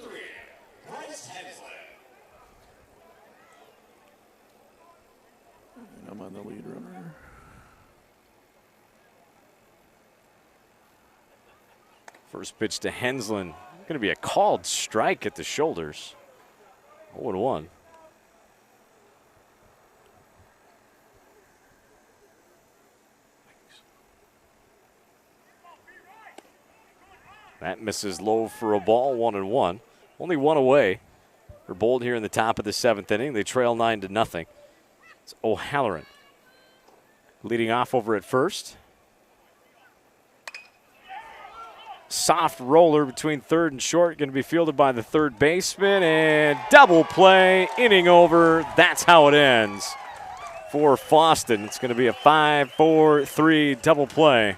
I'm on the lead runner. First pitch to Hensland. Going to be a called strike at the shoulders. 0-1. That misses low for a ball, 1-1. Only one away for Bold here in the top of the 7th inning. They trail 9-0. It's O'Halloran leading off over at first. Soft roller between third and short, going to be fielded by the third baseman, and double play, inning over. That's how it ends for Fosston. It's going to be a 5-4-3 double play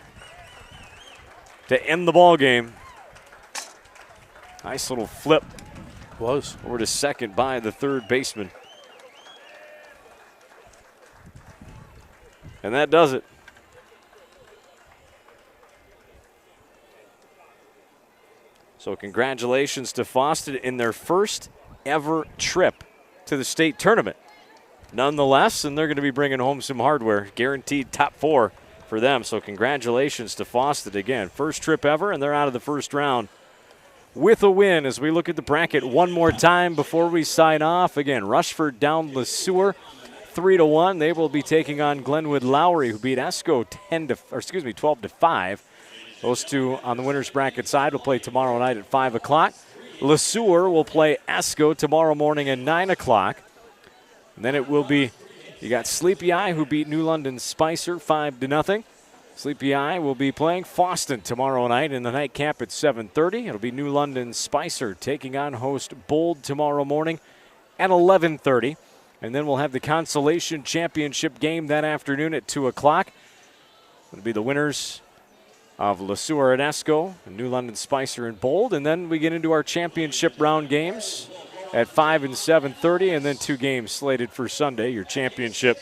to end the ball game. Nice little flip. Was over to second by the third baseman. And that does it. So congratulations to Fosston in their first ever trip to the state tournament. Nonetheless, and they're going to be bringing home some hardware, guaranteed top 4 for them. So congratulations to Fosston again. First trip ever, and they're out of the first round with a win. As we look at the bracket one more time before we sign off. Again, Rushford down Sueur 3-1. They will be taking on Glenwood-Lowry, who beat Esko 12-5. Those two on the winner's bracket side will play tomorrow night at 5 o'clock. Sueur will play Esko tomorrow morning at 9 o'clock. And then it will be, you got Sleepy Eye, who beat New London Spicer 5-0. Sleepy Eye will be playing Fosston tomorrow night in the nightcap at 7:30. It'll be New London Spicer taking on host Bold tomorrow morning at 11:30. And then we'll have the Consolation Championship game that afternoon at 2 o'clock. It'll be the winners of Sueur and Esko, and New London Spicer and Bold. And then we get into our championship round games at 5 and 7:30, and then 2 games slated for Sunday, your championship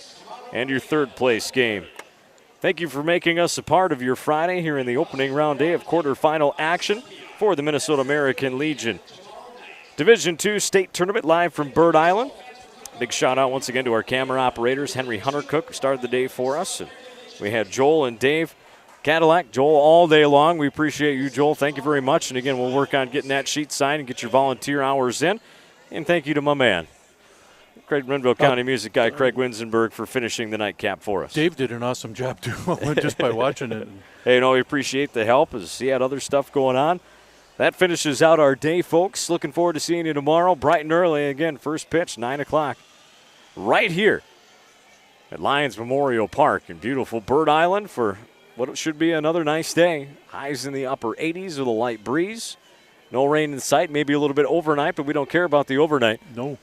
and your third place game. Thank you for making us a part of your Friday here in the opening round day of quarterfinal action for the Minnesota American Legion Division II State Tournament live from Bird Island. Big shout out once again to our camera operators, Henry Huntercook, who started the day for us. And we had Joel and Dave Cadillac, Joel, all day long. We appreciate you, Joel. Thank you very much. And again, we'll work on getting that sheet signed and get your volunteer hours in. And thank you to my man, Renville County music guy Craig Winsenberg, for finishing the nightcap for us. Dave did an awesome job too, just by watching it. Hey, we appreciate the help as he had other stuff going on. That finishes out our day, folks. Looking forward to seeing you tomorrow, bright and early. Again, first pitch, 9 o'clock, right here at Lions Memorial Park in beautiful Bird Island for what should be another nice day. Highs in the upper 80s with a light breeze. No rain in sight, maybe a little bit overnight, but we don't care about the overnight. No.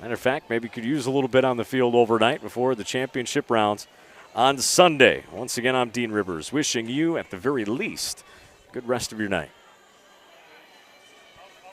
Matter of fact, maybe could use a little bit on the field overnight before the championship rounds on Sunday. Once again, I'm Dean Rivers, wishing you, at the very least, good rest of your night.